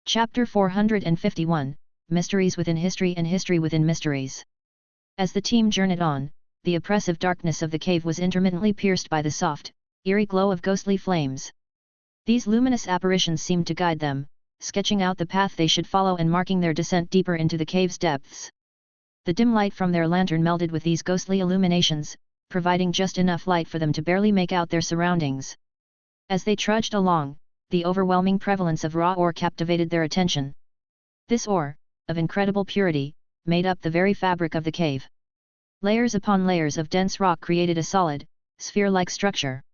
Chapter 451, Mysteries Within History and History Within Mysteries. As the team journeyed on, the oppressive darkness of the cave was intermittently pierced by the soft, eerie glow of ghostly flames. These luminous apparitions seemed to guide them, sketching out the path they should follow and marking their descent deeper into the cave's depths. The dim light from their lantern melded with these ghostly illuminations, providing just enough light for them to barely make out their surroundings. As they trudged along, the overwhelming prevalence of raw ore captivated their attention. This ore, of incredible purity, made up the very fabric of the cave. Layers upon layers of dense rock created a solid, sphere-like structure.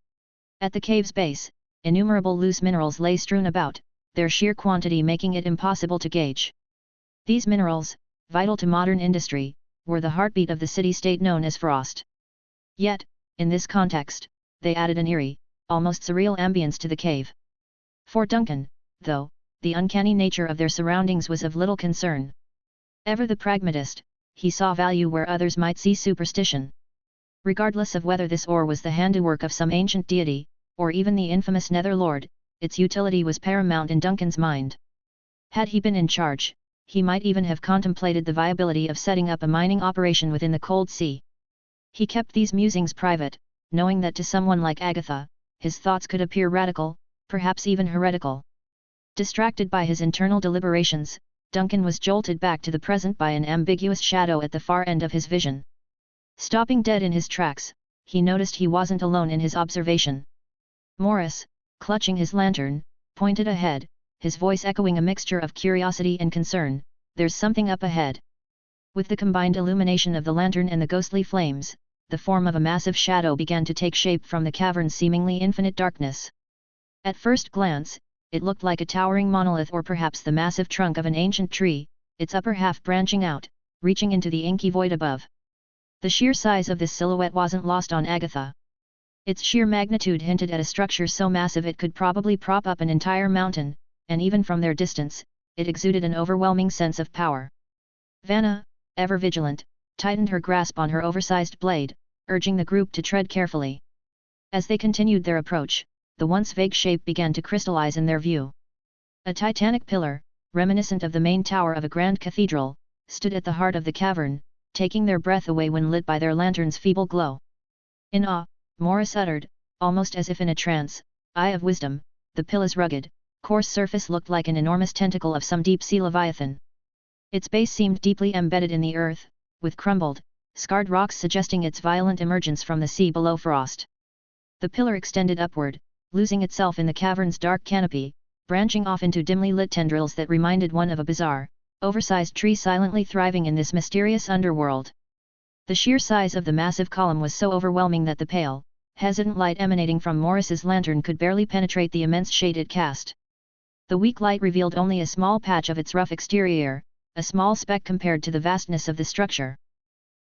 At the cave's base, innumerable loose minerals lay strewn about, their sheer quantity making it impossible to gauge. These minerals, vital to modern industry, were the heartbeat of the city-state known as Frost. Yet, in this context, they added an eerie, almost surreal ambience to the cave. For Duncan, though, the uncanny nature of their surroundings was of little concern. Ever the pragmatist, he saw value where others might see superstition. Regardless of whether this ore was the handiwork of some ancient deity, or even the infamous Netherlord, its utility was paramount in Duncan's mind. Had he been in charge, he might even have contemplated the viability of setting up a mining operation within the cold sea. He kept these musings private, knowing that to someone like Agatha, his thoughts could appear radical, perhaps even heretical. Distracted by his internal deliberations, Duncan was jolted back to the present by an ambiguous shadow at the far end of his vision. Stopping dead in his tracks, he noticed he wasn't alone in his observation. Morris, clutching his lantern, pointed ahead, his voice echoing a mixture of curiosity and concern. "There's something up ahead." With the combined illumination of the lantern and the ghostly flames, the form of a massive shadow began to take shape from the cavern's seemingly infinite darkness. At first glance, it looked like a towering monolith or perhaps the massive trunk of an ancient tree, its upper half branching out, reaching into the inky void above. The sheer size of this silhouette wasn't lost on Agatha. Its sheer magnitude hinted at a structure so massive it could probably prop up an entire mountain, and even from their distance, it exuded an overwhelming sense of power. Vanna, ever vigilant, tightened her grasp on her oversized blade, urging the group to tread carefully. As they continued their approach, the once vague shape began to crystallize in their view. A titanic pillar, reminiscent of the main tower of a grand cathedral, stood at the heart of the cavern, taking their breath away when lit by their lantern's feeble glow. In awe, Morris uttered, almost as if in a trance, "Eye of wisdom." The pillar's rugged, coarse surface looked like an enormous tentacle of some deep-sea leviathan. Its base seemed deeply embedded in the earth, with crumbled, scarred rocks suggesting its violent emergence from the sea below Frost. The pillar extended upward, losing itself in the cavern's dark canopy, branching off into dimly lit tendrils that reminded one of a bizarre, oversized tree silently thriving in this mysterious underworld. The sheer size of the massive column was so overwhelming that the pale, hesitant light emanating from Morris's lantern could barely penetrate the immense shade it cast. The weak light revealed only a small patch of its rough exterior, a small speck compared to the vastness of the structure.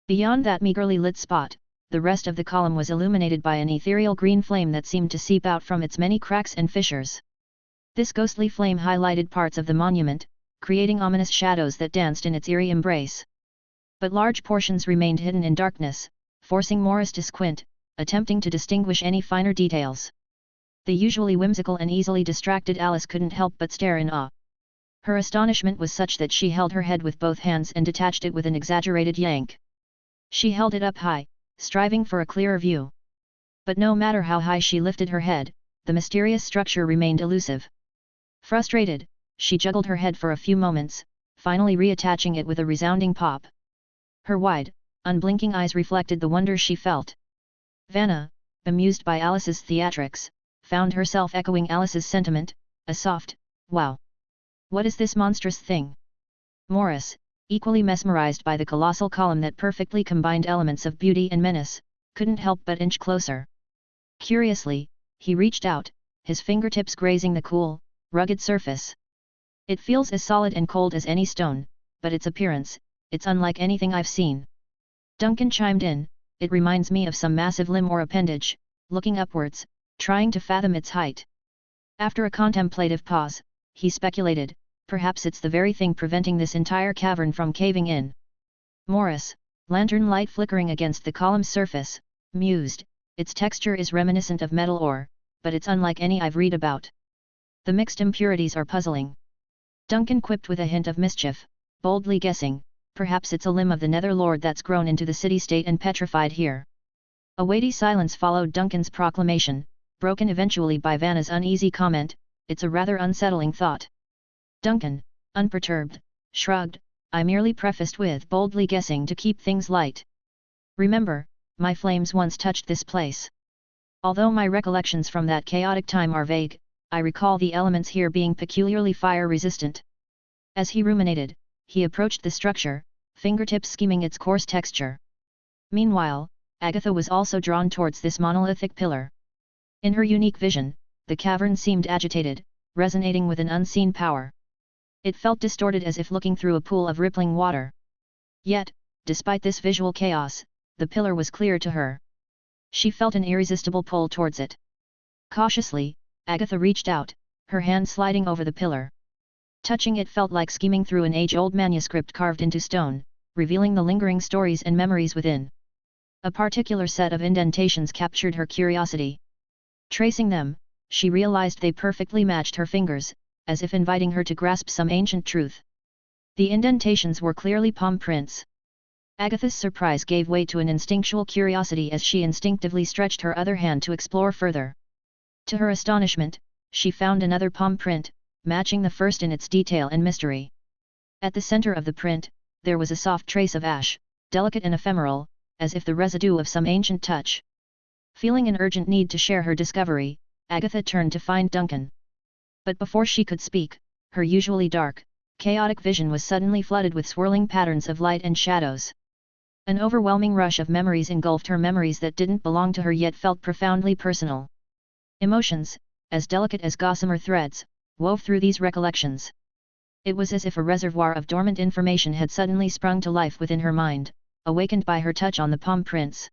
Beyond that meagerly lit spot, the rest of the column was illuminated by an ethereal green flame that seemed to seep out from its many cracks and fissures. This ghostly flame highlighted parts of the monument, creating ominous shadows that danced in its eerie embrace. But large portions remained hidden in darkness, forcing Morris to squint, attempting to distinguish any finer details. The usually whimsical and easily distracted Alice couldn't help but stare in awe. Her astonishment was such that she held her head with both hands and detached it with an exaggerated yank. She held it up high, striving for a clearer view. But no matter how high she lifted her head, the mysterious structure remained elusive. Frustrated, she juggled her head for a few moments, finally reattaching it with a resounding pop. Her wide, unblinking eyes reflected the wonder she felt. Vanna, bemused by Alice's theatrics, found herself echoing Alice's sentiment, a soft, "Wow! What is this monstrous thing?" Morris, equally mesmerized by the colossal column that perfectly combined elements of beauty and menace, couldn't help but inch closer. Curiously, he reached out, his fingertips grazing the cool, rugged surface. "It feels as solid and cold as any stone, but its appearance, it's unlike anything I've seen." Duncan chimed in, "It reminds me of some massive limb or appendage," looking upwards, trying to fathom its height. After a contemplative pause, he speculated, "Perhaps it's the very thing preventing this entire cavern from caving in." Morris, lantern light flickering against the column's surface, mused, "Its texture is reminiscent of metal ore, but it's unlike any I've read about. The mixed impurities are puzzling." Duncan quipped with a hint of mischief, boldly guessing, perhaps it's a limb of the Netherlord that's grown into the city-state and petrified here. A weighty silence followed Duncan's proclamation, broken eventually by Vanna's uneasy comment, it's a rather unsettling thought. Duncan, unperturbed, shrugged, I merely prefaced with boldly guessing to keep things light. Remember, my flames once touched this place. Although my recollections from that chaotic time are vague, I recall the elements here being peculiarly fire-resistant. As he ruminated, he approached the structure, fingertips skimming its coarse texture. Meanwhile, Agatha was also drawn towards this monolithic pillar. In her unique vision, the cavern seemed agitated, resonating with an unseen power. It felt distorted as if looking through a pool of rippling water. Yet, despite this visual chaos, the pillar was clear to her. She felt an irresistible pull towards it. Cautiously, Agatha reached out, her hand sliding over the pillar. Touching it felt like skimming through an age-old manuscript carved into stone, revealing the lingering stories and memories within. A particular set of indentations captured her curiosity. Tracing them, she realized they perfectly matched her fingers, as if inviting her to grasp some ancient truth. The indentations were clearly palm prints. Agatha's surprise gave way to an instinctual curiosity as she instinctively stretched her other hand to explore further. To her astonishment, she found another palm print, matching the first in its detail and mystery. At the center of the print, there was a soft trace of ash, delicate and ephemeral, as if the residue of some ancient touch. Feeling an urgent need to share her discovery, Agatha turned to find Duncan. But before she could speak, her usually dark, chaotic vision was suddenly flooded with swirling patterns of light and shadows. An overwhelming rush of memories engulfed her, memories that didn't belong to her yet felt profoundly personal. Emotions, as delicate as gossamer threads, wove through these recollections. It was as if a reservoir of dormant information had suddenly sprung to life within her mind, awakened by her touch on the palm prints.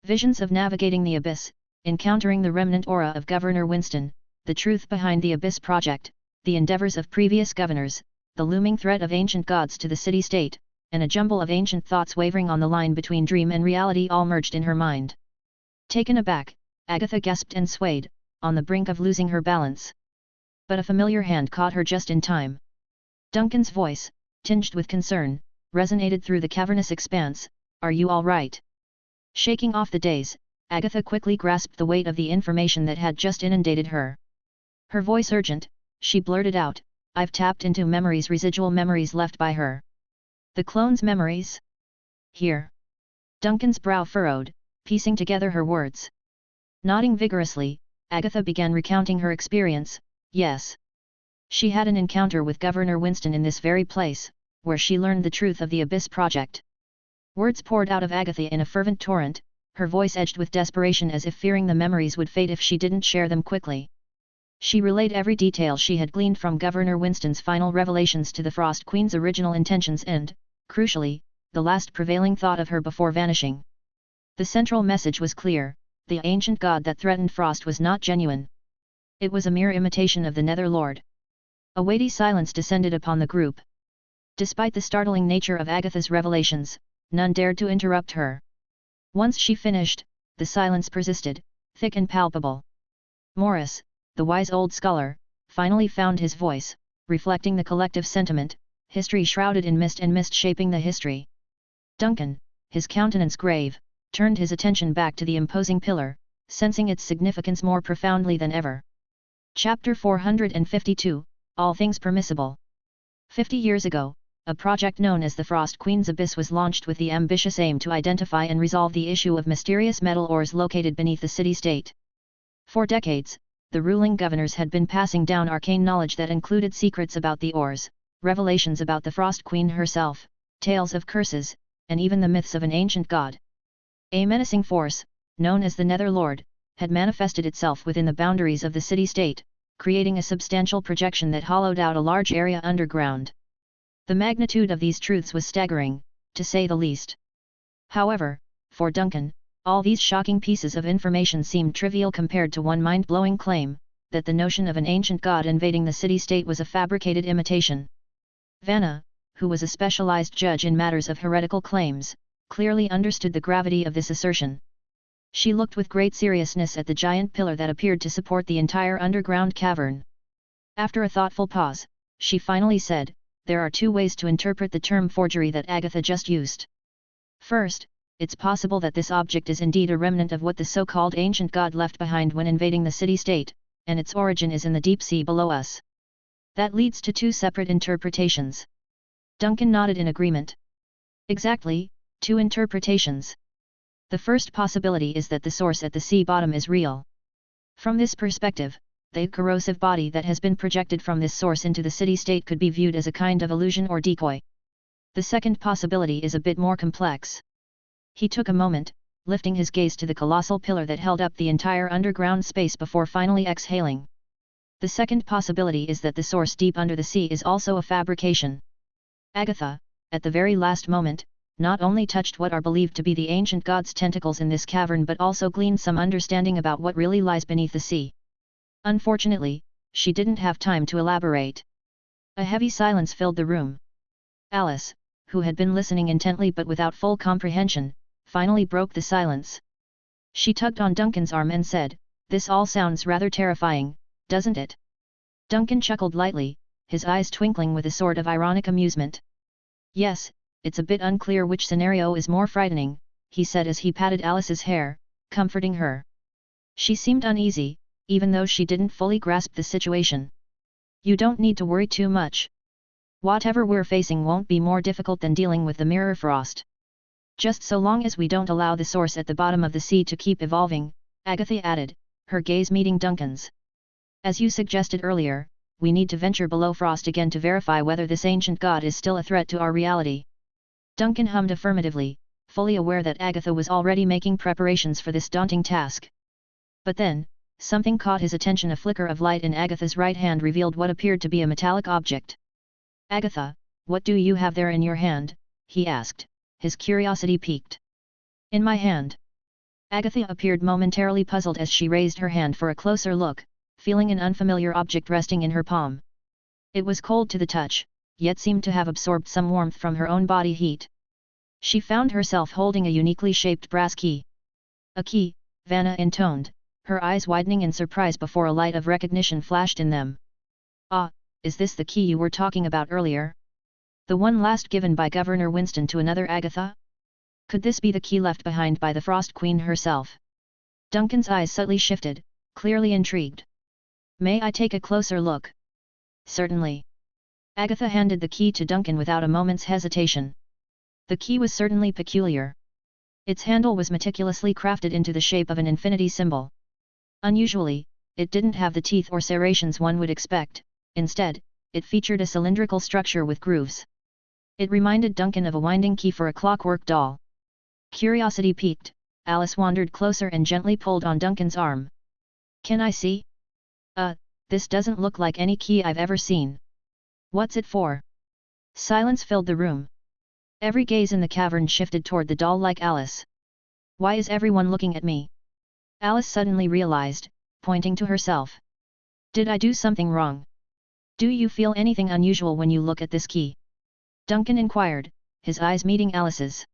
Visions of navigating the abyss, encountering the remnant aura of Governor Winston, the truth behind the Abyss Project, the endeavors of previous governors, the looming threat of ancient gods to the city-state, and a jumble of ancient thoughts wavering on the line between dream and reality all merged in her mind. Taken aback, Agatha gasped and swayed, on the brink of losing her balance. But a familiar hand caught her just in time. Duncan's voice, tinged with concern, resonated through the cavernous expanse, "Are you all right?" Shaking off the daze, Agatha quickly grasped the weight of the information that had just inundated her. Her voice urgent, she blurted out, "I've tapped into memories, residual memories left by her." "The clone's memories?" "Here." Duncan's brow furrowed, piecing together her words. Nodding vigorously, Agatha began recounting her experience. Yes. She had an encounter with Governor Winston in this very place, where she learned the truth of the Abyss Project. Words poured out of Agatha in a fervent torrent, her voice edged with desperation as if fearing the memories would fade if she didn't share them quickly. She relayed every detail she had gleaned from Governor Winston's final revelations to the Frost Queen's original intentions and, crucially, the last prevailing thought of her before vanishing. The central message was clear: the ancient god that threatened Frost was not genuine. It was a mere imitation of the Netherlord. A weighty silence descended upon the group. Despite the startling nature of Agatha's revelations, none dared to interrupt her. Once she finished, the silence persisted, thick and palpable. Morris, the wise old scholar, finally found his voice, reflecting the collective sentiment, history shrouded in mist and mist shaping the history. Duncan, his countenance grave, turned his attention back to the imposing pillar, sensing its significance more profoundly than ever. Chapter 452, All Things Permissible. 50 years ago, a project known as the Frost Queen's Abyss was launched with the ambitious aim to identify and resolve the issue of mysterious metal ores located beneath the city-state. For decades, the ruling governors had been passing down arcane knowledge that included secrets about the ores, revelations about the Frost Queen herself, tales of curses, and even the myths of an ancient god. A menacing force, known as the Netherlord, had manifested itself within the boundaries of the city-state, creating a substantial projection that hollowed out a large area underground. The magnitude of these truths was staggering, to say the least. However, for Duncan, all these shocking pieces of information seemed trivial compared to one mind-blowing claim, that the notion of an ancient god invading the city-state was a fabricated imitation. Vanna, who was a specialized judge in matters of heretical claims, clearly understood the gravity of this assertion. She looked with great seriousness at the giant pillar that appeared to support the entire underground cavern. After a thoughtful pause, she finally said, there are two ways to interpret the term forgery that Agatha just used. First, it's possible that this object is indeed a remnant of what the so-called ancient god left behind when invading the city-state, and its origin is in the deep sea below us. That leads to two separate interpretations. Duncan nodded in agreement. Exactly, two interpretations. The first possibility is that the source at the sea bottom is real. From this perspective, the corrosive body that has been projected from this source into the city-state could be viewed as a kind of illusion or decoy. The second possibility is a bit more complex. He took a moment, lifting his gaze to the colossal pillar that held up the entire underground space before finally exhaling. The second possibility is that the source deep under the sea is also a fabrication. Agatha, at the very last moment, not only touched what are believed to be the ancient god's tentacles in this cavern but also gleaned some understanding about what really lies beneath the sea. Unfortunately, she didn't have time to elaborate. A heavy silence filled the room. Alice, who had been listening intently but without full comprehension, finally broke the silence. She tugged on Duncan's arm and said, "This all sounds rather terrifying, doesn't it?" Duncan chuckled lightly, his eyes twinkling with a sort of ironic amusement. "Yes, it's a bit unclear which scenario is more frightening," he said as he patted Alice's hair, comforting her. She seemed uneasy, even though she didn't fully grasp the situation. "You don't need to worry too much. Whatever we're facing won't be more difficult than dealing with the mirror frost. Just so long as we don't allow the source at the bottom of the sea to keep evolving," Agatha added, her gaze meeting Duncan's. "As you suggested earlier, we need to venture below frost again to verify whether this ancient god is still a threat to our reality." Duncan hummed affirmatively, fully aware that Agatha was already making preparations for this daunting task. But then, something caught his attention. A flicker of light in Agatha's right hand revealed what appeared to be a metallic object. "Agatha, what do you have there in your hand?" he asked, his curiosity piqued. "In my hand." Agatha appeared momentarily puzzled as she raised her hand for a closer look, feeling an unfamiliar object resting in her palm. It was cold to the touch, yet seemed to have absorbed some warmth from her own body heat. She found herself holding a uniquely shaped brass key. "A key," Vanna intoned, her eyes widening in surprise before a light of recognition flashed in them. "Ah, is this the key you were talking about earlier? The one last given by Governor Winston to another Agatha? Could this be the key left behind by the Frost Queen herself?" Duncan's eyes subtly shifted, clearly intrigued. "May I take a closer look?" "Certainly." Agatha handed the key to Duncan without a moment's hesitation. The key was certainly peculiar. Its handle was meticulously crafted into the shape of an infinity symbol. Unusually, it didn't have the teeth or serrations one would expect. Instead, it featured a cylindrical structure with grooves. It reminded Duncan of a winding key for a clockwork doll. Curiosity piqued, Alice wandered closer and gently pulled on Duncan's arm. "Can I see?" This doesn't look like any key I've ever seen. What's it for?" Silence filled the room. Every gaze in the cavern shifted toward the doll like Alice. "Why is everyone looking at me?" Alice suddenly realized, pointing to herself. "Did I do something wrong? Do you feel anything unusual when you look at this key?" Duncan inquired, his eyes meeting Alice's.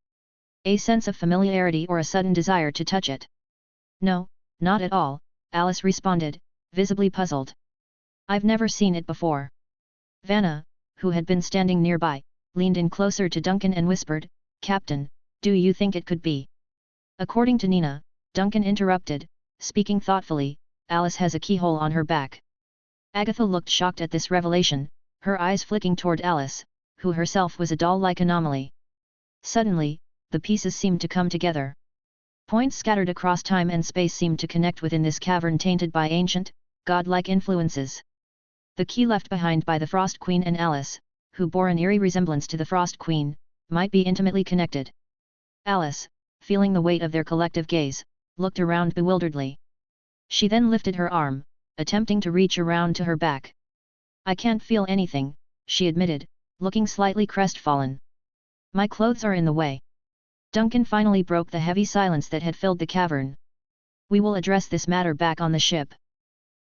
"A sense of familiarity or a sudden desire to touch it?" "No, not at all," Alice responded, visibly puzzled. "I've never seen it before." Vanna, who had been standing nearby, leaned in closer to Duncan and whispered, "Captain, do you think it could be?" "According to Nina," Duncan interrupted, speaking thoughtfully, "Alice has a keyhole on her back." Agatha looked shocked at this revelation, her eyes flicking toward Alice, who herself was a doll-like anomaly. Suddenly, the pieces seemed to come together. Points scattered across time and space seemed to connect within this cavern tainted by ancient, godlike influences. The key left behind by the Frost Queen and Alice, who bore an eerie resemblance to the Frost Queen, might be intimately connected. Alice, feeling the weight of their collective gaze, looked around bewilderedly. She then lifted her arm, attempting to reach around to her back. "I can't feel anything," she admitted, looking slightly crestfallen. "My clothes are in the way." Duncan finally broke the heavy silence that had filled the cavern. "We will address this matter back on the ship.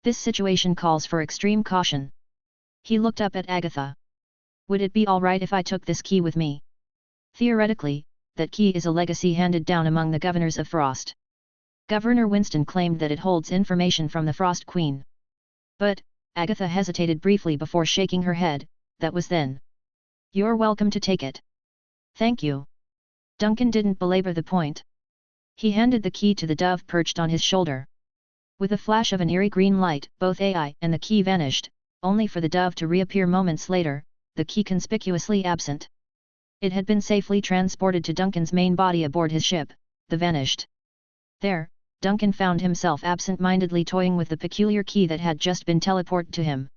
This situation calls for extreme caution." He looked up at Agatha. "Would it be alright if I took this key with me?" Theoretically, that key is a legacy handed down among the governors of Frost. Governor Winston claimed that it holds information from the Frost Queen. "But," Agatha hesitated briefly before shaking her head. That was then. You're welcome to take it. Thank you. Duncan didn't belabor the point. He handed the key to the dove perched on his shoulder. With a flash of an eerie green light, both AI and the key vanished, only for the dove to reappear moments later, the key conspicuously absent. It had been safely transported to Duncan's main body aboard his ship, the Vanished. There, Duncan found himself absent-mindedly toying with the peculiar key that had just been teleported to him.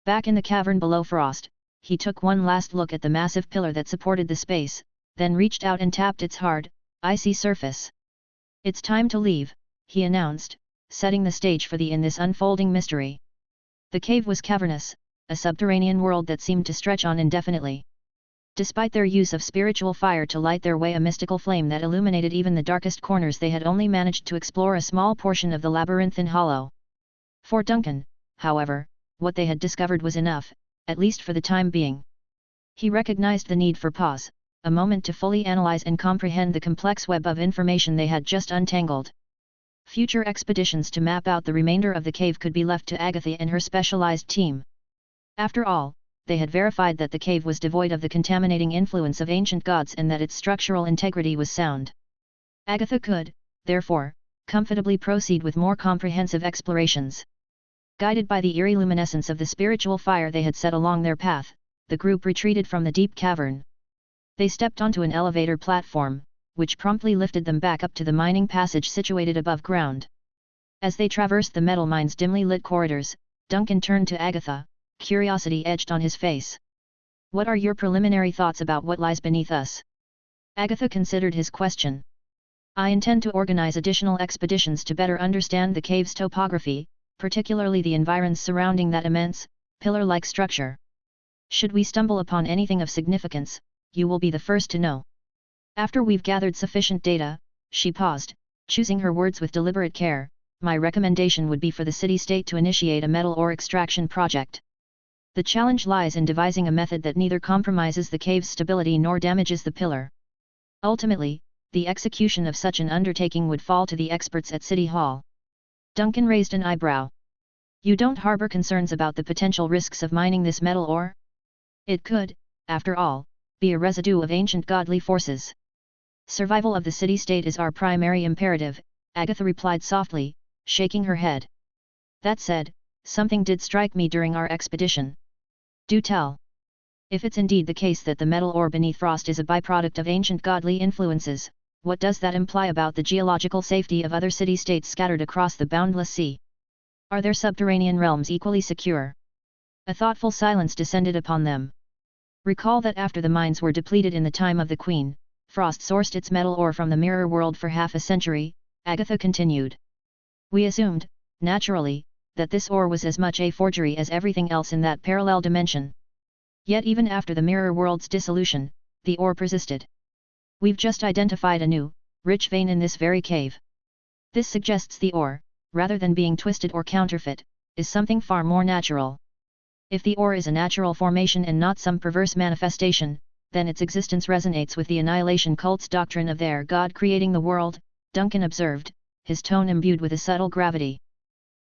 Back in the cavern below Frost, he took one last look at the massive pillar that supported the space, then reached out and tapped its hard, icy surface. It's time to leave, he announced, setting the stage for this unfolding mystery. The cave was cavernous, a subterranean world that seemed to stretch on indefinitely. Despite their use of spiritual fire to light their way, a mystical flame that illuminated even the darkest corners, they had only managed to explore a small portion of the labyrinthine hollow. For Duncan, however, what they had discovered was enough, at least for the time being. He recognized the need for pause, a moment to fully analyze and comprehend the complex web of information they had just untangled. Future expeditions to map out the remainder of the cave could be left to Agatha and her specialized team. After all, they had verified that the cave was devoid of the contaminating influence of ancient gods and that its structural integrity was sound. Agatha could, therefore, comfortably proceed with more comprehensive explorations. Guided by the eerie luminescence of the spiritual fire they had set along their path, the group retreated from the deep cavern. They stepped onto an elevator platform, which promptly lifted them back up to the mining passage situated above ground. As they traversed the metal mine's dimly lit corridors, Duncan turned to Agatha, curiosity etched on his face. What are your preliminary thoughts about what lies beneath us? Agatha considered his question. I intend to organize additional expeditions to better understand the cave's topography, particularly the environs surrounding that immense, pillar-like structure. Should we stumble upon anything of significance, you will be the first to know. After we've gathered sufficient data, she paused, choosing her words with deliberate care, my recommendation would be for the city-state to initiate a metal ore extraction project. The challenge lies in devising a method that neither compromises the cave's stability nor damages the pillar. Ultimately, the execution of such an undertaking would fall to the experts at City Hall. Duncan raised an eyebrow. You don't harbor concerns about the potential risks of mining this metal ore? It could, after all, be a residue of ancient godly forces. Survival of the city-state is our primary imperative, Agatha replied softly, shaking her head. That said, something did strike me during our expedition. Do tell. If it's indeed the case that the metal ore beneath Frost is a byproduct of ancient godly influences, what does that imply about the geological safety of other city-states scattered across the boundless sea? Are their subterranean realms equally secure? A thoughtful silence descended upon them. Recall that after the mines were depleted in the time of the Queen, Frost sourced its metal ore from the mirror world for half a century, Agatha continued. We assumed, naturally, that this ore was as much a forgery as everything else in that parallel dimension. Yet even after the mirror world's dissolution, the ore persisted. We've just identified a new, rich vein in this very cave. This suggests the ore, rather than being twisted or counterfeit, is something far more natural. If the ore is a natural formation and not some perverse manifestation, then its existence resonates with the annihilation cult's doctrine of their God creating the world, Duncan observed, his tone imbued with a subtle gravity.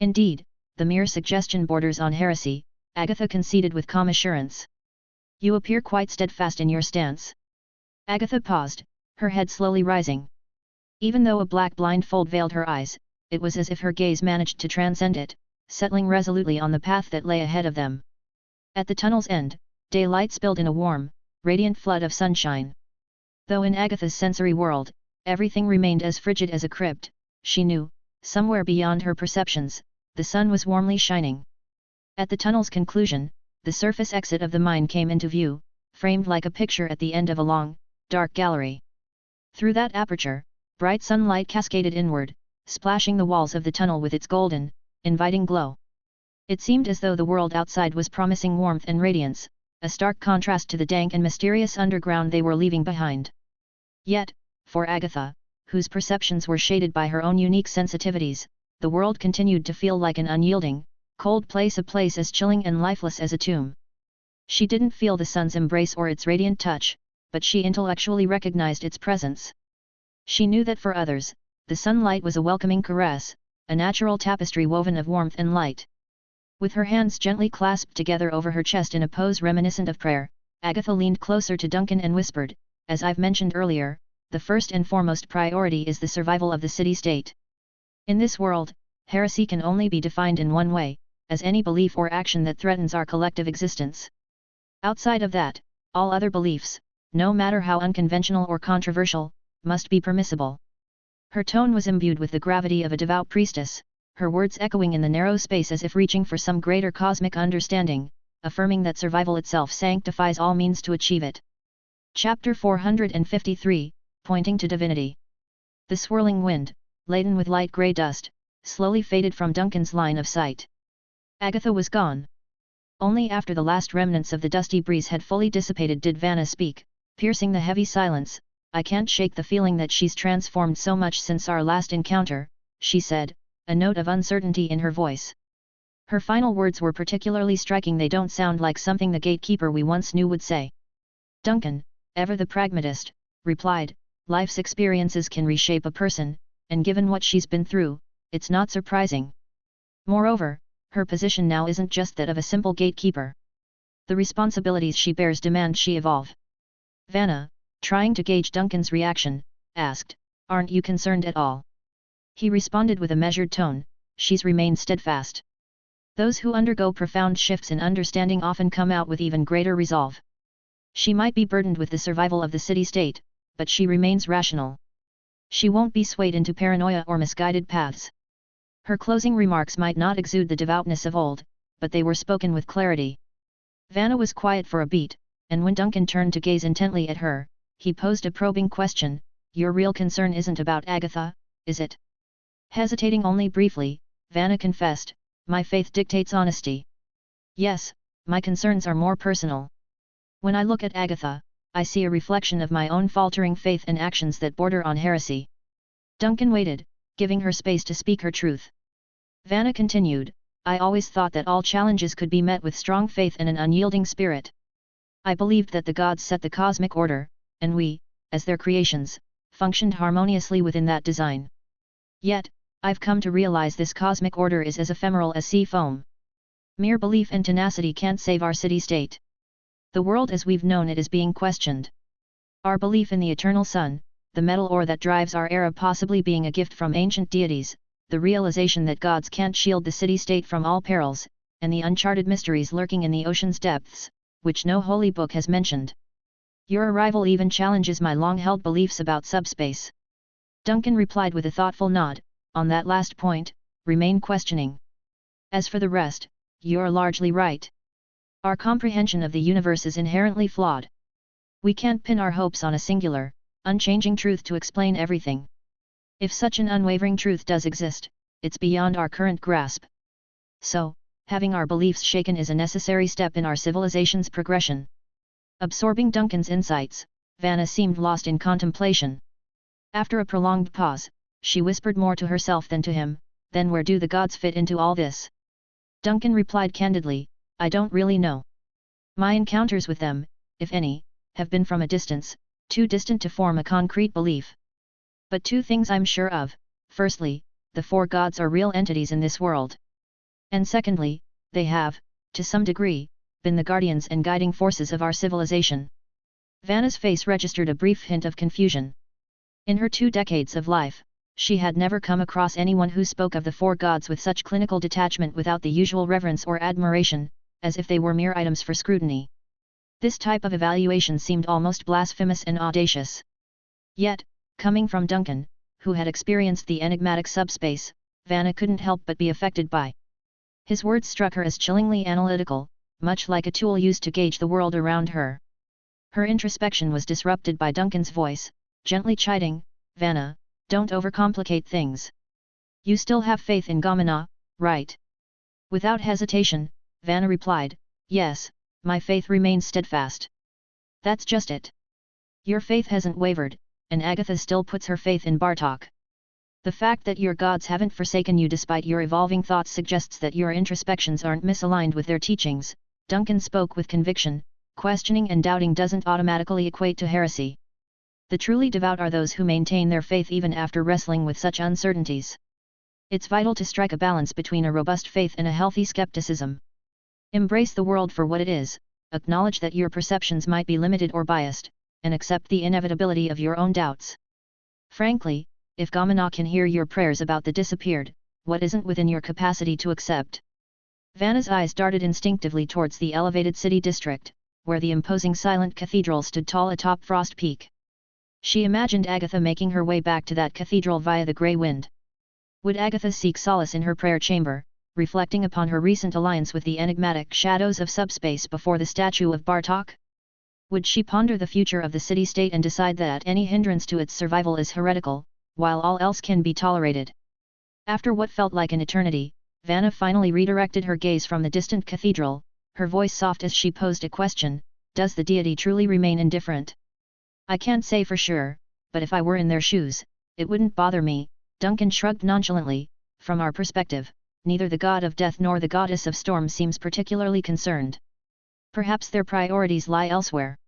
Indeed, the mere suggestion borders on heresy, Agatha conceded with calm assurance. You appear quite steadfast in your stance. Agatha paused, her head slowly rising. Even though a black blindfold veiled her eyes, it was as if her gaze managed to transcend it, settling resolutely on the path that lay ahead of them. At the tunnel's end, daylight spilled in a warm, radiant flood of sunshine. Though in Agatha's sensory world, everything remained as frigid as a crypt, she knew, somewhere beyond her perceptions, the sun was warmly shining. At the tunnel's conclusion, the surface exit of the mine came into view, framed like a picture at the end of a long, dark gallery. Through that aperture, bright sunlight cascaded inward, splashing the walls of the tunnel with its golden, inviting glow. It seemed as though the world outside was promising warmth and radiance, a stark contrast to the dank and mysterious underground they were leaving behind. Yet, for Agatha, whose perceptions were shaded by her own unique sensitivities, the world continued to feel like an unyielding, cold place, a place as chilling and lifeless as a tomb. She didn't feel the sun's embrace or its radiant touch, but she intellectually recognized its presence. She knew that for others, the sunlight was a welcoming caress, a natural tapestry woven of warmth and light. With her hands gently clasped together over her chest in a pose reminiscent of prayer, Agatha leaned closer to Duncan and whispered, "As I've mentioned earlier, the first and foremost priority is the survival of the city-state. In this world, heresy can only be defined in one way, as any belief or action that threatens our collective existence. Outside of that, all other beliefs, no matter how unconventional or controversial, must be permissible." Her tone was imbued with the gravity of a devout priestess, her words echoing in the narrow space as if reaching for some greater cosmic understanding, affirming that survival itself sanctifies all means to achieve it. Chapter 453, Pointing to Divinity. The swirling wind, laden with light grey dust, slowly faded from Duncan's line of sight. Agatha was gone. Only after the last remnants of the dusty breeze had fully dissipated did Vanna speak, piercing the heavy silence. "I can't shake the feeling that she's transformed so much since our last encounter," she said, a note of uncertainty in her voice. Her final words were particularly striking. "They don't sound like something the gatekeeper we once knew would say." Duncan, ever the pragmatist, replied, "Life's experiences can reshape a person, and given what she's been through, it's not surprising. Moreover, her position now isn't just that of a simple gatekeeper. The responsibilities she bears demand she evolve." Vanna, trying to gauge Duncan's reaction, asked, "Aren't you concerned at all?" He responded with a measured tone, "She's remained steadfast. Those who undergo profound shifts in understanding often come out with even greater resolve. She might be burdened with the survival of the city-state, but she remains rational. She won't be swayed into paranoia or misguided paths." Her closing remarks might not exude the devoutness of old, but they were spoken with clarity. Vanna was quiet for a beat, and when Duncan turned to gaze intently at her, he posed a probing question, "Your real concern isn't about Agatha, is it?" Hesitating only briefly, Vanna confessed, "My faith dictates honesty. Yes, my concerns are more personal. When I look at Agatha, I see a reflection of my own faltering faith and actions that border on heresy." Duncan waited, giving her space to speak her truth. Vanna continued, "I always thought that all challenges could be met with strong faith and an unyielding spirit. I believed that the gods set the cosmic order, and we, as their creations, functioned harmoniously within that design. Yet, I've come to realize this cosmic order is as ephemeral as sea foam. Mere belief and tenacity can't save our city-state. The world as we've known it is being questioned. Our belief in the eternal sun, the metal ore that drives our era possibly being a gift from ancient deities, the realization that gods can't shield the city-state from all perils, and the uncharted mysteries lurking in the ocean's depths, which no holy book has mentioned. Your arrival even challenges my long-held beliefs about subspace." Duncan replied with a thoughtful nod, "On that last point, remain questioning. As for the rest, you're largely right. Our comprehension of the universe is inherently flawed. We can't pin our hopes on a singular, unchanging truth to explain everything. If such an unwavering truth does exist, it's beyond our current grasp. So, having our beliefs shaken is a necessary step in our civilization's progression." Absorbing Duncan's insights, Vanna seemed lost in contemplation. After a prolonged pause, she whispered more to herself than to him, "Then where do the gods fit into all this?" Duncan replied candidly, "I don't really know. My encounters with them, if any, have been from a distance, too distant to form a concrete belief. But two things I'm sure of: firstly, the four gods are real entities in this world. And secondly, they have, to some degree, been the guardians and guiding forces of our civilization." Vanna's face registered a brief hint of confusion. In her 2 decades of life, she had never come across anyone who spoke of the four gods with such clinical detachment without the usual reverence or admiration, as if they were mere items for scrutiny. This type of evaluation seemed almost blasphemous and audacious. Yet, coming from Duncan, who had experienced the enigmatic subspace, Vanna couldn't help but be affected by. His words struck her as chillingly analytical, much like a tool used to gauge the world around her. Her introspection was disrupted by Duncan's voice, gently chiding, "Vanna, don't overcomplicate things. You still have faith in Gamana, right?" Without hesitation, Vanna replied, "Yes, my faith remains steadfast." "That's just it. Your faith hasn't wavered, and Agatha still puts her faith in Bartok. The fact that your gods haven't forsaken you despite your evolving thoughts suggests that your introspections aren't misaligned with their teachings." Duncan spoke with conviction, "Questioning and doubting doesn't automatically equate to heresy. The truly devout are those who maintain their faith even after wrestling with such uncertainties. It's vital to strike a balance between a robust faith and a healthy skepticism. Embrace the world for what it is, acknowledge that your perceptions might be limited or biased, and accept the inevitability of your own doubts. Frankly, if Gamana can hear your prayers about the disappeared, what isn't within your capacity to accept? Vanna's eyes darted instinctively towards the elevated city district, where the imposing silent cathedral stood tall atop Frost Peak. She imagined Agatha making her way back to that cathedral via the grey wind. Would Agatha seek solace in her prayer chamber, reflecting upon her recent alliance with the enigmatic shadows of subspace before the statue of Bartok? Would she ponder the future of the city-state and decide that any hindrance to its survival is heretical, while all else can be tolerated? After what felt like an eternity, Vanna finally redirected her gaze from the distant cathedral, her voice soft as she posed a question: does the deity truly remain indifferent? I can't say for sure, but if I were in their shoes, it wouldn't bother me. Duncan shrugged nonchalantly. From our perspective, neither the god of death nor the goddess of storm seems particularly concerned. Perhaps their priorities lie elsewhere.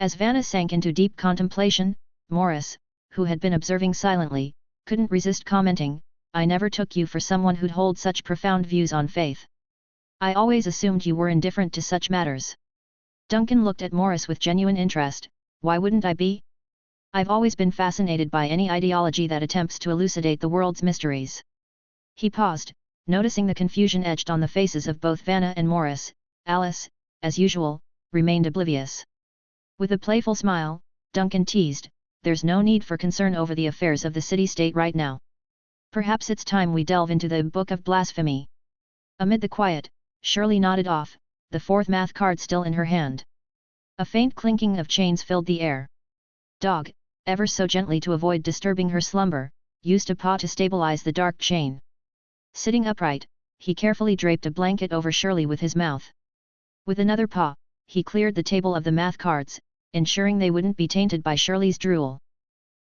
As Vanna sank into deep contemplation, Morris, who had been observing silently, couldn't resist commenting, I never took you for someone who'd hold such profound views on faith. I always assumed you were indifferent to such matters. Duncan looked at Morris with genuine interest. Why wouldn't I be? I've always been fascinated by any ideology that attempts to elucidate the world's mysteries. He paused, noticing the confusion etched on the faces of both Vanna and Morris. Alice, as usual, remained oblivious. With a playful smile, Duncan teased, there's no need for concern over the affairs of the city-state right now. Perhaps it's time we delve into the Book of Blasphemy. Amid the quiet, Shirley nodded off, the fourth math card still in her hand. A faint clinking of chains filled the air. Dog, ever so gently to avoid disturbing her slumber, used a paw to stabilize the dark chain. Sitting upright, he carefully draped a blanket over Shirley with his mouth. With another paw, he cleared the table of the math cards, ensuring they wouldn't be tainted by Shirley's drool.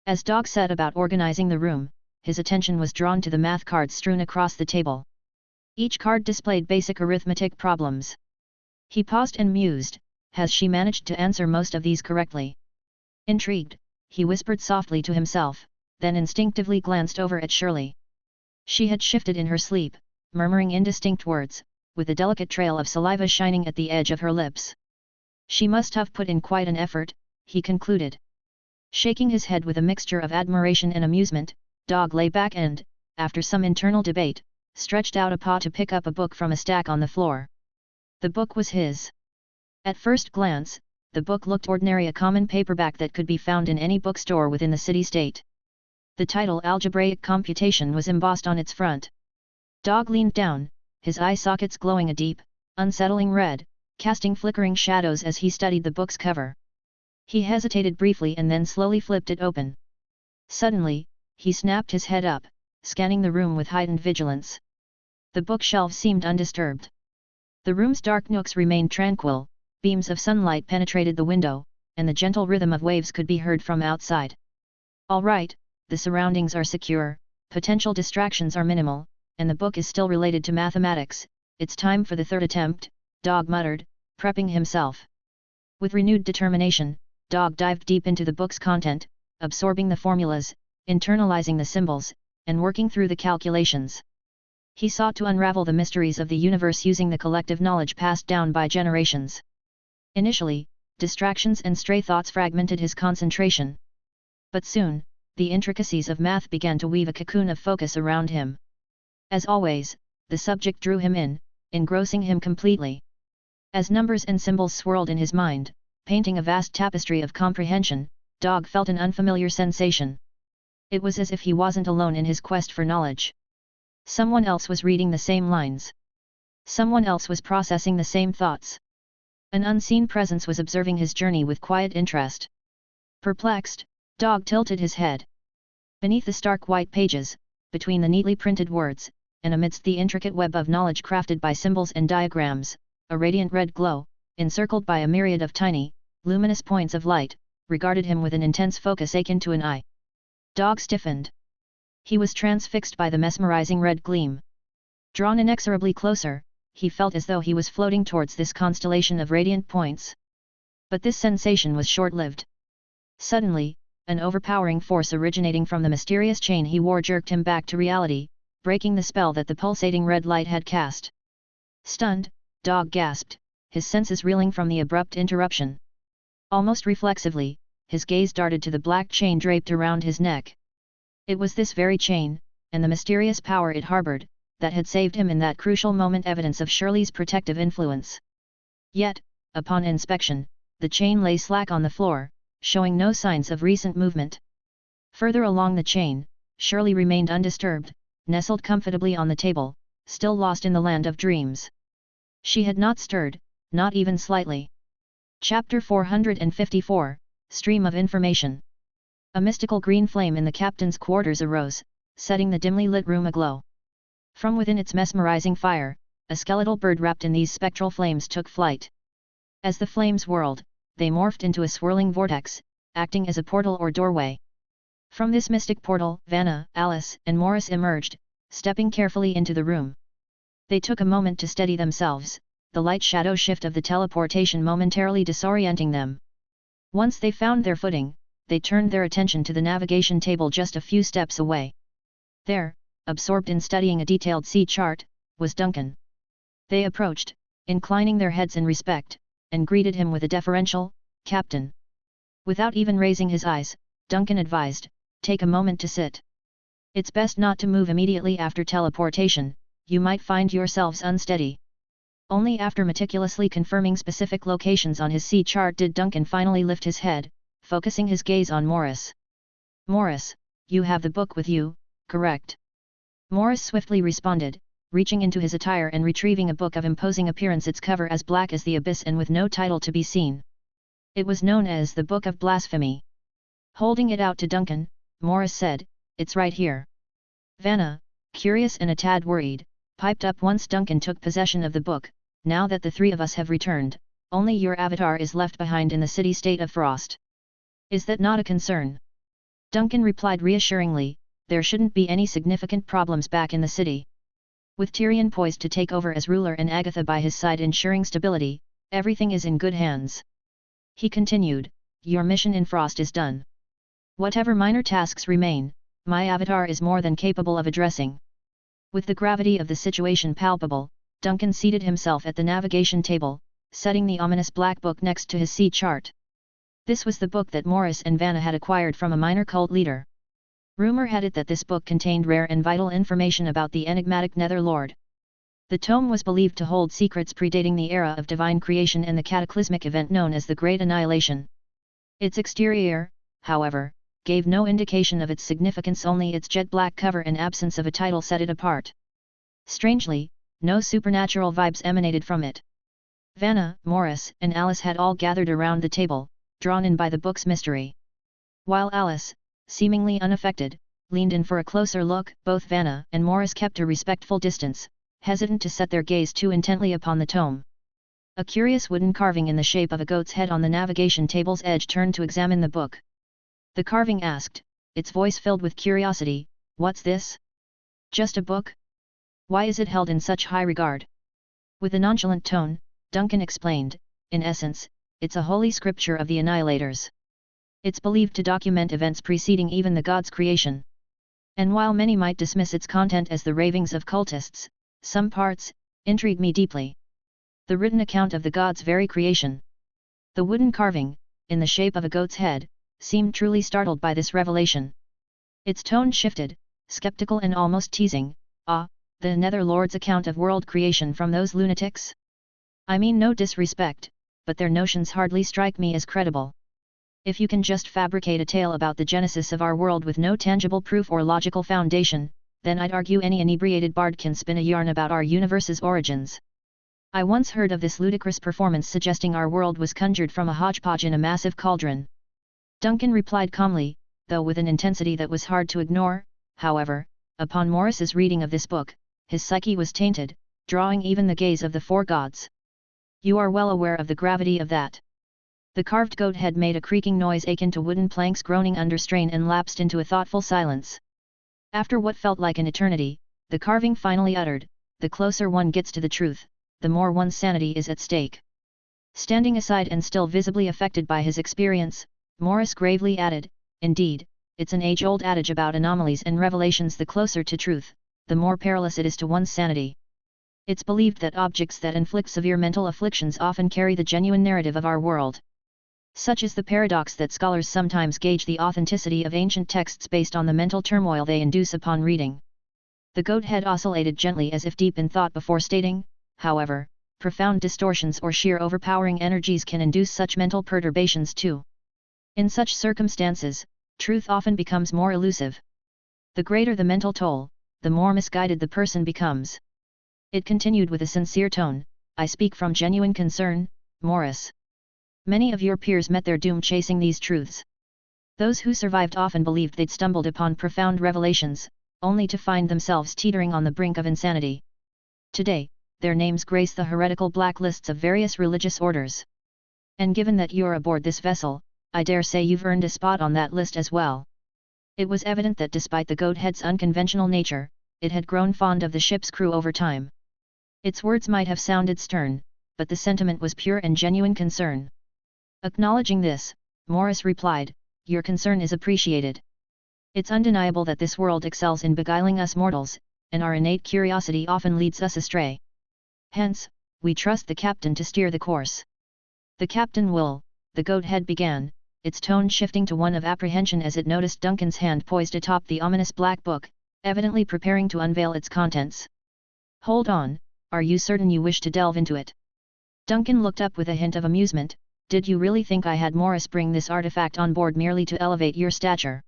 As Dog set about organizing the room, his attention was drawn to the math cards strewn across the table. Each card displayed basic arithmetic problems. He paused and mused, has she managed to answer most of these correctly? Intrigued, he whispered softly to himself, then instinctively glanced over at Shirley. She had shifted in her sleep, murmuring indistinct words, with a delicate trail of saliva shining at the edge of her lips. She must have put in quite an effort, he concluded. Shaking his head with a mixture of admiration and amusement, Dog lay back and, after some internal debate, stretched out a paw to pick up a book from a stack on the floor. The book was his. At first glance, the book looked ordinary, a common paperback that could be found in any bookstore within the city-state. The title Algebraic Computation was embossed on its front. Dog leaned down, his eye sockets glowing a deep, unsettling red, casting flickering shadows as he studied the book's cover. He hesitated briefly and then slowly flipped it open. Suddenly, he snapped his head up, scanning the room with heightened vigilance. The bookshelves seemed undisturbed. The room's dark nooks remained tranquil, beams of sunlight penetrated the window, and the gentle rhythm of waves could be heard from outside. All right, the surroundings are secure, potential distractions are minimal, and the book is still related to mathematics. It's time for the third attempt, Dog muttered, prepping himself. With renewed determination, Dog dived deep into the book's content, absorbing the formulas, internalizing the symbols, and working through the calculations. He sought to unravel the mysteries of the universe using the collective knowledge passed down by generations. Initially, distractions and stray thoughts fragmented his concentration. But soon, the intricacies of math began to weave a cocoon of focus around him. As always, the subject drew him in, engrossing him completely. As numbers and symbols swirled in his mind, painting a vast tapestry of comprehension, Dog felt an unfamiliar sensation. It was as if he wasn't alone in his quest for knowledge. Someone else was reading the same lines. Someone else was processing the same thoughts. An unseen presence was observing his journey with quiet interest. Perplexed, Dog tilted his head. Beneath the stark white pages, between the neatly printed words, and amidst the intricate web of knowledge crafted by symbols and diagrams, a radiant red glow, encircled by a myriad of tiny, luminous points of light, regarded him with an intense focus akin to an eye. Dog stiffened. He was transfixed by the mesmerizing red gleam. Drawn inexorably closer, he felt as though he was floating towards this constellation of radiant points. But this sensation was short-lived. Suddenly, an overpowering force originating from the mysterious chain he wore jerked him back to reality, breaking the spell that the pulsating red light had cast. Stunned, Dog gasped, his senses reeling from the abrupt interruption. Almost reflexively, his gaze darted to the black chain draped around his neck. It was this very chain, and the mysterious power it harbored, that had saved him in that crucial moment, evidence of Shirley's protective influence. Yet, upon inspection, the chain lay slack on the floor, showing no signs of recent movement. Further along the chain, Shirley remained undisturbed, nestled comfortably on the table, still lost in the land of dreams. She had not stirred, not even slightly. Chapter 454, Stream of Information. A mystical green flame in the captain's quarters arose, setting the dimly lit room aglow. From within its mesmerizing fire, a skeletal bird wrapped in these spectral flames took flight. As the flames whirled, they morphed into a swirling vortex, acting as a portal or doorway. From this mystic portal, Vanna, Alice, and Morris emerged, stepping carefully into the room. They took a moment to steady themselves, the light shadow shift of the teleportation momentarily disorienting them. Once they found their footing, they turned their attention to the navigation table just a few steps away. There, absorbed in studying a detailed sea chart, was Duncan. They approached, inclining their heads in respect, and greeted him with a deferential, "Captain." Without even raising his eyes, Duncan advised, "Take a moment to sit. It's best not to move immediately after teleportation, you might find yourselves unsteady." Only after meticulously confirming specific locations on his sea chart did Duncan finally lift his head, focusing his gaze on Morris. "Morris, you have the book with you, correct?" Morris swiftly responded, reaching into his attire and retrieving a book of imposing appearance, its cover as black as the abyss and with no title to be seen. It was known as the Book of Blasphemy. Holding it out to Duncan, Morris said, "It's right here." Vanna, curious and a tad worried, piped up once Duncan took possession of the book, "Now that the three of us have returned, only your avatar is left behind in the city-state of Frost. Is that not a concern?" Duncan replied reassuringly, "There shouldn't be any significant problems back in the city. With Tyrion poised to take over as ruler and Agatha by his side ensuring stability, everything is in good hands." He continued, "Your mission in Frost is done. Whatever minor tasks remain, my avatar is more than capable of addressing." With the gravity of the situation palpable, Duncan seated himself at the navigation table, setting the ominous black book next to his sea chart. This was the book that Morris and Vanna had acquired from a minor cult leader. Rumor had it that this book contained rare and vital information about the enigmatic Nether Lord. The tome was believed to hold secrets predating the era of divine creation and the cataclysmic event known as the Great Annihilation. Its exterior, however, gave no indication of its significance, only its jet-black cover and absence of a title set it apart. Strangely, no supernatural vibes emanated from it. Vanna, Morris, and Alice had all gathered around the table, drawn in by the book's mystery. While Alice, seemingly unaffected, leaned in for a closer look, both Vanna and Morris kept a respectful distance, hesitant to set their gaze too intently upon the tome. A curious wooden carving in the shape of a goat's head on the navigation table's edge turned to examine the book. The carving asked, its voice filled with curiosity, "What's this? Just a book? Why is it held in such high regard?" With a nonchalant tone, Duncan explained, "In essence, it's a holy scripture of the Annihilators. It's believed to document events preceding even the gods' creation. And while many might dismiss its content as the ravings of cultists, some parts intrigue me deeply. The written account of the gods' very creation." The wooden carving, in the shape of a goat's head, seemed truly startled by this revelation. Its tone shifted, skeptical and almost teasing, "Ah, the Nether Lord's account of world creation from those lunatics? I mean no disrespect, but their notions hardly strike me as credible. If you can just fabricate a tale about the genesis of our world with no tangible proof or logical foundation, then I'd argue any inebriated bard can spin a yarn about our universe's origins. I once heard of this ludicrous performance suggesting our world was conjured from a hodgepodge in a massive cauldron." Duncan replied calmly, though with an intensity that was hard to ignore. However, upon Morris's reading of this book, his psyche was tainted, drawing even the gaze of the four gods. "You are well aware of the gravity of that." The carved goat head made a creaking noise akin to wooden planks groaning under strain and lapsed into a thoughtful silence. After what felt like an eternity, the carving finally uttered, "The closer one gets to the truth, the more one's sanity is at stake." Standing aside and still visibly affected by his experience, Morris gravely added, "Indeed, it's an age-old adage about anomalies and revelations: the closer to truth, the more perilous it is to one's sanity. It's believed that objects that inflict severe mental afflictions often carry the genuine narrative of our world. Such is the paradox that scholars sometimes gauge the authenticity of ancient texts based on the mental turmoil they induce upon reading. The goat head oscillated gently as if deep in thought before stating, however, profound distortions or sheer overpowering energies can induce such mental perturbations too. In such circumstances, truth often becomes more elusive. The greater the mental toll, the more misguided the person becomes. It continued with a sincere tone, I speak from genuine concern, Morris. Many of your peers met their doom chasing these truths. Those who survived often believed they'd stumbled upon profound revelations, only to find themselves teetering on the brink of insanity. Today, their names grace the heretical blacklists of various religious orders. And given that you're aboard this vessel, I dare say you've earned a spot on that list as well. It was evident that despite the goat head's unconventional nature, it had grown fond of the ship's crew over time. Its words might have sounded stern, but the sentiment was pure and genuine concern. Acknowledging this, Morris replied, your concern is appreciated. It's undeniable that this world excels in beguiling us mortals, and our innate curiosity often leads us astray. Hence, we trust the captain to steer the course. The captain will, the goat head began, its tone shifting to one of apprehension as it noticed Duncan's hand poised atop the ominous black book, evidently preparing to unveil its contents. Hold on, are you certain you wish to delve into it? Duncan looked up with a hint of amusement. Did you really think I had Morris bring this artifact on board merely to elevate your stature?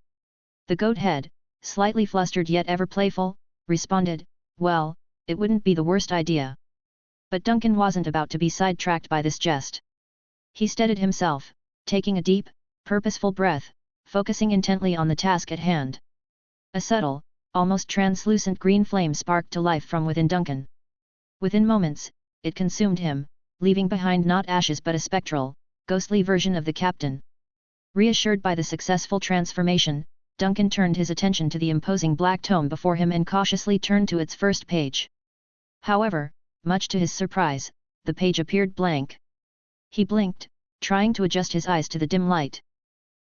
The goat head, slightly flustered yet ever playful, responded, well, it wouldn't be the worst idea. But Duncan wasn't about to be sidetracked by this jest. He steadied himself, taking a deep, purposeful breath, focusing intently on the task at hand. A subtle, almost translucent green flame sparked to life from within Duncan. Within moments, it consumed him, leaving behind not ashes but a spectral, ghostly version of the captain. Reassured by the successful transformation, Duncan turned his attention to the imposing black tome before him and cautiously turned to its first page. However, much to his surprise, the page appeared blank. He blinked, trying to adjust his eyes to the dim light.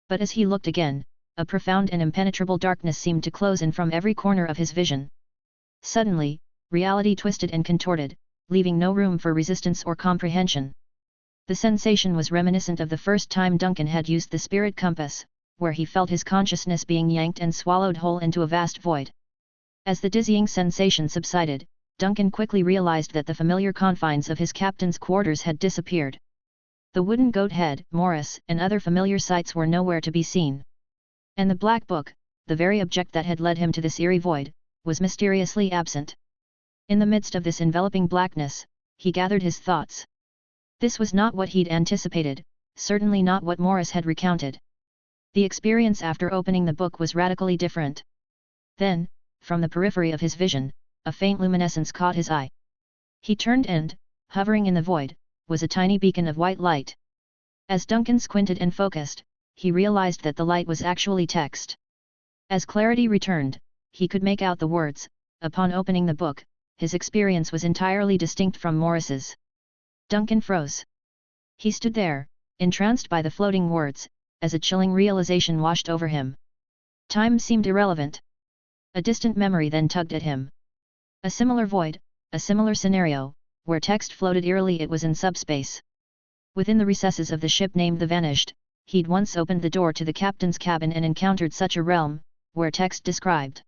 But as he looked again, a profound and impenetrable darkness seemed to close in from every corner of his vision. Suddenly, reality twisted and contorted, leaving no room for resistance or comprehension. The sensation was reminiscent of the first time Duncan had used the spirit compass, where he felt his consciousness being yanked and swallowed whole into a vast void. As the dizzying sensation subsided, Duncan quickly realized that the familiar confines of his captain's quarters had disappeared. The wooden goat head, Morris, and other familiar sights were nowhere to be seen. And the black book, the very object that had led him to this eerie void, was mysteriously absent. In the midst of this enveloping blackness, he gathered his thoughts. This was not what he'd anticipated, certainly not what Morris had recounted. The experience after opening the book was radically different. Then, from the periphery of his vision, a faint luminescence caught his eye. He turned and, hovering in the void, was a tiny beacon of white light. As Duncan squinted and focused, he realized that the light was actually text. As clarity returned, he could make out the words. Upon opening the book, his experience was entirely distinct from Morris's. Duncan froze. He stood there, entranced by the floating words, as a chilling realization washed over him. Time seemed irrelevant. A distant memory then tugged at him. A similar void, a similar scenario, where text floated eerily. It was in subspace. Within the recesses of the ship named the Vanished, he'd once opened the door to the captain's cabin and encountered such a realm, where text described.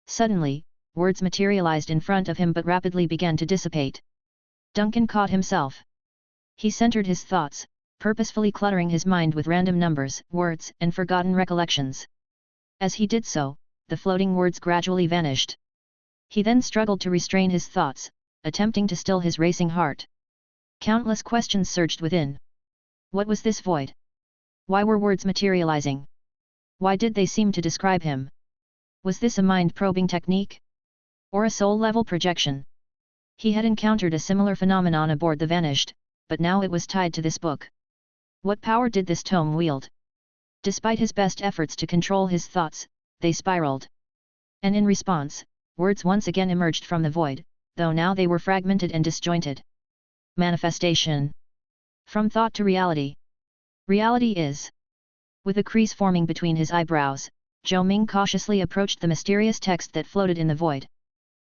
Suddenly, words materialized in front of him but rapidly began to dissipate. Duncan caught himself. He centered his thoughts, purposefully cluttering his mind with random numbers, words, and forgotten recollections. As he did so, the floating words gradually vanished. He then struggled to restrain his thoughts, attempting to still his racing heart. Countless questions surged within. What was this void? Why were words materializing? Why did they seem to describe him? Was this a mind-probing technique? Or a soul-level projection? He had encountered a similar phenomenon aboard the Vanished, but now it was tied to this book. What power did this tome wield? Despite his best efforts to control his thoughts, they spiraled. And in response, words once again emerged from the void, though now they were fragmented and disjointed. Manifestation. From thought to reality. Reality is. With a crease forming between his eyebrows, Zhou Ming cautiously approached the mysterious text that floated in the void.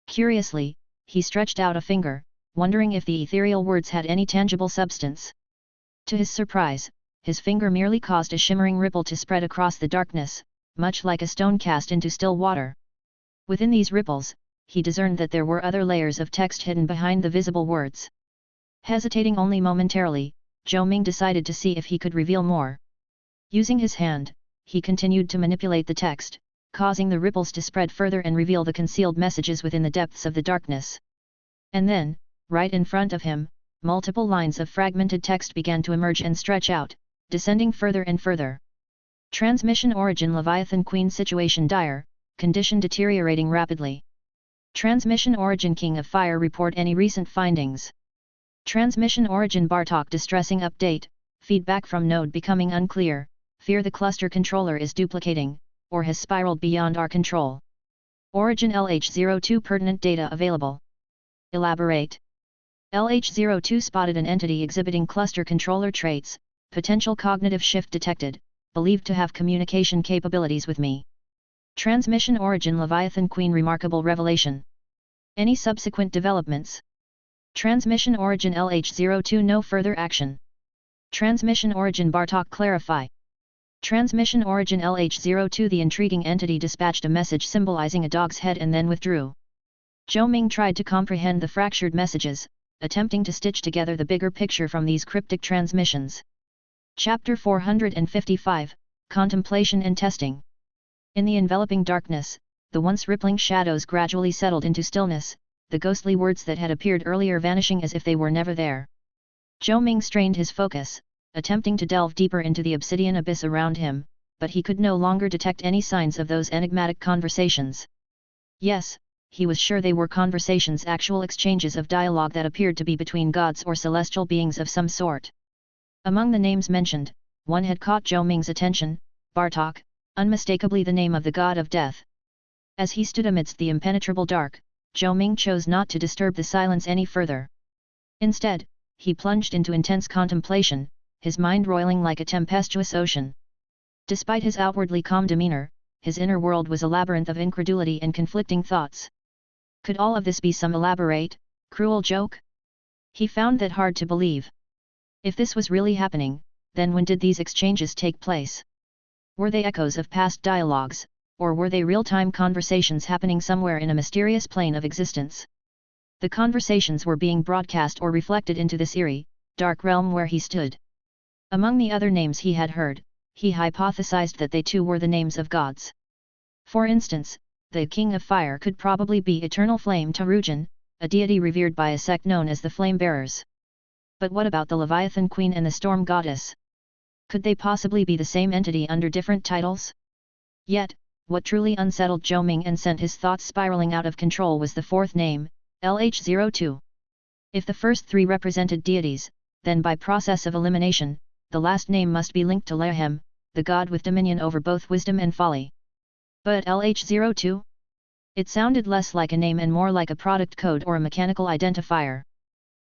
Curiously, he stretched out a finger, wondering if the ethereal words had any tangible substance. To his surprise, his finger merely caused a shimmering ripple to spread across the darkness, much like a stone cast into still water. Within these ripples, he discerned that there were other layers of text hidden behind the visible words. Hesitating only momentarily, Zhou Ming decided to see if he could reveal more. Using his hand, he continued to manipulate the text, causing the ripples to spread further and reveal the concealed messages within the depths of the darkness. And then, right in front of him, multiple lines of fragmented text began to emerge and stretch out, descending further and further. Transmission origin Leviathan Queen situation dire, condition deteriorating rapidly. Transmission origin King of Fire report any recent findings. Transmission origin Bartok distressing update, feedback from node becoming unclear, fear the cluster controller is duplicating, or has spiraled beyond our control. Origin LH02 pertinent data available. Elaborate. LH02 spotted an entity exhibiting cluster controller traits, potential cognitive shift detected, believed to have communication capabilities with me. Transmission origin Leviathan Queen remarkable revelation. Any subsequent developments? Transmission origin LH02 no further action. Transmission origin Bartok clarify. Transmission origin LH02 the intriguing entity dispatched a message symbolizing a dog's head and then withdrew. Zhou Ming tried to comprehend the fractured messages, attempting to stitch together the bigger picture from these cryptic transmissions. Chapter 455, Contemplation and Testing. In the enveloping darkness, the once rippling shadows gradually settled into stillness, the ghostly words that had appeared earlier vanishing as if they were never there. Zhou Ming strained his focus, attempting to delve deeper into the obsidian abyss around him, but he could no longer detect any signs of those enigmatic conversations. Yes, he was sure they were conversations, actual exchanges of dialogue that appeared to be between gods or celestial beings of some sort. Among the names mentioned, one had caught Zhou Ming's attention, Bartok, unmistakably the name of the god of death. As he stood amidst the impenetrable dark, Zhou Ming chose not to disturb the silence any further. Instead, he plunged into intense contemplation, his mind roiling like a tempestuous ocean. Despite his outwardly calm demeanor, his inner world was a labyrinth of incredulity and conflicting thoughts. Could all of this be some elaborate, cruel joke? He found that hard to believe. If this was really happening, then when did these exchanges take place? Were they echoes of past dialogues, or were they real-time conversations happening somewhere in a mysterious plane of existence? The conversations were being broadcast or reflected into this eerie, dark realm where he stood. Among the other names he had heard, he hypothesized that they too were the names of gods. For instance, the King of Fire could probably be Eternal Flame Tarujan, a deity revered by a sect known as the Flame Bearers. But what about the Leviathan Queen and the Storm Goddess? Could they possibly be the same entity under different titles? Yet, what truly unsettled Zhou Ming and sent his thoughts spiraling out of control was the fourth name, LH02. If the first three represented deities, then by process of elimination, the last name must be linked to Lehem, the god with dominion over both wisdom and folly. But LH02? It sounded less like a name and more like a product code or a mechanical identifier.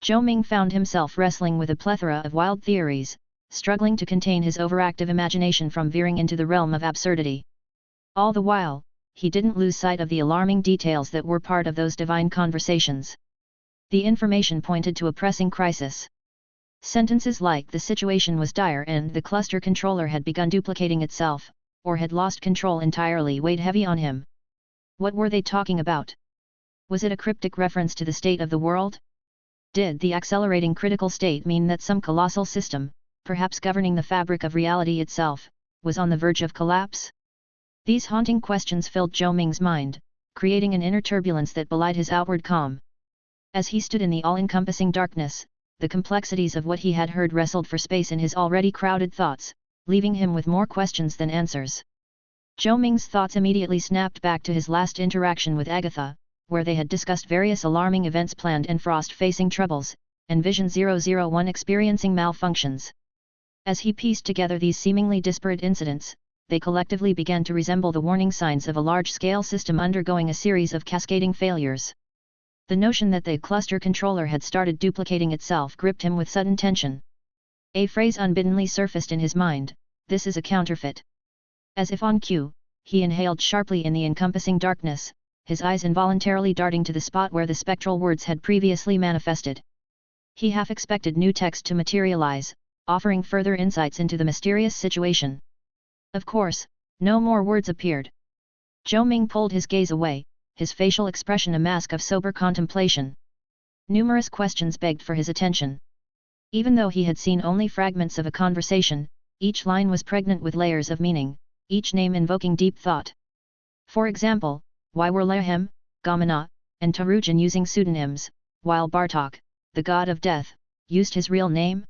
Zhou Ming found himself wrestling with a plethora of wild theories, struggling to contain his overactive imagination from veering into the realm of absurdity. All the while, he didn't lose sight of the alarming details that were part of those divine conversations. The information pointed to a pressing crisis. Sentences like "the situation was dire" and "the cluster controller had begun duplicating itself," or "had lost control entirely" weighed heavy on him. What were they talking about? Was it a cryptic reference to the state of the world? Did the accelerating critical state mean that some colossal system, perhaps governing the fabric of reality itself, was on the verge of collapse? These haunting questions filled Zhou Ming's mind, creating an inner turbulence that belied his outward calm. As he stood in the all-encompassing darkness, the complexities of what he had heard wrestled for space in his already crowded thoughts, leaving him with more questions than answers. Zhou Ming's thoughts immediately snapped back to his last interaction with Agatha, where they had discussed various alarming events planned and Frost facing troubles, and Vision 001 experiencing malfunctions. As he pieced together these seemingly disparate incidents, they collectively began to resemble the warning signs of a large-scale system undergoing a series of cascading failures. The notion that the cluster controller had started duplicating itself gripped him with sudden tension. A phrase unbiddenly surfaced in his mind: "This is a counterfeit." As if on cue, he inhaled sharply in the encompassing darkness, his eyes involuntarily darting to the spot where the spectral words had previously manifested. He half expected new text to materialize, offering further insights into the mysterious situation. Of course, no more words appeared. Zhou Ming pulled his gaze away, his facial expression a mask of sober contemplation. Numerous questions begged for his attention. Even though he had seen only fragments of a conversation, each line was pregnant with layers of meaning, each name invoking deep thought. For example, why were Lehem, Gamana, and Tarujin using pseudonyms, while Bartok, the god of death, used his real name?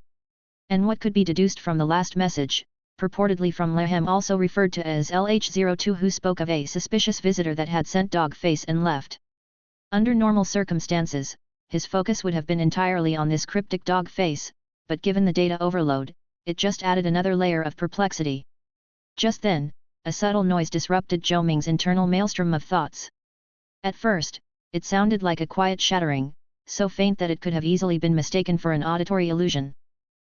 And what could be deduced from the last message, purportedly from Lehem also referred to as LH02, who spoke of a suspicious visitor that had sent dog face and left? Under normal circumstances, his focus would have been entirely on this cryptic dog face, but given the data overload, it just added another layer of perplexity. Just then, a subtle noise disrupted Zhou Ming's internal maelstrom of thoughts. At first, it sounded like a quiet shattering, so faint that it could have easily been mistaken for an auditory illusion.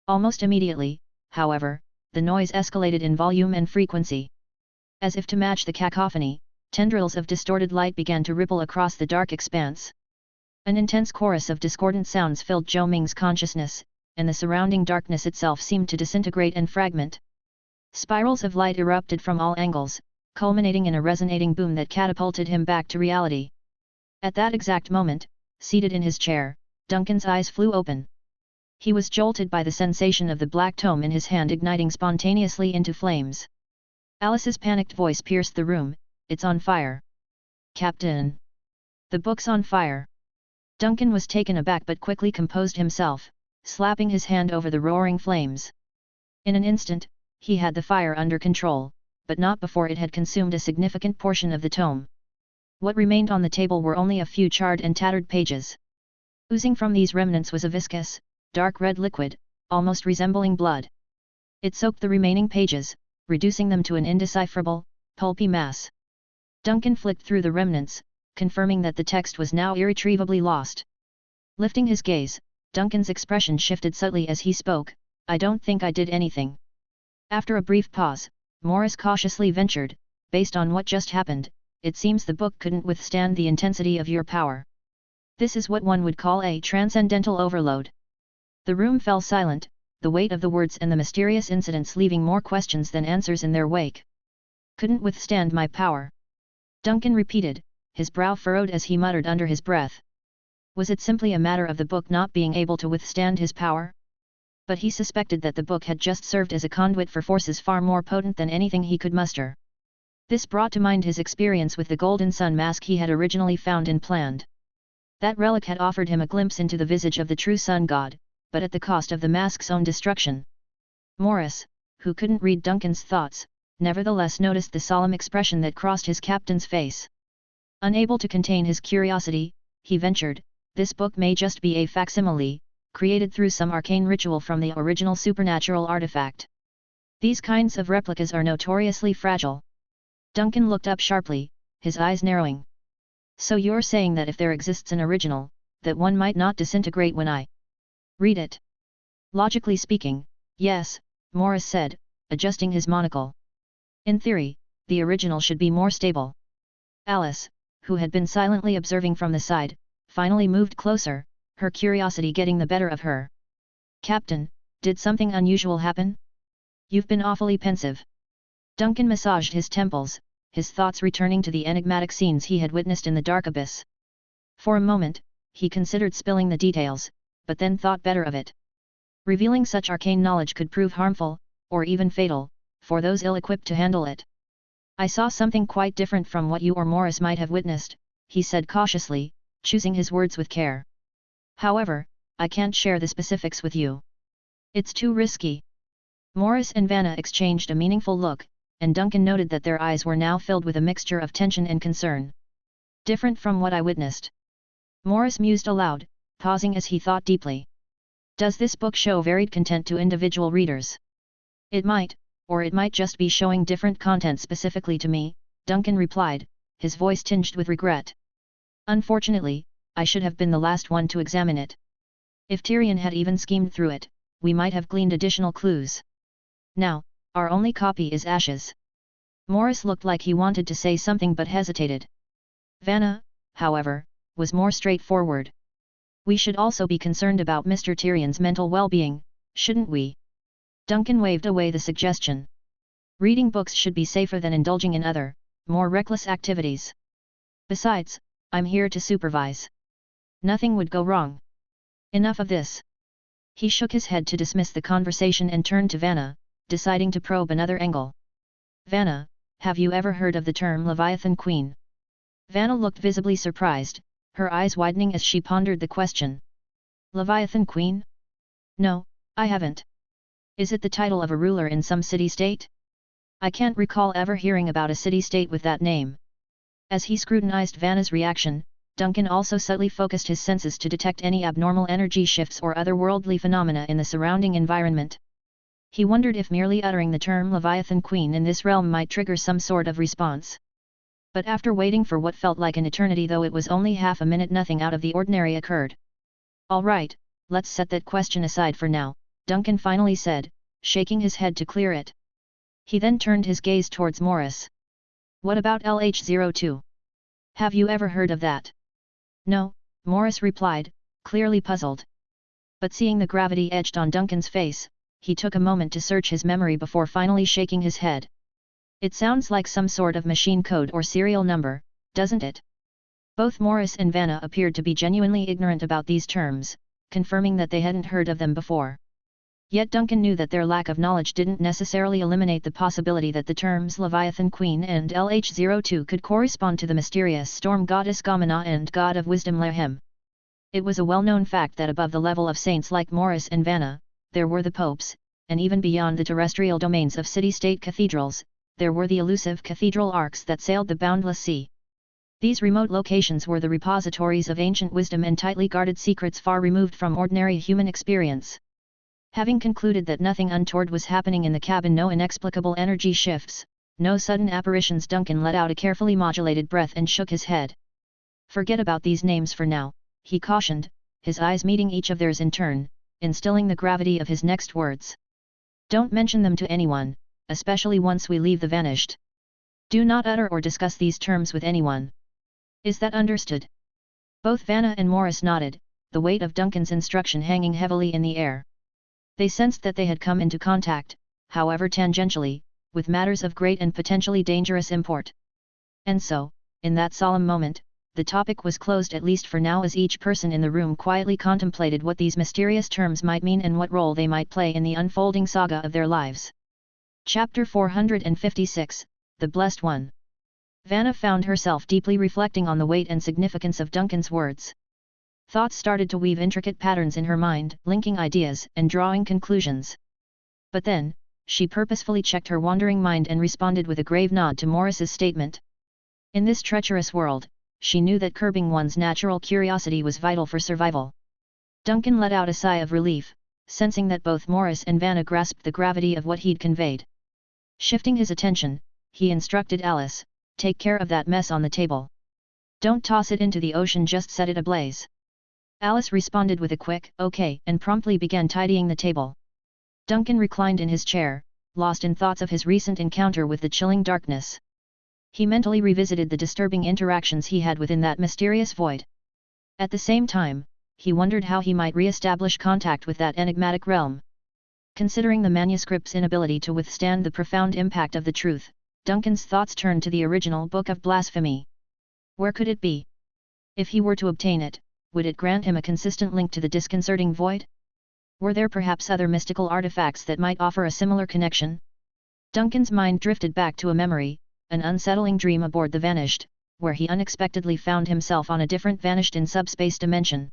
Almost immediately, however, the noise escalated in volume and frequency. As if to match the cacophony, tendrils of distorted light began to ripple across the dark expanse. An intense chorus of discordant sounds filled Zhou Ming's consciousness, and the surrounding darkness itself seemed to disintegrate and fragment. Spirals of light erupted from all angles, culminating in a resonating boom that catapulted him back to reality. At that exact moment, seated in his chair, Duncan's eyes flew open. He was jolted by the sensation of the black tome in his hand igniting spontaneously into flames. Alice's panicked voice pierced the room, "It's on fire. Captain! The book's on fire!" Duncan was taken aback but quickly composed himself, slapping his hand over the roaring flames. In an instant, he had the fire under control, but not before it had consumed a significant portion of the tome. What remained on the table were only a few charred and tattered pages. Oozing from these remnants was a viscous, dark red liquid, almost resembling blood. It soaked the remaining pages, reducing them to an indecipherable, pulpy mass. Duncan flicked through the remnants, confirming that the text was now irretrievably lost. Lifting his gaze, Duncan's expression shifted subtly as he spoke, "I don't think I did anything." After a brief pause, Morris cautiously ventured, "Based on what just happened, it seems the book couldn't withstand the intensity of your power. This is what one would call a transcendental overload." The room fell silent, the weight of the words and the mysterious incidents leaving more questions than answers in their wake. "Couldn't withstand my power," Duncan repeated, his brow furrowed as he muttered under his breath. Was it simply a matter of the book not being able to withstand his power? But he suspected that the book had just served as a conduit for forces far more potent than anything he could muster. This brought to mind his experience with the golden sun mask he had originally found and planned. That relic had offered him a glimpse into the visage of the true sun god, but at the cost of the mask's own destruction. Morris, who couldn't read Duncan's thoughts, nevertheless noticed the solemn expression that crossed his captain's face. Unable to contain his curiosity, he ventured, "This book may just be a facsimile, created through some arcane ritual from the original supernatural artifact. These kinds of replicas are notoriously fragile." Duncan looked up sharply, his eyes narrowing. "So you're saying that if there exists an original, that one might not disintegrate when I read it?" "Logically speaking, yes," Morris said, adjusting his monocle. "In theory, the original should be more stable." Alice, who had been silently observing from the side, finally moved closer, her curiosity getting the better of her. "Captain, did something unusual happen? You've been awfully pensive." Duncan massaged his temples, his thoughts returning to the enigmatic scenes he had witnessed in the dark abyss. For a moment, he considered spilling the details, but then thought better of it. Revealing such arcane knowledge could prove harmful, or even fatal, for those ill-equipped to handle it. "I saw something quite different from what you or Morris might have witnessed," he said cautiously, choosing his words with care. "However, I can't share the specifics with you. It's too risky." Morris and Vanna exchanged a meaningful look, and Duncan noted that their eyes were now filled with a mixture of tension and concern. "Different from what I witnessed," Morris mused aloud, pausing as he thought deeply. "Does this book show varied content to individual readers?" "It might, or it might just be showing different content specifically to me," Duncan replied, his voice tinged with regret. "Unfortunately, I should have been the last one to examine it. If Tyrion had even schemed through it, we might have gleaned additional clues. Now, our only copy is ashes." Morris looked like he wanted to say something but hesitated. Vanna, however, was more straightforward. We should also be concerned about Mr. Tyrion's mental well-being, shouldn't we? Duncan waved away the suggestion. Reading books should be safer than indulging in other, more reckless activities. Besides, I'm here to supervise. Nothing would go wrong. Enough of this. He shook his head to dismiss the conversation and turned to Vanna, deciding to probe another angle. Vanna, have you ever heard of the term Leviathan Queen? Vanna looked visibly surprised, her eyes widening as she pondered the question. Leviathan Queen? No, I haven't. Is it the title of a ruler in some city-state? I can't recall ever hearing about a city-state with that name. As he scrutinized Vanna's reaction, Duncan also subtly focused his senses to detect any abnormal energy shifts or otherworldly phenomena in the surrounding environment. He wondered if merely uttering the term Leviathan Queen in this realm might trigger some sort of response. But after waiting for what felt like an eternity, though it was only half a minute, nothing out of the ordinary occurred. All right, let's set that question aside for now, Duncan finally said, shaking his head to clear it. He then turned his gaze towards Morris. What about LH02? Have you ever heard of that? No, Morris replied, clearly puzzled. But seeing the gravity etched on Duncan's face, he took a moment to search his memory before finally shaking his head. It sounds like some sort of machine code or serial number, doesn't it? Both Morris and Vanna appeared to be genuinely ignorant about these terms, confirming that they hadn't heard of them before. Yet Duncan knew that their lack of knowledge didn't necessarily eliminate the possibility that the terms Leviathan Queen and LH02 could correspond to the mysterious storm goddess Gamana and god of wisdom Lahem. It was a well-known fact that above the level of saints like Morris and Vanna, there were the popes, and even beyond the terrestrial domains of city-state cathedrals, there were the elusive cathedral arcs that sailed the boundless sea. These remote locations were the repositories of ancient wisdom and tightly guarded secrets far removed from ordinary human experience. Having concluded that nothing untoward was happening in the cabin, no inexplicable energy shifts, no sudden apparitions, Duncan let out a carefully modulated breath and shook his head. Forget about these names for now, he cautioned, his eyes meeting each of theirs in turn, instilling the gravity of his next words. Don't mention them to anyone, especially once we leave the Vanished. Do not utter or discuss these terms with anyone. Is that understood? Both Vanna and Morris nodded, the weight of Duncan's instruction hanging heavily in the air. They sensed that they had come into contact, however tangentially, with matters of great and potentially dangerous import. And so, in that solemn moment, the topic was closed, at least for now, as each person in the room quietly contemplated what these mysterious terms might mean and what role they might play in the unfolding saga of their lives. Chapter 456, The Blessed One. Vanna found herself deeply reflecting on the weight and significance of Duncan's words. Thoughts started to weave intricate patterns in her mind, linking ideas and drawing conclusions. But then, she purposefully checked her wandering mind and responded with a grave nod to Morris's statement. In this treacherous world, she knew that curbing one's natural curiosity was vital for survival. Duncan let out a sigh of relief, sensing that both Morris and Vanna grasped the gravity of what he'd conveyed. Shifting his attention, he instructed Alice, "Take care of that mess on the table. Don't toss it into the ocean, just set it ablaze." Alice responded with a quick, "Okay," and promptly began tidying the table. Duncan reclined in his chair, lost in thoughts of his recent encounter with the chilling darkness. He mentally revisited the disturbing interactions he had within that mysterious void. At the same time, he wondered how he might re-establish contact with that enigmatic realm. Considering the manuscript's inability to withstand the profound impact of the truth, Duncan's thoughts turned to the original Book of Blasphemy. Where could it be? If he were to obtain it, would it grant him a consistent link to the disconcerting void? Were there perhaps other mystical artifacts that might offer a similar connection? Duncan's mind drifted back to a memory, an unsettling dream aboard the Vanished, where he unexpectedly found himself on a different Vanished in subspace dimension.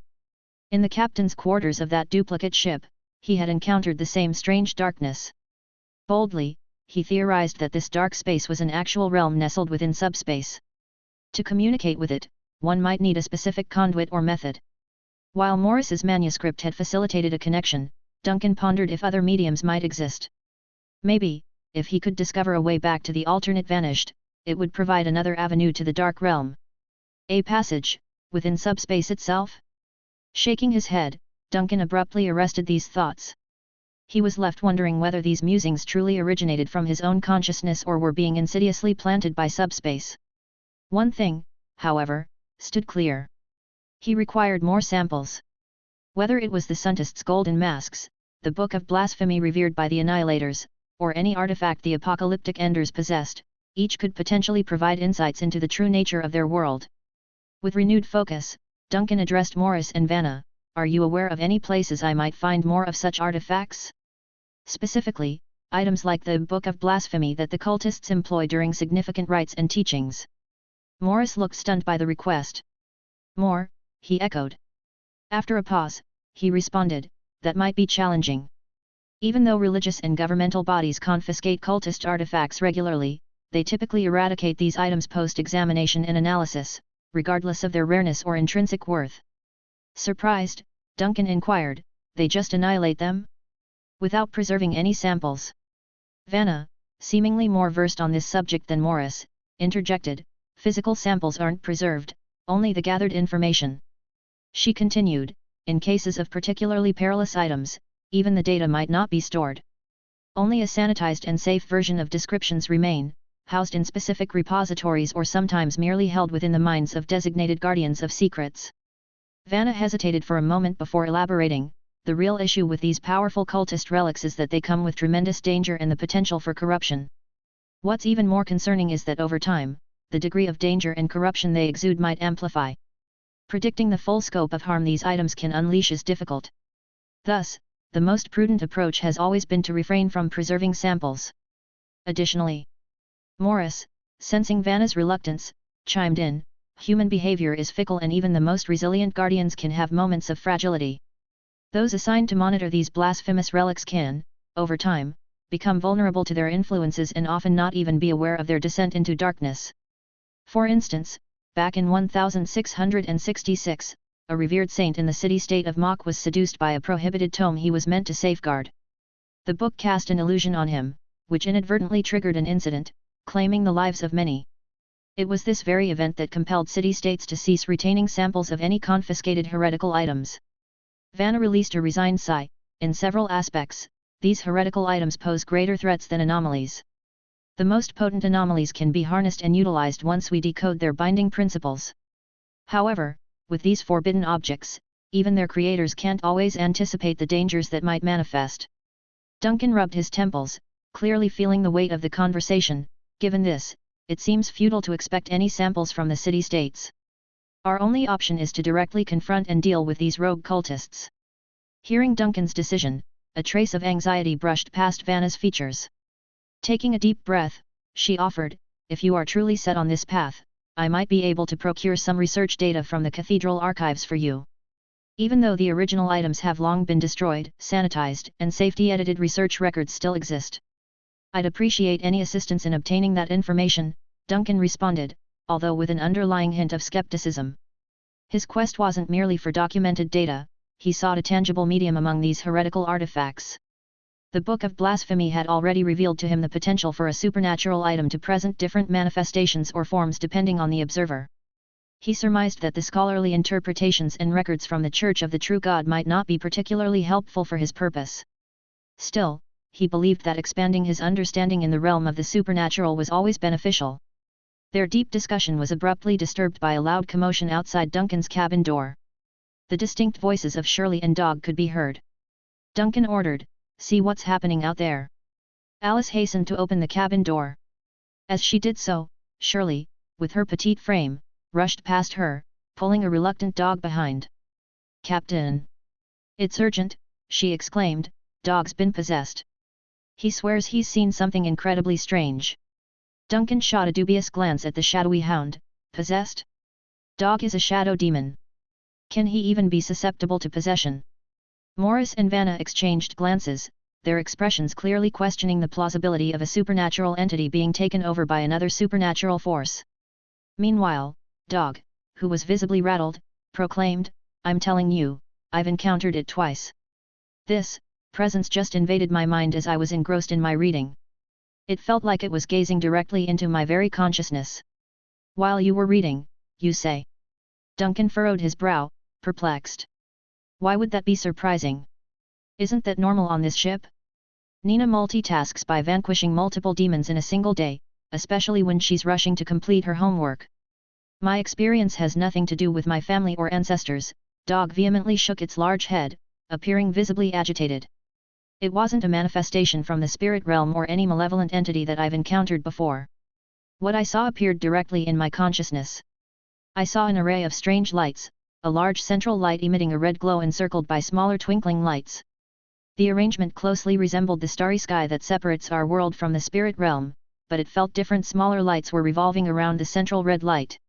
In the captain's quarters of that duplicate ship, he had encountered the same strange darkness. Boldly, he theorized that this dark space was an actual realm nestled within subspace. To communicate with it, one might need a specific conduit or method. While Morris's manuscript had facilitated a connection, Duncan pondered if other mediums might exist. Maybe, if he could discover a way back to the alternate Vanished, it would provide another avenue to the dark realm. A passage, within subspace itself? Shaking his head, Duncan abruptly arrested these thoughts. He was left wondering whether these musings truly originated from his own consciousness or were being insidiously planted by subspace. One thing, however, stood clear. He required more samples. Whether it was the Suntists' golden masks, the Book of Blasphemy revered by the Annihilators, or any artifact the apocalyptic Enders possessed, each could potentially provide insights into the true nature of their world. With renewed focus, Duncan addressed Morris and Vanna. Are you aware of any places I might find more of such artifacts? Specifically, items like the Book of Blasphemy that the cultists employ during significant rites and teachings. Morris looked stunned by the request. More, he echoed. After a pause, he responded, that might be challenging. Even though religious and governmental bodies confiscate cultist artifacts regularly, they typically eradicate these items post-examination and analysis, regardless of their rareness or intrinsic worth. Surprised, Duncan inquired, they just annihilate them? Without preserving any samples? Vanna, seemingly more versed on this subject than Morris, interjected, physical samples aren't preserved, only the gathered information. She continued, in cases of particularly perilous items, even the data might not be stored. Only a sanitized and safe version of descriptions remain, housed in specific repositories or sometimes merely held within the minds of designated guardians of secrets. Vanna hesitated for a moment before elaborating, the real issue with these powerful cultist relics is that they come with tremendous danger and the potential for corruption. What's even more concerning is that over time, the degree of danger and corruption they exude might amplify. Predicting the full scope of harm these items can unleash is difficult. Thus, the most prudent approach has always been to refrain from preserving samples. Additionally, Morris, sensing Vanna's reluctance, chimed in, human behavior is fickle and even the most resilient guardians can have moments of fragility. Those assigned to monitor these blasphemous relics can, over time, become vulnerable to their influences and often not even be aware of their descent into darkness. For instance, back in 1666, a revered saint in the city-state of Mach was seduced by a prohibited tome he was meant to safeguard. The book cast an illusion on him, which inadvertently triggered an incident, claiming the lives of many. It was this very event that compelled city-states to cease retaining samples of any confiscated heretical items. Vanna released a resigned sigh. In several aspects, these heretical items pose greater threats than anomalies. The most potent anomalies can be harnessed and utilized once we decode their binding principles. However, with these forbidden objects, even their creators can't always anticipate the dangers that might manifest. Duncan rubbed his temples, clearly feeling the weight of the conversation. Given this, it seems futile to expect any samples from the city-states. Our only option is to directly confront and deal with these rogue cultists. Hearing Duncan's decision, a trace of anxiety brushed past Vanna's features. Taking a deep breath, she offered, if you are truly set on this path, I might be able to procure some research data from the cathedral archives for you. Even though the original items have long been destroyed, sanitized, and safety-edited research records still exist. I'd appreciate any assistance in obtaining that information, Duncan responded, although with an underlying hint of skepticism. His quest wasn't merely for documented data, he sought a tangible medium among these heretical artifacts. The Book of Blasphemy had already revealed to him the potential for a supernatural item to present different manifestations or forms depending on the observer. He surmised that the scholarly interpretations and records from the Church of the True God might not be particularly helpful for his purpose. Still, he believed that expanding his understanding in the realm of the supernatural was always beneficial. Their deep discussion was abruptly disturbed by a loud commotion outside Duncan's cabin door. The distinct voices of Shirley and Dog could be heard. Duncan ordered, "See what's happening out there." Alice hastened to open the cabin door. As she did so, Shirley, with her petite frame, rushed past her, pulling a reluctant Dog behind. "Captain! It's urgent," she exclaimed, "Dog's been possessed. He swears he's seen something incredibly strange." Duncan shot a dubious glance at the shadowy hound. Possessed? Dog is a shadow demon. Can he even be susceptible to possession? Morris and Vanna exchanged glances, their expressions clearly questioning the plausibility of a supernatural entity being taken over by another supernatural force. Meanwhile, Dog, who was visibly rattled, proclaimed, "I'm telling you, I've encountered it twice. This presence just invaded my mind as I was engrossed in my reading. It felt like it was gazing directly into my very consciousness." "While you were reading, you say?" Duncan furrowed his brow, perplexed. "Why would that be surprising? Isn't that normal on this ship? Nina multitasks by vanquishing multiple demons in a single day, especially when she's rushing to complete her homework." My experience has nothing to do with my family or ancestors. Dog vehemently shook its large head, appearing visibly agitated. It wasn't a manifestation from the spirit realm or any malevolent entity that I've encountered before. What I saw appeared directly in my consciousness. I saw an array of strange lights, a large central light emitting a red glow encircled by smaller twinkling lights. The arrangement closely resembled the starry sky that separates our world from the spirit realm, but it felt different. Smaller lights were revolving around the central red light.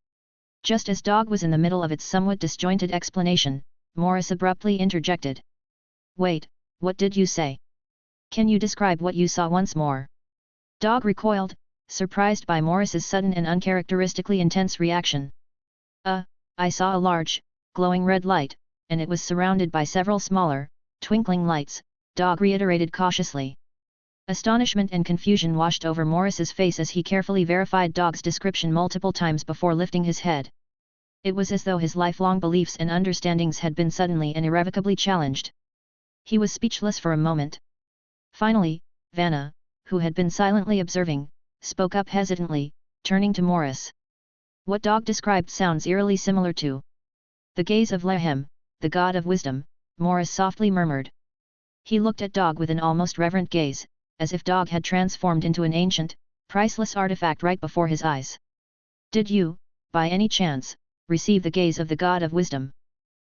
Just as Dog was in the middle of its somewhat disjointed explanation, Morris abruptly interjected. Wait, what did you say? Can you describe what you saw once more? Dog recoiled, surprised by Morris's sudden and uncharacteristically intense reaction. I saw a large, glowing red light, and it was surrounded by several smaller, twinkling lights, Dog reiterated cautiously. Astonishment and confusion washed over Morris's face as he carefully verified Dog's description multiple times before lifting his head. It was as though his lifelong beliefs and understandings had been suddenly and irrevocably challenged. He was speechless for a moment. Finally, Vanna, who had been silently observing, spoke up hesitantly, turning to Morris. What Dog described sounds eerily similar to the gaze of Lehem, the god of wisdom, Morris softly murmured. He looked at Dog with an almost reverent gaze, as if Dog had transformed into an ancient, priceless artifact right before his eyes. Did you, by any chance, receive the gaze of the god of wisdom?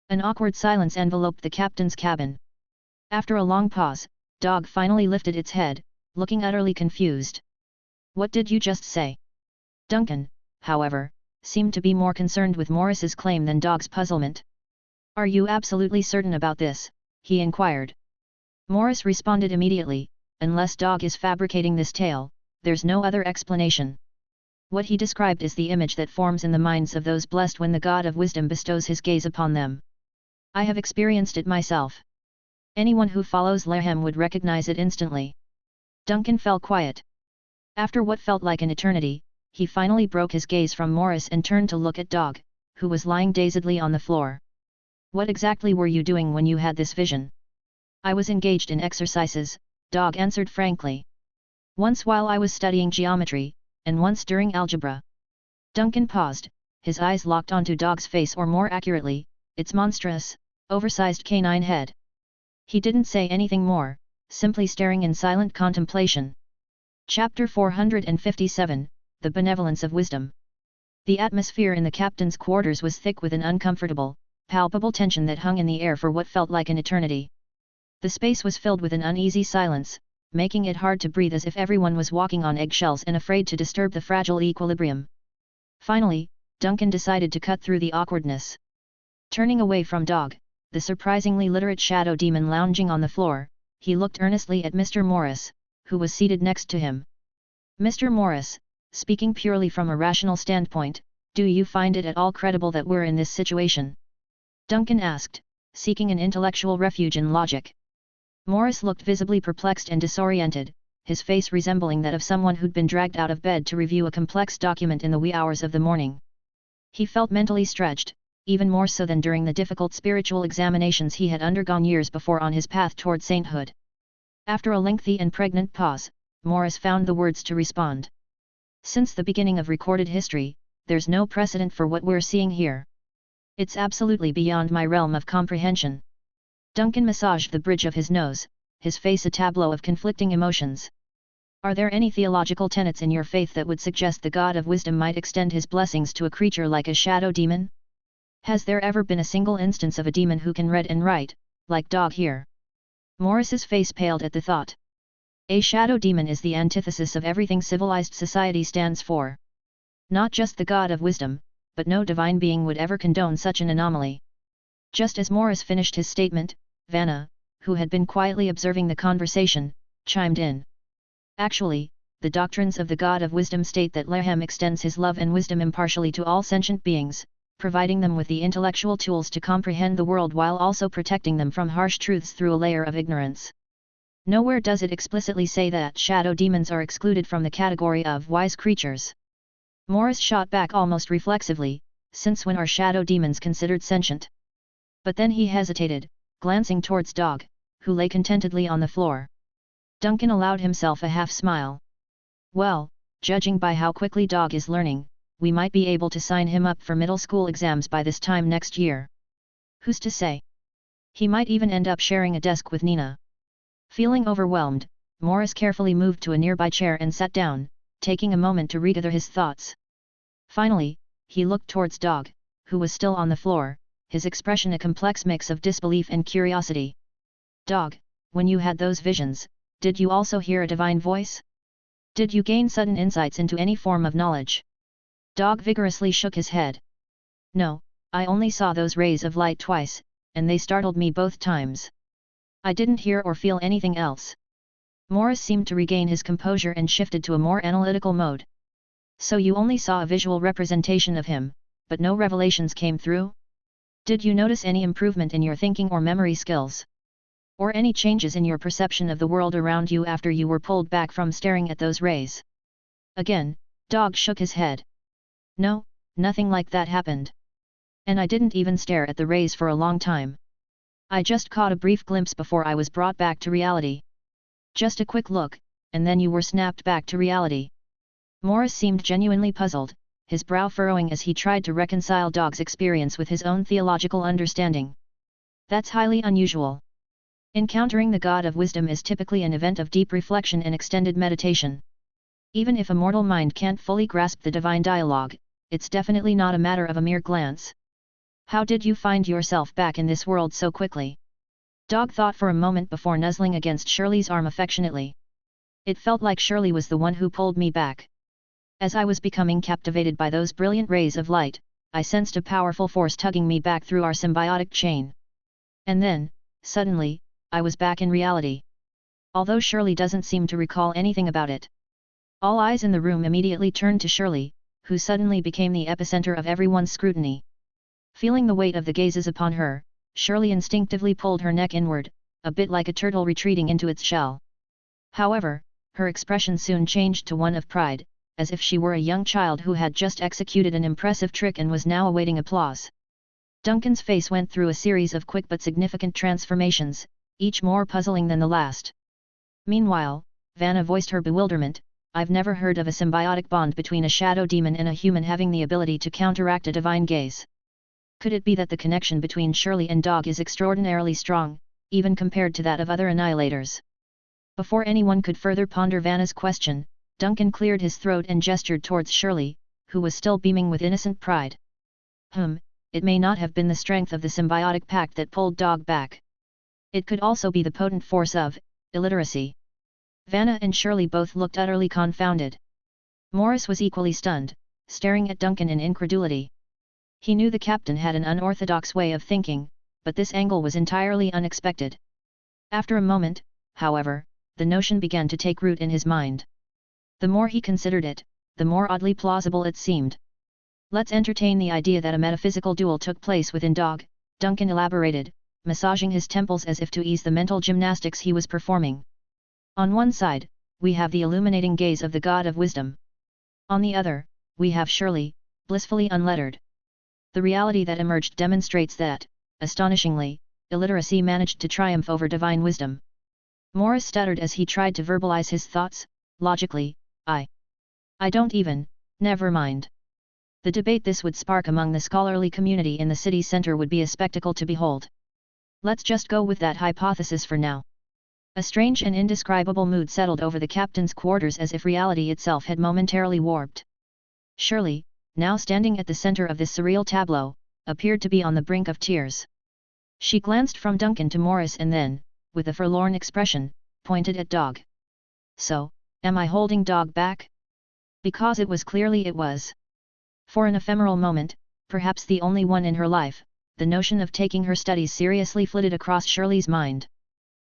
An awkward silence enveloped the captain's cabin. After a long pause, Dog finally lifted its head, looking utterly confused. What did you just say? Duncan, however, seemed to be more concerned with Morris's claim than Dog's puzzlement. Are you absolutely certain about this? He inquired. Morris responded immediately, unless Dog is fabricating this tale, there's no other explanation. What he described is the image that forms in the minds of those blessed when the god of wisdom bestows his gaze upon them. I have experienced it myself. Anyone who follows Lehem would recognize it instantly. Duncan fell quiet. After what felt like an eternity, he finally broke his gaze from Morris and turned to look at Dog, who was lying dazedly on the floor. What exactly were you doing when you had this vision? I was engaged in exercises, Dog answered frankly. Once while I was studying geometry, and once during algebra. Duncan paused, his eyes locked onto Dog's face, or more accurately, its monstrous, oversized canine head. He didn't say anything more, simply staring in silent contemplation. Chapter 457, The Benevolence of Wisdom. The atmosphere in the captain's quarters was thick with an uncomfortable, palpable tension that hung in the air for what felt like an eternity. The space was filled with an uneasy silence, making it hard to breathe, as if everyone was walking on eggshells and afraid to disturb the fragile equilibrium. Finally, Duncan decided to cut through the awkwardness. Turning away from Dog, the surprisingly literate shadow demon lounging on the floor, he looked earnestly at Mr. Morris, who was seated next to him. Mr. Morris, speaking purely from a rational standpoint, do you find it at all credible that we're in this situation? Duncan asked, seeking an intellectual refuge in logic. Morris looked visibly perplexed and disoriented, his face resembling that of someone who'd been dragged out of bed to review a complex document in the wee hours of the morning. He felt mentally stretched, even more so than during the difficult spiritual examinations he had undergone years before on his path toward sainthood. After a lengthy and pregnant pause, Morris found the words to respond. Since the beginning of recorded history, there's no precedent for what we're seeing here. It's absolutely beyond my realm of comprehension. Duncan massaged the bridge of his nose, his face a tableau of conflicting emotions. Are there any theological tenets in your faith that would suggest the God of wisdom might extend his blessings to a creature like a shadow demon? Has there ever been a single instance of a demon who can read and write, like Dog here? Morris's face paled at the thought. A shadow demon is the antithesis of everything civilized society stands for. Not just the God of wisdom, but no divine being would ever condone such an anomaly. Just as Morris finished his statement, Vanna, who had been quietly observing the conversation, chimed in. Actually, the doctrines of the God of wisdom state that Lehem extends his love and wisdom impartially to all sentient beings, providing them with the intellectual tools to comprehend the world while also protecting them from harsh truths through a layer of ignorance. Nowhere does it explicitly say that shadow demons are excluded from the category of wise creatures. Morris shot back almost reflexively, since when are shadow demons considered sentient? But then he hesitated, glancing towards Dog, who lay contentedly on the floor. Duncan allowed himself a half smile. Well, judging by how quickly Dog is learning, we might be able to sign him up for middle school exams by this time next year. Who's to say? He might even end up sharing a desk with Nina. Feeling overwhelmed, Morris carefully moved to a nearby chair and sat down, taking a moment to regather his thoughts. Finally, he looked towards Dog, who was still on the floor, his expression a complex mix of disbelief and curiosity. Dog, when you had those visions, did you also hear a divine voice? Did you gain sudden insights into any form of knowledge? Dog vigorously shook his head. No, I only saw those rays of light twice, and they startled me both times. I didn't hear or feel anything else. Morris seemed to regain his composure and shifted to a more analytical mode. So you only saw a visual representation of him, but no revelations came through? Did you notice any improvement in your thinking or memory skills? Or any changes in your perception of the world around you after you were pulled back from staring at those rays? Again, Dog shook his head. No, nothing like that happened. And I didn't even stare at the rays for a long time. I just caught a brief glimpse before I was brought back to reality. Just a quick look, and then you were snapped back to reality. Morris seemed genuinely puzzled, his brow furrowing as he tried to reconcile Dog's experience with his own theological understanding. That's highly unusual. Encountering the God of wisdom is typically an event of deep reflection and extended meditation. Even if a mortal mind can't fully grasp the divine dialogue, it's definitely not a matter of a mere glance. How did you find yourself back in this world so quickly? Dog thought for a moment before nuzzling against Shirley's arm affectionately. It felt like Shirley was the one who pulled me back. As I was becoming captivated by those brilliant rays of light, I sensed a powerful force tugging me back through our symbiotic chain. And then, suddenly, I was back in reality. Although Shirley doesn't seem to recall anything about it. All eyes in the room immediately turned to Shirley, who suddenly became the epicenter of everyone's scrutiny. Feeling the weight of the gazes upon her, Shirley instinctively pulled her neck inward, a bit like a turtle retreating into its shell. However, her expression soon changed to one of pride, as if she were a young child who had just executed an impressive trick and was now awaiting applause. Duncan's face went through a series of quick but significant transformations, each more puzzling than the last. Meanwhile, Vanna voiced her bewilderment. I've never heard of a symbiotic bond between a shadow demon and a human having the ability to counteract a divine gaze. Could it be that the connection between Shirley and Dog is extraordinarily strong, even compared to that of other annihilators? Before anyone could further ponder Vanna's question, Duncan cleared his throat and gestured towards Shirley, who was still beaming with innocent pride. It may not have been the strength of the symbiotic pact that pulled Dog back. It could also be the potent force of illiteracy. Vanna and Shirley both looked utterly confounded. Morris was equally stunned, staring at Duncan in incredulity. He knew the captain had an unorthodox way of thinking, but this angle was entirely unexpected. After a moment, however, the notion began to take root in his mind. The more he considered it, the more oddly plausible it seemed. Let's entertain the idea that a metaphysical duel took place within Dog, Duncan elaborated, massaging his temples as if to ease the mental gymnastics he was performing. On one side, we have the illuminating gaze of the God of wisdom. On the other, we have Shirley, blissfully unlettered. The reality that emerged demonstrates that, astonishingly, illiteracy managed to triumph over divine wisdom. Morris stuttered as he tried to verbalize his thoughts, logically, I don't even, never mind. The debate this would spark among the scholarly community in the city center would be a spectacle to behold. Let's just go with that hypothesis for now. A strange and indescribable mood settled over the captain's quarters as if reality itself had momentarily warped. Shirley, now standing at the center of this surreal tableau, appeared to be on the brink of tears. She glanced from Duncan to Morris and then, with a forlorn expression, pointed at Dog. So, am I holding Dog back? Because it was. For an ephemeral moment, perhaps the only one in her life, the notion of taking her studies seriously flitted across Shirley's mind.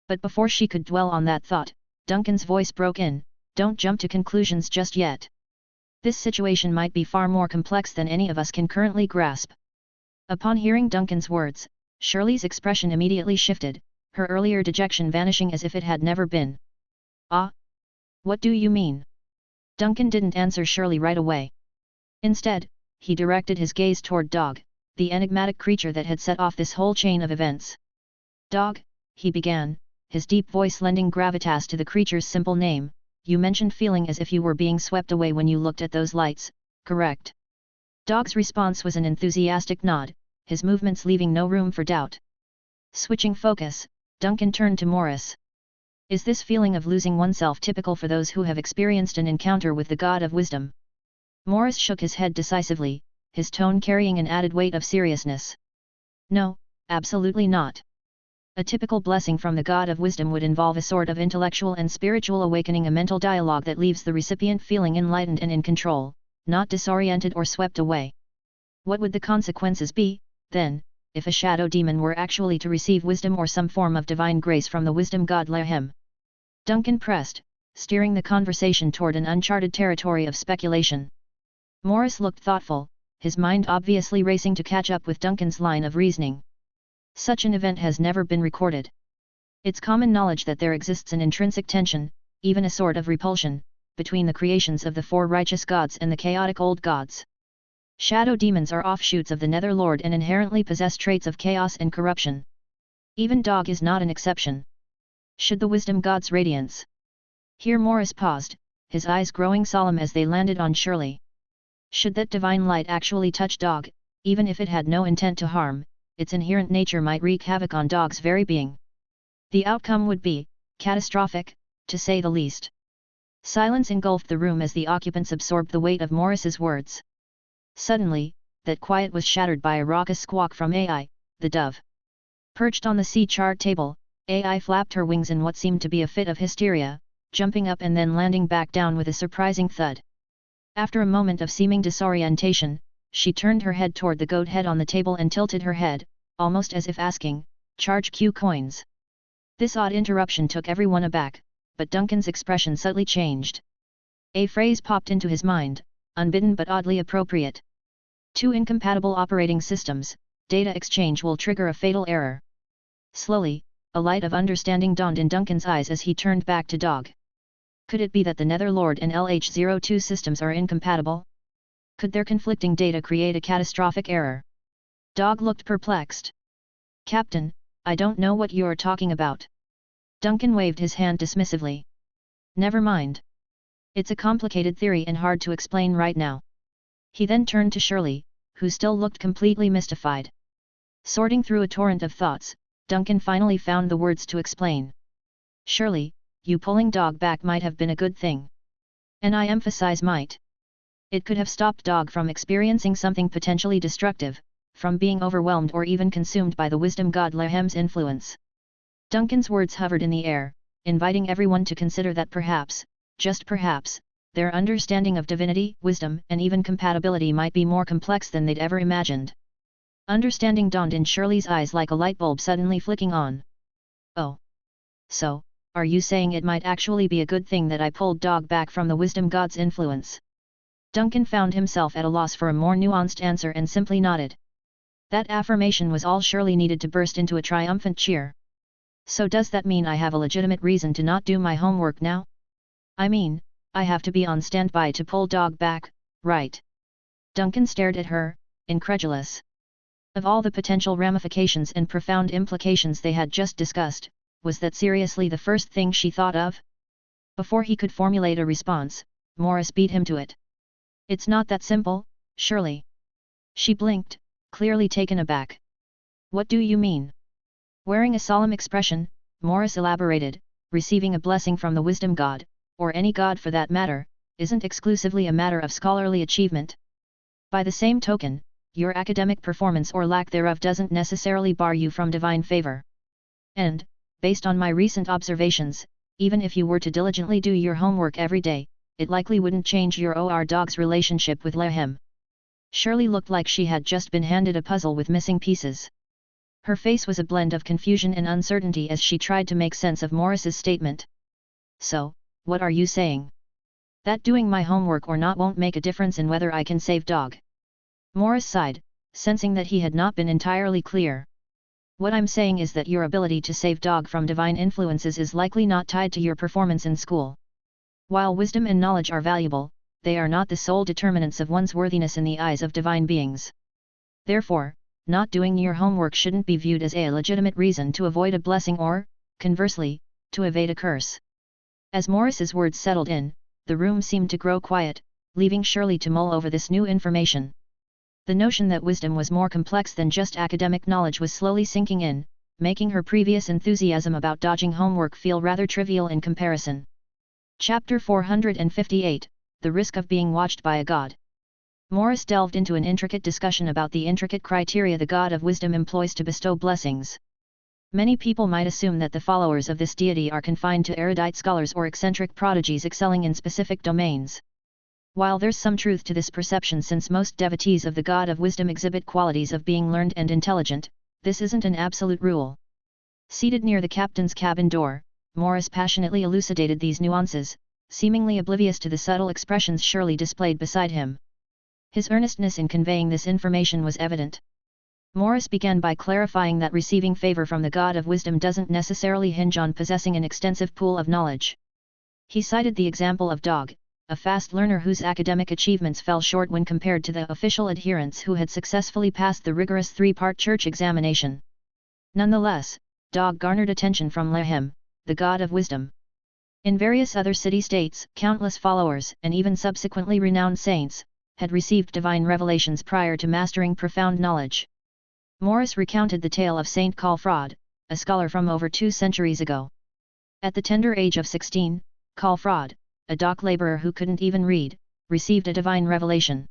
But before she could dwell on that thought, Duncan's voice broke in, don't jump to conclusions just yet. This situation might be far more complex than any of us can currently grasp. Upon hearing Duncan's words, Shirley's expression immediately shifted, her earlier dejection vanishing as if it had never been. Ah? What do you mean? Duncan didn't answer Shirley right away. Instead, he directed his gaze toward Dog, the enigmatic creature that had set off this whole chain of events. Dog, he began, his deep voice lending gravitas to the creature's simple name, you mentioned feeling as if you were being swept away when you looked at those lights, correct? Dog's response was an enthusiastic nod, his movements leaving no room for doubt. Switching focus, Duncan turned to Morris. Is this feeling of losing oneself typical for those who have experienced an encounter with the God of Wisdom? Morris shook his head decisively, his tone carrying an added weight of seriousness. No, absolutely not. A typical blessing from the God of Wisdom would involve a sort of intellectual and spiritual awakening, a mental dialogue that leaves the recipient feeling enlightened and in control, not disoriented or swept away. What would the consequences be, then, if a shadow demon were actually to receive wisdom or some form of divine grace from the wisdom god Lahem? Duncan pressed, steering the conversation toward an uncharted territory of speculation. Morris looked thoughtful, his mind obviously racing to catch up with Duncan's line of reasoning. Such an event has never been recorded. It's common knowledge that there exists an intrinsic tension, even a sort of repulsion, between the creations of the four righteous gods and the chaotic old gods. Shadow demons are offshoots of the Netherlord and inherently possess traits of chaos and corruption. Even Dog is not an exception. Should the wisdom god's radiance? Here Morris paused, his eyes growing solemn as they landed on Shirley. Should that divine light actually touch Dog, even if it had no intent to harm, its inherent nature might wreak havoc on Dog's very being. The outcome would be catastrophic, to say the least. Silence engulfed the room as the occupants absorbed the weight of Morris's words. Suddenly, that quiet was shattered by a raucous squawk from AI, the dove. Perched on the sea chart table, AI flapped her wings in what seemed to be a fit of hysteria, jumping up and then landing back down with a surprising thud. After a moment of seeming disorientation, she turned her head toward the goat head on the table and tilted her head, almost as if asking, "Charge Q coins." This odd interruption took everyone aback, but Duncan's expression subtly changed. A phrase popped into his mind, unbidden but oddly appropriate. Two incompatible operating systems, data exchange will trigger a fatal error. Slowly, a light of understanding dawned in Duncan's eyes as he turned back to Dog. Could it be that the Netherlord and LH-02 systems are incompatible? Could their conflicting data create a catastrophic error? Dog looked perplexed. "Captain, I don't know what you're talking about." Duncan waved his hand dismissively. "Never mind. It's a complicated theory and hard to explain right now." He then turned to Shirley, who still looked completely mystified. Sorting through a torrent of thoughts, Duncan finally found the words to explain. "Shirley, you pulling Dog back might have been a good thing. And I emphasize might. It could have stopped Dog from experiencing something potentially destructive, from being overwhelmed or even consumed by the wisdom god Lahem's influence." Duncan's words hovered in the air, inviting everyone to consider that perhaps, just perhaps, their understanding of divinity, wisdom, and even compatibility might be more complex than they'd ever imagined. Understanding dawned in Shirley's eyes like a light bulb suddenly flicking on. "Oh. So, are you saying it might actually be a good thing that I pulled Dog back from the wisdom god's influence?" Duncan found himself at a loss for a more nuanced answer and simply nodded. That affirmation was all Shirley needed to burst into a triumphant cheer. "So does that mean I have a legitimate reason to not do my homework now? I mean, I have to be on standby to pull Dog back, right?" Duncan stared at her, incredulous. Of all the potential ramifications and profound implications they had just discussed, was that seriously the first thing she thought of? Before he could formulate a response, Morris beat him to it. "It's not that simple, Shirley." She blinked, clearly taken aback. "What do you mean?" Wearing a solemn expression, Morris elaborated, "Receiving a blessing from the wisdom god, or any god for that matter, isn't exclusively a matter of scholarly achievement. By the same token, your academic performance or lack thereof doesn't necessarily bar you from divine favor. And, based on my recent observations, even if you were to diligently do your homework every day, it likely wouldn't change your Dog's relationship with Lahem." Shirley looked like she had just been handed a puzzle with missing pieces. Her face was a blend of confusion and uncertainty as she tried to make sense of Morris's statement. "So, what are you saying? That doing my homework or not won't make a difference in whether I can save Dog?" Morris sighed, sensing that he had not been entirely clear. "What I'm saying is that your ability to save Dog from divine influences is likely not tied to your performance in school. While wisdom and knowledge are valuable, they are not the sole determinants of one's worthiness in the eyes of divine beings. Therefore, not doing your homework shouldn't be viewed as a legitimate reason to avoid a blessing or, conversely, to evade a curse." As Morris's words settled in, the room seemed to grow quiet, leaving Shirley to mull over this new information. The notion that wisdom was more complex than just academic knowledge was slowly sinking in, making her previous enthusiasm about dodging homework feel rather trivial in comparison. Chapter 458, The Risk of Being Watched by a God. Morris delved into an intricate discussion about the intricate criteria the God of Wisdom employs to bestow blessings. Many people might assume that the followers of this deity are confined to erudite scholars or eccentric prodigies excelling in specific domains. While there's some truth to this perception, since most devotees of the God of Wisdom exhibit qualities of being learned and intelligent, this isn't an absolute rule. Seated near the captain's cabin door, Morris passionately elucidated these nuances, seemingly oblivious to the subtle expressions Shirley displayed beside him. His earnestness in conveying this information was evident. Morris began by clarifying that receiving favor from the God of Wisdom doesn't necessarily hinge on possessing an extensive pool of knowledge. He cited the example of Dog, a fast learner whose academic achievements fell short when compared to the official adherents who had successfully passed the rigorous three-part church examination. Nonetheless, Dog garnered attention from Lehem, the God of Wisdom. In various other city-states, countless followers, and even subsequently renowned saints, had received divine revelations prior to mastering profound knowledge. Morris recounted the tale of Saint Calfraud, a scholar from over 2 centuries ago. At the tender age of 16, Calfraud, a dock laborer who couldn't even read, received a divine revelation.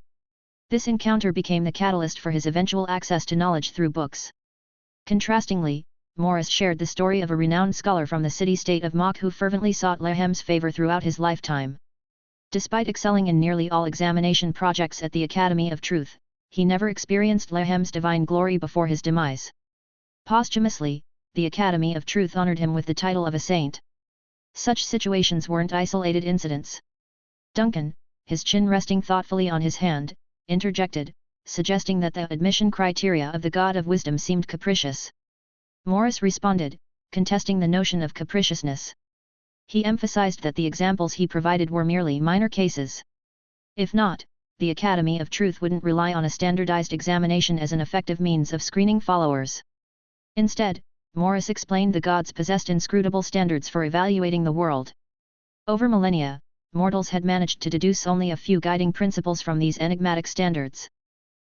This encounter became the catalyst for his eventual access to knowledge through books. Contrastingly, Morris shared the story of a renowned scholar from the city-state of Mach who fervently sought Lehem's favor throughout his lifetime. Despite excelling in nearly all examination projects at the Academy of Truth, he never experienced Lehem's divine glory before his demise. Posthumously, the Academy of Truth honored him with the title of a saint. Such situations weren't isolated incidents. Duncan, his chin resting thoughtfully on his hand, interjected, suggesting that the admission criteria of the God of Wisdom seemed capricious. Morris responded, contesting the notion of capriciousness. He emphasized that the examples he provided were merely minor cases. If not, the Academy of Truth wouldn't rely on a standardized examination as an effective means of screening followers. Instead, Morris explained the gods possessed inscrutable standards for evaluating the world. Over millennia, mortals had managed to deduce only a few guiding principles from these enigmatic standards.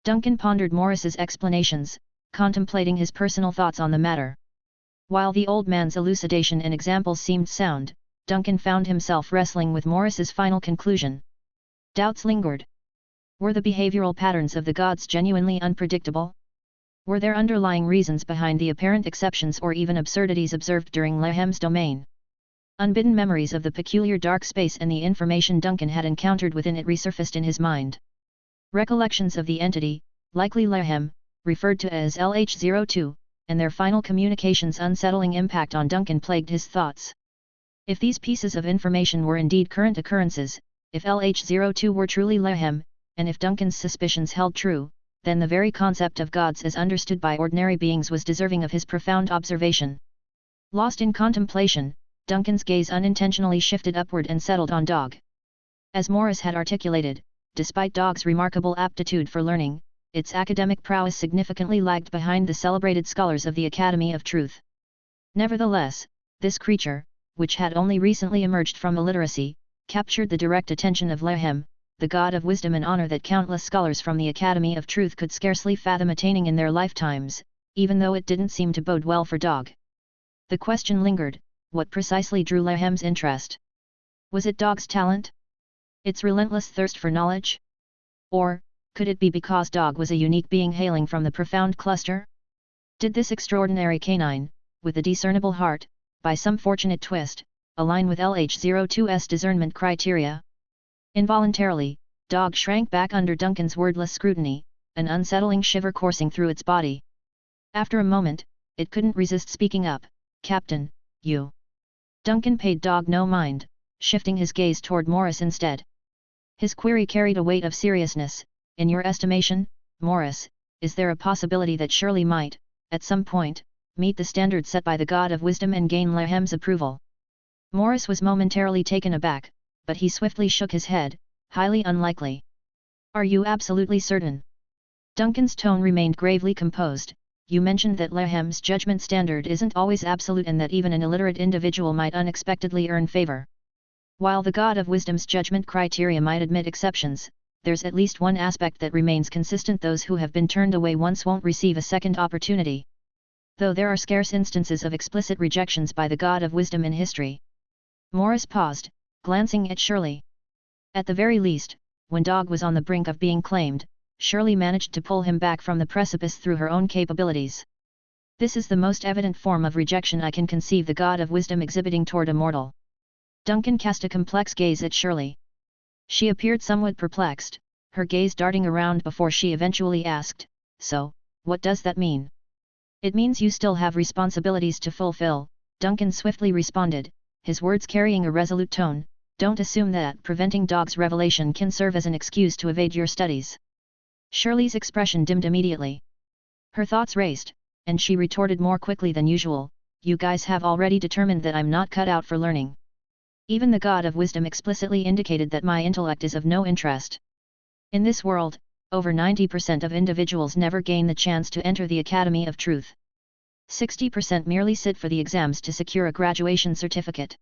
Duncan pondered Morris's explanations, contemplating his personal thoughts on the matter. While the old man's elucidation and examples seemed sound, Duncan found himself wrestling with Morris's final conclusion. Doubts lingered. Were the behavioral patterns of the gods genuinely unpredictable? Were there underlying reasons behind the apparent exceptions or even absurdities observed during Lehem's domain? Unbidden memories of the peculiar dark space and the information Duncan had encountered within it resurfaced in his mind. Recollections of the entity, likely Lehem, referred to as LH02, and their final communication's unsettling impact on Duncan plagued his thoughts. If these pieces of information were indeed current occurrences, if LH02 were truly Lehem, and if Duncan's suspicions held true, then the very concept of gods as understood by ordinary beings was deserving of his profound observation. Lost in contemplation, Duncan's gaze unintentionally shifted upward and settled on Dog. As Morris had articulated, despite Dog's remarkable aptitude for learning, its academic prowess significantly lagged behind the celebrated scholars of the Academy of Truth. Nevertheless, this creature, which had only recently emerged from illiteracy, captured the direct attention of Lehem, the God of Wisdom, an honor that countless scholars from the Academy of Truth could scarcely fathom attaining in their lifetimes, even though it didn't seem to bode well for Dog. The question lingered, what precisely drew Lehem's interest? Was it Dog's talent? Its relentless thirst for knowledge? Or, could it be because Dog was a unique being hailing from the profound cluster? Did this extraordinary canine, with a discernible heart, by some fortunate twist, align with LH02's discernment criteria? Involuntarily, Dog shrank back under Duncan's wordless scrutiny, an unsettling shiver coursing through its body. After a moment, it couldn't resist speaking up. "Captain, you..." Duncan paid Dog no mind, shifting his gaze toward Morris instead. His query carried a weight of seriousness. "In your estimation, Morris, is there a possibility that Shirley might, at some point, meet the standard set by the God of Wisdom and gain Lehem's approval?" Morris was momentarily taken aback, but he swiftly shook his head. "Highly unlikely." "Are you absolutely certain?" Duncan's tone remained gravely composed. "You mentioned that Lehem's judgment standard isn't always absolute and that even an illiterate individual might unexpectedly earn favor. While the God of Wisdom's judgment criteria might admit exceptions, there's at least one aspect that remains consistent: those who have been turned away once won't receive a second opportunity. Though there are scarce instances of explicit rejections by the God of wisdom in history. Morris paused, glancing at Shirley. At the very least, when Dog was on the brink of being claimed, Shirley managed to pull him back from the precipice through her own capabilities. This is the most evident form of rejection I can conceive the God of wisdom exhibiting toward a mortal. Duncan cast a complex gaze at Shirley. She appeared somewhat perplexed, her gaze darting around before she eventually asked, "So, what does that mean?" "It means you still have responsibilities to fulfill," Duncan swiftly responded, his words carrying a resolute tone. "Don't assume that preventing Dog's revelation can serve as an excuse to evade your studies." Shirley's expression dimmed immediately. Her thoughts raced, and she retorted more quickly than usual, "You guys have already determined that I'm not cut out for learning. Even the God of wisdom explicitly indicated that my intellect is of no interest. In this world, over 90% of individuals never gain the chance to enter the Academy of Truth. 60% merely sit for the exams to secure a graduation certificate.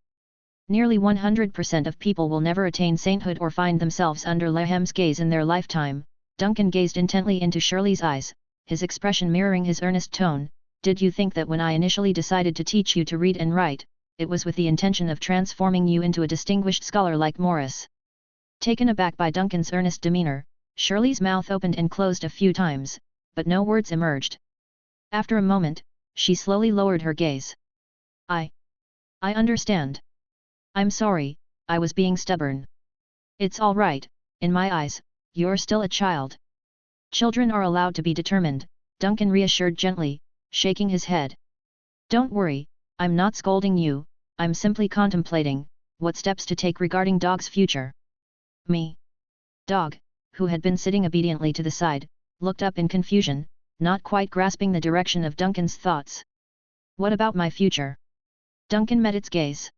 Nearly 100% of people will never attain sainthood or find themselves under Lehem's gaze in their lifetime." Duncan gazed intently into Shirley's eyes, his expression mirroring his earnest tone. "Did you think that when I initially decided to teach you to read and write, it was with the intention of transforming you into a distinguished scholar like Morris?" Taken aback by Duncan's earnest demeanor, Shirley's mouth opened and closed a few times, but no words emerged. After a moment, she slowly lowered her gaze. I understand. I'm sorry, I was being stubborn. It's all right, in my eyes, you're still a child. Children are allowed to be determined," Duncan reassured gently, shaking his head. "Don't worry, I'm not scolding you, I'm simply contemplating what steps to take regarding Dog's future." "Me?" Dog, who had been sitting obediently to the side, looked up in confusion, not quite grasping the direction of Duncan's thoughts. "What about my future?" Duncan met its gaze.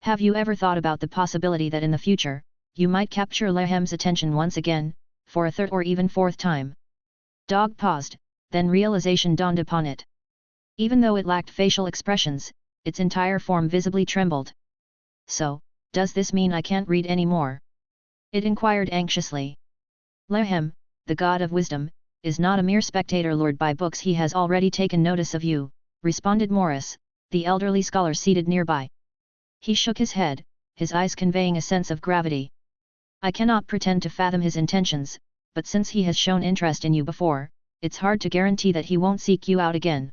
"Have you ever thought about the possibility that in the future, you might capture Lehem's attention once again, for a third or even fourth time?" Dog paused, then realization dawned upon it. Even though it lacked facial expressions, its entire form visibly trembled. "So, does this mean I can't read anymore?" it inquired anxiously. "Lehem, the God of wisdom, is not a mere spectator lured by books. He has already taken notice of you," responded Morris, the elderly scholar seated nearby. He shook his head, his eyes conveying a sense of gravity. "I cannot pretend to fathom his intentions, but since he has shown interest in you before, it's hard to guarantee that he won't seek you out again.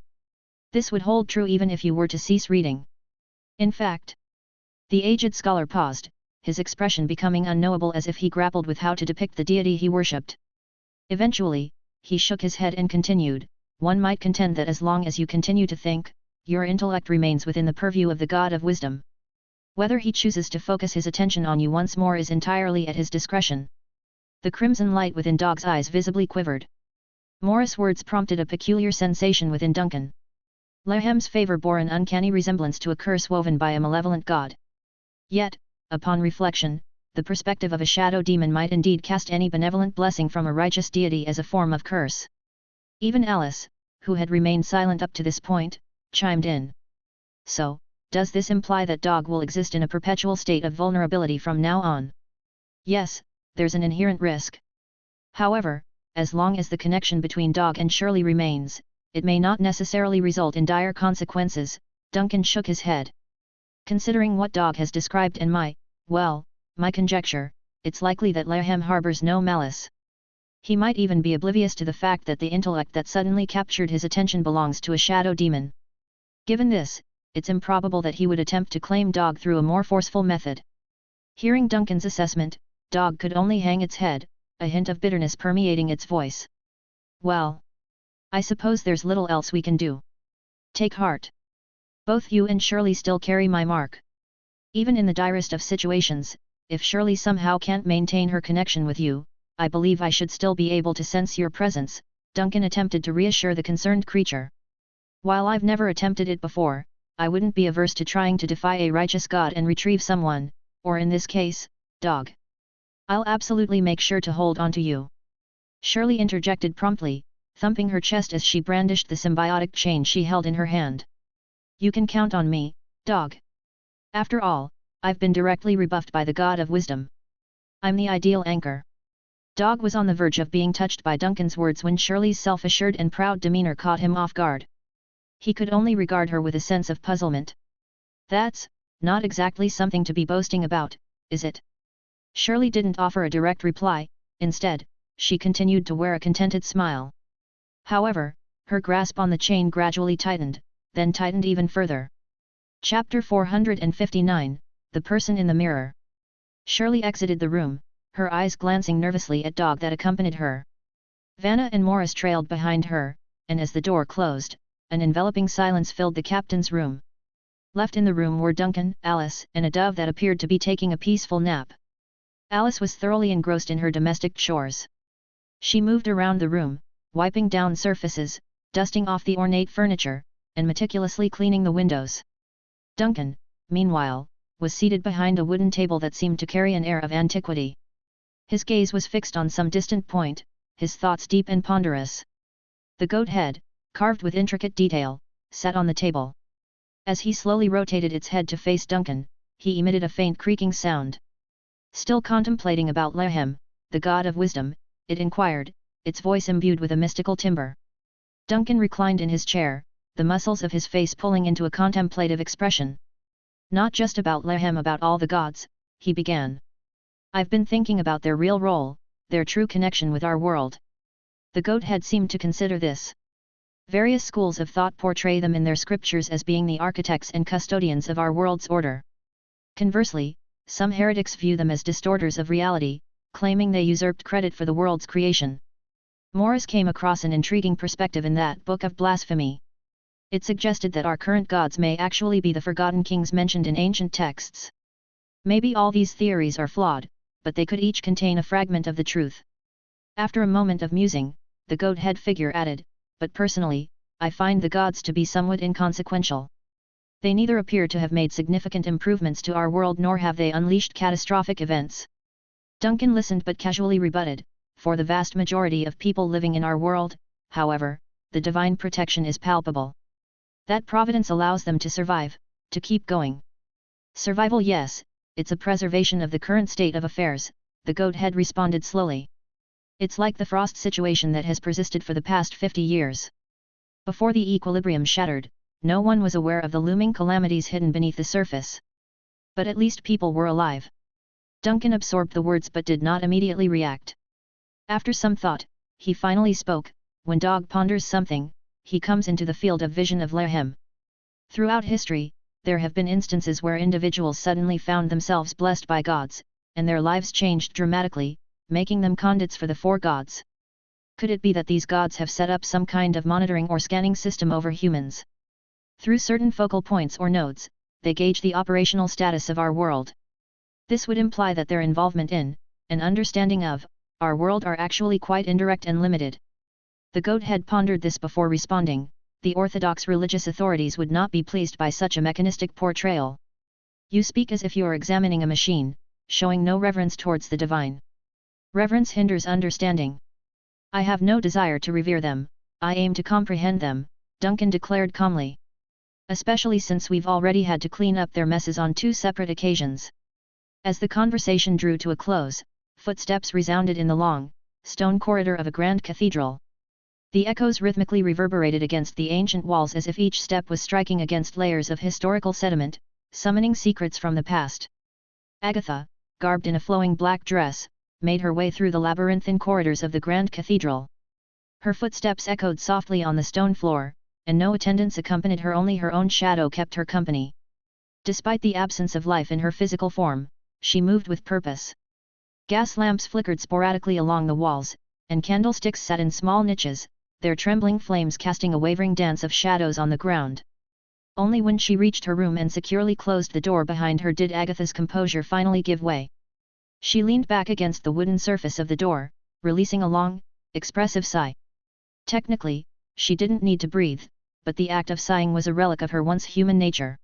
This would hold true even if you were to cease reading. In fact..." The aged scholar paused, his expression becoming unknowable as if he grappled with how to depict the deity he worshipped. Eventually, he shook his head and continued, "One might contend that as long as you continue to think, your intellect remains within the purview of the God of wisdom. Whether he chooses to focus his attention on you once more is entirely at his discretion." The crimson light within Dog's eyes visibly quivered. Morris' words prompted a peculiar sensation within Duncan. Lehem's favor bore an uncanny resemblance to a curse woven by a malevolent god. Yet, upon reflection, the perspective of a shadow demon might indeed cast any benevolent blessing from a righteous deity as a form of curse. Even Alice, who had remained silent up to this point, chimed in. "So, does this imply that Dog will exist in a perpetual state of vulnerability from now on?" "Yes, there's an inherent risk. However, as long as the connection between Dog and Shirley remains, it may not necessarily result in dire consequences." Duncan shook his head. "Considering what Dog has described and my conjecture, it's likely that Lehem harbors no malice. He might even be oblivious to the fact that the intellect that suddenly captured his attention belongs to a shadow demon. Given this, it's improbable that he would attempt to claim Dog through a more forceful method." Hearing Duncan's assessment, Dog could only hang its head, a hint of bitterness permeating its voice. "Well, I suppose there's little else we can do. Take heart. Both you and Shirley still carry my mark. Even in the direst of situations, if Shirley somehow can't maintain her connection with you, I believe I should still be able to sense your presence," Duncan attempted to reassure the concerned creature. "While I've never attempted it before, I wouldn't be averse to trying to defy a righteous god and retrieve someone, or in this case, Dog. I'll absolutely make sure to hold on to you." Shirley interjected promptly, thumping her chest as she brandished the symbiotic chain she held in her hand. "You can count on me, Dog. After all, I've been directly rebuffed by the God of wisdom. I'm the ideal anchor." Dog was on the verge of being touched by Duncan's words when Shirley's self-assured and proud demeanor caught him off guard. He could only regard her with a sense of puzzlement. "That's not exactly something to be boasting about, is it?" Shirley didn't offer a direct reply. Instead, she continued to wear a contented smile. However, her grasp on the chain gradually tightened, then tightened even further. Chapter 459, The Person in the Mirror. Shirley exited the room, her eyes glancing nervously at Dog that accompanied her. Vanna and Morris trailed behind her, and as the door closed, an enveloping silence filled the captain's room. Left in the room were Duncan, Alice, and a dove that appeared to be taking a peaceful nap. Alice was thoroughly engrossed in her domestic chores. She moved around the room, wiping down surfaces, dusting off the ornate furniture, and meticulously cleaning the windows. Duncan, meanwhile, was seated behind a wooden table that seemed to carry an air of antiquity. His gaze was fixed on some distant point, his thoughts deep and ponderous. The goat head, carved with intricate detail, sat on the table. As he slowly rotated its head to face Duncan, he emitted a faint creaking sound. Still contemplating about Lehem, the god of wisdom, it inquired, its voice imbued with a mystical timbre. Duncan reclined in his chair, the muscles of his face pulling into a contemplative expression. "Not just about Lehem, about all the gods," he began. "I've been thinking about their real role, their true connection with our world." The goat head seemed to consider this. Various schools of thought portray them in their scriptures as being the architects and custodians of our world's order. Conversely, some heretics view them as distorters of reality, claiming they usurped credit for the world's creation. Morris came across an intriguing perspective in that book of blasphemy. It suggested that our current gods may actually be the forgotten kings mentioned in ancient texts. Maybe all these theories are flawed, but they could each contain a fragment of the truth. After a moment of musing, the goat-head figure added, "But personally, I find the gods to be somewhat inconsequential. They neither appear to have made significant improvements to our world nor have they unleashed catastrophic events." Duncan listened but casually rebutted, "For the vast majority of people living in our world, however, the divine protection is palpable. That providence allows them to survive, to keep going." "Survival, yes, it's a preservation of the current state of affairs," the goat-head responded slowly. "It's like the frost situation that has persisted for the past 50 years. Before the equilibrium shattered, no one was aware of the looming calamities hidden beneath the surface. But at least people were alive." Duncan absorbed the words but did not immediately react. After some thought, he finally spoke, "When Dog ponders something, he comes into the field of vision of Lehem. Throughout history, there have been instances where individuals suddenly found themselves blessed by gods, and their lives changed dramatically, making them conduits for the four gods. Could it be that these gods have set up some kind of monitoring or scanning system over humans? Through certain focal points or nodes, they gauge the operational status of our world. This would imply that their involvement in, and understanding of, our world are actually quite indirect and limited." The goat-head pondered this before responding. The orthodox religious authorities would not be pleased by such a mechanistic portrayal. "You speak as if you are examining a machine, showing no reverence towards the divine. Reverence hinders understanding." "I have no desire to revere them, I aim to comprehend them," Duncan declared calmly. "Especially since we've already had to clean up their messes on 2 separate occasions." As the conversation drew to a close, footsteps resounded in the long, stone corridor of a grand cathedral. The echoes rhythmically reverberated against the ancient walls as if each step was striking against layers of historical sediment, summoning secrets from the past. Agatha, garbed in a flowing black dress, made her way through the labyrinthine corridors of the grand cathedral. Her footsteps echoed softly on the stone floor, and no attendants accompanied her, only her own shadow kept her company. Despite the absence of life in her physical form, she moved with purpose. Gas lamps flickered sporadically along the walls, and candlesticks sat in small niches, their trembling flames casting a wavering dance of shadows on the ground. Only when she reached her room and securely closed the door behind her did Agatha's composure finally give way. She leaned back against the wooden surface of the door, releasing a long, expressive sigh. Technically, she didn't need to breathe, but the act of sighing was a relic of her once human nature.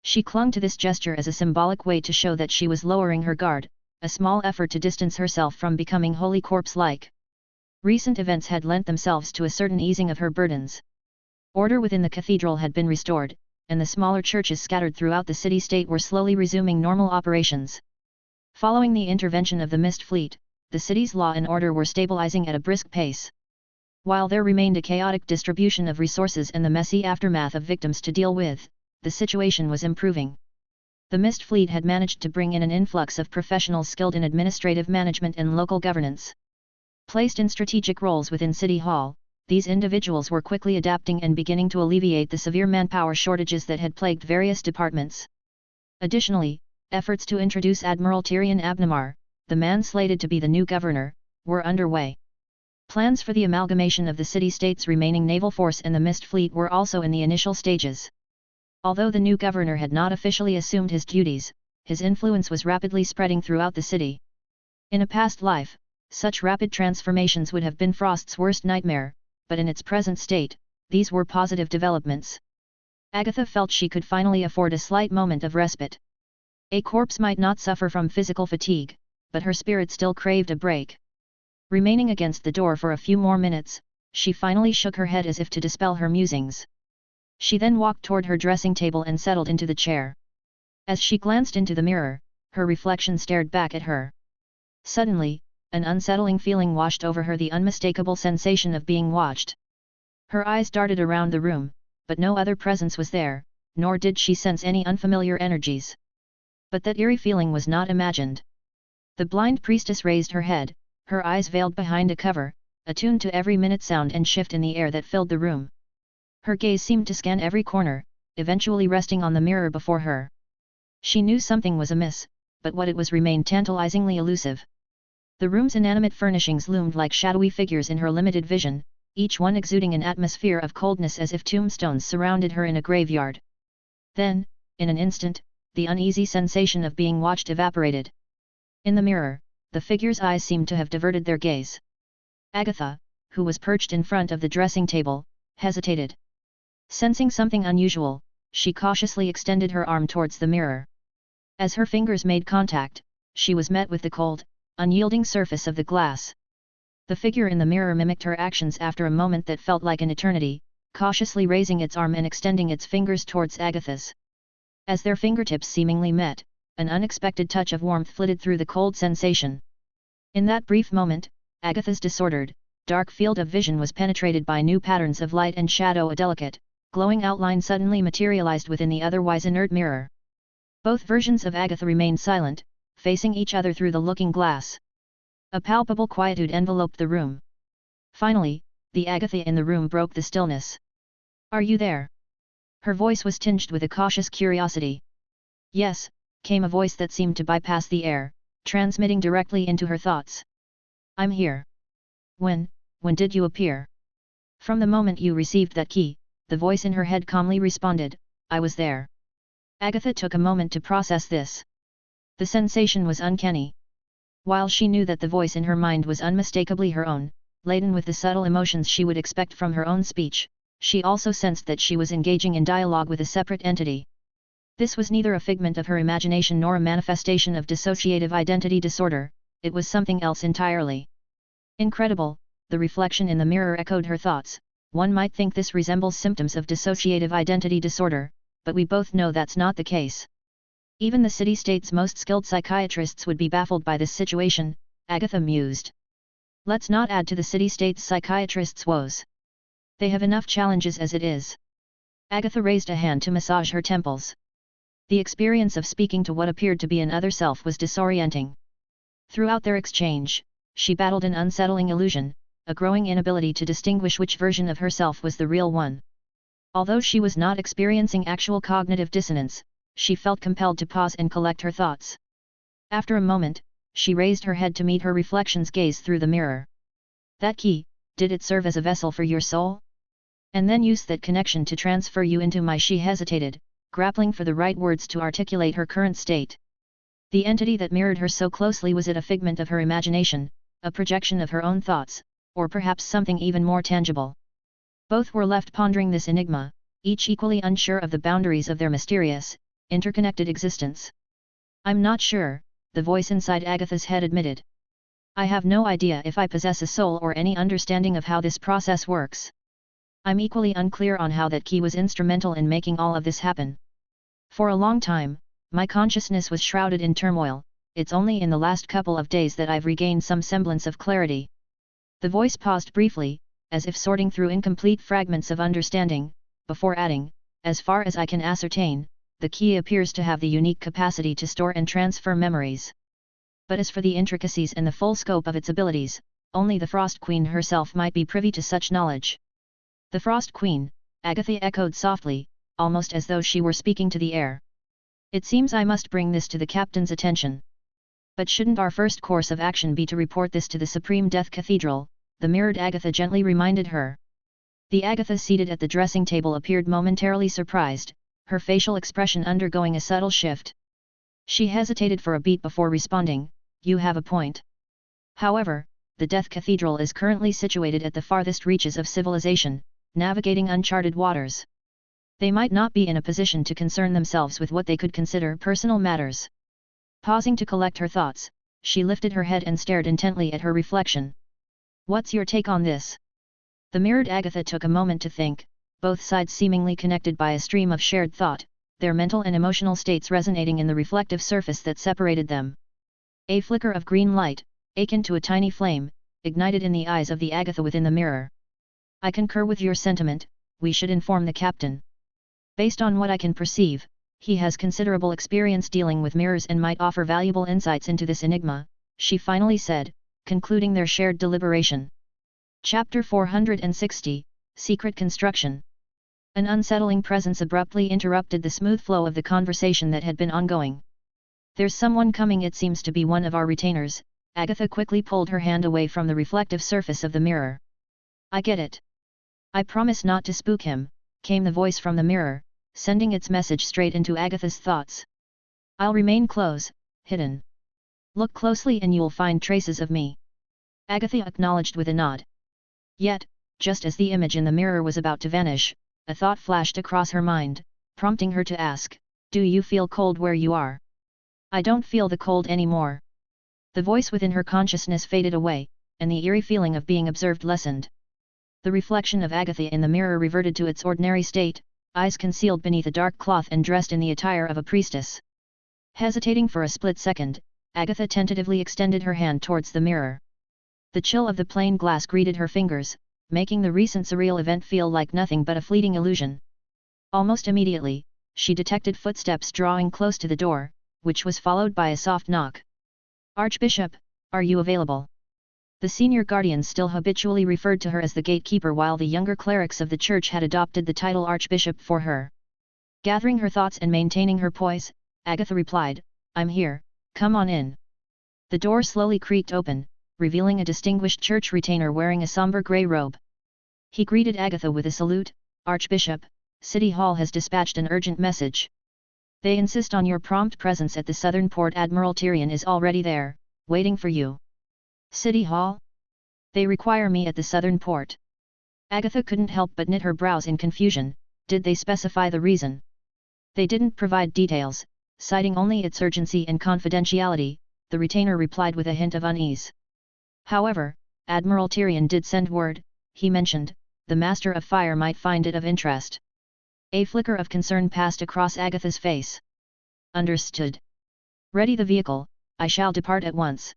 She clung to this gesture as a symbolic way to show that she was lowering her guard, a small effort to distance herself from becoming wholly corpse-like. Recent events had lent themselves to a certain easing of her burdens. Order within the cathedral had been restored, and the smaller churches scattered throughout the city-state were slowly resuming normal operations. Following the intervention of the Mist Fleet, the city's law and order were stabilizing at a brisk pace. While there remained a chaotic distribution of resources and the messy aftermath of victims to deal with, the situation was improving. The Mist Fleet had managed to bring in an influx of professionals skilled in administrative management and local governance. Placed in strategic roles within City Hall, these individuals were quickly adapting and beginning to alleviate the severe manpower shortages that had plagued various departments. Additionally, efforts to introduce Admiral Tyrion Abnamar, the man slated to be the new governor, were underway. Plans for the amalgamation of the city-state's remaining naval force and the Mist Fleet were also in the initial stages. Although the new governor had not officially assumed his duties, his influence was rapidly spreading throughout the city. In a past life, such rapid transformations would have been Frost's worst nightmare, but in its present state, these were positive developments. Agatha felt she could finally afford a slight moment of respite. A corpse might not suffer from physical fatigue, but her spirit still craved a break. Remaining against the door for a few more minutes, she finally shook her head as if to dispel her musings. She then walked toward her dressing table and settled into the chair. As she glanced into the mirror, her reflection stared back at her. Suddenly, an unsettling feeling washed over her, the unmistakable sensation of being watched. Her eyes darted around the room, but no other presence was there, nor did she sense any unfamiliar energies. But that eerie feeling was not imagined. The blind priestess raised her head, her eyes veiled behind a cover, attuned to every minute sound and shift in the air that filled the room. Her gaze seemed to scan every corner, eventually resting on the mirror before her. She knew something was amiss, but what it was remained tantalizingly elusive. The room's inanimate furnishings loomed like shadowy figures in her limited vision, each one exuding an atmosphere of coldness as if tombstones surrounded her in a graveyard. Then, in an instant, the uneasy sensation of being watched evaporated. In the mirror, the figure's eyes seemed to have diverted their gaze. Agatha, who was perched in front of the dressing table, hesitated. Sensing something unusual, she cautiously extended her arm towards the mirror. As her fingers made contact, she was met with the cold, unyielding surface of the glass. The figure in the mirror mimicked her actions after a moment that felt like an eternity, cautiously raising its arm and extending its fingers towards Agatha's. As their fingertips seemingly met, an unexpected touch of warmth flitted through the cold sensation. In that brief moment, Agatha's disordered, dark field of vision was penetrated by new patterns of light and shadow. A delicate, glowing outline suddenly materialized within the otherwise inert mirror. Both versions of Agatha remained silent, facing each other through the looking glass. A palpable quietude enveloped the room. Finally, the Agatha in the room broke the stillness. "Are you there?" Her voice was tinged with a cautious curiosity. "Yes," came a voice that seemed to bypass the air, transmitting directly into her thoughts. "I'm here." When did you appear?" "From the moment you received that key," the voice in her head calmly responded, "I was there." Agatha took a moment to process this. The sensation was uncanny. While she knew that the voice in her mind was unmistakably her own, laden with the subtle emotions she would expect from her own speech, she also sensed that she was engaging in dialogue with a separate entity. This was neither a figment of her imagination nor a manifestation of dissociative identity disorder, it was something else entirely. Incredible, the reflection in the mirror echoed her thoughts. One might think this resembles symptoms of dissociative identity disorder, but we both know that's not the case. Even the city-state's most skilled psychiatrists would be baffled by this situation, Agatha mused. Let's not add to the city-state's psychiatrists' woes. They have enough challenges as it is. Agatha raised a hand to massage her temples. The experience of speaking to what appeared to be an other self was disorienting. Throughout their exchange, she battled an unsettling illusion, a growing inability to distinguish which version of herself was the real one. Although she was not experiencing actual cognitive dissonance, she felt compelled to pause and collect her thoughts. After a moment, she raised her head to meet her reflection's gaze through the mirror. "That key, did it serve as a vessel for your soul? And then use that connection to transfer you into my..." She hesitated, grappling for the right words to articulate her current state. The entity that mirrored her so closely, was it a figment of her imagination, a projection of her own thoughts, or perhaps something even more tangible? Both were left pondering this enigma, each equally unsure of the boundaries of their mysterious, interconnected existence. "I'm not sure," the voice inside Agatha's head admitted. "I have no idea if I possess a soul or any understanding of how this process works. I'm equally unclear on how that key was instrumental in making all of this happen. For a long time, my consciousness was shrouded in turmoil, it's only in the last couple of days that I've regained some semblance of clarity." The voice paused briefly, as if sorting through incomplete fragments of understanding, before adding, "As far as I can ascertain, the key appears to have the unique capacity to store and transfer memories. But as for the intricacies and the full scope of its abilities, only the Frost Queen herself might be privy to such knowledge." "The Frost Queen," Agatha echoed softly, almost as though she were speaking to the air. "It seems I must bring this to the captain's attention. But shouldn't our first course of action be to report this to the Supreme Death Cathedral?" the mirrored Agatha gently reminded her. The Agatha seated at the dressing table appeared momentarily surprised, her facial expression undergoing a subtle shift. She hesitated for a beat before responding, "You have a point. However, the Death Cathedral is currently situated at the farthest reaches of civilization, navigating uncharted waters. They might not be in a position to concern themselves with what they could consider personal matters." Pausing to collect her thoughts, she lifted her head and stared intently at her reflection. "What's your take on this?" The mirrored Agatha took a moment to think, both sides seemingly connected by a stream of shared thought, their mental and emotional states resonating in the reflective surface that separated them. A flicker of green light, akin to a tiny flame, ignited in the eyes of the Agatha within the mirror. "I concur with your sentiment, we should inform the captain. Based on what I can perceive, he has considerable experience dealing with mirrors and might offer valuable insights into this enigma," she finally said, concluding their shared deliberation. Chapter 460, Secret Construction. An unsettling presence abruptly interrupted the smooth flow of the conversation that had been ongoing. "There's someone coming. It seems to be one of our retainers." Agatha quickly pulled her hand away from the reflective surface of the mirror. "I get it. I promise not to spook him," came the voice from the mirror, sending its message straight into Agatha's thoughts. "I'll remain close, hidden. Look closely and you'll find traces of me." Agatha acknowledged with a nod. Yet, just as the image in the mirror was about to vanish, a thought flashed across her mind, prompting her to ask, "Do you feel cold where you are?" "I don't feel the cold anymore." The voice within her consciousness faded away, and the eerie feeling of being observed lessened. The reflection of Agatha in the mirror reverted to its ordinary state, eyes concealed beneath a dark cloth and dressed in the attire of a priestess. Hesitating for a split second, Agatha tentatively extended her hand towards the mirror. The chill of the plain glass greeted her fingers, making the recent surreal event feel like nothing but a fleeting illusion. Almost immediately, she detected footsteps drawing close to the door, which was followed by a soft knock. "Archbishop, are you available?" The senior guardian still habitually referred to her as the gatekeeper, while the younger clerics of the church had adopted the title archbishop for her. Gathering her thoughts and maintaining her poise, Agatha replied, "I'm here, come on in." The door slowly creaked open, revealing a distinguished church retainer wearing a somber grey robe. He greeted Agatha with a salute, "Archbishop, City Hall has dispatched an urgent message. They insist on your prompt presence at the southern port. Admiral Tyrion is already there, waiting for you." "City Hall? They require me at the southern port?" Agatha couldn't help but knit her brows in confusion. Did they specify the reason? "They didn't provide details, citing only its urgency and confidentiality," the retainer replied with a hint of unease. "However, Admiral Tyrion did send word," he mentioned, "the Master of Fire might find it of interest." A flicker of concern passed across Agatha's face. "Understood. Ready the vehicle, I shall depart at once."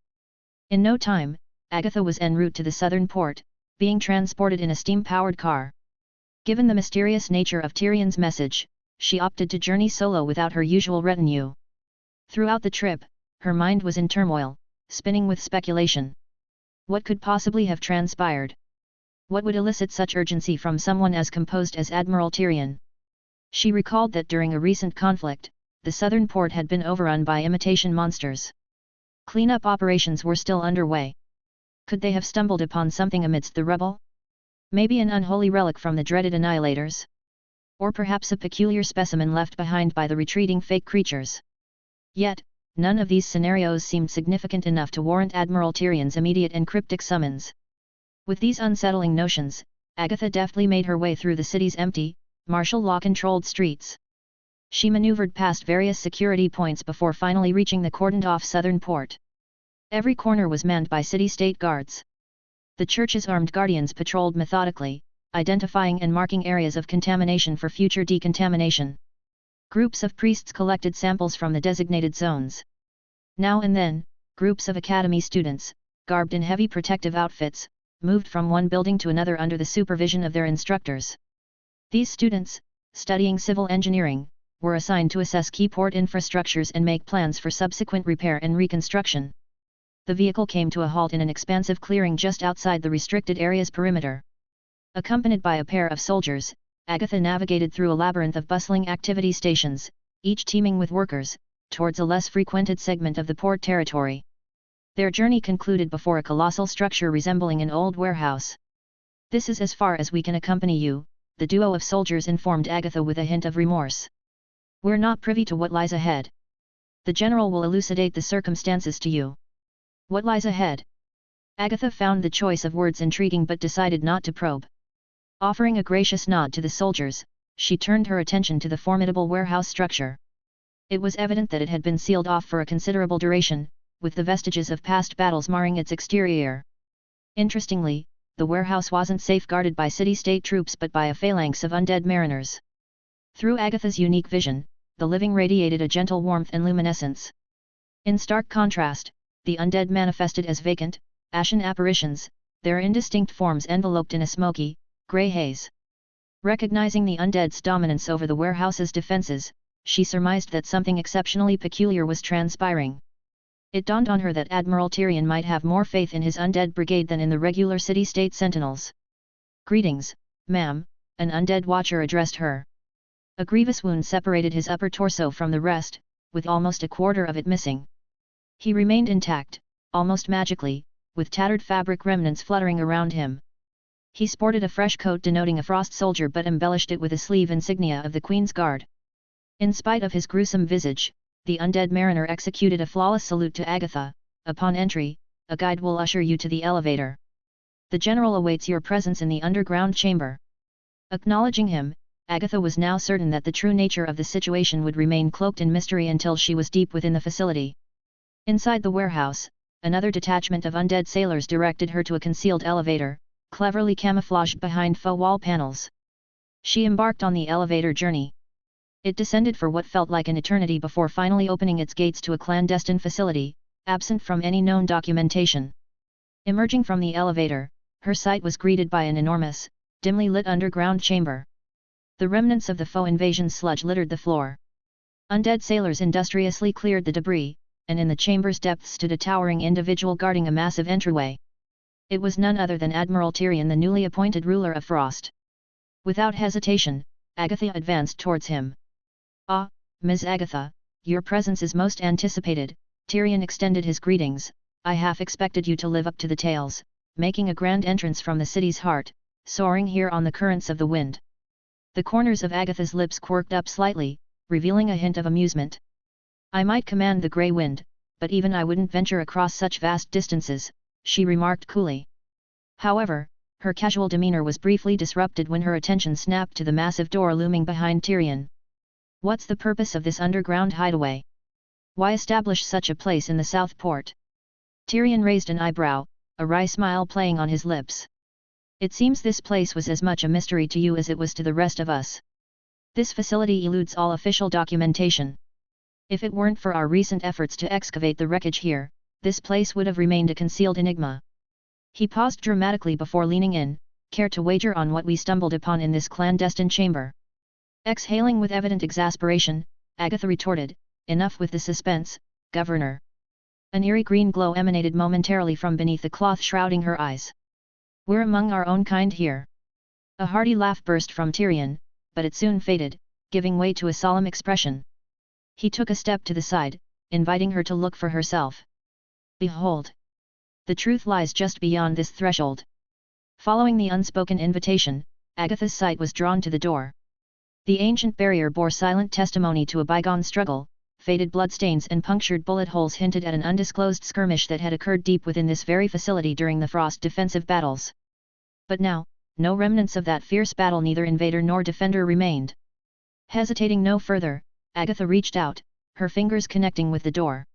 In no time, Agatha was en route to the southern port, being transported in a steam-powered car. Given the mysterious nature of Tyrion's message, she opted to journey solo without her usual retinue. Throughout the trip, her mind was in turmoil, spinning with speculation. What could possibly have transpired? What would elicit such urgency from someone as composed as Admiral Tyrion? She recalled that during a recent conflict, the southern port had been overrun by imitation monsters. Cleanup operations were still underway. Could they have stumbled upon something amidst the rubble? Maybe an unholy relic from the dreaded annihilators? Or perhaps a peculiar specimen left behind by the retreating fake creatures? Yet, none of these scenarios seemed significant enough to warrant Admiral Tyrion's immediate and cryptic summons. With these unsettling notions, Agatha deftly made her way through the city's empty, martial law-controlled streets. She maneuvered past various security points before finally reaching the cordoned-off southern port. Every corner was manned by city-state guards. The church's armed guardians patrolled methodically, identifying and marking areas of contamination for future decontamination. Groups of priests collected samples from the designated zones. Now and then, groups of academy students, garbed in heavy protective outfits, moved from one building to another under the supervision of their instructors. These students, studying civil engineering, were assigned to assess key port infrastructures and make plans for subsequent repair and reconstruction. The vehicle came to a halt in an expansive clearing just outside the restricted area's perimeter. Accompanied by a pair of soldiers, Agatha navigated through a labyrinth of bustling activity stations, each teeming with workers, towards a less frequented segment of the port territory. Their journey concluded before a colossal structure resembling an old warehouse. "This is as far as we can accompany you," the duo of soldiers informed Agatha with a hint of remorse. "We're not privy to what lies ahead. The general will elucidate the circumstances to you." "What lies ahead?" Agatha found the choice of words intriguing but decided not to probe. Offering a gracious nod to the soldiers, she turned her attention to the formidable warehouse structure. It was evident that it had been sealed off for a considerable duration, with the vestiges of past battles marring its exterior. Interestingly, the warehouse wasn't safeguarded by city-state troops but by a phalanx of undead mariners. Through Agatha's unique vision, the living radiated a gentle warmth and luminescence. In stark contrast, the undead manifested as vacant, ashen apparitions, their indistinct forms enveloped in a smoky, grey haze. Recognizing the undead's dominance over the warehouse's defenses, she surmised that something exceptionally peculiar was transpiring. It dawned on her that Admiral Tyrion might have more faith in his undead brigade than in the regular city-state sentinels. "Greetings, ma'am," an undead watcher addressed her. A grievous wound separated his upper torso from the rest, with almost a quarter of it missing. He remained intact, almost magically, with tattered fabric remnants fluttering around him. He sported a fresh coat denoting a frost soldier but embellished it with a sleeve insignia of the Queen's Guard. In spite of his gruesome visage, the undead mariner executed a flawless salute to Agatha. "Upon entry, a guide will usher you to the elevator. The general awaits your presence in the underground chamber." Acknowledging him, Agatha was now certain that the true nature of the situation would remain cloaked in mystery until she was deep within the facility. Inside the warehouse, another detachment of undead sailors directed her to a concealed elevator, cleverly camouflaged behind faux wall panels. She embarked on the elevator journey. It descended for what felt like an eternity before finally opening its gates to a clandestine facility, absent from any known documentation. Emerging from the elevator, her sight was greeted by an enormous, dimly lit underground chamber. The remnants of the faux invasion sludge littered the floor. Undead sailors industriously cleared the debris, and in the chamber's depths stood a towering individual guarding a massive entryway. It was none other than Admiral Tyrion, the newly appointed ruler of Frost. Without hesitation, Agatha advanced towards him. "Ah, Ms. Agatha, your presence is most anticipated," Tyrion extended his greetings. "I half expected you to live up to the tales, making a grand entrance from the city's heart, soaring here on the currents of the wind." The corners of Agatha's lips quirked up slightly, revealing a hint of amusement. "I might command the grey wind, but even I wouldn't venture across such vast distances," she remarked coolly. However, her casual demeanor was briefly disrupted when her attention snapped to the massive door looming behind Tyrion. "What's the purpose of this underground hideaway? Why establish such a place in the South Port?" Tyrion raised an eyebrow, a wry smile playing on his lips. "It seems this place was as much a mystery to you as it was to the rest of us. This facility eludes all official documentation. If it weren't for our recent efforts to excavate the wreckage here, this place would have remained a concealed enigma." He paused dramatically before leaning in. "Care to wager on what we stumbled upon in this clandestine chamber?" Exhaling with evident exasperation, Agatha retorted, "Enough with the suspense, Governor." An eerie green glow emanated momentarily from beneath the cloth shrouding her eyes. "We're among our own kind here." A hearty laugh burst from Tyrion, but it soon faded, giving way to a solemn expression. He took a step to the side, inviting her to look for herself. "Behold! The truth lies just beyond this threshold." Following the unspoken invitation, Agatha's sight was drawn to the door. The ancient barrier bore silent testimony to a bygone struggle. Faded bloodstains and punctured bullet holes hinted at an undisclosed skirmish that had occurred deep within this very facility during the Frost defensive battles. But now, no remnants of that fierce battle, neither invader nor defender, remained. Hesitating no further, Agatha reached out, her fingers connecting with the door.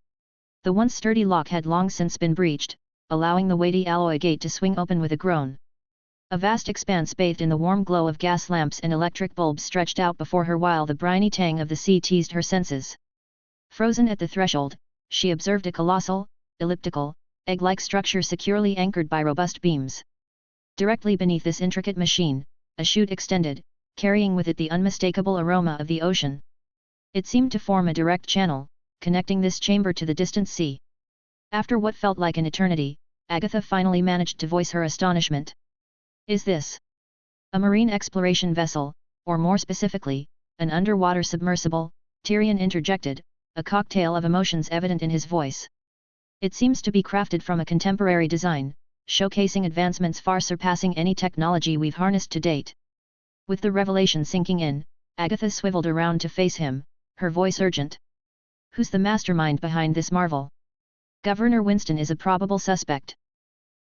The once sturdy lock had long since been breached, allowing the weighty alloy gate to swing open with a groan. A vast expanse bathed in the warm glow of gas lamps and electric bulbs stretched out before her while the briny tang of the sea teased her senses. Frozen at the threshold, she observed a colossal, elliptical, egg-like structure securely anchored by robust beams. Directly beneath this intricate machine, a chute extended, carrying with it the unmistakable aroma of the ocean. It seemed to form a direct channel, connecting this chamber to the distant sea. After what felt like an eternity, Agatha finally managed to voice her astonishment. "Is this a marine exploration vessel, or more specifically, an underwater submersible?" Tyrion interjected, a cocktail of emotions evident in his voice. "It seems to be crafted from a contemporary design, showcasing advancements far surpassing any technology we've harnessed to date." With the revelation sinking in, Agatha swiveled around to face him, her voice urgent. "Who's the mastermind behind this marvel?" "Governor Winston is a probable suspect.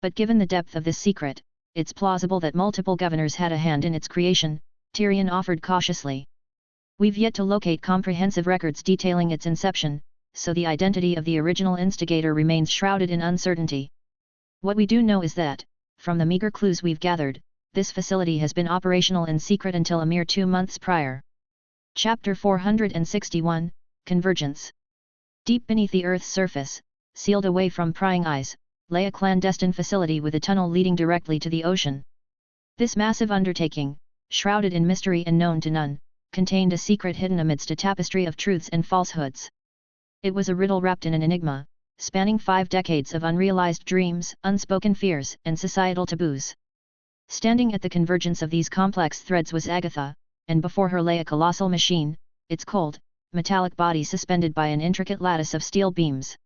But given the depth of this secret, it's plausible that multiple governors had a hand in its creation," Tyrion offered cautiously. "We've yet to locate comprehensive records detailing its inception, so the identity of the original instigator remains shrouded in uncertainty. What we do know is that, from the meager clues we've gathered, this facility has been operational in secret until a mere 2 months prior." Chapter 461, Convergence. Deep beneath the Earth's surface, sealed away from prying eyes, lay a clandestine facility with a tunnel leading directly to the ocean. This massive undertaking, shrouded in mystery and known to none, contained a secret hidden amidst a tapestry of truths and falsehoods. It was a riddle wrapped in an enigma, spanning 5 decades of unrealized dreams, unspoken fears, and societal taboos. Standing at the convergence of these complex threads was Agatha, and before her lay a colossal machine, its cold, metallic body suspended by an intricate lattice of steel beams.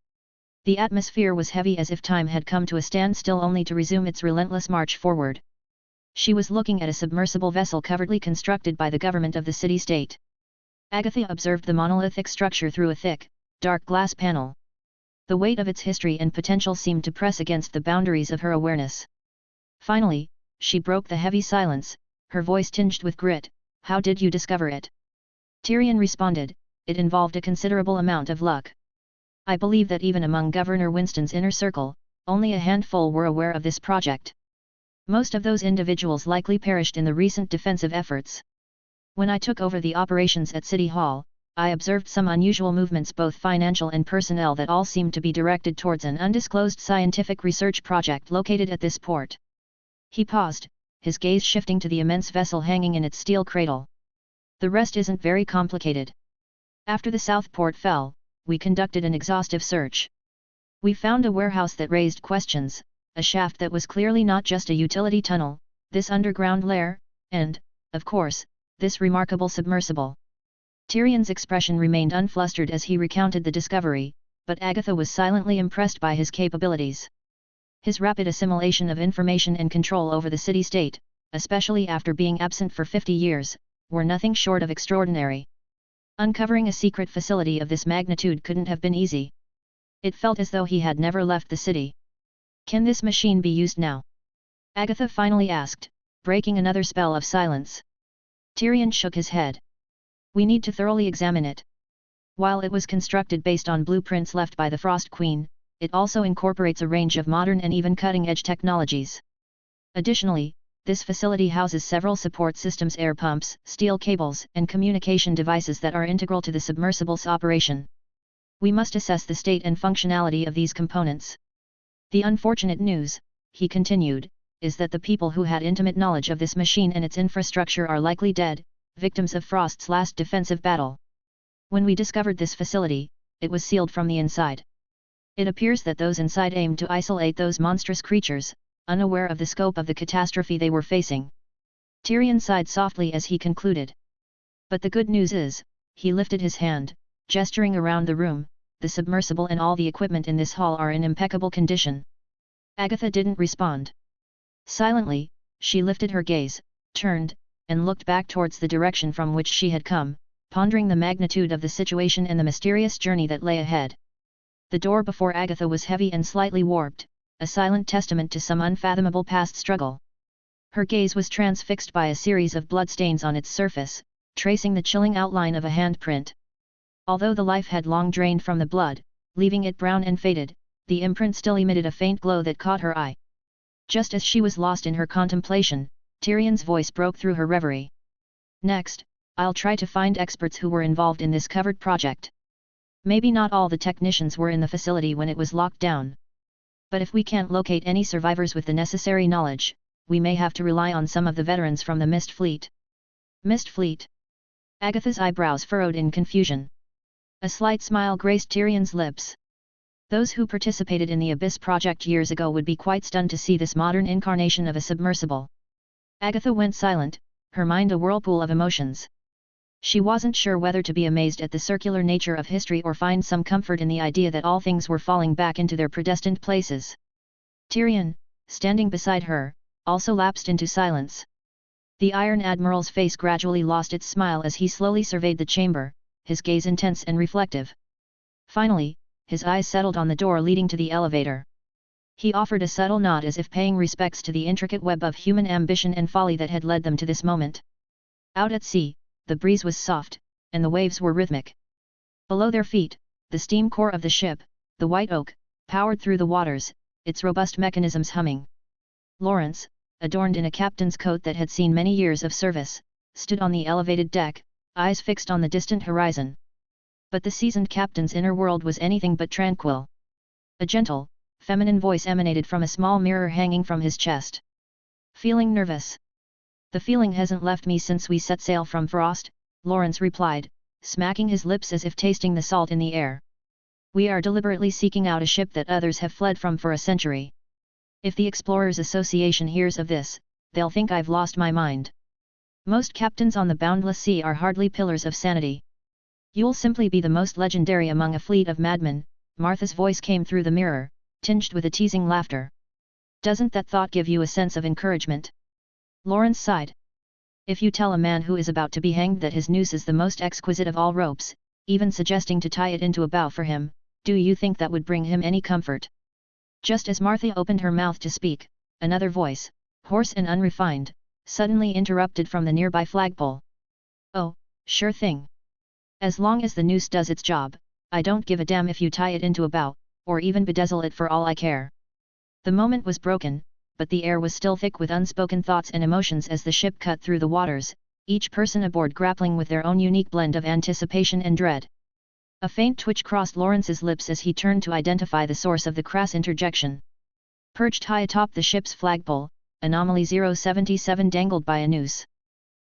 The atmosphere was heavy as if time had come to a standstill only to resume its relentless march forward. She was looking at a submersible vessel covertly constructed by the government of the city-state. Agatha observed the monolithic structure through a thick, dark glass panel. The weight of its history and potential seemed to press against the boundaries of her awareness. Finally, she broke the heavy silence, her voice tinged with grit. "How did you discover it?" Tyrion responded, "It involved a considerable amount of luck. I believe that even among Governor Winston's inner circle, only a handful were aware of this project. Most of those individuals likely perished in the recent defensive efforts. When I took over the operations at City Hall, I observed some unusual movements, both financial and personnel, that all seemed to be directed towards an undisclosed scientific research project located at this port." He paused, his gaze shifting to the immense vessel hanging in its steel cradle. "The rest isn't very complicated. After the South Port fell, we conducted an exhaustive search. We found a warehouse that raised questions, a shaft that was clearly not just a utility tunnel, this underground lair, and, of course, this remarkable submersible." Tyrion's expression remained unflustered as he recounted the discovery, but Agatha was silently impressed by his capabilities. His rapid assimilation of information and control over the city-state, especially after being absent for 50 years, were nothing short of extraordinary. Uncovering a secret facility of this magnitude couldn't have been easy. It felt as though he had never left the city. "Can this machine be used now?" Agatha finally asked, breaking another spell of silence. Tyrion shook his head. "We need to thoroughly examine it. While it was constructed based on blueprints left by the Frost Queen, it also incorporates a range of modern and even cutting-edge technologies. Additionally, this facility houses several support systems, air pumps, steel cables, and communication devices that are integral to the submersible's operation. We must assess the state and functionality of these components. The unfortunate news," he continued, "is that the people who had intimate knowledge of this machine and its infrastructure are likely dead, victims of Frost's last defensive battle. When we discovered this facility, it was sealed from the inside. It appears that those inside aimed to isolate those monstrous creatures, unaware of the scope of the catastrophe they were facing." Tyrion sighed softly as he concluded. "But the good news is," he lifted his hand, gesturing around the room, "the submersible and all the equipment in this hall are in impeccable condition." Agatha didn't respond. Silently, she lifted her gaze, turned, and looked back towards the direction from which she had come, pondering the magnitude of the situation and the mysterious journey that lay ahead. The door before Agatha was heavy and slightly warped, a silent testament to some unfathomable past struggle. Her gaze was transfixed by a series of bloodstains on its surface, tracing the chilling outline of a handprint. Although the life had long drained from the blood, leaving it brown and faded, the imprint still emitted a faint glow that caught her eye. Just as she was lost in her contemplation, Tyrion's voice broke through her reverie. "Next, I'll try to find experts who were involved in this covered project. Maybe not all the technicians were in the facility when it was locked down. But if we can't locate any survivors with the necessary knowledge, we may have to rely on some of the veterans from the Mist Fleet. Mist Fleet? Agatha's eyebrows furrowed in confusion. A slight smile graced Tyrion's lips. Those who participated in the Abyss project years ago would be quite stunned to see this modern incarnation of a submersible. Agatha went silent, her mind a whirlpool of emotions. She wasn't sure whether to be amazed at the circular nature of history or find some comfort in the idea that all things were falling back into their predestined places. Tyrion, standing beside her, also lapsed into silence. The Iron Admiral's face gradually lost its smile as he slowly surveyed the chamber, his gaze intense and reflective. Finally, his eyes settled on the door leading to the elevator. He offered a subtle nod as if paying respects to the intricate web of human ambition and folly that had led them to this moment. Out at sea, the breeze was soft, and the waves were rhythmic. Below their feet, the steam core of the ship, the White Oak, powered through the waters, its robust mechanisms humming. Lawrence, adorned in a captain's coat that had seen many years of service, stood on the elevated deck, eyes fixed on the distant horizon. But the seasoned captain's inner world was anything but tranquil. A gentle, feminine voice emanated from a small mirror hanging from his chest. "Feeling nervous?" "The feeling hasn't left me since we set sail from Frost," Lawrence replied, smacking his lips as if tasting the salt in the air. "We are deliberately seeking out a ship that others have fled from for a century. If the Explorers Association hears of this, they'll think I've lost my mind. Most captains on the boundless sea are hardly pillars of sanity. You'll simply be the most legendary among a fleet of madmen." Martha's voice came through the mirror, tinged with a teasing laughter. "Doesn't that thought give you a sense of encouragement?" Lawrence sighed. "If you tell a man who is about to be hanged that his noose is the most exquisite of all ropes, even suggesting to tie it into a bough for him, do you think that would bring him any comfort?" Just as Martha opened her mouth to speak, another voice, hoarse and unrefined, suddenly interrupted from the nearby flagpole. "Oh, sure thing. As long as the noose does its job, I don't give a damn if you tie it into a bough, or even bedazzle it for all I care." The moment was broken, but the air was still thick with unspoken thoughts and emotions as the ship cut through the waters, each person aboard grappling with their own unique blend of anticipation and dread. A faint twitch crossed Lawrence's lips as he turned to identify the source of the crass interjection. Perched high atop the ship's flagpole, Anomaly 077 dangled by a noose.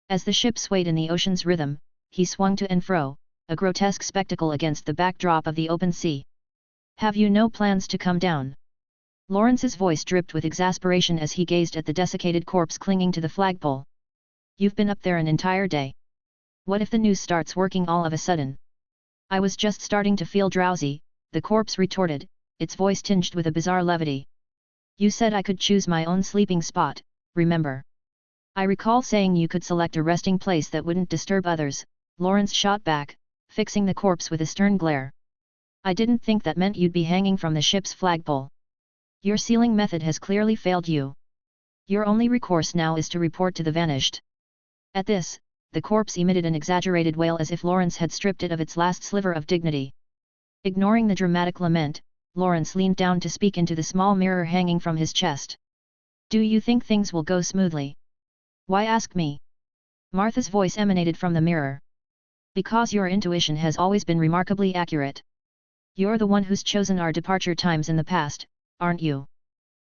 As the ship swayed in the ocean's rhythm, he swung to and fro, a grotesque spectacle against the backdrop of the open sea. "Have you no plans to come down?" Lawrence's voice dripped with exasperation as he gazed at the desiccated corpse clinging to the flagpole. "You've been up there an entire day. What if the noose starts working all of a sudden?" "I was just starting to feel drowsy," the corpse retorted, its voice tinged with a bizarre levity. "You said I could choose my own sleeping spot, remember?" "I recall saying you could select a resting place that wouldn't disturb others," Lawrence shot back, fixing the corpse with a stern glare. "I didn't think that meant you'd be hanging from the ship's flagpole. Your sealing method has clearly failed you. Your only recourse now is to report to the Vanished." At this, the corpse emitted an exaggerated wail as if Lawrence had stripped it of its last sliver of dignity. Ignoring the dramatic lament, Lawrence leaned down to speak into the small mirror hanging from his chest. "Do you think things will go smoothly?" "Why ask me?" Martha's voice emanated from the mirror. "Because your intuition has always been remarkably accurate. You're the one who's chosen our departure times in the past, aren't you?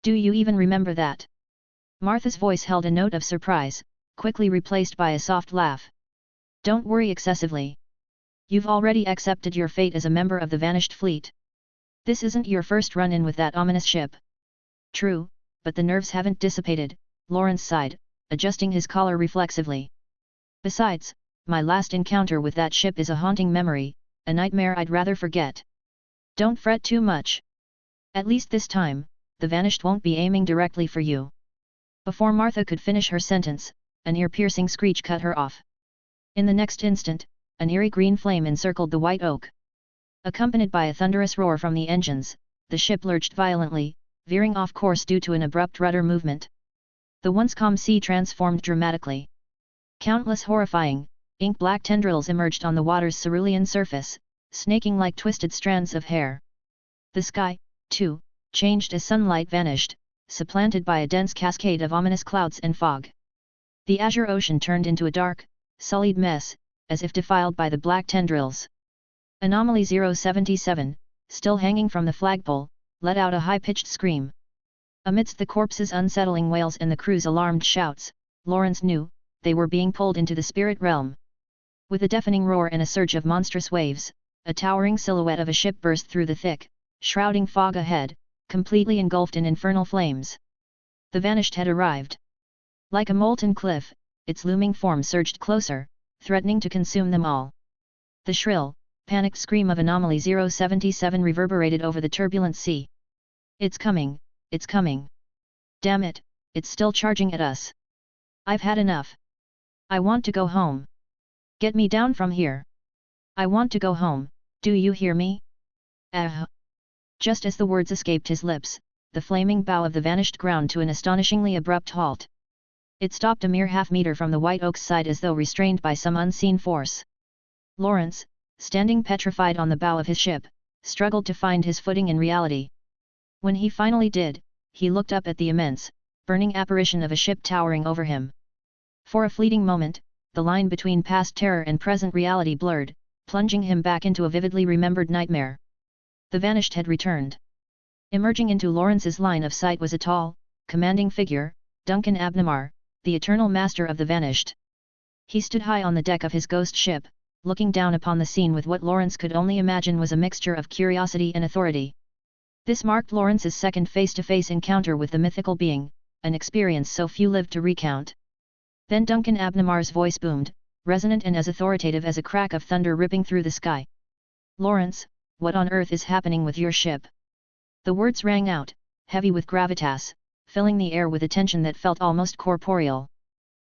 Do you even remember that?" Martha's voice held a note of surprise, quickly replaced by a soft laugh. "Don't worry excessively. You've already accepted your fate as a member of the Vanished Fleet. This isn't your first run-in with that ominous ship." "True, but the nerves haven't dissipated," Lawrence sighed, adjusting his collar reflexively. "Besides, my last encounter with that ship is a haunting memory, a nightmare I'd rather forget. Don't fret too much. At least this time, the Vanished won't be aiming directly for you." Before Martha could finish her sentence, an ear-piercing screech cut her off. In the next instant, an eerie green flame encircled the White Oak. Accompanied by a thunderous roar from the engines, the ship lurched violently, veering off course due to an abrupt rudder movement. The once calm sea transformed dramatically. Countless horrifying, ink-black tendrils emerged on the water's cerulean surface, snaking like twisted strands of hair. The sky, too, changed as sunlight vanished, supplanted by a dense cascade of ominous clouds and fog. The azure ocean turned into a dark, sullied mess, as if defiled by the black tendrils. Anomaly 077, still hanging from the flagpole, let out a high-pitched scream. Amidst the corpse's unsettling wails and the crew's alarmed shouts, Lawrence knew, they were being pulled into the spirit realm. With a deafening roar and a surge of monstrous waves, a towering silhouette of a ship burst through the thick, shrouding fog ahead, completely engulfed in infernal flames. The vanished had arrived. Like a molten cliff, its looming form surged closer, threatening to consume them all. The shrill, panicked scream of Anomaly 077 reverberated over the turbulent sea. "It's coming, it's coming. Damn it, it's still charging at us. I've had enough. I want to go home. Get me down from here. I want to go home, do you hear me?" Just as the words escaped his lips, the flaming bow of the vanished ground to an astonishingly abrupt halt. It stopped a mere half-meter from the White Oak's side as though restrained by some unseen force. Lawrence, standing petrified on the bow of his ship, struggled to find his footing in reality. When he finally did, he looked up at the immense, burning apparition of a ship towering over him. For a fleeting moment, the line between past terror and present reality blurred, plunging him back into a vividly remembered nightmare. The vanished had returned. Emerging into Lawrence's line of sight was a tall, commanding figure, Duncan Abnamar, the eternal master of the vanished. He stood high on the deck of his ghost ship, looking down upon the scene with what Lawrence could only imagine was a mixture of curiosity and authority. This marked Lawrence's second face-to-face encounter with the mythical being, an experience so few lived to recount. Then Duncan Abnamar's voice boomed, resonant and as authoritative as a crack of thunder ripping through the sky. "Lawrence, what on earth is happening with your ship?" The words rang out, heavy with gravitas, filling the air with a tension that felt almost corporeal.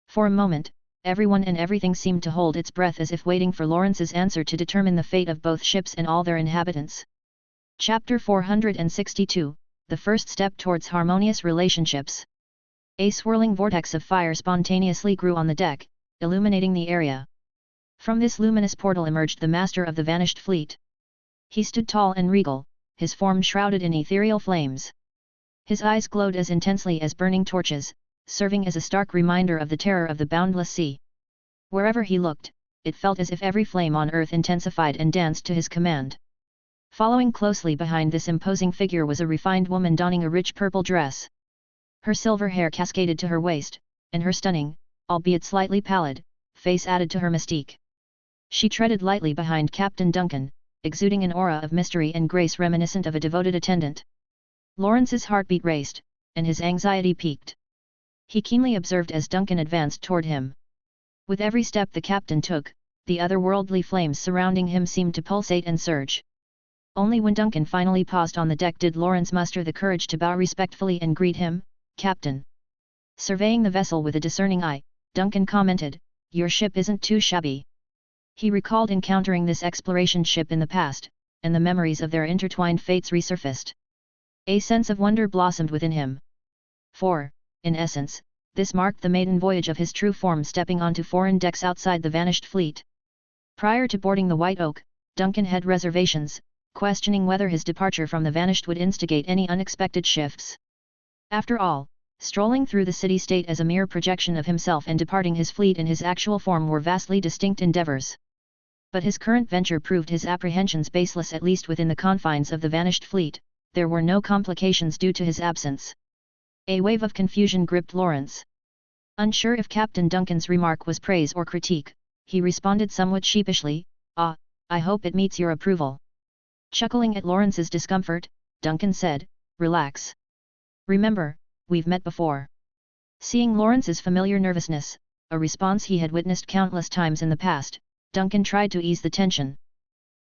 For a moment, everyone and everything seemed to hold its breath as if waiting for Lawrence's answer to determine the fate of both ships and all their inhabitants. Chapter 462, The First Step Towards Harmonious Relationships. A swirling vortex of fire spontaneously grew on the deck, illuminating the area. From this luminous portal emerged the master of the vanished fleet. He stood tall and regal, his form shrouded in ethereal flames. His eyes glowed as intensely as burning torches, serving as a stark reminder of the terror of the boundless sea. Wherever he looked, it felt as if every flame on earth intensified and danced to his command. Following closely behind this imposing figure was a refined woman donning a rich purple dress. Her silver hair cascaded to her waist, and her stunning, albeit slightly pallid, face added to her mystique. She treaded lightly behind Captain Duncan, exuding an aura of mystery and grace reminiscent of a devoted attendant. Lawrence's heartbeat raced, and his anxiety peaked. He keenly observed as Duncan advanced toward him. With every step the captain took, the otherworldly flames surrounding him seemed to pulsate and surge. Only when Duncan finally paused on the deck did Lawrence muster the courage to bow respectfully and greet him, "Captain." Surveying the vessel with a discerning eye, Duncan commented, "Your ship isn't too shabby." He recalled encountering this exploration ship in the past, and the memories of their intertwined fates resurfaced. A sense of wonder blossomed within him. For, in essence, this marked the maiden voyage of his true form stepping onto foreign decks outside the vanished fleet. Prior to boarding the White Oak, Duncan had reservations, questioning whether his departure from the vanished would instigate any unexpected shifts. After all, strolling through the city-state as a mere projection of himself and departing his fleet in his actual form were vastly distinct endeavors. But his current venture proved his apprehensions baseless, at least within the confines of the vanished fleet. There were no complications due to his absence. A wave of confusion gripped Lawrence. Unsure if Captain Duncan's remark was praise or critique, he responded somewhat sheepishly, "I hope it meets your approval." Chuckling at Lawrence's discomfort, Duncan said, "Relax. Remember, we've met before." Seeing Lawrence's familiar nervousness, a response he had witnessed countless times in the past, Duncan tried to ease the tension.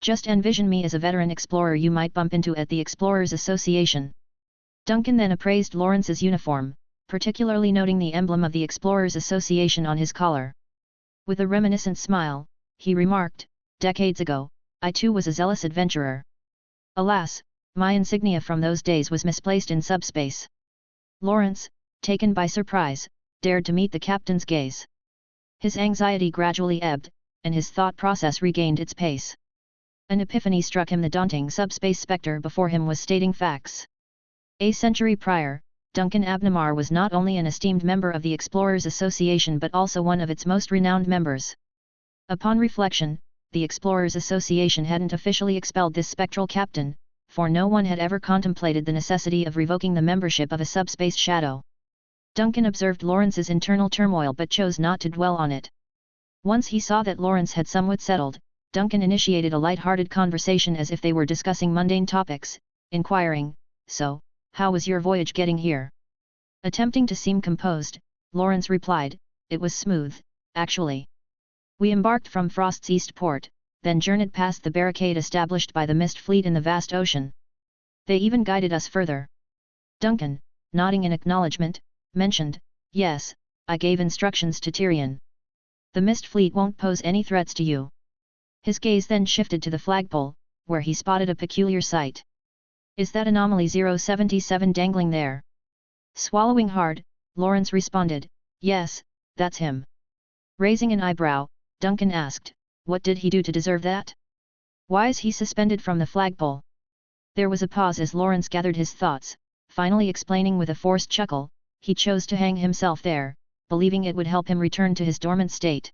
"Just envision me as a veteran explorer you might bump into at the Explorers Association." Duncan then appraised Lawrence's uniform, particularly noting the emblem of the Explorers Association on his collar. With a reminiscent smile, he remarked, "Decades ago, I too was a zealous adventurer. Alas, my insignia from those days was misplaced in subspace." Lawrence, taken by surprise, dared to meet the captain's gaze. His anxiety gradually ebbed, and his thought process regained its pace. An epiphany struck him: the daunting subspace spectre before him was stating facts. A century prior, Duncan Abnamar was not only an esteemed member of the Explorers Association but also one of its most renowned members. Upon reflection, the Explorers Association hadn't officially expelled this spectral captain, for no one had ever contemplated the necessity of revoking the membership of a subspace shadow. Duncan observed Lawrence's internal turmoil but chose not to dwell on it. Once he saw that Lawrence had somewhat settled, Duncan initiated a light-hearted conversation as if they were discussing mundane topics, inquiring, "So, how was your voyage getting here?" Attempting to seem composed, Lawrence replied, "It was smooth, actually. We embarked from Frost's East Port, then journeyed past the barricade established by the Mist Fleet in the vast ocean. They even guided us further." Duncan, nodding in acknowledgement, mentioned, "Yes, I gave instructions to Tyrion. The Mist Fleet won't pose any threats to you." His gaze then shifted to the flagpole, where he spotted a peculiar sight. "Is that anomaly 077 dangling there?" Swallowing hard, Lawrence responded, "Yes, that's him." Raising an eyebrow, Duncan asked, "What did he do to deserve that? Why is he suspended from the flagpole?" There was a pause as Lawrence gathered his thoughts, finally explaining with a forced chuckle, "He chose to hang himself there, believing it would help him return to his dormant state.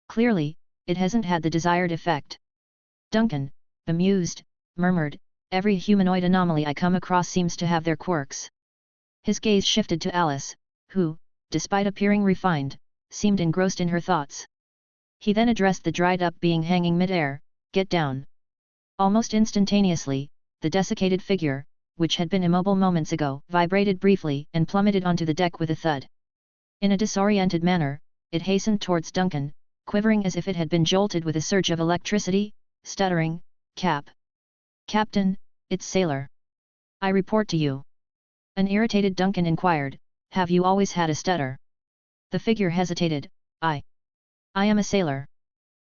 Clearly, it hasn't had the desired effect." Duncan, bemused, murmured, "Every humanoid anomaly I come across seems to have their quirks." His gaze shifted to Alice, who, despite appearing refined, seemed engrossed in her thoughts. He then addressed the dried-up being hanging mid-air, "Get down." Almost instantaneously, the desiccated figure, which had been immobile moments ago, vibrated briefly and plummeted onto the deck with a thud. In a disoriented manner, it hastened towards Duncan, quivering as if it had been jolted with a surge of electricity, stuttering, Captain, it's Sailor. I report to you." An irritated Duncan inquired, "Have you always had a stutter?" The figure hesitated, I am a sailor."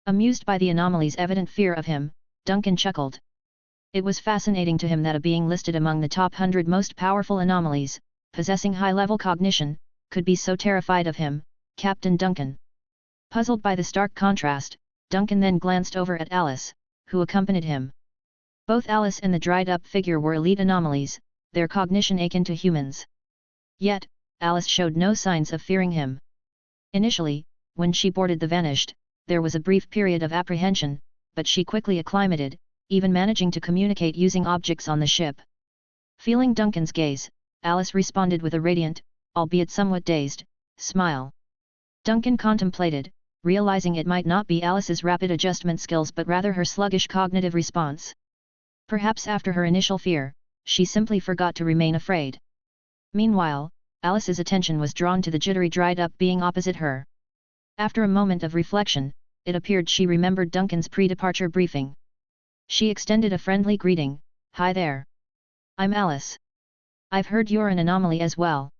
Amused by the anomaly's evident fear of him, Duncan chuckled. It was fascinating to him that a being listed among the top 100 most powerful anomalies, possessing high-level cognition, could be so terrified of him, Captain Duncan. Puzzled by the stark contrast, Duncan then glanced over at Alice, who accompanied him. Both Alice and the dried-up figure were elite anomalies, their cognition akin to humans. Yet, Alice showed no signs of fearing him. Initially, when she boarded the Vanished, there was a brief period of apprehension, but she quickly acclimated, even managing to communicate using objects on the ship. Feeling Duncan's gaze, Alice responded with a radiant, albeit somewhat dazed, smile. Duncan contemplated, realizing it might not be Alice's rapid adjustment skills but rather her sluggish cognitive response. Perhaps after her initial fear, she simply forgot to remain afraid. Meanwhile, Alice's attention was drawn to the jittery dried-up being opposite her. After a moment of reflection, it appeared she remembered Duncan's pre-departure briefing. She extended a friendly greeting, "Hi there. I'm Alice. I've heard you're an anomaly as well."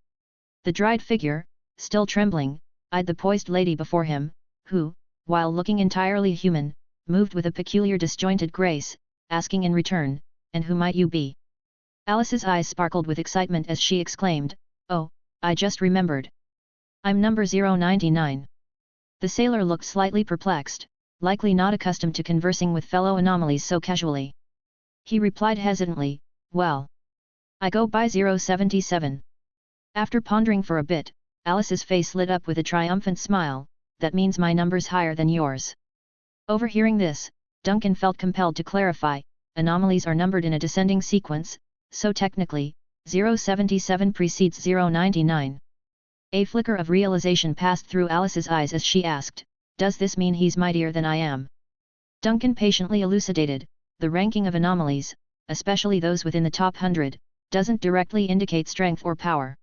The dried figure, still trembling, eyed the poised lady before him, who, while looking entirely human, moved with a peculiar disjointed grace, asking in return, "And who might you be?" Alice's eyes sparkled with excitement as she exclaimed, "Oh, I just remembered. I'm number 099. The sailor looked slightly perplexed, likely not accustomed to conversing with fellow anomalies so casually. He replied hesitantly, "Well, I go by 077. After pondering for a bit, Alice's face lit up with a triumphant smile, "That means my number's higher than yours." Overhearing this, Duncan felt compelled to clarify, anomalies are numbered in a descending sequence, so technically, 077 precedes 099. A flicker of realization passed through Alice's eyes as she asked, "Does this mean he's mightier than I am?" Duncan patiently elucidated, "The ranking of anomalies, especially those within the top 100, doesn't directly indicate strength or power.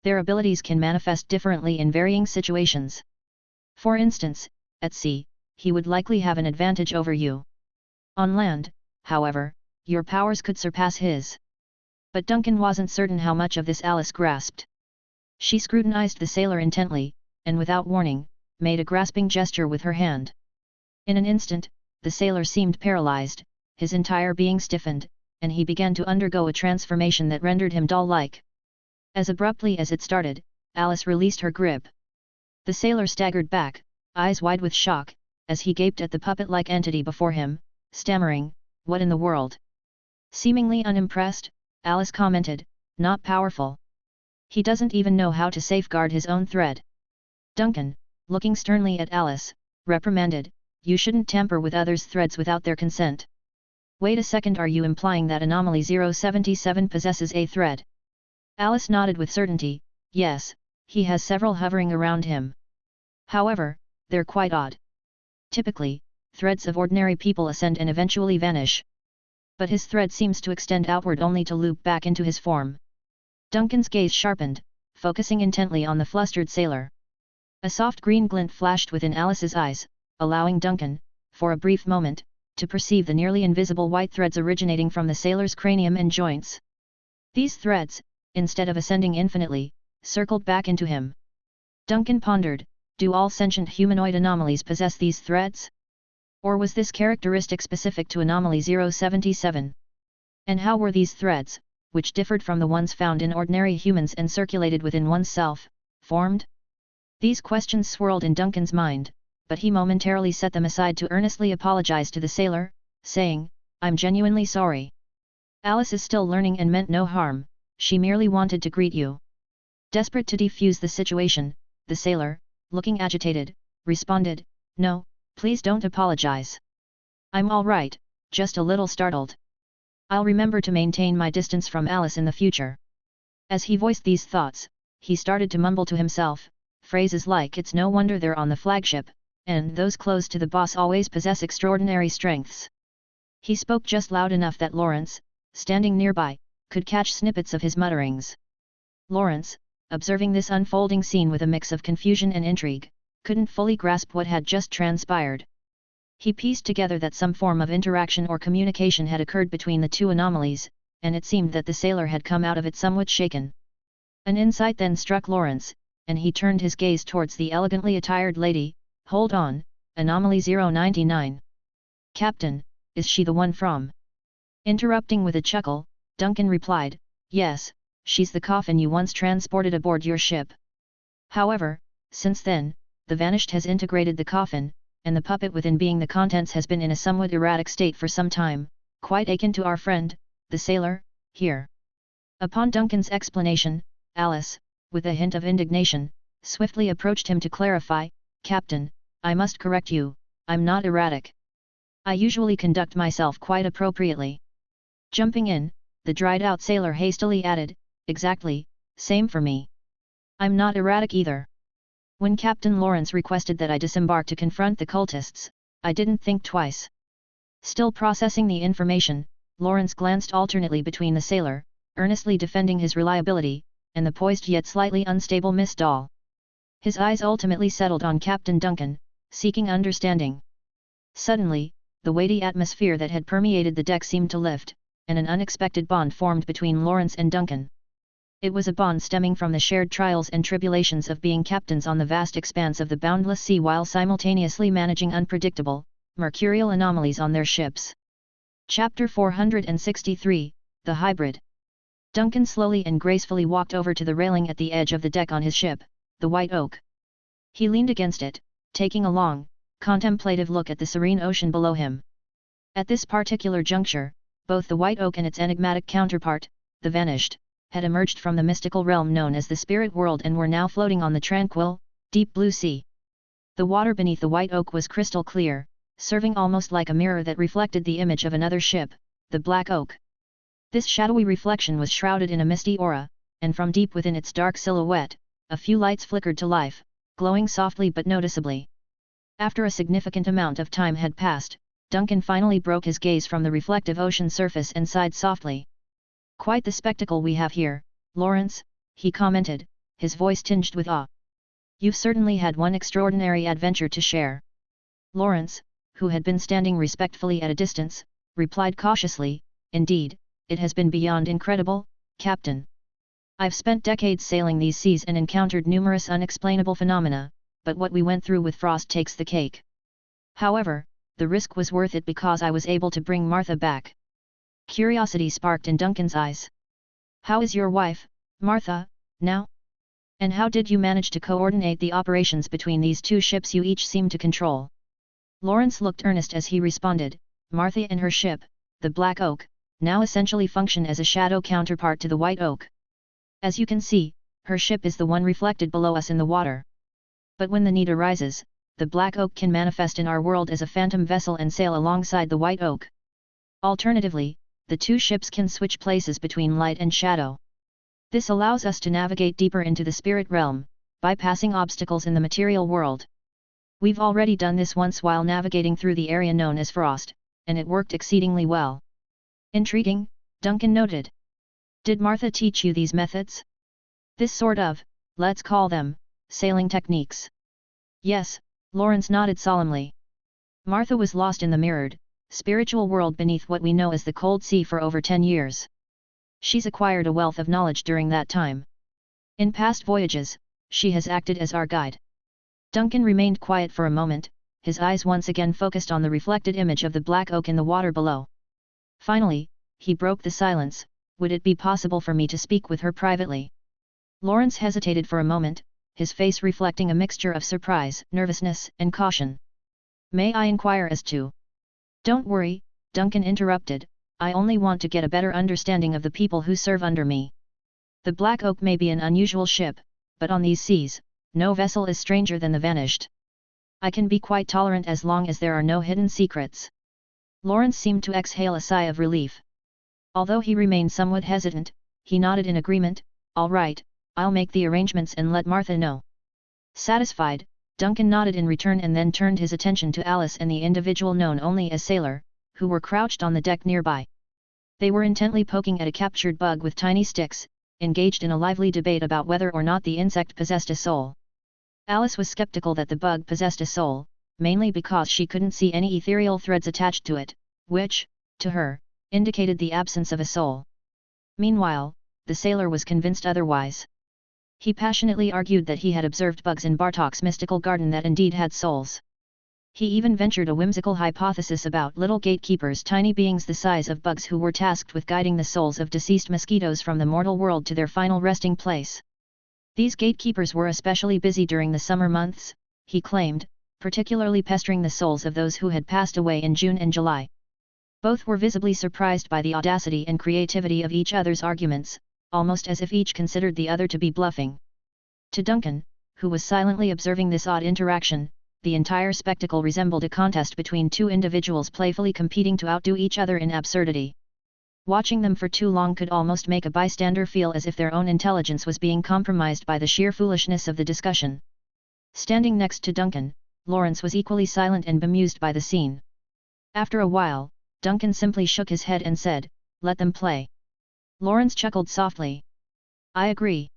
Their abilities can manifest differently in varying situations. For instance, at sea, he would likely have an advantage over you. On land, however, your powers could surpass his." But Duncan wasn't certain how much of this Alice grasped. She scrutinized the sailor intently, and without warning, made a grasping gesture with her hand. In an instant, the sailor seemed paralyzed, his entire being stiffened, and he began to undergo a transformation that rendered him doll-like. As abruptly as it started, Alice released her grip. The sailor staggered back, eyes wide with shock, as he gaped at the puppet-like entity before him, stammering, "What in the world?" Seemingly unimpressed, Alice commented, "Not powerful. He doesn't even know how to safeguard his own thread." Duncan, looking sternly at Alice, reprimanded, You shouldn't tamper with others' threads without their consent. Wait a second, are you implying that anomaly 077 possesses a thread? Alice nodded with certainty. Yes, he has several hovering around him. However, they're quite odd. Typically, threads of ordinary people ascend and eventually vanish. But his thread seems to extend outward only to loop back into his form. Duncan's gaze sharpened, focusing intently on the flustered sailor. A soft green glint flashed within Alice's eyes, allowing Duncan, for a brief moment, to perceive the nearly invisible white threads originating from the sailor's cranium and joints. These threads, instead of ascending infinitely, circled back into him. Duncan pondered, do all sentient humanoid anomalies possess these threads? Or was this characteristic specific to anomaly 077? And how were these threads, which differed from the ones found in ordinary humans and circulated within oneself, formed? These questions swirled in Duncan's mind, but he momentarily set them aside to earnestly apologize to the sailor, saying, I'm genuinely sorry. Alice is still learning and meant no harm, she merely wanted to greet you. Desperate to defuse the situation, the sailor, looking agitated, responded, No, please don't apologize. I'm all right, just a little startled. I'll remember to maintain my distance from Alice in the future. As he voiced these thoughts, he started to mumble to himself, phrases like it's no wonder they're on the flagship, and those close to the boss always possess extraordinary strengths. He spoke just loud enough that Lawrence, standing nearby, could catch snippets of his mutterings. Lawrence, observing this unfolding scene with a mix of confusion and intrigue, couldn't fully grasp what had just transpired. He pieced together that some form of interaction or communication had occurred between the two anomalies, and it seemed that the sailor had come out of it somewhat shaken. An insight then struck Lawrence, and he turned his gaze towards the elegantly attired lady. Hold on, anomaly 099. Captain, is she the one from? Interrupting with a chuckle, Duncan replied, Yes, she's the coffin you once transported aboard your ship. However, since then, the vanished has integrated the coffin, and the puppet within being the contents has been in a somewhat erratic state for some time, quite akin to our friend, the sailor, here. Upon Duncan's explanation, Alice, with a hint of indignation, swiftly approached him to clarify, Captain, I must correct you, I'm not erratic. I usually conduct myself quite appropriately. Jumping in, the dried-out sailor hastily added, Exactly, same for me. I'm not erratic either. When Captain Lawrence requested that I disembark to confront the cultists, I didn't think twice. Still processing the information, Lawrence glanced alternately between the sailor, earnestly defending his reliability, and the poised yet slightly unstable Miss Dahl. His eyes ultimately settled on Captain Duncan, seeking understanding. Suddenly, the weighty atmosphere that had permeated the deck seemed to lift, and an unexpected bond formed between Lawrence and Duncan. It was a bond stemming from the shared trials and tribulations of being captains on the vast expanse of the boundless sea while simultaneously managing unpredictable, mercurial anomalies on their ships. Chapter 463, The Hybrid. Duncan slowly and gracefully walked over to the railing at the edge of the deck on his ship, the White Oak. He leaned against it, taking a long, contemplative look at the serene ocean below him. At this particular juncture, both the White Oak and its enigmatic counterpart, the Vanished, had emerged from the mystical realm known as the spirit world and were now floating on the tranquil, deep blue sea. The water beneath the White Oak was crystal clear, serving almost like a mirror that reflected the image of another ship, the Black Oak. This shadowy reflection was shrouded in a misty aura, and from deep within its dark silhouette, a few lights flickered to life, glowing softly but noticeably. After a significant amount of time had passed, Duncan finally broke his gaze from the reflective ocean surface and sighed softly. Quite the spectacle we have here, Lawrence, he commented, his voice tinged with awe. You've certainly had one extraordinary adventure to share. Lawrence, who had been standing respectfully at a distance, replied cautiously, Indeed, it has been beyond incredible, Captain. I've spent decades sailing these seas and encountered numerous unexplainable phenomena, but what we went through with Frost takes the cake. However, the risk was worth it because I was able to bring Martha back. Curiosity sparked in Duncan's eyes. How is your wife, Martha, now? And how did you manage to coordinate the operations between these two ships you each seem to control? Lawrence looked earnest as he responded, Martha and her ship, the Black Oak, now essentially function as a shadow counterpart to the White Oak. As you can see, her ship is the one reflected below us in the water. But when the need arises, the black oak can manifest in our world as a phantom vessel and sail alongside the white oak. Alternatively, the two ships can switch places between light and shadow. This allows us to navigate deeper into the spirit realm, bypassing obstacles in the material world. We've already done this once while navigating through the area known as Frost, and it worked exceedingly well. Intriguing, Duncan noted. Did Martha teach you these methods? This sort of, let's call them, sailing techniques. Yes, Lawrence nodded solemnly. Martha was lost in the mirrored, spiritual world beneath what we know as the cold sea for over 10 years. She's acquired a wealth of knowledge during that time. In past voyages, she has acted as our guide. Duncan remained quiet for a moment, his eyes once again focused on the reflected image of the black oak in the water below. Finally, he broke the silence. Would it be possible for me to speak with her privately? Lawrence hesitated for a moment, his face reflecting a mixture of surprise, nervousness, and caution. May I inquire as to? Don't worry, Duncan interrupted, I only want to get a better understanding of the people who serve under me. The Black Oak may be an unusual ship, but on these seas, no vessel is stranger than the vanished. I can be quite tolerant as long as there are no hidden secrets. Lawrence seemed to exhale a sigh of relief. Although he remained somewhat hesitant, he nodded in agreement. All right, I'll make the arrangements and let Martha know. Satisfied, Duncan nodded in return and then turned his attention to Alice and the individual known only as Sailor, who were crouched on the deck nearby. They were intently poking at a captured bug with tiny sticks, engaged in a lively debate about whether or not the insect possessed a soul. Alice was skeptical that the bug possessed a soul, mainly because she couldn't see any ethereal threads attached to it, which, to her, indicated the absence of a soul. Meanwhile, the sailor was convinced otherwise. He passionately argued that he had observed bugs in Bartok's mystical garden that indeed had souls. He even ventured a whimsical hypothesis about little gatekeepers, tiny beings the size of bugs who were tasked with guiding the souls of deceased mosquitoes from the mortal world to their final resting place. These gatekeepers were especially busy during the summer months, he claimed, particularly pestering the souls of those who had passed away in June and July. Both were visibly surprised by the audacity and creativity of each other's arguments, almost as if each considered the other to be bluffing. To Duncan, who was silently observing this odd interaction, the entire spectacle resembled a contest between two individuals playfully competing to outdo each other in absurdity. Watching them for too long could almost make a bystander feel as if their own intelligence was being compromised by the sheer foolishness of the discussion. Standing next to Duncan, Lawrence was equally silent and bemused by the scene. After a while, Duncan simply shook his head and said, "Let them play." Lawrence chuckled softly. "I agree.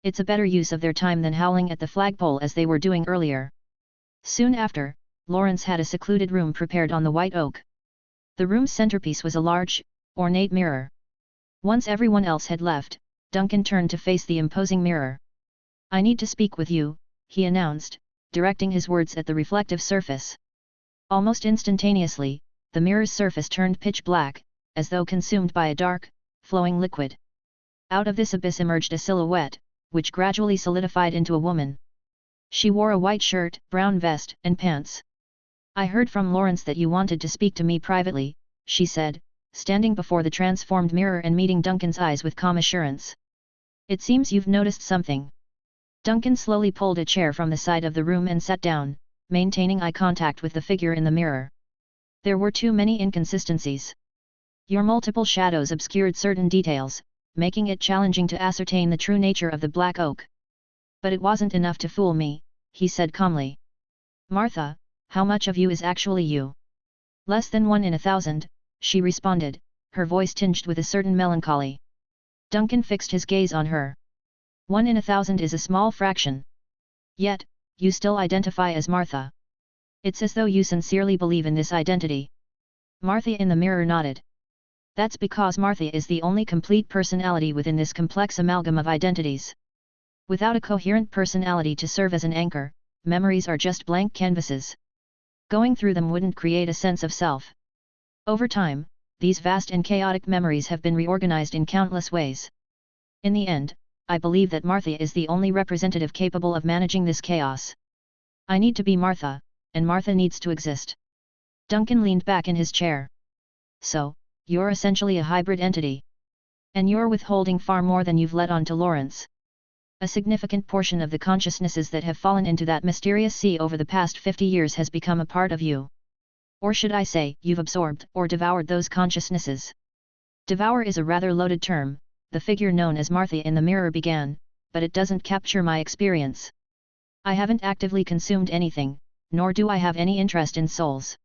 It's a better use of their time than howling at the flagpole as they were doing earlier." Soon after, Lawrence had a secluded room prepared on the white oak. The room's centerpiece was a large, ornate mirror. Once everyone else had left, Duncan turned to face the imposing mirror. "I need to speak with you," he announced, directing his words at the reflective surface. Almost instantaneously, the mirror's surface turned pitch black, as though consumed by a dark, flowing liquid. Out of this abyss emerged a silhouette, which gradually solidified into a woman. She wore a white shirt, brown vest, and pants. "I heard from Lawrence that you wanted to speak to me privately," she said, standing before the transformed mirror and meeting Duncan's eyes with calm assurance. "It seems you've noticed something." Duncan slowly pulled a chair from the side of the room and sat down, maintaining eye contact with the figure in the mirror. "There were too many inconsistencies. Your multiple shadows obscured certain details, making it challenging to ascertain the true nature of the Black Oak. But it wasn't enough to fool me," he said calmly. "Martha, how much of you is actually you?" "Less than 1 in 1,000, she responded, her voice tinged with a certain melancholy. Duncan fixed his gaze on her. 1 in 1,000 is a small fraction. Yet, you still identify as Martha. It's as though you sincerely believe in this identity." Martha in the mirror nodded. "That's because Martha is the only complete personality within this complex amalgam of identities. Without a coherent personality to serve as an anchor, memories are just blank canvases. Going through them wouldn't create a sense of self. Over time, these vast and chaotic memories have been reorganized in countless ways. In the end, I believe that Martha is the only representative capable of managing this chaos. I need to be Martha, and Martha needs to exist." Duncan leaned back in his chair. "So, you're essentially a hybrid entity. And you're withholding far more than you've let on to Lawrence." A significant portion of the consciousnesses that have fallen into that mysterious sea over the past 50 years has become a part of you. Or should I say, you've absorbed or devoured those consciousnesses. Devour is a rather loaded term, the figure known as Martha in the mirror began, but it doesn't capture my experience. I haven't actively consumed anything, nor do I have any interest in souls.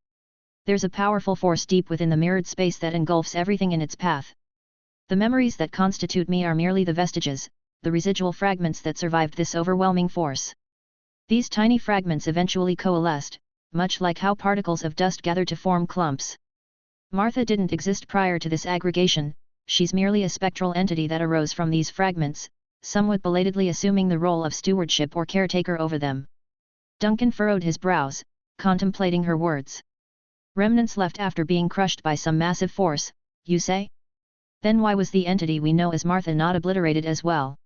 There's a powerful force deep within the mirrored space that engulfs everything in its path. The memories that constitute me are merely the vestiges, the residual fragments that survived this overwhelming force. These tiny fragments eventually coalesced, much like how particles of dust gather to form clumps. Martha didn't exist prior to this aggregation, she's merely a spectral entity that arose from these fragments, somewhat belatedly assuming the role of stewardship or caretaker over them. Duncan furrowed his brows, contemplating her words. Remnants left after being crushed by some massive force, you say? Then why was the entity we know as Martha not obliterated as well?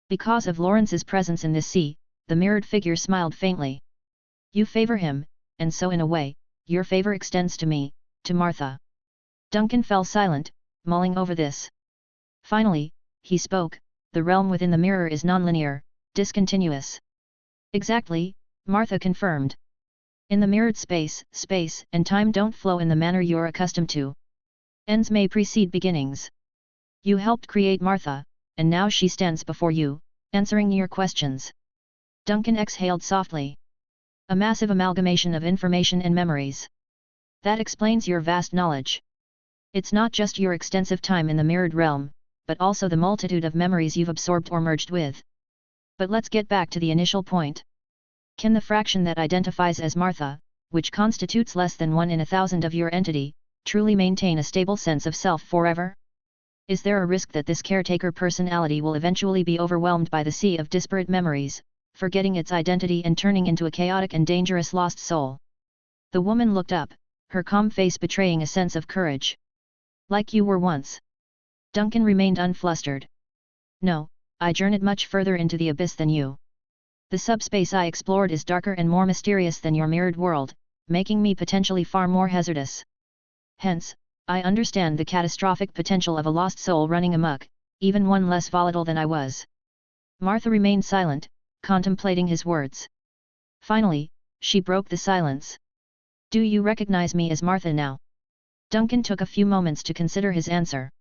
Because of Lawrence's presence in this sea, the mirrored figure smiled faintly. You favor him, and so in a way, your favor extends to me, to Martha. Duncan fell silent, mulling over this. Finally, he spoke, the realm within the mirror is nonlinear, discontinuous. Exactly, Martha confirmed. In the mirrored space and time don't flow in the manner you're accustomed to. Ends may precede beginnings. You helped create Martha, and now she stands before you, answering your questions. Duncan exhaled softly. A massive amalgamation of information and memories. That explains your vast knowledge. It's not just your extensive time in the mirrored realm, but also the multitude of memories you've absorbed or merged with. But let's get back to the initial point. Can the fraction that identifies as Martha, which constitutes less than 1 in 1,000 of your entity, truly maintain a stable sense of self forever? Is there a risk that this caretaker personality will eventually be overwhelmed by the sea of disparate memories, forgetting its identity and turning into a chaotic and dangerous lost soul? The woman looked up, her calm face betraying a sense of courage. Like you were once. Duncan remained unflustered. No, I journeyed much further into the abyss than you. The subspace I explored is darker and more mysterious than your mirrored world, making me potentially far more hazardous. Hence, I understand the catastrophic potential of a lost soul running amok, even one less volatile than I was. Martha remained silent, contemplating his words. Finally, she broke the silence. Do you recognize me as Martha now? Duncan took a few moments to consider his answer.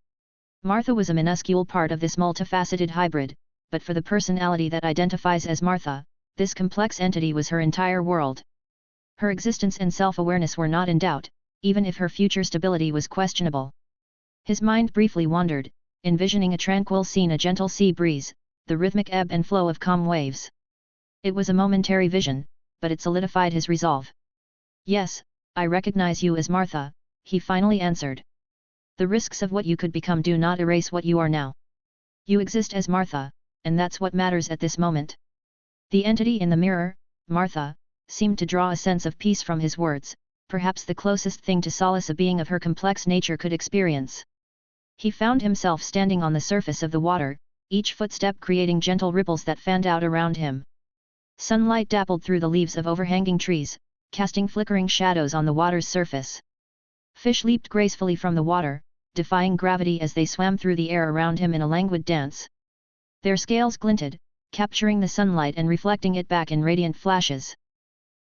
Martha was a minuscule part of this multifaceted hybrid, but for the personality that identifies as Martha, this complex entity was her entire world. Her existence and self-awareness were not in doubt, even if her future stability was questionable. His mind briefly wandered, envisioning a tranquil scene, a gentle sea breeze, the rhythmic ebb and flow of calm waves. It was a momentary vision, but it solidified his resolve. Yes, I recognize you as Martha, he finally answered. The risks of what you could become do not erase what you are now. You exist as Martha, and that's what matters at this moment. The entity in the mirror, Martha, seemed to draw a sense of peace from his words, perhaps the closest thing to solace a being of her complex nature could experience. He found himself standing on the surface of the water, each footstep creating gentle ripples that fanned out around him. Sunlight dappled through the leaves of overhanging trees, casting flickering shadows on the water's surface. Fish leaped gracefully from the water, defying gravity as they swam through the air around him in a languid dance. Their scales glinted, capturing the sunlight and reflecting it back in radiant flashes.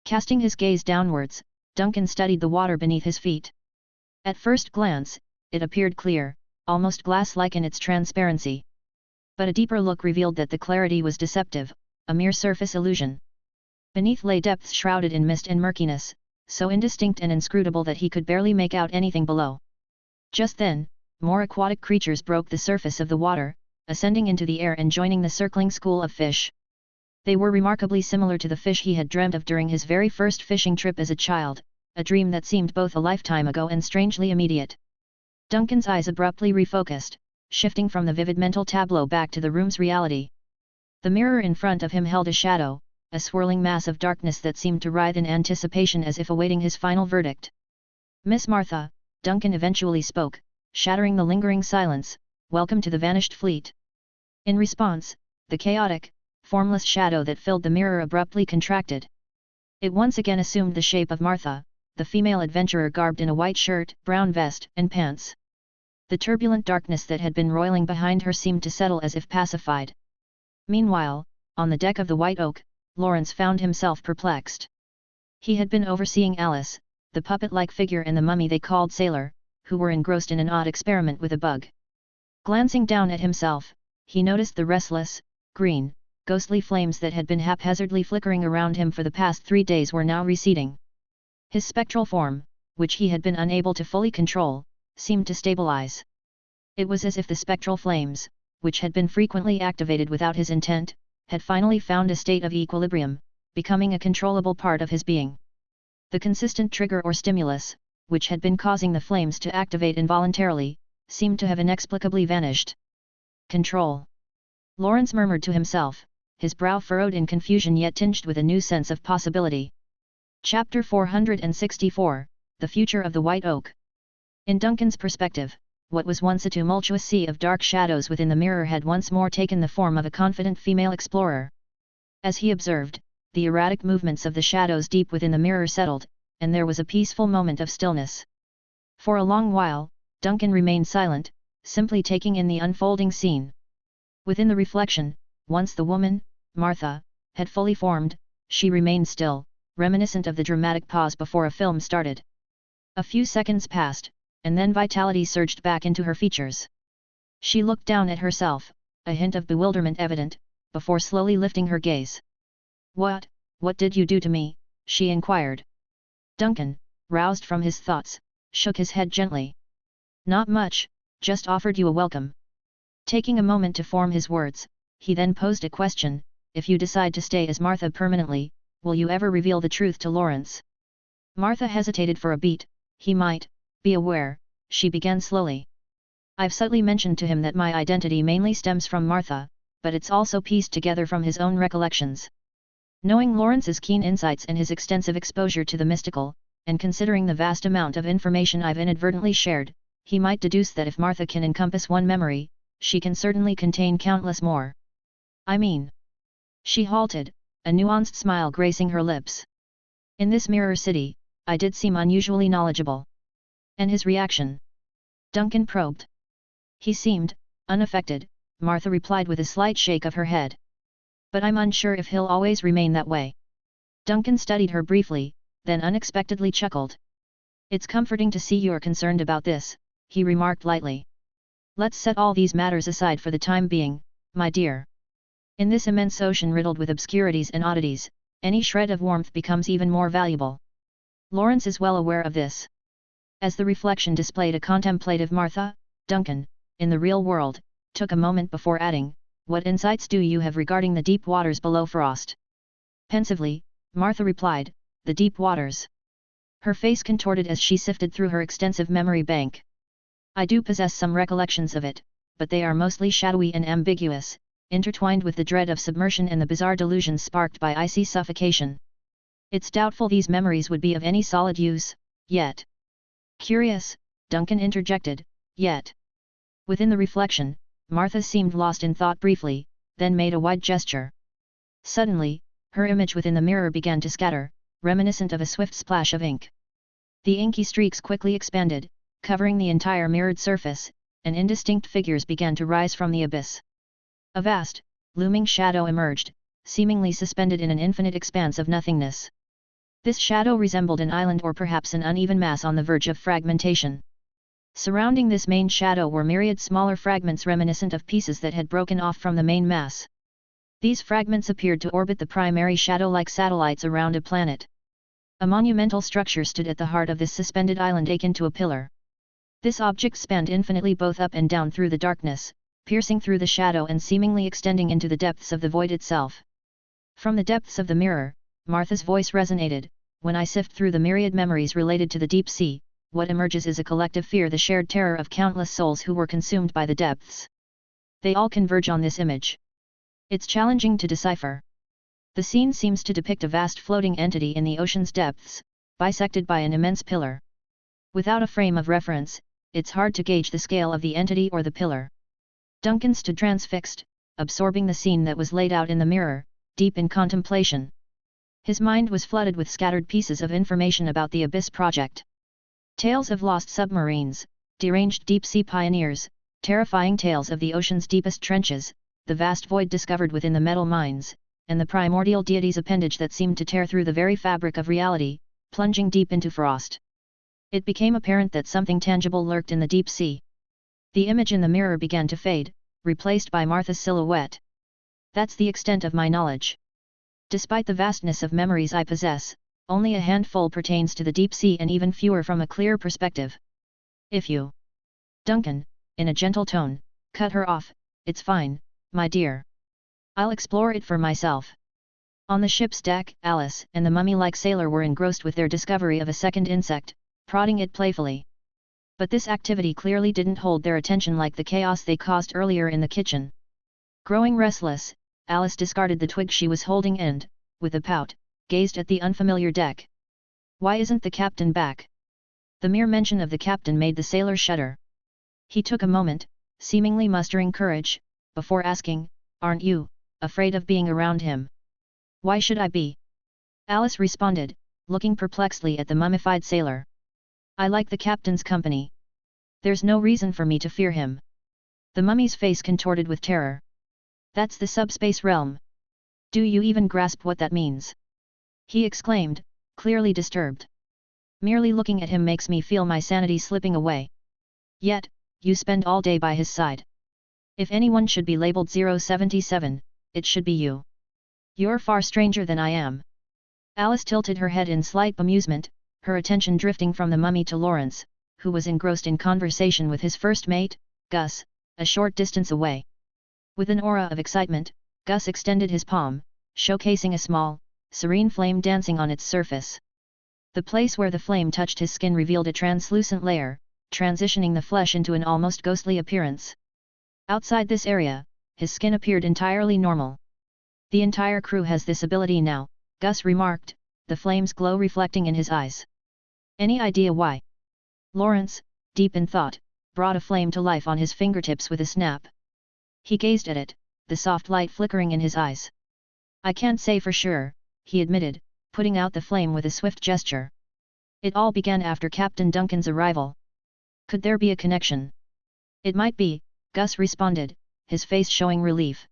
Casting his gaze downwards, Duncan studied the water beneath his feet. At first glance, it appeared clear, almost glass-like in its transparency. But a deeper look revealed that the clarity was deceptive, a mere surface illusion. Beneath lay depths shrouded in mist and murkiness, so indistinct and inscrutable that he could barely make out anything below. Just then, more aquatic creatures broke the surface of the water, ascending into the air and joining the circling school of fish. They were remarkably similar to the fish he had dreamt of during his very first fishing trip as a child, a dream that seemed both a lifetime ago and strangely immediate. Duncan's eyes abruptly refocused, shifting from the vivid mental tableau back to the room's reality. The mirror in front of him held a shadow, a swirling mass of darkness that seemed to writhe in anticipation as if awaiting his final verdict. Miss Martha, Duncan eventually spoke, shattering the lingering silence, welcome to the vanished fleet. In response, the chaotic, formless shadow that filled the mirror abruptly contracted. It once again assumed the shape of Martha, the female adventurer garbed in a white shirt, brown vest, and pants. The turbulent darkness that had been roiling behind her seemed to settle as if pacified. Meanwhile, on the deck of the White Oak, Lawrence found himself perplexed. He had been overseeing Alice, the puppet-like figure and the mummy they called Sailor, who were engrossed in an odd experiment with a bug. Glancing down at himself, he noticed the restless, green, ghostly flames that had been haphazardly flickering around him for the past 3 days were now receding. His spectral form, which he had been unable to fully control, seemed to stabilize. It was as if the spectral flames, which had been frequently activated without his intent, had finally found a state of equilibrium, becoming a controllable part of his being. The consistent trigger or stimulus, which had been causing the flames to activate involuntarily, seemed to have inexplicably vanished. Control. Lawrence murmured to himself, his brow furrowed in confusion yet tinged with a new sense of possibility. Chapter 464, The Future of the White Oak. In Duncan's perspective, what was once a tumultuous sea of dark shadows within the mirror had once more taken the form of a confident female explorer. As he observed, the erratic movements of the shadows deep within the mirror settled, and there was a peaceful moment of stillness. For a long while, Duncan remained silent, simply taking in the unfolding scene. Within the reflection, once the woman, Martha, had fully formed, she remained still, reminiscent of the dramatic pause before a film started. A few seconds passed, and then vitality surged back into her features. She looked down at herself, a hint of bewilderment evident, before slowly lifting her gaze. What did you do to me?" she inquired. Duncan, roused from his thoughts, shook his head gently. "Not much, just offered you a welcome." Taking a moment to form his words, he then posed a question: "If you decide to stay as Martha permanently, will you ever reveal the truth to Lawrence?" Martha hesitated for a beat. "He might be aware," she began slowly. "I've subtly mentioned to him that my identity mainly stems from Martha, but it's also pieced together from his own recollections. Knowing Lawrence's keen insights and his extensive exposure to the mystical, and considering the vast amount of information I've inadvertently shared, he might deduce that if Martha can encompass one memory, she can certainly contain countless more. I mean..." She halted, a nuanced smile gracing her lips. "In this mirror city, I did seem unusually knowledgeable." "And his reaction?" Duncan probed. "He seemed unaffected," Martha replied with a slight shake of her head. "But I'm unsure if he'll always remain that way." Duncan studied her briefly, then unexpectedly chuckled. "It's comforting to see you're concerned about this," he remarked lightly. "Let's set all these matters aside for the time being, my dear. In this immense ocean riddled with obscurities and oddities, any shred of warmth becomes even more valuable. Lawrence is well aware of this." As the reflection displayed a contemplative Martha, Duncan, in the real world, took a moment before adding, "What insights do you have regarding the deep waters below Frost?" Pensively, Martha replied, "The deep waters." Her face contorted as she sifted through her extensive memory bank. "I do possess some recollections of it, but they are mostly shadowy and ambiguous, intertwined with the dread of submersion and the bizarre delusions sparked by icy suffocation. It's doubtful these memories would be of any solid use, yet." "Curious," Duncan interjected, "yet." Within the reflection, Martha seemed lost in thought briefly, then made a wide gesture. Suddenly, her image within the mirror began to scatter, reminiscent of a swift splash of ink. The inky streaks quickly expanded, covering the entire mirrored surface, and indistinct figures began to rise from the abyss. A vast, looming shadow emerged, seemingly suspended in an infinite expanse of nothingness. This shadow resembled an island or perhaps an uneven mass on the verge of fragmentation. Surrounding this main shadow were myriad smaller fragments reminiscent of pieces that had broken off from the main mass. These fragments appeared to orbit the primary shadow like satellites around a planet. A monumental structure stood at the heart of this suspended island akin to a pillar. This object spanned infinitely both up and down through the darkness, piercing through the shadow and seemingly extending into the depths of the void itself. From the depths of the mirror, Martha's voice resonated, "When I sift through the myriad memories related to the deep sea, what emerges is a collective fear, the shared terror of countless souls who were consumed by the depths. They all converge on this image. It's challenging to decipher. The scene seems to depict a vast floating entity in the ocean's depths, bisected by an immense pillar. Without a frame of reference, it's hard to gauge the scale of the entity or the pillar." Duncan stood transfixed, absorbing the scene that was laid out in the mirror, deep in contemplation. His mind was flooded with scattered pieces of information about the Abyss project. Tales of lost submarines, deranged deep-sea pioneers, terrifying tales of the ocean's deepest trenches, the vast void discovered within the metal mines, and the primordial deity's appendage that seemed to tear through the very fabric of reality, plunging deep into frost. It became apparent that something tangible lurked in the deep sea. The image in the mirror began to fade, replaced by Martha's silhouette. That's the extent of my knowledge. Despite the vastness of memories I possess, only a handful pertains to the deep sea and even fewer from a clear perspective. If you... Duncan, in a gentle tone, cut her off, it's fine, my dear. I'll explore it for myself. On the ship's deck, Alice and the mummy-like sailor were engrossed with their discovery of a second insect, prodding it playfully. But this activity clearly didn't hold their attention like the chaos they caused earlier in the kitchen. Growing restless, Alice discarded the twig she was holding and, with a pout, gazed at the unfamiliar deck. Why isn't the captain back? The mere mention of the captain made the sailor shudder. He took a moment, seemingly mustering courage, before asking, "Aren't you afraid of being around him?" "Why should I be?" Alice responded, looking perplexedly at the mummified sailor. "I like the captain's company. There's no reason for me to fear him." The mummy's face contorted with terror. "That's the subspace realm. Do you even grasp what that means?" he exclaimed, clearly disturbed. "Merely looking at him makes me feel my sanity slipping away. Yet, you spend all day by his side. If anyone should be labeled 077, it should be you. You're far stranger than I am." Alice tilted her head in slight bemusement, her attention drifting from the mummy to Lawrence, who was engrossed in conversation with his first mate, Gus, a short distance away. With an aura of excitement, Gus extended his palm, showcasing a small, serene flame dancing on its surface. The place where the flame touched his skin revealed a translucent layer, transitioning the flesh into an almost ghostly appearance. Outside this area, his skin appeared entirely normal. "The entire crew has this ability now," Gus remarked, the flame's glow reflecting in his eyes. "Any idea why?" Lawrence, deep in thought, brought a flame to life on his fingertips with a snap. He gazed at it, the soft light flickering in his eyes. "I can't say for sure," he admitted, putting out the flame with a swift gesture. "It all began after Captain Duncan's arrival. Could there be a connection?" "It might be," Gus responded, his face showing relief.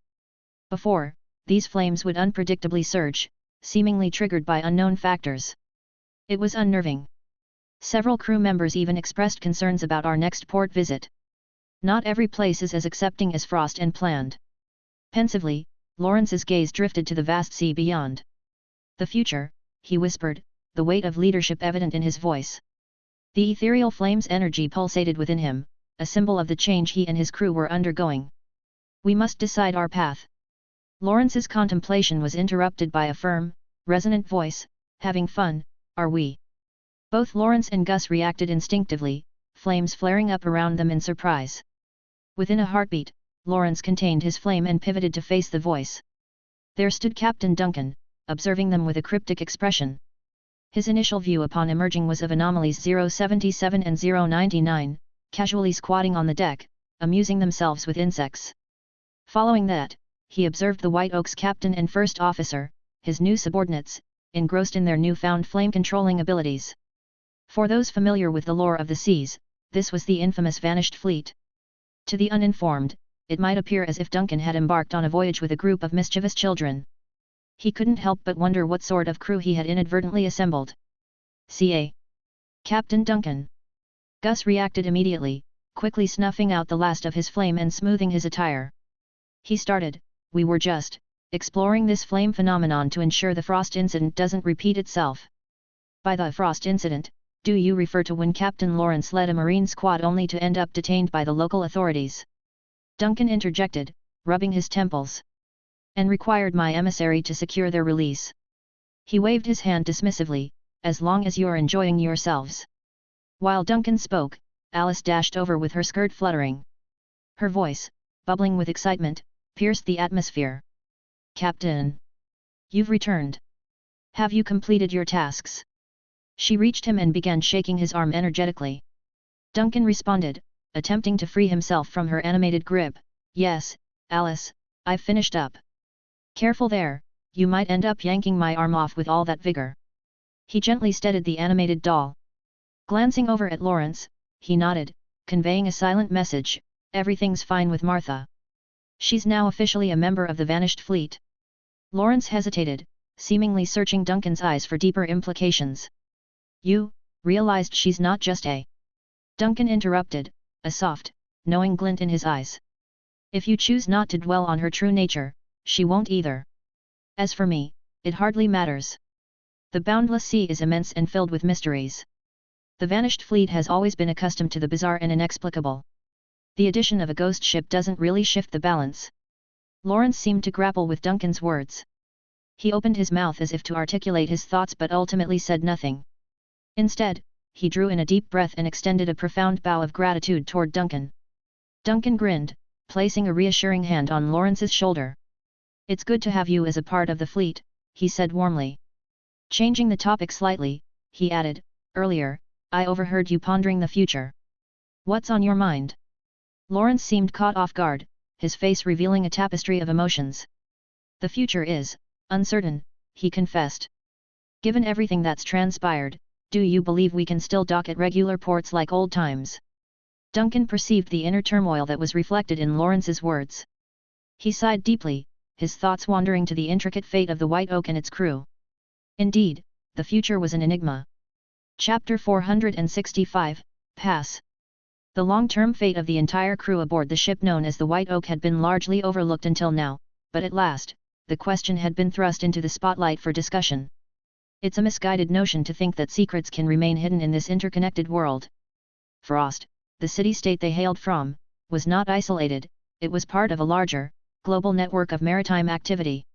"Before, these flames would unpredictably surge, seemingly triggered by unknown factors. It was unnerving. Several crew members even expressed concerns about our next port visit. Not every place is as accepting as Frost and planned." Pensively, Lawrence's gaze drifted to the vast sea beyond. "The future," he whispered, the weight of leadership evident in his voice. The ethereal flame's energy pulsated within him, a symbol of the change he and his crew were undergoing. "We must decide our path." Lawrence's contemplation was interrupted by a firm, resonant voice, "Having fun, are we?" Both Lawrence and Gus reacted instinctively, flames flaring up around them in surprise. Within a heartbeat, Lawrence contained his flame and pivoted to face the voice. There stood Captain Duncan, observing them with a cryptic expression. His initial view upon emerging was of anomalies 077 and 099, casually squatting on the deck, amusing themselves with insects. Following that, he observed the White Oak's captain and first officer, his new subordinates, engrossed in their newfound flame-controlling abilities. For those familiar with the lore of the seas, this was the infamous Vanished Fleet. To the uninformed, it might appear as if Duncan had embarked on a voyage with a group of mischievous children. He couldn't help but wonder what sort of crew he had inadvertently assembled. "Ca. Captain Duncan." Gus reacted immediately, quickly snuffing out the last of his flame and smoothing his attire. He started, "We were just exploring this flame phenomenon to ensure the Frost incident doesn't repeat itself." "By the Frost incident, do you refer to when Captain Lawrence led a Marine squad only to end up detained by the local authorities?" Duncan interjected, rubbing his temples. "And required my emissary to secure their release." He waved his hand dismissively, "As long as you're enjoying yourselves." While Duncan spoke, Alice dashed over with her skirt fluttering. Her voice, bubbling with excitement, pierced the atmosphere. "Captain! You've returned. Have you completed your tasks?" She reached him and began shaking his arm energetically. Duncan responded, attempting to free himself from her animated grip. "Yes, Alice, I've finished up." "Careful there, you might end up yanking my arm off with all that vigor." He gently steadied the animated doll. Glancing over at Lawrence, he nodded, conveying a silent message, "Everything's fine with Martha." She's now officially a member of the vanished fleet. Lawrence hesitated, seemingly searching Duncan's eyes for deeper implications. You realized she's not just a... Duncan interrupted, a soft, knowing glint in his eyes. If you choose not to dwell on her true nature, she won't either. As for me, it hardly matters. The boundless sea is immense and filled with mysteries. The vanished fleet has always been accustomed to the bizarre and inexplicable. The addition of a ghost ship doesn't really shift the balance. Lawrence seemed to grapple with Duncan's words. He opened his mouth as if to articulate his thoughts but ultimately said nothing. Instead, he drew in a deep breath and extended a profound bow of gratitude toward Duncan. Duncan grinned, placing a reassuring hand on Lawrence's shoulder. It's good to have you as a part of the fleet, he said warmly. Changing the topic slightly, he added, earlier, I overheard you pondering the future. What's on your mind? Lawrence seemed caught off guard, his face revealing a tapestry of emotions. The future is uncertain, he confessed. Given everything that's transpired, do you believe we can still dock at regular ports like old times? Duncan perceived the inner turmoil that was reflected in Lawrence's words. He sighed deeply, his thoughts wandering to the intricate fate of the White Oak and its crew. Indeed, the future was an enigma. Chapter 465, Pass. The long-term fate of the entire crew aboard the ship known as the White Oak had been largely overlooked until now, but at last, the question had been thrust into the spotlight for discussion. It's a misguided notion to think that secrets can remain hidden in this interconnected world. Frost, the city-state they hailed from, was not isolated, it was part of a larger, global network of maritime activity.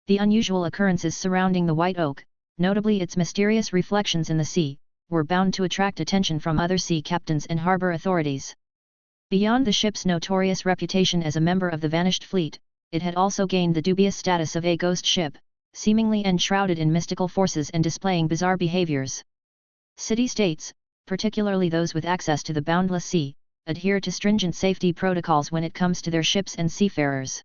The unusual occurrences surrounding the White Oak, notably its mysterious reflections in the sea, were bound to attract attention from other sea captains and harbor authorities. Beyond the ship's notorious reputation as a member of the vanished fleet, it had also gained the dubious status of a ghost ship, seemingly enshrouded in mystical forces and displaying bizarre behaviors. City-states, particularly those with access to the boundless sea, adhere to stringent safety protocols when it comes to their ships and seafarers.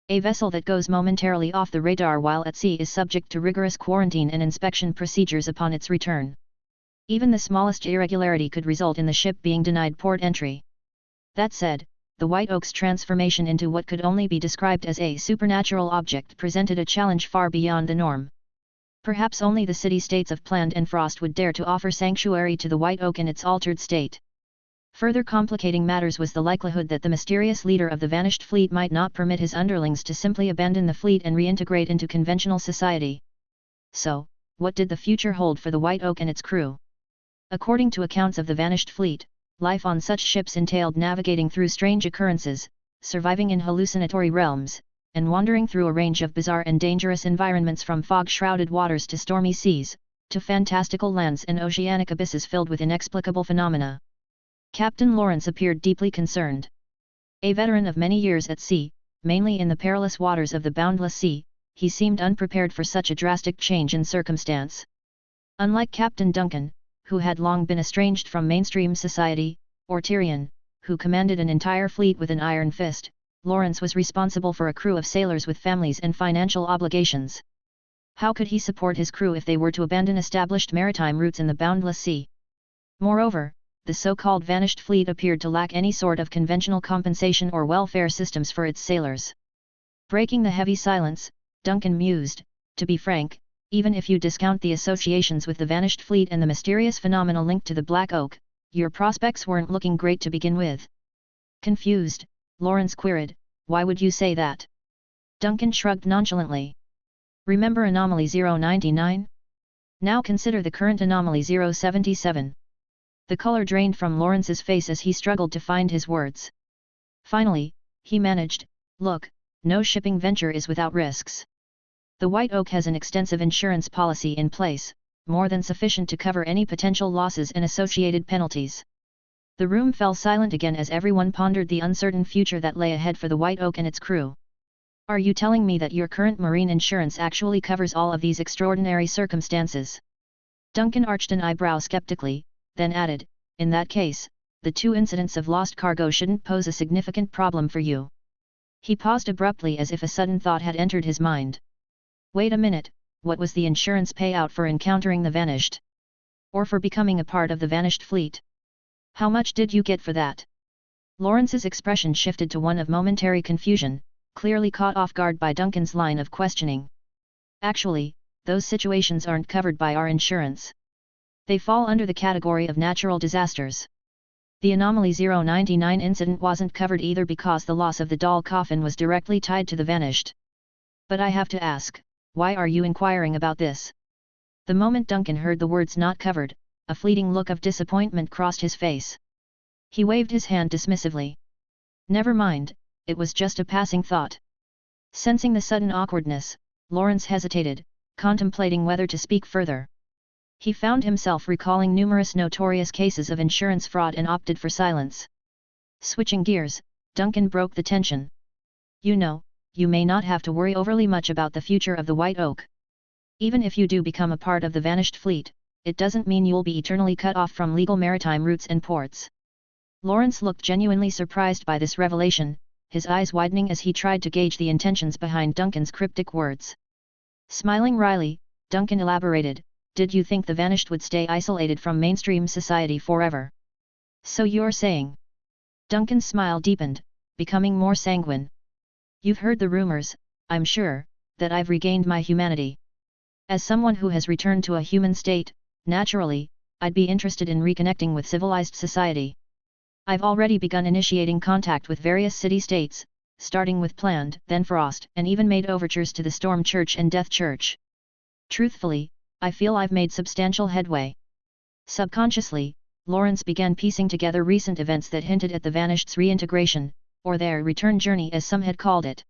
A vessel that goes momentarily off the radar while at sea is subject to rigorous quarantine and inspection procedures upon its return. Even the smallest irregularity could result in the ship being denied port entry. That said, the White Oak's transformation into what could only be described as a supernatural object presented a challenge far beyond the norm. Perhaps only the city-states of Pland and Frost would dare to offer sanctuary to the White Oak in its altered state. Further complicating matters was the likelihood that the mysterious leader of the vanished fleet might not permit his underlings to simply abandon the fleet and reintegrate into conventional society. So, what did the future hold for the White Oak and its crew? According to accounts of the vanished fleet, life on such ships entailed navigating through strange occurrences, surviving in hallucinatory realms, and wandering through a range of bizarre and dangerous environments from fog-shrouded waters to stormy seas, to fantastical lands and oceanic abysses filled with inexplicable phenomena. Captain Lawrence appeared deeply concerned. A veteran of many years at sea, mainly in the perilous waters of the boundless sea, he seemed unprepared for such a drastic change in circumstance. Unlike Captain Duncan, who had long been estranged from mainstream society, or Tyrion, who commanded an entire fleet with an iron fist, Lawrence was responsible for a crew of sailors with families and financial obligations. How could he support his crew if they were to abandon established maritime routes in the boundless sea? Moreover, the so-called vanished fleet appeared to lack any sort of conventional compensation or welfare systems for its sailors. Breaking the heavy silence, Duncan mused, to be frank, even if you discount the associations with the vanished fleet and the mysterious phenomena linked to the Black Oak, your prospects weren't looking great to begin with. Confused, Lawrence queried, why would you say that? Duncan shrugged nonchalantly. Remember anomaly 099? Now consider the current anomaly 077. The color drained from Lawrence's face as he struggled to find his words. Finally, he managed, look, no shipping venture is without risks. The White Oak has an extensive insurance policy in place, more than sufficient to cover any potential losses and associated penalties. The room fell silent again as everyone pondered the uncertain future that lay ahead for the White Oak and its crew. Are you telling me that your current marine insurance actually covers all of these extraordinary circumstances? Duncan arched an eyebrow skeptically, then added, in that case, the 2 incidents of lost cargo shouldn't pose a significant problem for you. He paused abruptly as if a sudden thought had entered his mind. Wait a minute, what was the insurance payout for encountering the vanished? Or for becoming a part of the vanished fleet? How much did you get for that? Lawrence's expression shifted to one of momentary confusion, clearly caught off guard by Duncan's line of questioning. Actually, those situations aren't covered by our insurance. They fall under the category of natural disasters. The Anomaly 099 incident wasn't covered either because the loss of the doll coffin was directly tied to the vanished. But I have to ask, why are you inquiring about this? The moment Duncan heard the words not covered, a fleeting look of disappointment crossed his face. He waved his hand dismissively. Never mind, it was just a passing thought. Sensing the sudden awkwardness, Lawrence hesitated, contemplating whether to speak further. He found himself recalling numerous notorious cases of insurance fraud and opted for silence. Switching gears, Duncan broke the tension. You know, you may not have to worry overly much about the future of the White Oak. Even if you do become a part of the vanished fleet, it doesn't mean you'll be eternally cut off from legal maritime routes and ports. Lawrence looked genuinely surprised by this revelation, his eyes widening as he tried to gauge the intentions behind Duncan's cryptic words. Smiling wryly, Duncan elaborated, "Did you think the vanished would stay isolated from mainstream society forever? So you're saying?" Duncan's smile deepened, becoming more sanguine. "You've heard the rumors, I'm sure, that I've regained my humanity. As someone who has returned to a human state, naturally, I'd be interested in reconnecting with civilized society. I've already begun initiating contact with various city-states, starting with Planned, then Frost, and even made overtures to the Storm Church and Death Church. Truthfully, I feel I've made substantial headway." Subconsciously, Lawrence began piecing together recent events that hinted at the Vanished's reintegration, or their return journey as some had called it.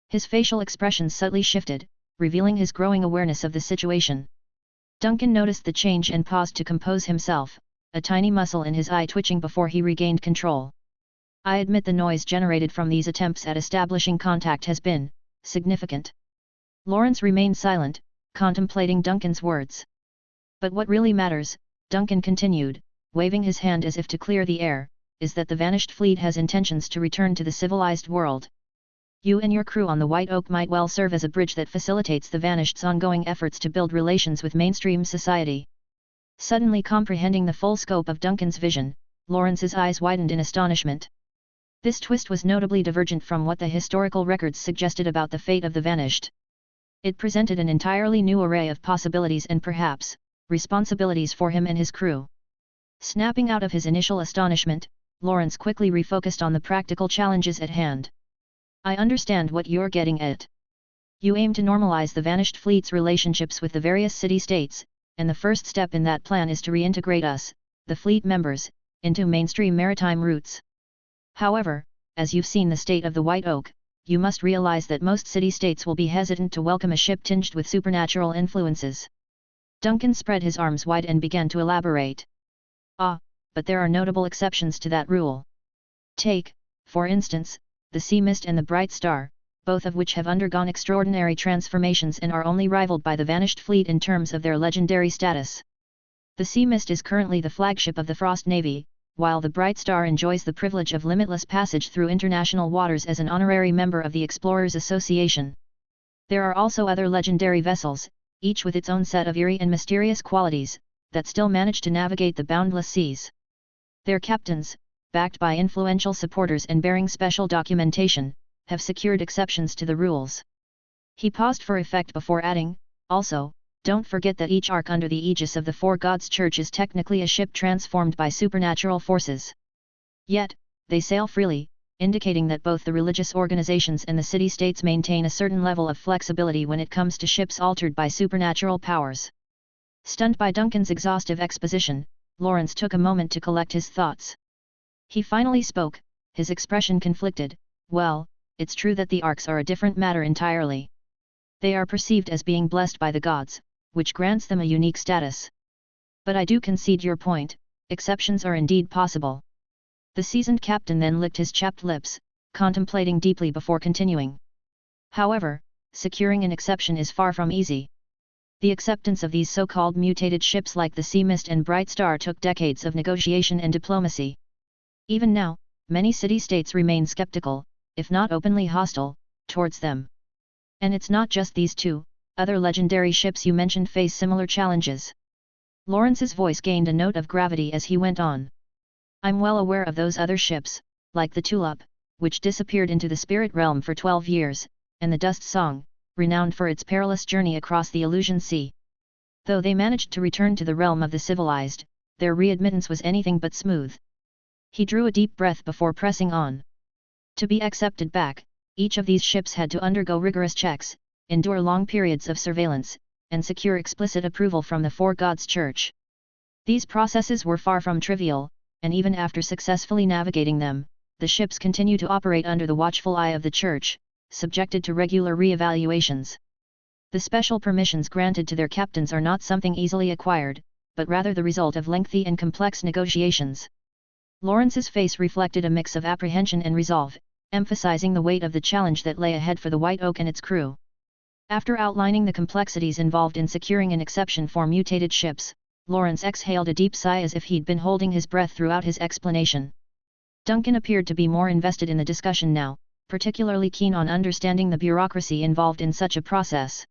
His facial expression subtly shifted, revealing his growing awareness of the situation. Duncan noticed the change and paused to compose himself, a tiny muscle in his eye twitching before he regained control. "I admit the noise generated from these attempts at establishing contact has been significant." Lawrence remained silent, contemplating Duncan's words. "But what really matters," Duncan continued, waving his hand as if to clear the air, "is that the vanished fleet has intentions to return to the civilized world. You and your crew on the White Oak might well serve as a bridge that facilitates the Vanished's ongoing efforts to build relations with mainstream society." Suddenly comprehending the full scope of Duncan's vision, Lawrence's eyes widened in astonishment. This twist was notably divergent from what the historical records suggested about the fate of the Vanished. It presented an entirely new array of possibilities and perhaps, responsibilities for him and his crew. Snapping out of his initial astonishment, Lawrence quickly refocused on the practical challenges at hand. "I understand what you're getting at. You aim to normalize the Vanished fleet's relationships with the various city-states, and the first step in that plan is to reintegrate us, the fleet members, into mainstream maritime routes. However, as you've seen the state of the White Oak, you must realize that most city-states will be hesitant to welcome a ship tinged with supernatural influences." Duncan spread his arms wide and began to elaborate. "Ah, but there are notable exceptions to that rule. Take, for instance, the Sea Mist and the Bright Star, both of which have undergone extraordinary transformations and are only rivaled by the Vanished fleet in terms of their legendary status. The Sea Mist is currently the flagship of the Frost Navy, while the Bright Star enjoys the privilege of limitless passage through international waters as an honorary member of the Explorers Association. There are also other legendary vessels, each with its own set of eerie and mysterious qualities, that still manage to navigate the boundless seas. Their captains, backed by influential supporters and bearing special documentation, have secured exceptions to the rules." He paused for effect before adding, "Also, don't forget that each ark under the aegis of the Four Gods Church is technically a ship transformed by supernatural forces. Yet, they sail freely, indicating that both the religious organizations and the city-states maintain a certain level of flexibility when it comes to ships altered by supernatural powers." Stunned by Duncan's exhaustive exposition, Lawrence took a moment to collect his thoughts. He finally spoke, his expression conflicted. "Well, it's true that the arks are a different matter entirely. They are perceived as being blessed by the gods, which grants them a unique status. But I do concede your point, exceptions are indeed possible." The seasoned captain then licked his chapped lips, contemplating deeply before continuing. "However, securing an exception is far from easy. The acceptance of these so-called mutated ships like the Sea Mist and Bright Star took decades of negotiation and diplomacy. Even now, many city-states remain skeptical, if not openly hostile, towards them. And it's not just these two, other legendary ships you mentioned face similar challenges." Lawrence's voice gained a note of gravity as he went on. "I'm well aware of those other ships, like the tulip, which disappeared into the spirit realm for 12 years, and the dust song, renowned for its perilous journey across the Illusion Sea. Though they managed to return to the realm of the civilized, their readmittance was anything but smooth. He drew a deep breath before pressing on. To be accepted back, each of these ships had to undergo rigorous checks, endure long periods of surveillance, and secure explicit approval from the Four Gods Church. These processes were far from trivial, and even after successfully navigating them, the ships continue to operate under the watchful eye of the Church, subjected to regular re-evaluations. The special permissions granted to their captains are not something easily acquired, but rather the result of lengthy and complex negotiations. Lawrence's face reflected a mix of apprehension and resolve, emphasizing the weight of the challenge that lay ahead for the White Oak and its crew. After outlining the complexities involved in securing an exception for mutated ships, Lawrence exhaled a deep sigh as if he'd been holding his breath throughout his explanation. Duncan appeared to be more invested in the discussion now, particularly keen on understanding the bureaucracy involved in such a process.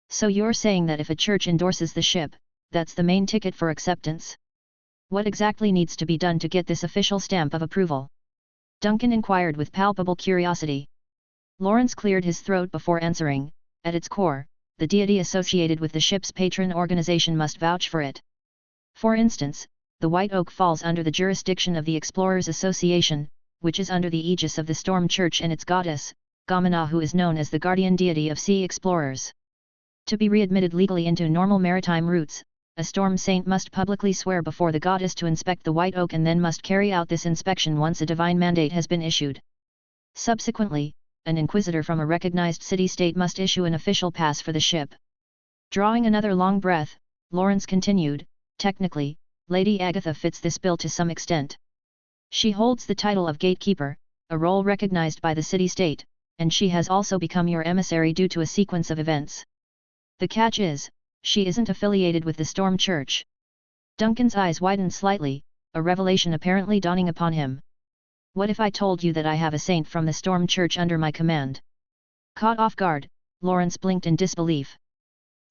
So you're saying that if a church endorses the ship, that's the main ticket for acceptance? What exactly needs to be done to get this official stamp of approval? Duncan inquired with palpable curiosity. Lawrence cleared his throat before answering. At its core, the deity associated with the ship's patron organization must vouch for it. For instance, the White Oak falls under the jurisdiction of the Explorers Association, which is under the aegis of the Storm Church and its goddess, Gamana, who is known as the guardian deity of sea explorers. To be readmitted legally into normal maritime routes, a storm saint must publicly swear before the goddess to inspect the White Oak and then must carry out this inspection once a divine mandate has been issued. Subsequently, an inquisitor from a recognized city-state must issue an official pass for the ship. Drawing another long breath, Lawrence continued, technically, Lady Agatha fits this bill to some extent. She holds the title of gatekeeper, a role recognized by the city-state, and she has also become your emissary due to a sequence of events. The catch is, she isn't affiliated with the Storm Church. Duncan's eyes widened slightly, a revelation apparently dawning upon him. What if I told you that I have a saint from the Storm Church under my command? Caught off guard, Lawrence blinked in disbelief.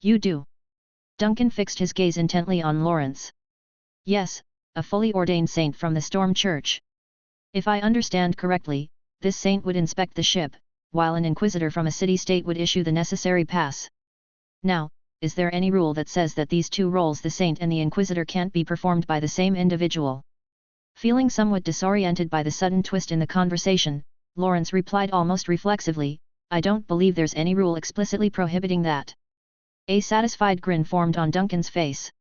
You do? Duncan fixed his gaze intently on Lawrence. Yes, a fully ordained saint from the Storm Church. If I understand correctly, this saint would inspect the ship, while an inquisitor from a city-state would issue the necessary pass. Now, is there any rule that says that these two roles, the saint and the inquisitor, can't be performed by the same individual? Feeling somewhat disoriented by the sudden twist in the conversation, Lawrence replied almost reflexively, I don't believe there's any rule explicitly prohibiting that. A satisfied grin formed on Duncan's face.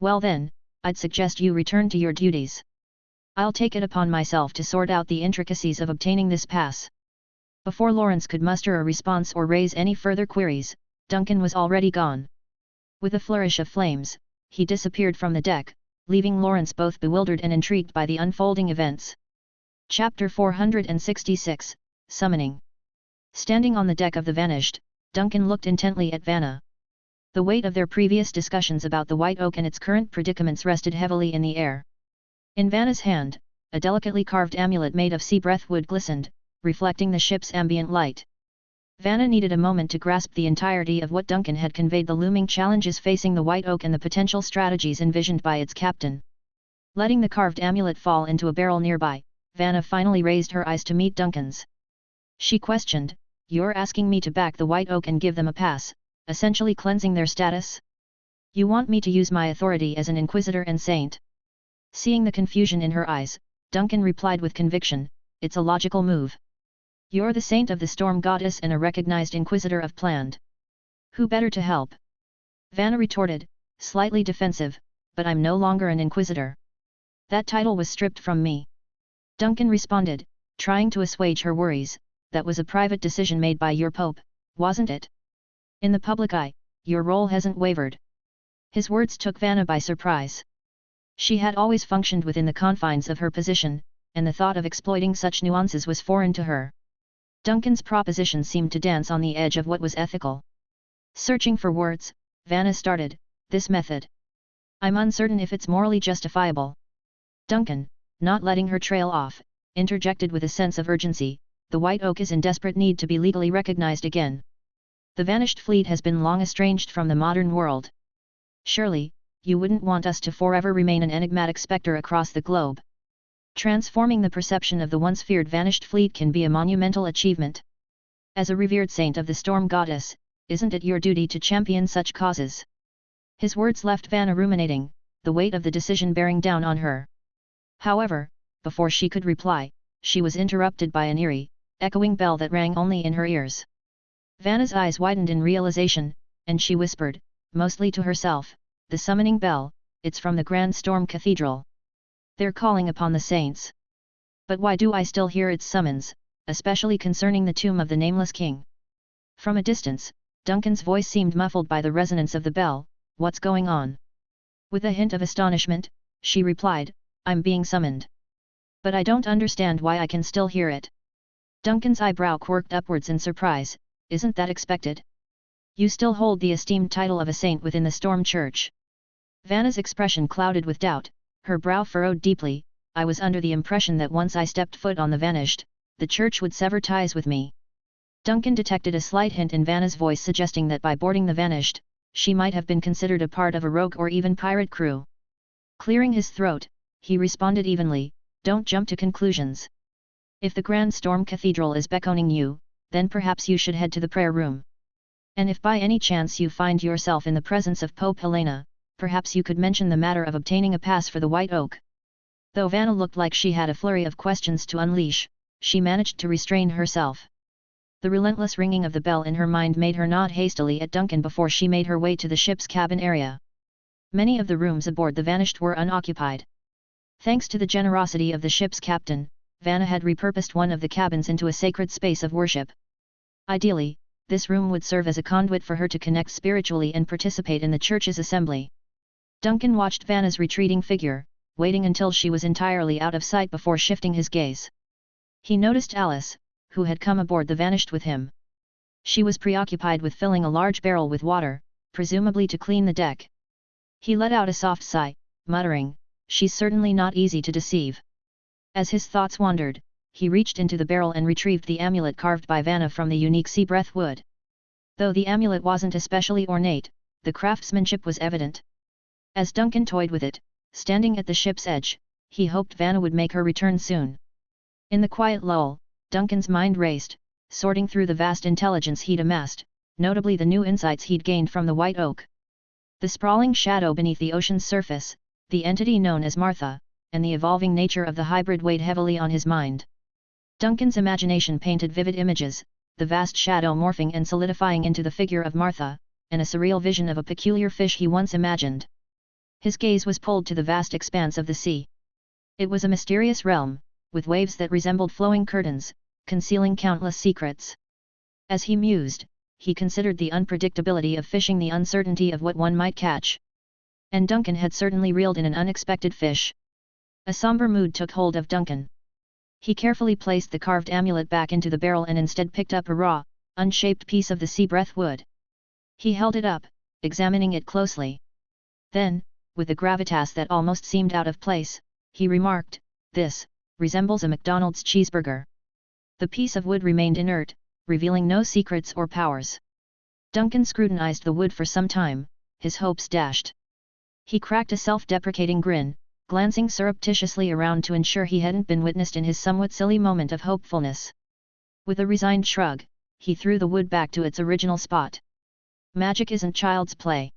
Well then, I'd suggest you return to your duties. I'll take it upon myself to sort out the intricacies of obtaining this pass. Before Lawrence could muster a response or raise any further queries, Duncan was already gone. With a flourish of flames, he disappeared from the deck, leaving Lawrence both bewildered and intrigued by the unfolding events. Chapter 466, Summoning. Standing on the deck of the Vanished, Duncan looked intently at Vanna. The weight of their previous discussions about the White Oak and its current predicaments rested heavily in the air. In Vanna's hand, a delicately carved amulet made of sea breath wood glistened, reflecting the ship's ambient light. Vanna needed a moment to grasp the entirety of what Duncan had conveyed, the looming challenges facing the White Oak and the potential strategies envisioned by its captain. Letting the carved amulet fall into a barrel nearby, Vanna finally raised her eyes to meet Duncan's. She questioned, You're asking me to back the White Oak and give them a pass, essentially cleansing their status? You want me to use my authority as an inquisitor and saint? Seeing the confusion in her eyes, Duncan replied with conviction, It's a logical move. You're the saint of the storm goddess and a recognized inquisitor of Planned. Who better to help? Vanna retorted, slightly defensive, but I'm no longer an inquisitor. That title was stripped from me. Duncan responded, trying to assuage her worries, that was a private decision made by your pope, wasn't it? In the public eye, your role hasn't wavered. His words took Vanna by surprise. She had always functioned within the confines of her position, and the thought of exploiting such nuances was foreign to her. Duncan's proposition seemed to dance on the edge of what was ethical. Searching for words, Vanna started, This method. I'm uncertain if it's morally justifiable. Duncan, not letting her trail off, interjected with a sense of urgency, The White Oak is in desperate need to be legally recognized again. The Vanished fleet has been long estranged from the modern world. Surely, you wouldn't want us to forever remain an enigmatic specter across the globe. Transforming the perception of the once feared vanished fleet can be a monumental achievement. As a revered saint of the storm goddess, isn't it your duty to champion such causes? His words left Vanna ruminating, the weight of the decision bearing down on her. However, before she could reply, she was interrupted by an eerie, echoing bell that rang only in her ears. Vanna's eyes widened in realization, and she whispered, mostly to herself, the summoning bell, it's from the Grand Storm Cathedral. They're calling upon the saints. But why do I still hear its summons, especially concerning the tomb of the nameless king? From a distance, Duncan's voice seemed muffled by the resonance of the bell. What's going on? With a hint of astonishment, she replied, I'm being summoned. But I don't understand why I can still hear it. Duncan's eyebrow quirked upwards in surprise. Isn't that expected? You still hold the esteemed title of a saint within the Storm Church. Vanna's expression clouded with doubt, her brow furrowed deeply. I was under the impression that once I stepped foot on the vanished, the church would sever ties with me. Duncan detected a slight hint in Vanna's voice suggesting that by boarding the vanished, she might have been considered a part of a rogue or even pirate crew. Clearing his throat, he responded evenly, don't jump to conclusions. If the Grand Storm Cathedral is beckoning you, then perhaps you should head to the prayer room. And if by any chance you find yourself in the presence of Pope Helena, perhaps you could mention the matter of obtaining a pass for the White Oak. Though Vanna looked like she had a flurry of questions to unleash, she managed to restrain herself. The relentless ringing of the bell in her mind made her nod hastily at Duncan before she made her way to the ship's cabin area. Many of the rooms aboard the Vanished were unoccupied. Thanks to the generosity of the ship's captain, Vanna had repurposed one of the cabins into a sacred space of worship. Ideally, this room would serve as a conduit for her to connect spiritually and participate in the church's assembly. Duncan watched Vanna's retreating figure, waiting until she was entirely out of sight before shifting his gaze. He noticed Alice, who had come aboard the Vanished with him. She was preoccupied with filling a large barrel with water, presumably to clean the deck. He let out a soft sigh, muttering, she's certainly not easy to deceive. As his thoughts wandered, he reached into the barrel and retrieved the amulet carved by Vanna from the unique sea breath wood. Though the amulet wasn't especially ornate, the craftsmanship was evident. As Duncan toyed with it, standing at the ship's edge, he hoped Vanna would make her return soon. In the quiet lull, Duncan's mind raced, sorting through the vast intelligence he'd amassed, notably the new insights he'd gained from the White Oak. The sprawling shadow beneath the ocean's surface, the entity known as Martha, and the evolving nature of the hybrid weighed heavily on his mind. Duncan's imagination painted vivid images, the vast shadow morphing and solidifying into the figure of Martha, and a surreal vision of a peculiar fish he once imagined. His gaze was pulled to the vast expanse of the sea. It was a mysterious realm, with waves that resembled flowing curtains, concealing countless secrets. As he mused, he considered the unpredictability of fishing, the uncertainty of what one might catch. And Duncan had certainly reeled in an unexpected fish. A somber mood took hold of Duncan. He carefully placed the carved amulet back into the barrel and instead picked up a raw, unshaped piece of the sea breath wood. He held it up, examining it closely. Then, with a gravitas that almost seemed out of place, he remarked, "This resembles a McDonald's cheeseburger." The piece of wood remained inert, revealing no secrets or powers. Duncan scrutinized the wood for some time, his hopes dashed. He cracked a self-deprecating grin, glancing surreptitiously around to ensure he hadn't been witnessed in his somewhat silly moment of hopefulness. With a resigned shrug, he threw the wood back to its original spot. Magic isn't child's play.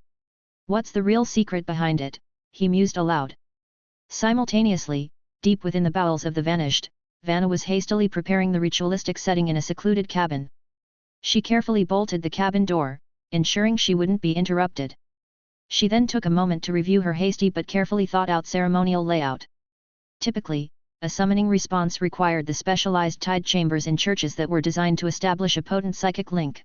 What's the real secret behind it? He mused aloud. Simultaneously, deep within the bowels of the Vanished, Vanna was hastily preparing the ritualistic setting in a secluded cabin. She carefully bolted the cabin door, ensuring she wouldn't be interrupted. She then took a moment to review her hasty but carefully thought-out ceremonial layout. Typically, a summoning response required the specialized tide chambers in churches that were designed to establish a potent psychic link.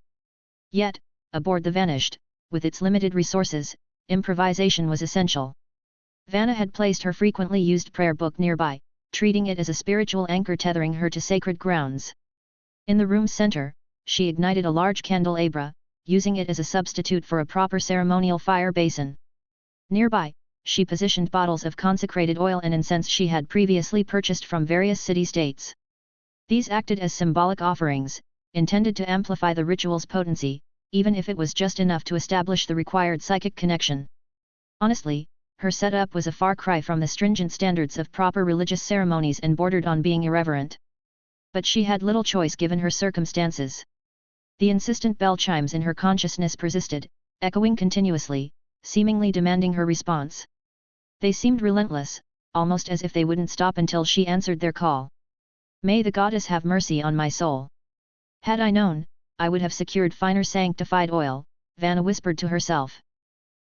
Yet, aboard the Vanished, with its limited resources, improvisation was essential. Vanna had placed her frequently used prayer book nearby, treating it as a spiritual anchor tethering her to sacred grounds. In the room's center, she ignited a large candelabra, using it as a substitute for a proper ceremonial fire basin. Nearby, she positioned bottles of consecrated oil and incense she had previously purchased from various city-states. These acted as symbolic offerings, intended to amplify the ritual's potency, even if it was just enough to establish the required psychic connection. Honestly, her setup was a far cry from the stringent standards of proper religious ceremonies and bordered on being irreverent. But she had little choice given her circumstances. The insistent bell chimes in her consciousness persisted, echoing continuously, seemingly demanding her response. They seemed relentless, almost as if they wouldn't stop until she answered their call. May the goddess have mercy on my soul. Had I known, I would have secured finer sanctified oil, Vanna whispered to herself.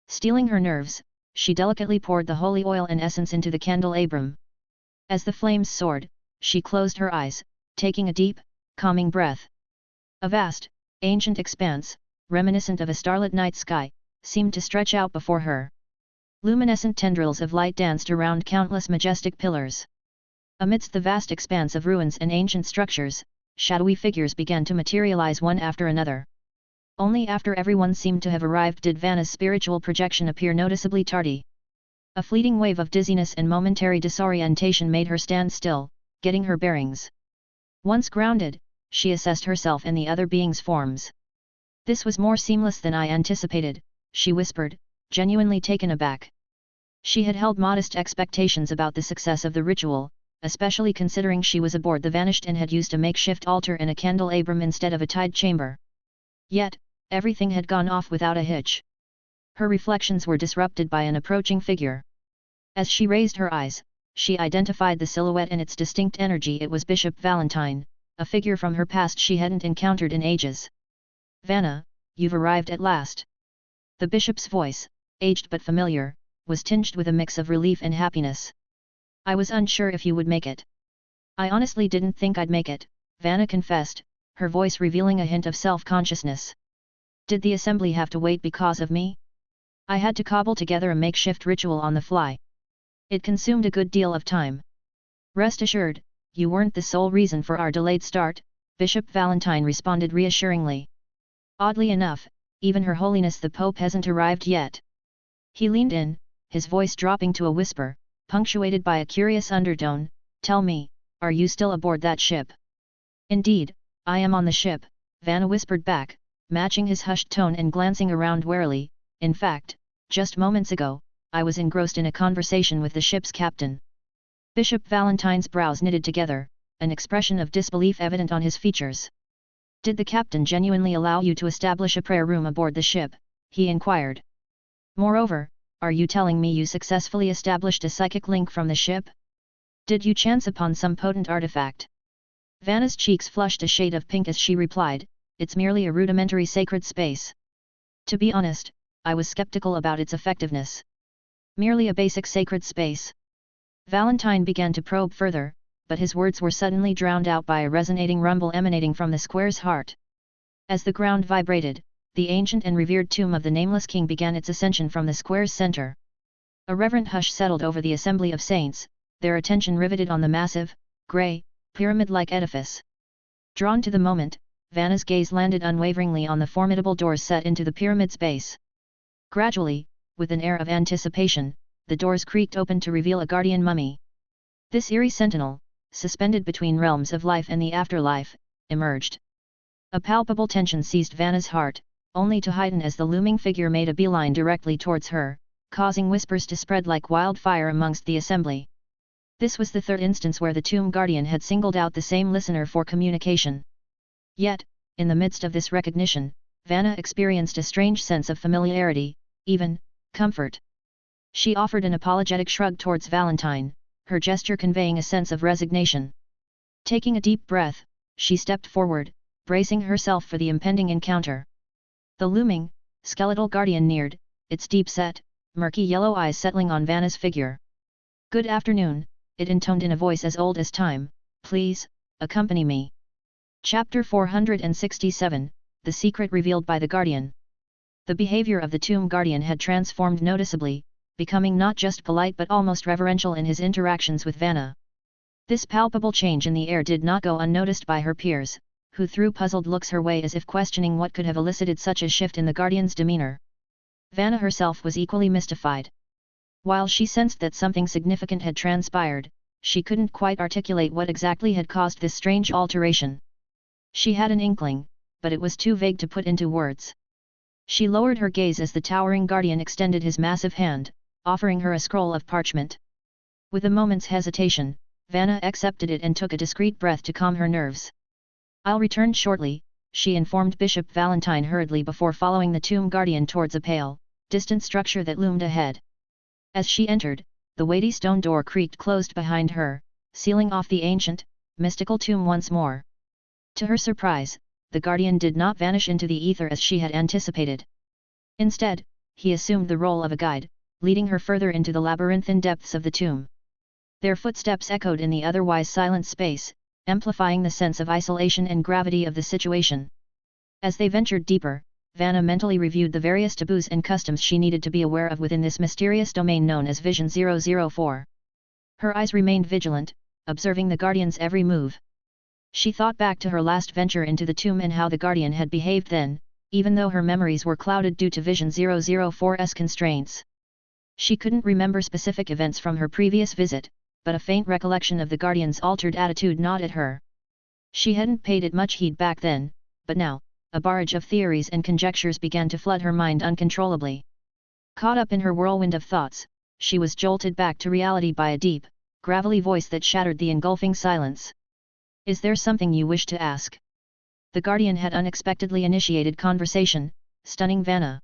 Steeling her nerves, she delicately poured the holy oil and essence into the candelabrum. As the flames soared, she closed her eyes, taking a deep, calming breath. A vast, ancient expanse, reminiscent of a starlit night sky, seemed to stretch out before her. Luminescent tendrils of light danced around countless majestic pillars. Amidst the vast expanse of ruins and ancient structures, shadowy figures began to materialize one after another. Only after everyone seemed to have arrived did Vanna's spiritual projection appear noticeably tardy. A fleeting wave of dizziness and momentary disorientation made her stand still, getting her bearings. Once grounded, she assessed herself and the other beings' forms. This was more seamless than I anticipated, she whispered, genuinely taken aback. She had held modest expectations about the success of the ritual, especially considering she was aboard the Vanished and had used a makeshift altar and a candelabrum instead of a tide chamber. Yet, everything had gone off without a hitch. Her reflections were disrupted by an approaching figure. As she raised her eyes, she identified the silhouette and its distinct energy. It was Bishop Valentine, a figure from her past she hadn't encountered in ages. Vanna, you've arrived at last. The bishop's voice, aged but familiar, was tinged with a mix of relief and happiness. I was unsure if you would make it. I honestly didn't think I'd make it, Vanna confessed, her voice revealing a hint of self-consciousness. Did the assembly have to wait because of me? I had to cobble together a makeshift ritual on the fly. It consumed a good deal of time. Rest assured, you weren't the sole reason for our delayed start, Bishop Valentine responded reassuringly. Oddly enough, even Her Holiness the Pope hasn't arrived yet. He leaned in, his voice dropping to a whisper, punctuated by a curious undertone. Tell me, are you still aboard that ship? Indeed, I am on the ship, Vanna whispered back, matching his hushed tone and glancing around warily. In fact, just moments ago, I was engrossed in a conversation with the ship's captain. Bishop Valentine's brows knitted together, an expression of disbelief evident on his features. Did the captain genuinely allow you to establish a prayer room aboard the ship? He inquired. Moreover, are you telling me you successfully established a psychic link from the ship? Did you chance upon some potent artifact? Vanna's cheeks flushed a shade of pink as she replied, it's merely a rudimentary sacred space. To be honest, I was skeptical about its effectiveness. Merely a basic sacred space. Valentine began to probe further, but his words were suddenly drowned out by a resonating rumble emanating from the square's heart. As the ground vibrated, the ancient and revered tomb of the nameless king began its ascension from the square's center. A reverent hush settled over the assembly of saints, their attention riveted on the massive, grey, pyramid-like edifice. Drawn to the moment, Vanna's gaze landed unwaveringly on the formidable doors set into the pyramid's base. Gradually, with an air of anticipation, the doors creaked open to reveal a guardian mummy. This eerie sentinel, suspended between realms of life and the afterlife, emerged. A palpable tension seized Vanna's heart, only to heighten as the looming figure made a beeline directly towards her, causing whispers to spread like wildfire amongst the assembly. This was the third instance where the tomb guardian had singled out the same listener for communication. Yet, in the midst of this recognition, Vanna experienced a strange sense of familiarity, even comfort. She offered an apologetic shrug towards Valentine, her gesture conveying a sense of resignation. Taking a deep breath, she stepped forward, bracing herself for the impending encounter. The looming, skeletal guardian neared, its deep-set, murky yellow eyes settling on Vanna's figure. Good afternoon, it intoned in a voice as old as time, please, accompany me. Chapter 467, The Secret Revealed by the Guardian. The behavior of the tomb guardian had transformed noticeably, becoming not just polite but almost reverential in his interactions with Vanna. This palpable change in the air did not go unnoticed by her peers, who threw puzzled looks her way as if questioning what could have elicited such a shift in the guardian's demeanor. Vanna herself was equally mystified. While she sensed that something significant had transpired, she couldn't quite articulate what exactly had caused this strange alteration. She had an inkling, but it was too vague to put into words. She lowered her gaze as the towering guardian extended his massive hand, offering her a scroll of parchment. With a moment's hesitation, Vanna accepted it and took a discreet breath to calm her nerves. "I'll return shortly," she informed Bishop Valentine hurriedly before following the tomb guardian towards a pale, distant structure that loomed ahead. As she entered, the weighty stone door creaked closed behind her, sealing off the ancient, mystical tomb once more. To her surprise, the guardian did not vanish into the ether as she had anticipated. Instead, he assumed the role of a guide, leading her further into the labyrinthine depths of the tomb. Their footsteps echoed in the otherwise silent space, amplifying the sense of isolation and gravity of the situation. As they ventured deeper, Vanna mentally reviewed the various taboos and customs she needed to be aware of within this mysterious domain known as Vision 004. Her eyes remained vigilant, observing the guardian's every move. She thought back to her last venture into the tomb and how the guardian had behaved then, even though her memories were clouded due to Vision 004's constraints. She couldn't remember specific events from her previous visit, but a faint recollection of the guardian's altered attitude gnawed at her. She hadn't paid it much heed back then, but now, a barrage of theories and conjectures began to flood her mind uncontrollably. Caught up in her whirlwind of thoughts, she was jolted back to reality by a deep, gravelly voice that shattered the engulfing silence. "Is there something you wish to ask?" The guardian had unexpectedly initiated conversation, stunning Vanna.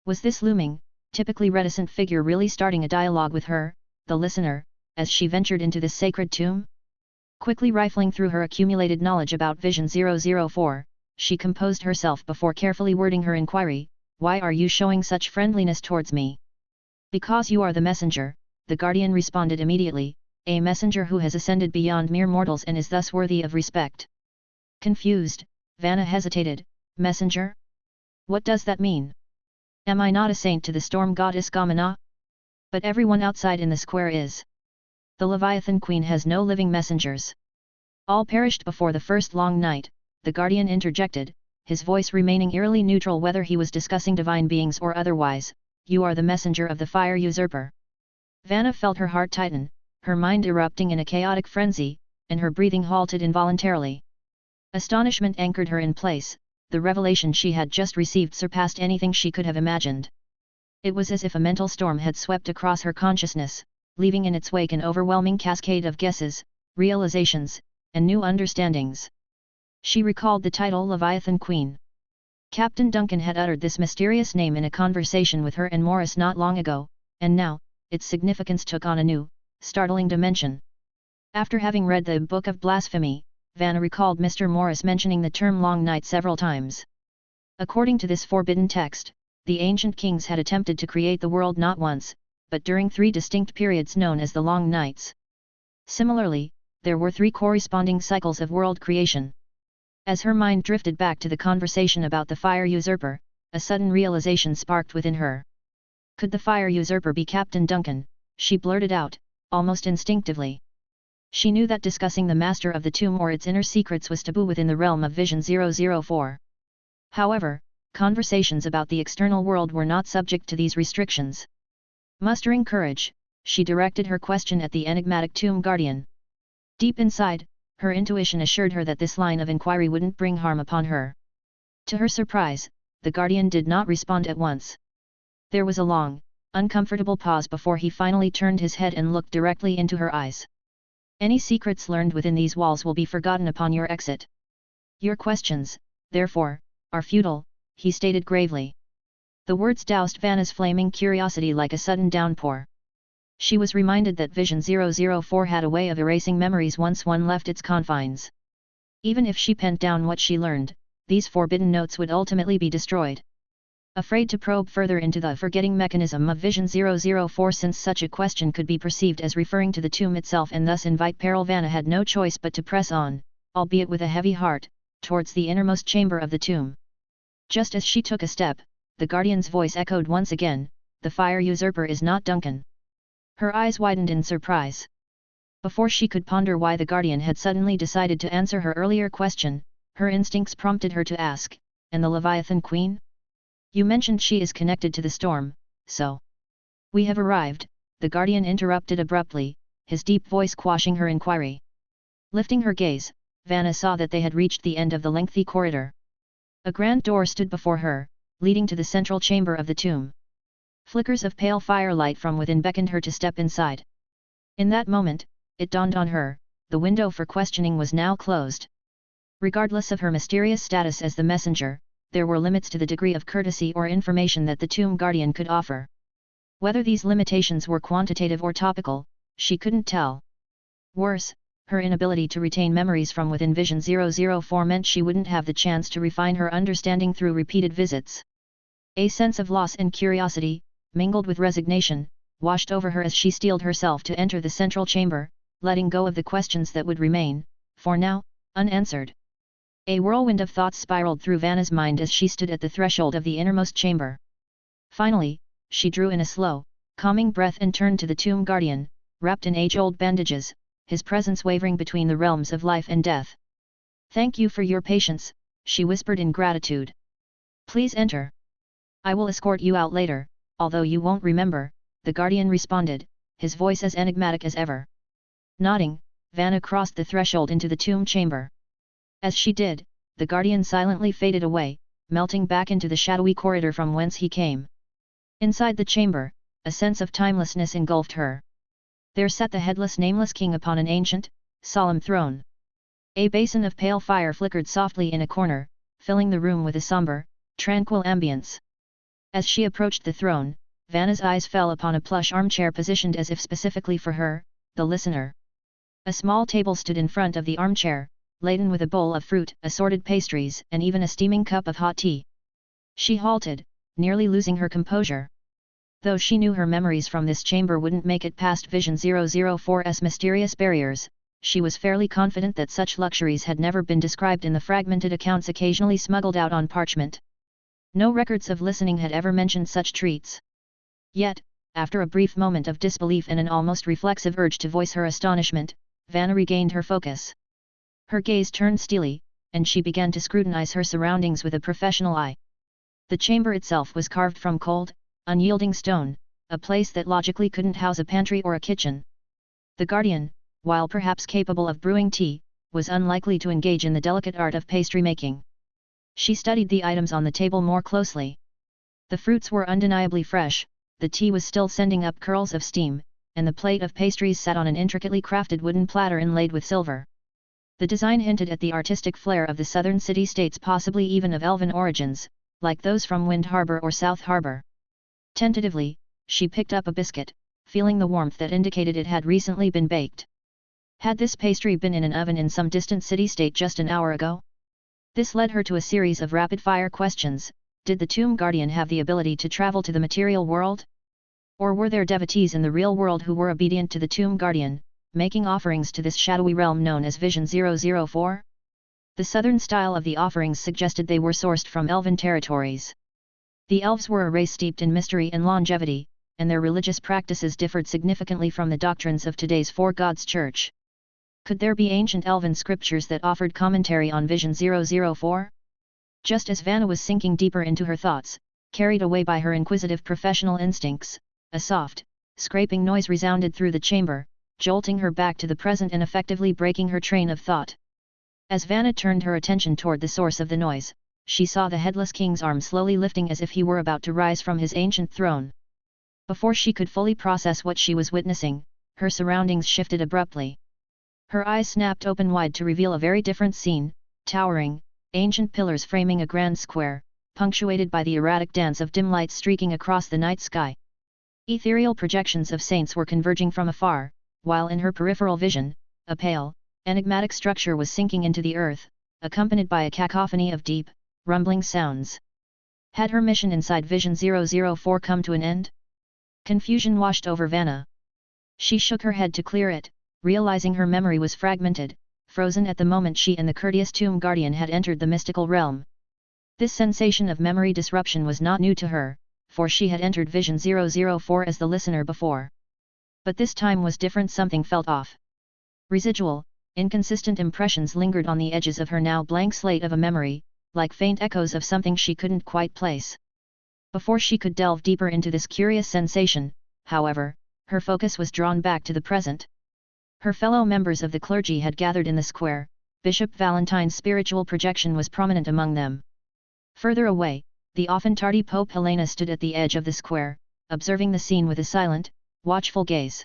Was this looming, typically reticent figure really starting a dialogue with her, the listener, as she ventured into this sacred tomb? Quickly rifling through her accumulated knowledge about Vision 004, she composed herself before carefully wording her inquiry. "Why are you showing such friendliness towards me?" "Because you are the messenger," the guardian responded immediately, "a messenger who has ascended beyond mere mortals and is thus worthy of respect." Confused, Vanna hesitated. "Messenger? What does that mean? Am I not a saint to the storm goddess Gamana? But everyone outside in the square is. The Leviathan Queen has no living messengers. All perished before the first long night," the guardian interjected, his voice remaining eerily neutral whether he was discussing divine beings or otherwise. "You are the messenger of the fire usurper." Vanna felt her heart tighten, her mind erupting in a chaotic frenzy, and her breathing halted involuntarily. Astonishment anchored her in place. The revelation she had just received surpassed anything she could have imagined. It was as if a mental storm had swept across her consciousness, leaving in its wake an overwhelming cascade of guesses, realizations, and new understandings. She recalled the title Leviathan Queen. Captain Duncan had uttered this mysterious name in a conversation with her and Morris not long ago, and now, its significance took on a new, startling dimension. After having read the Book of Blasphemy, Vanna recalled Mr. Morris mentioning the term Long Night several times. According to this forbidden text, the ancient kings had attempted to create the world not once, but during 3 distinct periods known as the Long Nights. Similarly, there were 3 corresponding cycles of world creation. As her mind drifted back to the conversation about the fire usurper, a sudden realization sparked within her. Could the fire usurper be Captain Duncan? She blurted out, almost instinctively. She knew that discussing the master of the tomb or its inner secrets was taboo within the realm of Vision 004. However, conversations about the external world were not subject to these restrictions. Mustering courage, she directed her question at the enigmatic tomb guardian. Deep inside, her intuition assured her that this line of inquiry wouldn't bring harm upon her. To her surprise, the guardian did not respond at once. There was a long, uncomfortable pause before he finally turned his head and looked directly into her eyes. "Any secrets learned within these walls will be forgotten upon your exit. Your questions, therefore, are futile," he stated gravely. The words doused Vanna's flaming curiosity like a sudden downpour. She was reminded that Vision 004 had a way of erasing memories once one left its confines. Even if she penned down what she learned, these forbidden notes would ultimately be destroyed. Afraid to probe further into the forgetting mechanism of Vision 004 since such a question could be perceived as referring to the tomb itself and thus invite peril, Vanna had no choice but to press on, albeit with a heavy heart, towards the innermost chamber of the tomb. Just as she took a step, the guardian's voice echoed once again, "The fire usurper is not Duncan." Her eyes widened in surprise. Before she could ponder why the guardian had suddenly decided to answer her earlier question, her instincts prompted her to ask, "And the Leviathan Queen? You mentioned she is connected to the storm, so..." "We have arrived," the guardian interrupted abruptly, his deep voice quashing her inquiry. Lifting her gaze, Vanna saw that they had reached the end of the lengthy corridor. A grand door stood before her, leading to the central chamber of the tomb. Flickers of pale firelight from within beckoned her to step inside. In that moment, it dawned on her, the window for questioning was now closed. Regardless of her mysterious status as the messenger, there were limits to the degree of courtesy or information that the Tomb Guardian could offer. Whether these limitations were quantitative or topical, she couldn't tell. Worse, her inability to retain memories from within Vision 004 meant she wouldn't have the chance to refine her understanding through repeated visits. A sense of loss and curiosity, mingled with resignation, washed over her as she steeled herself to enter the central chamber, letting go of the questions that would remain, for now, unanswered. A whirlwind of thoughts spiraled through Vanna's mind as she stood at the threshold of the innermost chamber. Finally, she drew in a slow, calming breath and turned to the Tomb Guardian, wrapped in age-old bandages, his presence wavering between the realms of life and death. "Thank you for your patience," she whispered in gratitude. "Please enter. I will escort you out later, although you won't remember," the Guardian responded, his voice as enigmatic as ever. Nodding, Vanna crossed the threshold into the tomb chamber. As she did, the Guardian silently faded away, melting back into the shadowy corridor from whence he came. Inside the chamber, a sense of timelessness engulfed her. There sat the headless nameless king upon an ancient, solemn throne. A basin of pale fire flickered softly in a corner, filling the room with a somber, tranquil ambience. As she approached the throne, Vanna's eyes fell upon a plush armchair positioned as if specifically for her, the listener. A small table stood in front of the armchair, laden with a bowl of fruit, assorted pastries, and even a steaming cup of hot tea. She halted, nearly losing her composure. Though she knew her memories from this chamber wouldn't make it past Vision 004's mysterious barriers, she was fairly confident that such luxuries had never been described in the fragmented accounts occasionally smuggled out on parchment. No records of listening had ever mentioned such treats. Yet, after a brief moment of disbelief and an almost reflexive urge to voice her astonishment, Vanna regained her focus. Her gaze turned steely, and she began to scrutinize her surroundings with a professional eye. The chamber itself was carved from cold, unyielding stone, a place that logically couldn't house a pantry or a kitchen. The Guardian, while perhaps capable of brewing tea, was unlikely to engage in the delicate art of pastry making. She studied the items on the table more closely. The fruits were undeniably fresh, the tea was still sending up curls of steam, and the plate of pastries sat on an intricately crafted wooden platter inlaid with silver. The design hinted at the artistic flair of the southern city-states, possibly even of elven origins, like those from Wind Harbor or South Harbor. Tentatively, she picked up a biscuit, feeling the warmth that indicated it had recently been baked. Had this pastry been in an oven in some distant city-state just an hour ago? This led her to a series of rapid-fire questions. Did the Tomb Guardian have the ability to travel to the material world? Or were there devotees in the real world who were obedient to the Tomb Guardian, making offerings to this shadowy realm known as Vision 004? The southern style of the offerings suggested they were sourced from elven territories. The elves were a race steeped in mystery and longevity, and their religious practices differed significantly from the doctrines of today's Four Gods Church. Could there be ancient elven scriptures that offered commentary on Vision 004? Just as Vanna was sinking deeper into her thoughts, carried away by her inquisitive professional instincts, a soft, scraping noise resounded through the chamber, jolting her back to the present and effectively breaking her train of thought. As Vanna turned her attention toward the source of the noise, she saw the headless king's arm slowly lifting as if he were about to rise from his ancient throne. Before she could fully process what she was witnessing, her surroundings shifted abruptly. Her eyes snapped open wide to reveal a very different scene, towering, ancient pillars framing a grand square, punctuated by the erratic dance of dim lights streaking across the night sky. Ethereal projections of saints were converging from afar, while in her peripheral vision, a pale, enigmatic structure was sinking into the earth, accompanied by a cacophony of deep, rumbling sounds. Had her mission inside Vision 004 come to an end? Confusion washed over Vanna. She shook her head to clear it, realizing her memory was fragmented, frozen at the moment she and the courteous Tomb Guardian had entered the mystical realm. This sensation of memory disruption was not new to her, for she had entered Vision 004 as the listener before. But this time was different. Something felt off. Residual, inconsistent impressions lingered on the edges of her now blank slate of a memory, like faint echoes of something she couldn't quite place. Before she could delve deeper into this curious sensation, however, her focus was drawn back to the present. Her fellow members of the clergy had gathered in the square. Bishop Valentine's spiritual projection was prominent among them. Further away, the often tardy Pope Helena stood at the edge of the square, observing the scene with a silent, watchful gaze.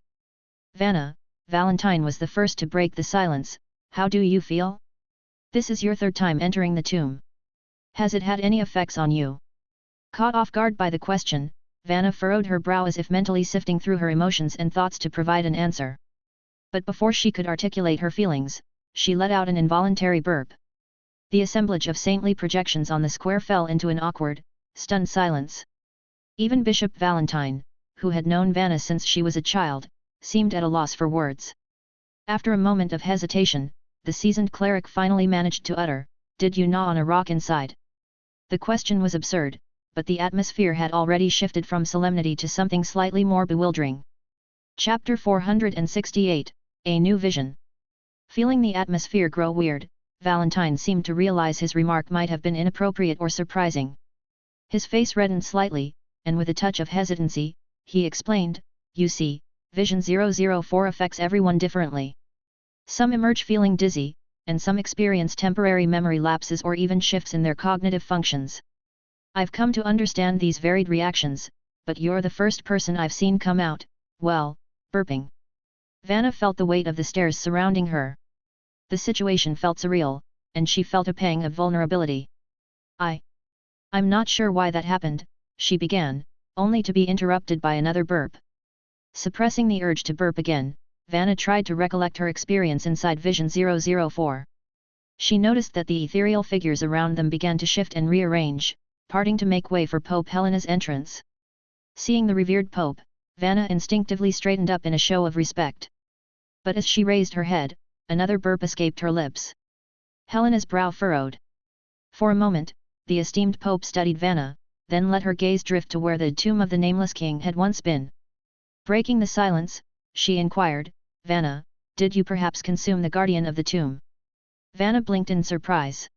Vanna, Valentine was the first to break the silence. How do you feel? This is your third time entering the tomb. Has it had any effects on you? Caught off guard by the question, Vanna furrowed her brow as if mentally sifting through her emotions and thoughts to provide an answer. But before she could articulate her feelings, she let out an involuntary burp. The assemblage of saintly projections on the square fell into an awkward, stunned silence. Even Bishop Valentine, who had known Vanna since she was a child, seemed at a loss for words. After a moment of hesitation, the seasoned cleric finally managed to utter, "Did you gnaw on a rock inside?" The question was absurd, but the atmosphere had already shifted from solemnity to something slightly more bewildering. Chapter 468, A New Vision. Feeling the atmosphere grow weird, Valentine seemed to realize his remark might have been inappropriate or surprising. His face reddened slightly, and with a touch of hesitancy, he explained, "You see, Vision 004 affects everyone differently. Some emerge feeling dizzy, and some experience temporary memory lapses or even shifts in their cognitive functions. I've come to understand these varied reactions, but you're the first person I've seen come out, well, burping." Vanna felt the weight of the stares surrounding her. The situation felt surreal, and she felt a pang of vulnerability. I'm not sure why that happened," she began, only to be interrupted by another burp. Suppressing the urge to burp again, Vanna tried to recollect her experience inside Vision 004. She noticed that the ethereal figures around them began to shift and rearrange, parting to make way for Pope Helena's entrance. Seeing the revered Pope, Vanna instinctively straightened up in a show of respect. But as she raised her head, another burp escaped her lips. Helena's brow furrowed. For a moment, the esteemed Pope studied Vanna, then let her gaze drift to where the tomb of the nameless king had once been. Breaking the silence, she inquired, "Vanna, did you perhaps consume the guardian of the tomb?" Vanna blinked in surprise.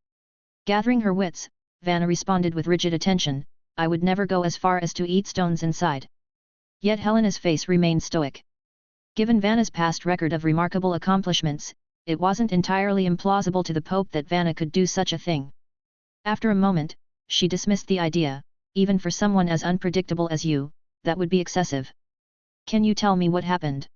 Gathering her wits, Vanna responded with rigid attention, "I would never go as far as to eat stones inside." Yet Helena's face remained stoic. Given Vanna's past record of remarkable accomplishments, it wasn't entirely implausible to the Pope that Vanna could do such a thing. After a moment, she dismissed the idea, "Even for someone as unpredictable as you, that would be excessive. Can you tell me what happened?"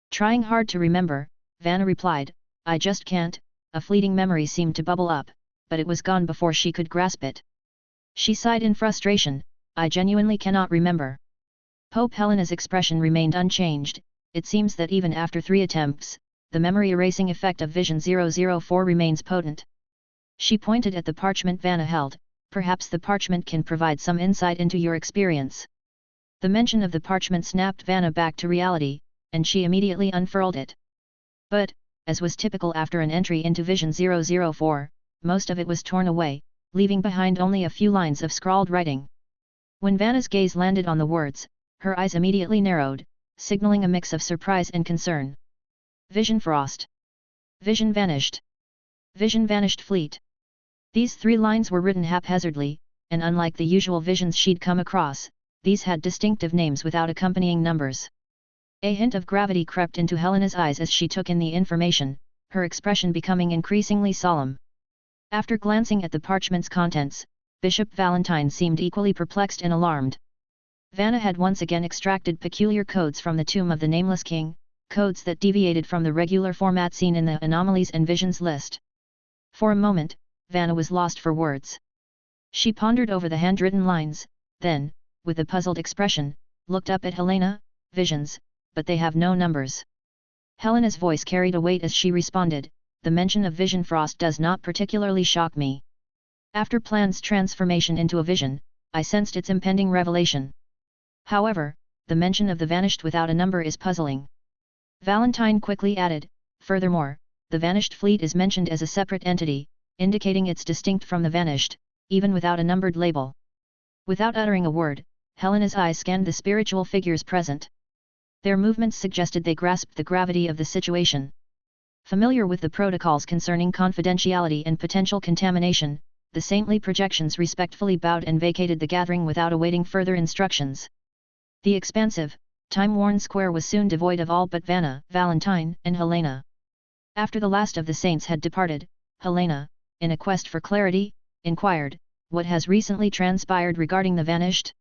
Trying hard to remember, Vanna replied, "I just can't." A fleeting memory seemed to bubble up, but it was gone before she could grasp it. She sighed in frustration, "I genuinely cannot remember." Pope Helena's expression remained unchanged. It seems that even after 3 attempts, the memory-erasing effect of Vision 004 remains potent. She pointed at the parchment Vanna held, "Perhaps the parchment can provide some insight into your experience." The mention of the parchment snapped Vanna back to reality, and she immediately unfurled it. But, as was typical after an entry into Vision 004, most of it was torn away, leaving behind only a few lines of scrawled writing. When Vanna's gaze landed on the words, her eyes immediately narrowed, signaling a mix of surprise and concern. Vision frost. Vision vanished. Vision vanished fleet. These 3 lines were written haphazardly, and unlike the usual visions she'd come across, these had distinctive names without accompanying numbers. A hint of gravity crept into Helena's eyes as she took in the information, her expression becoming increasingly solemn. After glancing at the parchment's contents, Bishop Valentine seemed equally perplexed and alarmed. Vanna had once again extracted peculiar codes from the tomb of the nameless king, codes that deviated from the regular format seen in the anomalies and visions list. For a moment, Vanna was lost for words. She pondered over the handwritten lines, then, with a puzzled expression, looked up at Helena, "Visions, but they have no numbers." Helena's voice carried a weight as she responded, "The mention of vision frost does not particularly shock me. After Plan's transformation into a vision, I sensed its impending revelation. However, the mention of the vanished without a number is puzzling." Valentine quickly added, "Furthermore, the vanished fleet is mentioned as a separate entity, indicating it's distinct from the vanished, even without a numbered label." Without uttering a word, Helena's eyes scanned the spiritual figures present. Their movements suggested they grasped the gravity of the situation. Familiar with the protocols concerning confidentiality and potential contamination, the saintly projections respectfully bowed and vacated the gathering without awaiting further instructions. The expansive, time-worn square was soon devoid of all but Vanna, Valentine, and Helena. After the last of the saints had departed, Helena, in a quest for clarity, inquired, "What has recently transpired regarding the vanished?"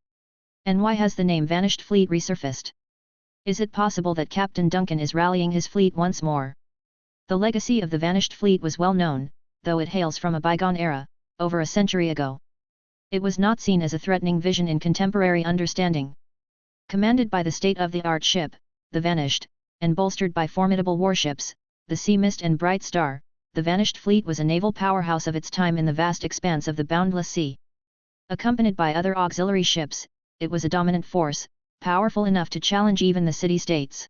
And why has the name Vanished Fleet resurfaced? Is it possible that Captain Duncan is rallying his fleet once more? The legacy of the Vanished Fleet was well known, though it hails from a bygone era, over a century ago. It was not seen as a threatening vision in contemporary understanding. Commanded by the state-of-the-art ship, the Vanished, and bolstered by formidable warships, the Sea Mist and Bright Star, the Vanished Fleet was a naval powerhouse of its time in the vast expanse of the boundless sea. Accompanied by other auxiliary ships, it was a dominant force, powerful enough to challenge even the city-states.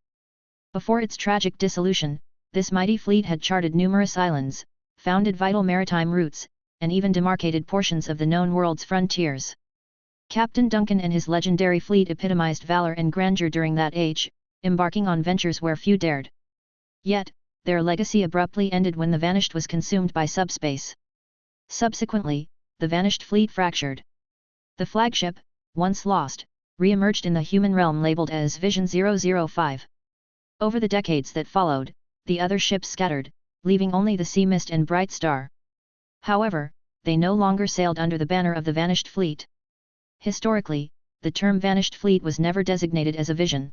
Before its tragic dissolution, this mighty fleet had charted numerous islands, founded vital maritime routes, and even demarcated portions of the known world's frontiers. Captain Duncan and his legendary fleet epitomized valor and grandeur during that age, embarking on ventures where few dared. Yet, their legacy abruptly ended when the Vanished was consumed by subspace. Subsequently, the Vanished fleet fractured. The flagship, once lost, re-emerged in the human realm labeled as Vision 005. Over the decades that followed, the other ships scattered, leaving only the Sea Mist and Bright Star. However, they no longer sailed under the banner of the Vanished Fleet. Historically, the term Vanished Fleet was never designated as a vision.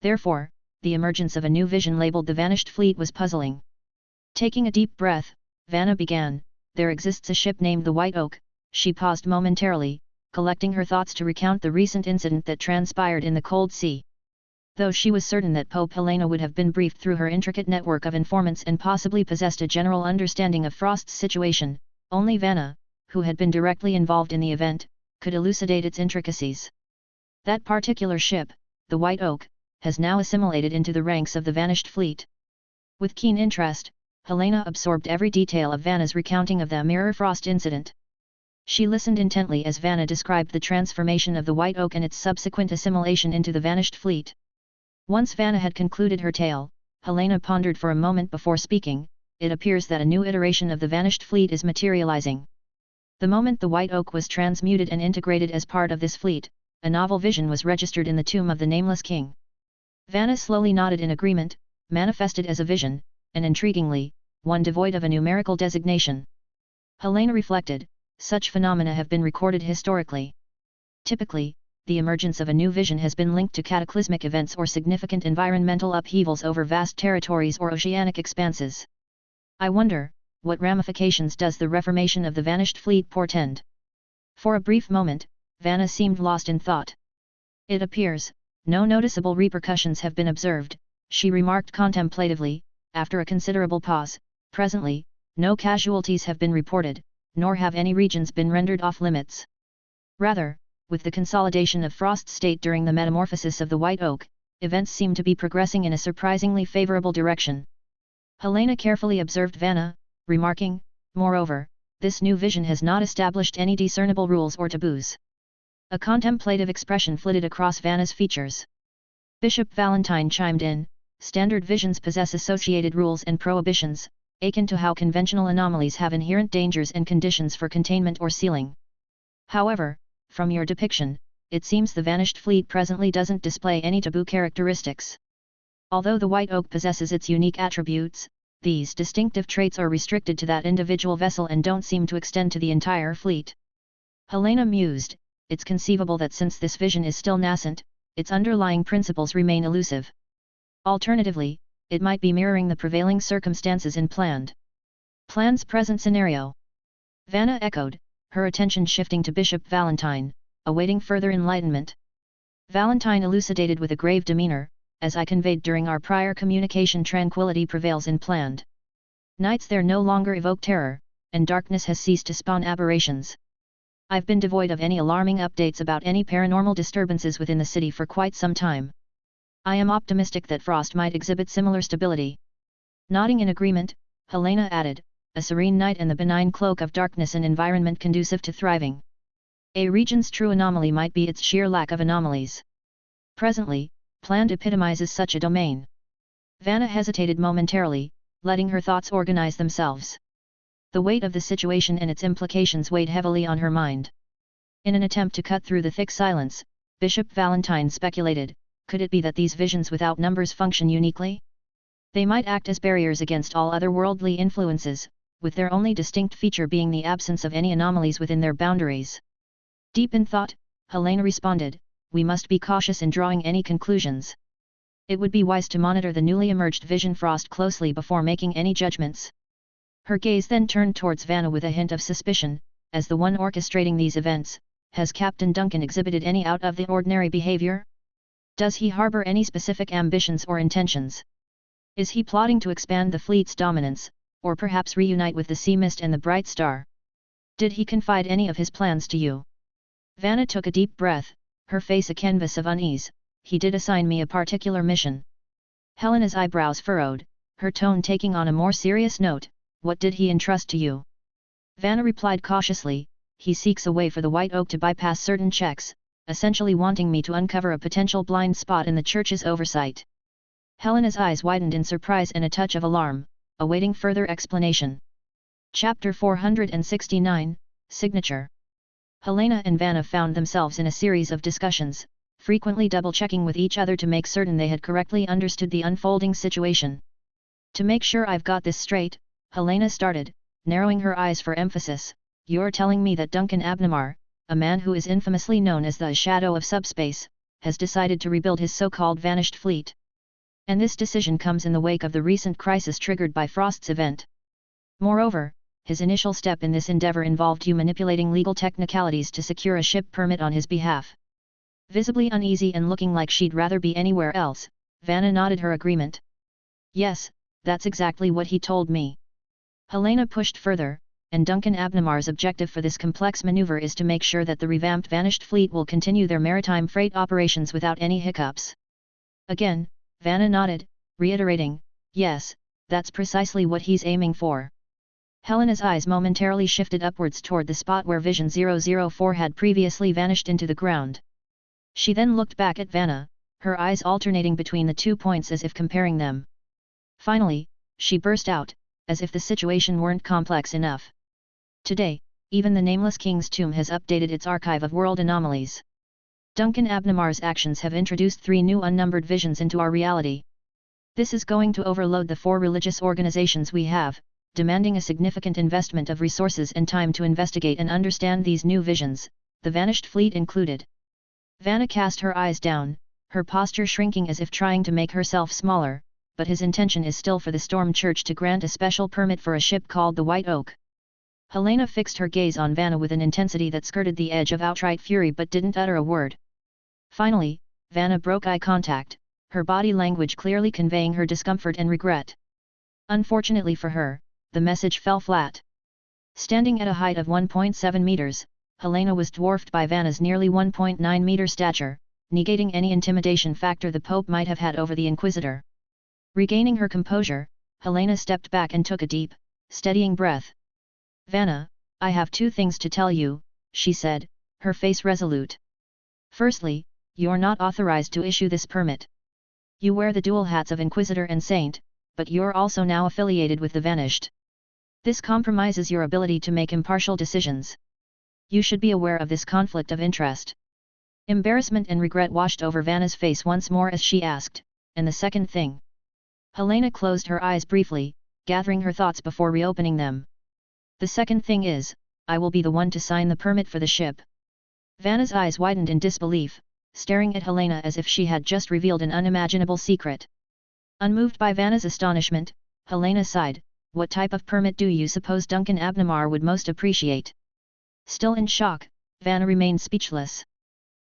Therefore, the emergence of a new vision labeled the Vanished Fleet was puzzling. Taking a deep breath, Vanna began, "There exists a ship named the White Oak." She paused momentarily, collecting her thoughts to recount the recent incident that transpired in the cold sea. Though she was certain that Pope Helena would have been briefed through her intricate network of informants and possibly possessed a general understanding of Frost's situation, only Vanna, who had been directly involved in the event, could elucidate its intricacies. That particular ship, the White Oak, has now assimilated into the ranks of the Vanished Fleet. With keen interest, Helena absorbed every detail of Vanna's recounting of the Mirror Frost incident. She listened intently as Vanna described the transformation of the White Oak and its subsequent assimilation into the Vanished Fleet. Once Vanna had concluded her tale, Helena pondered for a moment before speaking. "It appears that a new iteration of the Vanished Fleet is materializing. The moment the White Oak was transmuted and integrated as part of this fleet, a novel vision was registered in the tomb of the Nameless King." Vanna slowly nodded in agreement, "Manifested as a vision, and intriguingly, one devoid of a numerical designation." Helena reflected, "Such phenomena have been recorded historically. Typically, the emergence of a new vision has been linked to cataclysmic events or significant environmental upheavals over vast territories or oceanic expanses. I wonder, what ramifications does the reformation of the Vanished Fleet portend?" For a brief moment, Vanna seemed lost in thought. "It appears, no noticeable repercussions have been observed," she remarked contemplatively, after a considerable pause. "Presently, no casualties have been reported, nor have any regions been rendered off-limits. Rather, with the consolidation of Frost's state during the metamorphosis of the White Oak, events seem to be progressing in a surprisingly favorable direction." Helena carefully observed Vanna, remarking, "Moreover, this new vision has not established any discernible rules or taboos." A contemplative expression flitted across Vanna's features. Bishop Valentine chimed in, "Standard visions possess associated rules and prohibitions, akin to how conventional anomalies have inherent dangers and conditions for containment or sealing. However, from your depiction, it seems the Vanished Fleet presently doesn't display any taboo characteristics. Although the White Oak possesses its unique attributes, these distinctive traits are restricted to that individual vessel and don't seem to extend to the entire fleet." Helena mused, "It's conceivable that since this vision is still nascent, its underlying principles remain elusive. Alternatively, it might be mirroring the prevailing circumstances in Plan's present scenario." Vanna echoed, her attention shifting to Bishop Valentine, awaiting further enlightenment. Valentine elucidated with a grave demeanor, "As I conveyed during our prior communication, tranquility prevails in Plan. Nights there no longer evoke terror, and darkness has ceased to spawn aberrations. I've been devoid of any alarming updates about any paranormal disturbances within the city for quite some time. I am optimistic that Frost might exhibit similar stability." Nodding in agreement, Helena added, "A serene night and the benign cloak of darkness, an environment conducive to thriving. A region's true anomaly might be its sheer lack of anomalies. Presently, Plan epitomizes such a domain." Vanna hesitated momentarily, letting her thoughts organize themselves. The weight of the situation and its implications weighed heavily on her mind. In an attempt to cut through the thick silence, Bishop Valentine speculated, "Could it be that these visions without numbers function uniquely? They might act as barriers against all otherworldly influences, with their only distinct feature being the absence of any anomalies within their boundaries." Deep in thought, Helena responded, we must be cautious in drawing any conclusions. It would be wise to monitor the newly emerged vision frost closely before making any judgments. Her gaze then turned towards Vanna with a hint of suspicion. As the one orchestrating these events, has Captain Duncan exhibited any out-of-the-ordinary behavior? Does he harbor any specific ambitions or intentions? Is he plotting to expand the fleet's dominance, or perhaps reunite with the Sea Mist and the Bright Star? Did he confide any of his plans to you? Vanna took a deep breath, her face a canvas of unease. He did assign me a particular mission. Helena's eyebrows furrowed, her tone taking on a more serious note. What did he entrust to you? Vanna replied cautiously, he seeks a way for the White Oak to bypass certain checks, essentially wanting me to uncover a potential blind spot in the Church's oversight. Helena's eyes widened in surprise and a touch of alarm, awaiting further explanation. Chapter 469, Signature. Helena and Vanna found themselves in a series of discussions, frequently double-checking with each other to make certain they had correctly understood the unfolding situation. To make sure I've got this straight, Helena started, narrowing her eyes for emphasis, you're telling me that Duncan Abnemar, a man who is infamously known as the Shadow of Subspace, has decided to rebuild his so-called vanished fleet. And this decision comes in the wake of the recent crisis triggered by Frost's event. Moreover, his initial step in this endeavor involved you manipulating legal technicalities to secure a ship permit on his behalf. Visibly uneasy and looking like she'd rather be anywhere else, Vanna nodded her agreement. Yes, that's exactly what he told me. Helena pushed further, and Duncan Abnemar's objective for this complex maneuver is to make sure that the revamped vanished fleet will continue their maritime freight operations without any hiccups. Again, Vanna nodded, reiterating, yes, that's precisely what he's aiming for. Helena's eyes momentarily shifted upwards toward the spot where Vision 004 had previously vanished into the ground. She then looked back at Vanna, her eyes alternating between the 2 points as if comparing them. Finally, she burst out, as if the situation weren't complex enough. Today, even the Nameless King's tomb has updated its archive of world anomalies. Duncan Abnemar's actions have introduced 3 new unnumbered visions into our reality. This is going to overload the 4 religious organizations we have, demanding a significant investment of resources and time to investigate and understand these new visions, the vanished fleet included. Vanna cast her eyes down, her posture shrinking as if trying to make herself smaller, but his intention is still for the Storm Church to grant a special permit for a ship called the White Oak. Helena fixed her gaze on Vanna with an intensity that skirted the edge of outright fury but didn't utter a word. Finally, Vanna broke eye contact, her body language clearly conveying her discomfort and regret. Unfortunately for her, the message fell flat. Standing at a height of 1.7 meters, Helena was dwarfed by Vanna's nearly 1.9 meter stature, negating any intimidation factor the Pope might have had over the Inquisitor. Regaining her composure, Helena stepped back and took a deep, steadying breath. Vanna, I have 2 things to tell you, she said, her face resolute. Firstly, you're not authorized to issue this permit. You wear the dual hats of Inquisitor and Saint, but you're also now affiliated with the Vanished. This compromises your ability to make impartial decisions. You should be aware of this conflict of interest. Embarrassment and regret washed over Vanna's face once more as she asked, and the second thing? Helena closed her eyes briefly, gathering her thoughts before reopening them. The second thing is, I will be the one to sign the permit for the ship. Vanna's eyes widened in disbelief, staring at Helena as if she had just revealed an unimaginable secret. Unmoved by Vanna's astonishment, Helena sighed, what type of permit do you suppose Duncan Abnemar would most appreciate? Still in shock, Vanna remained speechless.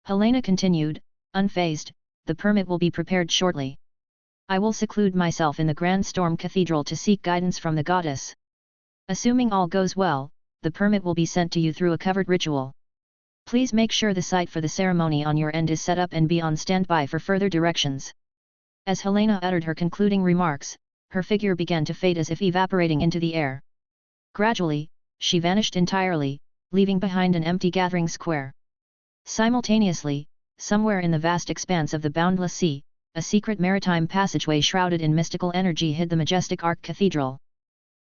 Helena continued, unfazed, the permit will be prepared shortly. I will seclude myself in the Grand Storm Cathedral to seek guidance from the goddess. Assuming all goes well, the permit will be sent to you through a covered ritual. Please make sure the site for the ceremony on your end is set up and be on standby for further directions. As Helena uttered her concluding remarks, her figure began to fade as if evaporating into the air. Gradually, she vanished entirely, leaving behind an empty gathering square. Simultaneously, somewhere in the vast expanse of the boundless sea, a secret maritime passageway shrouded in mystical energy hid the majestic Ark Cathedral.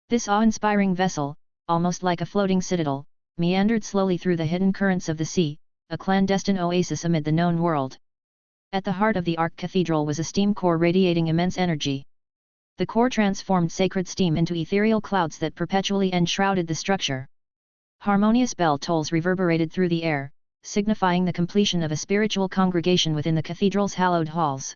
This awe-inspiring vessel, almost like a floating citadel, meandered slowly through the hidden currents of the sea, a clandestine oasis amid the known world. At the heart of the Ark Cathedral was a steam core radiating immense energy. The core transformed sacred steam into ethereal clouds that perpetually enshrouded the structure. Harmonious bell tolls reverberated through the air, signifying the completion of a spiritual congregation within the cathedral's hallowed halls.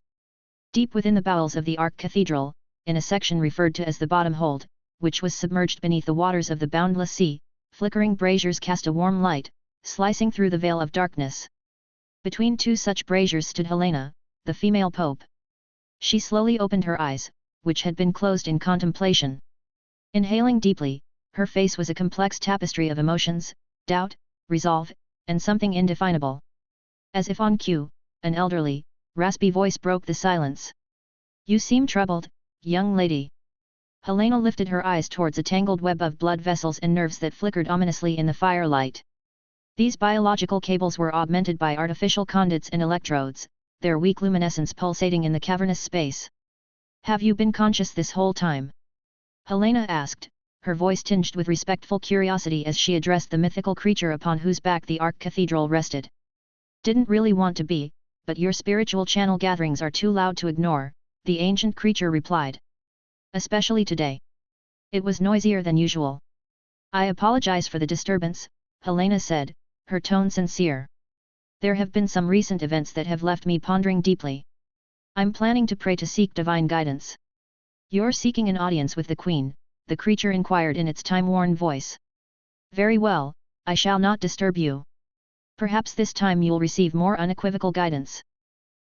Deep within the bowels of the Arch-Cathedral, in a section referred to as the bottom hold, which was submerged beneath the waters of the boundless sea, flickering braziers cast a warm light, slicing through the veil of darkness. Between two such braziers stood Helena, the female pope. She slowly opened her eyes, which had been closed in contemplation. Inhaling deeply, her face was a complex tapestry of emotions, doubt, resolve, and something indefinable. As if on cue, an elderly, raspy voice broke the silence. "You seem troubled, young lady." Helena lifted her eyes towards a tangled web of blood vessels and nerves that flickered ominously in the firelight. These biological cables were augmented by artificial conduits and electrodes, their weak luminescence pulsating in the cavernous space. "Have you been conscious this whole time?" Helena asked, her voice tinged with respectful curiosity as she addressed the mythical creature upon whose back the Arch-Cathedral rested. "Didn't really want to be, but your spiritual channel gatherings are too loud to ignore," the ancient creature replied. "Especially today. It was noisier than usual." "I apologize for the disturbance," Helena said, her tone sincere. "There have been some recent events that have left me pondering deeply. I'm planning to pray to seek divine guidance." "You're seeking an audience with the Queen?" the creature inquired in its time-worn voice. "Very well, I shall not disturb you. Perhaps this time you'll receive more unequivocal guidance.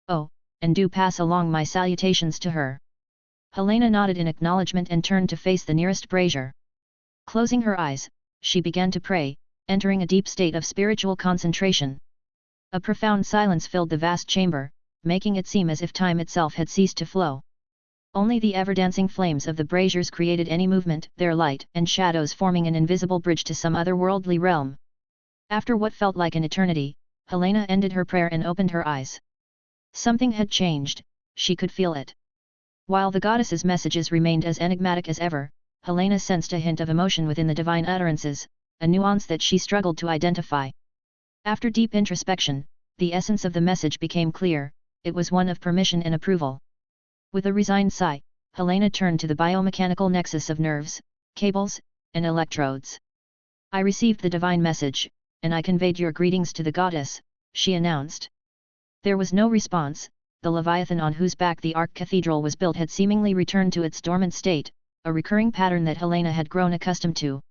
Oh, and do pass along my salutations to her." Helena nodded in acknowledgement and turned to face the nearest brazier. Closing her eyes, she began to pray, entering a deep state of spiritual concentration. A profound silence filled the vast chamber, making it seem as if time itself had ceased to flow. Only the ever-dancing flames of the braziers created any movement, their light and shadows forming an invisible bridge to some otherworldly realm. After what felt like an eternity, Helena ended her prayer and opened her eyes. Something had changed, she could feel it. While the goddess's messages remained as enigmatic as ever, Helena sensed a hint of emotion within the divine utterances, a nuance that she struggled to identify. After deep introspection, the essence of the message became clear, it was one of permission and approval. With a resigned sigh, Helena turned to the biomechanical nexus of nerves, cables, and electrodes. "I received the divine message, and I conveyed your greetings to the goddess," she announced. There was no response. The Leviathan on whose back the Arch-Cathedral was built had seemingly returned to its dormant state, a recurring pattern that Helena had grown accustomed to.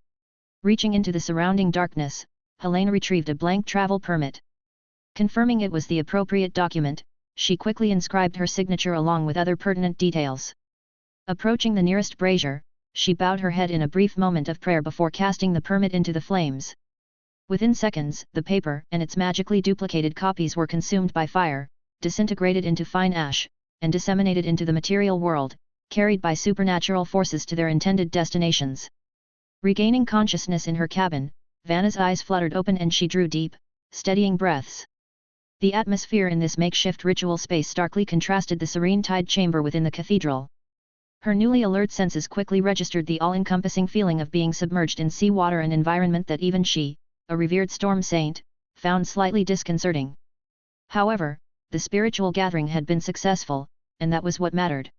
Reaching into the surrounding darkness, Helena retrieved a blank travel permit. Confirming it was the appropriate document, she quickly inscribed her signature along with other pertinent details. Approaching the nearest brazier, she bowed her head in a brief moment of prayer before casting the permit into the flames. Within seconds, the paper and its magically duplicated copies were consumed by fire, disintegrated into fine ash, and disseminated into the material world, carried by supernatural forces to their intended destinations. Regaining consciousness in her cabin, Vanna's eyes fluttered open and she drew deep, steadying breaths. The atmosphere in this makeshift ritual space starkly contrasted the serene tide chamber within the cathedral. Her newly alert senses quickly registered the all-encompassing feeling of being submerged in seawater, an environment that even she, a revered storm saint, found slightly disconcerting. However, the spiritual gathering had been successful, and that was what mattered.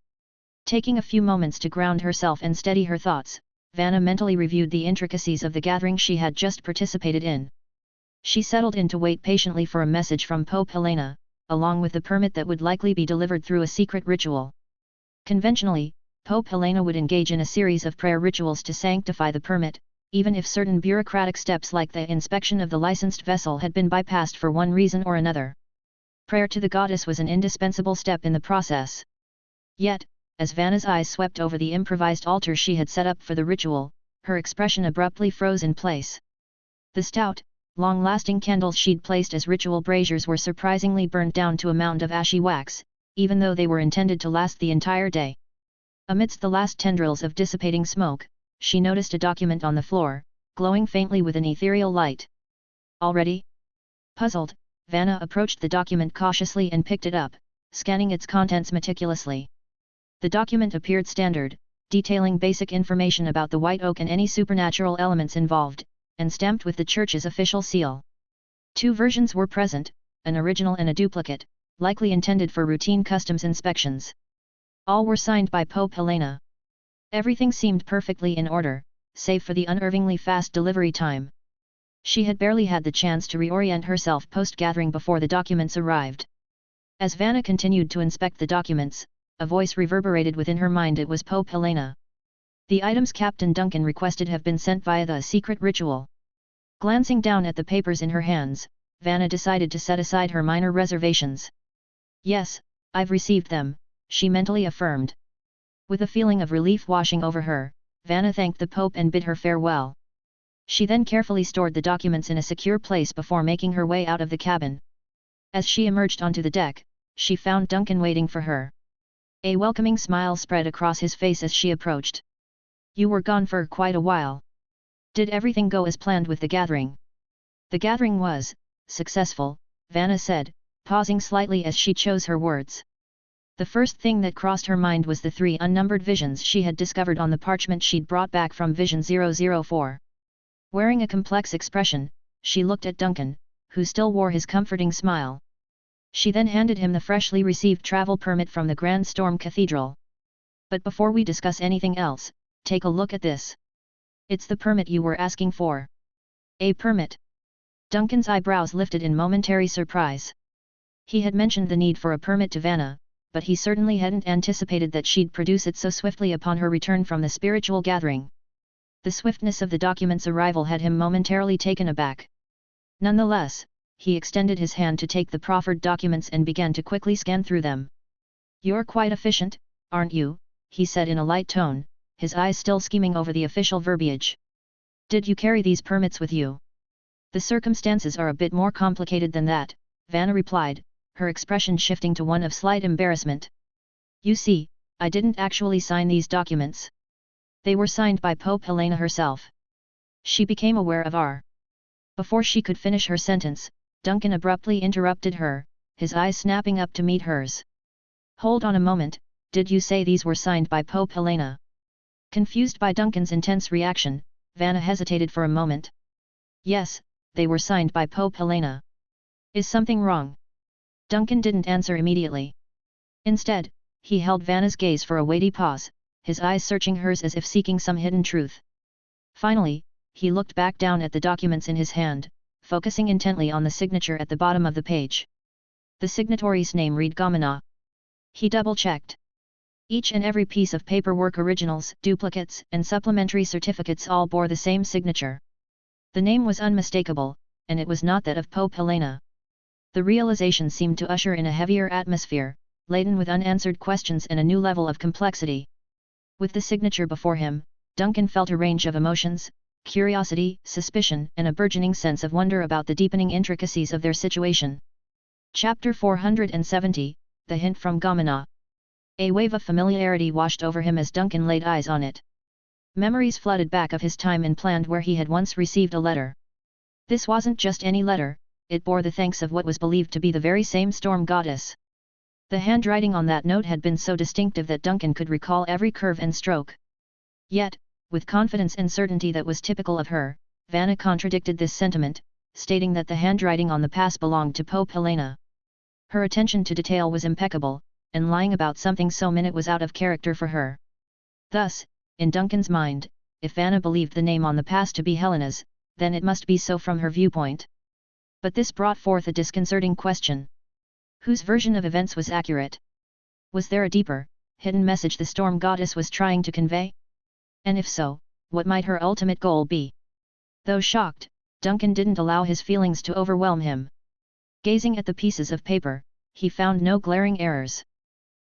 Taking a few moments to ground herself and steady her thoughts, Vanna mentally reviewed the intricacies of the gathering she had just participated in. She settled in to wait patiently for a message from Pope Helena, along with the permit that would likely be delivered through a secret ritual. Conventionally, Pope Helena would engage in a series of prayer rituals to sanctify the permit, even if certain bureaucratic steps like the inspection of the licensed vessel had been bypassed for one reason or another. Prayer to the goddess was an indispensable step in the process. Yet, as Vanna's eyes swept over the improvised altar she had set up for the ritual, her expression abruptly froze in place. The stout, long-lasting candles she'd placed as ritual braziers were surprisingly burned down to a mound of ashy wax, even though they were intended to last the entire day. Amidst the last tendrils of dissipating smoke, she noticed a document on the floor, glowing faintly with an ethereal light. "Already?" Puzzled, Vanna approached the document cautiously and picked it up, scanning its contents meticulously. The document appeared standard, detailing basic information about the white oak and any supernatural elements involved, and stamped with the church's official seal. Two versions were present, an original and a duplicate, likely intended for routine customs inspections. All were signed by Pope Helena. Everything seemed perfectly in order, save for the unnervingly fast delivery time. She had barely had the chance to reorient herself post-gathering before the documents arrived. As Vanna continued to inspect the documents, a voice reverberated within her mind. It was Pope Helena. The items Captain Duncan requested have been sent via the secret ritual. Glancing down at the papers in her hands, Vanna decided to set aside her minor reservations. Yes, I've received them, she mentally affirmed. With a feeling of relief washing over her, Vanna thanked the Pope and bid her farewell. She then carefully stored the documents in a secure place before making her way out of the cabin. As she emerged onto the deck, she found Duncan waiting for her. A welcoming smile spread across his face as she approached. You were gone for quite a while. Did everything go as planned with the gathering? The gathering was successful, Vanna said, pausing slightly as she chose her words. The first thing that crossed her mind was the 3 unnumbered visions she had discovered on the parchment she'd brought back from Vision 004. Wearing a complex expression, she looked at Duncan, who still wore his comforting smile. She then handed him the freshly received travel permit from the Grand Storm Cathedral. But before we discuss anything else, take a look at this. It's the permit you were asking for. A permit? Duncan's eyebrows lifted in momentary surprise. He had mentioned the need for a permit to Vanna, but he certainly hadn't anticipated that she'd produce it so swiftly upon her return from the spiritual gathering. The swiftness of the document's arrival had him momentarily taken aback. Nonetheless, he extended his hand to take the proffered documents and began to quickly scan through them. You're quite efficient, aren't you? He said in a light tone, his eyes still scheming over the official verbiage. Did you carry these permits with you? The circumstances are a bit more complicated than that, Vanna replied, her expression shifting to one of slight embarrassment. You see, I didn't actually sign these documents. They were signed by Pope Helena herself. She became aware of our. Before she could finish her sentence, Duncan abruptly interrupted her, his eyes snapping up to meet hers. Hold on a moment, did you say these were signed by Pope Helena? Confused by Duncan's intense reaction, Vanna hesitated for a moment. Yes, they were signed by Pope Helena. Is something wrong? Duncan didn't answer immediately. Instead, he held Vanna's gaze for a weighty pause, his eyes searching hers as if seeking some hidden truth. Finally, he looked back down at the documents in his hand, focusing intently on the signature at the bottom of the page. The signatory's name read Gamana. He double-checked. Each and every piece of paperwork, originals, duplicates, and supplementary certificates all bore the same signature. The name was unmistakable, and it was not that of Pope Helena. The realization seemed to usher in a heavier atmosphere, laden with unanswered questions and a new level of complexity. With the signature before him, Duncan felt a range of emotions, curiosity, suspicion, and a burgeoning sense of wonder about the deepening intricacies of their situation. Chapter 470, The Hint from Gamana. A wave of familiarity washed over him as Duncan laid eyes on it. Memories flooded back of his time in Pland where he had once received a letter. This wasn't just any letter, it bore the thanks of what was believed to be the very same storm goddess. The handwriting on that note had been so distinctive that Duncan could recall every curve and stroke. Yet, with confidence and certainty that was typical of her, Vanna contradicted this sentiment, stating that the handwriting on the pass belonged to Pope Helena. Her attention to detail was impeccable, and lying about something so minute was out of character for her. Thus, in Duncan's mind, if Vanna believed the name on the pass to be Helena's, then it must be so from her viewpoint. But this brought forth a disconcerting question. Whose version of events was accurate? Was there a deeper, hidden message the storm goddess was trying to convey? And if so, what might her ultimate goal be? Though shocked, Duncan didn't allow his feelings to overwhelm him. Gazing at the pieces of paper, he found no glaring errors.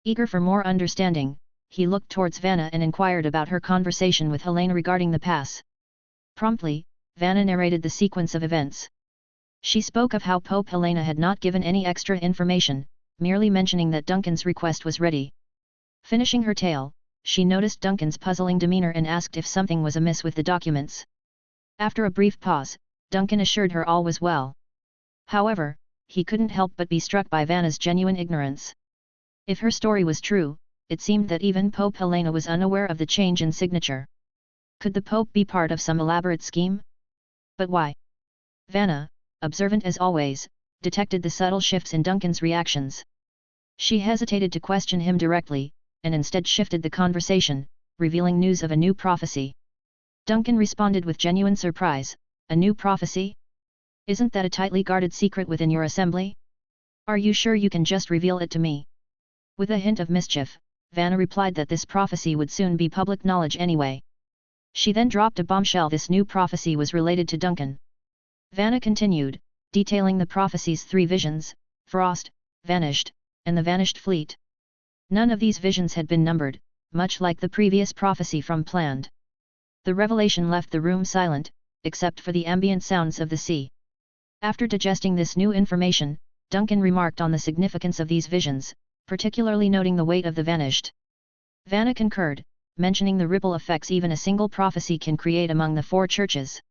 Eager for more understanding, he looked towards Vanna and inquired about her conversation with Helena regarding the pass. Promptly, Vanna narrated the sequence of events. She spoke of how Pope Helena had not given any extra information, merely mentioning that Duncan's request was ready. Finishing her tale, she noticed Duncan's puzzling demeanor and asked if something was amiss with the documents. After a brief pause, Duncan assured her all was well. However, he couldn't help but be struck by Vanna's genuine ignorance. If her story was true, it seemed that even Pope Helena was unaware of the change in signature. Could the Pope be part of some elaborate scheme? But why? Vanna, observant as always, detected the subtle shifts in Duncan's reactions. She hesitated to question him directly, and instead shifted the conversation, revealing news of a new prophecy. Duncan responded with genuine surprise, A new prophecy? Isn't that a tightly guarded secret within your assembly? Are you sure you can just reveal it to me? With a hint of mischief, Vanna replied that this prophecy would soon be public knowledge anyway. She then dropped a bombshell: this new prophecy was related to Duncan. Vanna continued, detailing the prophecy's 3 visions: frost, vanished, and the vanished fleet. None of these visions had been numbered, much like the previous prophecy from Planned. The revelation left the room silent, except for the ambient sounds of the sea. After digesting this new information, Duncan remarked on the significance of these visions, particularly noting the weight of the vanished. Vanna concurred, mentioning the ripple effects even a single prophecy can create among the 4 churches.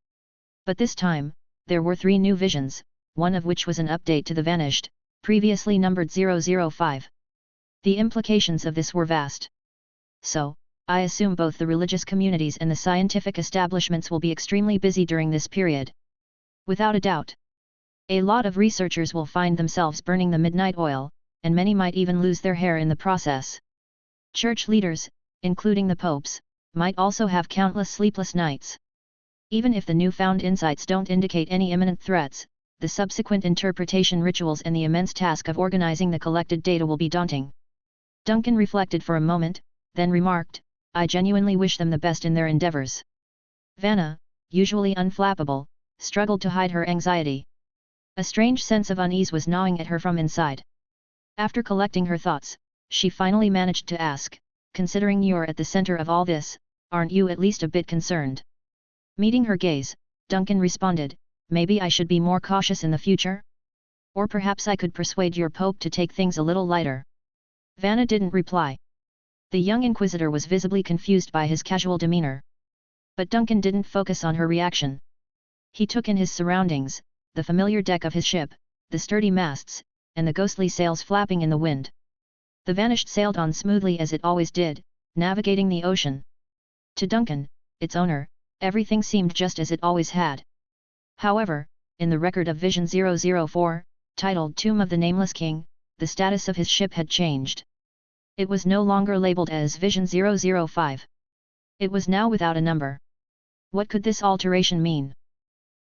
But this time, there were 3 new visions, one of which was an update to the vanished, previously numbered 005. The implications of this were vast. So, I assume both the religious communities and the scientific establishments will be extremely busy during this period. Without a doubt. A lot of researchers will find themselves burning the midnight oil, and many might even lose their hair in the process. Church leaders, including the popes, might also have countless sleepless nights. Even if the newfound insights don't indicate any imminent threats, the subsequent interpretation rituals and the immense task of organizing the collected data will be daunting. Duncan reflected for a moment, then remarked, I genuinely wish them the best in their endeavors. Vanna, usually unflappable, struggled to hide her anxiety. A strange sense of unease was gnawing at her from inside. After collecting her thoughts, she finally managed to ask, considering you're at the center of all this, aren't you at least a bit concerned? Meeting her gaze, Duncan responded, maybe I should be more cautious in the future? Or perhaps I could persuade your pope to take things a little lighter. Vanna didn't reply. The young inquisitor was visibly confused by his casual demeanor. But Duncan didn't focus on her reaction. He took in his surroundings, the familiar deck of his ship, the sturdy masts, and the ghostly sails flapping in the wind. The vanished sailed on smoothly as it always did, navigating the ocean. To Duncan, its owner, everything seemed just as it always had. However, in the record of Vision 004, titled Tomb of the Nameless King, the status of his ship had changed. It was no longer labeled as Vision 005. It was now without a number. What could this alteration mean?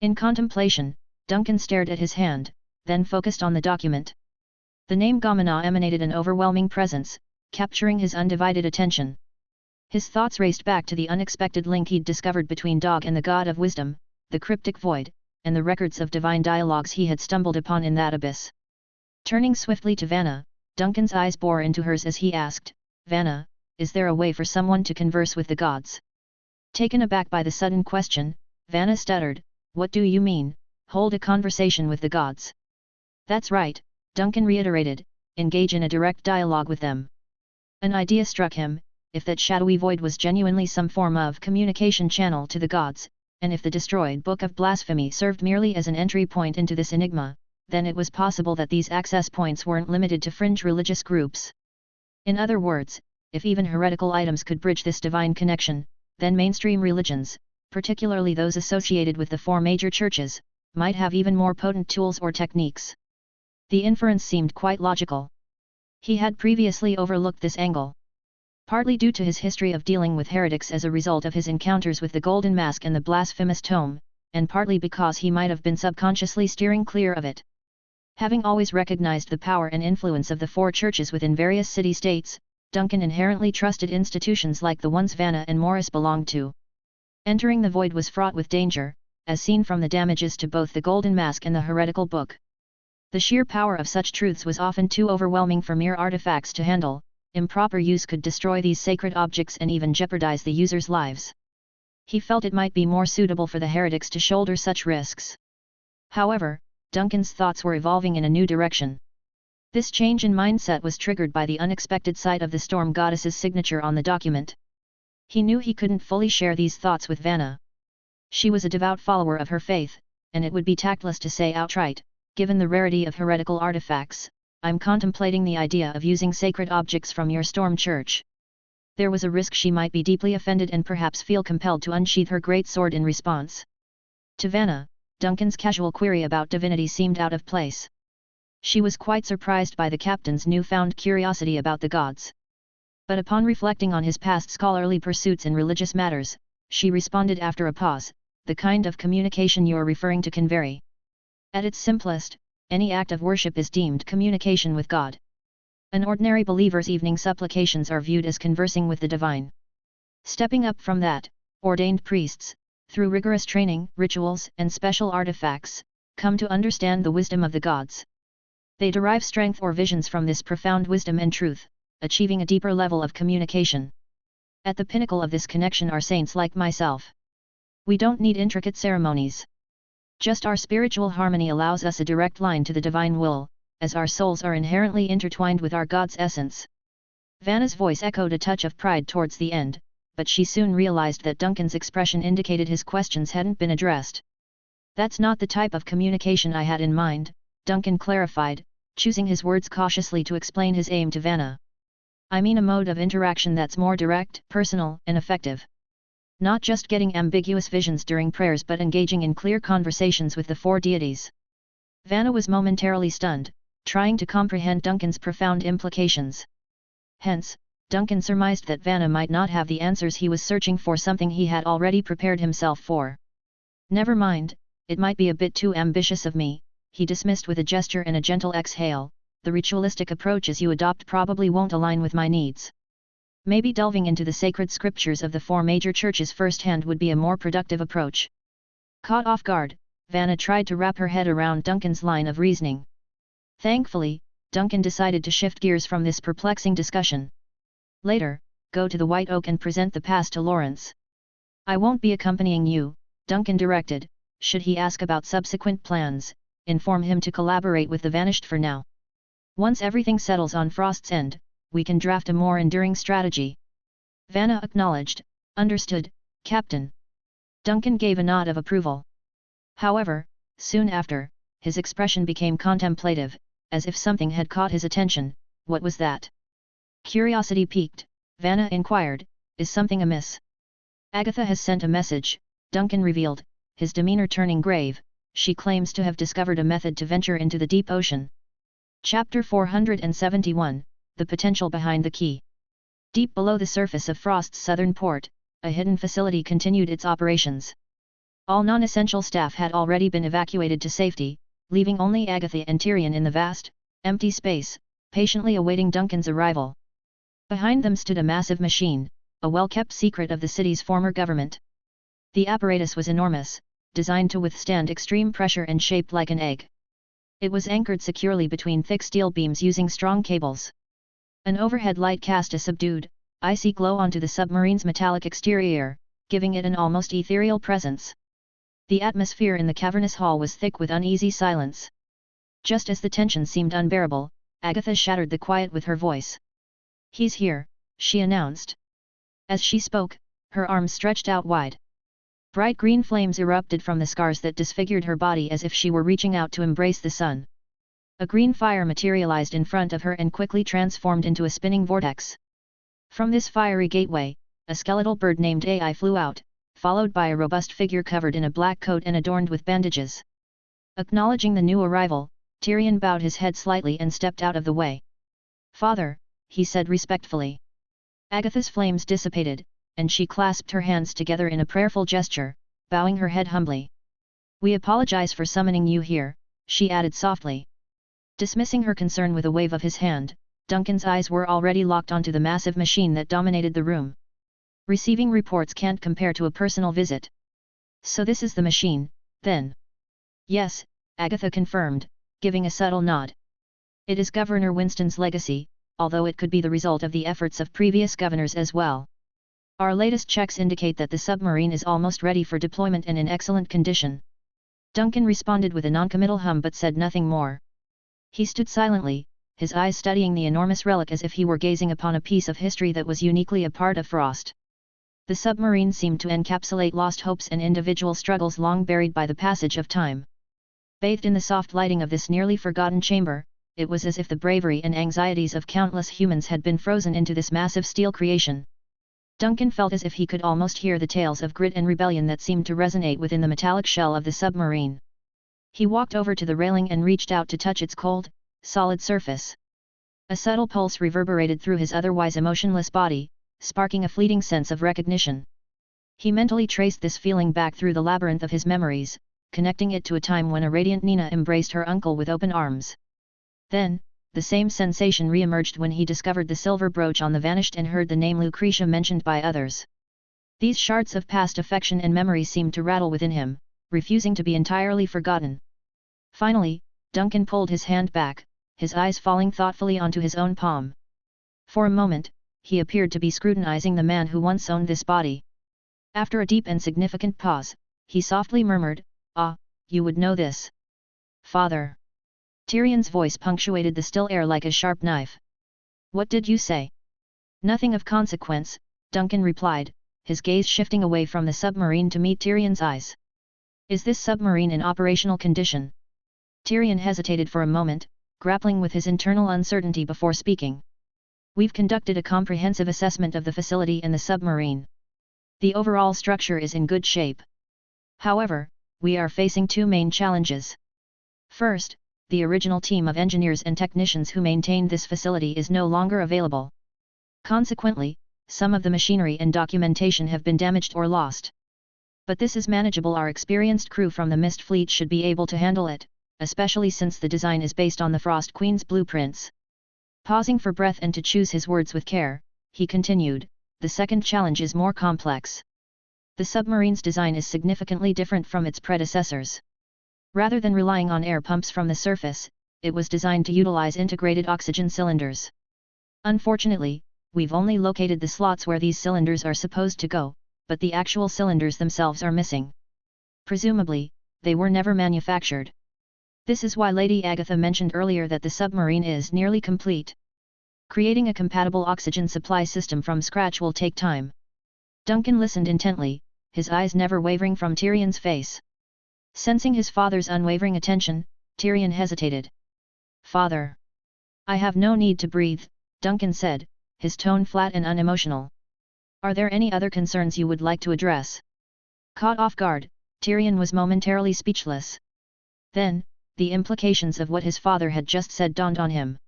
In contemplation, Duncan stared at his hand, then focused on the document. The name Gamana emanated an overwhelming presence, capturing his undivided attention. His thoughts raced back to the unexpected link he'd discovered between Dog and the God of Wisdom, the cryptic void, and the records of divine dialogues he had stumbled upon in that abyss. Turning swiftly to Vanna, Duncan's eyes bore into hers as he asked, Vanna, is there a way for someone to converse with the gods? Taken aback by the sudden question, Vanna stuttered, what do you mean, hold a conversation with the gods? That's right, Duncan reiterated, engage in a direct dialogue with them. An idea struck him, if that shadowy void was genuinely some form of communication channel to the gods, and if the destroyed Book of Blasphemy served merely as an entry point into this enigma, then it was possible that these access points weren't limited to fringe religious groups. In other words, if even heretical items could bridge this divine connection, then mainstream religions, particularly those associated with the 4 major churches, might have even more potent tools or techniques. The inference seemed quite logical. He had previously overlooked this angle. Partly due to his history of dealing with heretics as a result of his encounters with the Golden Mask and the blasphemous tome, and partly because he might have been subconsciously steering clear of it. Having always recognized the power and influence of the 4 churches within various city-states, Duncan inherently trusted institutions like the ones Vanna and Morris belonged to. Entering the void was fraught with danger, as seen from the damages to both the Golden Mask and the heretical book. The sheer power of such truths was often too overwhelming for mere artifacts to handle. Improper use could destroy these sacred objects and even jeopardize the user's lives. He felt it might be more suitable for the heretics to shoulder such risks. However, Duncan's thoughts were evolving in a new direction. This change in mindset was triggered by the unexpected sight of the storm goddess's signature on the document. He knew he couldn't fully share these thoughts with Vanna. She was a devout follower of her faith, and it would be tactless to say outright, given the rarity of heretical artifacts, I'm contemplating the idea of using sacred objects from your storm church. There was a risk she might be deeply offended and perhaps feel compelled to unsheath her great sword in response. To Vanna, Duncan's casual query about divinity seemed out of place. She was quite surprised by the captain's newfound curiosity about the gods. But upon reflecting on his past scholarly pursuits in religious matters, she responded after a pause, the kind of communication you're referring to can vary. At its simplest, any act of worship is deemed communication with God. An ordinary believer's evening supplications are viewed as conversing with the divine. Stepping up from that, ordained priests, through rigorous training, rituals, and special artifacts, come to understand the wisdom of the gods. They derive strength or visions from this profound wisdom and truth, achieving a deeper level of communication. At the pinnacle of this connection are saints like myself. We don't need intricate ceremonies. Just our spiritual harmony allows us a direct line to the divine will, as our souls are inherently intertwined with our God's essence. Vanna's voice echoed a touch of pride towards the end, but she soon realized that Duncan's expression indicated his questions hadn't been addressed. That's not the type of communication I had in mind, Duncan clarified, choosing his words cautiously to explain his aim to Vanna. I mean a mode of interaction that's more direct, personal, and effective. Not just getting ambiguous visions during prayers but engaging in clear conversations with the four deities. Vanna was momentarily stunned, trying to comprehend Duncan's profound implications. Hence, Duncan surmised that Vanna might not have the answers he was searching for, something he had already prepared himself for. Never mind, it might be a bit too ambitious of me, he dismissed with a gesture and a gentle exhale. The ritualistic approaches you adopt probably won't align with my needs. Maybe delving into the sacred scriptures of the four major churches firsthand would be a more productive approach. Caught off guard, Vanna tried to wrap her head around Duncan's line of reasoning. Thankfully, Duncan decided to shift gears from this perplexing discussion. Later, go to the White Oak and present the pass to Lawrence. I won't be accompanying you, Duncan directed. Should he ask about subsequent plans, inform him to collaborate with the Vanished for now. Once everything settles on Frost's End, we can draft a more enduring strategy. Vanna acknowledged. Understood, Captain. Duncan gave a nod of approval. However, soon after, his expression became contemplative, as if something had caught his attention. What was that? Curiosity piqued, Vanna inquired, is something amiss? Agatha has sent a message, Duncan revealed, his demeanor turning grave. She claims to have discovered a method to venture into the deep ocean. Chapter 471, The Potential Behind the Key. Deep below the surface of Frost's southern port, a hidden facility continued its operations. All non-essential staff had already been evacuated to safety, leaving only Agatha and Tyrion in the vast, empty space, patiently awaiting Duncan's arrival. Behind them stood a massive machine, a well-kept secret of the city's former government. The apparatus was enormous, designed to withstand extreme pressure and shaped like an egg. It was anchored securely between thick steel beams using strong cables. An overhead light cast a subdued, icy glow onto the submarine's metallic exterior, giving it an almost ethereal presence. The atmosphere in the cavernous hall was thick with uneasy silence. Just as the tension seemed unbearable, Agatha shattered the quiet with her voice. He's here, she announced. As she spoke, her arms stretched out wide. Bright green flames erupted from the scars that disfigured her body as if she were reaching out to embrace the sun. A green fire materialized in front of her and quickly transformed into a spinning vortex. From this fiery gateway, a skeletal bird named Ai flew out, followed by a robust figure covered in a black coat and adorned with bandages. Acknowledging the new arrival, Tyrion bowed his head slightly and stepped out of the way. Father, he said respectfully. Agatha's flames dissipated, and she clasped her hands together in a prayerful gesture, bowing her head humbly. We apologize for summoning you here, she added softly. Dismissing her concern with a wave of his hand, Duncan's eyes were already locked onto the massive machine that dominated the room. Receiving reports can't compare to a personal visit. So this is the machine, then? Yes, Agatha confirmed, giving a subtle nod. It is Governor Winston's legacy, although it could be the result of the efforts of previous governors as well. Our latest checks indicate that the submarine is almost ready for deployment and in excellent condition. Duncan responded with a noncommittal hum but said nothing more. He stood silently, his eyes studying the enormous relic as if he were gazing upon a piece of history that was uniquely a part of Frost. The submarine seemed to encapsulate lost hopes and individual struggles long buried by the passage of time. Bathed in the soft lighting of this nearly forgotten chamber, it was as if the bravery and anxieties of countless humans had been frozen into this massive steel creation. Duncan felt as if he could almost hear the tales of grit and rebellion that seemed to resonate within the metallic shell of the submarine. He walked over to the railing and reached out to touch its cold, solid surface. A subtle pulse reverberated through his otherwise emotionless body, sparking a fleeting sense of recognition. He mentally traced this feeling back through the labyrinth of his memories, connecting it to a time when a radiant Nina embraced her uncle with open arms. Then, the same sensation re-emerged when he discovered the silver brooch on the vanished and heard the name Lucretia mentioned by others. These shards of past affection and memory seemed to rattle within him, refusing to be entirely forgotten. Finally, Duncan pulled his hand back, his eyes falling thoughtfully onto his own palm. For a moment, he appeared to be scrutinizing the man who once owned this body. After a deep and significant pause, he softly murmured, "Ah, you would know this. Father." Tyrion's voice punctuated the still air like a sharp knife. "What did you say?" "Nothing of consequence," Duncan replied, his gaze shifting away from the submarine to meet Tyrion's eyes. "Is this submarine in operational condition?" Tyrion hesitated for a moment, grappling with his internal uncertainty before speaking. "We've conducted a comprehensive assessment of the facility and the submarine. The overall structure is in good shape. However, we are facing two main challenges. First, the original team of engineers and technicians who maintained this facility is no longer available. Consequently, some of the machinery and documentation have been damaged or lost. But this is manageable. Our experienced crew from the Mist Fleet should be able to handle it, especially since the design is based on the Frost Queen's blueprints." Pausing for breath and to choose his words with care, he continued, "The second challenge is more complex. The submarine's design is significantly different from its predecessors. Rather than relying on air pumps from the surface, it was designed to utilize integrated oxygen cylinders. Unfortunately, we've only located the slots where these cylinders are supposed to go, but the actual cylinders themselves are missing. Presumably, they were never manufactured. This is why Lady Agatha mentioned earlier that the submarine is nearly complete. Creating a compatible oxygen supply system from scratch will take time." Duncan listened intently, his eyes never wavering from Tyrion's face. Sensing his father's unwavering attention, Tyrion hesitated. "Father. I have no need to breathe," Duncan said, his tone flat and unemotional. "Are there any other concerns you would like to address?" Caught off guard, Tyrion was momentarily speechless. Then, the implications of what his father had just said dawned on him.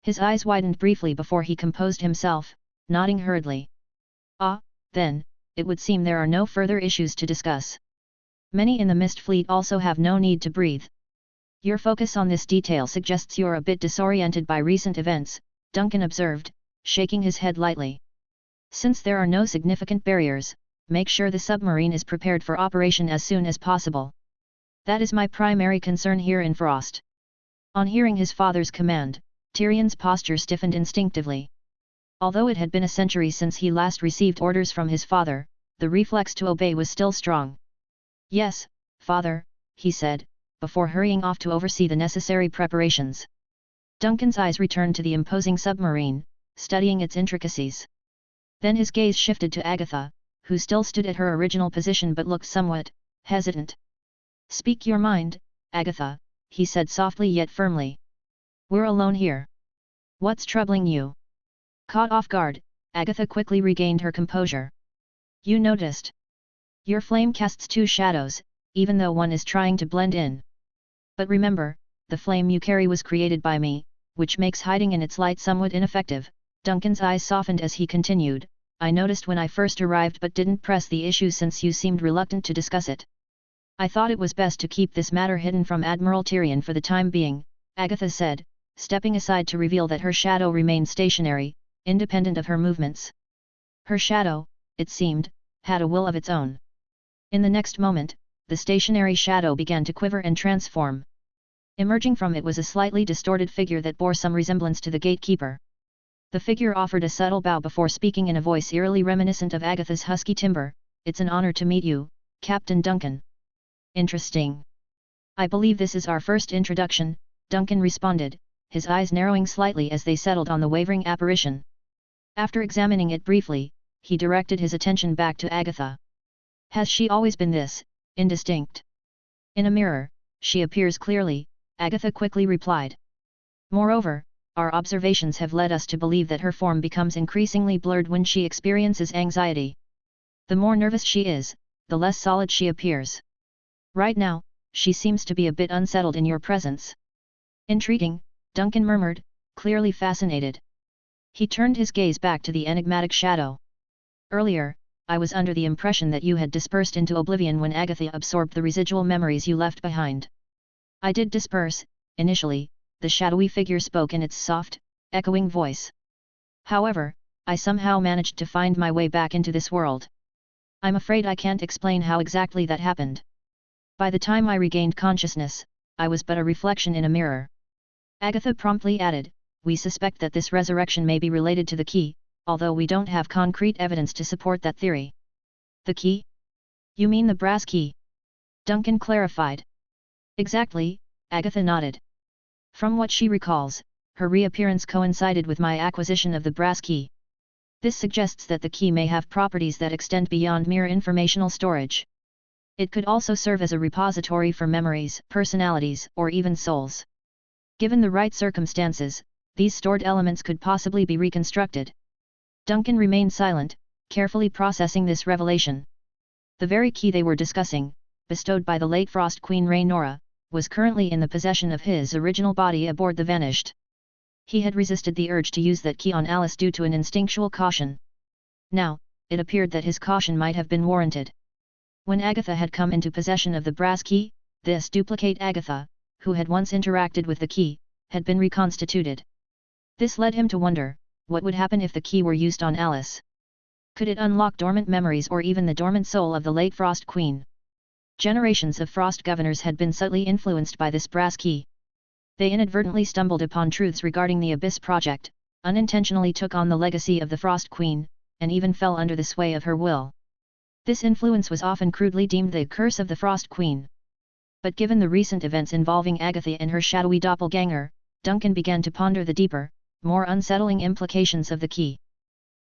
His eyes widened briefly before he composed himself, nodding hurriedly. "Ah, then, it would seem there are no further issues to discuss. Many in the Mist Fleet also have no need to breathe. Your focus on this detail suggests you're a bit disoriented by recent events," Duncan observed, shaking his head lightly. "Since there are no significant barriers, make sure the submarine is prepared for operation as soon as possible. That is my primary concern here in Frost." On hearing his father's command, Tyrion's posture stiffened instinctively. Although it had been a century since he last received orders from his father, the reflex to obey was still strong. "Yes, father," he said, before hurrying off to oversee the necessary preparations. Duncan's eyes returned to the imposing submarine, studying its intricacies. Then his gaze shifted to Agatha, who still stood at her original position but looked somewhat hesitant. "Speak your mind, Agatha," he said softly yet firmly. "We're alone here. What's troubling you?" Caught off guard, Agatha quickly regained her composure. "You noticed. Your flame casts two shadows, even though one is trying to blend in. But remember, the flame you carry was created by me, which makes hiding in its light somewhat ineffective." Duncan's eyes softened as he continued, "I noticed when I first arrived but didn't press the issue since you seemed reluctant to discuss it. I thought it was best to keep this matter hidden from Admiral Tyrion for the time being," Agatha said, stepping aside to reveal that her shadow remained stationary, independent of her movements. Her shadow, it seemed, had a will of its own. In the next moment, the stationary shadow began to quiver and transform. Emerging from it was a slightly distorted figure that bore some resemblance to the gatekeeper. The figure offered a subtle bow before speaking in a voice eerily reminiscent of Agatha's husky timbre, "It's an honor to meet you, Captain Duncan." "Interesting. I believe this is our first introduction," Duncan responded, his eyes narrowing slightly as they settled on the wavering apparition. After examining it briefly, he directed his attention back to Agatha. "Has she always been this indistinct?" "In a mirror, she appears clearly," Agatha quickly replied. "Moreover, our observations have led us to believe that her form becomes increasingly blurred when she experiences anxiety. The more nervous she is, the less solid she appears. Right now, she seems to be a bit unsettled in your presence." "Intriguing," Duncan murmured, clearly fascinated. He turned his gaze back to the enigmatic shadow. "Earlier, I was under the impression that you had dispersed into oblivion when Agatha absorbed the residual memories you left behind. I did disperse, initially, the shadowy figure spoke in its soft, echoing voice. However, I somehow managed to find my way back into this world. I'm afraid I can't explain how exactly that happened. By the time I regained consciousness, I was but a reflection in a mirror. Agatha promptly added, we suspect that this resurrection may be related to the key, although we don't have concrete evidence to support that theory. The key? You mean the brass key? Duncan clarified. Exactly, Agatha nodded. From what she recalls, her reappearance coincided with my acquisition of the brass key. This suggests that the key may have properties that extend beyond mere informational storage. It could also serve as a repository for memories, personalities, or even souls. Given the right circumstances, these stored elements could possibly be reconstructed. Duncan remained silent, carefully processing this revelation. The very key they were discussing, bestowed by the late Frost Queen Rhaenora, was currently in the possession of his original body aboard the Vanished. He had resisted the urge to use that key on Alice due to an instinctual caution. Now, it appeared that his caution might have been warranted. When Agatha had come into possession of the brass key, this duplicate Agatha, who had once interacted with the key, had been reconstituted. This led him to wonder, what would happen if the key were used on Alice? Could it unlock dormant memories or even the dormant soul of the late Frost Queen? Generations of Frost governors had been subtly influenced by this brass key. They inadvertently stumbled upon truths regarding the Abyss Project, unintentionally took on the legacy of the Frost Queen, and even fell under the sway of her will. This influence was often crudely deemed the curse of the Frost Queen. But given the recent events involving Agatha and her shadowy doppelganger, Duncan began to ponder the deeper, more unsettling implications of the key.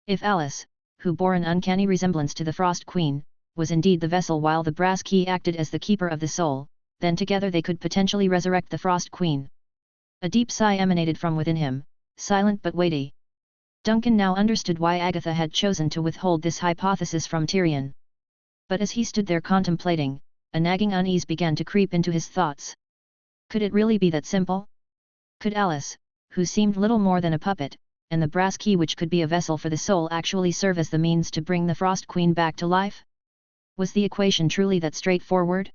If Alice, who bore an uncanny resemblance to the Frost Queen, was indeed the vessel while the brass key acted as the keeper of the soul, then together they could potentially resurrect the Frost Queen. A deep sigh emanated from within him, silent but weighty. Duncan now understood why Agatha had chosen to withhold this hypothesis from Tyrion. But as he stood there contemplating, a nagging unease began to creep into his thoughts. Could it really be that simple? Could Alice, who seemed little more than a puppet, and the brass key which could be a vessel for the soul actually serve as the means to bring the Frost Queen back to life? Was the equation truly that straightforward?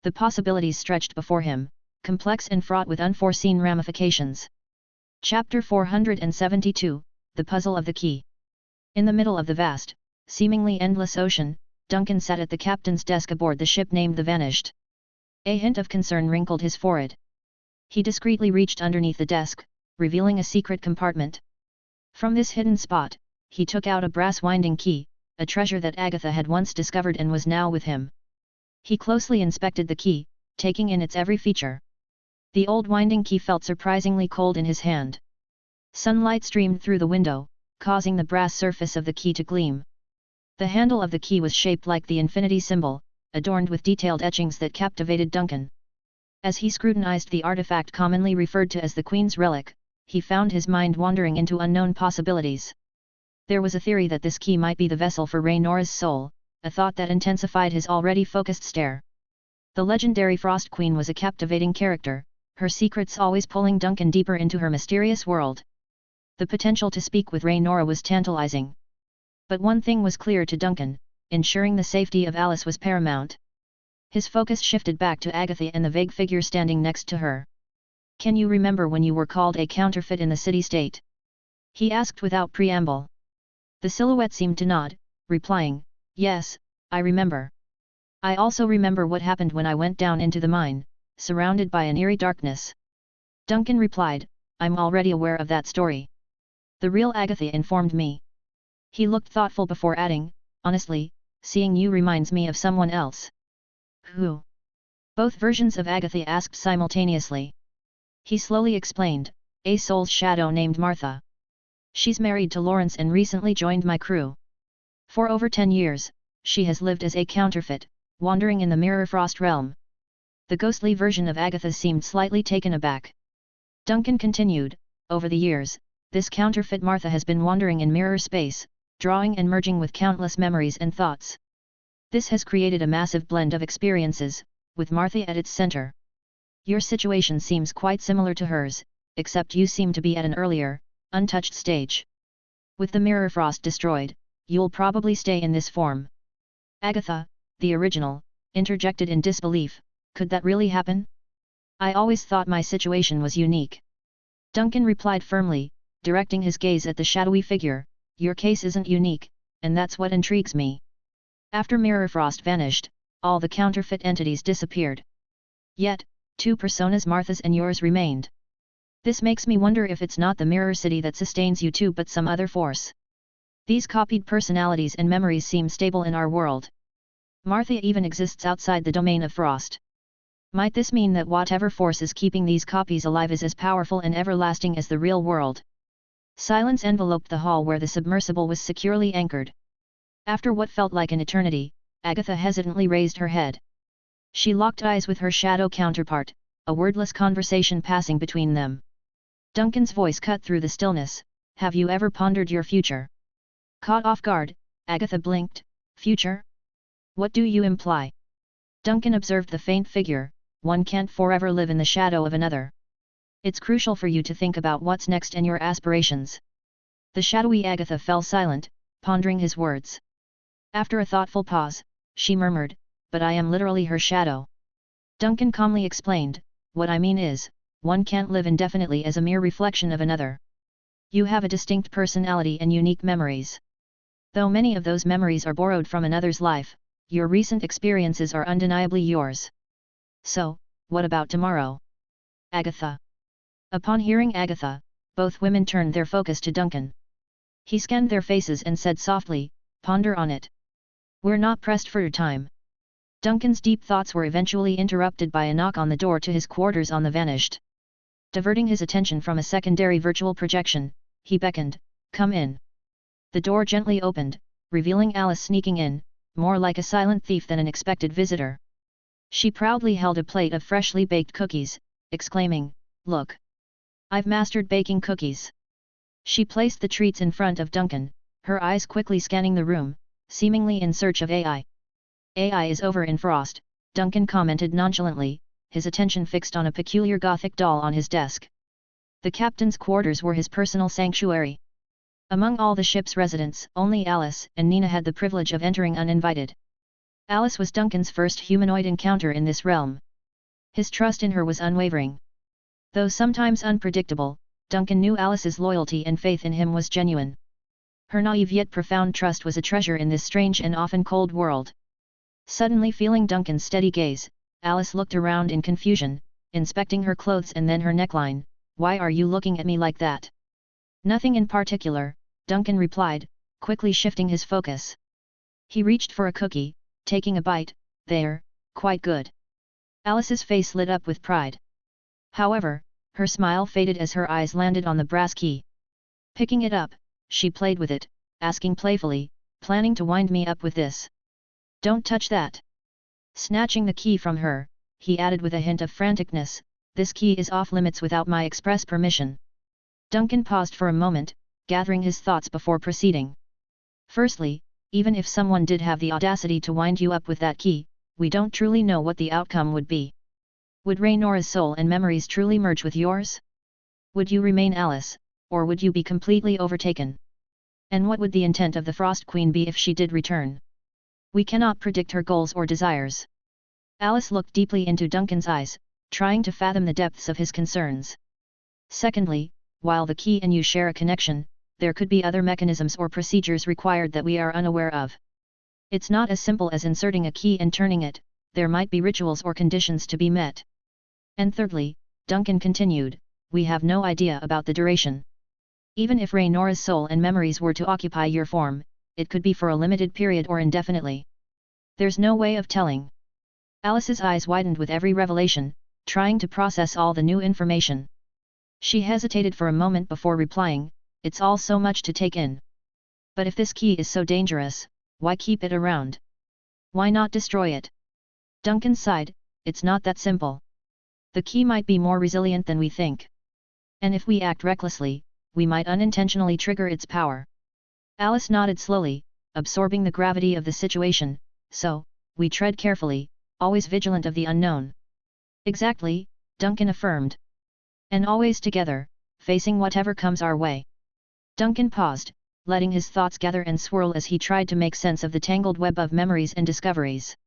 The possibilities stretched before him, complex and fraught with unforeseen ramifications. Chapter 472, The Puzzle of the Key. In the middle of the vast, seemingly endless ocean, Duncan sat at the captain's desk aboard the ship named the Vanished. A hint of concern wrinkled his forehead. He discreetly reached underneath the desk, revealing a secret compartment. From this hidden spot, he took out a brass winding key, a treasure that Agatha had once discovered and was now with him. He closely inspected the key, taking in its every feature. The old winding key felt surprisingly cold in his hand. Sunlight streamed through the window, causing the brass surface of the key to gleam. The handle of the key was shaped like the infinity symbol, adorned with detailed etchings that captivated Duncan. As he scrutinized the artifact commonly referred to as the Queen's Relic, he found his mind wandering into unknown possibilities. There was a theory that this key might be the vessel for Rhaenora's soul, a thought that intensified his already focused stare. The legendary Frost Queen was a captivating character, her secrets always pulling Duncan deeper into her mysterious world. The potential to speak with Rhaenora was tantalizing. But one thing was clear to Duncan, ensuring the safety of Alice was paramount. His focus shifted back to Agatha and the vague figure standing next to her. "Can you remember when you were called a counterfeit in the city-state?" he asked without preamble. The silhouette seemed to nod, replying, "Yes, I remember. I also remember what happened when I went down into the mine, surrounded by an eerie darkness." Duncan replied, "I'm already aware of that story. The real Agatha informed me." He looked thoughtful before adding, "Honestly, seeing you reminds me of someone else." "Who?" both versions of Agatha asked simultaneously. He slowly explained, "A soul's shadow named Martha. She's married to Lawrence and recently joined my crew. For over 10 years, she has lived as a counterfeit, wandering in the Mirror Frost realm." The ghostly version of Agatha seemed slightly taken aback. Duncan continued, "Over the years, this counterfeit Martha has been wandering in mirror space, drawing and merging with countless memories and thoughts. This has created a massive blend of experiences, with Martha at its center. Your situation seems quite similar to hers, except you seem to be at an earlier, untouched stage. With the Mirror Frost destroyed, you'll probably stay in this form. Agatha, the original, interjected in disbelief, could that really happen? I always thought my situation was unique. Duncan replied firmly, directing his gaze at the shadowy figure, your case isn't unique, and that's what intrigues me. After Mirror Frost vanished, all the counterfeit entities disappeared. Yet, two personas, Martha's and yours, remained. This makes me wonder if it's not the Mirror City that sustains you two but some other force. These copied personalities and memories seem stable in our world. Martha even exists outside the domain of Frost. Might this mean that whatever force is keeping these copies alive is as powerful and everlasting as the real world? Silence enveloped the hall where the submersible was securely anchored. After what felt like an eternity, Agatha hesitantly raised her head. She locked eyes with her shadow counterpart, a wordless conversation passing between them. Duncan's voice cut through the stillness, have you ever pondered your future? Caught off guard, Agatha blinked, future? What do you imply? Duncan observed the faint figure, one can't forever live in the shadow of another. It's crucial for you to think about what's next and your aspirations. The shadowy Agatha fell silent, pondering his words. After a thoughtful pause, she murmured, but I am literally her shadow. Duncan calmly explained, what I mean is, one can't live indefinitely as a mere reflection of another. You have a distinct personality and unique memories. Though many of those memories are borrowed from another's life, your recent experiences are undeniably yours. So, what about tomorrow? Agatha. Upon hearing Agatha, both women turned their focus to Duncan. He scanned their faces and said softly, ponder on it. We're not pressed for time. Duncan's deep thoughts were eventually interrupted by a knock on the door to his quarters on the vanished. Diverting his attention from a secondary virtual projection, he beckoned, come in. The door gently opened, revealing Alice sneaking in, more like a silent thief than an expected visitor. She proudly held a plate of freshly baked cookies, exclaiming, look! I've mastered baking cookies. She placed the treats in front of Duncan, her eyes quickly scanning the room, seemingly in search of AI. AI is over in Frost, Duncan commented nonchalantly, his attention fixed on a peculiar Gothic doll on his desk. The captain's quarters were his personal sanctuary. Among all the ship's residents, only Alice and Nina had the privilege of entering uninvited. Alice was Duncan's first humanoid encounter in this realm. His trust in her was unwavering. Though sometimes unpredictable, Duncan knew Alice's loyalty and faith in him was genuine. Her naive yet profound trust was a treasure in this strange and often cold world. Suddenly feeling Duncan's steady gaze, Alice looked around in confusion, inspecting her clothes and then her neckline. Why are you looking at me like that? Nothing in particular, Duncan replied, quickly shifting his focus. He reached for a cookie, taking a bite. There, quite good. Alice's face lit up with pride. However, her smile faded as her eyes landed on the brass key. Picking it up, she played with it, asking playfully, planning to wind me up with this? Don't touch that. Snatching the key from her, he added with a hint of franticness, this key is off limits without my express permission. Duncan paused for a moment, gathering his thoughts before proceeding. Firstly, even if someone did have the audacity to wind you up with that key, we don't truly know what the outcome would be. Would Rhaenora's soul and memories truly merge with yours? Would you remain Alice, or would you be completely overtaken? And what would the intent of the Frost Queen be if she did return? We cannot predict her goals or desires. Alice looked deeply into Duncan's eyes, trying to fathom the depths of his concerns. Secondly, while the key and you share a connection, there could be other mechanisms or procedures required that we are unaware of. It's not as simple as inserting a key and turning it, there might be rituals or conditions to be met. And thirdly, Duncan continued, we have no idea about the duration. Even if Rhaenora's soul and memories were to occupy your form, it could be for a limited period or indefinitely. There's no way of telling. Alice's eyes widened with every revelation, trying to process all the new information. She hesitated for a moment before replying, it's all so much to take in. But if this key is so dangerous, why keep it around? Why not destroy it? Duncan sighed, it's not that simple. The key might be more resilient than we think. And if we act recklessly, we might unintentionally trigger its power. Alice nodded slowly, absorbing the gravity of the situation, so, we tread carefully, always vigilant of the unknown. Exactly, Duncan affirmed. And always together, facing whatever comes our way. Duncan paused, letting his thoughts gather and swirl as he tried to make sense of the tangled web of memories and discoveries.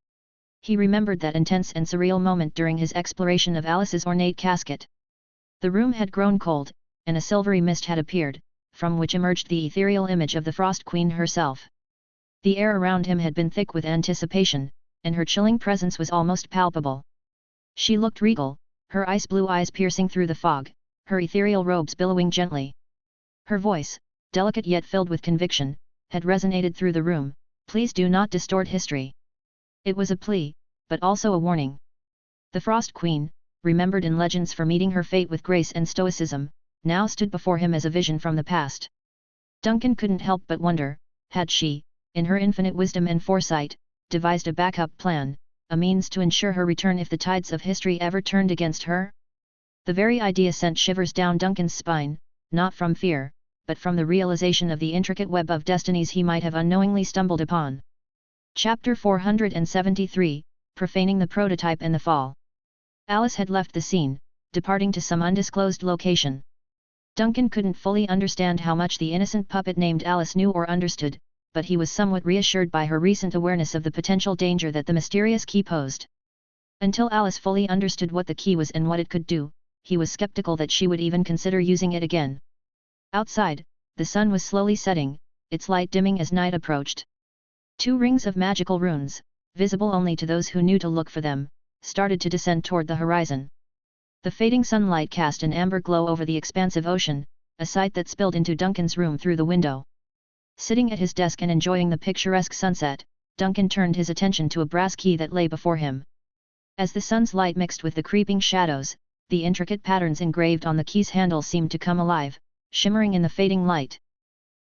He remembered that intense and surreal moment during his exploration of Alice's ornate casket. The room had grown cold, and a silvery mist had appeared, from which emerged the ethereal image of the Frost Queen herself. The air around him had been thick with anticipation, and her chilling presence was almost palpable. She looked regal, her ice blue eyes piercing through the fog, her ethereal robes billowing gently. Her voice, delicate yet filled with conviction, had resonated through the room, "Please do not distort history." It was a plea, but also a warning. The Frost Queen, remembered in legends for meeting her fate with grace and stoicism, now stood before him as a vision from the past. Duncan couldn't help but wonder, had she, in her infinite wisdom and foresight, devised a backup plan, a means to ensure her return if the tides of history ever turned against her? The very idea sent shivers down Duncan's spine, not from fear, but from the realization of the intricate web of destinies he might have unknowingly stumbled upon. Chapter 473, Profaning the Prototype and the Fall. Alice had left the scene, departing to some undisclosed location. Duncan couldn't fully understand how much the innocent puppet named Alice knew or understood, but he was somewhat reassured by her recent awareness of the potential danger that the mysterious key posed. Until Alice fully understood what the key was and what it could do, he was skeptical that she would even consider using it again. Outside, the sun was slowly setting, its light dimming as night approached. 2 rings of magical runes, visible only to those who knew to look for them, started to descend toward the horizon. The fading sunlight cast an amber glow over the expansive ocean, a sight that spilled into Duncan's room through the window. Sitting at his desk and enjoying the picturesque sunset, Duncan turned his attention to a brass key that lay before him. As the sun's light mixed with the creeping shadows, the intricate patterns engraved on the key's handle seemed to come alive, shimmering in the fading light.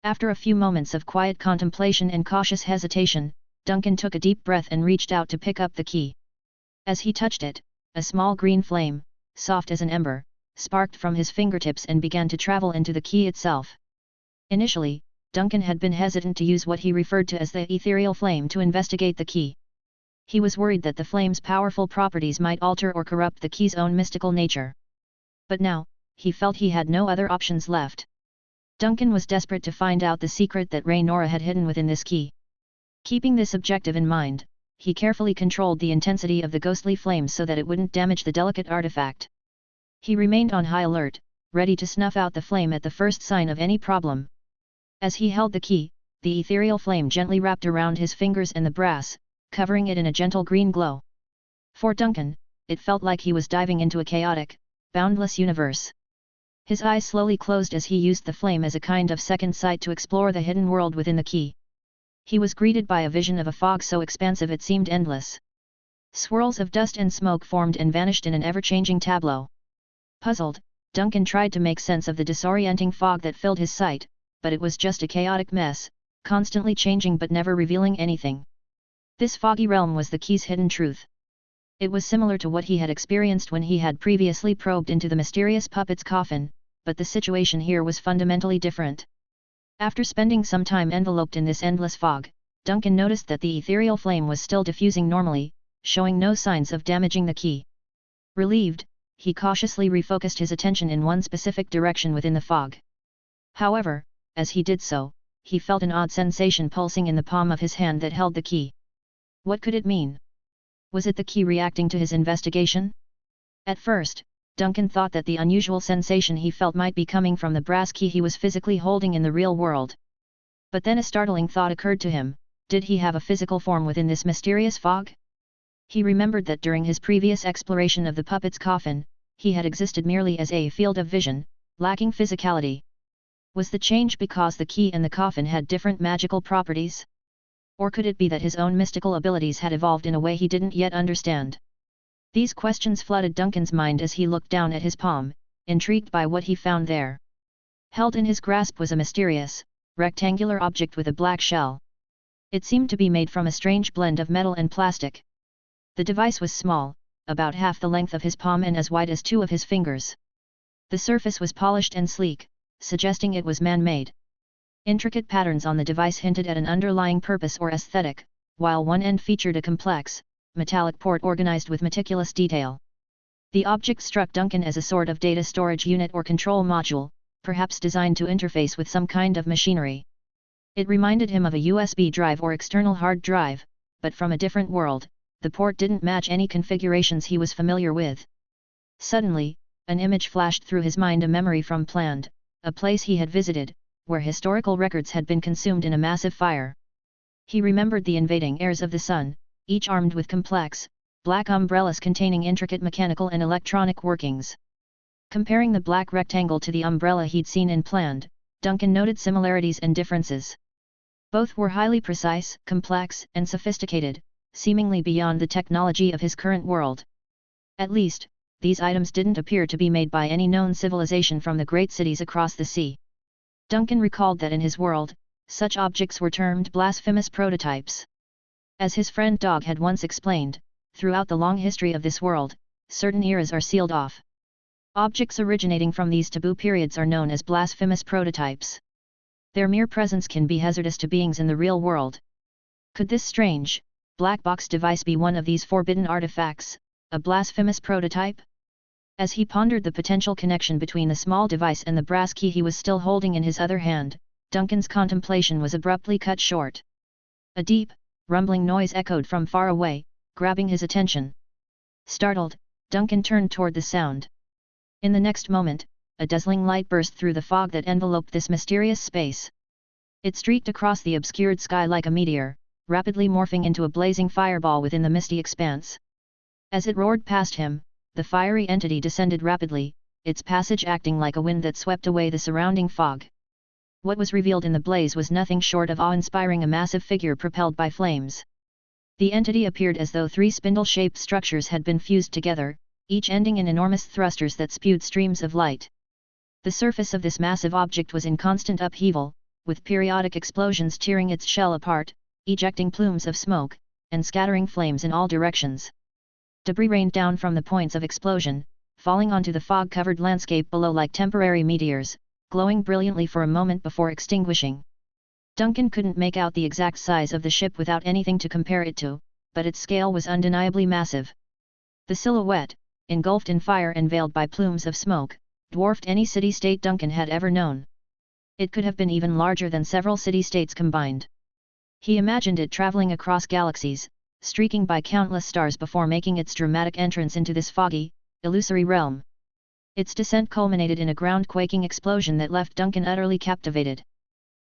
After a few moments of quiet contemplation and cautious hesitation, Duncan took a deep breath and reached out to pick up the key. As he touched it, a small green flame, soft as an ember, sparked from his fingertips and began to travel into the key itself. Initially, Duncan had been hesitant to use what he referred to as the ethereal flame to investigate the key. He was worried that the flame's powerful properties might alter or corrupt the key's own mystical nature. But now, he felt he had no other options left. Duncan was desperate to find out the secret that Raynora had hidden within this key. Keeping this objective in mind, he carefully controlled the intensity of the ghostly flames so that it wouldn't damage the delicate artifact. He remained on high alert, ready to snuff out the flame at the first sign of any problem. As he held the key, the ethereal flame gently wrapped around his fingers and the brass, covering it in a gentle green glow. For Duncan, it felt like he was diving into a chaotic, boundless universe. His eyes slowly closed as he used the flame as a kind of second sight to explore the hidden world within the key. He was greeted by a vision of a fog so expansive it seemed endless. Swirls of dust and smoke formed and vanished in an ever-changing tableau. Puzzled, Duncan tried to make sense of the disorienting fog that filled his sight, but it was just a chaotic mess, constantly changing but never revealing anything. This foggy realm was the key's hidden truth. It was similar to what he had experienced when he had previously probed into the mysterious puppet's coffin, but the situation here was fundamentally different. After spending some time enveloped in this endless fog, Duncan noticed that the ethereal flame was still diffusing normally, showing no signs of damaging the key. Relieved, he cautiously refocused his attention in one specific direction within the fog. However, as he did so, he felt an odd sensation pulsing in the palm of his hand that held the key. What could it mean? Was it the key reacting to his investigation? At first, Duncan thought that the unusual sensation he felt might be coming from the brass key he was physically holding in the real world. But then a startling thought occurred to him: did he have a physical form within this mysterious fog? He remembered that during his previous exploration of the puppet's coffin, he had existed merely as a field of vision, lacking physicality. Was the change because the key and the coffin had different magical properties? Or could it be that his own mystical abilities had evolved in a way he didn't yet understand? These questions flooded Duncan's mind as he looked down at his palm, intrigued by what he found there. Held in his grasp was a mysterious, rectangular object with a black shell. It seemed to be made from a strange blend of metal and plastic. The device was small, about half the length of his palm and as wide as 2 of his fingers. The surface was polished and sleek, suggesting it was man-made. Intricate patterns on the device hinted at an underlying purpose or aesthetic, while one end featured a complex, metallic port organized with meticulous detail. The object struck Duncan as a sort of data storage unit or control module, perhaps designed to interface with some kind of machinery. It reminded him of a USB drive or external hard drive, but from a different world. The port didn't match any configurations he was familiar with. Suddenly, an image flashed through his mind, a memory from Planned, a place he had visited, where historical records had been consumed in a massive fire. He remembered the invading heirs of the sun, each armed with complex, black umbrellas containing intricate mechanical and electronic workings. Comparing the black rectangle to the umbrella he'd seen in Planned, Duncan noted similarities and differences. Both were highly precise, complex, and sophisticated, seemingly beyond the technology of his current world. At least, these items didn't appear to be made by any known civilization from the great cities across the sea. Duncan recalled that in his world, such objects were termed blasphemous prototypes. As his friend Dog had once explained, throughout the long history of this world, certain eras are sealed off. Objects originating from these taboo periods are known as blasphemous prototypes. Their mere presence can be hazardous to beings in the real world. Could this strange, black box device be one of these forbidden artifacts, a blasphemous prototype? As he pondered the potential connection between the small device and the brass key he was still holding in his other hand, Duncan's contemplation was abruptly cut short. A deep, rumbling noise echoed from far away, grabbing his attention. Startled, Duncan turned toward the sound. In the next moment, a dazzling light burst through the fog that enveloped this mysterious space. It streaked across the obscured sky like a meteor, rapidly morphing into a blazing fireball within the misty expanse. As it roared past him, the fiery entity descended rapidly, its passage acting like a wind that swept away the surrounding fog. What was revealed in the blaze was nothing short of awe-inspiring, a massive figure propelled by flames. The entity appeared as though three spindle-shaped structures had been fused together, each ending in enormous thrusters that spewed streams of light. The surface of this massive object was in constant upheaval, with periodic explosions tearing its shell apart, ejecting plumes of smoke, and scattering flames in all directions. Debris rained down from the points of explosion, falling onto the fog-covered landscape below like temporary meteors, glowing brilliantly for a moment before extinguishing. Duncan couldn't make out the exact size of the ship without anything to compare it to, but its scale was undeniably massive. The silhouette, engulfed in fire and veiled by plumes of smoke, dwarfed any city-state Duncan had ever known. It could have been even larger than several city-states combined. He imagined it traveling across galaxies, streaking by countless stars before making its dramatic entrance into this foggy, illusory realm. Its descent culminated in a ground-quaking explosion that left Duncan utterly captivated.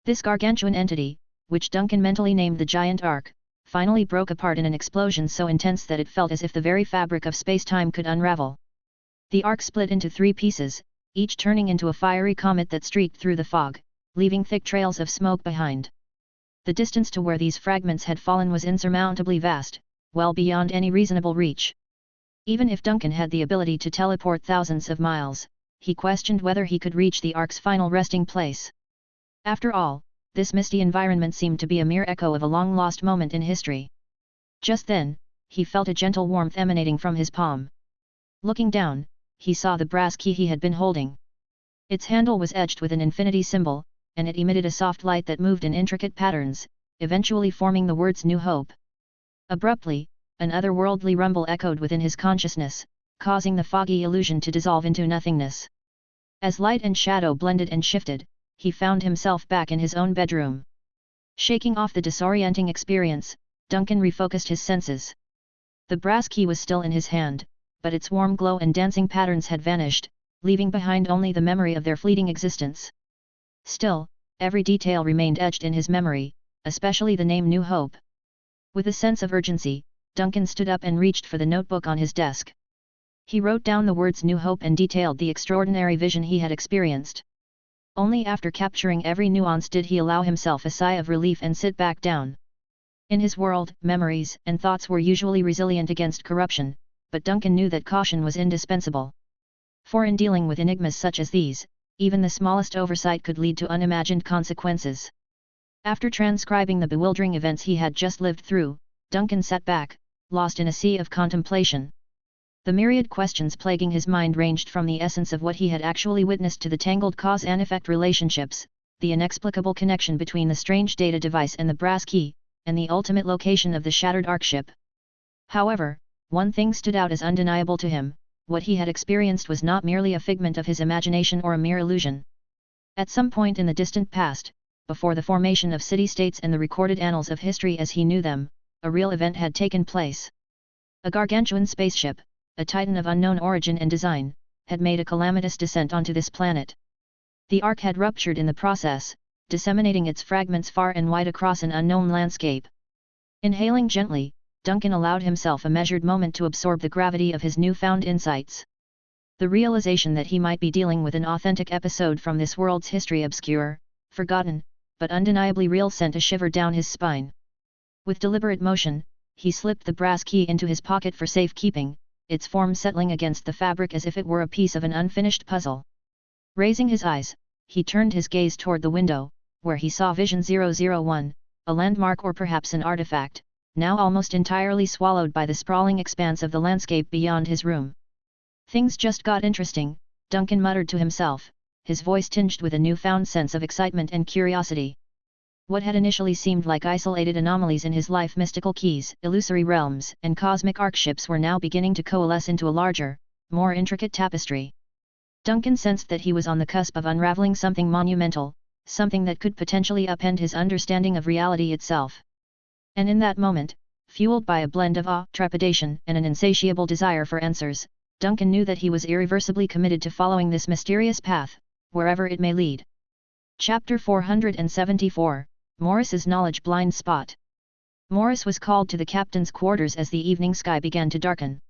This gargantuan entity, which Duncan mentally named the Giant Ark, finally broke apart in an explosion so intense that it felt as if the very fabric of space-time could unravel. The Ark split into three pieces, each turning into a fiery comet that streaked through the fog, leaving thick trails of smoke behind. The distance to where these fragments had fallen was insurmountably vast, well beyond any reasonable reach. Even if Duncan had the ability to teleport thousands of miles, he questioned whether he could reach the Ark's final resting place. After all, this misty environment seemed to be a mere echo of a long-lost moment in history. Just then, he felt a gentle warmth emanating from his palm. Looking down, he saw the brass key he had been holding. Its handle was etched with an infinity symbol, and it emitted a soft light that moved in intricate patterns, eventually forming the words New Hope. Abruptly, an otherworldly rumble echoed within his consciousness, causing the foggy illusion to dissolve into nothingness. As light and shadow blended and shifted, he found himself back in his own bedroom. Shaking off the disorienting experience, Duncan refocused his senses. The brass key was still in his hand, but its warm glow and dancing patterns had vanished, leaving behind only the memory of their fleeting existence. Still, every detail remained etched in his memory, especially the name New Hope. With a sense of urgency, Duncan stood up and reached for the notebook on his desk. He wrote down the words New Hope and detailed the extraordinary vision he had experienced. Only after capturing every nuance did he allow himself a sigh of relief and sit back down. In his world, memories and thoughts were usually resilient against corruption, but Duncan knew that caution was indispensable. For in dealing with enigmas such as these, even the smallest oversight could lead to unimagined consequences. After transcribing the bewildering events he had just lived through, Duncan sat back, lost in a sea of contemplation. The myriad questions plaguing his mind ranged from the essence of what he had actually witnessed to the tangled cause and effect relationships, the inexplicable connection between the strange data device and the brass key, and the ultimate location of the shattered Ark ship. However, one thing stood out as undeniable to him: what he had experienced was not merely a figment of his imagination or a mere illusion. At some point in the distant past, before the formation of city-states and the recorded annals of history as he knew them, a real event had taken place. A gargantuan spaceship, a titan of unknown origin and design, had made a calamitous descent onto this planet. The arc had ruptured in the process, disseminating its fragments far and wide across an unknown landscape. Inhaling gently, Duncan allowed himself a measured moment to absorb the gravity of his newfound insights. The realization that he might be dealing with an authentic episode from this world's history, obscure, forgotten, but undeniably real, sent a shiver down his spine. With deliberate motion, he slipped the brass key into his pocket for safekeeping, its form settling against the fabric as if it were a piece of an unfinished puzzle. Raising his eyes, he turned his gaze toward the window, where he saw Vision 001, a landmark or perhaps an artifact, now almost entirely swallowed by the sprawling expanse of the landscape beyond his room. Things just got interesting, Duncan muttered to himself, his voice tinged with a newfound sense of excitement and curiosity. What had initially seemed like isolated anomalies in his life, mystical keys, illusory realms, and cosmic arcships, were now beginning to coalesce into a larger, more intricate tapestry. Duncan sensed that he was on the cusp of unraveling something monumental, something that could potentially upend his understanding of reality itself. And in that moment, fueled by a blend of awe, trepidation, and an insatiable desire for answers, Duncan knew that he was irreversibly committed to following this mysterious path, wherever it may lead. Chapter 474, Morris's Knowledge Blind Spot. Morris was called to the captain's quarters as the evening sky began to darken.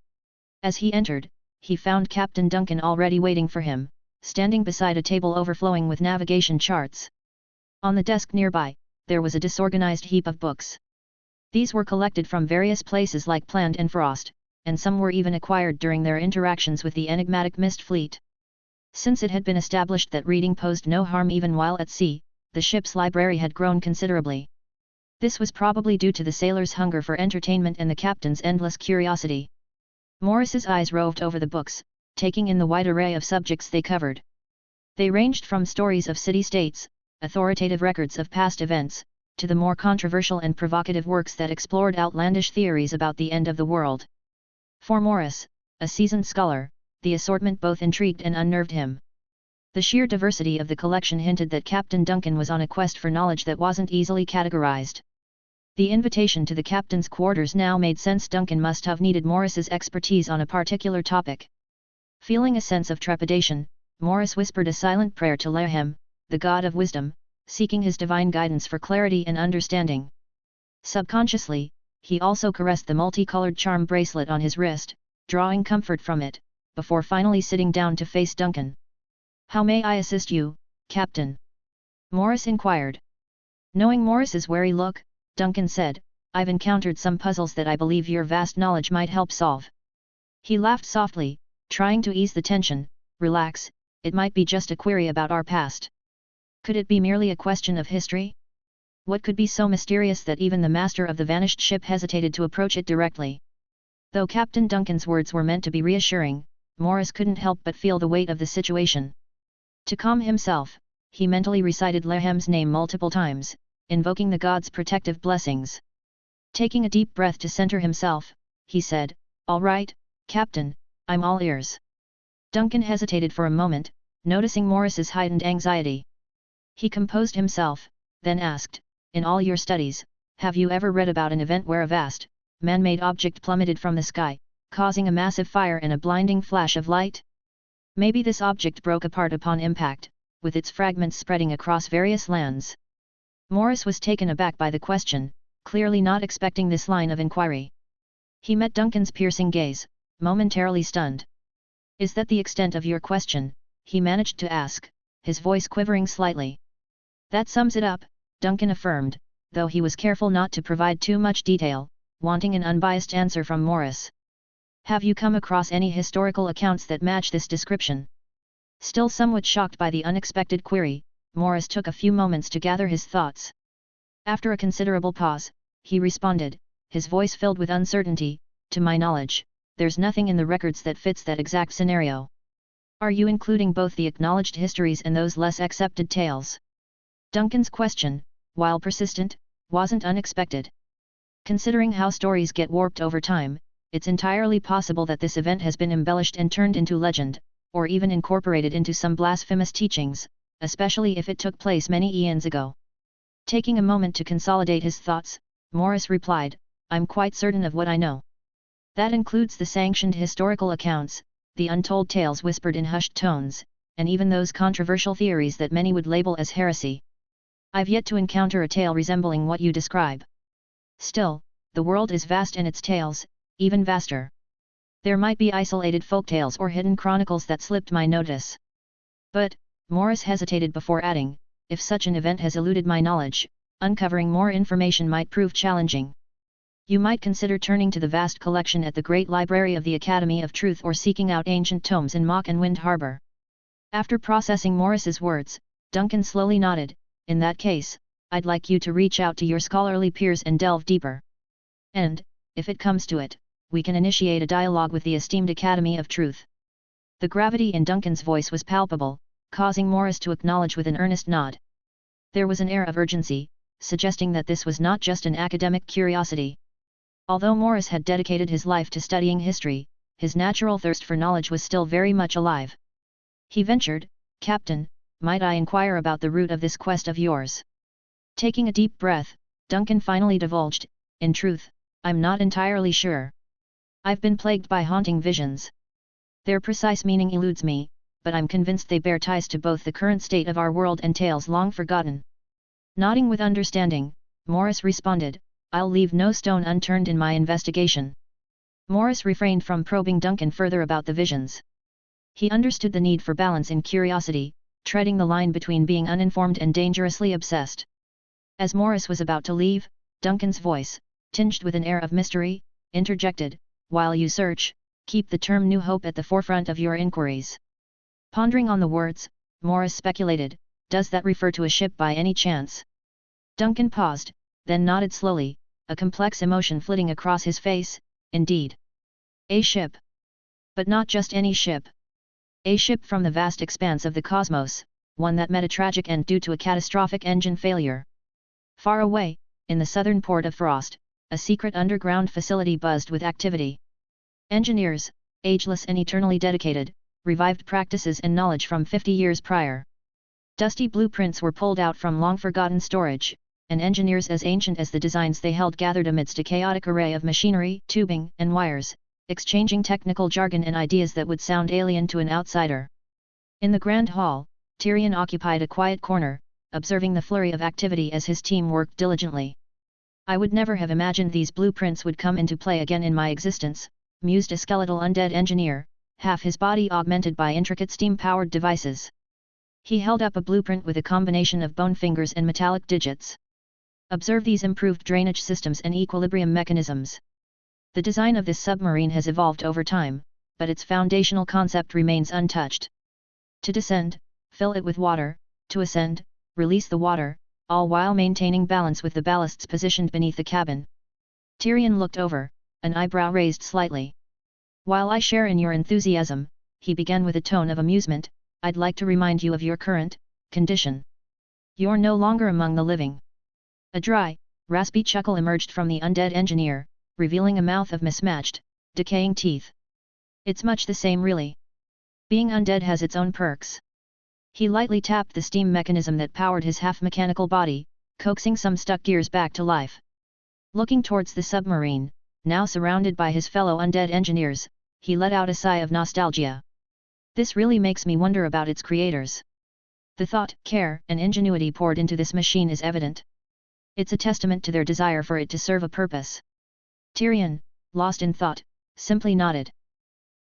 As he entered, he found Captain Duncan already waiting for him, standing beside a table overflowing with navigation charts. On the desk nearby, there was a disorganized heap of books. These were collected from various places like Plant and Frost, and some were even acquired during their interactions with the enigmatic Mist Fleet. Since it had been established that reading posed no harm even while at sea, the ship's library had grown considerably. This was probably due to the sailors' hunger for entertainment and the captain's endless curiosity. Morris's eyes roved over the books, taking in the wide array of subjects they covered. They ranged from stories of city-states, authoritative records of past events, to the more controversial and provocative works that explored outlandish theories about the end of the world. For Morris, a seasoned scholar, the assortment both intrigued and unnerved him. The sheer diversity of the collection hinted that Captain Duncan was on a quest for knowledge that wasn't easily categorized. The invitation to the captain's quarters now made sense. Duncan must have needed Morris's expertise on a particular topic. Feeling a sense of trepidation, Morris whispered a silent prayer to Lehem, the god of wisdom, seeking his divine guidance for clarity and understanding. Subconsciously, he also caressed the multicolored charm bracelet on his wrist, drawing comfort from it, before finally sitting down to face Duncan. "How may I assist you, Captain?" Morris inquired. Knowing Morris's wary look, Duncan said, "I've encountered some puzzles that I believe your vast knowledge might help solve." He laughed softly, trying to ease the tension. "Relax, it might be just a query about our past." Could it be merely a question of history? What could be so mysterious that even the master of the vanished ship hesitated to approach it directly? Though Captain Duncan's words were meant to be reassuring, Morris couldn't help but feel the weight of the situation. To calm himself, he mentally recited Lehem's name multiple times, invoking the god's protective blessings. Taking a deep breath to center himself, he said, "All right, Captain, I'm all ears." Duncan hesitated for a moment, noticing Morris's heightened anxiety. He composed himself, then asked, "In all your studies, have you ever read about an event where a vast, man-made object plummeted from the sky, causing a massive fire and a blinding flash of light? Maybe this object broke apart upon impact, with its fragments spreading across various lands." Morris was taken aback by the question, clearly not expecting this line of inquiry. He met Duncan's piercing gaze, momentarily stunned. "Is that the extent of your question?" he managed to ask, his voice quivering slightly. "That sums it up," Duncan affirmed, though he was careful not to provide too much detail, wanting an unbiased answer from Morris. "Have you come across any historical accounts that match this description?" Still somewhat shocked by the unexpected query, Morris took a few moments to gather his thoughts. After a considerable pause, he responded, his voice filled with uncertainty, "To my knowledge, there's nothing in the records that fits that exact scenario." "Are you including both the acknowledged histories and those less accepted tales?" Duncan's question, while persistent, wasn't unexpected. Considering how stories get warped over time, it's entirely possible that this event has been embellished and turned into legend, or even incorporated into some blasphemous teachings, especially if it took place many eons ago. Taking a moment to consolidate his thoughts, Morris replied, I'm quite certain of what I know. That includes the sanctioned historical accounts, the untold tales whispered in hushed tones, and even those controversial theories that many would label as heresy. I've yet to encounter a tale resembling what you describe. Still, the world is vast and its tales, even vaster. There might be isolated folktales or hidden chronicles that slipped my notice. But, Morris hesitated before adding, if such an event has eluded my knowledge, uncovering more information might prove challenging. You might consider turning to the vast collection at the Great Library of the Academy of Truth or seeking out ancient tomes in Mock and Wind Harbor. After processing Morris's words, Duncan slowly nodded, in that case, I'd like you to reach out to your scholarly peers and delve deeper. And, if it comes to it, we can initiate a dialogue with the esteemed Academy of Truth. The gravity in Duncan's voice was palpable, causing Morris to acknowledge with an earnest nod. There was an air of urgency, suggesting that this was not just an academic curiosity. Although Morris had dedicated his life to studying history, his natural thirst for knowledge was still very much alive. He ventured, Captain, might I inquire about the root of this quest of yours? Taking a deep breath, Duncan finally divulged, in truth, I'm not entirely sure. I've been plagued by haunting visions. Their precise meaning eludes me, but I'm convinced they bear ties to both the current state of our world and tales long forgotten. Nodding with understanding, Morris responded, I'll leave no stone unturned in my investigation. Morris refrained from probing Duncan further about the visions. He understood the need for balance in curiosity, treading the line between being uninformed and dangerously obsessed. As Morris was about to leave, Duncan's voice, tinged with an air of mystery, interjected, while you search, keep the term New Hope at the forefront of your inquiries. Pondering on the words, Morris speculated, does that refer to a ship by any chance? Duncan paused, then nodded slowly, a complex emotion flitting across his face, indeed. A ship. But not just any ship. A ship from the vast expanse of the cosmos, one that met a tragic end due to a catastrophic engine failure. Far away, in the southern port of Frost, a secret underground facility buzzed with activity. Engineers, ageless and eternally dedicated, revived practices and knowledge from 50 years prior. Dusty blueprints were pulled out from long-forgotten storage, and engineers as ancient as the designs they held gathered amidst a chaotic array of machinery, tubing, and wires, exchanging technical jargon and ideas that would sound alien to an outsider. In the grand hall, Tyrion occupied a quiet corner, observing the flurry of activity as his team worked diligently. I would never have imagined these blueprints would come into play again in my existence, mused a skeletal undead engineer, half his body augmented by intricate steam-powered devices. He held up a blueprint with a combination of bone fingers and metallic digits. Observe these improved drainage systems and equilibrium mechanisms. The design of this submarine has evolved over time, but its foundational concept remains untouched. To descend, fill it with water, to ascend, release the water, all while maintaining balance with the ballasts positioned beneath the cabin. Tyrion looked over, an eyebrow raised slightly. While I share in your enthusiasm, he began with a tone of amusement, I'd like to remind you of your current condition. You're no longer among the living. A dry, raspy chuckle emerged from the undead engineer, revealing a mouth of mismatched, decaying teeth. It's much the same really. Being undead has its own perks. He lightly tapped the steam mechanism that powered his half-mechanical body, coaxing some stuck gears back to life. Looking towards the submarine, now surrounded by his fellow undead engineers, he let out a sigh of nostalgia. This really makes me wonder about its creators. The thought, care, and ingenuity poured into this machine is evident. It's a testament to their desire for it to serve a purpose. Tyrion, lost in thought, simply nodded.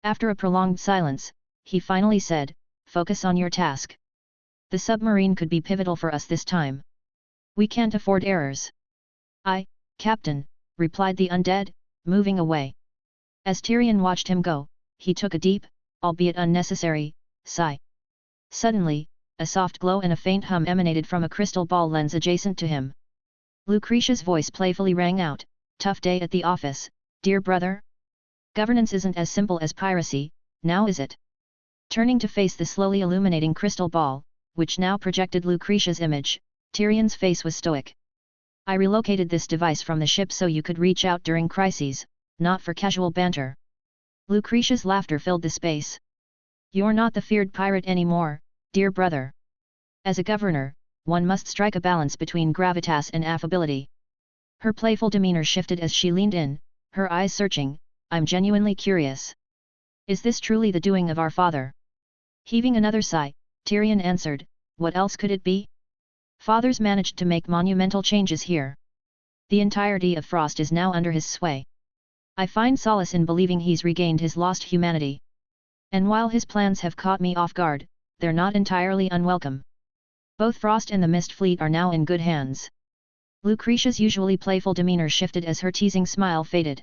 After a prolonged silence, he finally said, focus on your task. The submarine could be pivotal for us this time. We can't afford errors. Aye, Captain, replied the undead, moving away. As Tyrion watched him go, he took a deep, albeit unnecessary, sigh. Suddenly, a soft glow and a faint hum emanated from a crystal ball lens adjacent to him. Lucretia's voice playfully rang out, tough day at the office, dear brother? Governance isn't as simple as piracy, now is it? Turning to face the slowly illuminating crystal ball, which now projected Lucretia's image, Tyrion's face was stoic. I relocated this device from the ship so you could reach out during crises, not for casual banter. Lucretia's laughter filled the space. You're not the feared pirate anymore, dear brother. As a governor, one must strike a balance between gravitas and affability. Her playful demeanor shifted as she leaned in, her eyes searching. I'm genuinely curious. Is this truly the doing of our father? Heaving another sigh, Tyrion answered, what else could it be? Father's managed to make monumental changes here. The entirety of Frost is now under his sway. I find solace in believing he's regained his lost humanity. And while his plans have caught me off guard, they're not entirely unwelcome. Both Frost and the Mist Fleet are now in good hands. Lucretia's usually playful demeanor shifted as her teasing smile faded.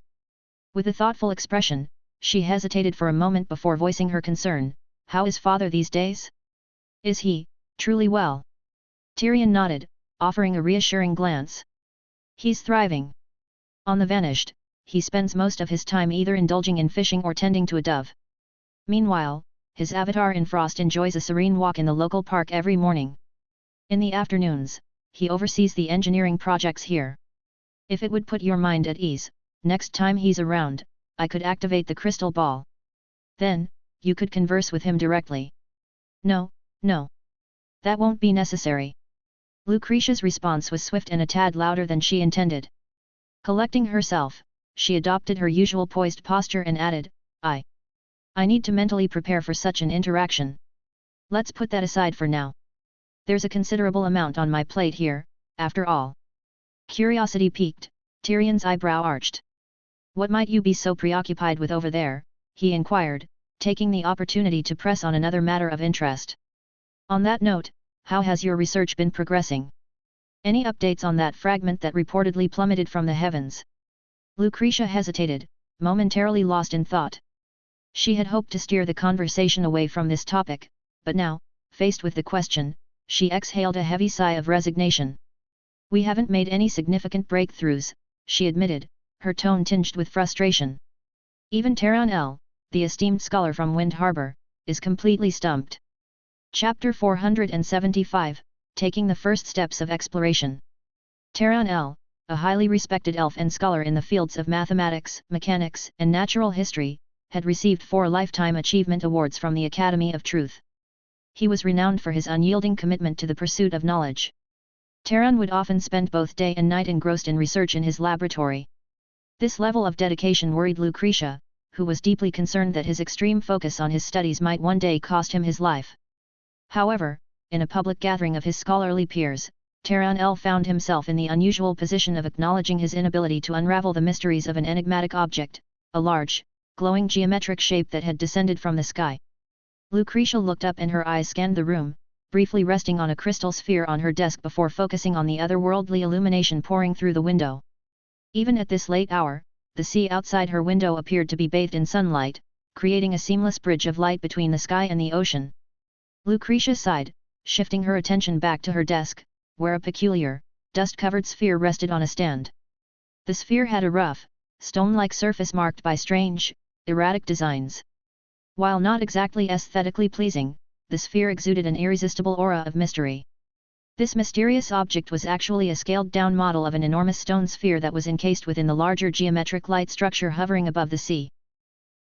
With a thoughtful expression, she hesitated for a moment before voicing her concern. How is father these days? Is he, truly well? Tyrion nodded, offering a reassuring glance. He's thriving. On the Vanished, he spends most of his time either indulging in fishing or tending to a dove. Meanwhile, his avatar in Frost enjoys a serene walk in the local park every morning. In the afternoons, he oversees the engineering projects here. If it would put your mind at ease, next time he's around, I could activate the crystal ball. Then, you could converse with him directly. No. That won't be necessary. Lucretia's response was swift and a tad louder than she intended. Collecting herself, she adopted her usual poised posture and added, I need to mentally prepare for such an interaction. Let's put that aside for now. There's a considerable amount on my plate here, after all. Curiosity piqued, Tyrion's eyebrow arched. What might you be so preoccupied with over there? He inquired, taking the opportunity to press on another matter of interest. On that note, how has your research been progressing? Any updates on that fragment that reportedly plummeted from the heavens? Lucretia hesitated, momentarily lost in thought. She had hoped to steer the conversation away from this topic, but now, faced with the question, she exhaled a heavy sigh of resignation. We haven't made any significant breakthroughs, she admitted, her tone tinged with frustration. Even Taran L., the esteemed scholar from Wind Harbor, is completely stumped. Chapter 475, Taking the First Steps of Exploration. Taran L., a highly respected elf and scholar in the fields of mathematics, mechanics, and natural history, had received 4 lifetime achievement awards from the Academy of Truth. He was renowned for his unyielding commitment to the pursuit of knowledge. Taran would often spend both day and night engrossed in research in his laboratory. This level of dedication worried Lucretia, who was deeply concerned that his extreme focus on his studies might one day cost him his life. However, in a public gathering of his scholarly peers, Taran L. found himself in the unusual position of acknowledging his inability to unravel the mysteries of an enigmatic object, a large, glowing geometric shape that had descended from the sky. Lucretia looked up and her eyes scanned the room, briefly resting on a crystal sphere on her desk before focusing on the otherworldly illumination pouring through the window. Even at this late hour, the sea outside her window appeared to be bathed in sunlight, creating a seamless bridge of light between the sky and the ocean. Lucretia sighed, shifting her attention back to her desk, where a peculiar, dust-covered sphere rested on a stand. The sphere had a rough, stone-like surface marked by strange, erratic designs. While not exactly aesthetically pleasing, the sphere exuded an irresistible aura of mystery. This mysterious object was actually a scaled-down model of an enormous stone sphere that was encased within the larger geometric light structure hovering above the sea.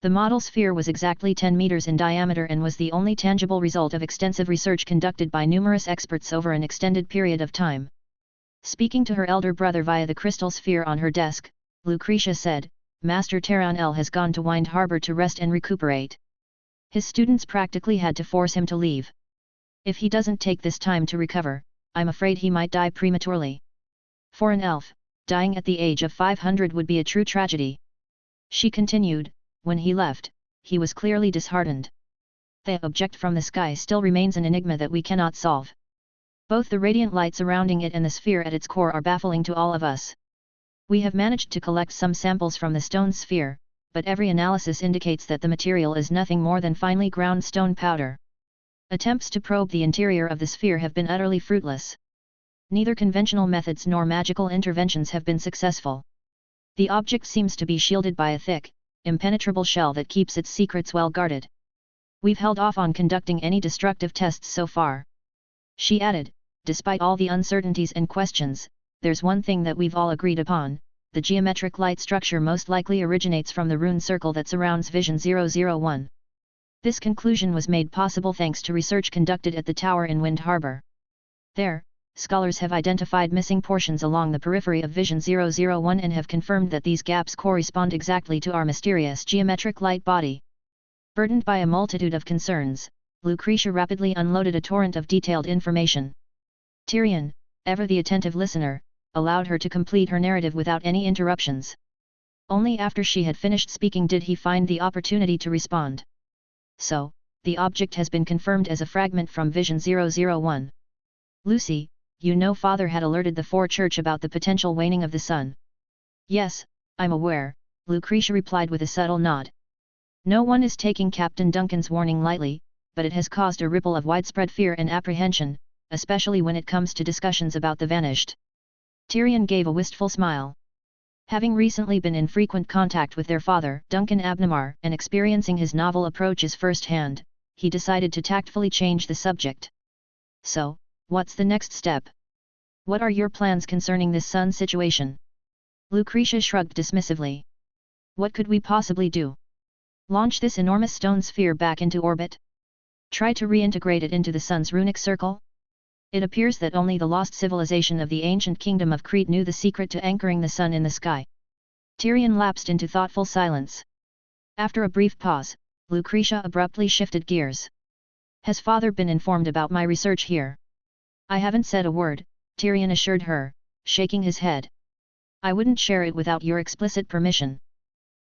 The model sphere was exactly 10 meters in diameter and was the only tangible result of extensive research conducted by numerous experts over an extended period of time. Speaking to her elder brother via the crystal sphere on her desk, Lucretia said, Master Taran L. has gone to Wind Harbor to rest and recuperate. His students practically had to force him to leave. If he doesn't take this time to recover, I'm afraid he might die prematurely. For an elf, dying at the age of 500 would be a true tragedy. She continued, when he left, he was clearly disheartened. The object from the sky still remains an enigma that we cannot solve. Both the radiant light surrounding it and the sphere at its core are baffling to all of us. We have managed to collect some samples from the stone sphere, but every analysis indicates that the material is nothing more than finely ground stone powder. Attempts to probe the interior of the sphere have been utterly fruitless. Neither conventional methods nor magical interventions have been successful. The object seems to be shielded by a thick, impenetrable shell that keeps its secrets well guarded. We've held off on conducting any destructive tests so far. She added, despite all the uncertainties and questions, there's one thing that we've all agreed upon, the geometric light structure most likely originates from the rune circle that surrounds Vision 001. This conclusion was made possible thanks to research conducted at the tower in Wind Harbor. There, scholars have identified missing portions along the periphery of Vision 001 and have confirmed that these gaps correspond exactly to our mysterious geometric light body. Burdened by a multitude of concerns, Lucretia rapidly unloaded a torrent of detailed information. Tyrion, ever the attentive listener, allowed her to complete her narrative without any interruptions. Only after she had finished speaking did he find the opportunity to respond. So, the object has been confirmed as a fragment from Vision 001. Lucy, you know Father had alerted the Fore Church about the potential waning of the sun. Yes, I'm aware, Lucretia replied with a subtle nod. No one is taking Captain Duncan's warning lightly, but it has caused a ripple of widespread fear and apprehension, especially when it comes to discussions about the vanished. Tyrion gave a wistful smile. Having recently been in frequent contact with their father, Duncan Abnemar, and experiencing his novel approaches firsthand, he decided to tactfully change the subject. So, what's the next step? What are your plans concerning this sun situation? Lucretia shrugged dismissively. What could we possibly do? Launch this enormous stone sphere back into orbit? Try to reintegrate it into the sun's runic circle? It appears that only the lost civilization of the ancient kingdom of Crete knew the secret to anchoring the sun in the sky. Tyrion lapsed into thoughtful silence. After a brief pause, Lucretia abruptly shifted gears. Has Father been informed about my research here? I haven't said a word, Tyrion assured her, shaking his head. I wouldn't share it without your explicit permission.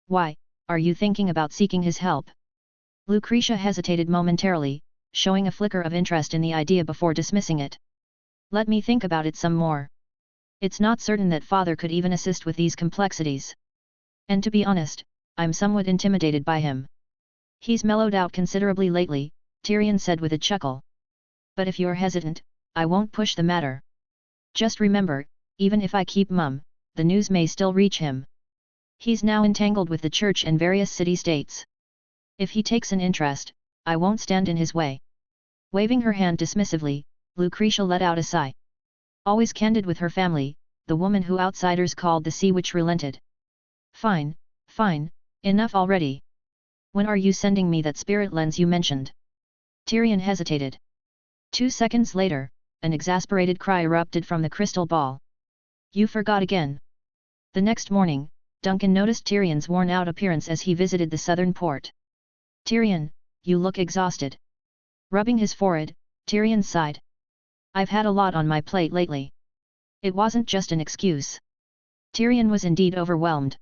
Why, are you thinking about seeking his help? Lucretia hesitated momentarily, showing a flicker of interest in the idea before dismissing it. Let me think about it some more. It's not certain that Father could even assist with these complexities. And to be honest, I'm somewhat intimidated by him. He's mellowed out considerably lately, Tyrion said with a chuckle. But if you're hesitant, I won't push the matter. Just remember, even if I keep mum, the news may still reach him. He's now entangled with the church and various city-states. If he takes an interest, I won't stand in his way. Waving her hand dismissively, Lucretia let out a sigh. Always candid with her family, the woman who outsiders called the sea witch relented. Fine, enough already. When are you sending me that spirit lens you mentioned? Tyrion hesitated. 2 seconds later, an exasperated cry erupted from the crystal ball. You forgot again. The next morning, Duncan noticed Tyrion's worn-out appearance as he visited the southern port. Tyrion, you look exhausted. Rubbing his forehead, Tyrion sighed. I've had a lot on my plate lately. It wasn't just an excuse. Tyrion was indeed overwhelmed.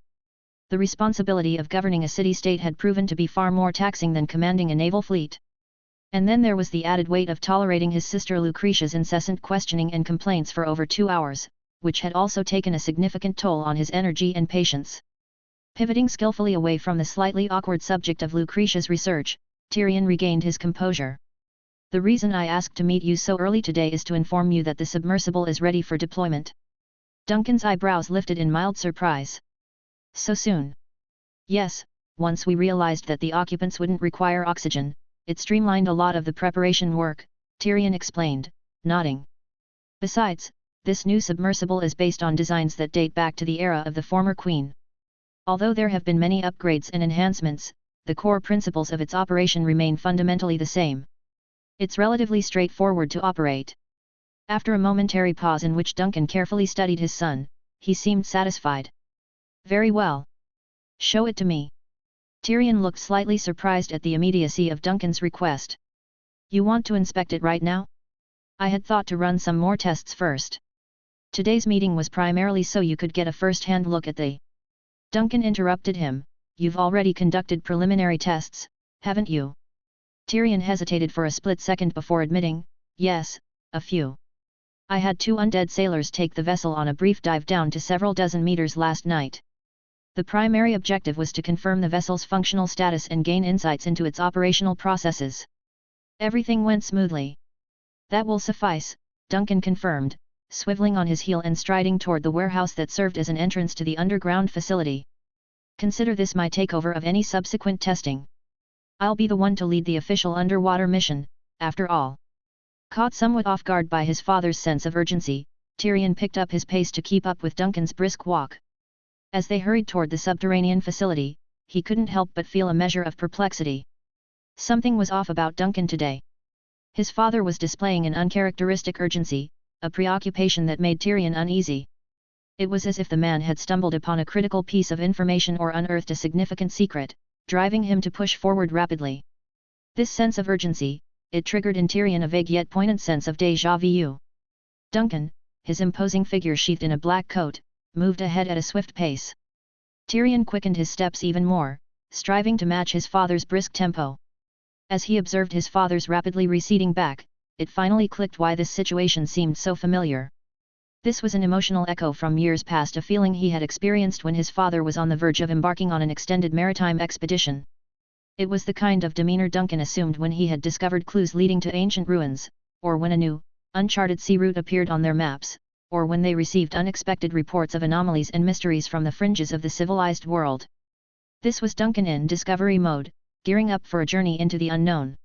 The responsibility of governing a city-state had proven to be far more taxing than commanding a naval fleet. And then there was the added weight of tolerating his sister Lucretia's incessant questioning and complaints for over 2 hours, which had also taken a significant toll on his energy and patience. Pivoting skillfully away from the slightly awkward subject of Lucretia's research, Tyrion regained his composure. The reason I asked to meet you so early today is to inform you that the submersible is ready for deployment. Duncan's eyebrows lifted in mild surprise. So soon? Yes, once we realized that the occupants wouldn't require oxygen, it streamlined a lot of the preparation work, Tyrion explained, nodding. Besides, this new submersible is based on designs that date back to the era of the former Queen. Although there have been many upgrades and enhancements, the core principles of its operation remain fundamentally the same. It's relatively straightforward to operate. After a momentary pause in which Duncan carefully studied his son, he seemed satisfied. Very well. Show it to me. Tyrion looked slightly surprised at the immediacy of Duncan's request. You want to inspect it right now? I had thought to run some more tests first. Today's meeting was primarily so you could get a first-hand look at the... Duncan interrupted him. You've already conducted preliminary tests, haven't you? Tyrion hesitated for a split second before admitting, yes, a few. I had 2 undead sailors take the vessel on a brief dive down to several dozen meters last night. The primary objective was to confirm the vessel's functional status and gain insights into its operational processes. Everything went smoothly. That will suffice, Duncan confirmed, swiveling on his heel and striding toward the warehouse that served as an entrance to the underground facility. Consider this my takeover of any subsequent testing. I'll be the one to lead the official underwater mission, after all. Caught somewhat off guard by his father's sense of urgency, Tyrion picked up his pace to keep up with Duncan's brisk walk. As they hurried toward the subterranean facility, he couldn't help but feel a measure of perplexity. Something was off about Duncan today. His father was displaying an uncharacteristic urgency, a preoccupation that made Tyrion uneasy. It was as if the man had stumbled upon a critical piece of information or unearthed a significant secret, driving him to push forward rapidly. This sense of urgency, it triggered in Tyrion a vague yet poignant sense of déjà vu. Duncan, his imposing figure sheathed in a black coat, moved ahead at a swift pace. Tyrion quickened his steps even more, striving to match his father's brisk tempo. As he observed his father's rapidly receding back, it finally clicked why this situation seemed so familiar. This was an emotional echo from years past, a feeling he had experienced when his father was on the verge of embarking on an extended maritime expedition. It was the kind of demeanor Duncan assumed when he had discovered clues leading to ancient ruins, or when a new, uncharted sea route appeared on their maps, or when they received unexpected reports of anomalies and mysteries from the fringes of the civilized world. This was Duncan in discovery mode, gearing up for a journey into the unknown.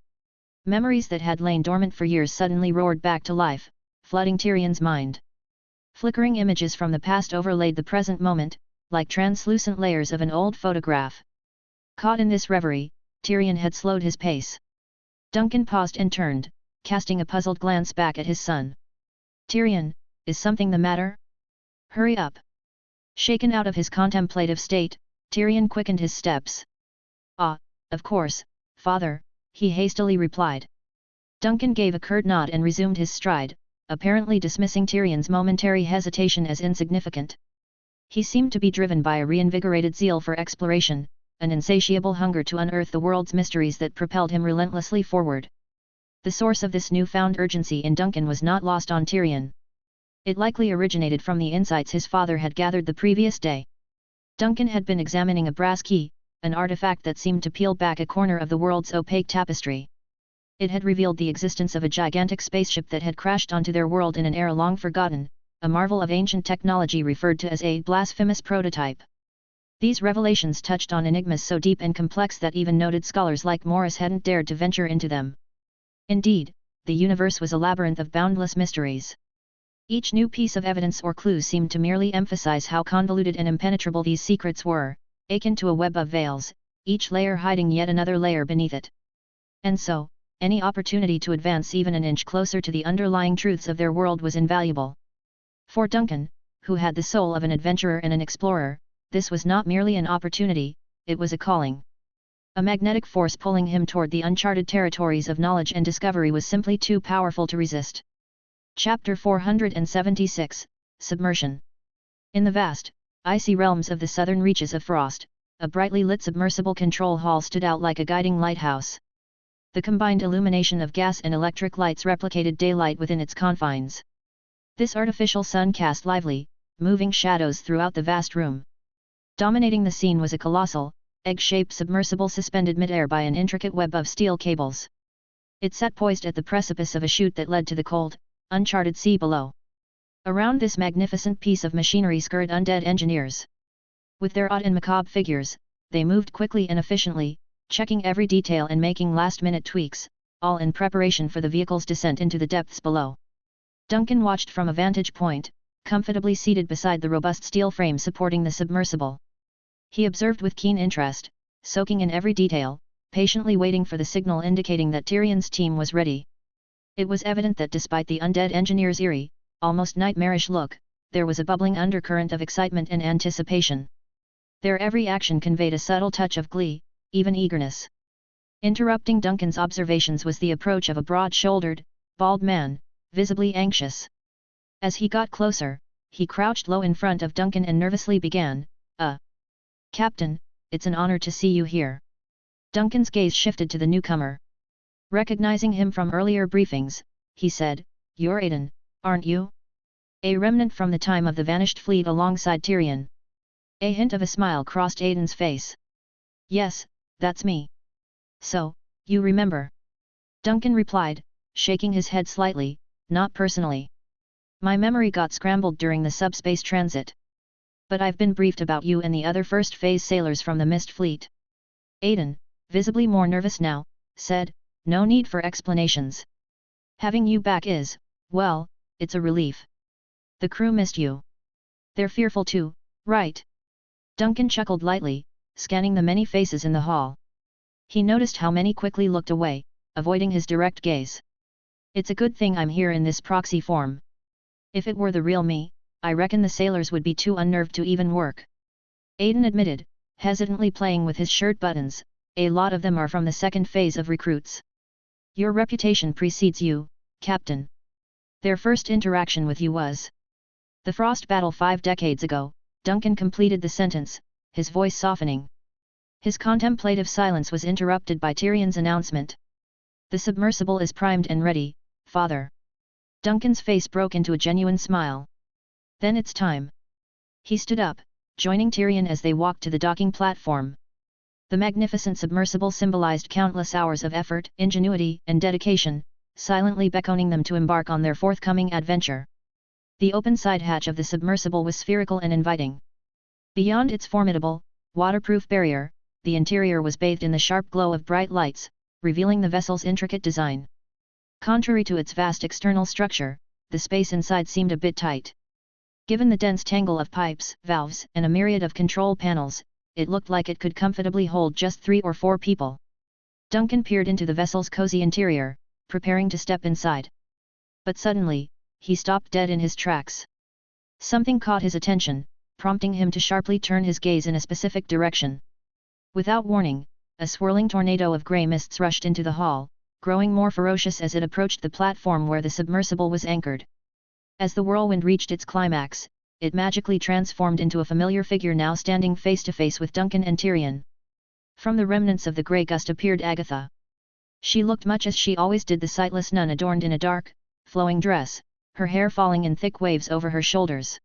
Memories that had lain dormant for years suddenly roared back to life, flooding Tyrion's mind. Flickering images from the past overlaid the present moment, like translucent layers of an old photograph. Caught in this reverie, Tyrion had slowed his pace. Duncan paused and turned, casting a puzzled glance back at his son. "Tyrion, is something the matter? Hurry up." Shaken out of his contemplative state, Tyrion quickened his steps. "Ah, of course, father," he hastily replied. Duncan gave a curt nod and resumed his stride, apparently dismissing Tyrion's momentary hesitation as insignificant. He seemed to be driven by a reinvigorated zeal for exploration, an insatiable hunger to unearth the world's mysteries that propelled him relentlessly forward. The source of this newfound urgency in Duncan was not lost on Tyrion. It likely originated from the insights his father had gathered the previous day. Duncan had been examining a brass key, an artifact that seemed to peel back a corner of the world's opaque tapestry. It had revealed the existence of a gigantic spaceship that had crashed onto their world in an era long forgotten, a marvel of ancient technology referred to as a blasphemous prototype. These revelations touched on enigmas so deep and complex that even noted scholars like Morris hadn't dared to venture into them. Indeed, the universe was a labyrinth of boundless mysteries. Each new piece of evidence or clue seemed to merely emphasize how convoluted and impenetrable these secrets were, akin to a web of veils, each layer hiding yet another layer beneath it. And so, any opportunity to advance even an inch closer to the underlying truths of their world was invaluable. For Duncan, who had the soul of an adventurer and an explorer, this was not merely an opportunity, it was a calling. A magnetic force pulling him toward the uncharted territories of knowledge and discovery was simply too powerful to resist. Chapter 476, Submersion. In the vast, icy realms of the southern reaches of frost, a brightly lit submersible control hall stood out like a guiding lighthouse. The combined illumination of gas and electric lights replicated daylight within its confines. This artificial sun cast lively, moving shadows throughout the vast room. Dominating the scene was a colossal, egg-shaped submersible suspended mid-air by an intricate web of steel cables. It sat poised at the precipice of a chute that led to the cold, uncharted sea below. Around this magnificent piece of machinery scurried undead engineers. With their odd and macabre figures, they moved quickly and efficiently, checking every detail and making last-minute tweaks, all in preparation for the vehicle's descent into the depths below. Duncan watched from a vantage point, comfortably seated beside the robust steel frame supporting the submersible. He observed with keen interest, soaking in every detail, patiently waiting for the signal indicating that Tyrion's team was ready. It was evident that despite the undead engineer's eerie, almost nightmarish look, there was a bubbling undercurrent of excitement and anticipation. Their every action conveyed a subtle touch of glee, even eagerness. Interrupting Duncan's observations was the approach of a broad-shouldered, bald man, visibly anxious. As he got closer, he crouched low in front of Duncan and nervously began, "Captain, it's an honor to see you here." Duncan's gaze shifted to the newcomer. Recognizing him from earlier briefings, he said, "You're Aiden, aren't you? A remnant from the time of the vanished fleet alongside Tyrion." A hint of a smile crossed Aiden's face. "Yes, that's me." "So, you remember?" Duncan replied, shaking his head slightly, "Not personally. My memory got scrambled during the subspace transit. But I've been briefed about you and the other first-phase sailors from the Mist Fleet." Aiden, visibly more nervous now, said, "No need for explanations. Having you back is, well, it's a relief. The crew missed you. They're fearful too, right?" Duncan chuckled lightly, scanning the many faces in the hall. He noticed how many quickly looked away, avoiding his direct gaze. "It's a good thing I'm here in this proxy form. If it were the real me, I reckon the sailors would be too unnerved to even work. Aiden admitted, hesitantly playing with his shirt buttons, a lot of them are from the second phase of recruits. Your reputation precedes you, Captain. Their first interaction with you was the Frost battle 5 decades ago. Duncan completed the sentence, his voice softening. His contemplative silence was interrupted by Tyrion's announcement. The submersible is primed and ready, Father. Duncan's face broke into a genuine smile. Then it's time. He stood up, joining Tyrion as they walked to the docking platform. The magnificent submersible symbolized countless hours of effort, ingenuity, and dedication, silently beckoning them to embark on their forthcoming adventure. The open side hatch of the submersible was spherical and inviting. Beyond its formidable, waterproof barrier, the interior was bathed in the sharp glow of bright lights, revealing the vessel's intricate design. Contrary to its vast external structure, the space inside seemed a bit tight. Given the dense tangle of pipes, valves, and a myriad of control panels, it looked like it could comfortably hold just 3 or 4 people. Duncan peered into the vessel's cozy interior, preparing to step inside. But suddenly, he stopped dead in his tracks. Something caught his attention, prompting him to sharply turn his gaze in a specific direction. Without warning, a swirling tornado of grey mists rushed into the hall, growing more ferocious as it approached the platform where the submersible was anchored. As the whirlwind reached its climax, it magically transformed into a familiar figure now standing face to face with Duncan and Tyrion. From the remnants of the grey gust appeared Agatha. She looked much as she always did, the sightless nun adorned in a dark, flowing dress, her hair falling in thick waves over her shoulders.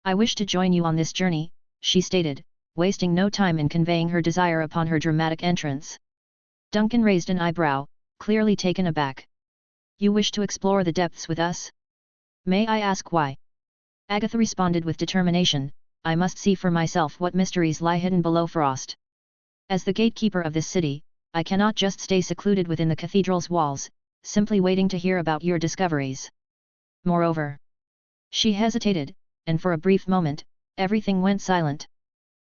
I wish to join you on this journey, she stated, wasting no time in conveying her desire upon her dramatic entrance. Duncan raised an eyebrow, clearly taken aback. You wish to explore the depths with us? May I ask why? Agatha responded with determination, I must see for myself what mysteries lie hidden below Frost. As the gatekeeper of this city, I cannot just stay secluded within the cathedral's walls, simply waiting to hear about your discoveries. Moreover, she hesitated, and for a brief moment, everything went silent.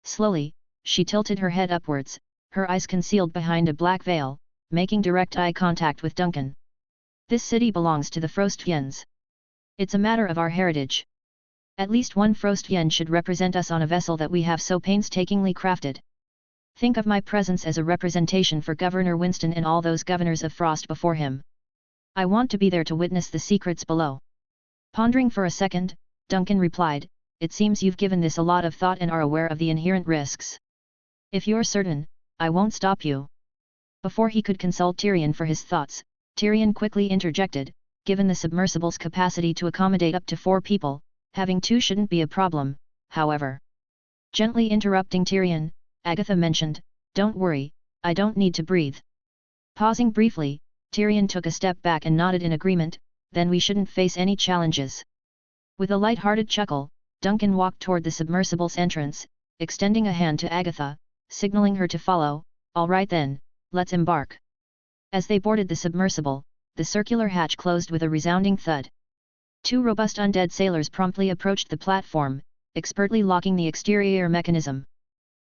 Slowly, she tilted her head upwards, her eyes concealed behind a black veil, making direct eye contact with Duncan. This city belongs to the Frostviens. It's a matter of our heritage. At least one Frostvien should represent us on a vessel that we have so painstakingly crafted. Think of my presence as a representation for Governor Winston and all those governors of Frost before him. I want to be there to witness the secrets below. Pondering for a second, Duncan replied, It seems you've given this a lot of thought and are aware of the inherent risks. If you're certain, I won't stop you. Before he could consult Tyrion for his thoughts, Tyrion quickly interjected, given the submersible's capacity to accommodate up to 4 people, having 2 shouldn't be a problem, however. Gently interrupting Tyrion, Agatha mentioned, Don't worry, I don't need to breathe. Pausing briefly, Tyrion took a step back and nodded in agreement, then we shouldn't face any challenges. With a light-hearted chuckle, Duncan walked toward the submersible's entrance, extending a hand to Agatha, signaling her to follow. All right then, let's embark. As they boarded the submersible, the circular hatch closed with a resounding thud. 2 robust undead sailors promptly approached the platform, expertly locking the exterior mechanism.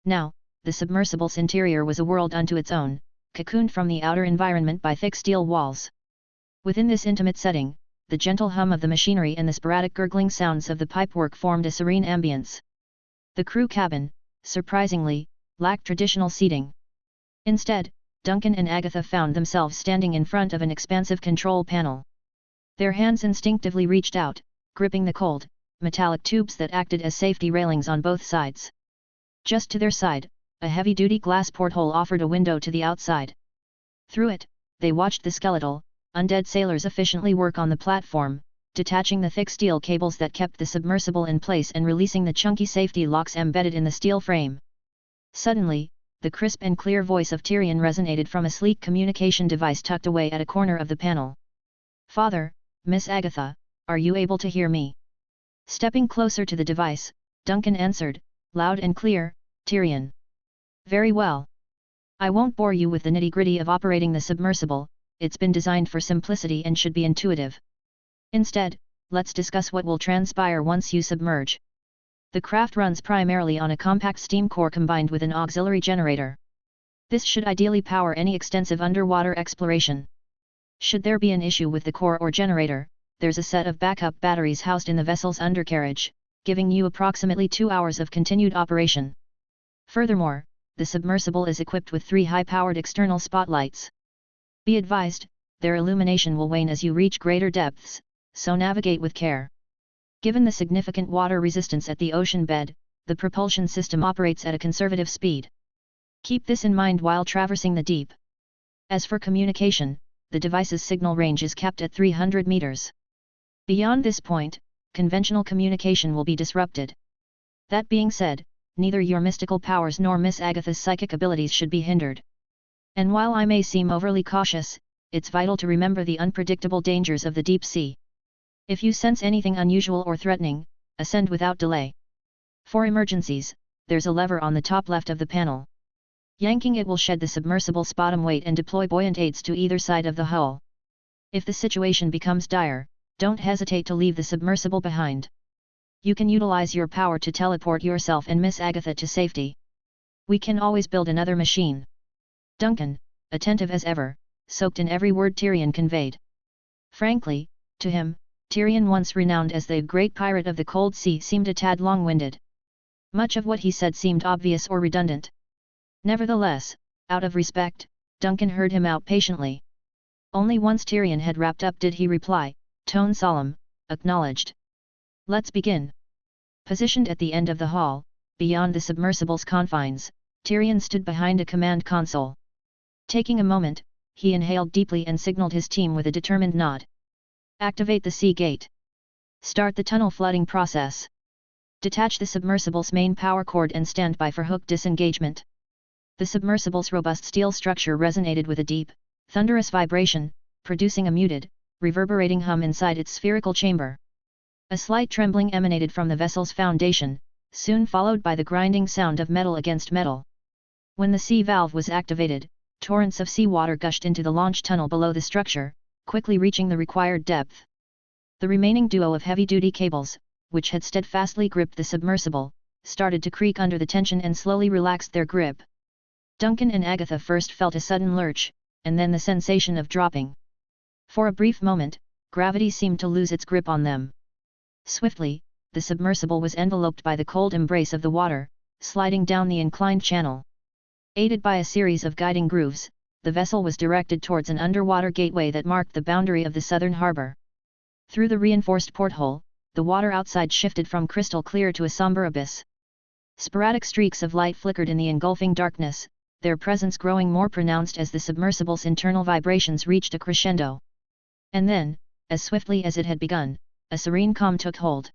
Now, the submersible's interior was a world unto its own, cocooned from the outer environment by thick steel walls. Within this intimate setting, the gentle hum of the machinery and the sporadic gurgling sounds of the pipework formed a serene ambience. The crew cabin, surprisingly, lacked traditional seating. Instead, Duncan and Agatha found themselves standing in front of an expansive control panel. Their hands instinctively reached out, gripping the cold, metallic tubes that acted as safety railings on both sides. Just to their side, a heavy-duty glass porthole offered a window to the outside. Through it, they watched the skeletal, undead sailors efficiently work on the platform, detaching the thick steel cables that kept the submersible in place and releasing the chunky safety locks embedded in the steel frame. Suddenly, the crisp and clear voice of Tyrion resonated from a sleek communication device tucked away at a corner of the panel. Father, Miss Agatha, are you able to hear me? Stepping closer to the device, Duncan answered, loud and clear, Tyrion. Very well. I won't bore you with the nitty-gritty of operating the submersible, it's been designed for simplicity and should be intuitive. Instead, let's discuss what will transpire once you submerge. The craft runs primarily on a compact steam core combined with an auxiliary generator. This should ideally power any extensive underwater exploration. Should there be an issue with the core or generator, there's a set of backup batteries housed in the vessel's undercarriage, giving you approximately 2 hours of continued operation. Furthermore, the submersible is equipped with 3 high-powered external spotlights. Be advised, their illumination will wane as you reach greater depths, so navigate with care. Given the significant water resistance at the ocean bed, the propulsion system operates at a conservative speed. Keep this in mind while traversing the deep. As for communication, the device's signal range is capped at 300 meters. Beyond this point, conventional communication will be disrupted. That being said, neither your mystical powers nor Miss Agatha's psychic abilities should be hindered. And while I may seem overly cautious, it's vital to remember the unpredictable dangers of the deep sea. If you sense anything unusual or threatening, ascend without delay. For emergencies, there's a lever on the top left of the panel. Yanking it will shed the submersible's bottom weight and deploy buoyant aids to either side of the hull. If the situation becomes dire, don't hesitate to leave the submersible behind. You can utilize your power to teleport yourself and Miss Agatha to safety. We can always build another machine. Duncan, attentive as ever, soaked in every word Tyrion conveyed. Frankly, to him, Tyrion, once renowned as the great pirate of the cold sea, seemed a tad long-winded. Much of what he said seemed obvious or redundant. Nevertheless, out of respect, Duncan heard him out patiently. Only once Tyrion had wrapped up did he reply, tone solemn, acknowledged. Let's begin. Positioned at the end of the hall, beyond the submersible's confines, Tyrion stood behind a command console. Taking a moment, he inhaled deeply and signaled his team with a determined nod. Activate the sea gate. Start the tunnel flooding process. Detach the submersible's main power cord and stand by for hook disengagement. The submersible's robust steel structure resonated with a deep, thunderous vibration, producing a muted, reverberating hum inside its spherical chamber. A slight trembling emanated from the vessel's foundation, soon followed by the grinding sound of metal against metal. When the sea valve was activated, torrents of seawater gushed into the launch tunnel below the structure, quickly reaching the required depth. The remaining duo of heavy-duty cables, which had steadfastly gripped the submersible, started to creak under the tension and slowly relaxed their grip. Duncan and Agatha first felt a sudden lurch, and then the sensation of dropping. For a brief moment, gravity seemed to lose its grip on them. Swiftly, the submersible was enveloped by the cold embrace of the water, sliding down the inclined channel. Aided by a series of guiding grooves, the vessel was directed towards an underwater gateway that marked the boundary of the southern harbor. Through the reinforced porthole, the water outside shifted from crystal clear to a somber abyss. Sporadic streaks of light flickered in the engulfing darkness, their presence growing more pronounced as the submersible's internal vibrations reached a crescendo. And then, as swiftly as it had begun, a serene calm took hold.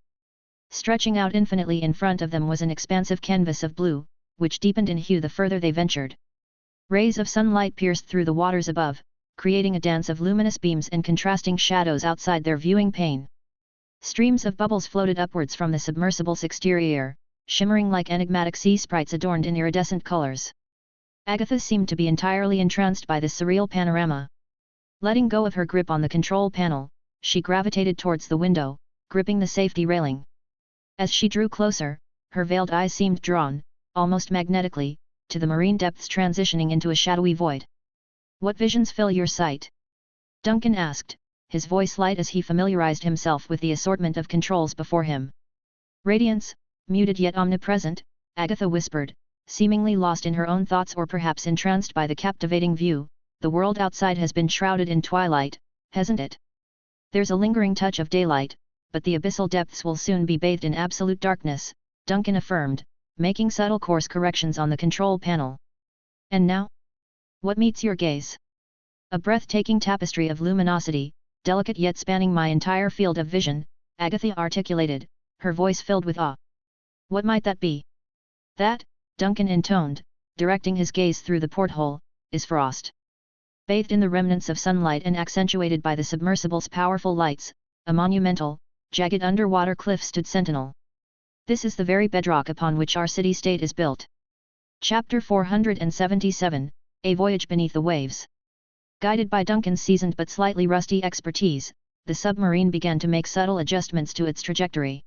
Stretching out infinitely in front of them was an expansive canvas of blue, which deepened in hue the further they ventured. Rays of sunlight pierced through the waters above, creating a dance of luminous beams and contrasting shadows outside their viewing pane. Streams of bubbles floated upwards from the submersible's exterior, shimmering like enigmatic sea sprites adorned in iridescent colors. Agatha seemed to be entirely entranced by this surreal panorama. Letting go of her grip on the control panel, she gravitated towards the window, gripping the safety railing. As she drew closer, her veiled eyes seemed drawn, almost magnetically, to the marine depths transitioning into a shadowy void. "What visions fill your sight?" Duncan asked, his voice light as he familiarized himself with the assortment of controls before him. "Radiance, muted yet omnipresent," Agatha whispered, seemingly lost in her own thoughts or perhaps entranced by the captivating view. "The world outside has been shrouded in twilight, hasn't it? There's a lingering touch of daylight, but the abyssal depths will soon be bathed in absolute darkness," Duncan affirmed, making subtle course corrections on the control panel. "And now? What meets your gaze?" "A breathtaking tapestry of luminosity, delicate yet spanning my entire field of vision," Agatha articulated, her voice filled with awe. "What might that be?" "That," Duncan intoned, directing his gaze through the porthole, "is frost." Bathed in the remnants of sunlight and accentuated by the submersible's powerful lights, a monumental, jagged underwater cliff stood sentinel. "This is the very bedrock upon which our city-state is built." Chapter 477, A Voyage Beneath the Waves. Guided by Duncan's seasoned but slightly rusty expertise, the submarine began to make subtle adjustments to its trajectory.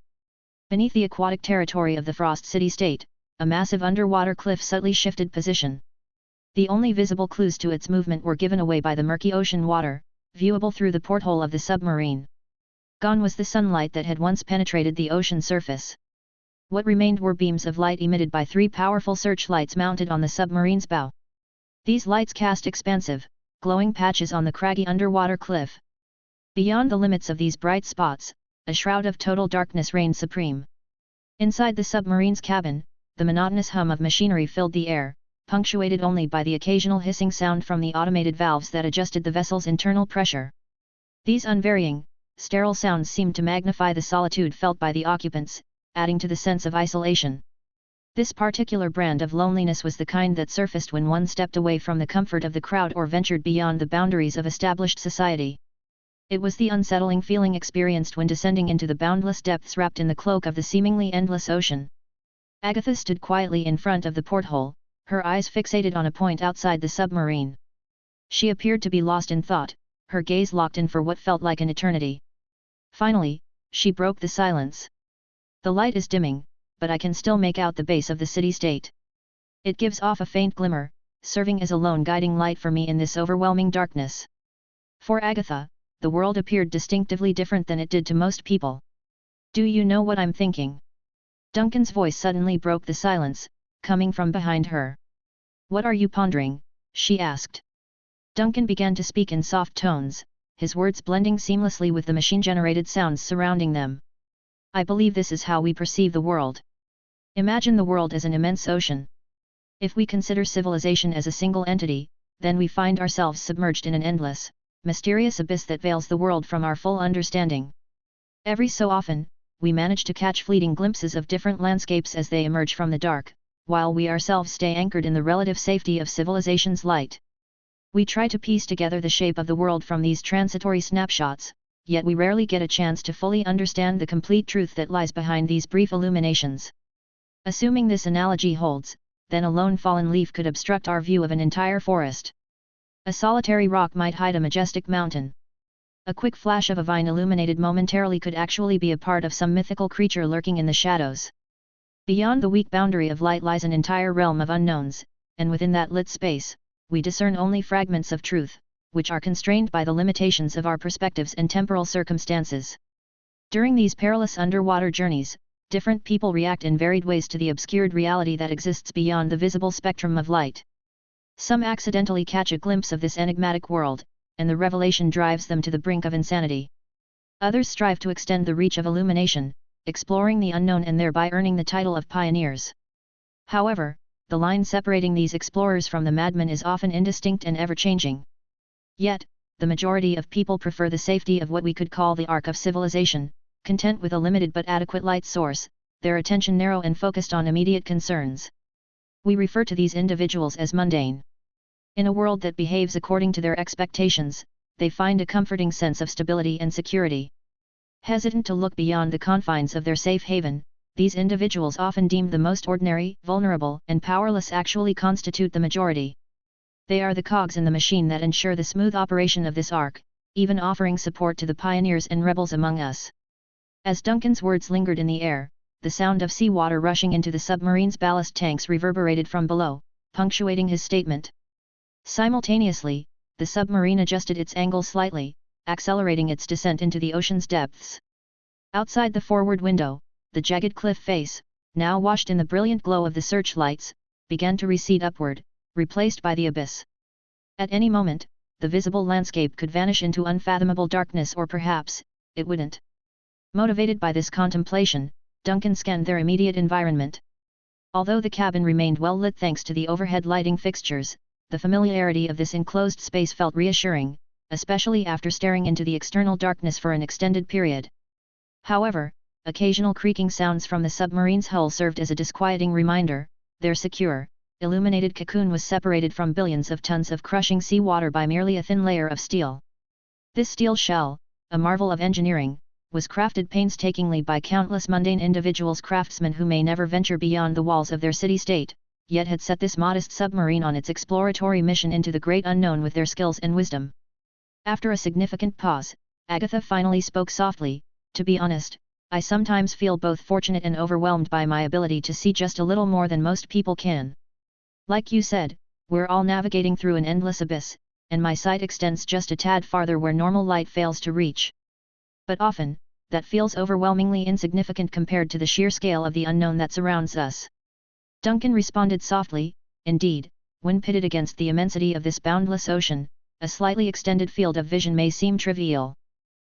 Beneath the aquatic territory of the Frost City-State, a massive underwater cliff subtly shifted position. The only visible clues to its movement were given away by the murky ocean water, viewable through the porthole of the submarine. Gone was the sunlight that had once penetrated the ocean surface. What remained were beams of light emitted by 3 powerful searchlights mounted on the submarine's bow. These lights cast expansive, glowing patches on the craggy underwater cliff. Beyond the limits of these bright spots, a shroud of total darkness reigned supreme. Inside the submarine's cabin, the monotonous hum of machinery filled the air, punctuated only by the occasional hissing sound from the automated valves that adjusted the vessel's internal pressure. These unvarying, sterile sounds seemed to magnify the solitude felt by the occupants, adding to the sense of isolation. This particular brand of loneliness was the kind that surfaced when one stepped away from the comfort of the crowd or ventured beyond the boundaries of established society. It was the unsettling feeling experienced when descending into the boundless depths wrapped in the cloak of the seemingly endless ocean. Agatha stood quietly in front of the porthole, her eyes fixated on a point outside the submarine. She appeared to be lost in thought, her gaze locked in for what felt like an eternity. Finally, she broke the silence. The light is dimming, but I can still make out the base of the city-state. It gives off a faint glimmer, serving as a lone guiding light for me in this overwhelming darkness. For Agatha, the world appeared distinctively different than it did to most people. Do you know what I'm thinking? Duncan's voice suddenly broke the silence, coming from behind her. What are you pondering? She asked. Duncan began to speak in soft tones, his words blending seamlessly with the machine-generated sounds surrounding them. I believe this is how we perceive the world. Imagine the world as an immense ocean. If we consider civilization as a single entity, then we find ourselves submerged in an endless, mysterious abyss that veils the world from our full understanding. Every so often, we manage to catch fleeting glimpses of different landscapes as they emerge from the dark, while we ourselves stay anchored in the relative safety of civilization's light. We try to piece together the shape of the world from these transitory snapshots, yet we rarely get a chance to fully understand the complete truth that lies behind these brief illuminations. Assuming this analogy holds, then a lone fallen leaf could obstruct our view of an entire forest. A solitary rock might hide a majestic mountain. A quick flash of a vine illuminated momentarily could actually be a part of some mythical creature lurking in the shadows. Beyond the weak boundary of light lies an entire realm of unknowns, and within that lit space, we discern only fragments of truth, which are constrained by the limitations of our perspectives and temporal circumstances. During these perilous underwater journeys, different people react in varied ways to the obscured reality that exists beyond the visible spectrum of light. Some accidentally catch a glimpse of this enigmatic world, and the revelation drives them to the brink of insanity. Others strive to extend the reach of illumination, exploring the unknown and thereby earning the title of pioneers. However, the line separating these explorers from the madmen is often indistinct and ever-changing. Yet, the majority of people prefer the safety of what we could call the ark of civilization, content with a limited but adequate light source, their attention narrow and focused on immediate concerns. We refer to these individuals as mundane. In a world that behaves according to their expectations, they find a comforting sense of stability and security. Hesitant to look beyond the confines of their safe haven, these individuals often deemed the most ordinary, vulnerable, and powerless actually constitute the majority. They are the cogs in the machine that ensure the smooth operation of this ark, even offering support to the pioneers and rebels among us. As Duncan's words lingered in the air, the sound of seawater rushing into the submarine's ballast tanks reverberated from below, punctuating his statement. Simultaneously, the submarine adjusted its angle slightly, accelerating its descent into the ocean's depths. Outside the forward window, the jagged cliff face, now washed in the brilliant glow of the searchlights, began to recede upward, replaced by the abyss. At any moment, the visible landscape could vanish into unfathomable darkness, or perhaps, it wouldn't. Motivated by this contemplation, Duncan scanned their immediate environment. Although the cabin remained well lit thanks to the overhead lighting fixtures, the familiarity of this enclosed space felt reassuring, especially after staring into the external darkness for an extended period. However, occasional creaking sounds from the submarine's hull served as a disquieting reminder. Their secure, illuminated cocoon was separated from billions of tons of crushing seawater by merely a thin layer of steel. This steel shell, a marvel of engineering, was crafted painstakingly by countless mundane individuals, craftsmen who may never venture beyond the walls of their city-state, yet had set this modest submarine on its exploratory mission into the great unknown with their skills and wisdom. After a significant pause, Agatha finally spoke softly. To be honest, I sometimes feel both fortunate and overwhelmed by my ability to see just a little more than most people can. Like you said, we're all navigating through an endless abyss, and my sight extends just a tad farther where normal light fails to reach. But often, that feels overwhelmingly insignificant compared to the sheer scale of the unknown that surrounds us. Duncan responded softly, indeed, when pitted against the immensity of this boundless ocean, a slightly extended field of vision may seem trivial.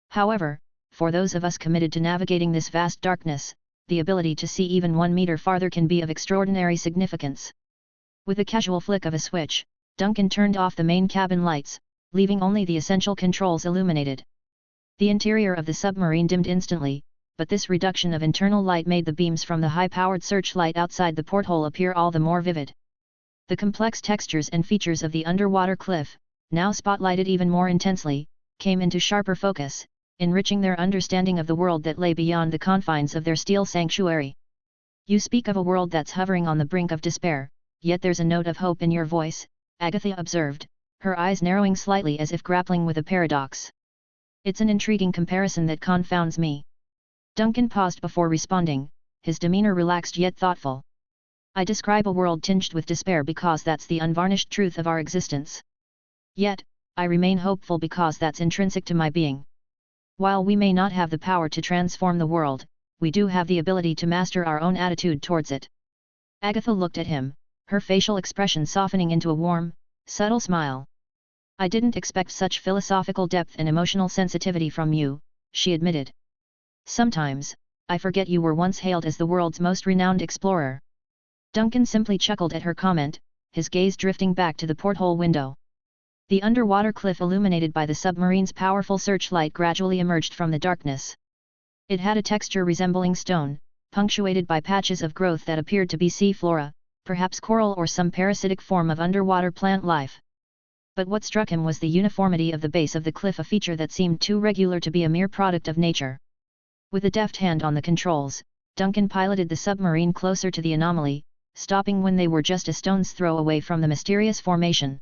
However, for those of us committed to navigating this vast darkness, the ability to see even 1 meter farther can be of extraordinary significance. With a casual flick of a switch, Duncan turned off the main cabin lights, leaving only the essential controls illuminated. The interior of the submarine dimmed instantly, but this reduction of internal light made the beams from the high-powered searchlight outside the porthole appear all the more vivid. The complex textures and features of the underwater cliff, now spotlighted even more intensely, came into sharper focus, enriching their understanding of the world that lay beyond the confines of their steel sanctuary. "You speak of a world that's hovering on the brink of despair, yet there's a note of hope in your voice," Agatha observed, her eyes narrowing slightly as if grappling with a paradox. "It's an intriguing comparison that confounds me." Duncan paused before responding, his demeanor relaxed yet thoughtful. "I describe a world tinged with despair because that's the unvarnished truth of our existence. Yet, I remain hopeful because that's intrinsic to my being. While we may not have the power to transform the world, we do have the ability to master our own attitude towards it." Agatha looked at him, her facial expression softening into a warm, subtle smile. "I didn't expect such philosophical depth and emotional sensitivity from you," she admitted. "Sometimes, I forget you were once hailed as the world's most renowned explorer." Duncan simply chuckled at her comment, his gaze drifting back to the porthole window. The underwater cliff illuminated by the submarine's powerful searchlight gradually emerged from the darkness. It had a texture resembling stone, punctuated by patches of growth that appeared to be sea flora, perhaps coral or some parasitic form of underwater plant life. But what struck him was the uniformity of the base of the cliff, a feature that seemed too regular to be a mere product of nature. With a deft hand on the controls, Duncan piloted the submarine closer to the anomaly, stopping when they were just a stone's throw away from the mysterious formation.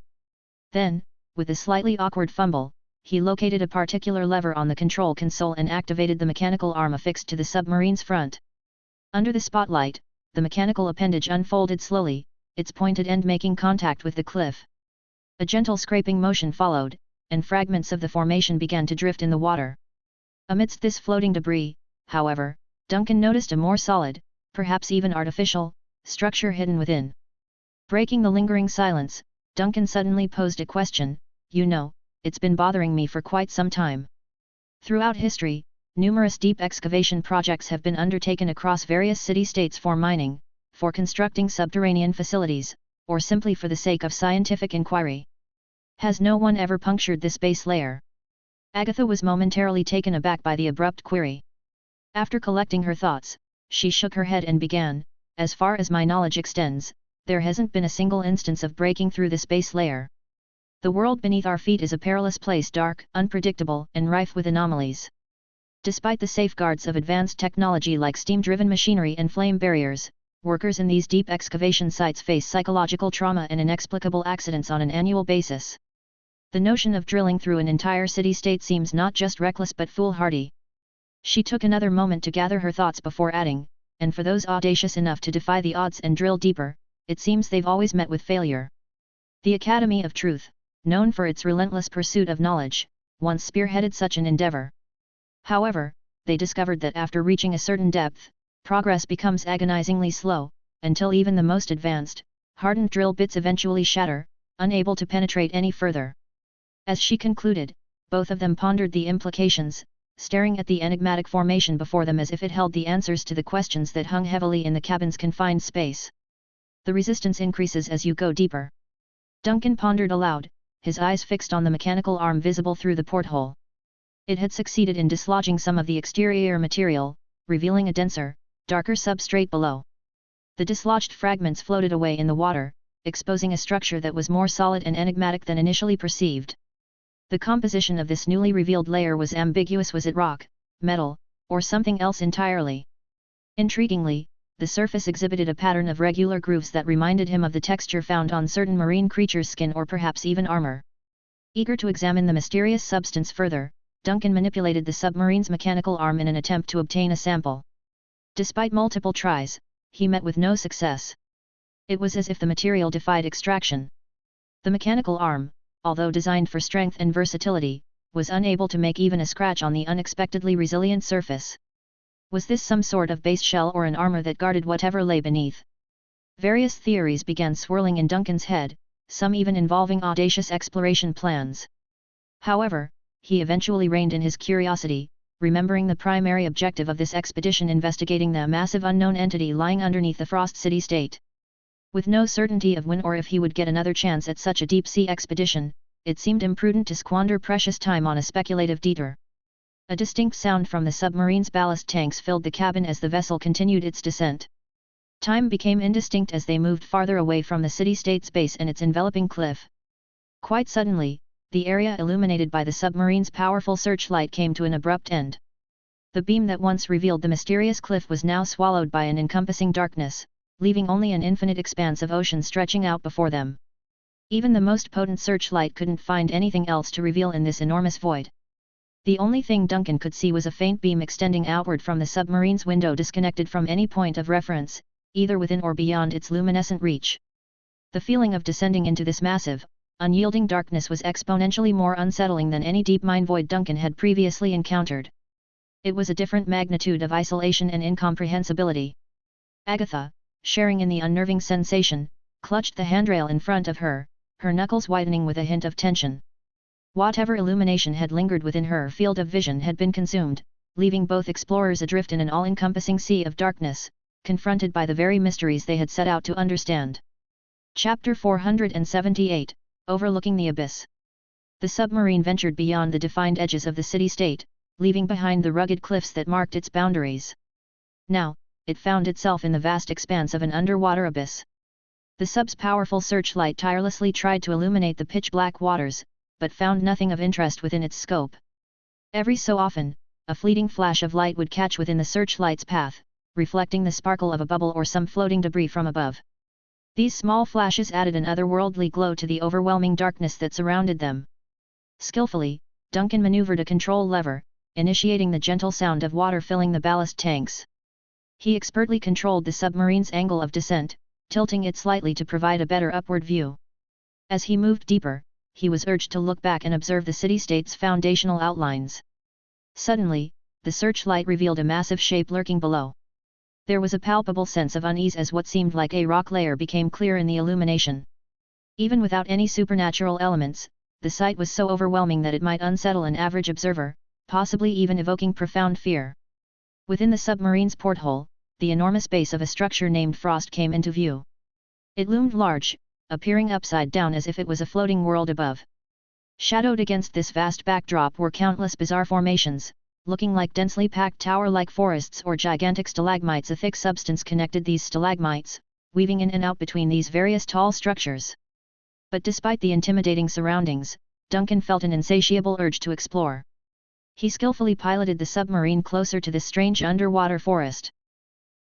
Then, with a slightly awkward fumble, he located a particular lever on the control console and activated the mechanical arm affixed to the submarine's front. Under the spotlight, the mechanical appendage unfolded slowly, its pointed end making contact with the cliff. A gentle scraping motion followed, and fragments of the formation began to drift in the water. Amidst this floating debris, however, Duncan noticed a more solid, perhaps even artificial, structure hidden within. Breaking the lingering silence, Duncan suddenly posed a question. "You know, it's been bothering me for quite some time. Throughout history, numerous deep excavation projects have been undertaken across various city-states for mining, for constructing subterranean facilities, or simply for the sake of scientific inquiry. Has no one ever punctured this base layer?" Agatha was momentarily taken aback by the abrupt query. After collecting her thoughts, she shook her head and began, "As far as my knowledge extends, there hasn't been a single instance of breaking through this base layer. The world beneath our feet is a perilous place, dark, unpredictable, and rife with anomalies. Despite the safeguards of advanced technology like steam-driven machinery and flame barriers, workers in these deep excavation sites face psychological trauma and inexplicable accidents on an annual basis. The notion of drilling through an entire city-state seems not just reckless but foolhardy." She took another moment to gather her thoughts before adding, "And for those audacious enough to defy the odds and drill deeper, it seems they've always met with failure. The Academy of Truth, known for its relentless pursuit of knowledge, once spearheaded such an endeavor. However, they discovered that after reaching a certain depth, progress becomes agonizingly slow, until even the most advanced, hardened drill bits eventually shatter, unable to penetrate any further." As she concluded, both of them pondered the implications, staring at the enigmatic formation before them as if it held the answers to the questions that hung heavily in the cabin's confined space. "The resistance increases as you go deeper." Duncan pondered aloud, his eyes fixed on the mechanical arm visible through the porthole. It had succeeded in dislodging some of the exterior material, revealing a denser, darker substrate below. The dislodged fragments floated away in the water, exposing a structure that was more solid and enigmatic than initially perceived. The composition of this newly revealed layer was ambiguous. Was it rock, metal, or something else entirely? Intriguingly, the surface exhibited a pattern of regular grooves that reminded him of the texture found on certain marine creatures' skin or perhaps even armor. Eager to examine the mysterious substance further, Duncan manipulated the submarine's mechanical arm in an attempt to obtain a sample. Despite multiple tries, he met with no success. It was as if the material defied extraction. The mechanical arm, although designed for strength and versatility, was unable to make even a scratch on the unexpectedly resilient surface. Was this some sort of base shell or an armor that guarded whatever lay beneath? Various theories began swirling in Duncan's head, some even involving audacious exploration plans. However, he eventually reined in his curiosity, remembering the primary objective of this expedition: investigating the massive unknown entity lying underneath the Frost City-state. With no certainty of when or if he would get another chance at such a deep-sea expedition, it seemed imprudent to squander precious time on a speculative detour. A distinct sound from the submarine's ballast tanks filled the cabin as the vessel continued its descent. Time became indistinct as they moved farther away from the city-state's base and its enveloping cliff. Quite suddenly, the area illuminated by the submarine's powerful searchlight came to an abrupt end. The beam that once revealed the mysterious cliff was now swallowed by an encompassing darkness, leaving only an infinite expanse of ocean stretching out before them. Even the most potent searchlight couldn't find anything else to reveal in this enormous void. The only thing Duncan could see was a faint beam extending outward from the submarine's window, disconnected from any point of reference, either within or beyond its luminescent reach. The feeling of descending into this massive, unyielding darkness was exponentially more unsettling than any deep mine void Duncan had previously encountered. It was a different magnitude of isolation and incomprehensibility. Agatha, sharing in the unnerving sensation, clutched the handrail in front of her, her knuckles widening with a hint of tension. Whatever illumination had lingered within her field of vision had been consumed, leaving both explorers adrift in an all-encompassing sea of darkness, confronted by the very mysteries they had set out to understand. Chapter 478, Overlooking the Abyss. The submarine ventured beyond the defined edges of the city-state, leaving behind the rugged cliffs that marked its boundaries. Now, it found itself in the vast expanse of an underwater abyss. The sub's powerful searchlight tirelessly tried to illuminate the pitch-black waters, but found nothing of interest within its scope. Every so often, a fleeting flash of light would catch within the searchlight's path, reflecting the sparkle of a bubble or some floating debris from above. These small flashes added an otherworldly glow to the overwhelming darkness that surrounded them. Skillfully, Duncan maneuvered a control lever, initiating the gentle sound of water filling the ballast tanks. He expertly controlled the submarine's angle of descent, tilting it slightly to provide a better upward view. As he moved deeper, he was urged to look back and observe the city-state's foundational outlines. Suddenly, the searchlight revealed a massive shape lurking below. There was a palpable sense of unease as what seemed like a rock layer became clear in the illumination. Even without any supernatural elements, the sight was so overwhelming that it might unsettle an average observer, possibly even evoking profound fear. Within the submarine's porthole, the enormous base of a structure named Frost came into view. It loomed large, appearing upside down as if it was a floating world above. Shadowed against this vast backdrop were countless bizarre formations, looking like densely packed tower-like forests or gigantic stalagmites. A thick substance connected these stalagmites, weaving in and out between these various tall structures. But despite the intimidating surroundings, Duncan felt an insatiable urge to explore. He skillfully piloted the submarine closer to this strange underwater forest.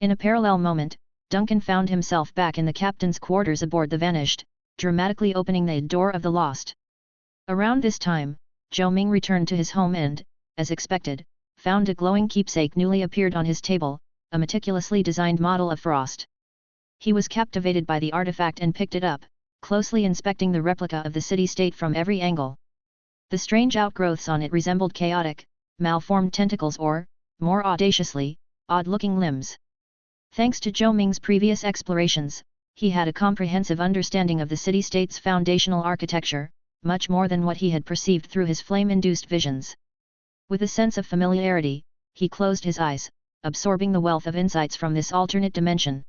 In a parallel moment, Duncan found himself back in the captain's quarters aboard the Vanished, dramatically opening the door of the Lost. Around this time, Zhou Ming returned to his home and, as expected, found a glowing keepsake newly appeared on his table, a meticulously designed model of Frost. He was captivated by the artifact and picked it up, closely inspecting the replica of the city-state from every angle. The strange outgrowths on it resembled chaotic, malformed tentacles or, more audaciously, odd-looking limbs. Thanks to Zhou Ming's previous explorations, he had a comprehensive understanding of the city-state's foundational architecture, much more than what he had perceived through his flame-induced visions. With a sense of familiarity, he closed his eyes, absorbing the wealth of insights from this alternate dimension.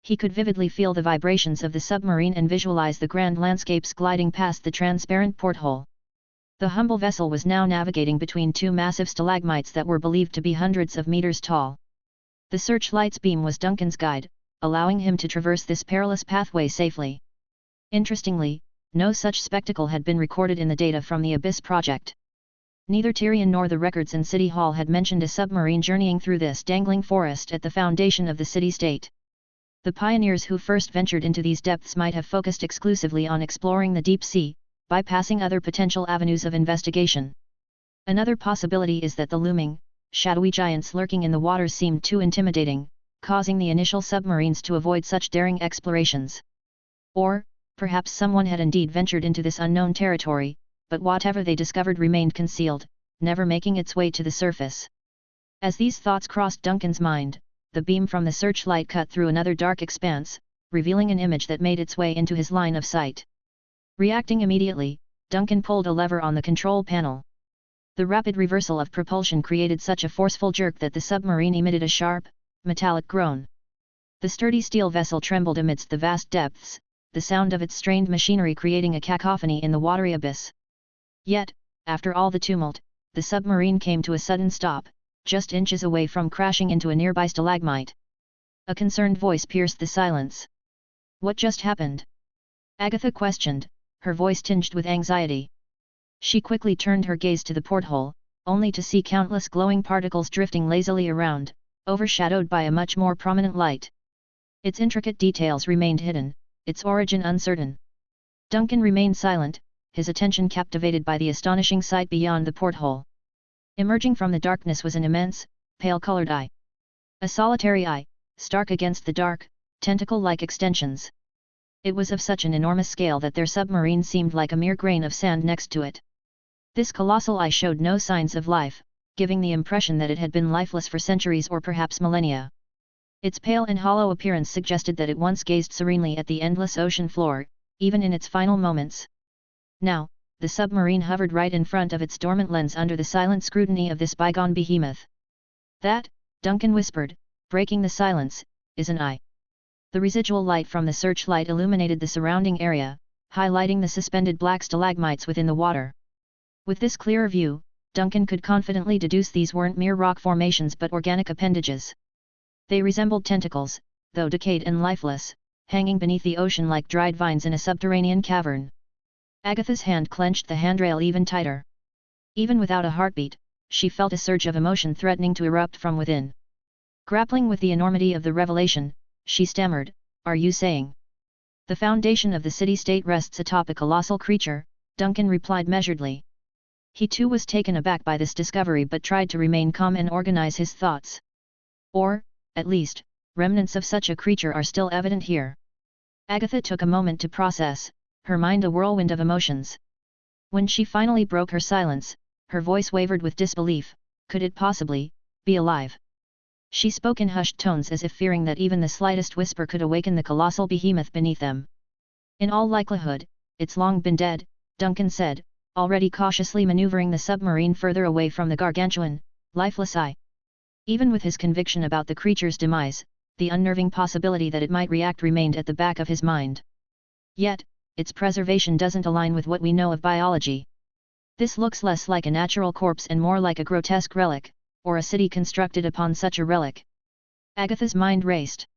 He could vividly feel the vibrations of the submarine and visualize the grand landscapes gliding past the transparent porthole. The humble vessel was now navigating between two massive stalagmites that were believed to be hundreds of meters tall. The searchlight's beam was Duncan's guide, allowing him to traverse this perilous pathway safely. Interestingly, no such spectacle had been recorded in the data from the Abyss project. Neither Tyrion nor the records in City Hall had mentioned a submarine journeying through this dangling forest at the foundation of the city-state. The pioneers who first ventured into these depths might have focused exclusively on exploring the deep sea, bypassing other potential avenues of investigation. Another possibility is that the looming, shadowy giants lurking in the waters seemed too intimidating, causing the initial submarines to avoid such daring explorations. Or, perhaps someone had indeed ventured into this unknown territory, but whatever they discovered remained concealed, never making its way to the surface. As these thoughts crossed Duncan's mind, the beam from the searchlight cut through another dark expanse, revealing an image that made its way into his line of sight. Reacting immediately, Duncan pulled a lever on the control panel. The rapid reversal of propulsion created such a forceful jerk that the submarine emitted a sharp, metallic groan. The sturdy steel vessel trembled amidst the vast depths, the sound of its strained machinery creating a cacophony in the watery abyss. Yet, after all the tumult, the submarine came to a sudden stop, just inches away from crashing into a nearby stalagmite. A concerned voice pierced the silence. "What just happened?" Agatha questioned, her voice tinged with anxiety. She quickly turned her gaze to the porthole, only to see countless glowing particles drifting lazily around, overshadowed by a much more prominent light. Its intricate details remained hidden, its origin uncertain. Duncan remained silent, his attention captivated by the astonishing sight beyond the porthole. Emerging from the darkness was an immense, pale-colored eye. A solitary eye, stark against the dark, tentacle-like extensions. It was of such an enormous scale that their submarine seemed like a mere grain of sand next to it. This colossal eye showed no signs of life, giving the impression that it had been lifeless for centuries or perhaps millennia. Its pale and hollow appearance suggested that it once gazed serenely at the endless ocean floor, even in its final moments. Now, the submarine hovered right in front of its dormant lens under the silent scrutiny of this bygone behemoth. "That," Duncan whispered, breaking the silence, "is an eye." The residual light from the searchlight illuminated the surrounding area, highlighting the suspended black stalagmites within the water. With this clearer view, Duncan could confidently deduce these weren't mere rock formations but organic appendages. They resembled tentacles, though decayed and lifeless, hanging beneath the ocean like dried vines in a subterranean cavern. Agatha's hand clenched the handrail even tighter. Even without a heartbeat, she felt a surge of emotion threatening to erupt from within. Grappling with the enormity of the revelation, she stammered, "Are you saying the foundation of the city-state rests atop a colossal creature?" Duncan replied measuredly. He too was taken aback by this discovery but tried to remain calm and organize his thoughts. "Or, at least, remnants of such a creature are still evident here." Agatha took a moment to process, her mind a whirlwind of emotions. When she finally broke her silence, her voice wavered with disbelief. Could it possibly be alive? She spoke in hushed tones as if fearing that even the slightest whisper could awaken the colossal behemoth beneath them. "In all likelihood, it's long been dead," Duncan said, already cautiously maneuvering the submarine further away from the gargantuan, lifeless eye. Even with his conviction about the creature's demise, the unnerving possibility that it might react remained at the back of his mind. Yet, its preservation doesn't align with what we know of biology. This looks less like a natural corpse and more like a grotesque relic, or a city constructed upon such a relic. Agatha's mind raced.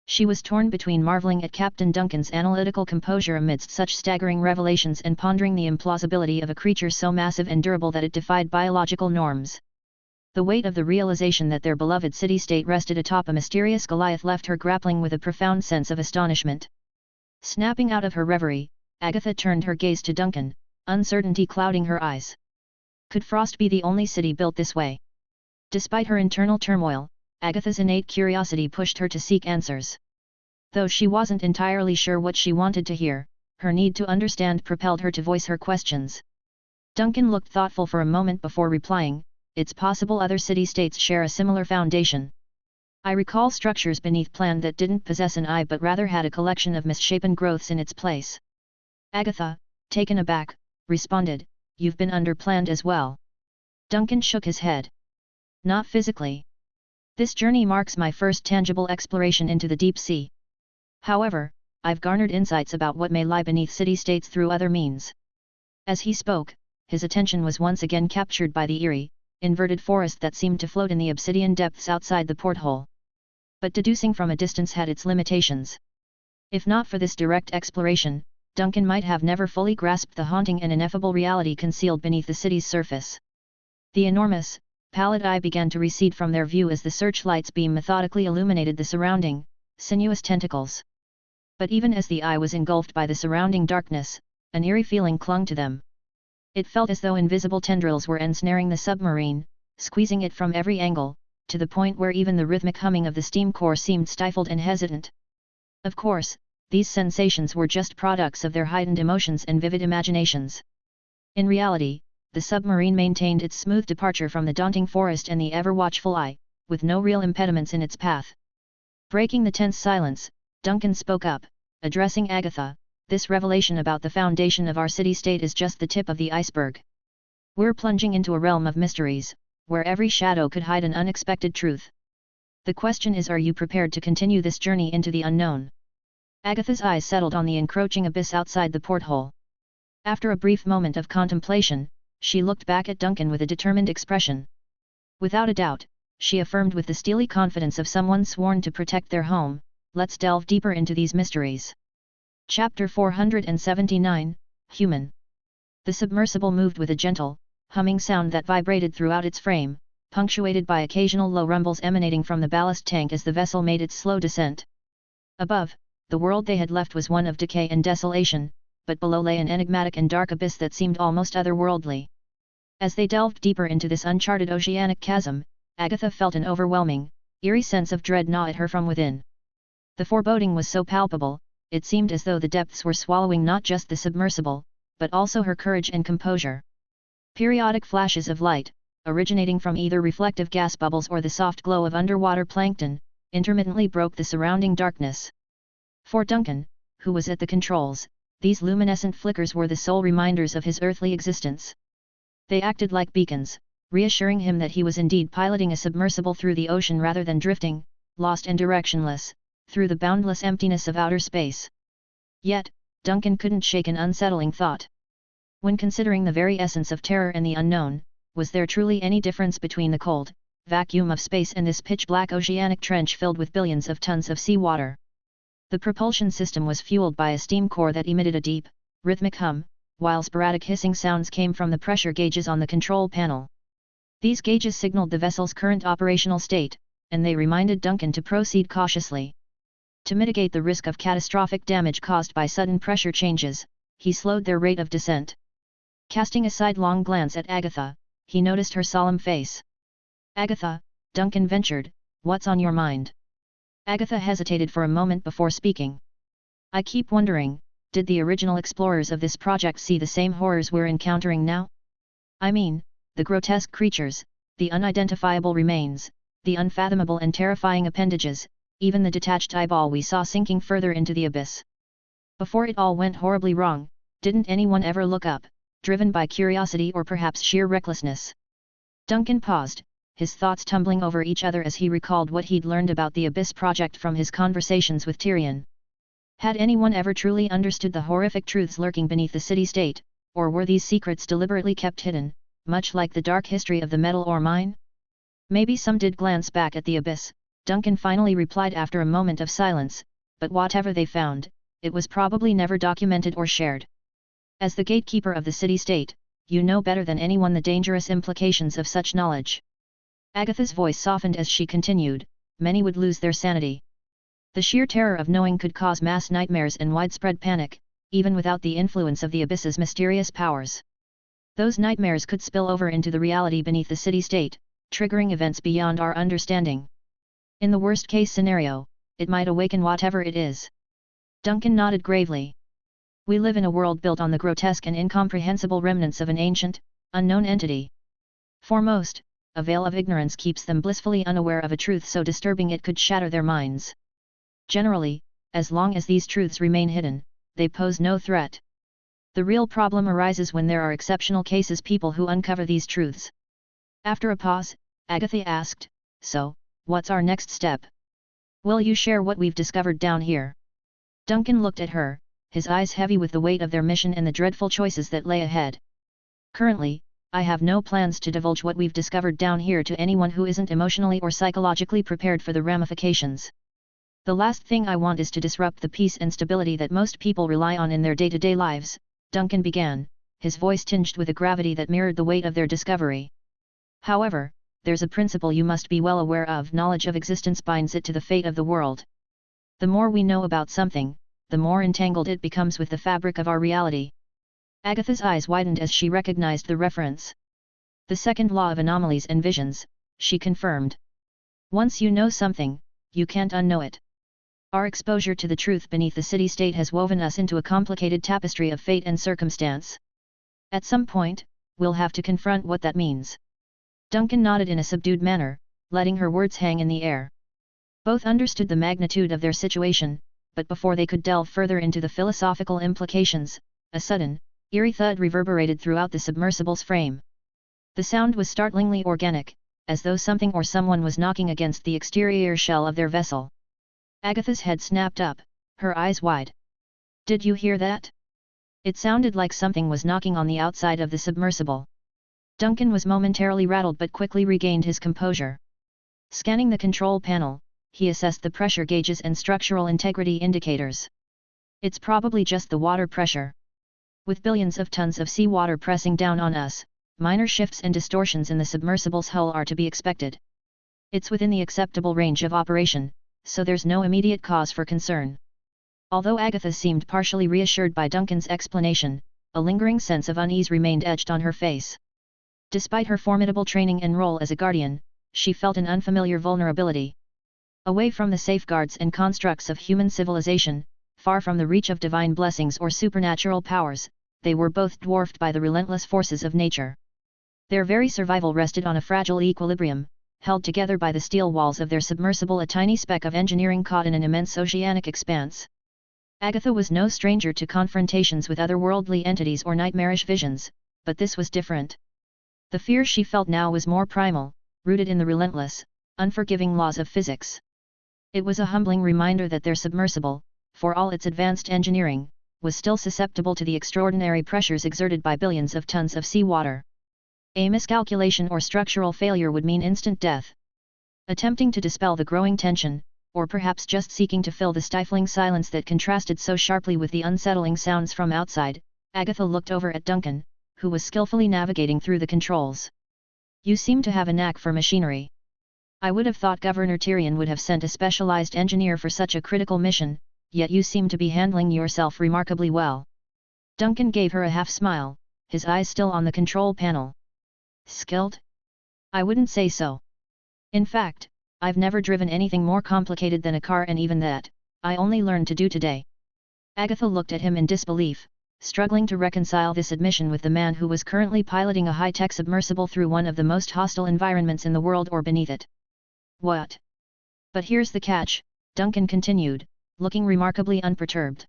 She was torn between marveling at Captain Duncan's analytical composure amidst such staggering revelations and pondering the implausibility of a creature so massive and durable that it defied biological norms. The weight of the realization that their beloved city-state rested atop a mysterious Goliath left her grappling with a profound sense of astonishment. Snapping out of her reverie, Agatha turned her gaze to Duncan, uncertainty clouding her eyes. Could Frost be the only city built this way? Despite her internal turmoil, Agatha's innate curiosity pushed her to seek answers. Though she wasn't entirely sure what she wanted to hear, her need to understand propelled her to voice her questions. Duncan looked thoughtful for a moment before replying, "It's possible other city-states share a similar foundation. I recall structures beneath plan that didn't possess an eye but rather had a collection of misshapen growths in its place." Agatha, taken aback, responded, "You've been underplanned as well." Duncan shook his head. "Not physically. This journey marks my first tangible exploration into the deep sea. However, I've garnered insights about what may lie beneath city-states through other means." As he spoke, his attention was once again captured by the eerie, inverted forest that seemed to float in the obsidian depths outside the porthole. But deducing from a distance had its limitations. If not for this direct exploration, Duncan might have never fully grasped the haunting and ineffable reality concealed beneath the city's surface. The enormous, pallid eye began to recede from their view as the searchlight's beam methodically illuminated the surrounding, sinuous tentacles. But even as the eye was engulfed by the surrounding darkness, an eerie feeling clung to them. It felt as though invisible tendrils were ensnaring the submarine, squeezing it from every angle, to the point where even the rhythmic humming of the steam core seemed stifled and hesitant. Of course, these sensations were just products of their heightened emotions and vivid imaginations. In reality, the submarine maintained its smooth departure from the daunting forest and the ever-watchful eye, with no real impediments in its path. Breaking the tense silence, Duncan spoke up, addressing Agatha. This revelation about the foundation of our city-state is just the tip of the iceberg. We're plunging into a realm of mysteries, where every shadow could hide an unexpected truth. The question is, are you prepared to continue this journey into the unknown? Agatha's eyes settled on the encroaching abyss outside the porthole. After a brief moment of contemplation, she looked back at Duncan with a determined expression. Without a doubt, she affirmed with the steely confidence of someone sworn to protect their home, let's delve deeper into these mysteries. Chapter 479, Human. The submersible moved with a gentle, humming sound that vibrated throughout its frame, punctuated by occasional low rumbles emanating from the ballast tank as the vessel made its slow descent. Above, the world they had left was one of decay and desolation, but below lay an enigmatic and dark abyss that seemed almost otherworldly. As they delved deeper into this uncharted oceanic chasm, Agatha felt an overwhelming, eerie sense of dread gnaw at her from within. The foreboding was so palpable, it seemed as though the depths were swallowing not just the submersible, but also her courage and composure. Periodic flashes of light, originating from either reflective gas bubbles or the soft glow of underwater plankton, intermittently broke the surrounding darkness. For Duncan, who was at the controls, these luminescent flickers were the sole reminders of his earthly existence. They acted like beacons, reassuring him that he was indeed piloting a submersible through the ocean rather than drifting, lost and directionless, through the boundless emptiness of outer space. Yet, Duncan couldn't shake an unsettling thought. When considering the very essence of terror and the unknown, was there truly any difference between the cold vacuum of space and this pitch-black oceanic trench filled with billions of tons of seawater? The propulsion system was fueled by a steam core that emitted a deep, rhythmic hum, while sporadic hissing sounds came from the pressure gauges on the control panel. These gauges signaled the vessel's current operational state, and they reminded Duncan to proceed cautiously. To mitigate the risk of catastrophic damage caused by sudden pressure changes, he slowed their rate of descent. Casting a sidelong glance at Agatha, he noticed her solemn face. "Agatha," Duncan ventured, "what's on your mind?" Agatha hesitated for a moment before speaking. "I keep wondering, did the original explorers of this project see the same horrors we're encountering now? I mean, the grotesque creatures, the unidentifiable remains, the unfathomable and terrifying appendages, even the detached eyeball we saw sinking further into the abyss. Before it all went horribly wrong, didn't anyone ever look up, driven by curiosity or perhaps sheer recklessness?" Duncan paused, his thoughts tumbling over each other as he recalled what he'd learned about the Abyss project from his conversations with Tyrion. Had anyone ever truly understood the horrific truths lurking beneath the city-state, or were these secrets deliberately kept hidden, much like the dark history of the metal ore mine? Maybe some did glance back at the Abyss, Duncan finally replied after a moment of silence, but whatever they found, it was probably never documented or shared. As the gatekeeper of the city-state, you know better than anyone the dangerous implications of such knowledge. Agatha's voice softened as she continued, "Many would lose their sanity. The sheer terror of knowing could cause mass nightmares and widespread panic, even without the influence of the Abyss's mysterious powers. Those nightmares could spill over into the reality beneath the city-state, triggering events beyond our understanding. In the worst-case scenario, it might awaken whatever it is." Duncan nodded gravely. "We live in a world built on the grotesque and incomprehensible remnants of an ancient, unknown entity. For most, a veil of ignorance keeps them blissfully unaware of a truth so disturbing it could shatter their minds. Generally, as long as these truths remain hidden, they pose no threat. The real problem arises when there are exceptional cases, people who uncover these truths." After a pause, Agatha asked, "So, what's our next step? Will you share what we've discovered down here?" Duncan looked at her, his eyes heavy with the weight of their mission and the dreadful choices that lay ahead. "Currently, I have no plans to divulge what we've discovered down here to anyone who isn't emotionally or psychologically prepared for the ramifications. The last thing I want is to disrupt the peace and stability that most people rely on in their day-to-day lives," Duncan began, his voice tinged with a gravity that mirrored the weight of their discovery. "However, there's a principle you must be well aware of: knowledge of existence binds it to the fate of the world. The more we know about something, the more entangled it becomes with the fabric of our reality." Agatha's eyes widened as she recognized the reference. "The second law of anomalies and visions," she confirmed. "Once you know something, you can't unknow it. Our exposure to the truth beneath the city-state has woven us into a complicated tapestry of fate and circumstance. At some point, we'll have to confront what that means. Duncan nodded in a subdued manner, letting her words hang in the air. Both understood the magnitude of their situation, but before they could delve further into the philosophical implications, a sudden, eerie thud reverberated throughout the submersible's frame. The sound was startlingly organic, as though something or someone was knocking against the exterior shell of their vessel. Agatha's head snapped up, her eyes wide. "Did you hear that?" It sounded like something was knocking on the outside of the submersible. Duncan was momentarily rattled but quickly regained his composure. Scanning the control panel, he assessed the pressure gauges and structural integrity indicators. "It's probably just the water pressure. With billions of tons of seawater pressing down on us, minor shifts and distortions in the submersible's hull are to be expected. It's within the acceptable range of operation, so there's no immediate cause for concern." Although Agatha seemed partially reassured by Duncan's explanation, a lingering sense of unease remained etched on her face. Despite her formidable training and role as a guardian, she felt an unfamiliar vulnerability. Away from the safeguards and constructs of human civilization, far from the reach of divine blessings or supernatural powers, they were both dwarfed by the relentless forces of nature. Their very survival rested on a fragile equilibrium, held together by the steel walls of their submersible, a tiny speck of engineering caught in an immense oceanic expanse. Agatha was no stranger to confrontations with otherworldly entities or nightmarish visions, but this was different. The fear she felt now was more primal, rooted in the relentless, unforgiving laws of physics. It was a humbling reminder that their submersible, for all its advanced engineering, was still susceptible to the extraordinary pressures exerted by billions of tons of seawater. A miscalculation or structural failure would mean instant death. Attempting to dispel the growing tension, or perhaps just seeking to fill the stifling silence that contrasted so sharply with the unsettling sounds from outside, Agatha looked over at Duncan, who was skillfully navigating through the controls. "You seem to have a knack for machinery. I would have thought Governor Tyrion would have sent a specialized engineer for such a critical mission, yet you seem to be handling yourself remarkably well." Duncan gave her a half-smile, his eyes still on the control panel. "Skilled? I wouldn't say so. In fact, I've never driven anything more complicated than a car, and even that, I only learned to do today." Agatha looked at him in disbelief, struggling to reconcile this admission with the man who was currently piloting a high-tech submersible through one of the most hostile environments in the world or beneath it. "What? But here's the catch," Duncan continued, looking remarkably unperturbed.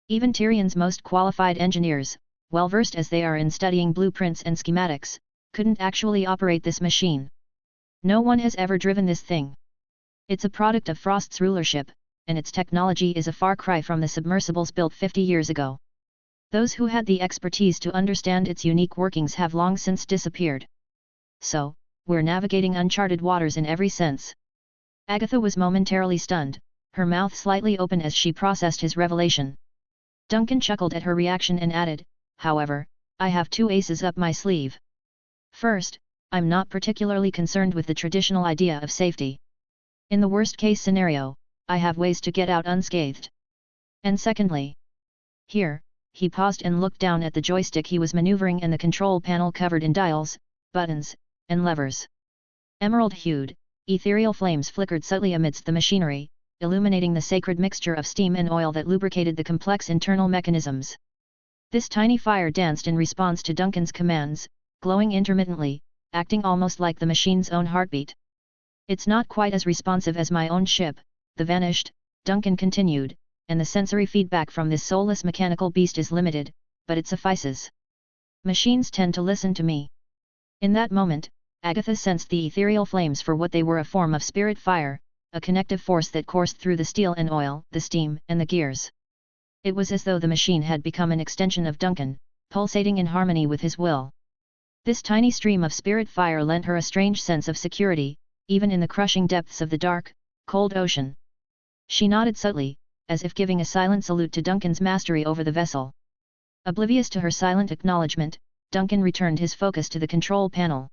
"Even Tyrion's most qualified engineers, well versed as they are in studying blueprints and schematics, couldn't actually operate this machine. No one has ever driven this thing. It's a product of Frost's rulership, and its technology is a far cry from the submersibles built 50 years ago. Those who had the expertise to understand its unique workings have long since disappeared. So, we're navigating uncharted waters in every sense." Agatha was momentarily stunned, her mouth slightly open as she processed his revelation. Duncan chuckled at her reaction and added, "However, I have two aces up my sleeve. First, I'm not particularly concerned with the traditional idea of safety. In the worst-case scenario, I have ways to get out unscathed. And secondly..." Here, he paused and looked down at the joystick he was maneuvering and the control panel covered in dials, buttons, and levers. Emerald-hued, ethereal flames flickered subtly amidst the machinery, illuminating the sacred mixture of steam and oil that lubricated the complex internal mechanisms. This tiny fire danced in response to Duncan's commands, glowing intermittently, acting almost like the machine's own heartbeat. "It's not quite as responsive as my own ship, the Vanished," Duncan continued, "and the sensory feedback from this soulless mechanical beast is limited, but it suffices. Machines tend to listen to me." In that moment, Agatha sensed the ethereal flames for what they were, a form of spirit fire, a connective force that coursed through the steel and oil, the steam and the gears. It was as though the machine had become an extension of Duncan, pulsating in harmony with his will. This tiny stream of spirit fire lent her a strange sense of security, even in the crushing depths of the dark, cold ocean. She nodded subtly, as if giving a silent salute to Duncan's mastery over the vessel. Oblivious to her silent acknowledgement, Duncan returned his focus to the control panel.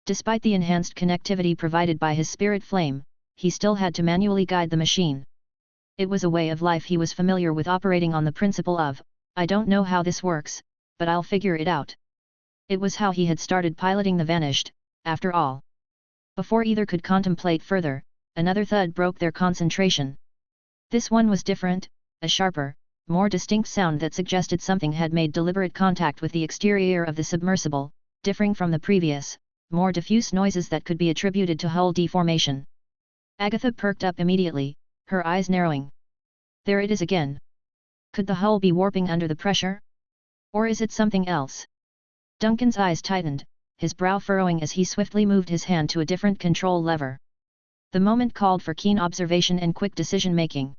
Despite the enhanced connectivity provided by his spirit flame, he still had to manually guide the machine. It was a way of life he was familiar with, operating on the principle of, "I don't know how this works, but I'll figure it out." It was how he had started piloting the Vanished, after all. Before either could contemplate further, another thud broke their concentration. This one was different, a sharper, more distinct sound that suggested something had made deliberate contact with the exterior of the submersible, differing from the previous, more diffuse noises that could be attributed to hull deformation. Agatha perked up immediately, her eyes narrowing. There it is again. Could the hull be warping under the pressure? Or is it something else? Duncan's eyes tightened, his brow furrowing as he swiftly moved his hand to a different control lever. The moment called for keen observation and quick decision-making.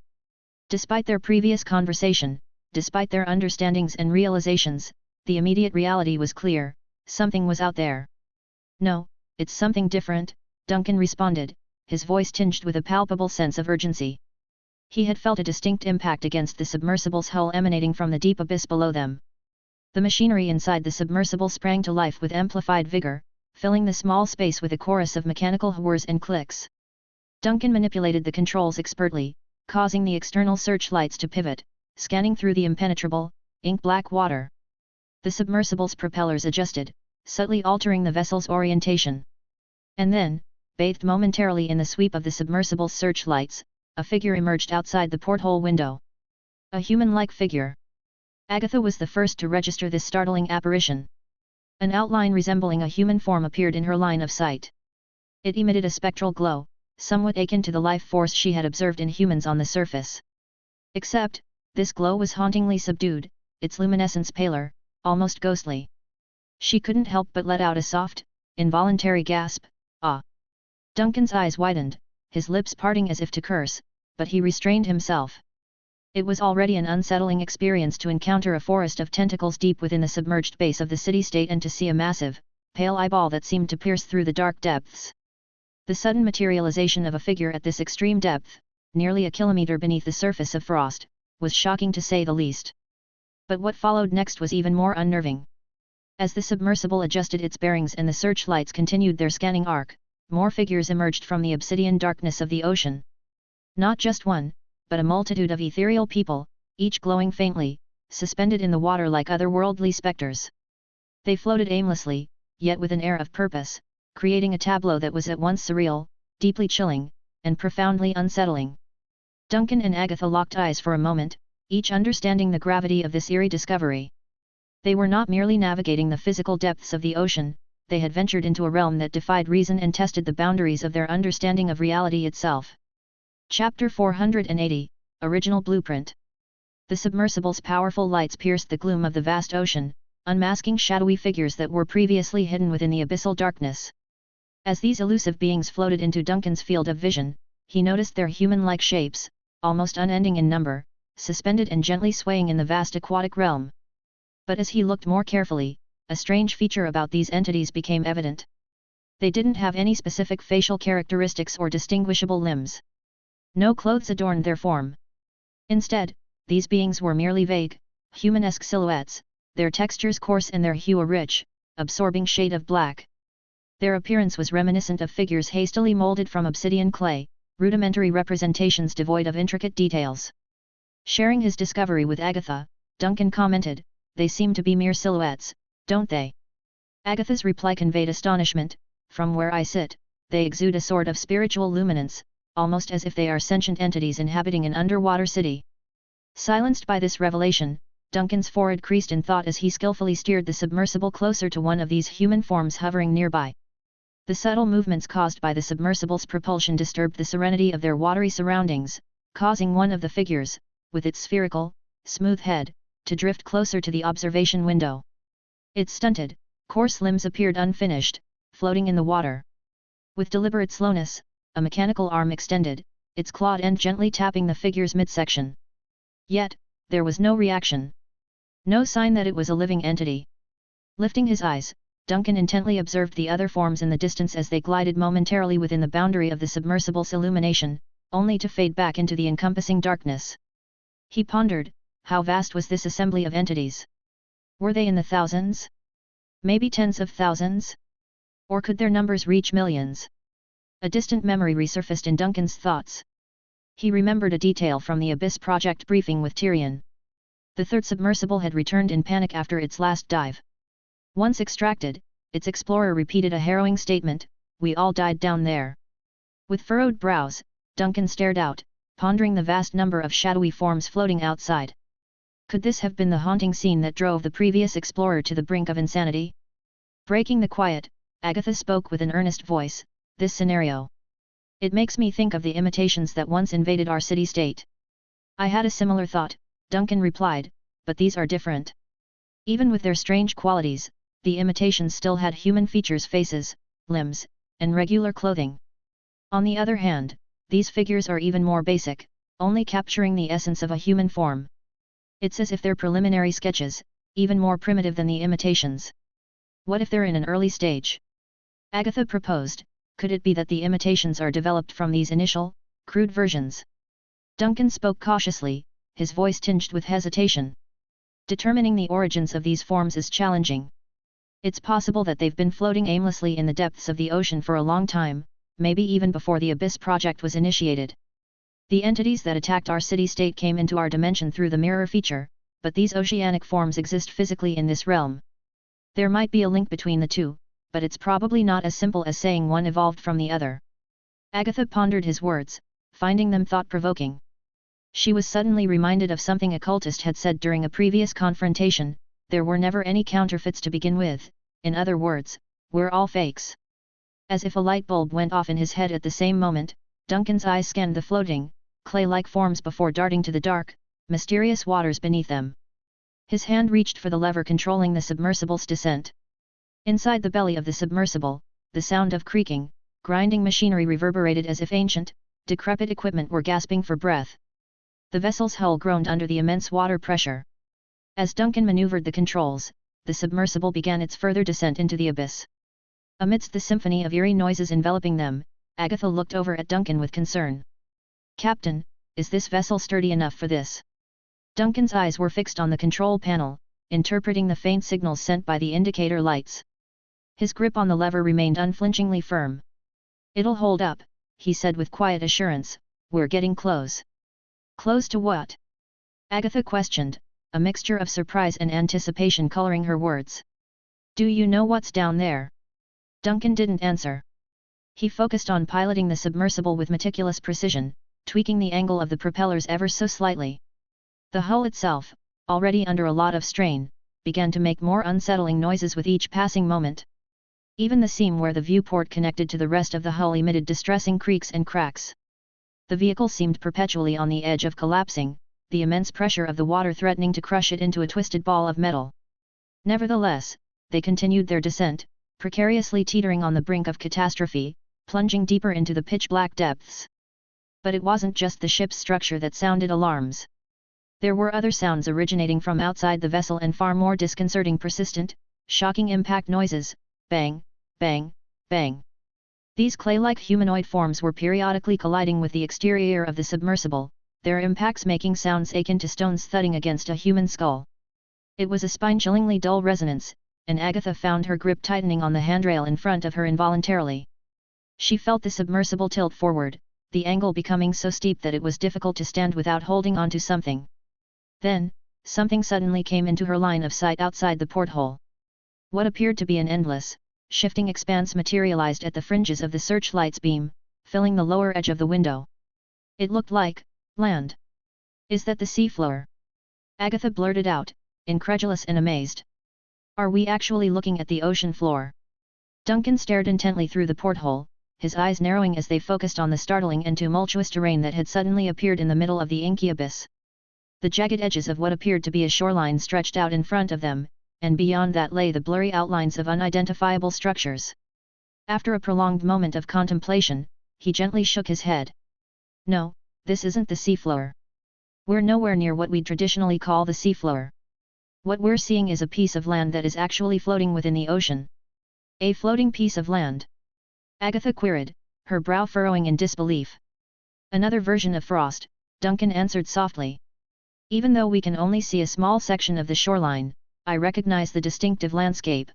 Despite their previous conversation, despite their understandings and realizations, the immediate reality was clear: something was out there. No, it's something different, Duncan responded, his voice tinged with a palpable sense of urgency. He had felt a distinct impact against the submersible's hull emanating from the deep abyss below them. The machinery inside the submersible sprang to life with amplified vigor, filling the small space with a chorus of mechanical whirs and clicks. Duncan manipulated the controls expertly, causing the external searchlights to pivot, scanning through the impenetrable, ink-black water. The submersible's propellers adjusted, subtly altering the vessel's orientation. And then, bathed momentarily in the sweep of the submersible's searchlights, a figure emerged outside the porthole window. A human-like figure. Agatha was the first to register this startling apparition. An outline resembling a human form appeared in her line of sight. It emitted a spectral glow, somewhat akin to the life force she had observed in humans on the surface. Except, this glow was hauntingly subdued, its luminescence paler, almost ghostly. She couldn't help but let out a soft, involuntary gasp. Ah! Duncan's eyes widened, his lips parting as if to curse, but he restrained himself. It was already an unsettling experience to encounter a forest of tentacles deep within the submerged base of the city-state and to see a massive, pale eyeball that seemed to pierce through the dark depths. The sudden materialization of a figure at this extreme depth, nearly a kilometer beneath the surface of frost, was shocking to say the least. But what followed next was even more unnerving. As the submersible adjusted its bearings and the searchlights continued their scanning arc, more figures emerged from the obsidian darkness of the ocean. Not just one, but a multitude of ethereal people, each glowing faintly, suspended in the water like otherworldly specters. They floated aimlessly, yet with an air of purpose, creating a tableau that was at once surreal, deeply chilling, and profoundly unsettling. Duncan and Agatha locked eyes for a moment, each understanding the gravity of this eerie discovery. They were not merely navigating the physical depths of the ocean, they had ventured into a realm that defied reason and tested the boundaries of their understanding of reality itself. Chapter 480, Original Blueprint. The submersible's powerful lights pierced the gloom of the vast ocean, unmasking shadowy figures that were previously hidden within the abyssal darkness. As these elusive beings floated into Duncan's field of vision, he noticed their human-like shapes, almost unending in number, suspended and gently swaying in the vast aquatic realm. But as he looked more carefully, a strange feature about these entities became evident. They didn't have any specific facial characteristics or distinguishable limbs. No clothes adorned their form. Instead, these beings were merely vague, humanesque silhouettes, their textures coarse and their hue a rich, absorbing shade of black. Their appearance was reminiscent of figures hastily molded from obsidian clay, rudimentary representations devoid of intricate details. Sharing his discovery with Agatha, Duncan commented, "They seem to be mere silhouettes, don't they?" Agatha's reply conveyed astonishment. "From where I sit, they exude a sort of spiritual luminance, almost as if they are sentient entities inhabiting an underwater city." Silenced by this revelation, Duncan's forehead creased in thought as he skillfully steered the submersible closer to one of these human forms hovering nearby. The subtle movements caused by the submersible's propulsion disturbed the serenity of their watery surroundings, causing one of the figures, with its spherical, smooth head, to drift closer to the observation window. Its stunted, coarse limbs appeared unfinished, floating in the water. With deliberate slowness, a mechanical arm extended, its clawed end gently tapping the figure's midsection. Yet, there was no reaction. No sign that it was a living entity. Lifting his eyes, Duncan intently observed the other forms in the distance as they glided momentarily within the boundary of the submersible's illumination, only to fade back into the encompassing darkness. He pondered, how vast was this assembly of entities? Were they in the thousands? Maybe tens of thousands? Or could their numbers reach millions? A distant memory resurfaced in Duncan's thoughts. He remembered a detail from the Abyss Project briefing with Tyrion. The third submersible had returned in panic after its last dive. Once extracted, its explorer repeated a harrowing statement, "We all died down there." With furrowed brows, Duncan stared out, pondering the vast number of shadowy forms floating outside. Could this have been the haunting scene that drove the previous explorer to the brink of insanity? Breaking the quiet, Agatha spoke with an earnest voice, "This scenario. It makes me think of the imitations that once invaded our city-state." "I had a similar thought," Duncan replied, "but these are different. Even with their strange qualities, the imitations still had human features, faces, limbs, and regular clothing. On the other hand, these figures are even more basic, only capturing the essence of a human form. It's as if they're preliminary sketches, even more primitive than the imitations. What if they're in an early stage?" Agatha proposed. "Could it be that the imitations are developed from these initial, crude versions?" Duncan spoke cautiously, his voice tinged with hesitation. "Determining the origins of these forms is challenging. It's possible that they've been floating aimlessly in the depths of the ocean for a long time, maybe even before the Abyss project was initiated. The entities that attacked our city-state came into our dimension through the mirror feature, but these oceanic forms exist physically in this realm. There might be a link between the two, but it's probably not as simple as saying one evolved from the other." Agatha pondered his words, finding them thought-provoking. She was suddenly reminded of something a cultist had said during a previous confrontation: "There were never any counterfeits to begin with, in other words, we're all fakes." As if a light bulb went off in his head at the same moment, Duncan's eyes scanned the floating, clay-like forms before darting to the dark, mysterious waters beneath them. His hand reached for the lever controlling the submersible's descent. Inside the belly of the submersible, the sound of creaking, grinding machinery reverberated as if ancient, decrepit equipment were gasping for breath. The vessel's hull groaned under the immense water pressure. As Duncan maneuvered the controls, the submersible began its further descent into the abyss. Amidst the symphony of eerie noises enveloping them, Agatha looked over at Duncan with concern. "Captain, is this vessel sturdy enough for this?" Duncan's eyes were fixed on the control panel, interpreting the faint signals sent by the indicator lights. His grip on the lever remained unflinchingly firm. "It'll hold up," he said with quiet assurance. "We're getting close." "Close to what?" Agatha questioned, a mixture of surprise and anticipation coloring her words. "Do you know what's down there?" Duncan didn't answer. He focused on piloting the submersible with meticulous precision, tweaking the angle of the propellers ever so slightly. The hull itself, already under a lot of strain, began to make more unsettling noises with each passing moment. Even the seam where the viewport connected to the rest of the hull emitted distressing creaks and cracks. The vehicle seemed perpetually on the edge of collapsing, the immense pressure of the water threatening to crush it into a twisted ball of metal. Nevertheless, they continued their descent, precariously teetering on the brink of catastrophe, plunging deeper into the pitch-black depths. But it wasn't just the ship's structure that sounded alarms. There were other sounds originating from outside the vessel and far more disconcerting, persistent, shocking impact noises: bang, bang, bang. These clay-like humanoid forms were periodically colliding with the exterior of the submersible, their impacts making sounds akin to stones thudding against a human skull. It was a spine-chillingly dull resonance, and Agatha found her grip tightening on the handrail in front of her involuntarily. She felt the submersible tilt forward, the angle becoming so steep that it was difficult to stand without holding onto something. Then, something suddenly came into her line of sight outside the porthole. What appeared to be an endless, shifting expanse materialized at the fringes of the searchlight's beam, filling the lower edge of the window. It looked like land. "Is that the seafloor?" Agatha blurted out, incredulous and amazed. "Are we actually looking at the ocean floor?" Duncan stared intently through the porthole, his eyes narrowing as they focused on the startling and tumultuous terrain that had suddenly appeared in the middle of the inky abyss. The jagged edges of what appeared to be a shoreline stretched out in front of them, and beyond that lay the blurry outlines of unidentifiable structures. After a prolonged moment of contemplation, he gently shook his head. "No, this isn't the seafloor. We're nowhere near what we'd traditionally call the seafloor. What we're seeing is a piece of land that is actually floating within the ocean." "A floating piece of land?" Agatha queried, her brow furrowing in disbelief. "Another version of frost," Duncan answered softly. "Even though we can only see a small section of the shoreline, I recognize the distinctive landscape.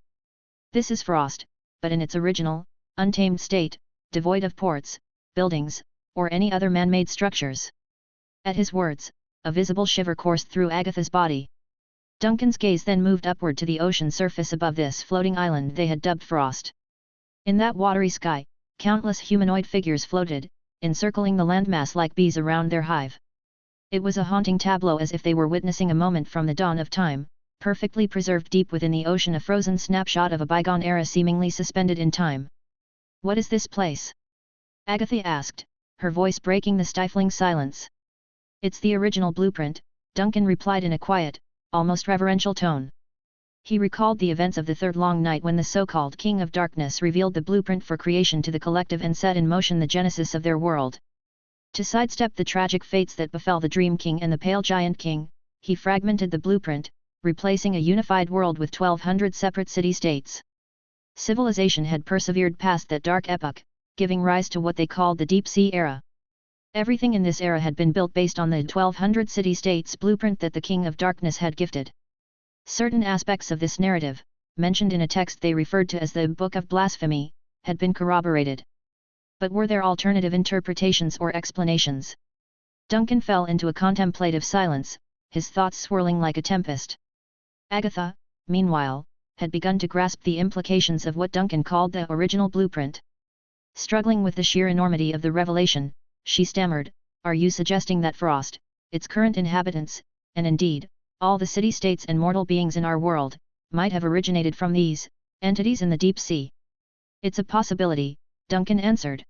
This is frost, but in its original, untamed state, devoid of ports, buildings, or any other man-made structures." At his words, a visible shiver coursed through Agatha's body. Duncan's gaze then moved upward to the ocean surface above this floating island they had dubbed Frost. In that watery sky, countless humanoid figures floated, encircling the landmass like bees around their hive. It was a haunting tableau, as if they were witnessing a moment from the dawn of time, perfectly preserved deep within the ocean, a frozen snapshot of a bygone era seemingly suspended in time. "What is this place?" Agatha asked, her voice breaking the stifling silence. "It's the original blueprint," Duncan replied in a quiet, almost reverential tone. He recalled the events of the third long night when the so-called King of Darkness revealed the blueprint for creation to the collective and set in motion the genesis of their world. To sidestep the tragic fates that befell the Dream King and the Pale Giant King, he fragmented the blueprint, replacing a unified world with 1,200 separate city-states. Civilization had persevered past that dark epoch, giving rise to what they called the Deep Sea Era. Everything in this era had been built based on the 1,200 city-states blueprint that the King of Darkness had gifted. Certain aspects of this narrative, mentioned in a text they referred to as the Book of Blasphemy, had been corroborated. But were there alternative interpretations or explanations? Duncan fell into a contemplative silence, his thoughts swirling like a tempest. Agatha, meanwhile, had begun to grasp the implications of what Duncan called the original blueprint. Struggling with the sheer enormity of the revelation, she stammered, "Are you suggesting that Frost, its current inhabitants, and indeed, all the city-states and mortal beings in our world, might have originated from these entities in the deep sea?" "It's a possibility," Duncan answered.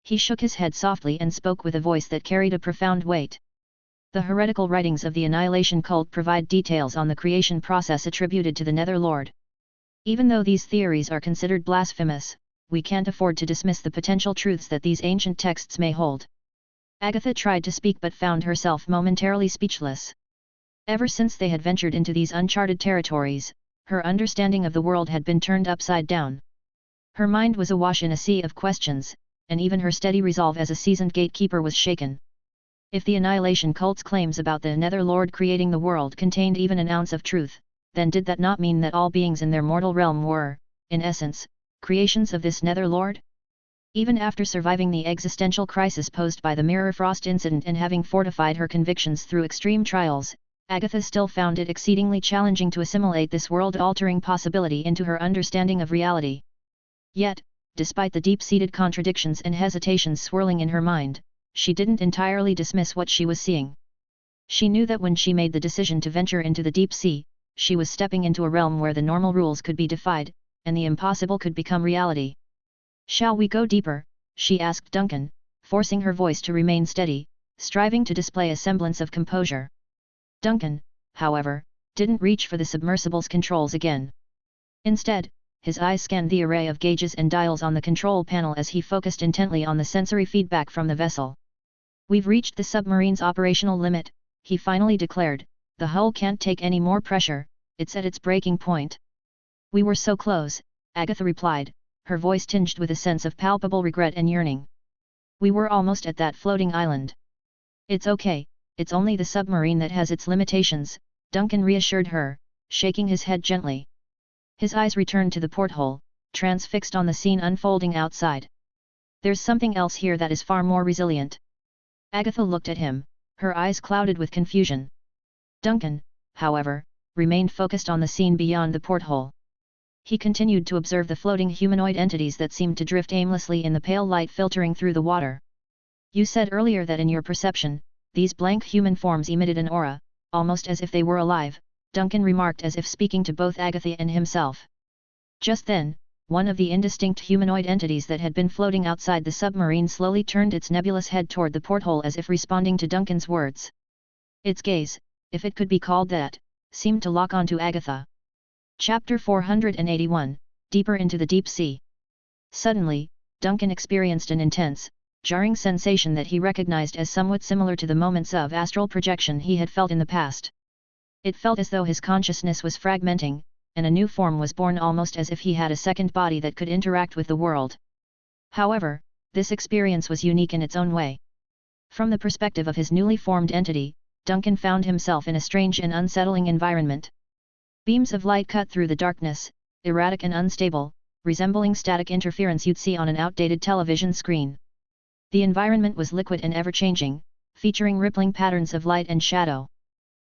He shook his head softly and spoke with a voice that carried a profound weight. "The heretical writings of the Annihilation cult provide details on the creation process attributed to the Netherlord. Even though these theories are considered blasphemous, we can't afford to dismiss the potential truths that these ancient texts may hold." Agatha tried to speak but found herself momentarily speechless. Ever since they had ventured into these uncharted territories, her understanding of the world had been turned upside down. Her mind was awash in a sea of questions, and even her steady resolve as a seasoned gatekeeper was shaken. If the Annihilation cult's claims about the Netherlord creating the world contained even an ounce of truth, then did that not mean that all beings in their mortal realm were, in essence, creations of this Netherlord? Even after surviving the existential crisis posed by the Mirror Frost incident and having fortified her convictions through extreme trials, Agatha still found it exceedingly challenging to assimilate this world-altering possibility into her understanding of reality. Yet, despite the deep-seated contradictions and hesitations swirling in her mind, she didn't entirely dismiss what she was seeing. She knew that when she made the decision to venture into the deep sea, she was stepping into a realm where the normal rules could be defied, and the impossible could become reality. "Shall we go deeper?" she asked Duncan, forcing her voice to remain steady, striving to display a semblance of composure. Duncan, however, didn't reach for the submersible's controls again. Instead, his eyes scanned the array of gauges and dials on the control panel as he focused intently on the sensory feedback from the vessel. "We've reached the submarine's operational limit," he finally declared. "The hull can't take any more pressure, it's at its breaking point." "We were so close," Agatha replied, her voice tinged with a sense of palpable regret and yearning. "We were almost at that floating island." "It's okay, it's only the submarine that has its limitations," Duncan reassured her, shaking his head gently. His eyes returned to the porthole, transfixed on the scene unfolding outside. "There's something else here that is far more resilient." Agatha looked at him, her eyes clouded with confusion. Duncan, however, remained focused on the scene beyond the porthole. He continued to observe the floating humanoid entities that seemed to drift aimlessly in the pale light filtering through the water. "You said earlier that in your perception, these blank human forms emitted an aura, almost as if they were alive," Duncan remarked as if speaking to both Agatha and himself. Just then, one of the indistinct humanoid entities that had been floating outside the submarine slowly turned its nebulous head toward the porthole as if responding to Duncan's words. Its gaze, if it could be called that, seemed to lock onto Agatha. Chapter 481, Deeper into the Deep Sea. Suddenly, Duncan experienced an intense, jarring sensation that he recognized as somewhat similar to the moments of astral projection he had felt in the past. It felt as though his consciousness was fragmenting, and a new form was born, almost as if he had a second body that could interact with the world. However, this experience was unique in its own way. From the perspective of his newly formed entity, Duncan found himself in a strange and unsettling environment. Beams of light cut through the darkness, erratic and unstable, resembling static interference you'd see on an outdated television screen. The environment was liquid and ever-changing, featuring rippling patterns of light and shadow.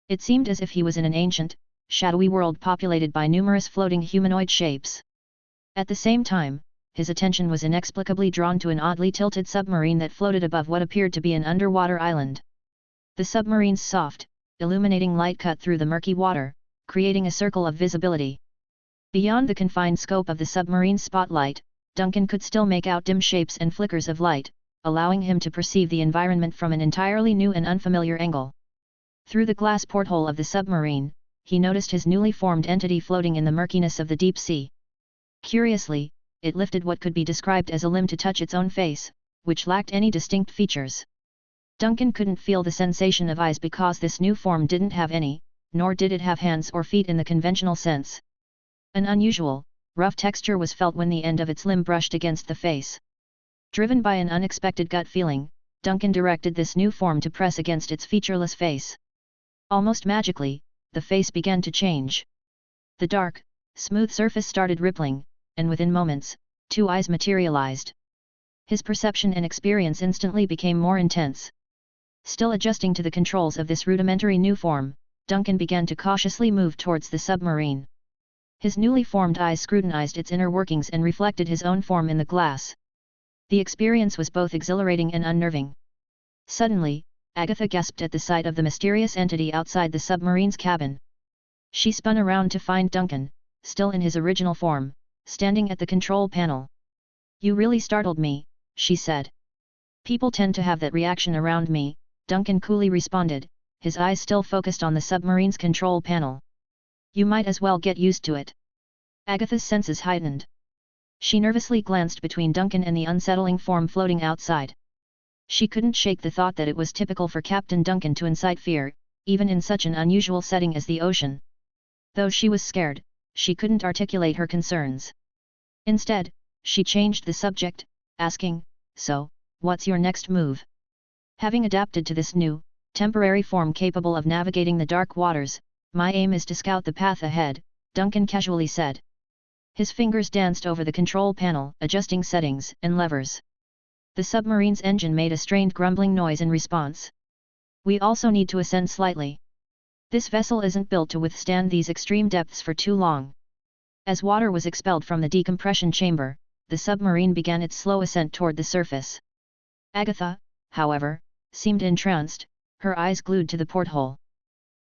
It seemed as if he was in an ancient, shadowy world populated by numerous floating humanoid shapes. At the same time, his attention was inexplicably drawn to an oddly tilted submarine that floated above what appeared to be an underwater island. The submarine's soft, illuminating light cut through the murky water, creating a circle of visibility. Beyond the confined scope of the submarine's spotlight, Duncan could still make out dim shapes and flickers of light, allowing him to perceive the environment from an entirely new and unfamiliar angle. Through the glass porthole of the submarine, he noticed his newly formed entity floating in the murkiness of the deep sea. Curiously, it lifted what could be described as a limb to touch its own face, which lacked any distinct features. Duncan couldn't feel the sensation of eyes because this new form didn't have any, nor did it have hands or feet in the conventional sense. An unusual, rough texture was felt when the end of its limb brushed against the face. Driven by an unexpected gut feeling, Duncan directed this new form to press against its featureless face. Almost magically, the face began to change. The dark, smooth surface started rippling, and within moments, two eyes materialized. His perception and experience instantly became more intense. Still adjusting to the controls of this rudimentary new form, Duncan began to cautiously move towards the submarine. His newly formed eyes scrutinized its inner workings and reflected his own form in the glass. The experience was both exhilarating and unnerving. Suddenly, Agatha gasped at the sight of the mysterious entity outside the submarine's cabin. She spun around to find Duncan, still in his original form, standing at the control panel. "You really startled me," she said. "People tend to have that reaction around me," Duncan coolly responded, his eyes still focused on the submarine's control panel. "You might as well get used to it." Agatha's senses heightened. She nervously glanced between Duncan and the unsettling form floating outside. She couldn't shake the thought that it was typical for Captain Duncan to incite fear, even in such an unusual setting as the ocean. Though she was scared, she couldn't articulate her concerns. Instead, she changed the subject, asking, "So, what's your next move?" Having adapted to this new, temporary form capable of navigating the dark waters, "My aim is to scout the path ahead," Duncan casually said. His fingers danced over the control panel, adjusting settings and levers. The submarine's engine made a strained grumbling noise in response. "We also need to ascend slightly. This vessel isn't built to withstand these extreme depths for too long." As water was expelled from the decompression chamber, the submarine began its slow ascent toward the surface. Agatha, however, seemed entranced, her eyes glued to the porthole.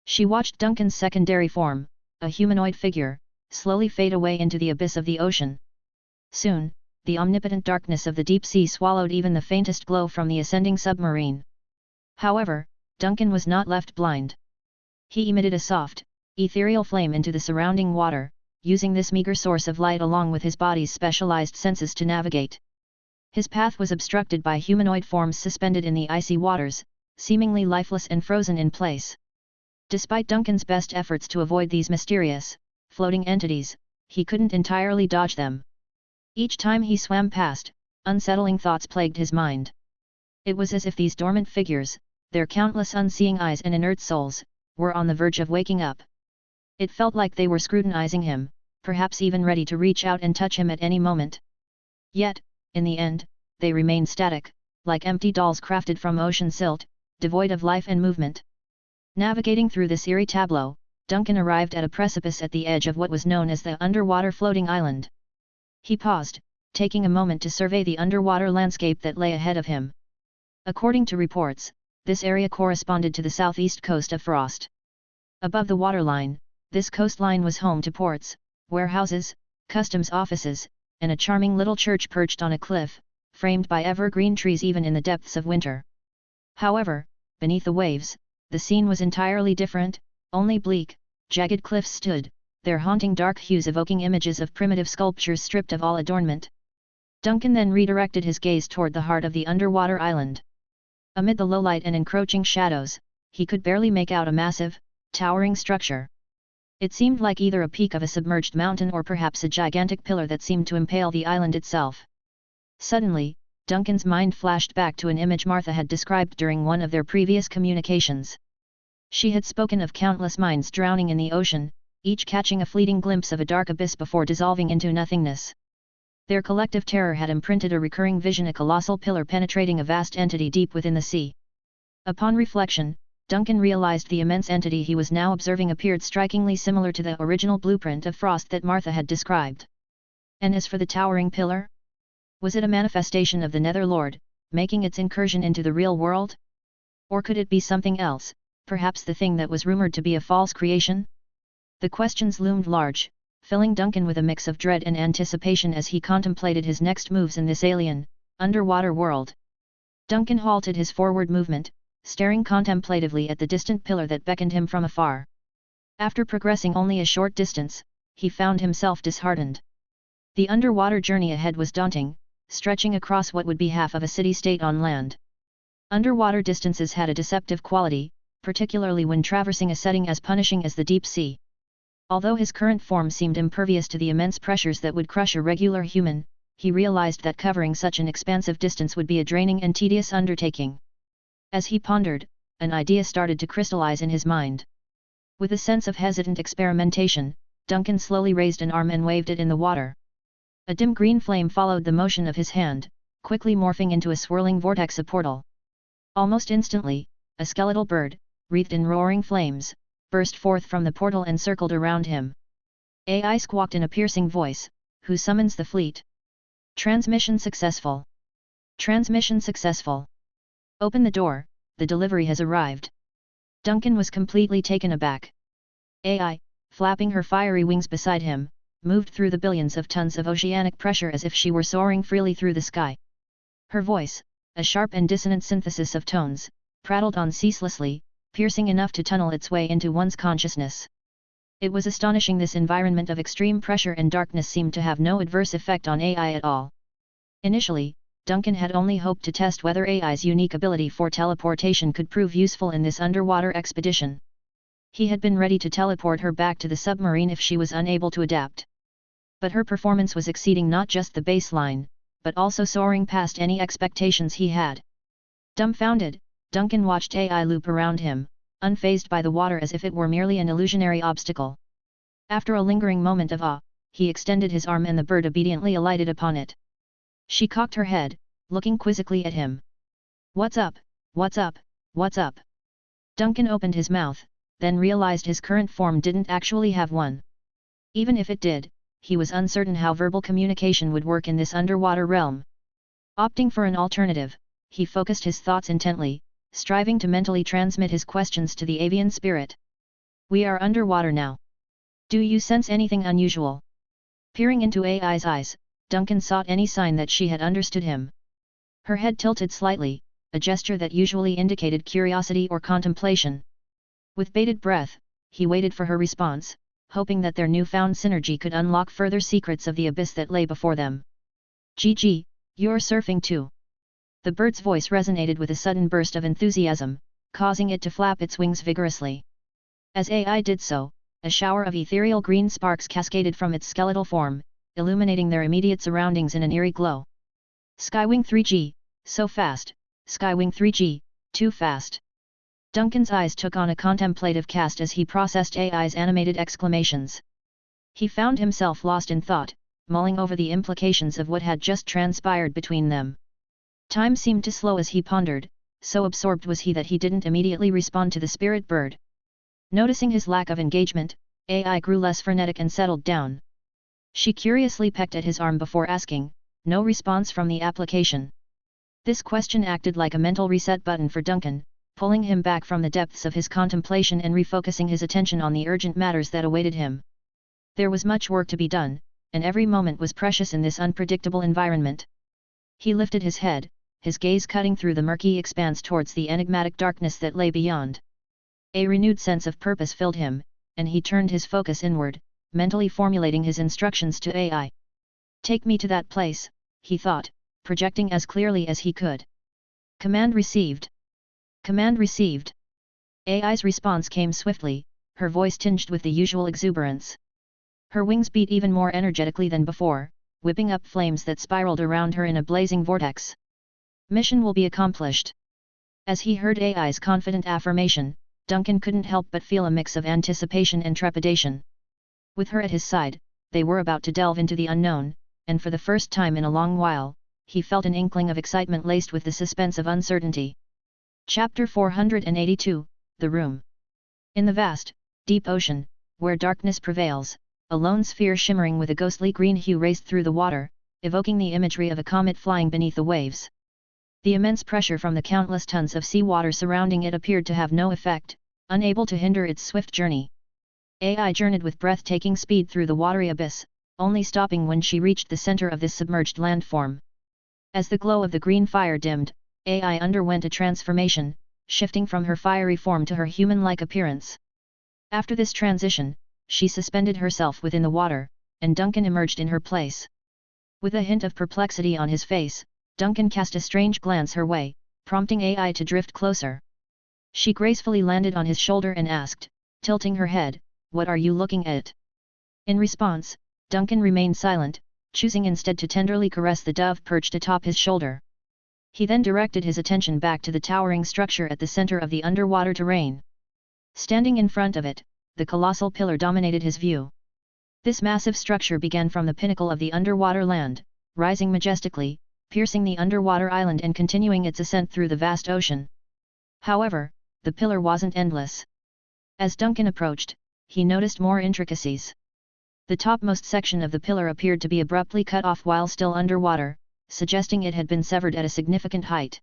She watched Duncan's secondary form, a humanoid figure, slowly fade away into the abyss of the ocean. Soon, the omnipotent darkness of the deep sea swallowed even the faintest glow from the ascending submarine. However, Duncan was not left blind. He emitted a soft, ethereal flame into the surrounding water, using this meager source of light along with his body's specialized senses to navigate. His path was obstructed by humanoid forms suspended in the icy waters, seemingly lifeless and frozen in place. Despite Duncan's best efforts to avoid these mysterious, floating entities, he couldn't entirely dodge them. Each time he swam past, unsettling thoughts plagued his mind. It was as if these dormant figures, their countless unseeing eyes and inert souls, were on the verge of waking up. It felt like they were scrutinizing him, perhaps even ready to reach out and touch him at any moment. Yet, in the end, they remained static, like empty dolls crafted from ocean silt, devoid of life and movement. Navigating through this eerie tableau, Duncan arrived at a precipice at the edge of what was known as the underwater floating island. He paused, taking a moment to survey the underwater landscape that lay ahead of him. According to reports, this area corresponded to the southeast coast of Frost. Above the waterline, this coastline was home to ports, warehouses, customs offices, and a charming little church perched on a cliff, framed by evergreen trees even in the depths of winter. However, beneath the waves, the scene was entirely different. Only bleak, jagged cliffs stood, their haunting dark hues evoking images of primitive sculptures stripped of all adornment. Duncan then redirected his gaze toward the heart of the underwater island. Amid the low light and encroaching shadows, he could barely make out a massive, towering structure. It seemed like either a peak of a submerged mountain or perhaps a gigantic pillar that seemed to impale the island itself. Suddenly, Duncan's mind flashed back to an image Martha had described during one of their previous communications. She had spoken of countless minds drowning in the ocean, each catching a fleeting glimpse of a dark abyss before dissolving into nothingness. Their collective terror had imprinted a recurring vision, a colossal pillar penetrating a vast entity deep within the sea. Upon reflection, Duncan realized the immense entity he was now observing appeared strikingly similar to the original blueprint of Frost that Martha had described. And as for the towering pillar? Was it a manifestation of the Netherlord, making its incursion into the real world? Or could it be something else, perhaps the thing that was rumored to be a false creation? The questions loomed large, filling Duncan with a mix of dread and anticipation as he contemplated his next moves in this alien, underwater world. Duncan halted his forward movement, staring contemplatively at the distant pillar that beckoned him from afar. After progressing only a short distance, he found himself disheartened. The underwater journey ahead was daunting, stretching across what would be half of a city-state on land. Underwater distances had a deceptive quality, particularly when traversing a setting as punishing as the deep sea. Although his current form seemed impervious to the immense pressures that would crush a regular human, he realized that covering such an expansive distance would be a draining and tedious undertaking. As he pondered, an idea started to crystallize in his mind. With a sense of hesitant experimentation, Duncan slowly raised an arm and waved it in the water. A dim green flame followed the motion of his hand, quickly morphing into a swirling vortex of portal. Almost instantly, a skeletal bird, wreathed in roaring flames, burst forth from the portal and circled around him. AI squawked in a piercing voice, "Who summons the fleet? Transmission successful. Transmission successful. Open the door, the delivery has arrived." Duncan was completely taken aback. AI, flapping her fiery wings beside him, moved through the billions of tons of oceanic pressure as if she were soaring freely through the sky. Her voice, a sharp and dissonant synthesis of tones, prattled on ceaselessly, piercing enough to tunnel its way into one's consciousness. It was astonishing this environment of extreme pressure and darkness seemed to have no adverse effect on AI at all. Initially, Duncan had only hoped to test whether AI's unique ability for teleportation could prove useful in this underwater expedition. He had been ready to teleport her back to the submarine if she was unable to adapt. But her performance was exceeding not just the baseline, but also soaring past any expectations he had. Dumbfounded, Duncan watched AI loop around him, unfazed by the water as if it were merely an illusionary obstacle. After a lingering moment of awe, he extended his arm and the bird obediently alighted upon it. She cocked her head, looking quizzically at him. "What's up, what's up, what's up?" Duncan opened his mouth, then realized his current form didn't actually have one. Even if it did, he was uncertain how verbal communication would work in this underwater realm. Opting for an alternative, he focused his thoughts intently, striving to mentally transmit his questions to the avian spirit. "We are underwater now. Do you sense anything unusual?" Peering into AI's eyes, Duncan sought any sign that she had understood him. Her head tilted slightly, a gesture that usually indicated curiosity or contemplation. With bated breath, he waited for her response, hoping that their newfound synergy could unlock further secrets of the abyss that lay before them. "Gigi, you're surfing too." The bird's voice resonated with a sudden burst of enthusiasm, causing it to flap its wings vigorously. As AI did so, a shower of ethereal green sparks cascaded from its skeletal form, illuminating their immediate surroundings in an eerie glow. "Skywing 3G, so fast, Skywing 3G, too fast." Duncan's eyes took on a contemplative cast as he processed AI's animated exclamations. He found himself lost in thought, mulling over the implications of what had just transpired between them. Time seemed to slow as he pondered, so absorbed was he that he didn't immediately respond to the spirit bird. Noticing his lack of engagement, AI grew less frenetic and settled down. She curiously pecked at his arm before asking, "No response from the application?" This question acted like a mental reset button for Duncan, pulling him back from the depths of his contemplation and refocusing his attention on the urgent matters that awaited him. There was much work to be done, and every moment was precious in this unpredictable environment. He lifted his head, his gaze cutting through the murky expanse towards the enigmatic darkness that lay beyond. A renewed sense of purpose filled him, and he turned his focus inward, mentally formulating his instructions to AI. "Take me to that place," he thought, projecting as clearly as he could. "Command received." "Command received." AI's response came swiftly, her voice tinged with the usual exuberance. Her wings beat even more energetically than before, whipping up flames that spiraled around her in a blazing vortex. "Mission will be accomplished." As he heard AI's confident affirmation, Duncan couldn't help but feel a mix of anticipation and trepidation. With her at his side, they were about to delve into the unknown, and for the first time in a long while, he felt an inkling of excitement laced with the suspense of uncertainty. Chapter 482, The Room. In the vast, deep ocean, where darkness prevails, a lone sphere shimmering with a ghostly green hue raced through the water, evoking the imagery of a comet flying beneath the waves. The immense pressure from the countless tons of seawater surrounding it appeared to have no effect, unable to hinder its swift journey. AI journeyed with breathtaking speed through the watery abyss, only stopping when she reached the center of this submerged landform. As the glow of the green fire dimmed, AI underwent a transformation, shifting from her fiery form to her human-like appearance. After this transition, she suspended herself within the water, and Duncan emerged in her place. With a hint of perplexity on his face, Duncan cast a strange glance her way, prompting AI to drift closer. She gracefully landed on his shoulder and asked, tilting her head, "What are you looking at?" In response, Duncan remained silent, choosing instead to tenderly caress the dove perched atop his shoulder. He then directed his attention back to the towering structure at the center of the underwater terrain. Standing in front of it, the colossal pillar dominated his view. This massive structure began from the pinnacle of the underwater land, rising majestically, piercing the underwater island and continuing its ascent through the vast ocean. However, the pillar wasn't endless. As Duncan approached, he noticed more intricacies. The topmost section of the pillar appeared to be abruptly cut off while still underwater, suggesting it had been severed at a significant height.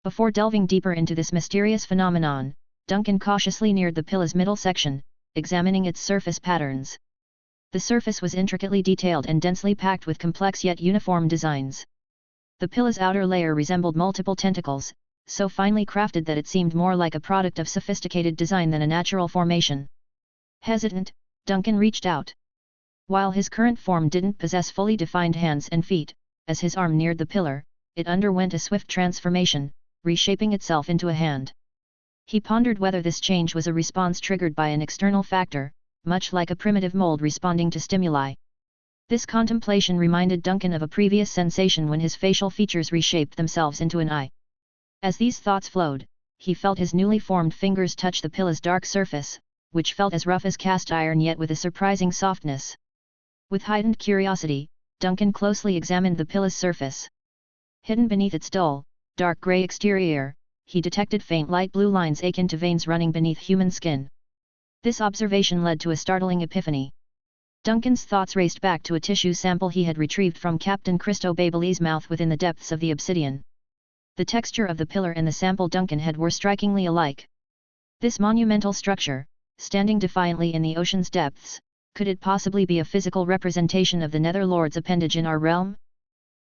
Before delving deeper into this mysterious phenomenon, Duncan cautiously neared the pillar's middle section, examining its surface patterns. The surface was intricately detailed and densely packed with complex yet uniform designs. The pillar's outer layer resembled multiple tentacles, so finely crafted that it seemed more like a product of sophisticated design than a natural formation. Hesitant, Duncan reached out. While his current form didn't possess fully defined hands and feet, as his arm neared the pillar, it underwent a swift transformation, reshaping itself into a hand. He pondered whether this change was a response triggered by an external factor, much like a primitive mold responding to stimuli. This contemplation reminded Duncan of a previous sensation when his facial features reshaped themselves into an eye. As these thoughts flowed, he felt his newly formed fingers touch the pillar's dark surface, which felt as rough as cast iron yet with a surprising softness. With heightened curiosity, Duncan closely examined the pillar's surface. Hidden beneath its dull, dark gray exterior, he detected faint light blue lines akin to veins running beneath human skin. This observation led to a startling epiphany. Duncan's thoughts raced back to a tissue sample he had retrieved from Captain Christo Bailey's mouth within the depths of the obsidian. The texture of the pillar and the sample Duncan had were strikingly alike. This monumental structure, standing defiantly in the ocean's depths, could it possibly be a physical representation of the Netherlord's appendage in our realm?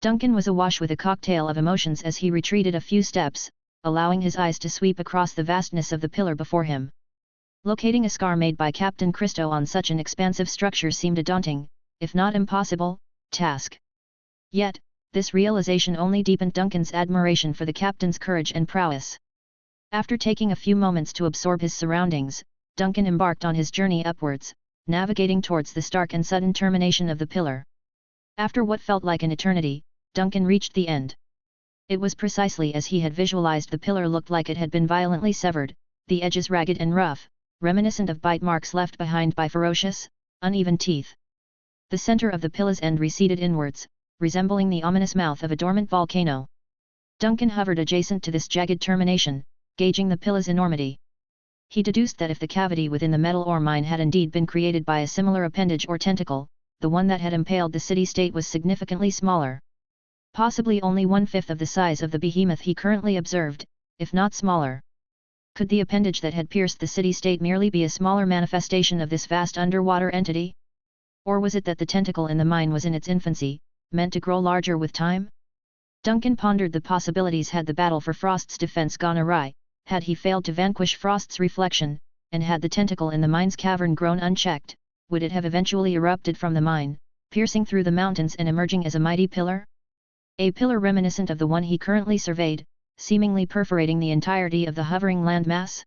Duncan was awash with a cocktail of emotions as he retreated a few steps, allowing his eyes to sweep across the vastness of the pillar before him. Locating a scar made by Captain Christo on such an expansive structure seemed a daunting, if not impossible, task. Yet, this realization only deepened Duncan's admiration for the captain's courage and prowess. After taking a few moments to absorb his surroundings, Duncan embarked on his journey upwards, navigating towards the stark and sudden termination of the pillar. After what felt like an eternity, Duncan reached the end. It was precisely as he had visualized. The pillar looked like it had been violently severed, the edges ragged and rough, reminiscent of bite marks left behind by ferocious, uneven teeth. The center of the pillar's end receded inwards, resembling the ominous mouth of a dormant volcano. Duncan hovered adjacent to this jagged termination, gauging the pillar's enormity. He deduced that if the cavity within the metal ore mine had indeed been created by a similar appendage or tentacle, the one that had impaled the city-state was significantly smaller. Possibly only 1/5 of the size of the behemoth he currently observed, if not smaller. Could the appendage that had pierced the city-state merely be a smaller manifestation of this vast underwater entity? Or was it that the tentacle in the mine was in its infancy, meant to grow larger with time? Duncan pondered the possibilities had the battle for Frost's defense gone awry, had he failed to vanquish Frost's reflection, and had the tentacle in the mine's cavern grown unchecked, would it have eventually erupted from the mine, piercing through the mountains and emerging as a mighty pillar? A pillar reminiscent of the one he currently surveyed, seemingly perforating the entirety of the hovering landmass?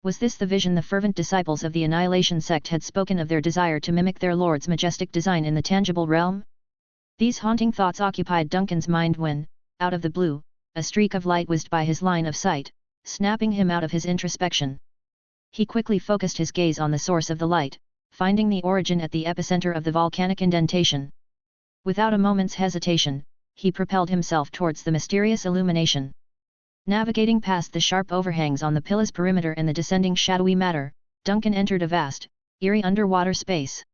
Was this the vision the fervent disciples of the Annihilation sect had spoken of, their desire to mimic their Lord's majestic design in the tangible realm? These haunting thoughts occupied Duncan's mind when, out of the blue, a streak of light whizzed by his line of sight, snapping him out of his introspection. He quickly focused his gaze on the source of the light, finding the origin at the epicenter of the volcanic indentation. Without a moment's hesitation, he propelled himself towards the mysterious illumination. Navigating past the sharp overhangs on the pillar's perimeter and the descending shadowy matter, Duncan entered a vast, eerie underwater space.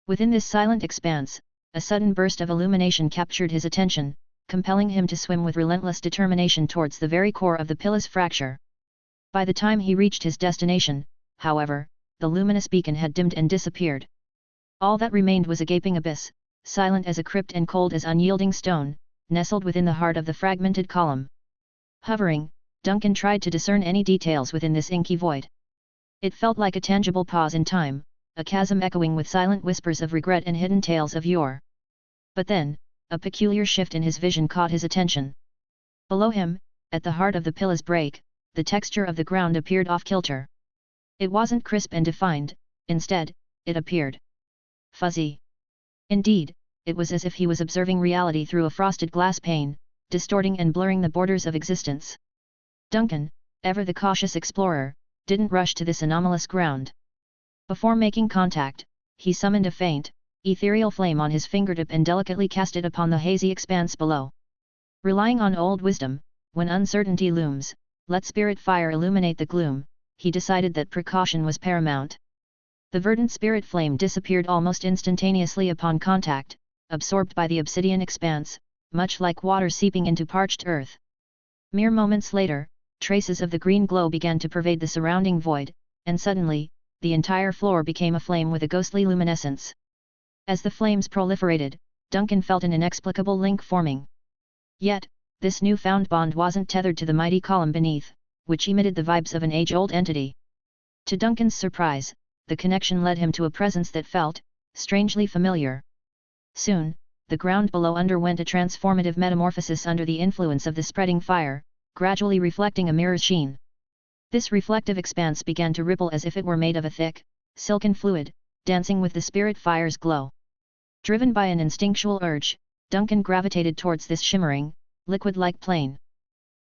Within this silent expanse, a sudden burst of illumination captured his attention, compelling him to swim with relentless determination towards the very core of the pillow's fracture. By the time he reached his destination, however, the luminous beacon had dimmed and disappeared. All that remained was a gaping abyss, silent as a crypt and cold as unyielding stone, nestled within the heart of the fragmented column. Hovering, Duncan tried to discern any details within this inky void. It felt like a tangible pause in time, a chasm echoing with silent whispers of regret and hidden tales of yore. But then, a peculiar shift in his vision caught his attention. Below him, at the heart of the pillow's break, the texture of the ground appeared off-kilter. It wasn't crisp and defined, instead, it appeared fuzzy. Indeed, it was as if he was observing reality through a frosted glass pane, distorting and blurring the borders of existence. Duncan, ever the cautious explorer, didn't rush to this anomalous ground. Before making contact, he summoned a faint, ethereal flame on his fingertip and delicately cast it upon the hazy expanse below. Relying on old wisdom, when uncertainty looms, let spirit fire illuminate the gloom, he decided that precaution was paramount. The verdant spirit flame disappeared almost instantaneously upon contact, absorbed by the obsidian expanse, much like water seeping into parched earth. Mere moments later, traces of the green glow began to pervade the surrounding void, and suddenly, the entire floor became aflame with a ghostly luminescence. As the flames proliferated, Duncan felt an inexplicable link forming. Yet, this newfound bond wasn't tethered to the mighty column beneath, which emitted the vibes of an age-old entity. To Duncan's surprise, the connection led him to a presence that felt strangely familiar. Soon, the ground below underwent a transformative metamorphosis under the influence of the spreading fire, gradually reflecting a mirror's sheen. This reflective expanse began to ripple as if it were made of a thick, silken fluid, dancing with the spirit fire's glow. Driven by an instinctual urge, Duncan gravitated towards this shimmering, liquid-like plane.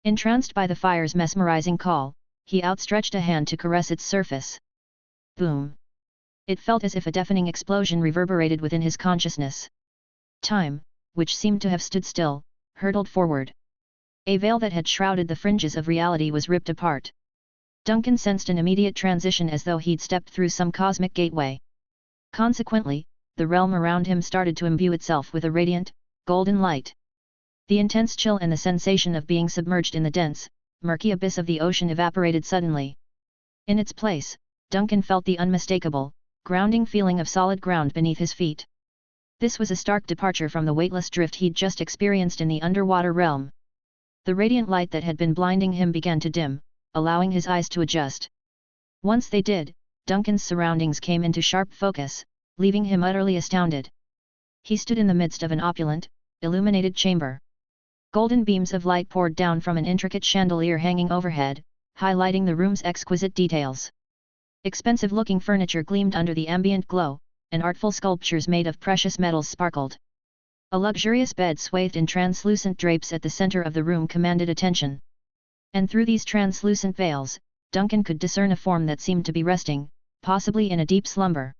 Entranced by the fire's mesmerizing call, he outstretched a hand to caress its surface. Boom! It felt as if a deafening explosion reverberated within his consciousness. Time, which seemed to have stood still, hurtled forward. A veil that had shrouded the fringes of reality was ripped apart. Duncan sensed an immediate transition as though he'd stepped through some cosmic gateway. Consequently, the realm around him started to imbue itself with a radiant, golden light. The intense chill and the sensation of being submerged in the dense, murky abyss of the ocean evaporated suddenly. In its place, Duncan felt the unmistakable, grounding feeling of solid ground beneath his feet. This was a stark departure from the weightless drift he'd just experienced in the underwater realm. The radiant light that had been blinding him began to dim, allowing his eyes to adjust. Once they did, Duncan's surroundings came into sharp focus, leaving him utterly astounded. He stood in the midst of an opulent, illuminated chamber. Golden beams of light poured down from an intricate chandelier hanging overhead, highlighting the room's exquisite details. Expensive-looking furniture gleamed under the ambient glow, and artful sculptures made of precious metals sparkled. A luxurious bed swathed in translucent drapes at the center of the room commanded attention. And through these translucent veils, Duncan could discern a form that seemed to be resting, possibly in a deep slumber.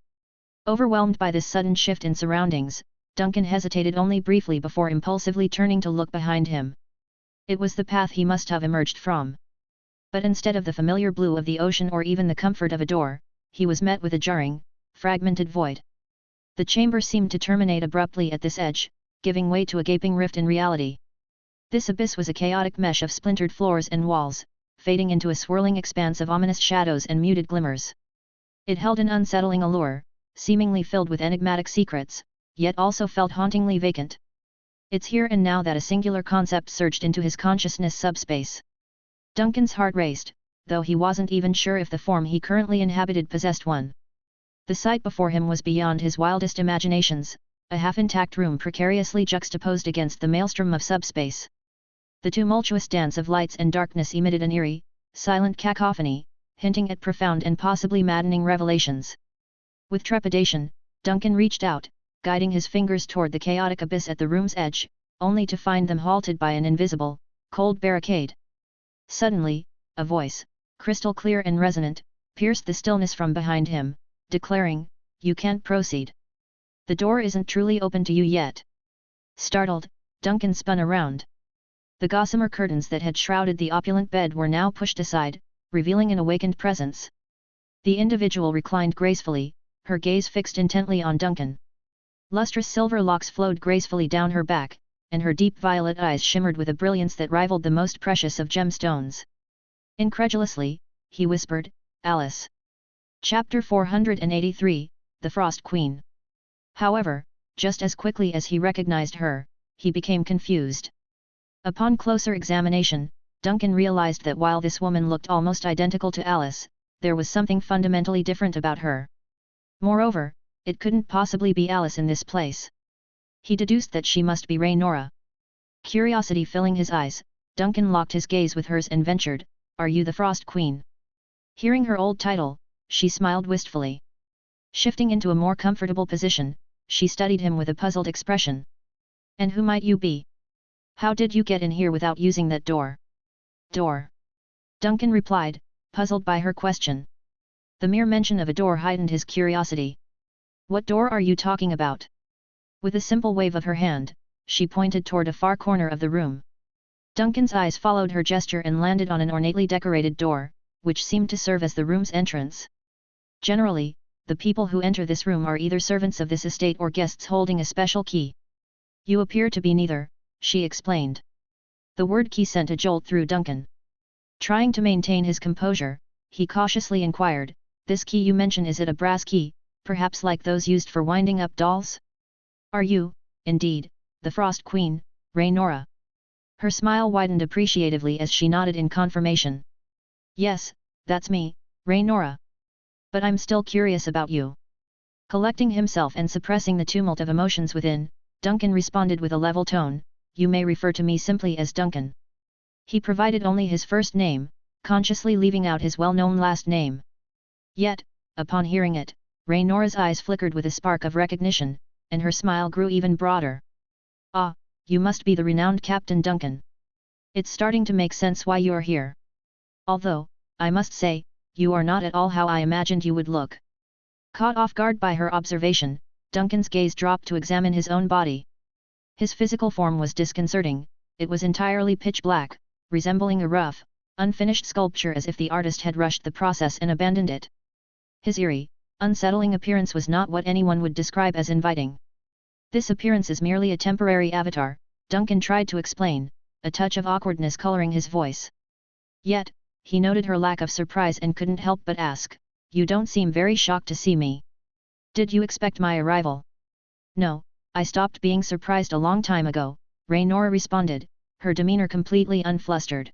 Overwhelmed by this sudden shift in surroundings, Duncan hesitated only briefly before impulsively turning to look behind him. It was the path he must have emerged from. But instead of the familiar blue of the ocean or even the comfort of a door, he was met with a jarring, fragmented void. The chamber seemed to terminate abruptly at this edge, giving way to a gaping rift in reality. This abyss was a chaotic mesh of splintered floors and walls, fading into a swirling expanse of ominous shadows and muted glimmers. It held an unsettling allure, seemingly filled with enigmatic secrets, yet also felt hauntingly vacant. It's here and now that a singular concept surged into his consciousness subspace. Duncan's heart raced, though he wasn't even sure if the form he currently inhabited possessed one. The sight before him was beyond his wildest imaginations, a half-intact room precariously juxtaposed against the maelstrom of subspace. The tumultuous dance of lights and darkness emitted an eerie, silent cacophony, hinting at profound and possibly maddening revelations. With trepidation, Duncan reached out, guiding his fingers toward the chaotic abyss at the room's edge, only to find them halted by an invisible, cold barricade. Suddenly, a voice, crystal clear and resonant, pierced the stillness from behind him, declaring, "You can't proceed. The door isn't truly open to you yet." Startled, Duncan spun around. The gossamer curtains that had shrouded the opulent bed were now pushed aside, revealing an awakened presence. The individual reclined gracefully, her gaze fixed intently on Duncan. Lustrous silver locks flowed gracefully down her back, and her deep violet eyes shimmered with a brilliance that rivaled the most precious of gemstones. Incredulously, he whispered, "Alice." Chapter 483, The Frost Queen. However, just as quickly as he recognized her, he became confused. Upon closer examination, Duncan realized that while this woman looked almost identical to Alice, there was something fundamentally different about her. Moreover, it couldn't possibly be Alice in this place. He deduced that she must be Raynora. Curiosity filling his eyes, Duncan locked his gaze with hers and ventured, "Are you the Frost Queen?" Hearing her old title, she smiled wistfully. Shifting into a more comfortable position, she studied him with a puzzled expression. "And who might you be? How did you get in here without using that door?" "Door?" Duncan replied, puzzled by her question. The mere mention of a door heightened his curiosity. "What door are you talking about?" With a simple wave of her hand, she pointed toward a far corner of the room. Duncan's eyes followed her gesture and landed on an ornately decorated door, which seemed to serve as the room's entrance. Generally, the people who enter this room are either servants of this estate or guests holding a special key. "You appear to be neither," she explained. The word key sent a jolt through Duncan. Trying to maintain his composure, he cautiously inquired, "This key you mention, is it a brass key, perhaps like those used for winding up dolls?" "Are you, indeed, the Frost Queen, Raynora?" Her smile widened appreciatively as she nodded in confirmation. "Yes, that's me, Raynora. But I'm still curious about you." Collecting himself and suppressing the tumult of emotions within, Duncan responded with a level tone, "You may refer to me simply as Duncan." He provided only his first name, consciously leaving out his well-known last name. Yet, upon hearing it, Raynora's eyes flickered with a spark of recognition, and her smile grew even broader. "Ah, you must be the renowned Captain Duncan. It's starting to make sense why you're here. Although, I must say, you are not at all how I imagined you would look." Caught off guard by her observation, Duncan's gaze dropped to examine his own body. His physical form was disconcerting. It was entirely pitch black, resembling a rough, unfinished sculpture, as if the artist had rushed the process and abandoned it. His eerie, unsettling appearance was not what anyone would describe as inviting. "This appearance is merely a temporary avatar," Duncan tried to explain, a touch of awkwardness coloring his voice. Yet, he noted her lack of surprise and couldn't help but ask, "You don't seem very shocked to see me. Did you expect my arrival?" "No, I stopped being surprised a long time ago," Raynora responded, her demeanor completely unflustered.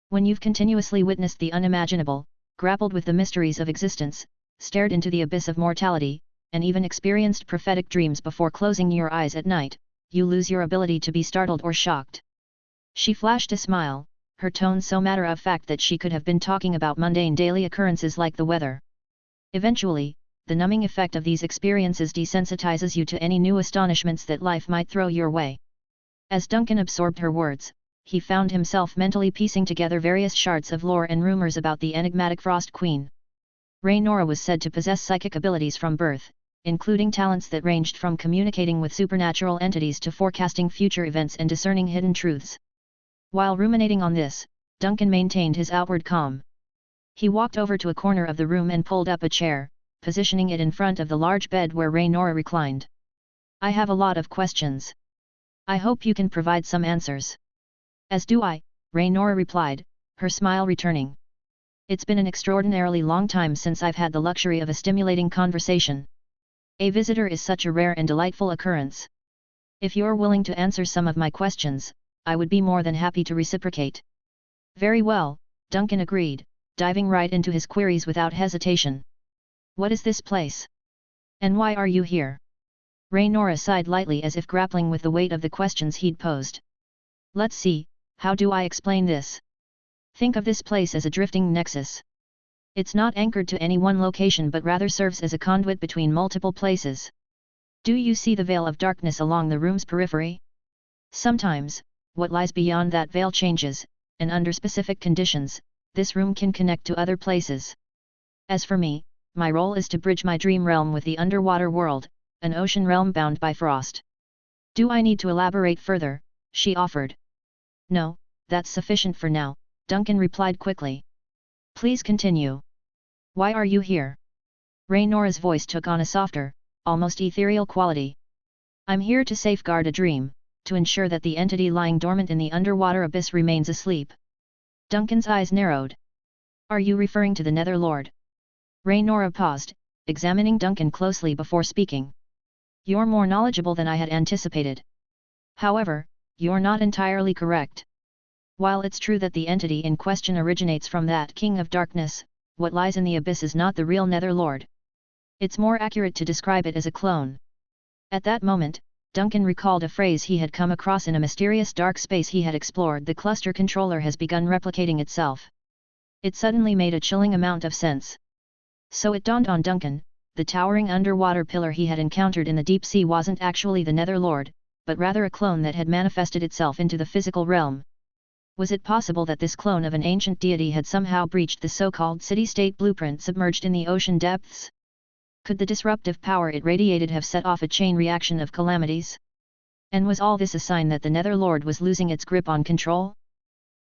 "When you've continuously witnessed the unimaginable, grappled with the mysteries of existence, stared into the abyss of mortality, and even experienced prophetic dreams before closing your eyes at night, you lose your ability to be startled or shocked." She flashed a smile, her tone so matter-of-fact that she could have been talking about mundane daily occurrences like the weather. "Eventually, the numbing effect of these experiences desensitizes you to any new astonishments that life might throw your way." As Duncan absorbed her words, he found himself mentally piecing together various shards of lore and rumors about the enigmatic Frost Queen. Raynora was said to possess psychic abilities from birth, including talents that ranged from communicating with supernatural entities to forecasting future events and discerning hidden truths. While ruminating on this, Duncan maintained his outward calm. He walked over to a corner of the room and pulled up a chair, positioning it in front of the large bed where Raynora reclined. "I have a lot of questions. I hope you can provide some answers." "As do I," Raynora replied, her smile returning. "It's been an extraordinarily long time since I've had the luxury of a stimulating conversation. A visitor is such a rare and delightful occurrence. If you're willing to answer some of my questions, I would be more than happy to reciprocate." "Very well," Duncan agreed, diving right into his queries without hesitation. "What is this place? And why are you here?" Raynora sighed lightly as if grappling with the weight of the questions he'd posed. "Let's see, how do I explain this? Think of this place as a drifting nexus. It's not anchored to any one location but rather serves as a conduit between multiple places. Do you see the veil of darkness along the room's periphery? Sometimes, what lies beyond that veil changes, and under specific conditions, this room can connect to other places. As for me, my role is to bridge my dream realm with the underwater world, an ocean realm bound by frost." "Do I need to elaborate further?" she offered. "No, that's sufficient for now," Duncan replied quickly. "Please continue. Why are you here?" Raynora's voice took on a softer, almost ethereal quality. "I'm here to safeguard a dream," to ensure that the entity lying dormant in the underwater abyss remains asleep. Duncan's eyes narrowed. Are you referring to the Netherlord? Raynora paused, examining Duncan closely before speaking. You're more knowledgeable than I had anticipated. However, you're not entirely correct. While it's true that the entity in question originates from that King of Darkness, what lies in the abyss is not the real Netherlord. It's more accurate to describe it as a clone. At that moment, Duncan recalled a phrase he had come across in a mysterious dark space he had explored: the cluster controller has begun replicating itself. It suddenly made a chilling amount of sense. So it dawned on Duncan, the towering underwater pillar he had encountered in the deep sea wasn't actually the Netherlord, but rather a clone that had manifested itself into the physical realm. Was it possible that this clone of an ancient deity had somehow breached the so-called city-state blueprint submerged in the ocean depths? Could the disruptive power it radiated have set off a chain reaction of calamities? And was all this a sign that the Netherlord was losing its grip on control?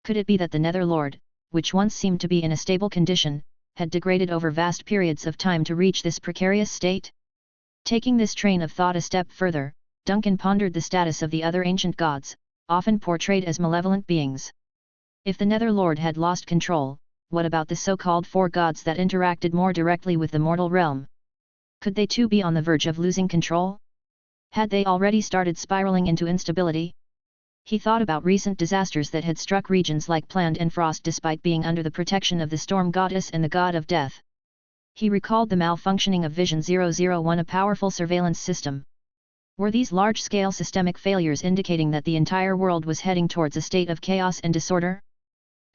Could it be that the Netherlord, which once seemed to be in a stable condition, had degraded over vast periods of time to reach this precarious state? Taking this train of thought a step further, Duncan pondered the status of the other ancient gods, often portrayed as malevolent beings. If the Netherlord had lost control, what about the so-called four gods that interacted more directly with the mortal realm? Could they too be on the verge of losing control? Had they already started spiraling into instability? He thought about recent disasters that had struck regions like Pland and Frost despite being under the protection of the Storm Goddess and the God of Death. He recalled the malfunctioning of Vision 001, a powerful surveillance system. Were these large-scale systemic failures indicating that the entire world was heading towards a state of chaos and disorder?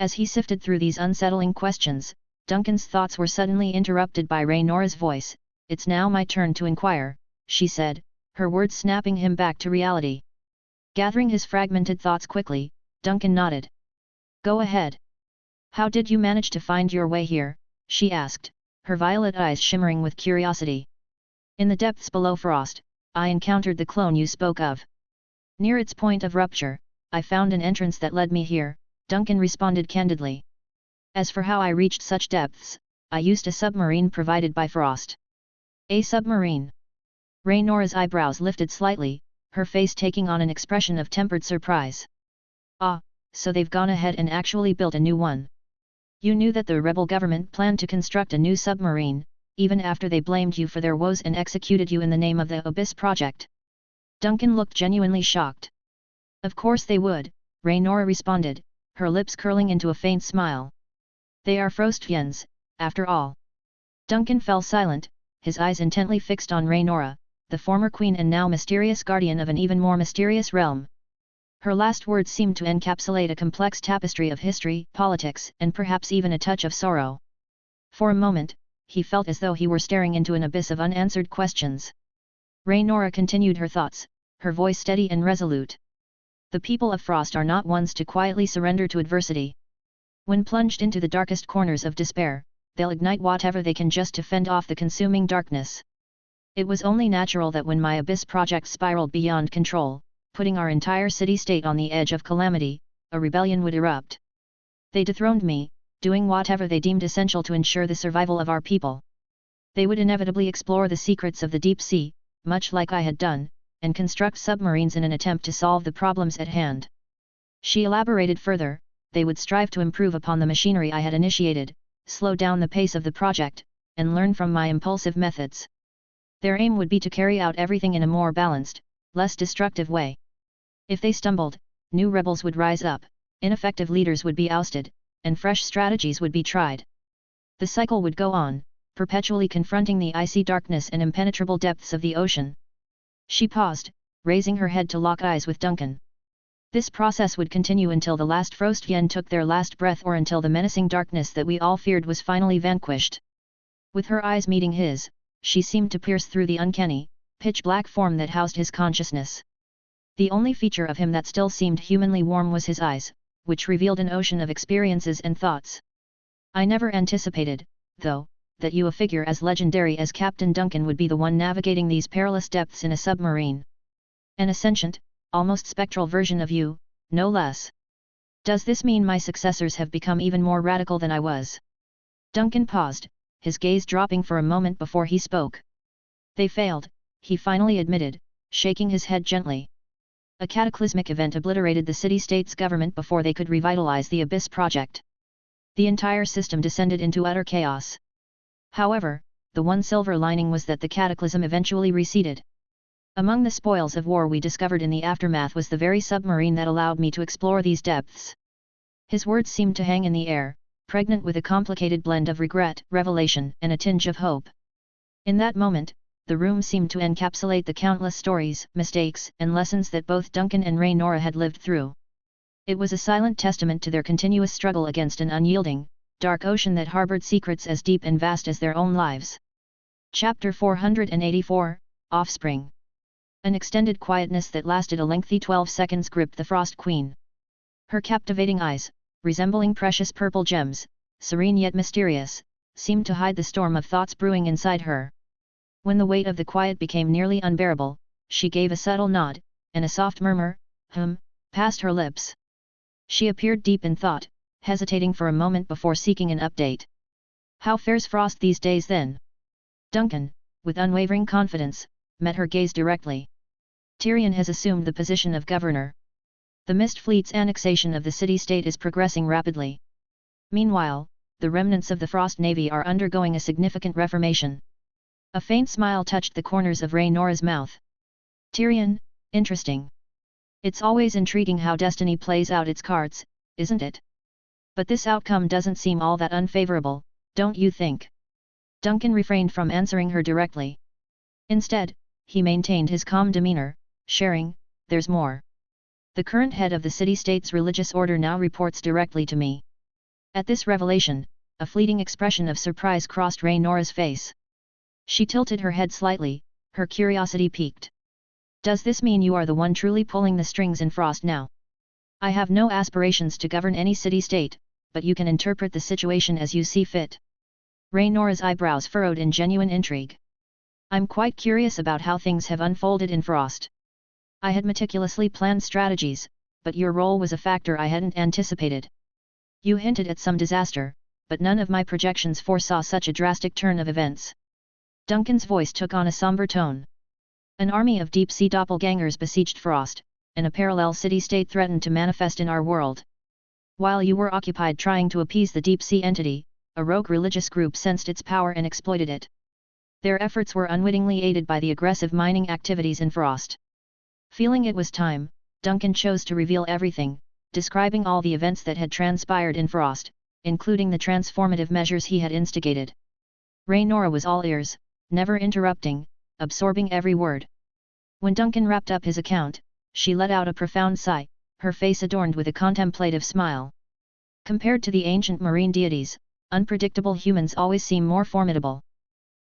As he sifted through these unsettling questions, Duncan's thoughts were suddenly interrupted by Raynora's voice. It's now my turn to inquire, she said, her words snapping him back to reality. Gathering his fragmented thoughts quickly, Duncan nodded. Go ahead. How did you manage to find your way here? She asked, her violet eyes shimmering with curiosity. In the depths below Frost, I encountered the clone you spoke of. Near its point of rupture, I found an entrance that led me here, Duncan responded candidly. As for how I reached such depths, I used a submarine provided by Frost. A submarine? Raynora's eyebrows lifted slightly, her face taking on an expression of tempered surprise. Ah, so they've gone ahead and actually built a new one. You knew that the rebel government planned to construct a new submarine, even after they blamed you for their woes and executed you in the name of the Abyss Project. Duncan looked genuinely shocked. Of course they would, Raynora responded, her lips curling into a faint smile. They are Frostfiends, after all. Duncan fell silent, his eyes intently fixed on Raynora, the former queen and now mysterious guardian of an even more mysterious realm. Her last words seemed to encapsulate a complex tapestry of history, politics, and perhaps even a touch of sorrow. For a moment, he felt as though he were staring into an abyss of unanswered questions. Raynora continued her thoughts, her voice steady and resolute. The people of Frost are not ones to quietly surrender to adversity. When plunged into the darkest corners of despair, they'll ignite whatever they can just to fend off the consuming darkness. It was only natural that when my Abyss project spiraled beyond control, putting our entire city-state on the edge of calamity, a rebellion would erupt. They dethroned me, doing whatever they deemed essential to ensure the survival of our people. They would inevitably explore the secrets of the deep sea, much like I had done, and construct submarines in an attempt to solve the problems at hand. She elaborated further, they would strive to improve upon the machinery I had initiated, slow down the pace of the project, and learn from my impulsive methods. Their aim would be to carry out everything in a more balanced, less destructive way. If they stumbled, new rebels would rise up, ineffective leaders would be ousted, and fresh strategies would be tried. The cycle would go on, perpetually confronting the icy darkness and impenetrable depths of the ocean. She paused, raising her head to lock eyes with Duncan. This process would continue until the last Frostfiend took their last breath, or until the menacing darkness that we all feared was finally vanquished. With her eyes meeting his, she seemed to pierce through the uncanny, pitch-black form that housed his consciousness. The only feature of him that still seemed humanly warm was his eyes, which revealed an ocean of experiences and thoughts. I never anticipated, though, that you, a figure as legendary as Captain Duncan, would be the one navigating these perilous depths in a submarine. An ascendant, almost spectral version of you, no less. Does this mean my successors have become even more radical than I was? Duncan paused, his gaze dropping for a moment before he spoke. They failed, he finally admitted, shaking his head gently. A cataclysmic event obliterated the city-state's government before they could revitalize the Abyss project. The entire system descended into utter chaos. However, the one silver lining was that the cataclysm eventually receded. Among the spoils of war we discovered in the aftermath was the very submarine that allowed me to explore these depths. His words seemed to hang in the air, pregnant with a complicated blend of regret, revelation, and a tinge of hope. In that moment, the room seemed to encapsulate the countless stories, mistakes, and lessons that both Duncan and Raynora had lived through. It was a silent testament to their continuous struggle against an unyielding, dark ocean that harbored secrets as deep and vast as their own lives. Chapter 484, Offspring. An extended quietness that lasted a lengthy 12 seconds gripped the Frost Queen. Her captivating eyes, resembling precious purple gems, serene yet mysterious, seemed to hide the storm of thoughts brewing inside her. When the weight of the quiet became nearly unbearable, she gave a subtle nod, and a soft murmur, passed her lips. She appeared deep in thought, hesitating for a moment before seeking an update. How fares Frost these days then? Duncan, with unwavering confidence, met her gaze directly. Tyrion has assumed the position of governor. The Mist Fleet's annexation of the city-state is progressing rapidly. Meanwhile, the remnants of the Frost Navy are undergoing a significant reformation. A faint smile touched the corners of Raynora's mouth. Tyrion, interesting. It's always intriguing how destiny plays out its cards, isn't it? But this outcome doesn't seem all that unfavorable, don't you think? Duncan refrained from answering her directly. Instead, he maintained his calm demeanor, sharing, "There's more. The current head of the city-state's religious order now reports directly to me." At this revelation, a fleeting expression of surprise crossed Raynora's face. She tilted her head slightly, her curiosity piqued. "Does this mean you are the one truly pulling the strings in Frost now? I have no aspirations to govern any city-state, but you can interpret the situation as you see fit." Raynora's eyebrows furrowed in genuine intrigue. "I'm quite curious about how things have unfolded in Frost. I had meticulously planned strategies, but your role was a factor I hadn't anticipated. You hinted at some disaster, but none of my projections foresaw such a drastic turn of events." Duncan's voice took on a somber tone. "An army of deep-sea doppelgangers besieged Frost, and a parallel city-state threatened to manifest in our world. While you were occupied trying to appease the deep-sea entity, a rogue religious group sensed its power and exploited it. Their efforts were unwittingly aided by the aggressive mining activities in Frost." Feeling it was time, Duncan chose to reveal everything, describing all the events that had transpired in Frost, including the transformative measures he had instigated. Raynora was all ears, never interrupting, absorbing every word. When Duncan wrapped up his account, she let out a profound sigh, her face adorned with a contemplative smile. Compared to the ancient marine deities, unpredictable humans always seem more formidable.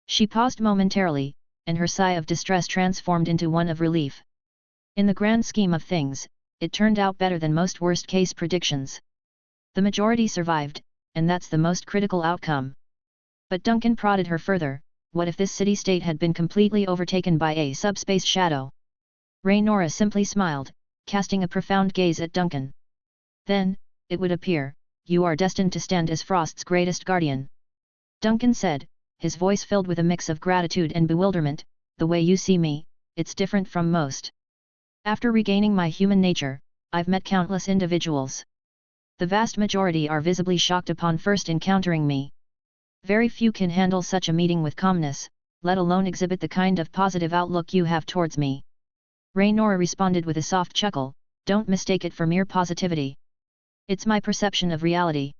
She paused momentarily, and her sigh of distress transformed into one of relief. In the grand scheme of things, it turned out better than most worst-case predictions. The majority survived, and that's the most critical outcome. But Duncan prodded her further, what if this city-state had been completely overtaken by a subspace shadow? Raynora simply smiled, casting a profound gaze at Duncan. "Then, it would appear, you are destined to stand as Frost's greatest guardian." Duncan said, his voice filled with a mix of gratitude and bewilderment, "The way you see me, it's different from most. After regaining my human nature, I've met countless individuals. The vast majority are visibly shocked upon first encountering me. Very few can handle such a meeting with calmness, let alone exhibit the kind of positive outlook you have towards me." Raynora responded with a soft chuckle, "Don't mistake it for mere positivity. It's my perception of reality.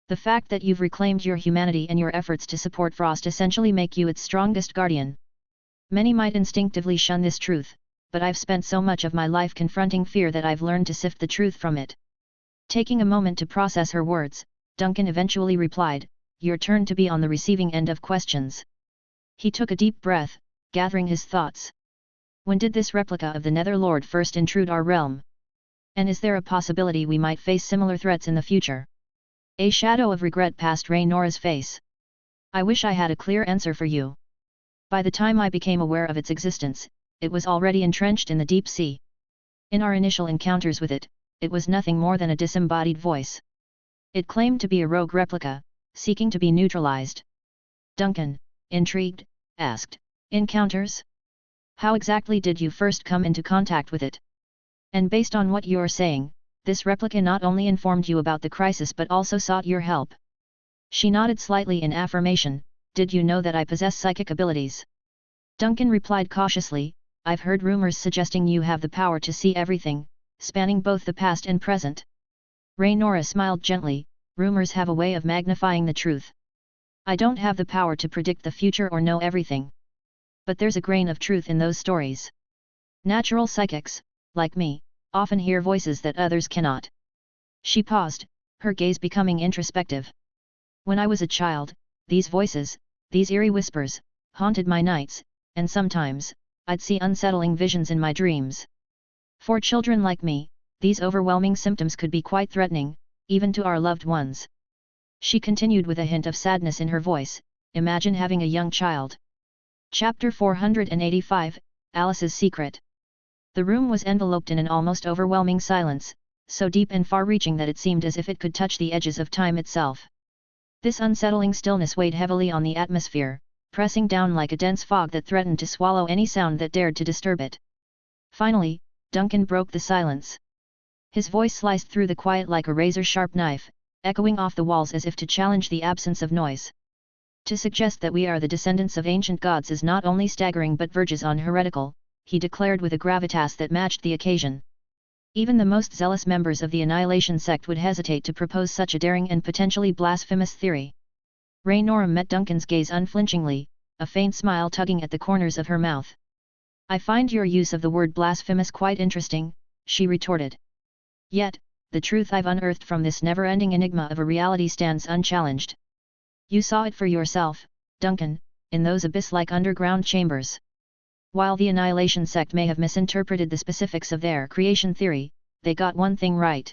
The fact that you've reclaimed your humanity and your efforts to support Frost essentially make you its strongest guardian. Many might instinctively shun this truth, but I've spent so much of my life confronting fear that I've learned to sift the truth from it." Taking a moment to process her words, Duncan eventually replied, "Your turn to be on the receiving end of questions." He took a deep breath, gathering his thoughts. "When did this replica of the Netherlord first intrude our realm? And is there a possibility we might face similar threats in the future?" A shadow of regret passed Raynora's face. "I wish I had a clear answer for you. By the time I became aware of its existence, it was already entrenched in the deep sea. In our initial encounters with it, it was nothing more than a disembodied voice. It claimed to be a rogue replica, seeking to be neutralized." Duncan, intrigued, asked, "Encounters? How exactly did you first come into contact with it?" And based on what you're saying, this replica not only informed you about the crisis but also sought your help. She nodded slightly in affirmation. Did you know that I possess psychic abilities? Duncan replied cautiously, I've heard rumors suggesting you have the power to see everything, spanning both the past and present. Raynora smiled gently, rumors have a way of magnifying the truth. I don't have the power to predict the future or know everything. But there's a grain of truth in those stories. Natural psychics, like me, often hear voices that others cannot. She paused, her gaze becoming introspective. When I was a child, these voices, these eerie whispers, haunted my nights, and sometimes, I'd see unsettling visions in my dreams. For children like me, these overwhelming symptoms could be quite threatening, even to our loved ones. She continued with a hint of sadness in her voice, imagine having a young child. Chapter 485, Alice's Secret. The room was enveloped in an almost overwhelming silence, so deep and far-reaching that it seemed as if it could touch the edges of time itself. This unsettling stillness weighed heavily on the atmosphere, pressing down like a dense fog that threatened to swallow any sound that dared to disturb it. Finally, Duncan broke the silence. His voice sliced through the quiet like a razor-sharp knife, echoing off the walls as if to challenge the absence of noise. To suggest that we are the descendants of ancient gods is not only staggering but verges on heretical, he declared with a gravitas that matched the occasion. Even the most zealous members of the Annihilation sect would hesitate to propose such a daring and potentially blasphemous theory. Raynora met Duncan's gaze unflinchingly, a faint smile tugging at the corners of her mouth. I find your use of the word blasphemous quite interesting, she retorted. Yet, the truth I've unearthed from this never-ending enigma of a reality stands unchallenged. You saw it for yourself, Duncan, in those abyss-like underground chambers. While the Annihilation sect may have misinterpreted the specifics of their creation theory, they got one thing right.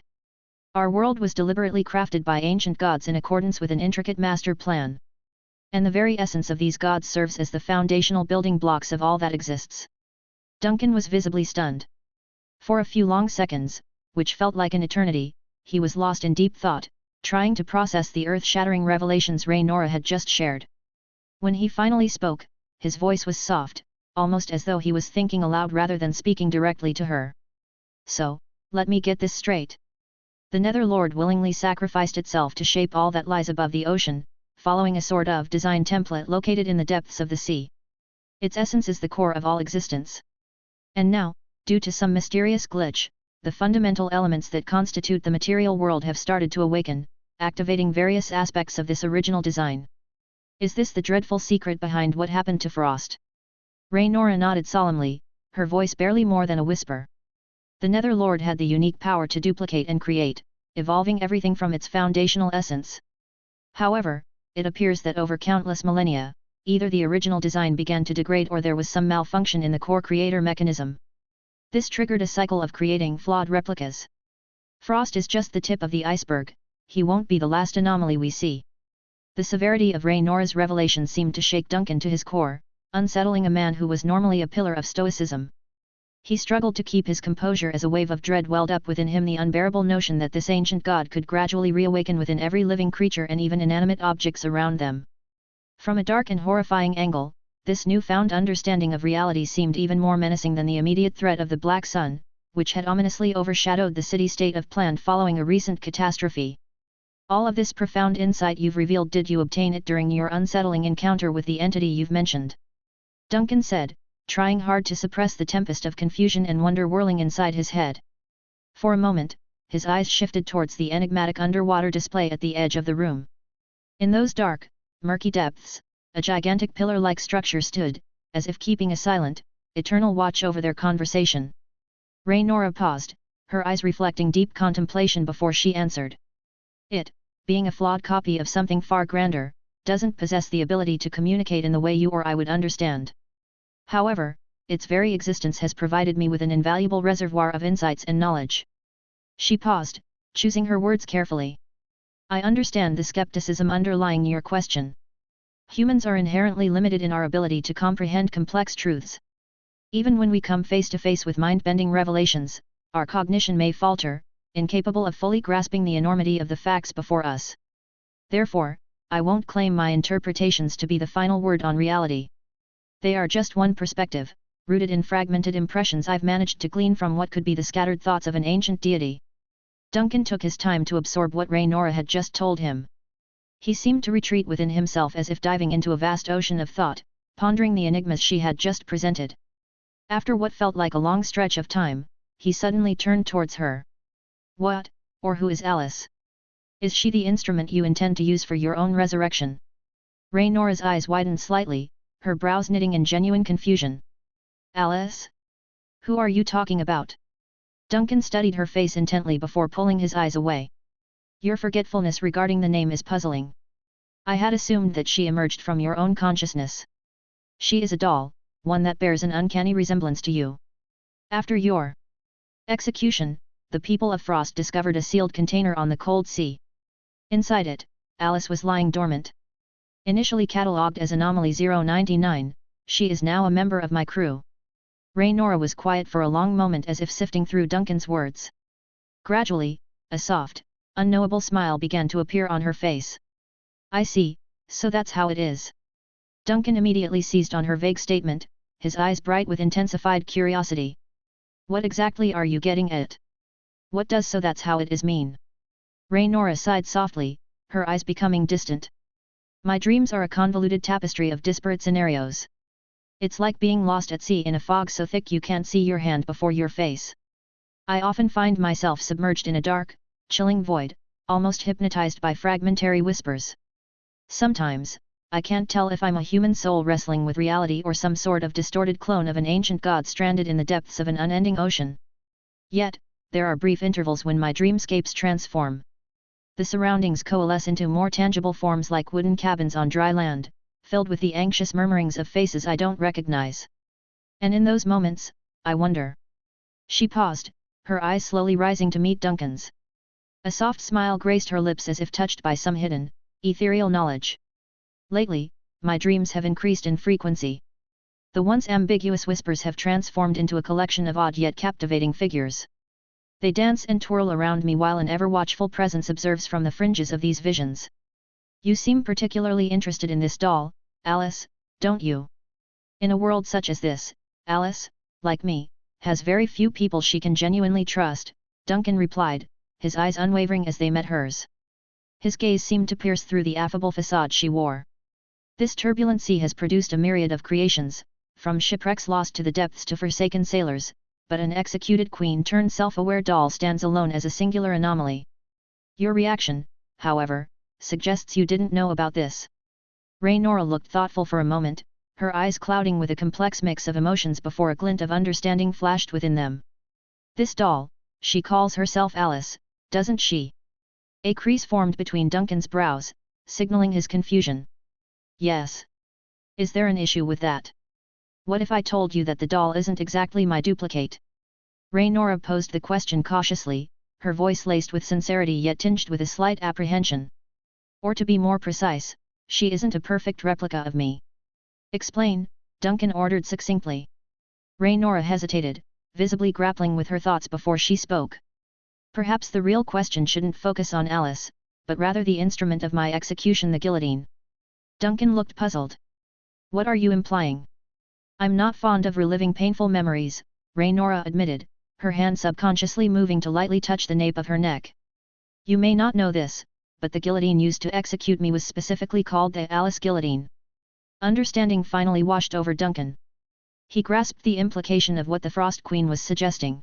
Our world was deliberately crafted by ancient gods in accordance with an intricate master plan. And the very essence of these gods serves as the foundational building blocks of all that exists. Duncan was visibly stunned. For a few long seconds, which felt like an eternity, he was lost in deep thought, trying to process the earth-shattering revelations Raynora had just shared. When he finally spoke, his voice was soft, almost as though he was thinking aloud rather than speaking directly to her. So, let me get this straight. The Netherlord willingly sacrificed itself to shape all that lies above the ocean, following a sort of design template located in the depths of the sea. Its essence is the core of all existence. And now, due to some mysterious glitch, the fundamental elements that constitute the material world have started to awaken, activating various aspects of this original design. Is this the dreadful secret behind what happened to Frost? Raynora nodded solemnly, her voice barely more than a whisper. The Netherlord had the unique power to duplicate and create, evolving everything from its foundational essence. However, it appears that over countless millennia, either the original design began to degrade or there was some malfunction in the core creator mechanism. This triggered a cycle of creating flawed replicas. Frost is just the tip of the iceberg, he won't be the last anomaly we see. The severity of Raynora's revelation seemed to shake Duncan to his core, unsettling a man who was normally a pillar of stoicism. He struggled to keep his composure as a wave of dread welled up within him, the unbearable notion that this ancient god could gradually reawaken within every living creature and even inanimate objects around them. From a dark and horrifying angle, this newfound understanding of reality seemed even more menacing than the immediate threat of the Black Sun, which had ominously overshadowed the city-state of Plant following a recent catastrophe. All of this profound insight you've revealed, did you obtain it during your unsettling encounter with the entity you've mentioned? Duncan said, trying hard to suppress the tempest of confusion and wonder whirling inside his head. For a moment, his eyes shifted towards the enigmatic underwater display at the edge of the room. In those dark, murky depths, a gigantic pillar-like structure stood, as if keeping a silent, eternal watch over their conversation. Raynora paused, her eyes reflecting deep contemplation before she answered. It, being a flawed copy of something far grander, doesn't possess the ability to communicate in the way you or I would understand. However, its very existence has provided me with an invaluable reservoir of insights and knowledge. She paused, choosing her words carefully. I understand the skepticism underlying your question. Humans are inherently limited in our ability to comprehend complex truths. Even when we come face to face with mind-bending revelations, our cognition may falter, incapable of fully grasping the enormity of the facts before us. Therefore, I won't claim my interpretations to be the final word on reality. They are just one perspective, rooted in fragmented impressions I've managed to glean from what could be the scattered thoughts of an ancient deity. Duncan took his time to absorb what Raynora had just told him. He seemed to retreat within himself as if diving into a vast ocean of thought, pondering the enigmas she had just presented. After what felt like a long stretch of time, he suddenly turned towards her. What, or who is Alice? Is she the instrument you intend to use for your own resurrection? Raynora's eyes widened slightly, her brows knitting in genuine confusion. Alice? Who are you talking about? Duncan studied her face intently before pulling his eyes away. Your forgetfulness regarding the name is puzzling. I had assumed that she emerged from your own consciousness. She is a doll, one that bears an uncanny resemblance to you. After your execution, the people of Frost discovered a sealed container on the cold sea. Inside it, Alice was lying dormant. Initially catalogued as Anomaly 099, she is now a member of my crew. Raynora was quiet for a long moment as if sifting through Duncan's words. Gradually, a soft, unknowable smile began to appear on her face. I see, so that's how it is. Duncan immediately seized on her vague statement, his eyes bright with intensified curiosity. What exactly are you getting at? What does "so that's how it is" mean? Raynora sighed softly, her eyes becoming distant. My dreams are a convoluted tapestry of disparate scenarios. It's like being lost at sea in a fog so thick you can't see your hand before your face. I often find myself submerged in a dark, chilling void, almost hypnotized by fragmentary whispers. Sometimes, I can't tell if I'm a human soul wrestling with reality or some sort of distorted clone of an ancient god stranded in the depths of an unending ocean. Yet, there are brief intervals when my dreamscapes transform. The surroundings coalesce into more tangible forms like wooden cabins on dry land, filled with the anxious murmurings of faces I don't recognize. And in those moments, I wonder. She paused, her eyes slowly rising to meet Duncan's. A soft smile graced her lips as if touched by some hidden, ethereal knowledge. Lately, my dreams have increased in frequency. The once ambiguous whispers have transformed into a collection of odd yet captivating figures. They dance and twirl around me while an ever-watchful presence observes from the fringes of these visions. You seem particularly interested in this doll, Alice, don't you? In a world such as this, Alice, like me, has very few people she can genuinely trust, Duncan replied, his eyes unwavering as they met hers. His gaze seemed to pierce through the affable facade she wore. This turbulent sea has produced a myriad of creations, from shipwrecks lost to the depths to forsaken sailors, but an executed queen-turned-self-aware doll stands alone as a singular anomaly. Your reaction, however, suggests you didn't know about this. Raynora looked thoughtful for a moment, her eyes clouding with a complex mix of emotions before a glint of understanding flashed within them. This doll, she calls herself Alice, doesn't she? A crease formed between Duncan's brows, signaling his confusion. Yes. Is there an issue with that? What if I told you that the doll isn't exactly my duplicate? Raynora posed the question cautiously, her voice laced with sincerity yet tinged with a slight apprehension. Or to be more precise, she isn't a perfect replica of me. Explain, Duncan ordered succinctly. Raynora hesitated, visibly grappling with her thoughts before she spoke. Perhaps the real question shouldn't focus on Alice, but rather the instrument of my execution, the guillotine. Duncan looked puzzled. What are you implying? I'm not fond of reliving painful memories, Raynora admitted, her hand subconsciously moving to lightly touch the nape of her neck. You may not know this, but the guillotine used to execute me was specifically called the Alice guillotine. Understanding finally washed over Duncan. He grasped the implication of what the Frost Queen was suggesting.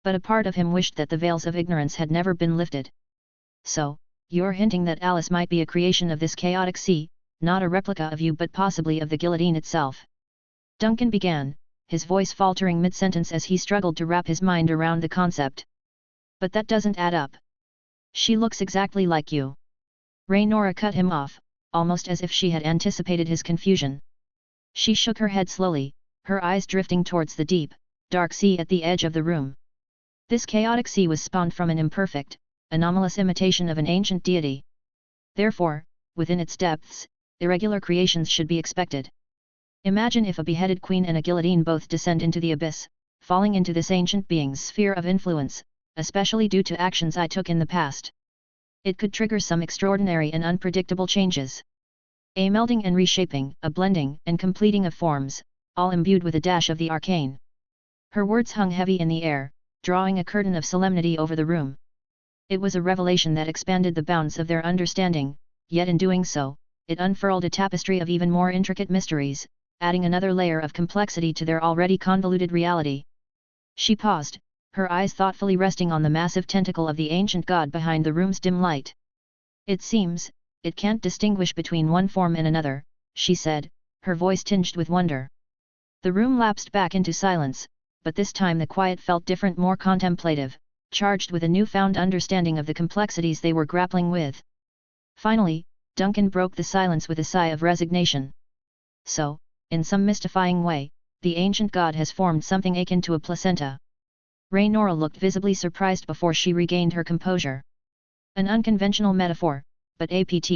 But a part of him wished that the veils of ignorance had never been lifted. So, you're hinting that Alice might be a creation of this chaotic sea, not a replica of you but possibly of the guillotine itself. Duncan began, his voice faltering mid-sentence as he struggled to wrap his mind around the concept. But that doesn't add up. She looks exactly like you. Raynora cut him off, almost as if she had anticipated his confusion. She shook her head slowly, her eyes drifting towards the deep, dark sea at the edge of the room. This chaotic sea was spawned from an imperfect, anomalous imitation of an ancient deity. Therefore, within its depths, irregular creations should be expected. Imagine if a beheaded queen and a guillotine both descend into the abyss, falling into this ancient being's sphere of influence, especially due to actions I took in the past. It could trigger some extraordinary and unpredictable changes. A melding and reshaping, a blending and completing of forms, all imbued with a dash of the arcane. Her words hung heavy in the air, drawing a curtain of solemnity over the room. It was a revelation that expanded the bounds of their understanding, yet in doing so, it unfurled a tapestry of even more intricate mysteries, adding another layer of complexity to their already convoluted reality. She paused, her eyes thoughtfully resting on the massive tentacle of the ancient god behind the room's dim light. "It seems, it can't distinguish between one form and another," she said, her voice tinged with wonder. The room lapsed back into silence, but this time the quiet felt different, more contemplative, charged with a newfound understanding of the complexities they were grappling with. Finally, Duncan broke the silence with a sigh of resignation. "So, in some mystifying way, the ancient god has formed something akin to a placenta." Raynora looked visibly surprised before she regained her composure. "An unconventional metaphor, but apt.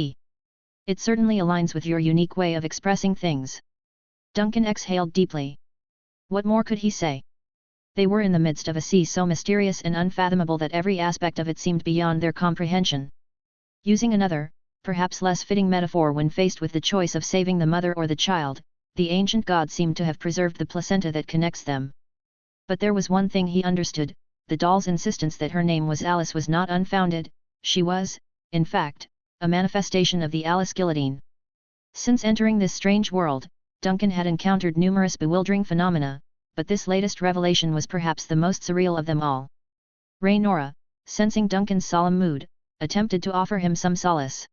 It certainly aligns with your unique way of expressing things." Duncan exhaled deeply. What more could he say? They were in the midst of a sea so mysterious and unfathomable that every aspect of it seemed beyond their comprehension. Using another, perhaps less fitting metaphor, when faced with the choice of saving the mother or the child, the ancient god seemed to have preserved the placenta that connects them. But there was one thing he understood: the doll's insistence that her name was Alice was not unfounded. She was, in fact, a manifestation of the Alice Guillotine. Since entering this strange world, Duncan had encountered numerous bewildering phenomena, but this latest revelation was perhaps the most surreal of them all. Raynora, sensing Duncan's solemn mood, attempted to offer him some solace.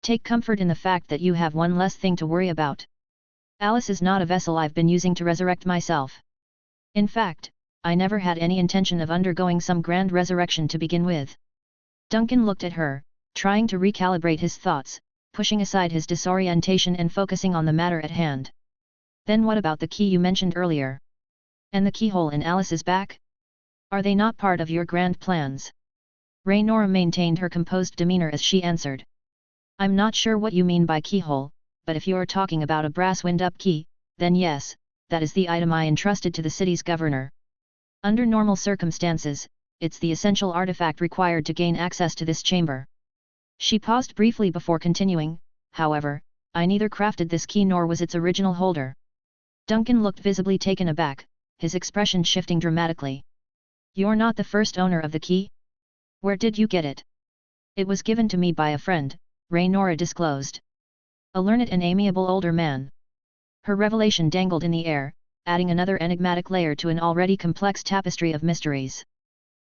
"Take comfort in the fact that you have one less thing to worry about. Alice is not a vessel I've been using to resurrect myself. In fact, I never had any intention of undergoing some grand resurrection to begin with." Duncan looked at her, trying to recalibrate his thoughts, pushing aside his disorientation and focusing on the matter at hand. "Then what about the key you mentioned earlier? And the keyhole in Alice's back? Are they not part of your grand plans?" Raynora maintained her composed demeanor as she answered. "I'm not sure what you mean by keyhole, but if you're talking about a brass wind-up key, then yes, that is the item I entrusted to the city's governor. Under normal circumstances, it's the essential artifact required to gain access to this chamber." She paused briefly before continuing, "However, I neither crafted this key nor was its original holder." Duncan looked visibly taken aback, his expression shifting dramatically. "You're not the first owner of the key? Where did you get it?" "It was given to me by a friend," Raynora disclosed. "A learned and amiable older man." Her revelation dangled in the air, adding another enigmatic layer to an already complex tapestry of mysteries.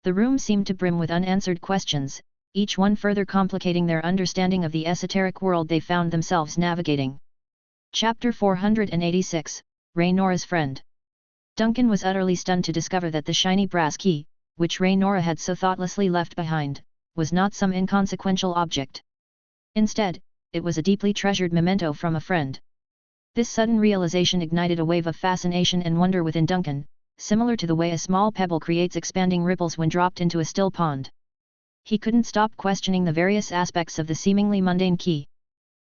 The room seemed to brim with unanswered questions, each one further complicating their understanding of the esoteric world they found themselves navigating. Chapter 486, Raynora's Friend. Duncan was utterly stunned to discover that the shiny brass key, which Raynora had so thoughtlessly left behind, was not some inconsequential object. Instead, it was a deeply treasured memento from a friend. This sudden realization ignited a wave of fascination and wonder within Duncan, similar to the way a small pebble creates expanding ripples when dropped into a still pond. He couldn't stop questioning the various aspects of the seemingly mundane key.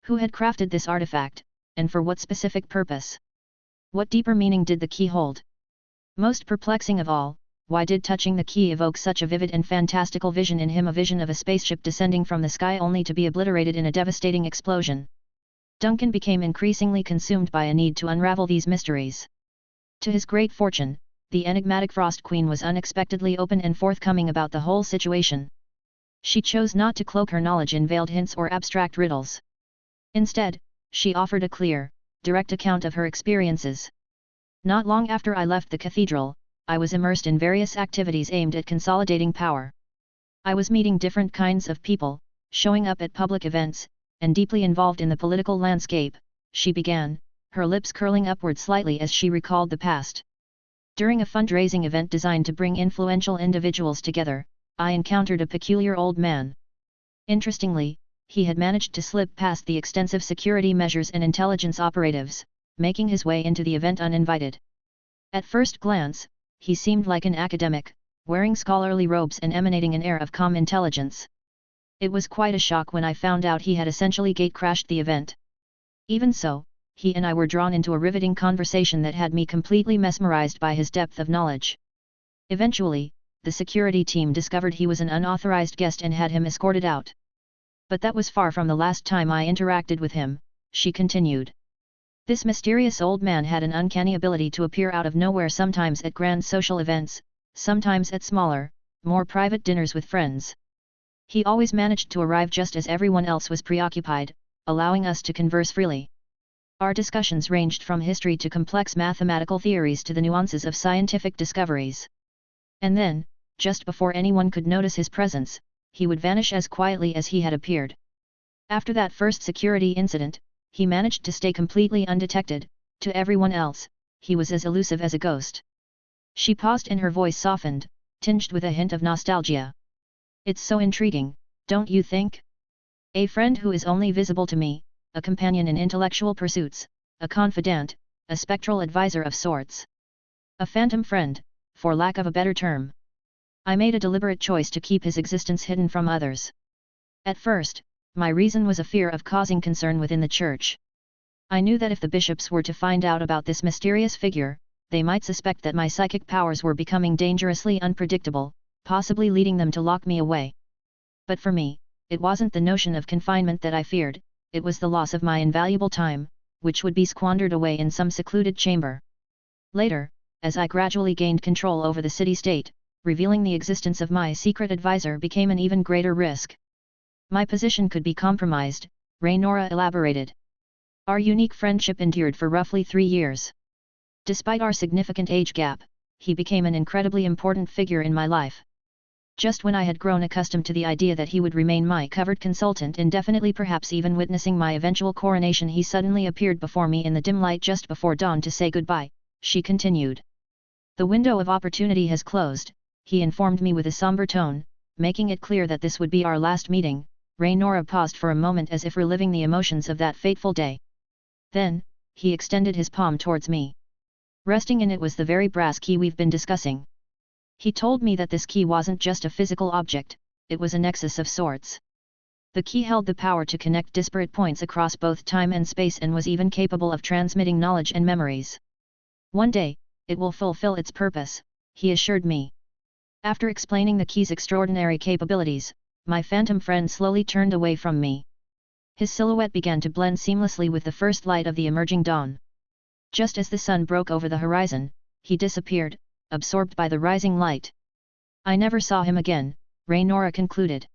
Who had crafted this artifact, and for what specific purpose? What deeper meaning did the key hold? Most perplexing of all, why did touching the key evoke such a vivid and fantastical vision in him, a vision of a spaceship descending from the sky only to be obliterated in a devastating explosion? Duncan became increasingly consumed by a need to unravel these mysteries. To his great fortune, the enigmatic Frost Queen was unexpectedly open and forthcoming about the whole situation. She chose not to cloak her knowledge in veiled hints or abstract riddles. Instead, she offered a clear, direct account of her experiences. "Not long after I left the cathedral, I was immersed in various activities aimed at consolidating power. I was meeting different kinds of people, showing up at public events, and deeply involved in the political landscape," she began, her lips curling upward slightly as she recalled the past. "During a fundraising event designed to bring influential individuals together, I encountered a peculiar old man. Interestingly, he had managed to slip past the extensive security measures and intelligence operatives, making his way into the event uninvited. At first glance, he seemed like an academic, wearing scholarly robes and emanating an air of calm intelligence. It was quite a shock when I found out he had essentially gate-crashed the event. Even so, he and I were drawn into a riveting conversation that had me completely mesmerized by his depth of knowledge. Eventually, the security team discovered he was an unauthorized guest and had him escorted out. But that was far from the last time I interacted with him," she continued. This mysterious old man had an uncanny ability to appear out of nowhere, sometimes at grand social events, sometimes at smaller, more private dinners with friends. He always managed to arrive just as everyone else was preoccupied, allowing us to converse freely. Our discussions ranged from history to complex mathematical theories to the nuances of scientific discoveries. And then, just before anyone could notice his presence, he would vanish as quietly as he had appeared. After that first security incident, he managed to stay completely undetected. To everyone else, he was as elusive as a ghost. She paused and her voice softened, tinged with a hint of nostalgia. It's so intriguing, don't you think? A friend who is only visible to me, a companion in intellectual pursuits, a confidant, a spectral advisor of sorts. A phantom friend, for lack of a better term. I made a deliberate choice to keep his existence hidden from others. At first, my reason was a fear of causing concern within the church. I knew that if the bishops were to find out about this mysterious figure, they might suspect that my psychic powers were becoming dangerously unpredictable, possibly leading them to lock me away. But for me, it wasn't the notion of confinement that I feared, it was the loss of my invaluable time, which would be squandered away in some secluded chamber. Later, as I gradually gained control over the city-state, revealing the existence of my secret advisor became an even greater risk. My position could be compromised, Raynora elaborated. Our unique friendship endured for roughly 3 years. Despite our significant age gap, he became an incredibly important figure in my life. Just when I had grown accustomed to the idea that he would remain my covered consultant indefinitely, perhaps even witnessing my eventual coronation, he suddenly appeared before me in the dim light just before dawn to say goodbye, she continued. The window of opportunity has closed, he informed me with a somber tone, making it clear that this would be our last meeting. Raynora paused for a moment as if reliving the emotions of that fateful day. Then, he extended his palm towards me. Resting in it was the very brass key we've been discussing. He told me that this key wasn't just a physical object, it was a nexus of sorts. The key held the power to connect disparate points across both time and space and was even capable of transmitting knowledge and memories. One day, it will fulfill its purpose, he assured me. After explaining the key's extraordinary capabilities, my phantom friend slowly turned away from me. His silhouette began to blend seamlessly with the first light of the emerging dawn. Just as the sun broke over the horizon, he disappeared, absorbed by the rising light. I never saw him again, Raynora concluded.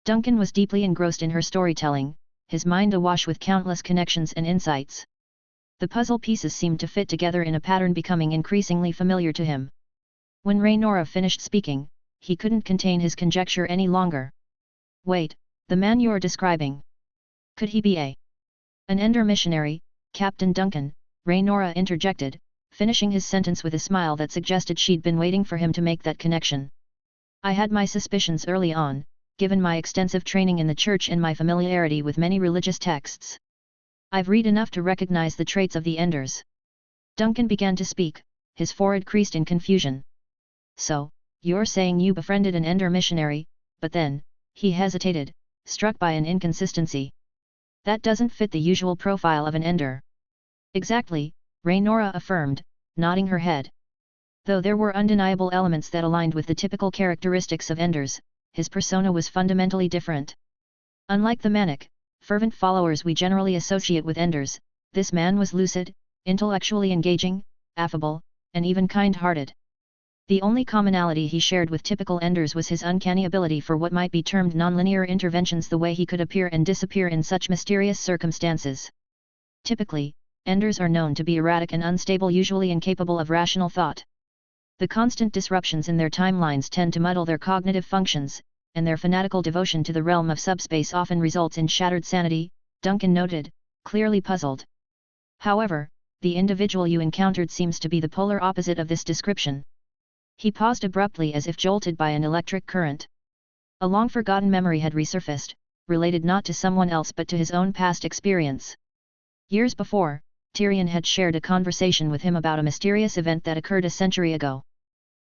Duncan was deeply engrossed in her storytelling, his mind awash with countless connections and insights. The puzzle pieces seemed to fit together in a pattern becoming increasingly familiar to him. When Raynora finished speaking, he couldn't contain his conjecture any longer. Wait, the man you're describing. Could he be an Ender missionary, Captain Duncan? Raynora interjected, finishing his sentence with a smile that suggested she'd been waiting for him to make that connection. I had my suspicions early on, given my extensive training in the church and my familiarity with many religious texts. I've read enough to recognize the traits of the Enders. Duncan began to speak, his forehead creased in confusion. So, you're saying you befriended an Ender missionary, but then, he hesitated, struck by an inconsistency. That doesn't fit the usual profile of an Ender. Exactly, Raynora affirmed, nodding her head. Though there were undeniable elements that aligned with the typical characteristics of Enders, his persona was fundamentally different. Unlike the manic, fervent followers we generally associate with Enders, this man was lucid, intellectually engaging, affable, and even kind-hearted. The only commonality he shared with typical Enders was his uncanny ability for what might be termed nonlinear interventions, the way he could appear and disappear in such mysterious circumstances. Typically, Enders are known to be erratic and unstable, usually incapable of rational thought. The constant disruptions in their timelines tend to muddle their cognitive functions, and their fanatical devotion to the realm of subspace often results in shattered sanity, Duncan noted, clearly puzzled. However, the individual you encountered seems to be the polar opposite of this description. He paused abruptly as if jolted by an electric current. A long-forgotten memory had resurfaced, related not to someone else but to his own past experience. Years before, Tyrion had shared a conversation with him about a mysterious event that occurred a century ago.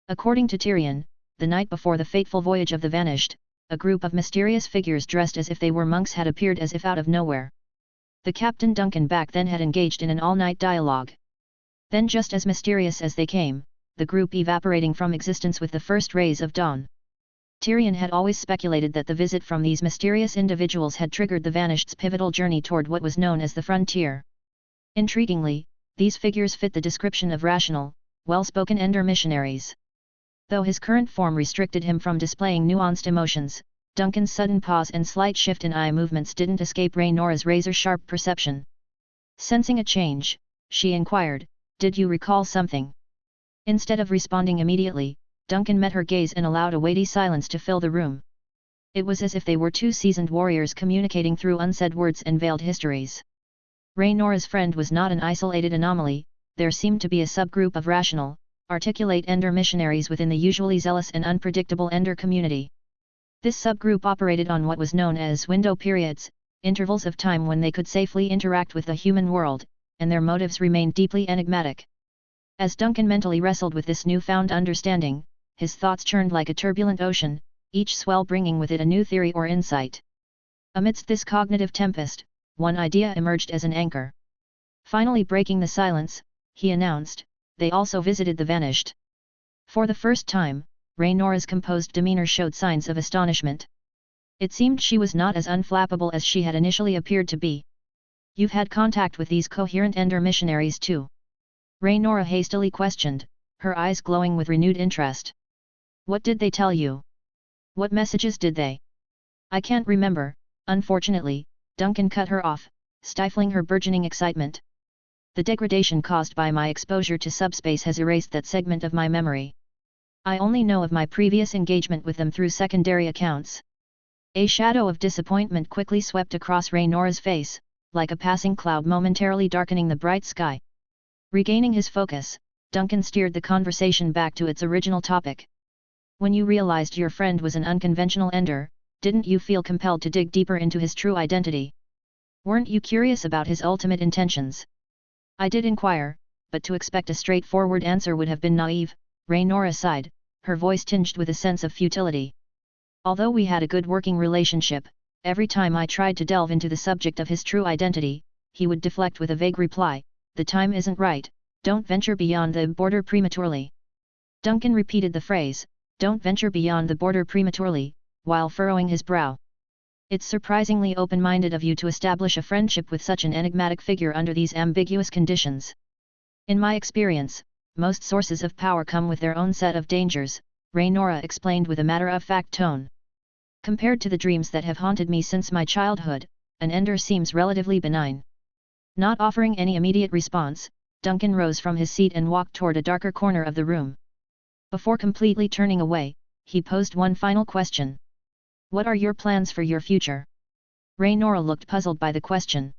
According to Tyrion, the night before the fateful voyage of the Vanished, a group of mysterious figures dressed as if they were monks had appeared as if out of nowhere. The Captain Duncan back then had engaged in an all-night dialogue. Then, just as mysterious as they came, the group evaporating from existence with the first rays of dawn. Tyrion had always speculated that the visit from these mysterious individuals had triggered the Vanished's pivotal journey toward what was known as the frontier. Intriguingly, these figures fit the description of rational, well-spoken Ender missionaries. Though his current form restricted him from displaying nuanced emotions, Duncan's sudden pause and slight shift in eye movements didn't escape Raynora's razor-sharp perception. Sensing a change, she inquired, "Did you recall something?" Instead of responding immediately, Duncan met her gaze and allowed a weighty silence to fill the room. It was as if they were two seasoned warriors communicating through unsaid words and veiled histories. Raynora's friend was not an isolated anomaly, there seemed to be a subgroup of rational, articulate Ender missionaries within the usually zealous and unpredictable Ender community. This subgroup operated on what was known as window periods, intervals of time when they could safely interact with the human world, and their motives remained deeply enigmatic. As Duncan mentally wrestled with this newfound understanding, his thoughts churned like a turbulent ocean, each swell bringing with it a new theory or insight. Amidst this cognitive tempest, one idea emerged as an anchor. Finally breaking the silence, he announced, "They also visited the vanished." For the first time, Raynora's composed demeanor showed signs of astonishment. It seemed she was not as unflappable as she had initially appeared to be. "You've had contact with these coherent Ender missionaries too?" Raynora hastily questioned, her eyes glowing with renewed interest. "What did they tell you? What messages did they?" "I can't remember, unfortunately," Duncan cut her off, stifling her burgeoning excitement. "The degradation caused by my exposure to subspace has erased that segment of my memory. I only know of my previous engagement with them through secondary accounts." A shadow of disappointment quickly swept across Raynora's face, like a passing cloud momentarily darkening the bright sky. Regaining his focus, Duncan steered the conversation back to its original topic. "When you realized your friend was an unconventional Ender, didn't you feel compelled to dig deeper into his true identity? Weren't you curious about his ultimate intentions?" "I did inquire, but to expect a straightforward answer would have been naive," Raynora sighed, her voice tinged with a sense of futility. "Although we had a good working relationship, every time I tried to delve into the subject of his true identity, he would deflect with a vague reply, 'The time isn't right, don't venture beyond the border prematurely.'" Duncan repeated the phrase, "Don't venture beyond the border prematurely," while furrowing his brow. "It's surprisingly open-minded of you to establish a friendship with such an enigmatic figure under these ambiguous conditions. In my experience, most sources of power come with their own set of dangers," Raynora explained with a matter-of-fact tone. "Compared to the dreams that have haunted me since my childhood, an Ender seems relatively benign." Not offering any immediate response, Duncan rose from his seat and walked toward a darker corner of the room. Before completely turning away, he posed one final question. "What are your plans for your future?" Raynora looked puzzled by the question.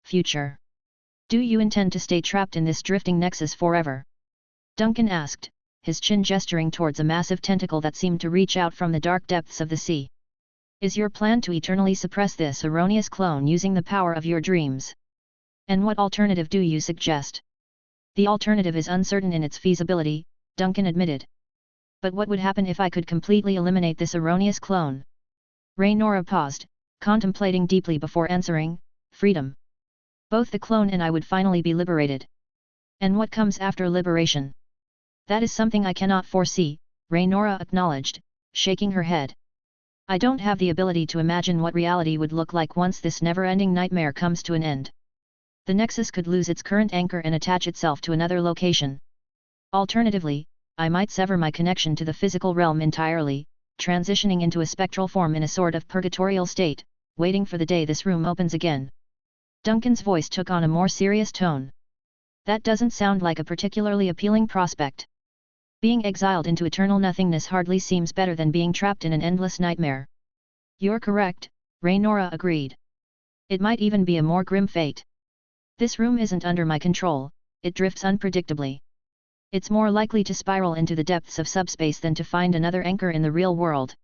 "Future? Do you intend to stay trapped in this drifting nexus forever?" Duncan asked, his chin gesturing towards a massive tentacle that seemed to reach out from the dark depths of the sea. "Is your plan to eternally suppress this erroneous clone using the power of your dreams? And what alternative do you suggest?" "The alternative is uncertain in its feasibility," Duncan admitted. "But what would happen if I could completely eliminate this erroneous clone?" Raynora paused, contemplating deeply before answering, "Freedom. Both the clone and I would finally be liberated." "And what comes after liberation?" "That is something I cannot foresee," Raynora acknowledged, shaking her head. "I don't have the ability to imagine what reality would look like once this never-ending nightmare comes to an end. The nexus could lose its current anchor and attach itself to another location. Alternatively, I might sever my connection to the physical realm entirely, transitioning into a spectral form in a sort of purgatorial state, waiting for the day this room opens again." Duncan's voice took on a more serious tone. "That doesn't sound like a particularly appealing prospect. Being exiled into eternal nothingness hardly seems better than being trapped in an endless nightmare." "You're correct," Raynora agreed. "It might even be a more grim fate. This room isn't under my control, it drifts unpredictably. It's more likely to spiral into the depths of subspace than to find another anchor in the real world."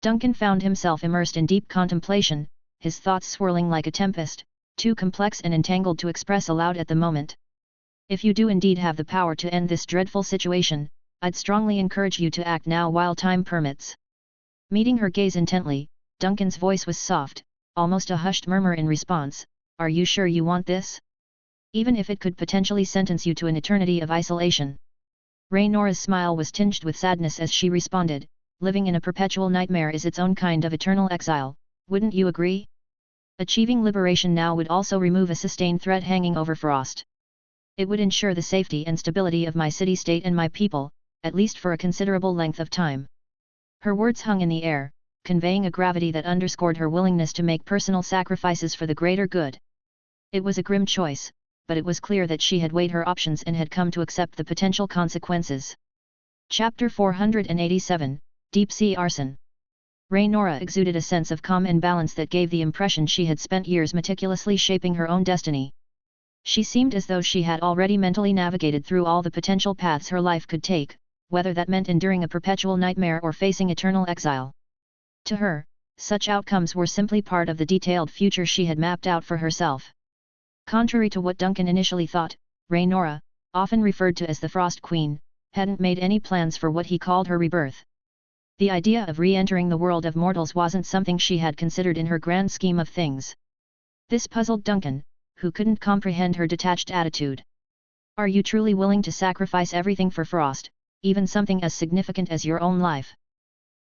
Duncan found himself immersed in deep contemplation, his thoughts swirling like a tempest, too complex and entangled to express aloud at the moment. "If you do indeed have the power to end this dreadful situation, I'd strongly encourage you to act now while time permits." Meeting her gaze intently, Duncan's voice was soft, almost a hushed murmur in response, "Are you sure you want this? Even if it could potentially sentence you to an eternity of isolation." Raynora's smile was tinged with sadness as she responded, "Living in a perpetual nightmare is its own kind of eternal exile, wouldn't you agree?" Achieving liberation now would also remove a sustained threat hanging over Frost. It would ensure the safety and stability of my city-state and my people, at least for a considerable length of time. Her words hung in the air, conveying a gravity that underscored her willingness to make personal sacrifices for the greater good. It was a grim choice, but it was clear that she had weighed her options and had come to accept the potential consequences. Chapter 487, Deep Sea Arson. Rhaenora exuded a sense of calm and balance that gave the impression she had spent years meticulously shaping her own destiny. She seemed as though she had already mentally navigated through all the potential paths her life could take, whether that meant enduring a perpetual nightmare or facing eternal exile. To her, such outcomes were simply part of the detailed future she had mapped out for herself. Contrary to what Duncan initially thought, Rhaenora, often referred to as the Frost Queen, hadn't made any plans for what he called her rebirth. The idea of re-entering the world of mortals wasn't something she had considered in her grand scheme of things. This puzzled Duncan, who couldn't comprehend her detached attitude. "Are you truly willing to sacrifice everything for Frost, even something as significant as your own life?"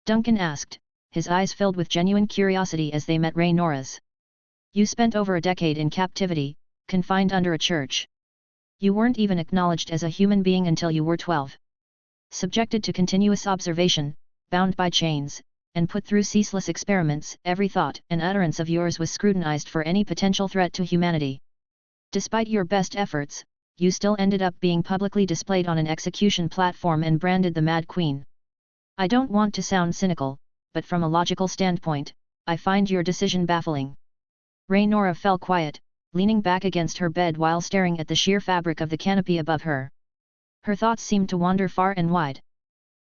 Duncan asked, his eyes filled with genuine curiosity as they met Rhaenora's. "You spent over a decade in captivity, confined under a church. You weren't even acknowledged as a human being until you were 12. Subjected to continuous observation, bound by chains, and put through ceaseless experiments, every thought and utterance of yours was scrutinized for any potential threat to humanity. Despite your best efforts, you still ended up being publicly displayed on an execution platform and branded the Mad Queen. I don't want to sound cynical, but from a logical standpoint, I find your decision baffling." Rhaenora fell quiet, leaning back against her bed while staring at the sheer fabric of the canopy above her. Her thoughts seemed to wander far and wide.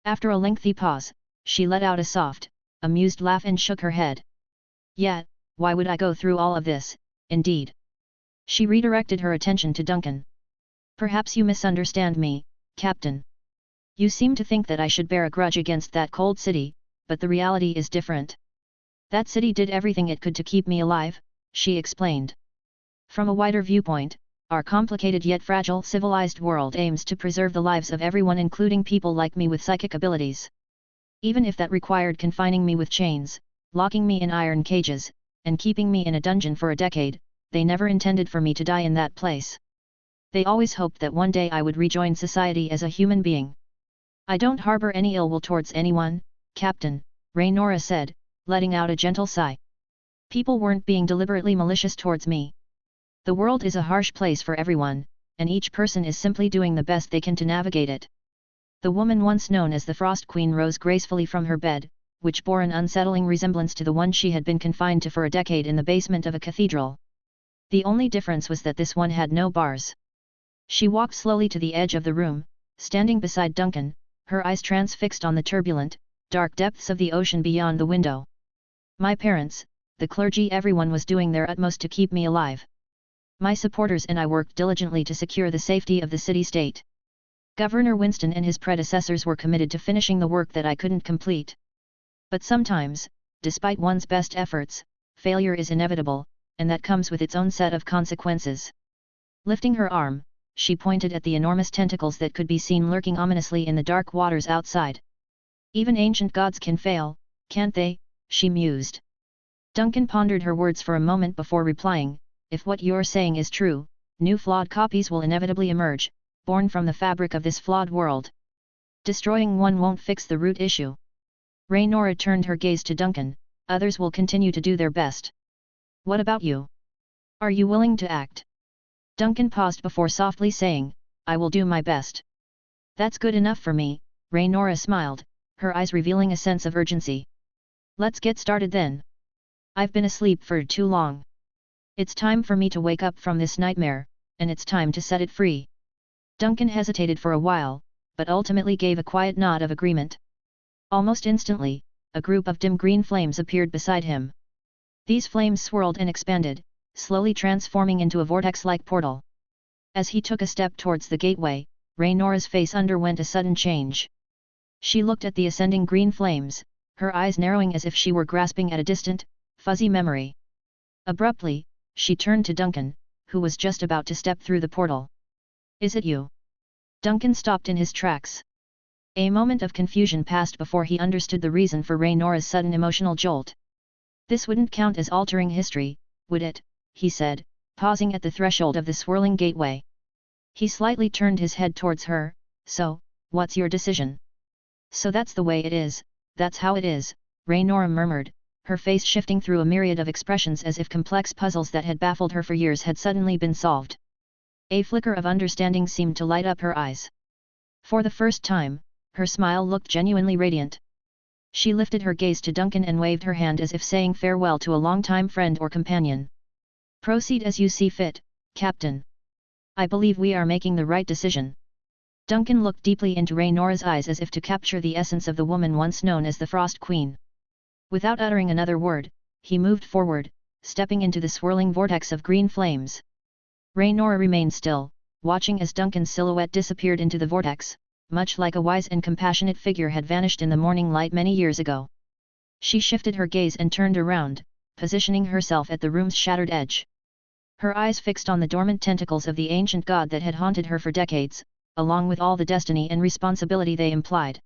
After a lengthy pause, she let out a soft, amused laugh and shook her head. "Yet, why would I go through all of this, indeed?" She redirected her attention to Duncan. "Perhaps you misunderstand me, Captain. You seem to think that I should bear a grudge against that cold city, but the reality is different. That city did everything it could to keep me alive," she explained. "From a wider viewpoint, our complicated yet fragile civilized world aims to preserve the lives of everyone, including people like me with psychic abilities. Even if that required confining me with chains, locking me in iron cages, and keeping me in a dungeon for a decade, they never intended for me to die in that place. They always hoped that one day I would rejoin society as a human being. I don't harbor any ill will towards anyone, Captain," Rhaenora said, letting out a gentle sigh. "People weren't being deliberately malicious towards me. The world is a harsh place for everyone, and each person is simply doing the best they can to navigate it." The woman once known as the Frost Queen rose gracefully from her bed, which bore an unsettling resemblance to the one she had been confined to for a decade in the basement of a cathedral. The only difference was that this one had no bars. She walked slowly to the edge of the room, standing beside Duncan, her eyes transfixed on the turbulent, dark depths of the ocean beyond the window. "My parents, the clergy, everyone was doing their utmost to keep me alive. My supporters and I worked diligently to secure the safety of the city-state. Governor Winston and his predecessors were committed to finishing the work that I couldn't complete. But sometimes, despite one's best efforts, failure is inevitable, and that comes with its own set of consequences." Lifting her arm, she pointed at the enormous tentacles that could be seen lurking ominously in the dark waters outside. "Even ancient gods can fail, can't they?" she mused. Duncan pondered her words for a moment before replying, "If what you're saying is true, new flawed copies will inevitably emerge, born from the fabric of this flawed world. Destroying one won't fix the root issue." Rhaenora turned her gaze to Duncan. "Others will continue to do their best. What about you? Are you willing to act?" Duncan paused before softly saying, "I will do my best." "That's good enough for me," Rhaenora smiled, her eyes revealing a sense of urgency. "Let's get started then. I've been asleep for too long. It's time for me to wake up from this nightmare, and it's time to set it free." Duncan hesitated for a while, but ultimately gave a quiet nod of agreement. Almost instantly, a group of dim green flames appeared beside him. These flames swirled and expanded, slowly transforming into a vortex-like portal. As he took a step towards the gateway, Rhaenora's face underwent a sudden change. She looked at the ascending green flames, her eyes narrowing as if she were grasping at a distant, fuzzy memory. Abruptly, she turned to Duncan, who was just about to step through the portal. "Is it you?" Duncan stopped in his tracks. A moment of confusion passed before he understood the reason for Rhaenora's sudden emotional jolt. This wouldn't count as altering history, would it?" he said, pausing at the threshold of the swirling gateway. He slightly turned his head towards her. "So, what's your decision?" "So that's the way it is, that's how it is," Raynora murmured, her face shifting through a myriad of expressions as if complex puzzles that had baffled her for years had suddenly been solved. A flicker of understanding seemed to light up her eyes. For the first time, her smile looked genuinely radiant. She lifted her gaze to Duncan and waved her hand as if saying farewell to a long-time friend or companion. "Proceed as you see fit, Captain. I believe we are making the right decision." Duncan looked deeply into Raynora's eyes as if to capture the essence of the woman once known as the Frost Queen. Without uttering another word, he moved forward, stepping into the swirling vortex of green flames. Raynora remained still, watching as Duncan's silhouette disappeared into the vortex, much like a wise and compassionate figure had vanished in the morning light many years ago. She shifted her gaze and turned around, positioning herself at the room's shattered edge. Her eyes fixed on the dormant tentacles of the ancient god that had haunted her for decades, along with all the destiny and responsibility they implied.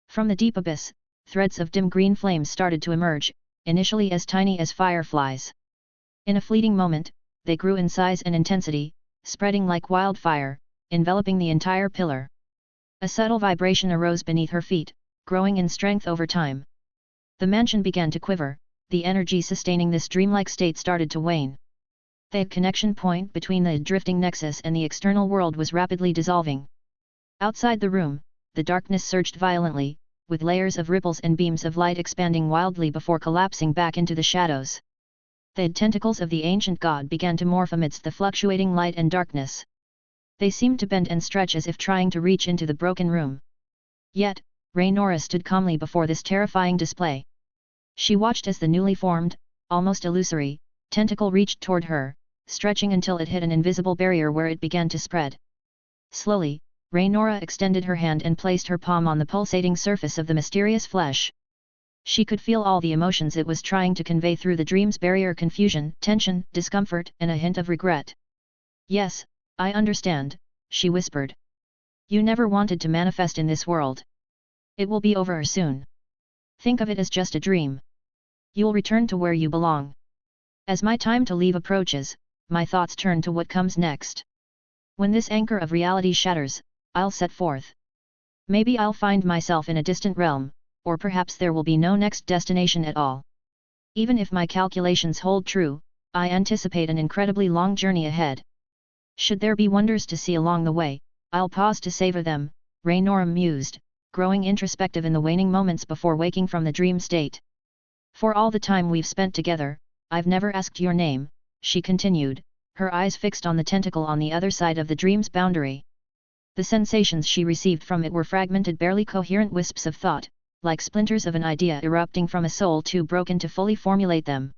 From the deep abyss, threads of dim green flames started to emerge, initially as tiny as fireflies. In a fleeting moment, they grew in size and intensity, spreading like wildfire, enveloping the entire pillar. A subtle vibration arose beneath her feet, growing in strength over time. The mansion began to quiver, the energy sustaining this dreamlike state started to wane. The connection point between the drifting nexus and the external world was rapidly dissolving. Outside the room, the darkness surged violently, with layers of ripples and beams of light expanding wildly before collapsing back into the shadows. The tentacles of the ancient god began to morph amidst the fluctuating light and darkness. They seemed to bend and stretch as if trying to reach into the broken room. Yet, Raynora stood calmly before this terrifying display. She watched as the newly formed, almost illusory, tentacle reached toward her, stretching until it hit an invisible barrier where it began to spread. Slowly, Raynora extended her hand and placed her palm on the pulsating surface of the mysterious flesh. She could feel all the emotions it was trying to convey through the dream's barrier: confusion, tension, discomfort, and a hint of regret. "Yes, I understand," she whispered. "You never wanted to manifest in this world. It will be over soon. Think of it as just a dream. You'll return to where you belong. As my time to leave approaches, my thoughts turn to what comes next. When this anchor of reality shatters, I'll set forth. Maybe I'll find myself in a distant realm, or perhaps there will be no next destination at all. Even if my calculations hold true, I anticipate an incredibly long journey ahead. Should there be wonders to see along the way, I'll pause to savor them," Raynora mused, growing introspective in the waning moments before waking from the dream state. "For all the time we've spent together, I've never asked your name," she continued, her eyes fixed on the tentacle on the other side of the dream's boundary. The sensations she received from it were fragmented, barely coherent wisps of thought, like splinters of an idea erupting from a soul too broken to fully formulate them.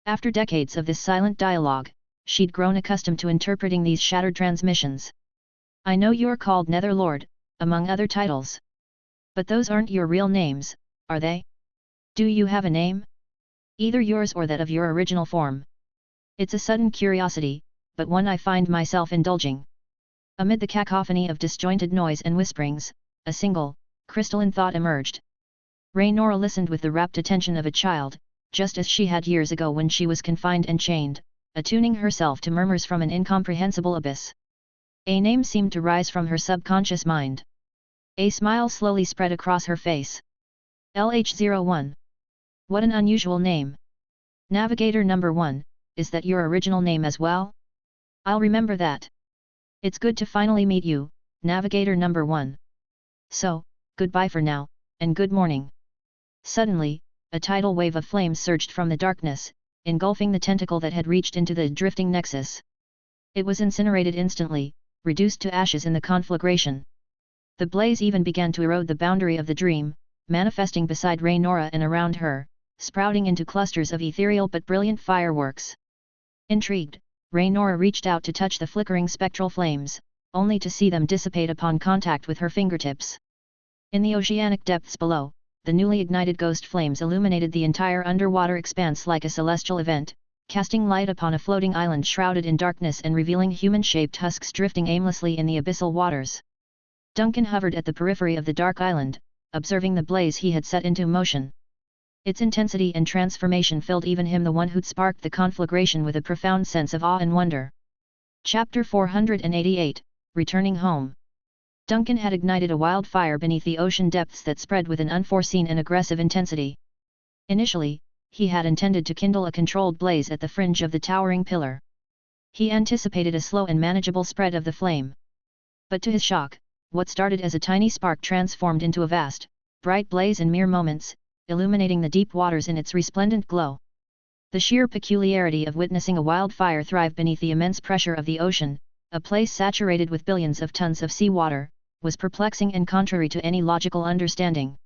After decades of this silent dialogue, she'd grown accustomed to interpreting these shattered transmissions. "I know you're called Netherlord, among other titles. But those aren't your real names, are they? Do you have a name? Either yours or that of your original form? It's a sudden curiosity, but one I find myself indulging." Amid the cacophony of disjointed noise and whisperings, a single, crystalline thought emerged. Raynora listened with the rapt attention of a child, just as she had years ago when she was confined and chained, attuning herself to murmurs from an incomprehensible abyss. A name seemed to rise from her subconscious mind. A smile slowly spread across her face. LH01. What an unusual name. Navigator number 1, is that your original name as well? I'll remember that. It's good to finally meet you, Navigator number 1. So, goodbye for now, and good morning. Suddenly, a tidal wave of flames surged from the darkness, engulfing the tentacle that had reached into the drifting nexus. It was incinerated instantly, reduced to ashes in the conflagration. The blaze even began to erode the boundary of the dream, manifesting beside Raynora and around her, sprouting into clusters of ethereal but brilliant fireworks. Intrigued, Raynora reached out to touch the flickering spectral flames, only to see them dissipate upon contact with her fingertips. In the oceanic depths below, the newly ignited ghost flames illuminated the entire underwater expanse like a celestial event, casting light upon a floating island shrouded in darkness and revealing human-shaped husks drifting aimlessly in the abyssal waters. Duncan hovered at the periphery of the dark island, observing the blaze he had set into motion. Its intensity and transformation filled even him, the one who'd sparked the conflagration, with a profound sense of awe and wonder. Chapter 488, Returning Home. Duncan had ignited a wildfire beneath the ocean depths that spread with an unforeseen and aggressive intensity. Initially, he had intended to kindle a controlled blaze at the fringe of the towering pillar. He anticipated a slow and manageable spread of the flame. But to his shock, what started as a tiny spark transformed into a vast, bright blaze in mere moments, illuminating the deep waters in its resplendent glow. The sheer peculiarity of witnessing a wildfire thrive beneath the immense pressure of the ocean, a place saturated with billions of tons of seawater, was perplexing and contrary to any logical understanding.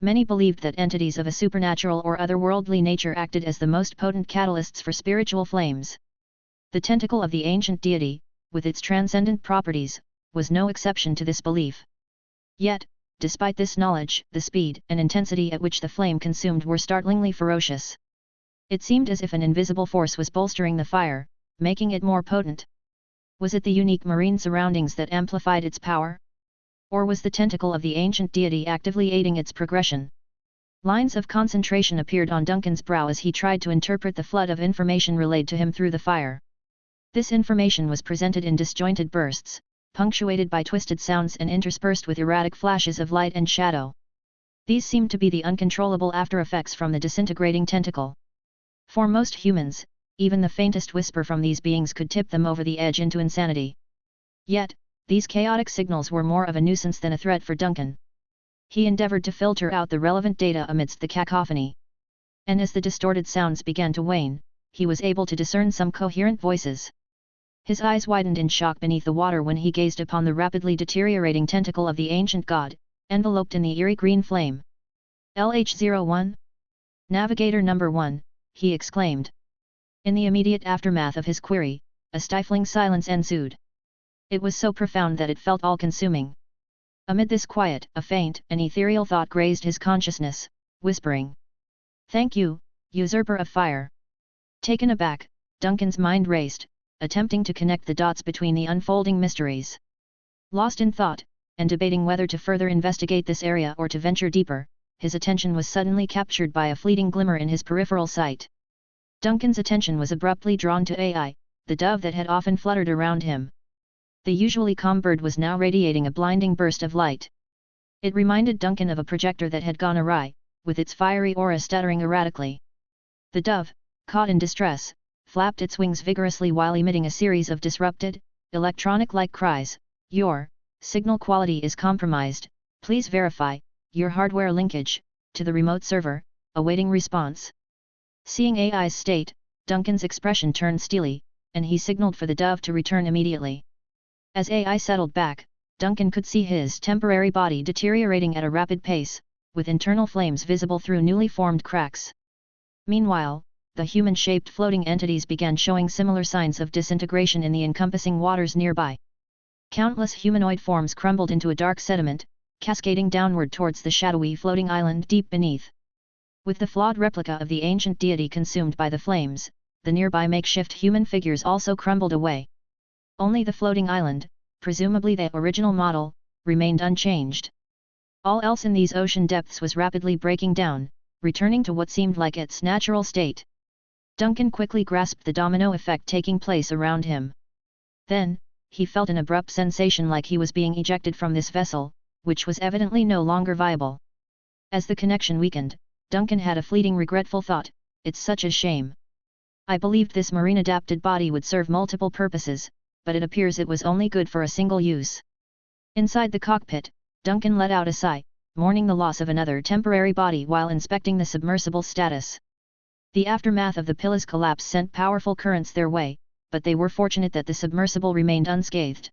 Many believed that entities of a supernatural or otherworldly nature acted as the most potent catalysts for spiritual flames. The tentacle of the ancient deity, with its transcendent properties, was no exception to this belief. Yet, despite this knowledge, the speed and intensity at which the flame consumed were startlingly ferocious. It seemed as if an invisible force was bolstering the fire, making it more potent. Was it the unique marine surroundings that amplified its power? Or was the tentacle of the ancient deity actively aiding its progression? Lines of concentration appeared on Duncan's brow as he tried to interpret the flood of information relayed to him through the fire. This information was presented in disjointed bursts, punctuated by twisted sounds and interspersed with erratic flashes of light and shadow. These seemed to be the uncontrollable after-effects from the disintegrating tentacle. For most humans, even the faintest whisper from these beings could tip them over the edge into insanity. Yet, these chaotic signals were more of a nuisance than a threat for Duncan. He endeavored to filter out the relevant data amidst the cacophony. And as the distorted sounds began to wane, he was able to discern some coherent voices. His eyes widened in shock beneath the water when he gazed upon the rapidly deteriorating tentacle of the ancient god, enveloped in the eerie green flame. LH-01? Navigator number 1, he exclaimed. In the immediate aftermath of his query, a stifling silence ensued. It was so profound that it felt all-consuming. Amid this quiet, a faint and ethereal thought grazed his consciousness, whispering, "Thank you, usurper of fire." Taken aback, Duncan's mind raced, attempting to connect the dots between the unfolding mysteries. Lost in thought, and debating whether to further investigate this area or to venture deeper, his attention was suddenly captured by a fleeting glimmer in his peripheral sight. Duncan's attention was abruptly drawn to Ai, the dove that had often fluttered around him. The usually calm bird was now radiating a blinding burst of light. It reminded Duncan of a projector that had gone awry, with its fiery aura stuttering erratically. The dove, caught in distress, flapped its wings vigorously while emitting a series of disrupted, electronic-like cries. "Your signal quality is compromised, please verify your hardware linkage to the remote server, awaiting response." Seeing Ai's state, Duncan's expression turned steely, and he signaled for the dove to return immediately. As Ai settled back, Duncan could see his temporary body deteriorating at a rapid pace, with internal flames visible through newly formed cracks. Meanwhile, the human-shaped floating entities began showing similar signs of disintegration in the encompassing waters nearby. Countless humanoid forms crumbled into a dark sediment, cascading downward towards the shadowy floating island deep beneath. With the flawed replica of the ancient deity consumed by the flames, the nearby makeshift human figures also crumbled away. Only the floating island, presumably the original model, remained unchanged. All else in these ocean depths was rapidly breaking down, returning to what seemed like its natural state. Duncan quickly grasped the domino effect taking place around him. Then, he felt an abrupt sensation like he was being ejected from this vessel, which was evidently no longer viable. As the connection weakened, Duncan had a fleeting regretful thought, "It's such a shame. I believed this marine-adapted body would serve multiple purposes, but it appears it was only good for a single use." Inside the cockpit, Duncan let out a sigh, mourning the loss of another temporary body while inspecting the submersible status. The aftermath of the Pilla's collapse sent powerful currents their way, but they were fortunate that the submersible remained unscathed.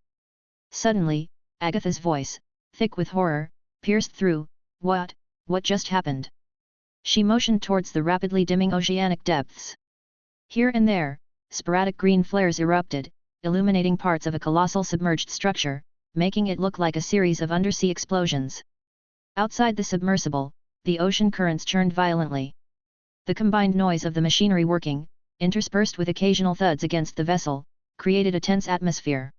Suddenly, Agatha's voice, thick with horror, pierced through. What just happened?" She motioned towards the rapidly dimming oceanic depths. Here and there, sporadic green flares erupted, illuminating parts of a colossal submerged structure, making it look like a series of undersea explosions. Outside the submersible, the ocean currents churned violently. The combined noise of the machinery working, interspersed with occasional thuds against the vessel, created a tense atmosphere.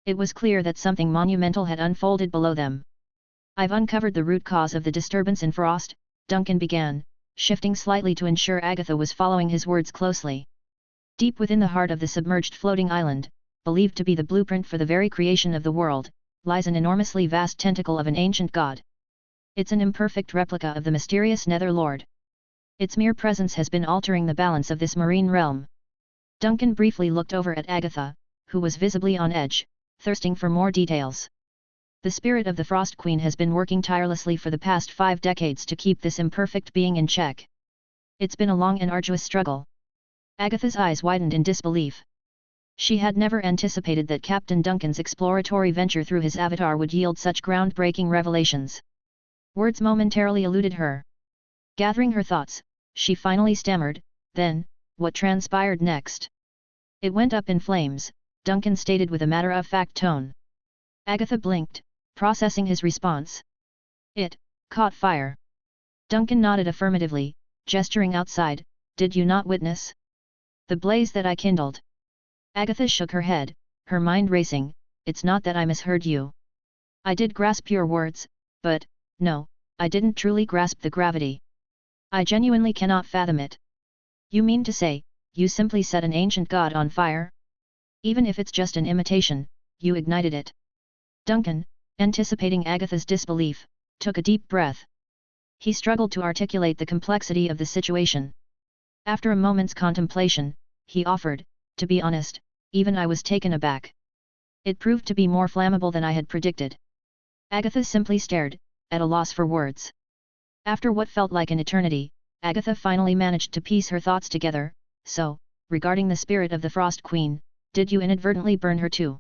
It was clear that something monumental had unfolded below them. "I've uncovered the root cause of the disturbance in Frost," Duncan began, shifting slightly to ensure Agatha was following his words closely. Deep within the heart of the submerged floating island, believed to be the blueprint for the very creation of the world, lies an enormously vast tentacle of an ancient god. It's an imperfect replica of the mysterious Nether Lord. Its mere presence has been altering the balance of this marine realm. Duncan briefly looked over at Agatha, who was visibly on edge, thirsting for more details. The spirit of the Frost Queen has been working tirelessly for the past 5 decades to keep this imperfect being in check. It's been a long and arduous struggle. Agatha's eyes widened in disbelief. She had never anticipated that Captain Duncan's exploratory venture through his avatar would yield such groundbreaking revelations. Words momentarily eluded her. Gathering her thoughts, she finally stammered, "Then, what transpired next?" "It went up in flames," Duncan stated with a matter-of-fact tone. Agatha blinked, processing his response. "It caught fire." Duncan nodded affirmatively, gesturing outside. "Did you not witness the blaze that I kindled?" Agatha shook her head, her mind racing. "It's not that I misheard you. I did grasp your words, but, no, I didn't truly grasp the gravity. I genuinely cannot fathom it." "You mean to say, you simply set an ancient god on fire? Even if it's just an imitation, you ignited it?" Duncan, anticipating Agatha's disbelief, took a deep breath. He struggled to articulate the complexity of the situation. After a moment's contemplation, he offered, "To be honest, even I was taken aback. It proved to be more flammable than I had predicted." Agatha simply stared, at a loss for words. After what felt like an eternity, Agatha finally managed to piece her thoughts together. "So, regarding the spirit of the Frost Queen, did you inadvertently burn her too?"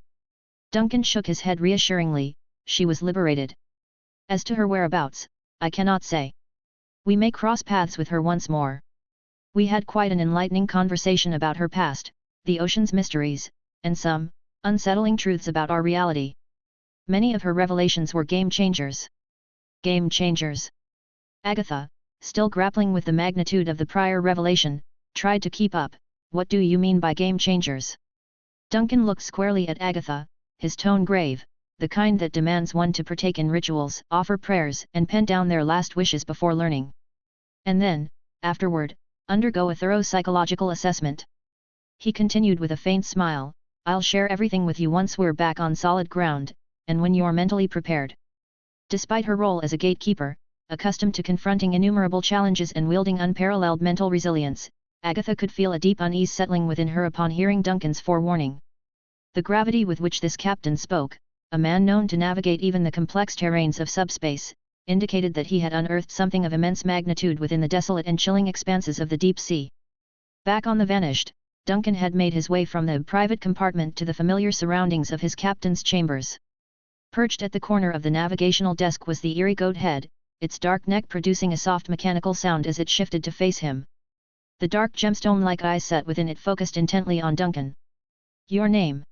Duncan shook his head reassuringly. "She was liberated. As to her whereabouts, I cannot say. We may cross paths with her once more. We had quite an enlightening conversation about her past, the ocean's mysteries, and some unsettling truths about our reality. Many of her revelations were game changers." "Game changers?" Agatha, still grappling with the magnitude of the prior revelation, tried to keep up. "What do you mean by game changers?" Duncan looked squarely at Agatha, his tone grave, the kind that demands one to partake in rituals, offer prayers, and pen down their last wishes before learning. And then, afterward, undergo a thorough psychological assessment. He continued with a faint smile, "I'll share everything with you once we're back on solid ground, and when you're mentally prepared." Despite her role as a gatekeeper, accustomed to confronting innumerable challenges and wielding unparalleled mental resilience, Agatha could feel a deep unease settling within her upon hearing Duncan's forewarning. The gravity with which this captain spoke, a man known to navigate even the complex terrains of subspace, indicated that he had unearthed something of immense magnitude within the desolate and chilling expanses of the deep sea. Back on the Vanished, Duncan had made his way from the private compartment to the familiar surroundings of his captain's chambers. Perched at the corner of the navigational desk was the eerie goat head, its dark neck producing a soft mechanical sound as it shifted to face him. The dark gemstone-like eyes set within it focused intently on Duncan. "Your name?"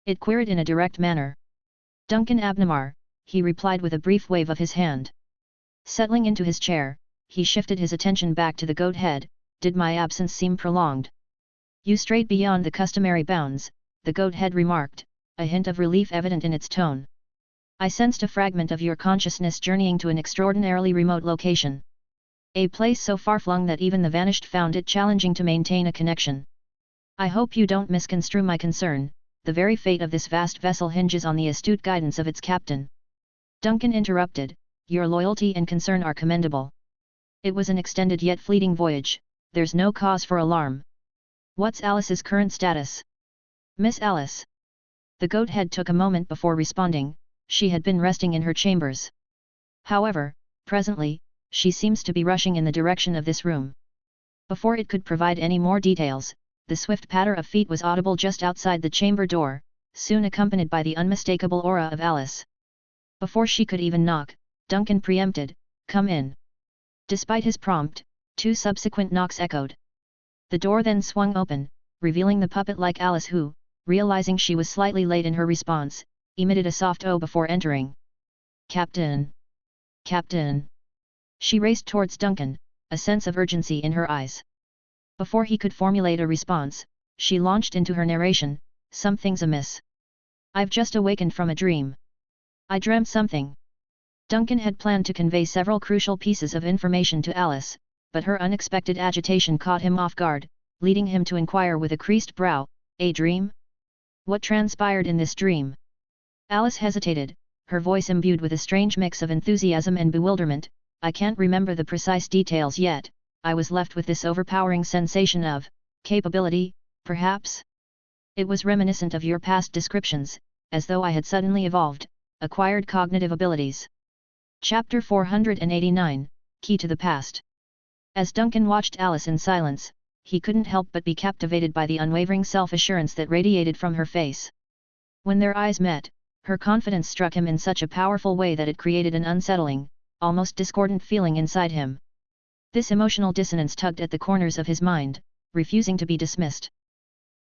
it queried in a direct manner. "Duncan Abnamar," he replied with a brief wave of his hand. Settling into his chair, he shifted his attention back to the goat head. "Did my absence seem prolonged?" "You strayed beyond the customary bounds," the goat head remarked, a hint of relief evident in its tone. "I sensed a fragment of your consciousness journeying to an extraordinarily remote location. A place so far-flung that even the Vanished found it challenging to maintain a connection. I hope you don't misconstrue my concern. The very fate of this vast vessel hinges on the astute guidance of its captain." Duncan interrupted, "Your loyalty and concern are commendable. It was an extended yet fleeting voyage, there's no cause for alarm. What's Alice's current status?" "Miss Alice?" The goat head took a moment before responding. "She had been resting in her chambers. However, presently, she seems to be rushing in the direction of this room." Before it could provide any more details, the swift patter of feet was audible just outside the chamber door, soon accompanied by the unmistakable aura of Alice. Before she could even knock, Duncan preempted, "Come in." Despite his prompt, 2 subsequent knocks echoed. The door then swung open, revealing the puppet-like Alice who, realizing she was slightly late in her response, emitted a soft "oh" before entering. "Captain! Captain!" She raced towards Duncan, a sense of urgency in her eyes. Before he could formulate a response, she launched into her narration. "Something's amiss. I've just awakened from a dream. I dreamt something." Duncan had planned to convey several crucial pieces of information to Alice, but her unexpected agitation caught him off guard, leading him to inquire with a creased brow, "A dream? What transpired in this dream?" Alice hesitated, her voice imbued with a strange mix of enthusiasm and bewilderment. "I can't remember the precise details yet. I was left with this overpowering sensation of capability, perhaps? It was reminiscent of your past descriptions, as though I had suddenly evolved, acquired cognitive abilities." Chapter 489, Key to the Past. As Duncan watched Alice in silence, he couldn't help but be captivated by the unwavering self-assurance that radiated from her face. When their eyes met, her confidence struck him in such a powerful way that it created an unsettling, almost discordant feeling inside him. This emotional dissonance tugged at the corners of his mind, refusing to be dismissed.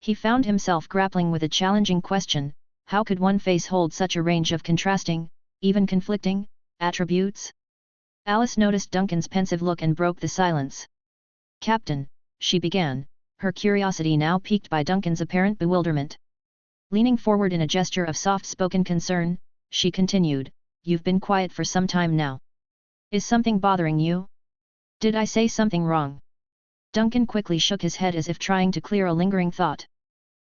He found himself grappling with a challenging question: how could one face hold such a range of contrasting, even conflicting, attributes? Alice noticed Duncan's pensive look and broke the silence. "Captain," she began, her curiosity now piqued by Duncan's apparent bewilderment. Leaning forward in a gesture of soft-spoken concern, she continued, "You've been quiet for some time now. Is something bothering you? Did I say something wrong?" Duncan quickly shook his head as if trying to clear a lingering thought.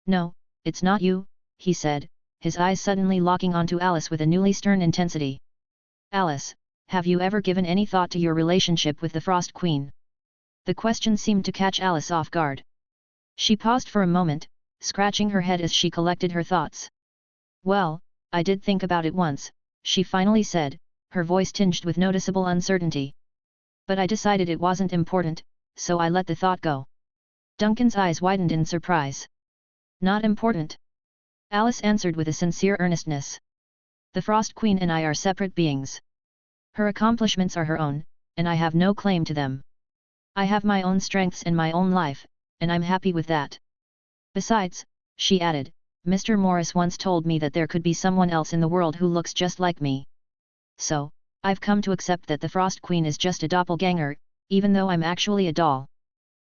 "No, it's not you," he said, his eyes suddenly locking onto Alice with a newly stern intensity. "Alice, have you ever given any thought to your relationship with the Frost Queen?" The question seemed to catch Alice off guard. She paused for a moment, scratching her head as she collected her thoughts. "Well, I did think about it once," she finally said, her voice tinged with noticeable uncertainty. "But I decided it wasn't important, so I let the thought go." Duncan's eyes widened in surprise. "Not important?" Alice answered with a sincere earnestness. "The Frost Queen and I are separate beings. Her accomplishments are her own, and I have no claim to them. I have my own strengths and my own life, and I'm happy with that. Besides," she added, "Mr. Morris once told me that there could be someone else in the world who looks just like me. So, I've come to accept that the Frost Queen is just a doppelganger, even though I'm actually a doll."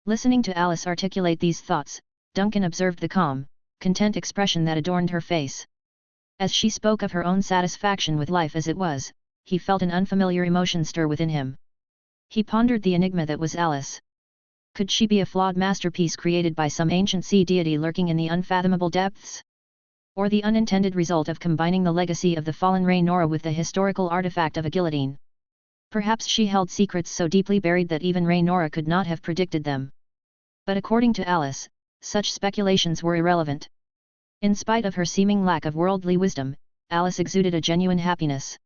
Listening to Alice articulate these thoughts, Duncan observed the calm, content expression that adorned her face. As she spoke of her own satisfaction with life as it was, he felt an unfamiliar emotion stir within him. He pondered the enigma that was Alice. Could she be a flawed masterpiece created by some ancient sea deity lurking in the unfathomable depths? Or the unintended result of combining the legacy of the fallen Rhaenyra with the historical artifact of a guillotine? Perhaps she held secrets so deeply buried that even Rhaenyra could not have predicted them. But according to Alice, such speculations were irrelevant. In spite of her seeming lack of worldly wisdom, Alice exuded a genuine happiness.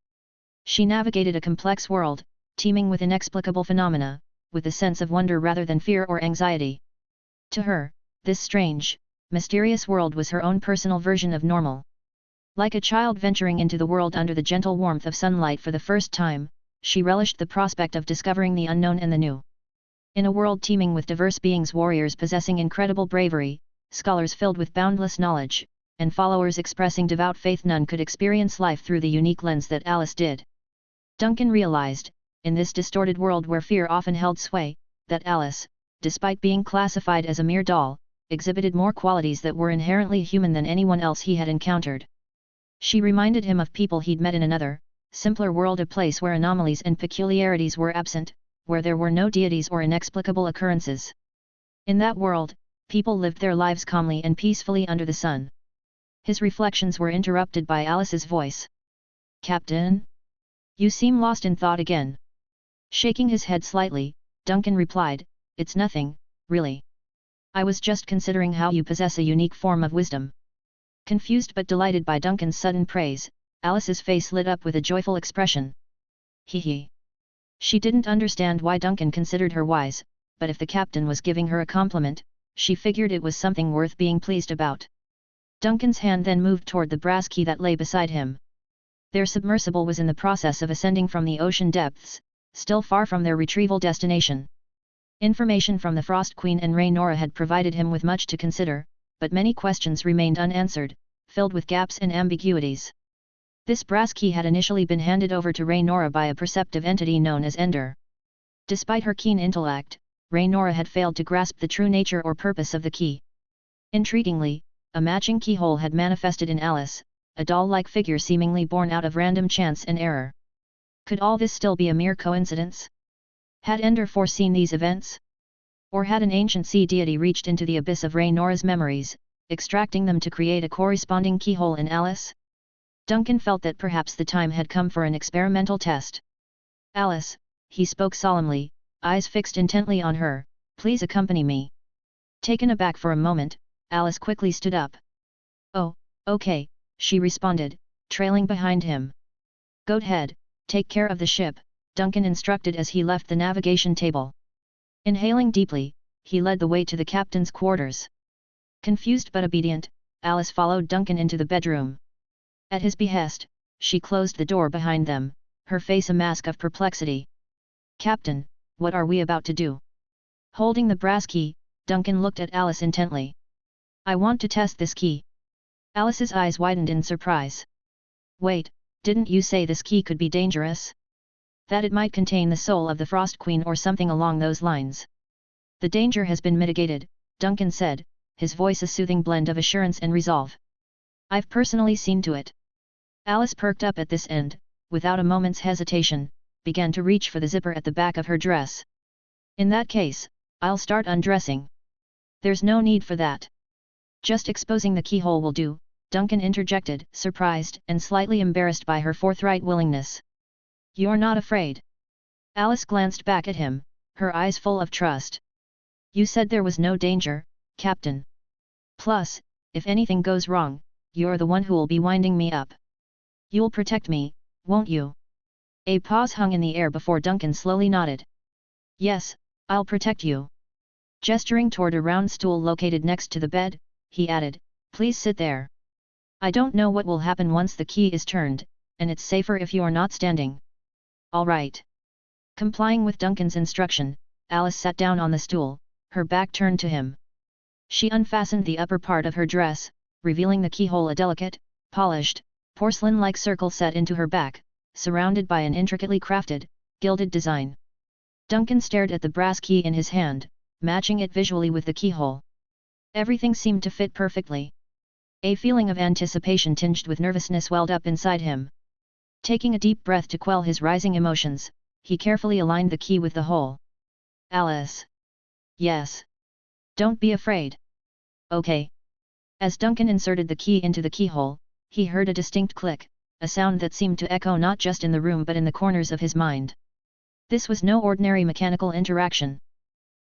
She navigated a complex world, teeming with inexplicable phenomena, with a sense of wonder rather than fear or anxiety. To her, this strange, mysterious world was her own personal version of normal. Like a child venturing into the world under the gentle warmth of sunlight for the first time, she relished the prospect of discovering the unknown and the new. In a world teeming with diverse beings, warriors possessing incredible bravery, scholars filled with boundless knowledge, and followers expressing devout faith, none could experience life through the unique lens that Alice did. Duncan realized, in this distorted world where fear often held sway, that Alice, despite being classified as a mere doll, exhibited more qualities that were inherently human than anyone else he had encountered. She reminded him of people he'd met in another, simpler world, a place where anomalies and peculiarities were absent, where there were no deities or inexplicable occurrences. In that world, people lived their lives calmly and peacefully under the sun. His reflections were interrupted by Alice's voice. "Captain? You seem lost in thought again." Shaking his head slightly, Duncan replied, "It's nothing, really. I was just considering how you possess a unique form of wisdom." Confused but delighted by Duncan's sudden praise, Alice's face lit up with a joyful expression. He. She didn't understand why Duncan considered her wise, but if the captain was giving her a compliment, she figured it was something worth being pleased about. Duncan's hand then moved toward the brass key that lay beside him. Their submersible was in the process of ascending from the ocean depths, still far from their retrieval destination. Information from the Frost Queen and Rhaenyra had provided him with much to consider, but many questions remained unanswered, filled with gaps and ambiguities. This brass key had initially been handed over to Rhaenyra by a perceptive entity known as Ember. Despite her keen intellect, Rhaenyra had failed to grasp the true nature or purpose of the key. Intriguingly, a matching keyhole had manifested in Alice, a doll-like figure seemingly born out of random chance and error. Could all this still be a mere coincidence? Had Ender foreseen these events? Or had an ancient sea deity reached into the abyss of Rhaenora's memories, extracting them to create a corresponding keyhole in Alice? Duncan felt that perhaps the time had come for an experimental test. Alice, he spoke solemnly, eyes fixed intently on her, please accompany me. Taken aback for a moment, Alice quickly stood up. Oh, okay, she responded, trailing behind him. Go ahead, take care of the ship, Duncan instructed as he left the navigation table. Inhaling deeply, he led the way to the captain's quarters. Confused but obedient, Alice followed Duncan into the bedroom. At his behest, she closed the door behind them, her face a mask of perplexity. Captain, what are we about to do? Holding the brass key, Duncan looked at Alice intently. I want to test this key. Alice's eyes widened in surprise. Wait, didn't you say this key could be dangerous? That it might contain the soul of the Frost Queen or something along those lines. The danger has been mitigated, Duncan said, his voice a soothing blend of assurance and resolve. I've personally seen to it. Alice perked up at this and, without a moment's hesitation, began to reach for the zipper at the back of her dress. In that case, I'll start undressing. There's no need for that. Just exposing the keyhole will do, Duncan interjected, surprised and slightly embarrassed by her forthright willingness. You're not afraid? Alice glanced back at him, her eyes full of trust. You said there was no danger, Captain. Plus, if anything goes wrong, you're the one who'll be winding me up. You'll protect me, won't you? A pause hung in the air before Duncan slowly nodded. Yes, I'll protect you. Gesturing toward a round stool located next to the bed, he added, please sit there. I don't know what will happen once the key is turned, and it's safer if you're not standing. All right. Complying with Duncan's instruction, Alice sat down on the stool, her back turned to him. She unfastened the upper part of her dress, revealing the keyhole, a delicate, polished, porcelain-like circle set into her back, surrounded by an intricately crafted, gilded design. Duncan stared at the brass key in his hand, matching it visually with the keyhole. Everything seemed to fit perfectly. A feeling of anticipation tinged with nervousness welled up inside him. Taking a deep breath to quell his rising emotions, he carefully aligned the key with the hole. Alice. Yes. Don't be afraid. Okay. As Duncan inserted the key into the keyhole, he heard a distinct click, a sound that seemed to echo not just in the room but in the corners of his mind. This was no ordinary mechanical interaction.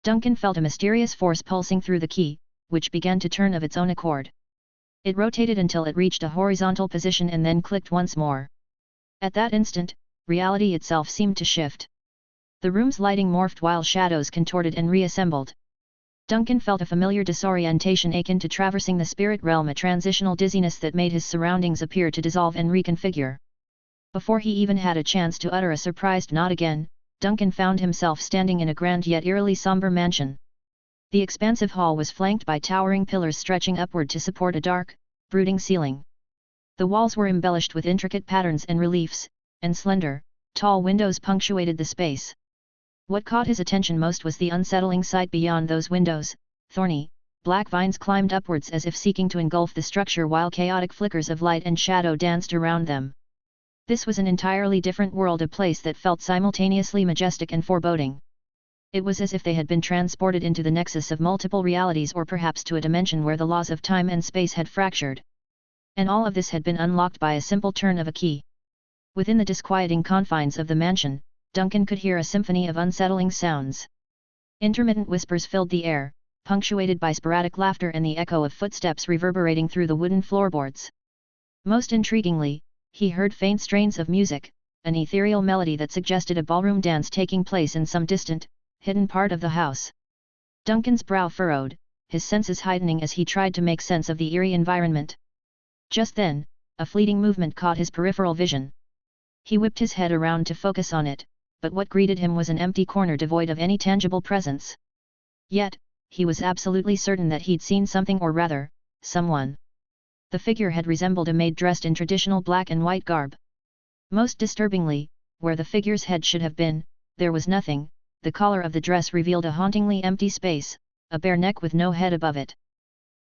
Duncan felt a mysterious force pulsing through the key, which began to turn of its own accord. It rotated until it reached a horizontal position and then clicked once more. At that instant, reality itself seemed to shift. The room's lighting morphed while shadows contorted and reassembled. Duncan felt a familiar disorientation akin to traversing the spirit realm, a transitional dizziness that made his surroundings appear to dissolve and reconfigure. Before he even had a chance to utter a surprised nod again, Duncan found himself standing in a grand yet eerily somber mansion. The expansive hall was flanked by towering pillars stretching upward to support a dark, brooding ceiling. The walls were embellished with intricate patterns and reliefs, and slender, tall windows punctuated the space. What caught his attention most was the unsettling sight beyond those windows. Thorny, black vines climbed upwards as if seeking to engulf the structure while chaotic flickers of light and shadow danced around them. This was an entirely different world, a place that felt simultaneously majestic and foreboding. It was as if they had been transported into the nexus of multiple realities, or perhaps to a dimension where the laws of time and space had fractured. And all of this had been unlocked by a simple turn of a key. Within the disquieting confines of the mansion, Duncan could hear a symphony of unsettling sounds. Intermittent whispers filled the air, punctuated by sporadic laughter and the echo of footsteps reverberating through the wooden floorboards. Most intriguingly, he heard faint strains of music, an ethereal melody that suggested a ballroom dance taking place in some distant, hidden part of the house. Duncan's brow furrowed, his senses heightening as he tried to make sense of the eerie environment. Just then, a fleeting movement caught his peripheral vision. He whipped his head around to focus on it, but what greeted him was an empty corner devoid of any tangible presence. Yet, he was absolutely certain that he'd seen something, or rather, someone. The figure had resembled a maid dressed in traditional black and white garb. Most disturbingly, where the figure's head should have been, there was nothing. The collar of the dress revealed a hauntingly empty space, a bare neck with no head above it.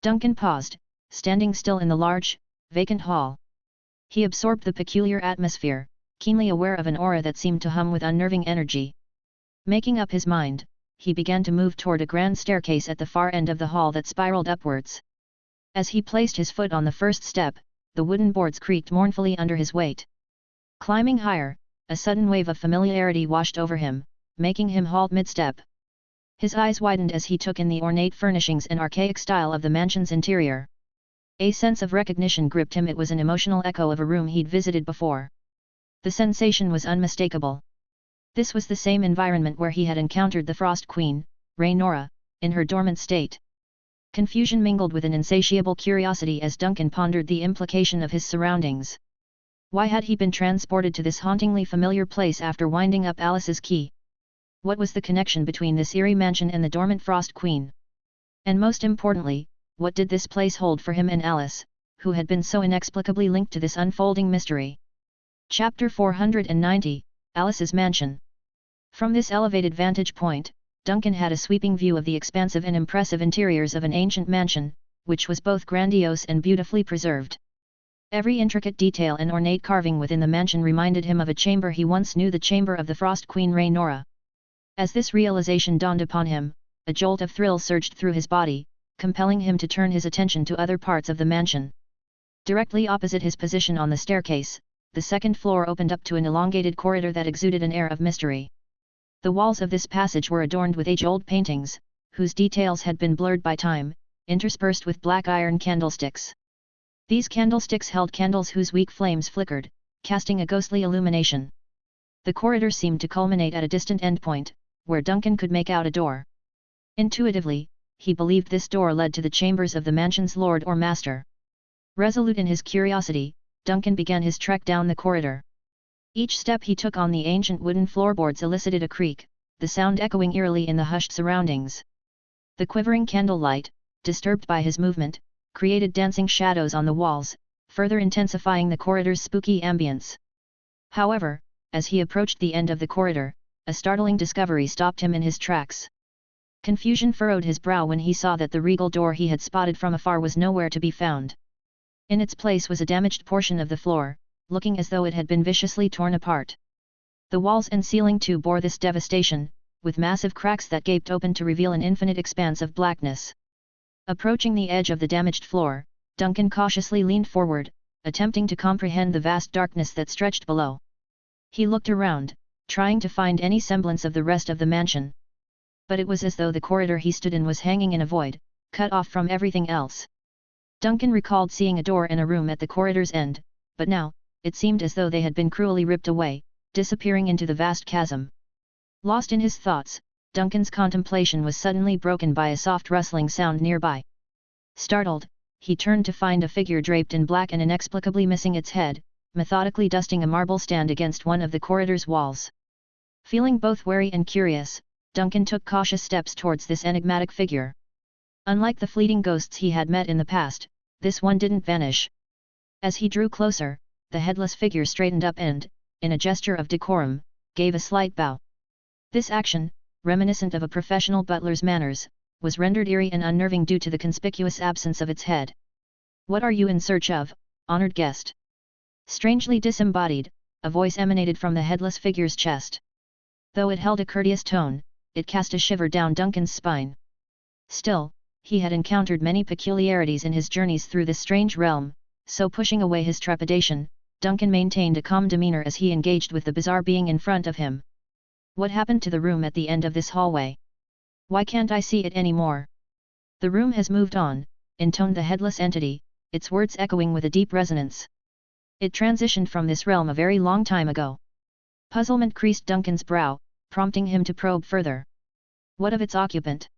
Duncan paused, standing still in the large, vacant hall. He absorbed the peculiar atmosphere, keenly aware of an aura that seemed to hum with unnerving energy. Making up his mind, he began to move toward a grand staircase at the far end of the hall that spiraled upwards. As he placed his foot on the first step, the wooden boards creaked mournfully under his weight. Climbing higher, a sudden wave of familiarity washed over him, making him halt mid-step. His eyes widened as he took in the ornate furnishings and archaic style of the mansion's interior. A sense of recognition gripped him. It was an emotional echo of a room he'd visited before. The sensation was unmistakable. This was the same environment where he had encountered the Frost Queen, Rhaenora, in her dormant state. Confusion mingled with an insatiable curiosity as Duncan pondered the implication of his surroundings. Why had he been transported to this hauntingly familiar place after winding up Alice's key? What was the connection between this eerie mansion and the dormant Frost Queen? And most importantly, what did this place hold for him and Alice, who had been so inexplicably linked to this unfolding mystery? Chapter 490, Alice's Mansion. From this elevated vantage point, Duncan had a sweeping view of the expansive and impressive interiors of an ancient mansion, which was both grandiose and beautifully preserved. Every intricate detail and ornate carving within the mansion reminded him of a chamber he once knew, the chamber of the Frost Queen Rhaenora. As this realization dawned upon him, a jolt of thrill surged through his body, compelling him to turn his attention to other parts of the mansion. Directly opposite his position on the staircase, the second floor opened up to an elongated corridor that exuded an air of mystery. The walls of this passage were adorned with age-old paintings, whose details had been blurred by time, interspersed with black iron candlesticks. These candlesticks held candles whose weak flames flickered, casting a ghostly illumination. The corridor seemed to culminate at a distant endpoint, where Duncan could make out a door. Intuitively, he believed this door led to the chambers of the mansion's lord or master. Resolute in his curiosity, Duncan began his trek down the corridor. Each step he took on the ancient wooden floorboards elicited a creak, the sound echoing eerily in the hushed surroundings. The quivering candlelight, disturbed by his movement, created dancing shadows on the walls, further intensifying the corridor's spooky ambience. However, as he approached the end of the corridor, a startling discovery stopped him in his tracks. Confusion furrowed his brow when he saw that the regal door he had spotted from afar was nowhere to be found. In its place was a damaged portion of the floor, looking as though it had been viciously torn apart. The walls and ceiling too bore this devastation, with massive cracks that gaped open to reveal an infinite expanse of blackness. Approaching the edge of the damaged floor, Duncan cautiously leaned forward, attempting to comprehend the vast darkness that stretched below. He looked around, trying to find any semblance of the rest of the mansion. But it was as though the corridor he stood in was hanging in a void, cut off from everything else. Duncan recalled seeing a door in a room at the corridor's end, but now, it seemed as though they had been cruelly ripped away, disappearing into the vast chasm. Lost in his thoughts, Duncan's contemplation was suddenly broken by a soft rustling sound nearby. Startled, he turned to find a figure draped in black and inexplicably missing its head, methodically dusting a marble stand against one of the corridor's walls. Feeling both wary and curious, Duncan took cautious steps towards this enigmatic figure. Unlike the fleeting ghosts he had met in the past, this one didn't vanish. As he drew closer, the headless figure straightened up and, in a gesture of decorum, gave a slight bow. This action, reminiscent of a professional butler's manners, was rendered eerie and unnerving due to the conspicuous absence of its head. "What are you in search of, honored guest?" Strangely disembodied, a voice emanated from the headless figure's chest. Though it held a courteous tone, it cast a shiver down Duncan's spine. Still, he had encountered many peculiarities in his journeys through this strange realm, so pushing away his trepidation, Duncan maintained a calm demeanor as he engaged with the bizarre being in front of him. "What happened to the room at the end of this hallway? Why can't I see it anymore?" "The room has moved on," intoned the headless entity, its words echoing with a deep resonance. "It transitioned from this realm a very long time ago." Puzzlement creased Duncan's brow, prompting him to probe further. "What of its occupant?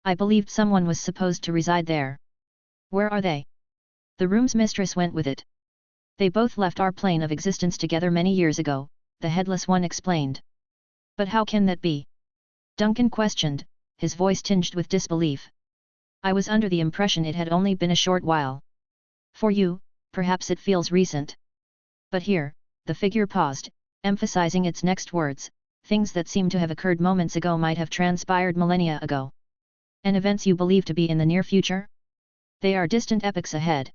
I believed someone was supposed to reside there. Where are they?" "The room's mistress went with it. They both left our plane of existence together many years ago," the headless one explained. "But how can that be?" Duncan questioned, his voice tinged with disbelief. "I was under the impression it had only been a short while. For you, perhaps it feels recent." But here, the figure paused, emphasizing its next words, "Things that seem to have occurred moments ago might have transpired millennia ago. And events you believe to be in the near future? They are distant epochs ahead."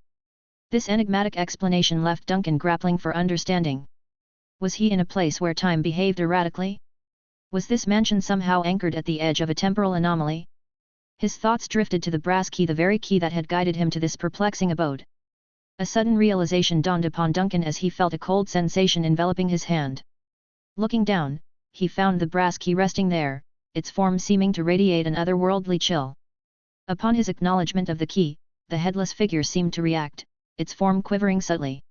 This enigmatic explanation left Duncan grappling for understanding. Was he in a place where time behaved erratically? Was this mansion somehow anchored at the edge of a temporal anomaly? His thoughts drifted to the brass key, the very key that had guided him to this perplexing abode. A sudden realization dawned upon Duncan as he felt a cold sensation enveloping his hand. Looking down, he found the brass key resting there, its form seeming to radiate an otherworldly chill. Upon his acknowledgement of the key, the headless figure seemed to react, its form quivering subtly.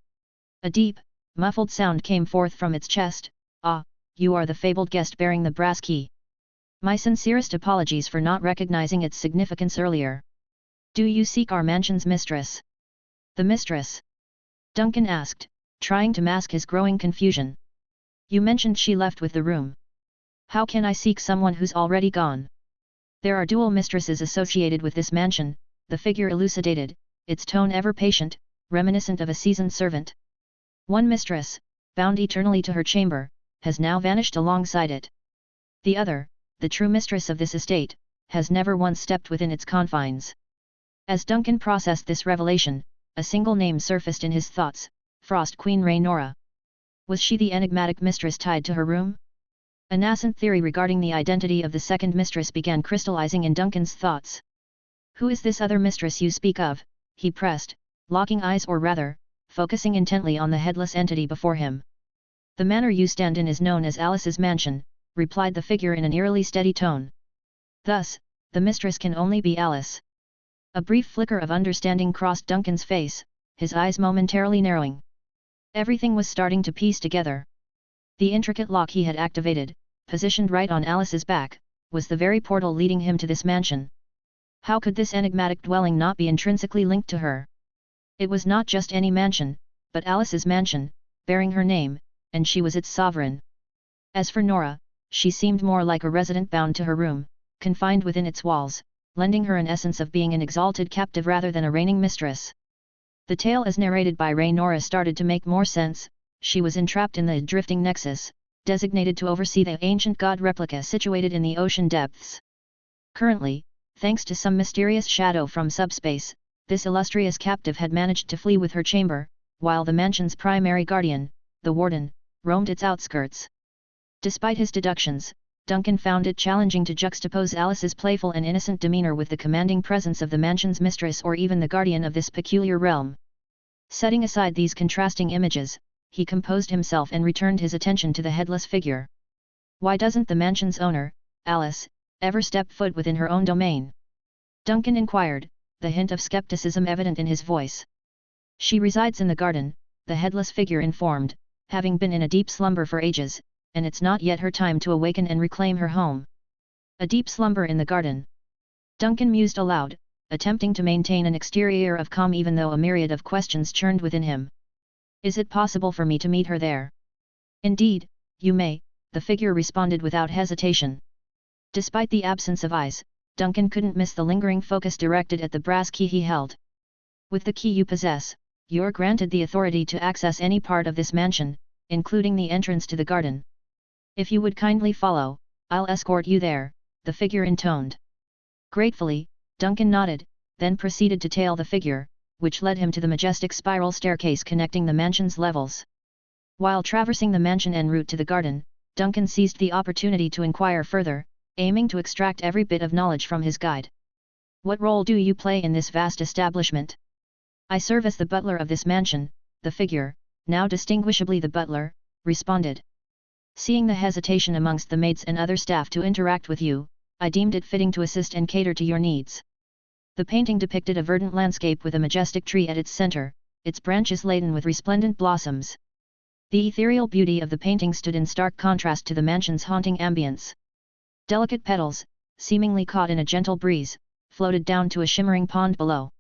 A deep, muffled sound came forth from its chest. "Ah, you are the fabled guest bearing the brass key. My sincerest apologies for not recognizing its significance earlier. Do you seek our mansion's mistress?" "The mistress?" Duncan asked, trying to mask his growing confusion. "You mentioned she left with the room. How can I seek someone who's already gone?" "There are dual mistresses associated with this mansion," the figure elucidated, its tone ever patient, reminiscent of a seasoned servant. "One mistress, bound eternally to her chamber, has now vanished alongside it. The other, the true mistress of this estate, has never once stepped within its confines." As Duncan processed this revelation, a single name surfaced in his thoughts: Frost Queen Rhaenora. Was she the enigmatic mistress tied to her room? A nascent theory regarding the identity of the second mistress began crystallizing in Duncan's thoughts. "Who is this other mistress you speak of?" he pressed, locking eyes, or rather, focusing intently on the headless entity before him. "The manor you stand in is known as Alice's mansion," replied the figure in an eerily steady tone. "Thus, the mistress can only be Alice." A brief flicker of understanding crossed Duncan's face, his eyes momentarily narrowing. Everything was starting to piece together. The intricate lock he had activated, positioned right on Alice's back, was the very portal leading him to this mansion. How could this enigmatic dwelling not be intrinsically linked to her? It was not just any mansion, but Alice's mansion, bearing her name, and she was its sovereign. As for Nora, she seemed more like a resident bound to her room, confined within its walls, lending her an essence of being an exalted captive rather than a reigning mistress. The tale as narrated by Rhaenora started to make more sense. She was entrapped in the drifting nexus, designated to oversee the ancient god replica situated in the ocean depths. Currently, thanks to some mysterious shadow from subspace, this illustrious captive had managed to flee with her chamber, while the mansion's primary guardian, the warden, roamed its outskirts. Despite his deductions, Duncan found it challenging to juxtapose Alice's playful and innocent demeanor with the commanding presence of the mansion's mistress or even the guardian of this peculiar realm. Setting aside these contrasting images, he composed himself and returned his attention to the headless figure. Why doesn't the mansion's owner, Alice, ever step foot within her own domain? Duncan inquired, the hint of skepticism evident in his voice. She resides in the garden, the headless figure informed, having been in a deep slumber for ages, and it's not yet her time to awaken and reclaim her home. A deep slumber in the garden. Duncan mused aloud, attempting to maintain an exterior of calm even though a myriad of questions churned within him. Is it possible for me to meet her there? Indeed, you may, the figure responded without hesitation. Despite the absence of eyes, Duncan couldn't miss the lingering focus directed at the brass key he held. With the key you possess, you're granted the authority to access any part of this mansion, including the entrance to the garden. If you would kindly follow, I'll escort you there, the figure intoned. Gratefully, Duncan nodded, then proceeded to tail the figure, which led him to the majestic spiral staircase connecting the mansion's levels. While traversing the mansion en route to the garden, Duncan seized the opportunity to inquire further, aiming to extract every bit of knowledge from his guide. What role do you play in this vast establishment? I serve as the butler of this mansion, the figure, now distinguishably the butler, responded. Seeing the hesitation amongst the maids and other staff to interact with you, I deemed it fitting to assist and cater to your needs. The painting depicted a verdant landscape with a majestic tree at its center, its branches laden with resplendent blossoms. The ethereal beauty of the painting stood in stark contrast to the mansion's haunting ambience. Delicate petals, seemingly caught in a gentle breeze, floated down to a shimmering pond below.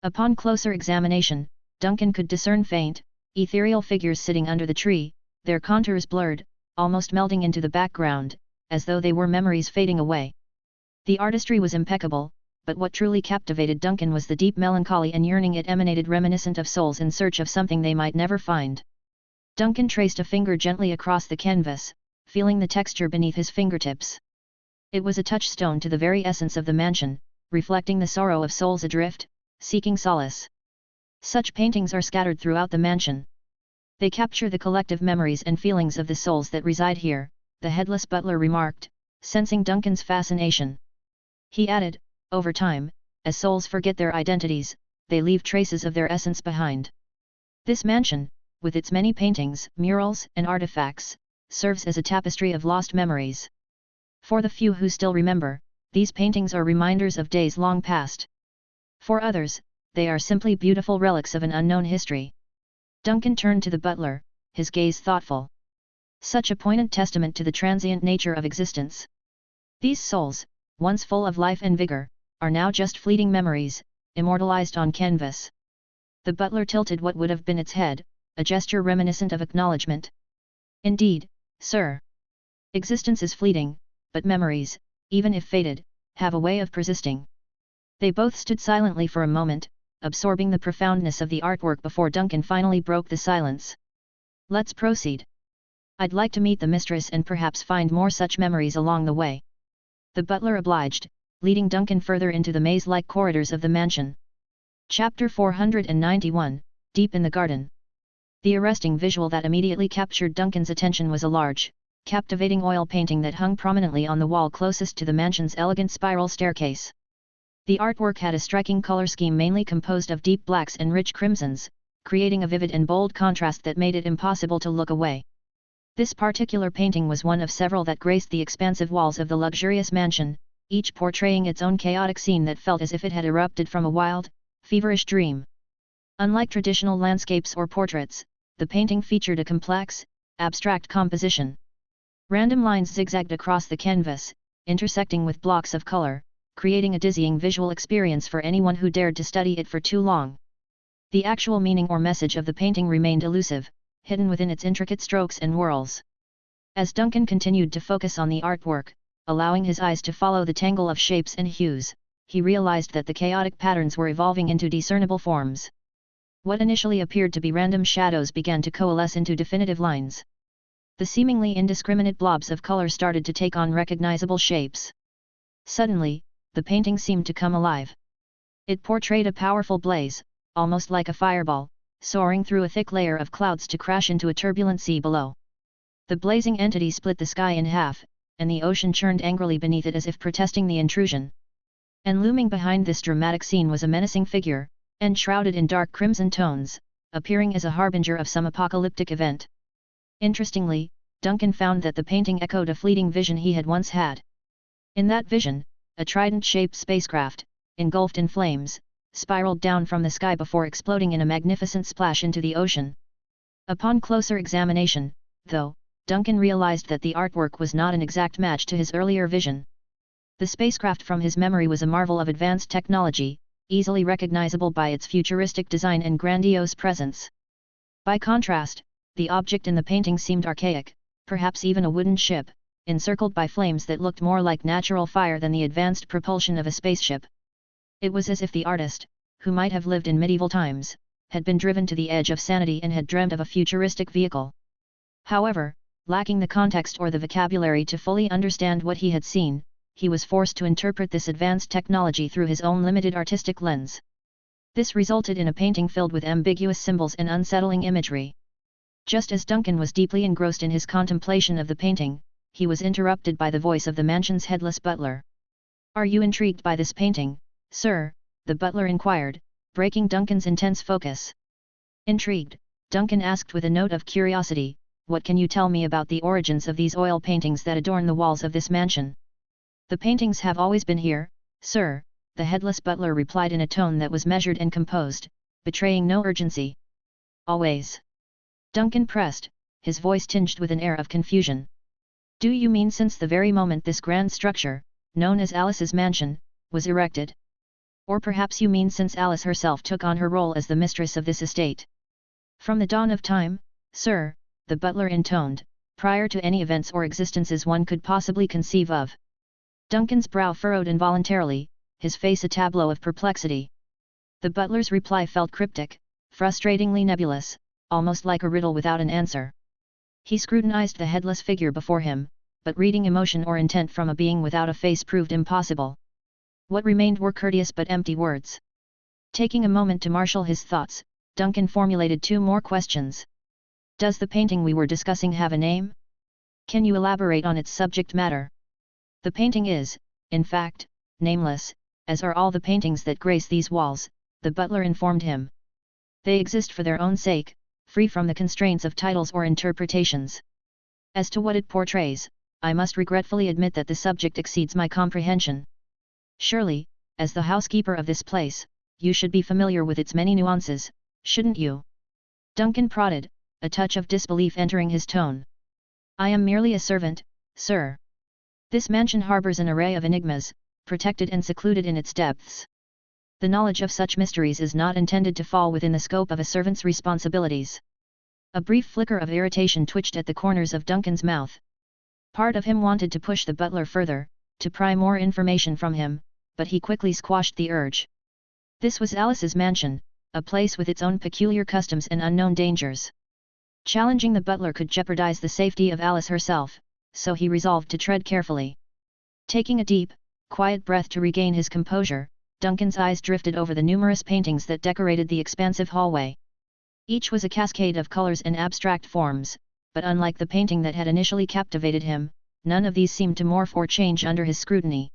Upon closer examination, Duncan could discern faint, ethereal figures sitting under the tree, their contours blurred, almost melding into the background, as though they were memories fading away. The artistry was impeccable, but what truly captivated Duncan was the deep melancholy and yearning it emanated, reminiscent of souls in search of something they might never find. Duncan traced a finger gently across the canvas, feeling the texture beneath his fingertips. It was a touchstone to the very essence of the mansion, reflecting the sorrow of souls adrift, seeking solace. Such paintings are scattered throughout the mansion. They capture the collective memories and feelings of the souls that reside here, the headless butler remarked, sensing Duncan's fascination. He added, over time, as souls forget their identities, they leave traces of their essence behind. This mansion, with its many paintings, murals, and artifacts, serves as a tapestry of lost memories. For the few who still remember, these paintings are reminders of days long past. For others, they are simply beautiful relics of an unknown history. Duncan turned to the butler, his gaze thoughtful. Such a poignant testament to the transient nature of existence. These souls, once full of life and vigor, are now just fleeting memories, immortalized on canvas. The butler tilted what would have been its head, a gesture reminiscent of acknowledgement. Indeed, sir. Existence is fleeting, but memories, even if faded, have a way of persisting. They both stood silently for a moment, absorbing the profoundness of the artwork before Duncan finally broke the silence. Let's proceed. I'd like to meet the mistress and perhaps find more such memories along the way. The butler obliged, leading Duncan further into the maze-like corridors of the mansion. Chapter 491, Deep in the Garden. The arresting visual that immediately captured Duncan's attention was a large, captivating oil painting that hung prominently on the wall closest to the mansion's elegant spiral staircase. The artwork had a striking color scheme mainly composed of deep blacks and rich crimsons, creating a vivid and bold contrast that made it impossible to look away. This particular painting was one of several that graced the expansive walls of the luxurious mansion, each portraying its own chaotic scene that felt as if it had erupted from a wild, feverish dream. Unlike traditional landscapes or portraits, the painting featured a complex, abstract composition. Random lines zigzagged across the canvas, intersecting with blocks of color, creating a dizzying visual experience for anyone who dared to study it for too long. The actual meaning or message of the painting remained elusive, hidden within its intricate strokes and whirls. As Duncan continued to focus on the artwork, allowing his eyes to follow the tangle of shapes and hues, he realized that the chaotic patterns were evolving into discernible forms. What initially appeared to be random shadows began to coalesce into definitive lines. The seemingly indiscriminate blobs of color started to take on recognizable shapes. Suddenly, the painting seemed to come alive. It portrayed a powerful blaze, almost like a fireball, soaring through a thick layer of clouds to crash into a turbulent sea below. The blazing entity split the sky in half, and the ocean churned angrily beneath it as if protesting the intrusion. And looming behind this dramatic scene was a menacing figure, enshrouded in dark crimson tones, appearing as a harbinger of some apocalyptic event. Interestingly, Duncan found that the painting echoed a fleeting vision he had once had. In that vision, a trident-shaped spacecraft, engulfed in flames, spiraled down from the sky before exploding in a magnificent splash into the ocean. Upon closer examination, though, Duncan realized that the artwork was not an exact match to his earlier vision. The spacecraft from his memory was a marvel of advanced technology, easily recognizable by its futuristic design and grandiose presence. By contrast, the object in the painting seemed archaic, perhaps even a wooden ship, encircled by flames that looked more like natural fire than the advanced propulsion of a spaceship. It was as if the artist, who might have lived in medieval times, had been driven to the edge of sanity and had dreamed of a futuristic vehicle. However, lacking the context or the vocabulary to fully understand what he had seen, he was forced to interpret this advanced technology through his own limited artistic lens. This resulted in a painting filled with ambiguous symbols and unsettling imagery. Just as Duncan was deeply engrossed in his contemplation of the painting, he was interrupted by the voice of the mansion's headless butler. "Are you intrigued by this painting, sir?" the butler inquired, breaking Duncan's intense focus. Intrigued, Duncan asked with a note of curiosity, "What can you tell me about the origins of these oil paintings that adorn the walls of this mansion?" "The paintings have always been here, sir," the headless butler replied in a tone that was measured and composed, betraying no urgency. "Always?" Duncan pressed, his voice tinged with an air of confusion. "Do you mean since the very moment this grand structure, known as Alice's mansion, was erected? Or perhaps you mean since Alice herself took on her role as the mistress of this estate?" "From the dawn of time, sir," the butler intoned, "prior to any events or existences one could possibly conceive of." Duncan's brow furrowed involuntarily, his face a tableau of perplexity. The butler's reply felt cryptic, frustratingly nebulous, almost like a riddle without an answer. He scrutinized the headless figure before him, but reading emotion or intent from a being without a face proved impossible. What remained were courteous but empty words. Taking a moment to marshal his thoughts, Duncan formulated two more questions. "Does the painting we were discussing have a name?" Can you elaborate on its subject matter? The painting is, in fact, nameless, as are all the paintings that grace these walls, the butler informed him. They exist for their own sake, free from the constraints of titles or interpretations. As to what it portrays, I must regretfully admit that the subject exceeds my comprehension. Surely, as the housekeeper of this place, you should be familiar with its many nuances, shouldn't you? Duncan prodded, a touch of disbelief entering his tone. I am merely a servant, sir. This mansion harbors an array of enigmas, protected and secluded in its depths. The knowledge of such mysteries is not intended to fall within the scope of a servant's responsibilities. A brief flicker of irritation twitched at the corners of Duncan's mouth. Part of him wanted to push the butler further, to pry more information from him, but he quickly squashed the urge. This was Alice's mansion, a place with its own peculiar customs and unknown dangers. Challenging the butler could jeopardize the safety of Alice herself, so he resolved to tread carefully. Taking a deep, quiet breath to regain his composure, Duncan's eyes drifted over the numerous paintings that decorated the expansive hallway. Each was a cascade of colors and abstract forms, but unlike the painting that had initially captivated him, none of these seemed to morph or change under his scrutiny.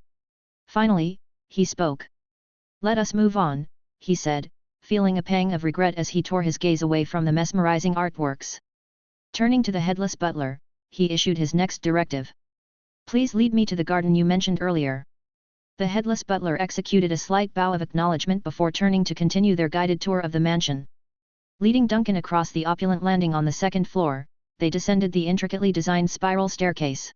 Finally, he spoke. Let us move on, he said, feeling a pang of regret as he tore his gaze away from the mesmerizing artworks. Turning to the headless butler, he issued his next directive. Please lead me to the garden you mentioned earlier. The headless butler executed a slight bow of acknowledgement before turning to continue their guided tour of the mansion. Leading Duncan across the opulent landing on the second floor, they descended the intricately designed spiral staircase.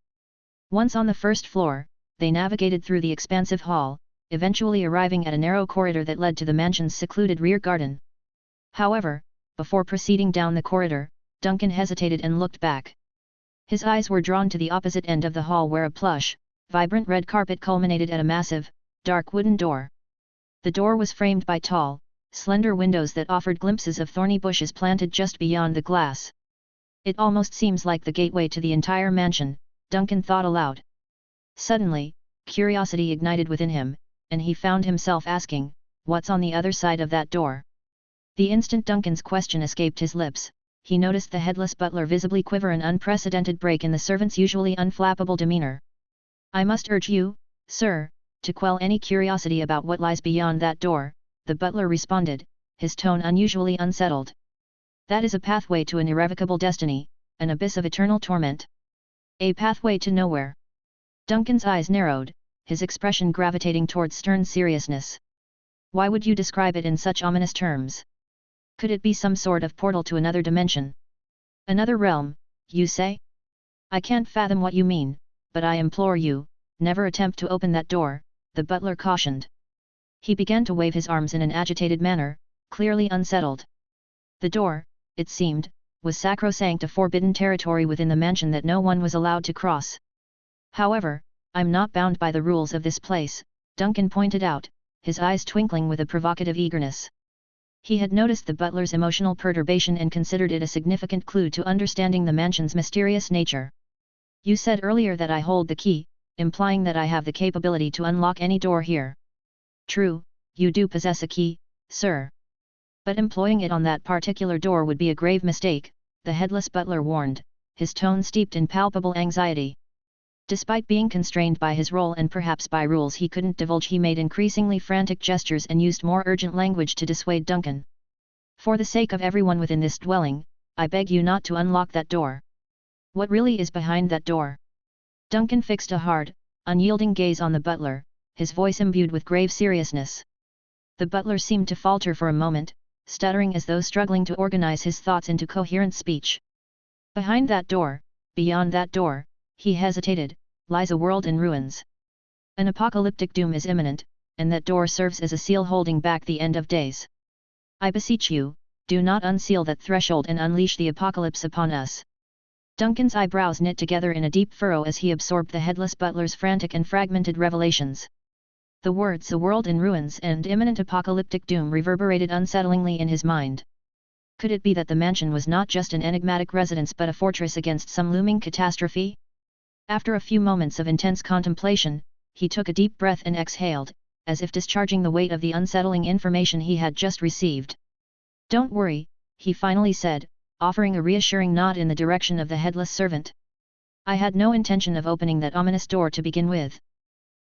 Once on the first floor, they navigated through the expansive hall, eventually arriving at a narrow corridor that led to the mansion's secluded rear garden. However, before proceeding down the corridor, Duncan hesitated and looked back. His eyes were drawn to the opposite end of the hall where a plush, vibrant red carpet culminated at a massive, dark wooden door. The door was framed by tall, slender windows that offered glimpses of thorny bushes planted just beyond the glass. It almost seems like the gateway to the entire mansion, Duncan thought aloud. Suddenly, curiosity ignited within him, and he found himself asking, what's on the other side of that door? The instant Duncan's question escaped his lips, he noticed the headless butler visibly quiver, an unprecedented break in the servant's usually unflappable demeanor. I must urge you, sir, to quell any curiosity about what lies beyond that door, the butler responded, his tone unusually unsettled. That is a pathway to an irrevocable destiny, an abyss of eternal torment. A pathway to nowhere. Duncan's eyes narrowed, his expression gravitating towards stern seriousness. Why would you describe it in such ominous terms? Could it be some sort of portal to another dimension? Another realm, you say? I can't fathom what you mean, but I implore you, never attempt to open that door, the butler cautioned. He began to wave his arms in an agitated manner, clearly unsettled. The door, it seemed, was sacrosanct, a forbidden territory within the mansion that no one was allowed to cross. However, I'm not bound by the rules of this place, Duncan pointed out, his eyes twinkling with a provocative eagerness. He had noticed the butler's emotional perturbation and considered it a significant clue to understanding the mansion's mysterious nature. You said earlier that I hold the key, implying that I have the capability to unlock any door here. True, you do possess a key, sir. But employing it on that particular door would be a grave mistake, the headless butler warned, his tone steeped in palpable anxiety. Despite being constrained by his role and perhaps by rules he couldn't divulge, he made increasingly frantic gestures and used more urgent language to dissuade Duncan. For the sake of everyone within this dwelling, I beg you not to unlock that door. What really is behind that door? Duncan fixed a hard, unyielding gaze on the butler, his voice imbued with grave seriousness. The butler seemed to falter for a moment, stuttering as though struggling to organize his thoughts into coherent speech. Behind that door, beyond that door, he hesitated, lies a world in ruins. An apocalyptic doom is imminent, and that door serves as a seal holding back the end of days. I beseech you, do not unseal that threshold and unleash the apocalypse upon us. Duncan's eyebrows knit together in a deep furrow as he absorbed the headless butler's frantic and fragmented revelations. The words "a world in ruins" and "imminent apocalyptic doom" reverberated unsettlingly in his mind. Could it be that the mansion was not just an enigmatic residence but a fortress against some looming catastrophe? After a few moments of intense contemplation, he took a deep breath and exhaled, as if discharging the weight of the unsettling information he had just received. Don't worry, he finally said, offering a reassuring nod in the direction of the headless servant. I had no intention of opening that ominous door to begin with.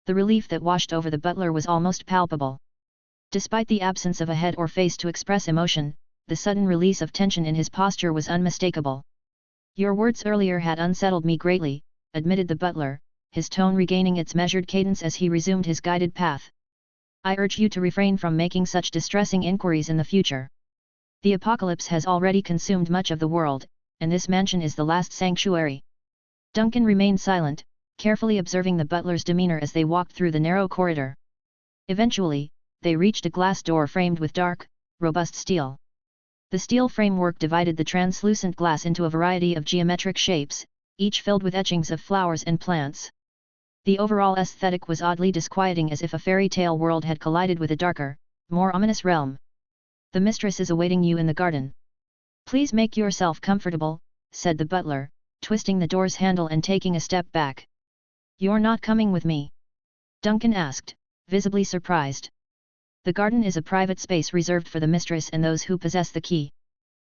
The relief that washed over the butler was almost palpable. Despite the absence of a head or face to express emotion, the sudden release of tension in his posture was unmistakable. Your words earlier had unsettled me greatly, admitted the butler, his tone regaining its measured cadence as he resumed his guided path. I urge you to refrain from making such distressing inquiries in the future. The apocalypse has already consumed much of the world, and this mansion is the last sanctuary. Duncan remained silent, carefully observing the butler's demeanor as they walked through the narrow corridor. Eventually, they reached a glass door framed with dark, robust steel. The steel framework divided the translucent glass into a variety of geometric shapes, each filled with etchings of flowers and plants. The overall aesthetic was oddly disquieting, as if a fairy tale world had collided with a darker, more ominous realm. The mistress is awaiting you in the garden. Please make yourself comfortable, said the butler, twisting the door's handle and taking a step back. You're not coming with me? Duncan asked, visibly surprised. The garden is a private space reserved for the mistress and those who possess the key.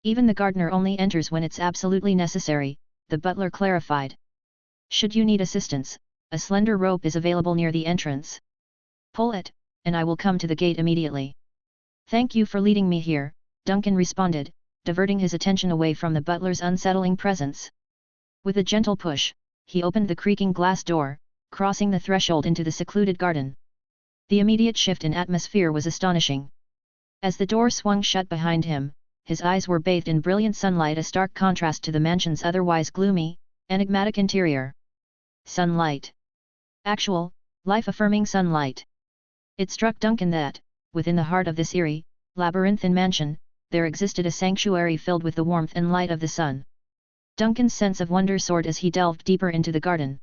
Even the gardener only enters when it's absolutely necessary, the butler clarified. Should you need assistance, a slender rope is available near the entrance. Pull it, and I will come to the gate immediately. Thank you for leading me here, Duncan responded, diverting his attention away from the butler's unsettling presence. With a gentle push, he opened the creaking glass door, crossing the threshold into the secluded garden. The immediate shift in atmosphere was astonishing. As the door swung shut behind him, his eyes were bathed in brilliant sunlight, a stark contrast to the mansion's otherwise gloomy, enigmatic interior. Sunlight. Actual, life-affirming sunlight. It struck Duncan that, within the heart of this eerie, labyrinthine mansion, there existed a sanctuary filled with the warmth and light of the sun. Duncan's sense of wonder soared as he delved deeper into the garden.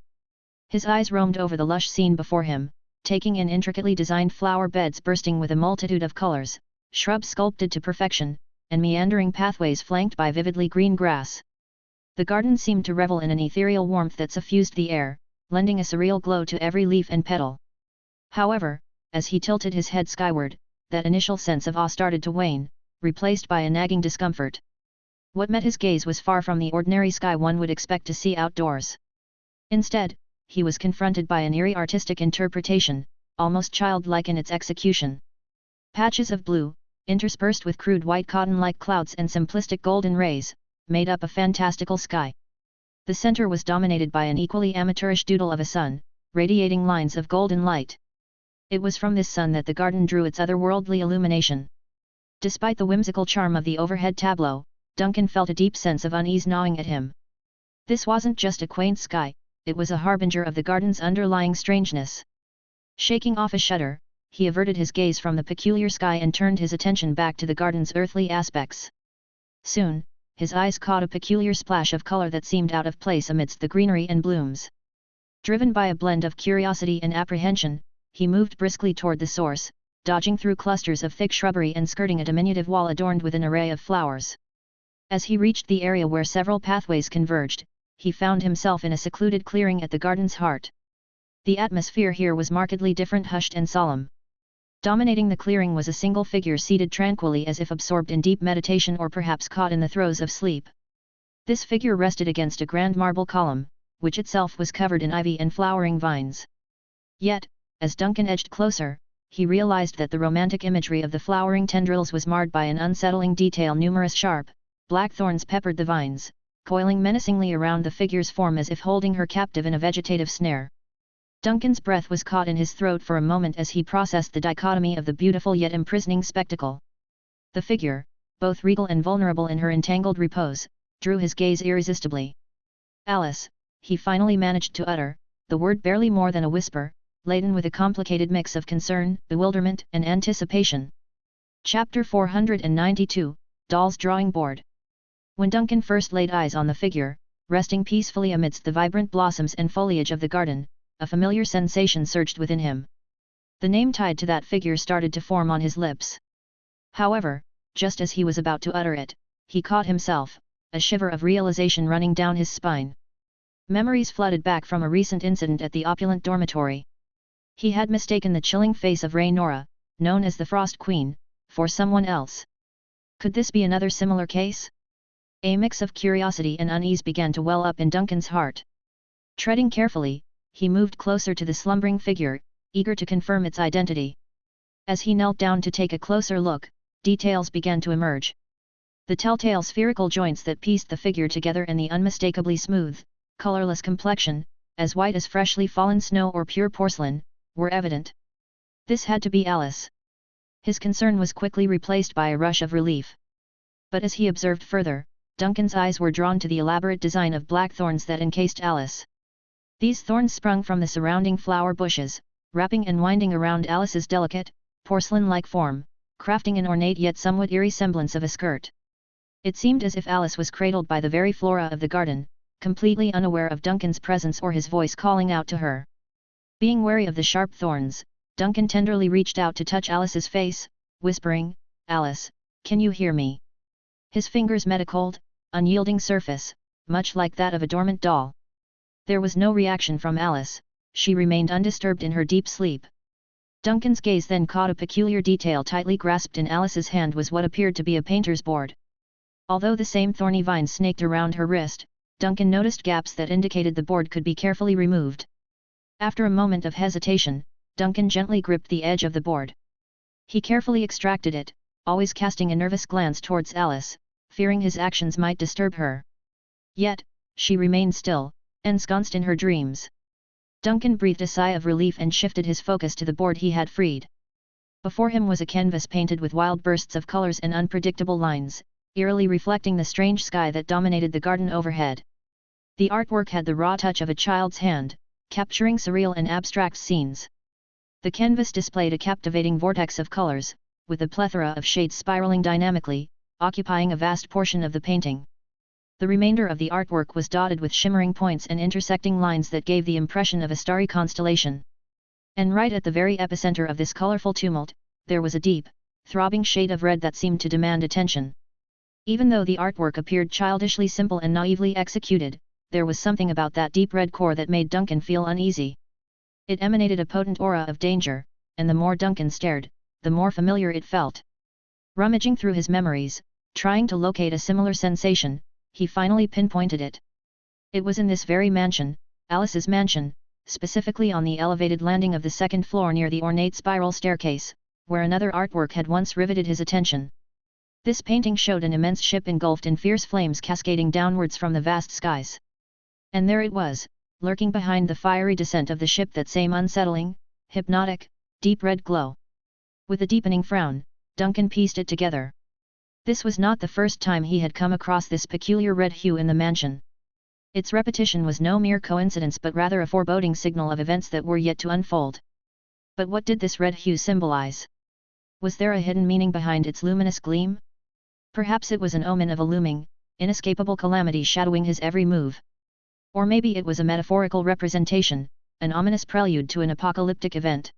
His eyes roamed over the lush scene before him, taking in intricately designed flower beds bursting with a multitude of colors, shrubs sculpted to perfection, and meandering pathways flanked by vividly green grass. The garden seemed to revel in an ethereal warmth that suffused the air, lending a surreal glow to every leaf and petal. However, as he tilted his head skyward, that initial sense of awe started to wane, replaced by a nagging discomfort. What met his gaze was far from the ordinary sky one would expect to see outdoors. Instead, he was confronted by an eerie artistic interpretation, almost childlike in its execution. Patches of blue, interspersed with crude white cotton-like clouds and simplistic golden rays, made up a fantastical sky. The center was dominated by an equally amateurish doodle of a sun, radiating lines of golden light. It was from this sun that the garden drew its otherworldly illumination. Despite the whimsical charm of the overhead tableau, Duncan felt a deep sense of unease gnawing at him. This wasn't just a quaint sky, it was a harbinger of the garden's underlying strangeness. Shaking off a shudder, he averted his gaze from the peculiar sky and turned his attention back to the garden's earthly aspects. Soon, his eyes caught a peculiar splash of color that seemed out of place amidst the greenery and blooms. Driven by a blend of curiosity and apprehension, he moved briskly toward the source, dodging through clusters of thick shrubbery and skirting a diminutive wall adorned with an array of flowers. As he reached the area where several pathways converged, he found himself in a secluded clearing at the garden's heart. The atmosphere here was markedly different, hushed and solemn. Dominating the clearing was a single figure seated tranquilly, as if absorbed in deep meditation or perhaps caught in the throes of sleep. This figure rested against a grand marble column, which itself was covered in ivy and flowering vines. Yet, as Duncan edged closer, he realized that the romantic imagery of the flowering tendrils was marred by an unsettling detail. Numerous sharp, black thorns peppered the vines, coiling menacingly around the figure's form as if holding her captive in a vegetative snare. Duncan's breath was caught in his throat for a moment as he processed the dichotomy of the beautiful yet imprisoning spectacle. The figure, both regal and vulnerable in her entangled repose, drew his gaze irresistibly. Alice, he finally managed to utter, the word barely more than a whisper, laden with a complicated mix of concern, bewilderment, and anticipation. Chapter 492, Doll's Drawing Board. When Duncan first laid eyes on the figure, resting peacefully amidst the vibrant blossoms and foliage of the garden, a familiar sensation surged within him. The name tied to that figure started to form on his lips. However, just as he was about to utter it, he caught himself, a shiver of realization running down his spine. Memories flooded back from a recent incident at the opulent dormitory. He had mistaken the chilling face of Raynora, known as the Frost Queen, for someone else. Could this be another similar case? A mix of curiosity and unease began to well up in Duncan's heart. Treading carefully, he moved closer to the slumbering figure, eager to confirm its identity. As he knelt down to take a closer look, details began to emerge. The telltale spherical joints that pieced the figure together and the unmistakably smooth, colorless complexion, as white as freshly fallen snow or pure porcelain, were evident. This had to be Alice. His concern was quickly replaced by a rush of relief. But as he observed further, Duncan's eyes were drawn to the elaborate design of black thorns that encased Alice. These thorns sprung from the surrounding flower bushes, wrapping and winding around Alice's delicate, porcelain-like form, crafting an ornate yet somewhat eerie semblance of a skirt. It seemed as if Alice was cradled by the very flora of the garden, completely unaware of Duncan's presence or his voice calling out to her. Being wary of the sharp thorns, Duncan tenderly reached out to touch Alice's face, whispering, "Alice, can you hear me?" His fingers met a cold, unyielding surface, much like that of a dormant doll. There was no reaction from Alice, she remained undisturbed in her deep sleep. Duncan's gaze then caught a peculiar detail tightly grasped in Alice's hand was what appeared to be a painter's board. Although the same thorny vines snaked around her wrist, Duncan noticed gaps that indicated the board could be carefully removed. After a moment of hesitation, Duncan gently gripped the edge of the board. He carefully extracted it, always casting a nervous glance towards Alice, fearing his actions might disturb her. Yet, she remained still, ensconced in her dreams. Duncan breathed a sigh of relief and shifted his focus to the board he had freed. Before him was a canvas painted with wild bursts of colors and unpredictable lines, eerily reflecting the strange sky that dominated the garden overhead. The artwork had the raw touch of a child's hand, capturing surreal and abstract scenes. The canvas displayed a captivating vortex of colors, with a plethora of shades spiraling dynamically, occupying a vast portion of the painting. The remainder of the artwork was dotted with shimmering points and intersecting lines that gave the impression of a starry constellation. And right at the very epicenter of this colorful tumult, there was a deep, throbbing shade of red that seemed to demand attention. Even though the artwork appeared childishly simple and naively executed, there was something about that deep red core that made Duncan feel uneasy. It emanated a potent aura of danger, and the more Duncan stared, the more familiar it felt. Rummaging through his memories, trying to locate a similar sensation, he finally pinpointed it. It was in this very mansion, Alice's mansion, specifically on the elevated landing of the second floor near the ornate spiral staircase, where another artwork had once riveted his attention. This painting showed an immense ship engulfed in fierce flames cascading downwards from the vast skies. And there it was, lurking behind the fiery descent of the ship, that same unsettling, hypnotic, deep red glow. With a deepening frown, Duncan pieced it together. This was not the first time he had come across this peculiar red hue in the mansion. Its repetition was no mere coincidence but rather a foreboding signal of events that were yet to unfold. But what did this red hue symbolize? Was there a hidden meaning behind its luminous gleam? Perhaps it was an omen of a looming, inescapable calamity shadowing his every move. Or maybe it was a metaphorical representation, an ominous prelude to an apocalyptic event.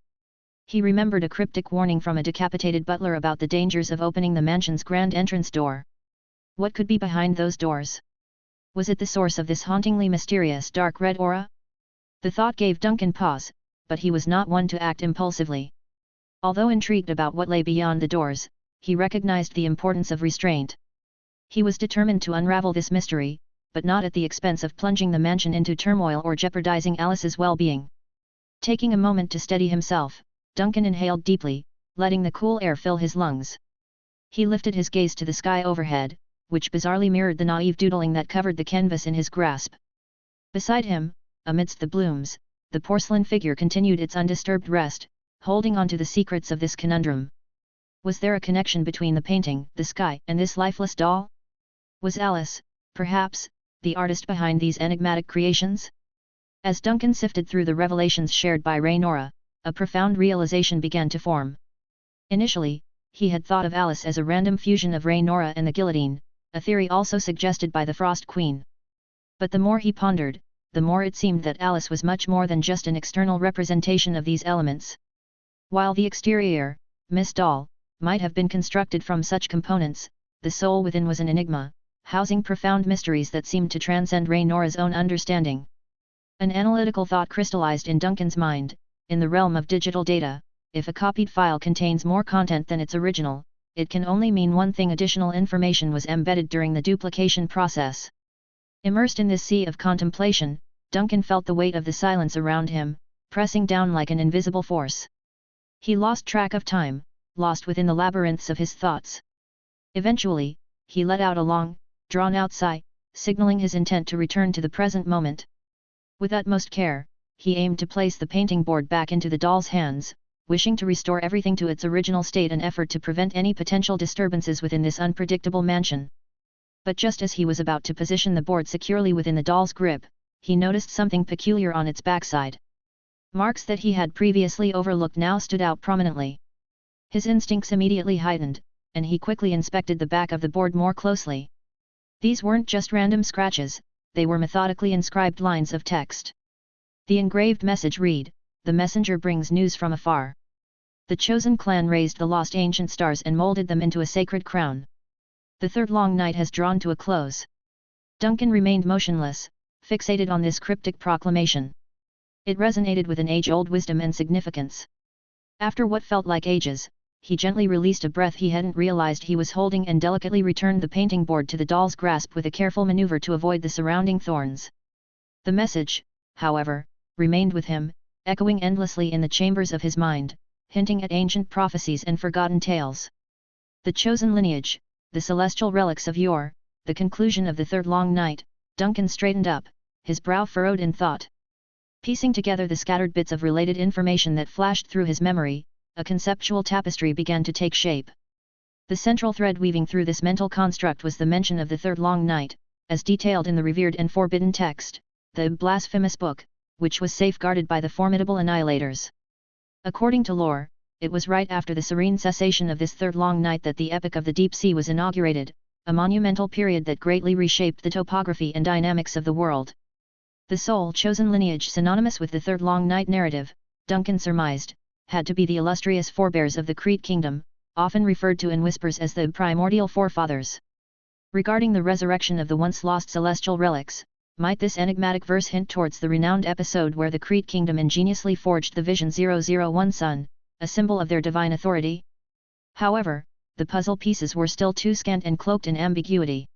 He remembered a cryptic warning from a decapitated butler about the dangers of opening the mansion's grand entrance door. What could be behind those doors? Was it the source of this hauntingly mysterious dark red aura? The thought gave Duncan pause, but he was not one to act impulsively. Although intrigued about what lay beyond the doors, he recognized the importance of restraint. He was determined to unravel this mystery, but not at the expense of plunging the mansion into turmoil or jeopardizing Alice's well-being. Taking a moment to steady himself, Duncan inhaled deeply, letting the cool air fill his lungs. He lifted his gaze to the sky overhead, which bizarrely mirrored the naive doodling that covered the canvas in his grasp. Beside him, amidst the blooms, the porcelain figure continued its undisturbed rest, holding on to the secrets of this conundrum. Was there a connection between the painting, the sky, and this lifeless doll? Was Alice, perhaps, the artist behind these enigmatic creations? As Duncan sifted through the revelations shared by Raynora, a profound realization began to form. Initially, he had thought of Alice as a random fusion of Raynora and the guillotine, a theory also suggested by the Frost Queen. But the more he pondered, the more it seemed that Alice was much more than just an external representation of these elements. While the exterior, Miss Doll, might have been constructed from such components, the soul within was an enigma, housing profound mysteries that seemed to transcend Raynora's own understanding. An analytical thought crystallized in Duncan's mind. In the realm of digital data, if a copied file contains more content than its original, it can only mean one thing: additional information was embedded during the duplication process. Immersed in this sea of contemplation, Duncan felt the weight of the silence around him, pressing down like an invisible force. He lost track of time, lost within the labyrinths of his thoughts. Eventually, he let out a long, drawn-out sigh, signaling his intent to return to the present moment. With utmost care, he aimed to place the painting board back into the doll's hands, wishing to restore everything to its original state and effort to prevent any potential disturbances within this unpredictable mansion. But just as he was about to position the board securely within the doll's grip, he noticed something peculiar on its backside. Marks that he had previously overlooked now stood out prominently. His instincts immediately heightened, and he quickly inspected the back of the board more closely. These weren't just random scratches, they were methodically inscribed lines of text. The engraved message read, "The messenger brings news from afar. The chosen clan raised the lost ancient stars and molded them into a sacred crown. The third long night has drawn to a close." Duncan remained motionless, fixated on this cryptic proclamation. It resonated with an age-old wisdom and significance. After what felt like ages, he gently released a breath he hadn't realized he was holding and delicately returned the painting board to the doll's grasp with a careful maneuver to avoid the surrounding thorns. The message, however, remained with him, echoing endlessly in the chambers of his mind, hinting at ancient prophecies and forgotten tales. The chosen lineage, the celestial relics of yore, the conclusion of the third long night. Duncan straightened up, his brow furrowed in thought. Piecing together the scattered bits of related information that flashed through his memory, a conceptual tapestry began to take shape. The central thread weaving through this mental construct was the mention of the third long night, as detailed in the revered and forbidden text, the blasphemous book, which was safeguarded by the formidable annihilators. According to lore, it was right after the serene cessation of this third long night that the epic of the deep sea was inaugurated, a monumental period that greatly reshaped the topography and dynamics of the world. The sole chosen lineage synonymous with the third long night narrative, Duncan surmised, had to be the illustrious forebears of the Crete kingdom, often referred to in whispers as the primordial forefathers. Regarding the resurrection of the once-lost celestial relics, might this enigmatic verse hint towards the renowned episode where the Crete kingdom ingeniously forged the Vision 001 sun, a symbol of their divine authority? However, the puzzle pieces were still too scant and cloaked in ambiguity.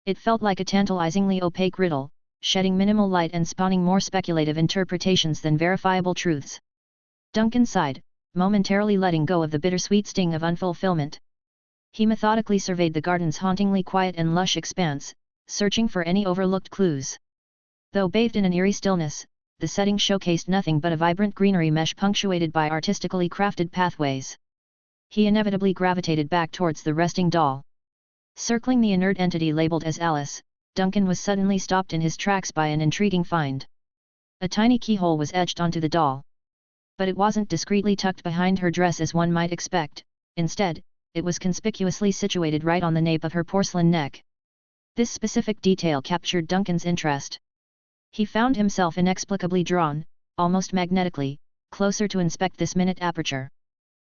It felt like a tantalizingly opaque riddle, shedding minimal light and spawning more speculative interpretations than verifiable truths. Duncan sighed, momentarily letting go of the bittersweet sting of unfulfillment. He methodically surveyed the garden's hauntingly quiet and lush expanse, searching for any overlooked clues. Though bathed in an eerie stillness, the setting showcased nothing but a vibrant greenery mesh punctuated by artistically crafted pathways. He inevitably gravitated back towards the resting doll. Circling the inert entity labeled as Alice, Duncan was suddenly stopped in his tracks by an intriguing find. A tiny keyhole was etched onto the doll. But it wasn't discreetly tucked behind her dress as one might expect, instead, it was conspicuously situated right on the nape of her porcelain neck. This specific detail captured Duncan's interest. He found himself inexplicably drawn, almost magnetically, closer to inspect this minute aperture.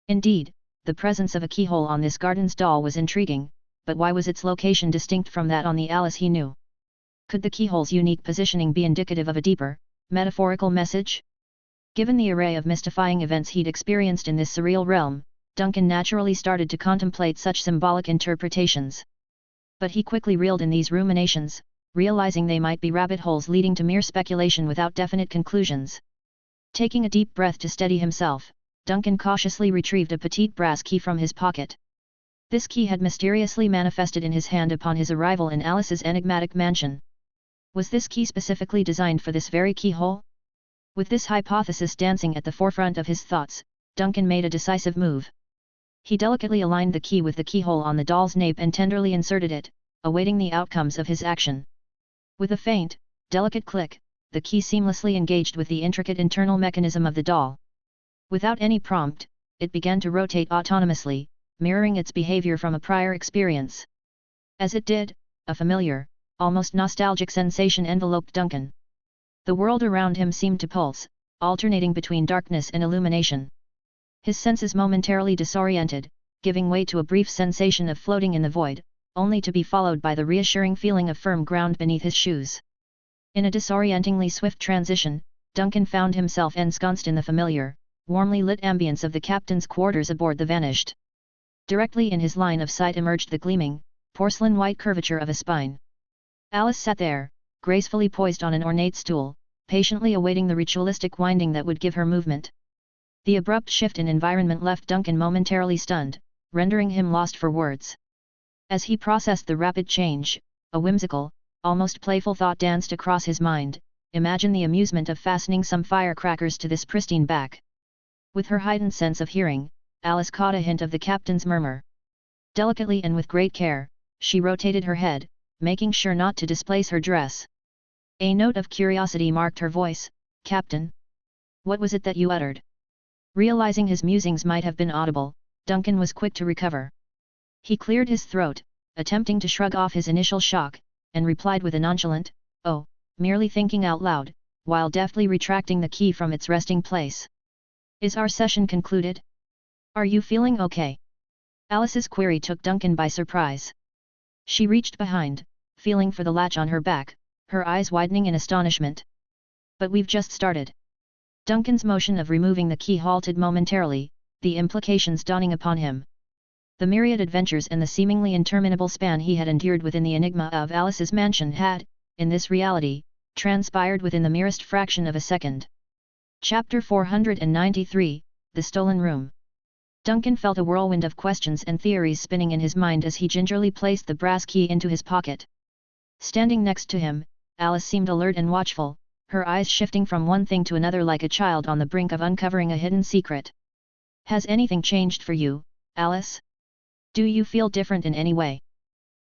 Indeed, the presence of a keyhole on this garden's doll was intriguing, but why was its location distinct from that on the Alice he knew? Could the keyhole's unique positioning be indicative of a deeper, metaphorical message? Given the array of mystifying events he'd experienced in this surreal realm, Duncan naturally started to contemplate such symbolic interpretations. But he quickly reeled in these ruminations, realizing they might be rabbit holes leading to mere speculation without definite conclusions. Taking a deep breath to steady himself, Duncan cautiously retrieved a petite brass key from his pocket. This key had mysteriously manifested in his hand upon his arrival in Alice's enigmatic mansion. Was this key specifically designed for this very keyhole? With this hypothesis dancing at the forefront of his thoughts, Duncan made a decisive move. He delicately aligned the key with the keyhole on the doll's nape and tenderly inserted it, awaiting the outcomes of his action. With a faint, delicate click, the key seamlessly engaged with the intricate internal mechanism of the doll. Without any prompt, it began to rotate autonomously, mirroring its behavior from a prior experience. As it did, a familiar, almost nostalgic sensation enveloped Duncan. The world around him seemed to pulse, alternating between darkness and illumination. His senses momentarily disoriented, giving way to a brief sensation of floating in the void, only to be followed by the reassuring feeling of firm ground beneath his shoes. In a disorientingly swift transition, Duncan found himself ensconced in the familiar, warmly lit ambience of the captain's quarters aboard the Vanished. Directly in his line of sight emerged the gleaming, porcelain-white curvature of a spine. Alice sat there, gracefully poised on an ornate stool, patiently awaiting the ritualistic winding that would give her movement. The abrupt shift in environment left Duncan momentarily stunned, rendering him lost for words. As he processed the rapid change, a whimsical, almost playful thought danced across his mind: imagine the amusement of fastening some firecrackers to this pristine back. With her heightened sense of hearing, Alice caught a hint of the captain's murmur. Delicately and with great care, she rotated her head, making sure not to displace her dress. A note of curiosity marked her voice. "Captain? What was it that you uttered?" Realizing his musings might have been audible, Duncan was quick to recover. He cleared his throat, attempting to shrug off his initial shock, and replied with a nonchalant, "Oh, merely thinking out loud," while deftly retracting the key from its resting place. "Is our session concluded? Are you feeling okay?" Alice's query took Duncan by surprise. She reached behind, feeling for the latch on her back, her eyes widening in astonishment. "But we've just started." Duncan's motion of removing the key halted momentarily, the implications dawning upon him. The myriad adventures and the seemingly interminable span he had endured within the enigma of Alice's mansion had, in this reality, transpired within the merest fraction of a second. Chapter 493, The Stolen Room. Duncan felt a whirlwind of questions and theories spinning in his mind as he gingerly placed the brass key into his pocket. Standing next to him, Alice seemed alert and watchful, her eyes shifting from one thing to another like a child on the brink of uncovering a hidden secret. "Has anything changed for you, Alice? Do you feel different in any way?"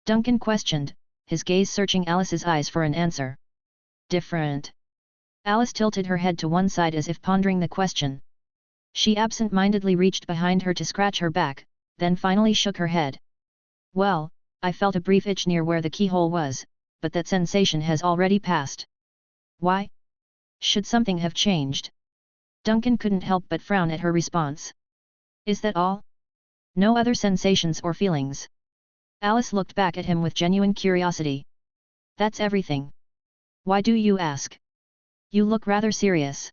Duncan questioned, his gaze searching Alice's eyes for an answer. "Different?" Alice tilted her head to one side as if pondering the question. She absent-mindedly reached behind her to scratch her back, then finally shook her head. "Well, I felt a brief itch near where the keyhole was, but that sensation has already passed." "Why? Should something have changed?" Duncan couldn't help but frown at her response. "Is that all? No other sensations or feelings?" Alice looked back at him with genuine curiosity. "That's everything." "Why do you ask? You look rather serious.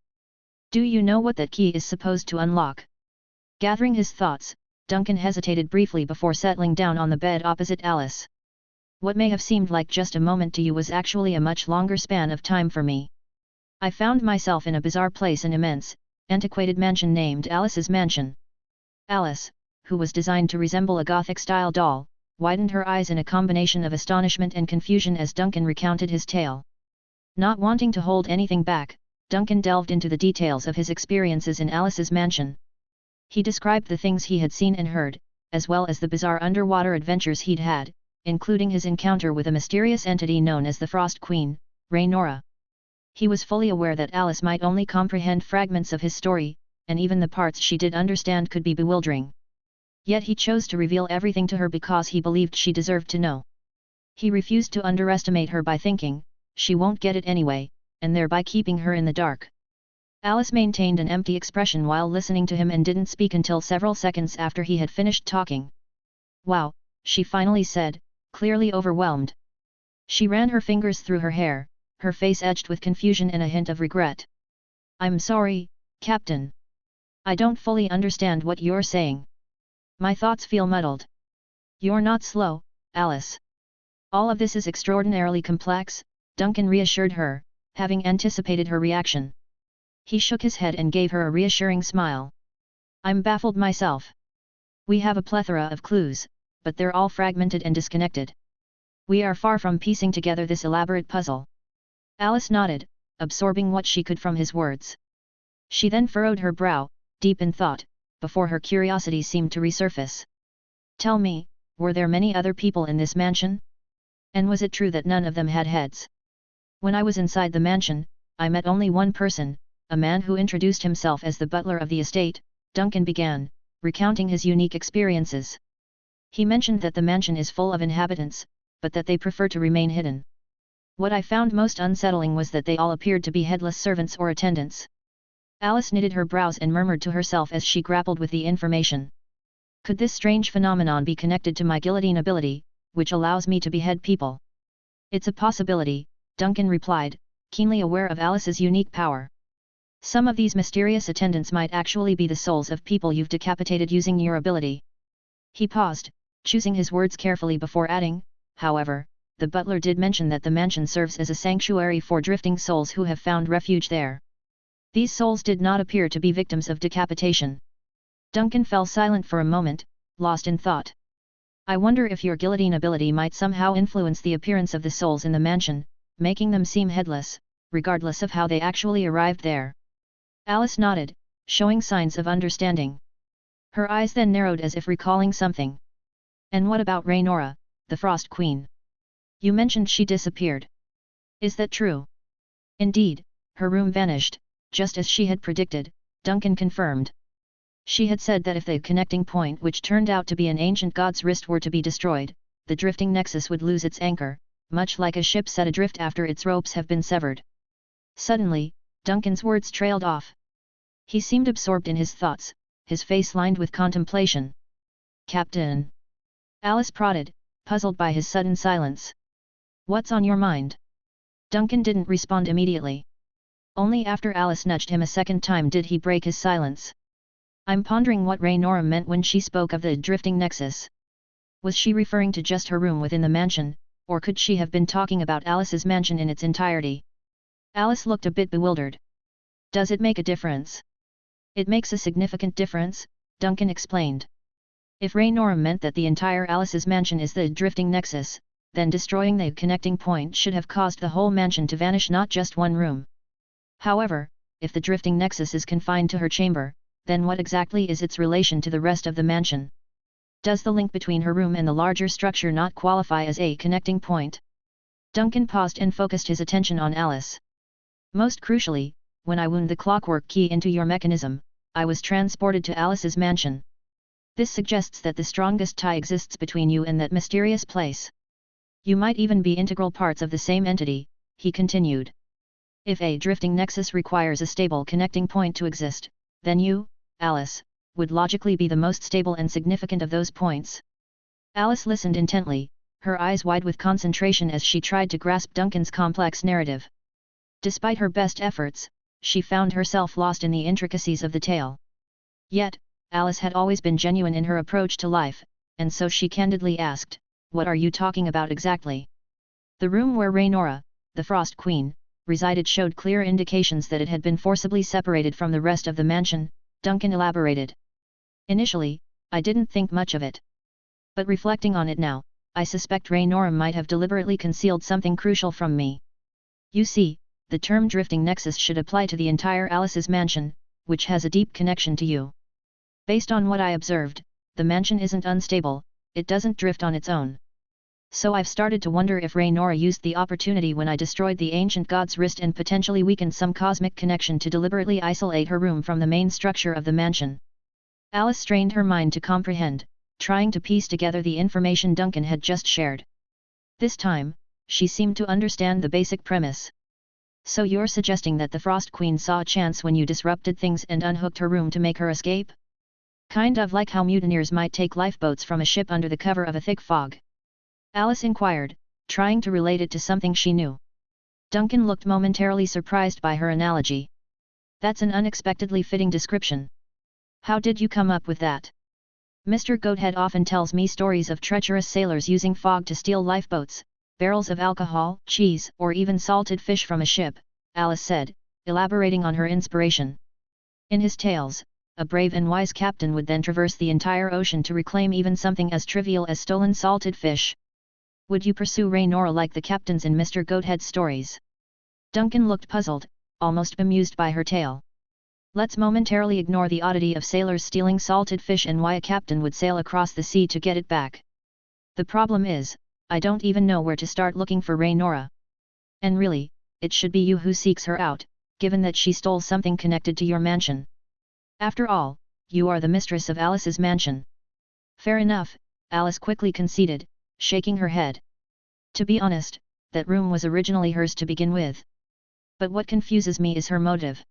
Do you know what that key is supposed to unlock?" Gathering his thoughts, Duncan hesitated briefly before settling down on the bed opposite Alice. "What may have seemed like just a moment to you was actually a much longer span of time for me. I found myself in a bizarre place, an immense, antiquated mansion named Alice's Mansion." Alice, who was designed to resemble a Gothic-style doll, widened her eyes in a combination of astonishment and confusion as Duncan recounted his tale. Not wanting to hold anything back, Duncan delved into the details of his experiences in Alice's mansion. He described the things he had seen and heard, as well as the bizarre underwater adventures he'd had, including his encounter with a mysterious entity known as the Frost Queen, Raynora. He was fully aware that Alice might only comprehend fragments of his story, and even the parts she did understand could be bewildering. Yet he chose to reveal everything to her because he believed she deserved to know. He refused to underestimate her by thinking, "She won't get it anyway," and thereby keeping her in the dark. Alice maintained an empty expression while listening to him and didn't speak until several seconds after he had finished talking. "Wow," she finally said, clearly overwhelmed. She ran her fingers through her hair, her face edged with confusion and a hint of regret. "I'm sorry, Captain. I don't fully understand what you're saying. My thoughts feel muddled." "You're not slow, Alice. All of this is extraordinarily complex," Duncan reassured her, having anticipated her reaction. He shook his head and gave her a reassuring smile. "I'm baffled myself. We have a plethora of clues, but they're all fragmented and disconnected. We are far from piecing together this elaborate puzzle." Alice nodded, absorbing what she could from his words. She then furrowed her brow, deep in thought, before her curiosity seemed to resurface. "Tell me, were there many other people in this mansion? And was it true that none of them had heads?" "When I was inside the mansion, I met only one person, a man who introduced himself as the butler of the estate," Duncan began, recounting his unique experiences. "He mentioned that the mansion is full of inhabitants, but that they prefer to remain hidden. What I found most unsettling was that they all appeared to be headless servants or attendants." Alice knitted her brows and murmured to herself as she grappled with the information. "Could this strange phenomenon be connected to my guillotine ability, which allows me to behead people?" "It's a possibility," Duncan replied, keenly aware of Alice's unique power. "Some of these mysterious attendants might actually be the souls of people you've decapitated using your ability." He paused, choosing his words carefully before adding, "However, the butler did mention that the mansion serves as a sanctuary for drifting souls who have found refuge there. These souls did not appear to be victims of decapitation. Duncan fell silent for a moment, lost in thought. I wonder if your guillotine ability might somehow influence the appearance of the souls in the mansion, making them seem headless, regardless of how they actually arrived there. Alice nodded, showing signs of understanding. Her eyes then narrowed as if recalling something. And what about Rhaenora, the Frost Queen? You mentioned she disappeared. Is that true? Indeed, her room vanished, just as she had predicted, Duncan confirmed. She had said that if the connecting point, which turned out to be an ancient god's wrist, were to be destroyed, the drifting nexus would lose its anchor, much like a ship set adrift after its ropes have been severed. Suddenly, Duncan's words trailed off. He seemed absorbed in his thoughts, his face lined with contemplation. Captain? Alice prodded, puzzled by his sudden silence. What's on your mind? Duncan didn't respond immediately. Only after Alice nudged him a second time did he break his silence. I'm pondering what Rhaenora meant when she spoke of the drifting nexus. Was she referring to just her room within the mansion, or could she have been talking about Alice's mansion in its entirety? Alice looked a bit bewildered. Does it make a difference? It makes a significant difference, Duncan explained. If Rhaenora meant that the entire Alice's mansion is the drifting nexus, then destroying the connecting point should have caused the whole mansion to vanish, not just one room. However, if the drifting nexus is confined to her chamber, then what exactly is its relation to the rest of the mansion? Does the link between her room and the larger structure not qualify as a connecting point? Duncan paused and focused his attention on Alice. Most crucially, when I wound the clockwork key into your mechanism, I was transported to Alice's mansion. This suggests that the strongest tie exists between you and that mysterious place. You might even be integral parts of the same entity, he continued. If a drifting nexus requires a stable connecting point to exist, then you, Alice, would logically be the most stable and significant of those points. Alice listened intently, her eyes wide with concentration as she tried to grasp Duncan's complex narrative. Despite her best efforts, she found herself lost in the intricacies of the tale. Yet, Alice had always been genuine in her approach to life, and so she candidly asked, "What are you talking about exactly?" The room where Rhaenora, the Frost Queen, resided showed clear indications that it had been forcibly separated from the rest of the mansion, Duncan elaborated. Initially, I didn't think much of it. But reflecting on it now, I suspect Rhaenora might have deliberately concealed something crucial from me. You see, the term drifting nexus should apply to the entire Alice's mansion, which has a deep connection to you. Based on what I observed, the mansion isn't unstable, it doesn't drift on its own. So I've started to wonder if Rhaenora used the opportunity when I destroyed the ancient god's wrist and potentially weakened some cosmic connection to deliberately isolate her room from the main structure of the mansion. Alice strained her mind to comprehend, trying to piece together the information Duncan had just shared. This time, she seemed to understand the basic premise. So you're suggesting that the Frost Queen saw a chance when you disrupted things and unhooked her room to make her escape? Kind of like how mutineers might take lifeboats from a ship under the cover of a thick fog. Alice inquired, trying to relate it to something she knew. Duncan looked momentarily surprised by her analogy. That's an unexpectedly fitting description. How did you come up with that? Mr. Goathead often tells me stories of treacherous sailors using fog to steal lifeboats, barrels of alcohol, cheese, or even salted fish from a ship, Alice said, elaborating on her inspiration. In his tales, a brave and wise captain would then traverse the entire ocean to reclaim even something as trivial as stolen salted fish. Would you pursue Rhaenora like the captains in Mr. Goathead's stories? Duncan looked puzzled, almost bemused by her tale. Let's momentarily ignore the oddity of sailors stealing salted fish and why a captain would sail across the sea to get it back. The problem is, I don't even know where to start looking for Rhaenora. And really, it should be you who seeks her out, given that she stole something connected to your mansion. After all, you are the mistress of Alice's mansion. Fair enough, Alice quickly conceded, shaking her head. To be honest, that room was originally hers to begin with. But what confuses me is her motive.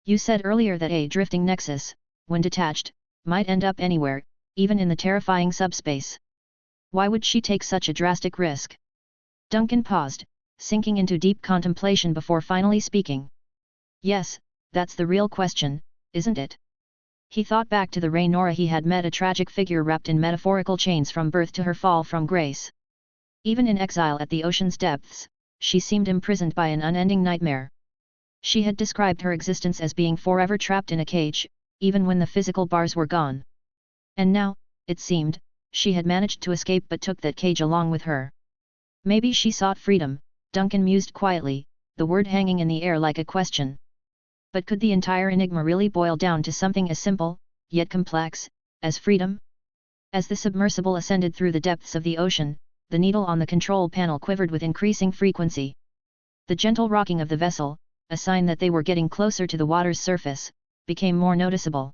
You said earlier that a drifting nexus, when detached, might end up anywhere, even in the terrifying subspace. Why would she take such a drastic risk? Duncan paused, sinking into deep contemplation before finally speaking. Yes, that's the real question, isn't it? He thought back to the Rhaenora he had met, a tragic figure wrapped in metaphorical chains from birth to her fall from grace. Even in exile at the ocean's depths, she seemed imprisoned by an unending nightmare. She had described her existence as being forever trapped in a cage, even when the physical bars were gone. And now, it seemed, she had managed to escape but took that cage along with her. Maybe she sought freedom, Duncan mused quietly, the word hanging in the air like a question. But could the entire enigma really boil down to something as simple, yet complex, as freedom? As the submersible ascended through the depths of the ocean, the needle on the control panel quivered with increasing frequency. The gentle rocking of the vessel, a sign that they were getting closer to the water's surface, became more noticeable.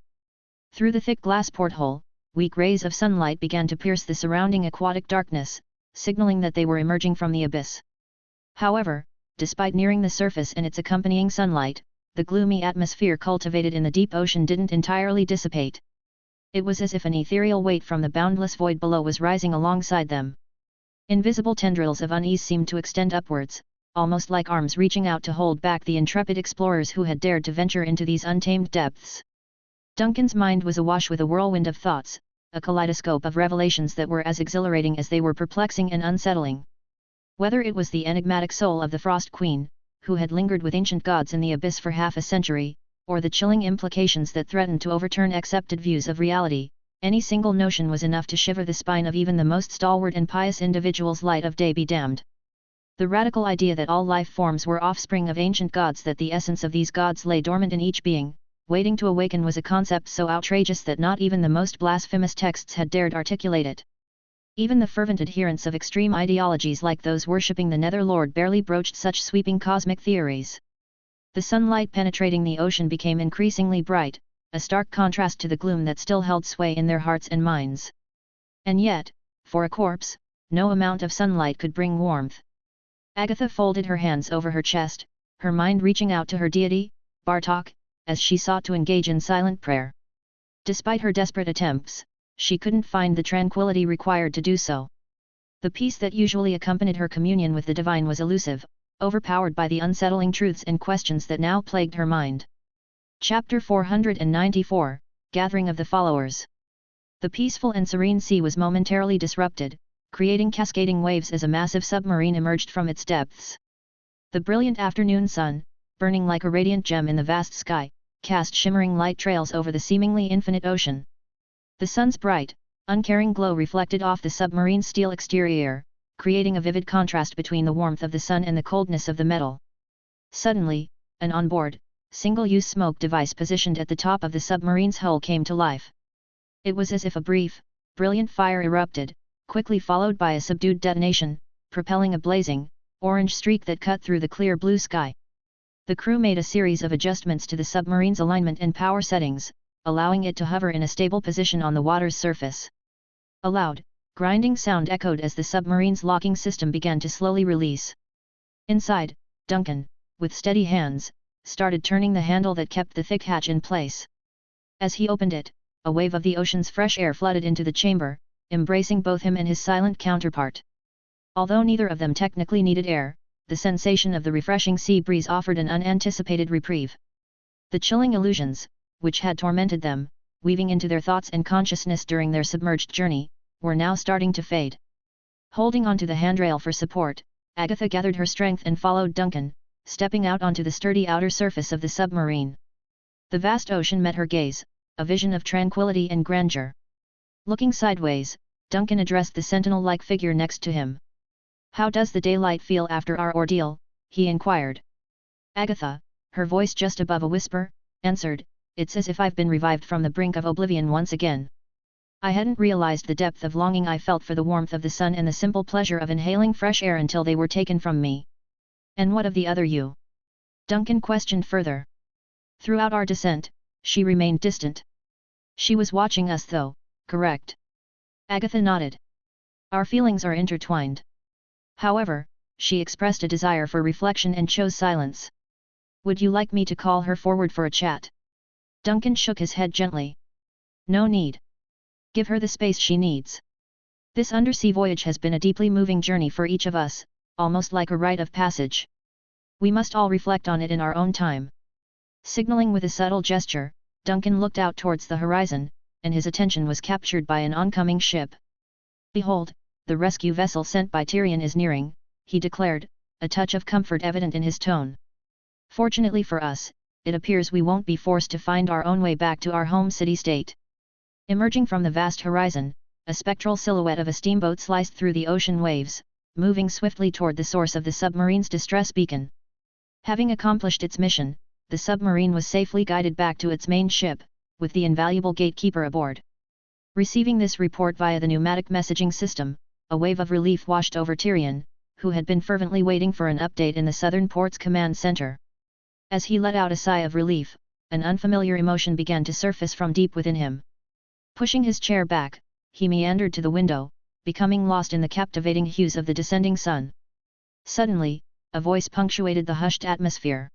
Through the thick glass porthole, weak rays of sunlight began to pierce the surrounding aquatic darkness, signaling that they were emerging from the abyss. However, despite nearing the surface and its accompanying sunlight, the gloomy atmosphere cultivated in the deep ocean didn't entirely dissipate. It was as if an ethereal weight from the boundless void below was rising alongside them. Invisible tendrils of unease seemed to extend upwards, almost like arms reaching out to hold back the intrepid explorers who had dared to venture into these untamed depths. Duncan's mind was awash with a whirlwind of thoughts, a kaleidoscope of revelations that were as exhilarating as they were perplexing and unsettling. Whether it was the enigmatic soul of the Frost Queen, who had lingered with ancient gods in the abyss for half a century, or the chilling implications that threatened to overturn accepted views of reality, any single notion was enough to shiver the spine of even the most stalwart and pious individual's light of day be damned. The radical idea that all life forms were offspring of ancient gods, that the essence of these gods lay dormant in each being, waiting to awaken, was a concept so outrageous that not even the most blasphemous texts had dared articulate it. Even the fervent adherents of extreme ideologies like those worshipping the Netherlord barely broached such sweeping cosmic theories. The sunlight penetrating the ocean became increasingly bright, a stark contrast to the gloom that still held sway in their hearts and minds. And yet, for a corpse, no amount of sunlight could bring warmth. Agatha folded her hands over her chest, her mind reaching out to her deity, Bartok, as she sought to engage in silent prayer. Despite her desperate attempts, she couldn't find the tranquility required to do so. The peace that usually accompanied her communion with the divine was elusive, overpowered by the unsettling truths and questions that now plagued her mind. Chapter 494, Gathering of the Followers. The peaceful and serene sea was momentarily disrupted, creating cascading waves as a massive submarine emerged from its depths. The brilliant afternoon sun, burning like a radiant gem in the vast sky, cast shimmering light trails over the seemingly infinite ocean. The sun's bright, uncaring glow reflected off the submarine's steel exterior, creating a vivid contrast between the warmth of the sun and the coldness of the metal. Suddenly, an onboard, single-use smoke device positioned at the top of the submarine's hull came to life. It was as if a brief, brilliant fire erupted, quickly followed by a subdued detonation, propelling a blazing, orange streak that cut through the clear blue sky. The crew made a series of adjustments to the submarine's alignment and power settings, allowing it to hover in a stable position on the water's surface. A loud, grinding sound echoed as the submarine's locking system began to slowly release. Inside, Duncan, with steady hands, started turning the handle that kept the thick hatch in place. As he opened it, a wave of the ocean's fresh air flooded into the chamber, embracing both him and his silent counterpart. Although neither of them technically needed air, the sensation of the refreshing sea breeze offered an unanticipated reprieve. The chilling illusions, which had tormented them, weaving into their thoughts and consciousness during their submerged journey, were now starting to fade. Holding onto the handrail for support, Agatha gathered her strength and followed Duncan, stepping out onto the sturdy outer surface of the submarine. The vast ocean met her gaze, a vision of tranquility and grandeur. Looking sideways, Duncan addressed the sentinel-like figure next to him. "How does the daylight feel after our ordeal?" he inquired. Agatha, her voice just above a whisper, answered, "It's as if I've been revived from the brink of oblivion once again. I hadn't realized the depth of longing I felt for the warmth of the sun and the simple pleasure of inhaling fresh air until they were taken from me." "And what of the other you?" Duncan questioned further. "Throughout our descent, she remained distant. She was watching us though, correct?" Agatha nodded. "Our feelings are intertwined. However, she expressed a desire for reflection and chose silence. Would you like me to call her forward for a chat?" Duncan shook his head gently. "No need. Give her the space she needs. This undersea voyage has been a deeply moving journey for each of us, almost like a rite of passage. We must all reflect on it in our own time." Signaling with a subtle gesture, Duncan looked out towards the horizon, and his attention was captured by an oncoming ship. "Behold, the rescue vessel sent by Tyrion is nearing," he declared, a touch of comfort evident in his tone. "Fortunately for us, it appears we won't be forced to find our own way back to our home city-state." Emerging from the vast horizon, a spectral silhouette of a steamboat sliced through the ocean waves, moving swiftly toward the source of the submarine's distress beacon. Having accomplished its mission, the submarine was safely guided back to its main ship, with the invaluable gatekeeper aboard. Receiving this report via the pneumatic messaging system, a wave of relief washed over Tyrion, who had been fervently waiting for an update in the southern port's command center. As he let out a sigh of relief, an unfamiliar emotion began to surface from deep within him. Pushing his chair back, he meandered to the window, becoming lost in the captivating hues of the descending sun. Suddenly, a voice punctuated the hushed atmosphere.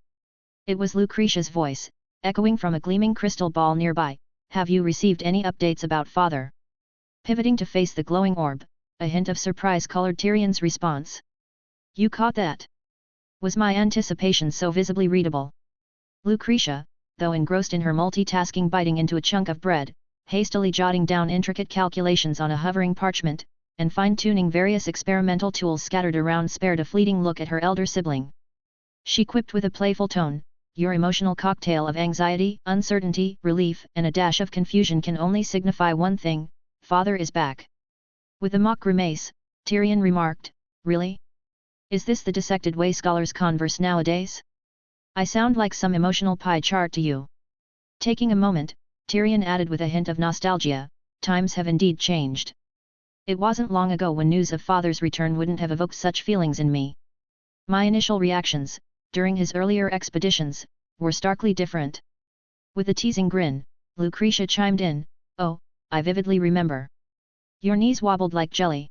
It was Lucretia's voice, echoing from a gleaming crystal ball nearby. "Have you received any updates about father?" Pivoting to face the glowing orb, a hint of surprise colored Tyrion's response. "You caught that?" Was my anticipation so visibly readable? Lucretia, though engrossed in her multitasking, biting into a chunk of bread, hastily jotting down intricate calculations on a hovering parchment, and fine-tuning various experimental tools scattered around, spared a fleeting look at her elder sibling. She quipped with a playful tone, "Your emotional cocktail of anxiety, uncertainty, relief, and a dash of confusion can only signify one thing: father is back." With a mock grimace, Tyrion remarked, "Really? Is this the dissected way scholars converse nowadays? I sound like some emotional pie chart to you." Taking a moment, Tyrion added with a hint of nostalgia, "Times have indeed changed. It wasn't long ago when news of father's return wouldn't have evoked such feelings in me. My initial reactions, during his earlier expeditions, were starkly different." With a teasing grin, Lucretia chimed in, "Oh, I vividly remember. Your knees wobbled like jelly.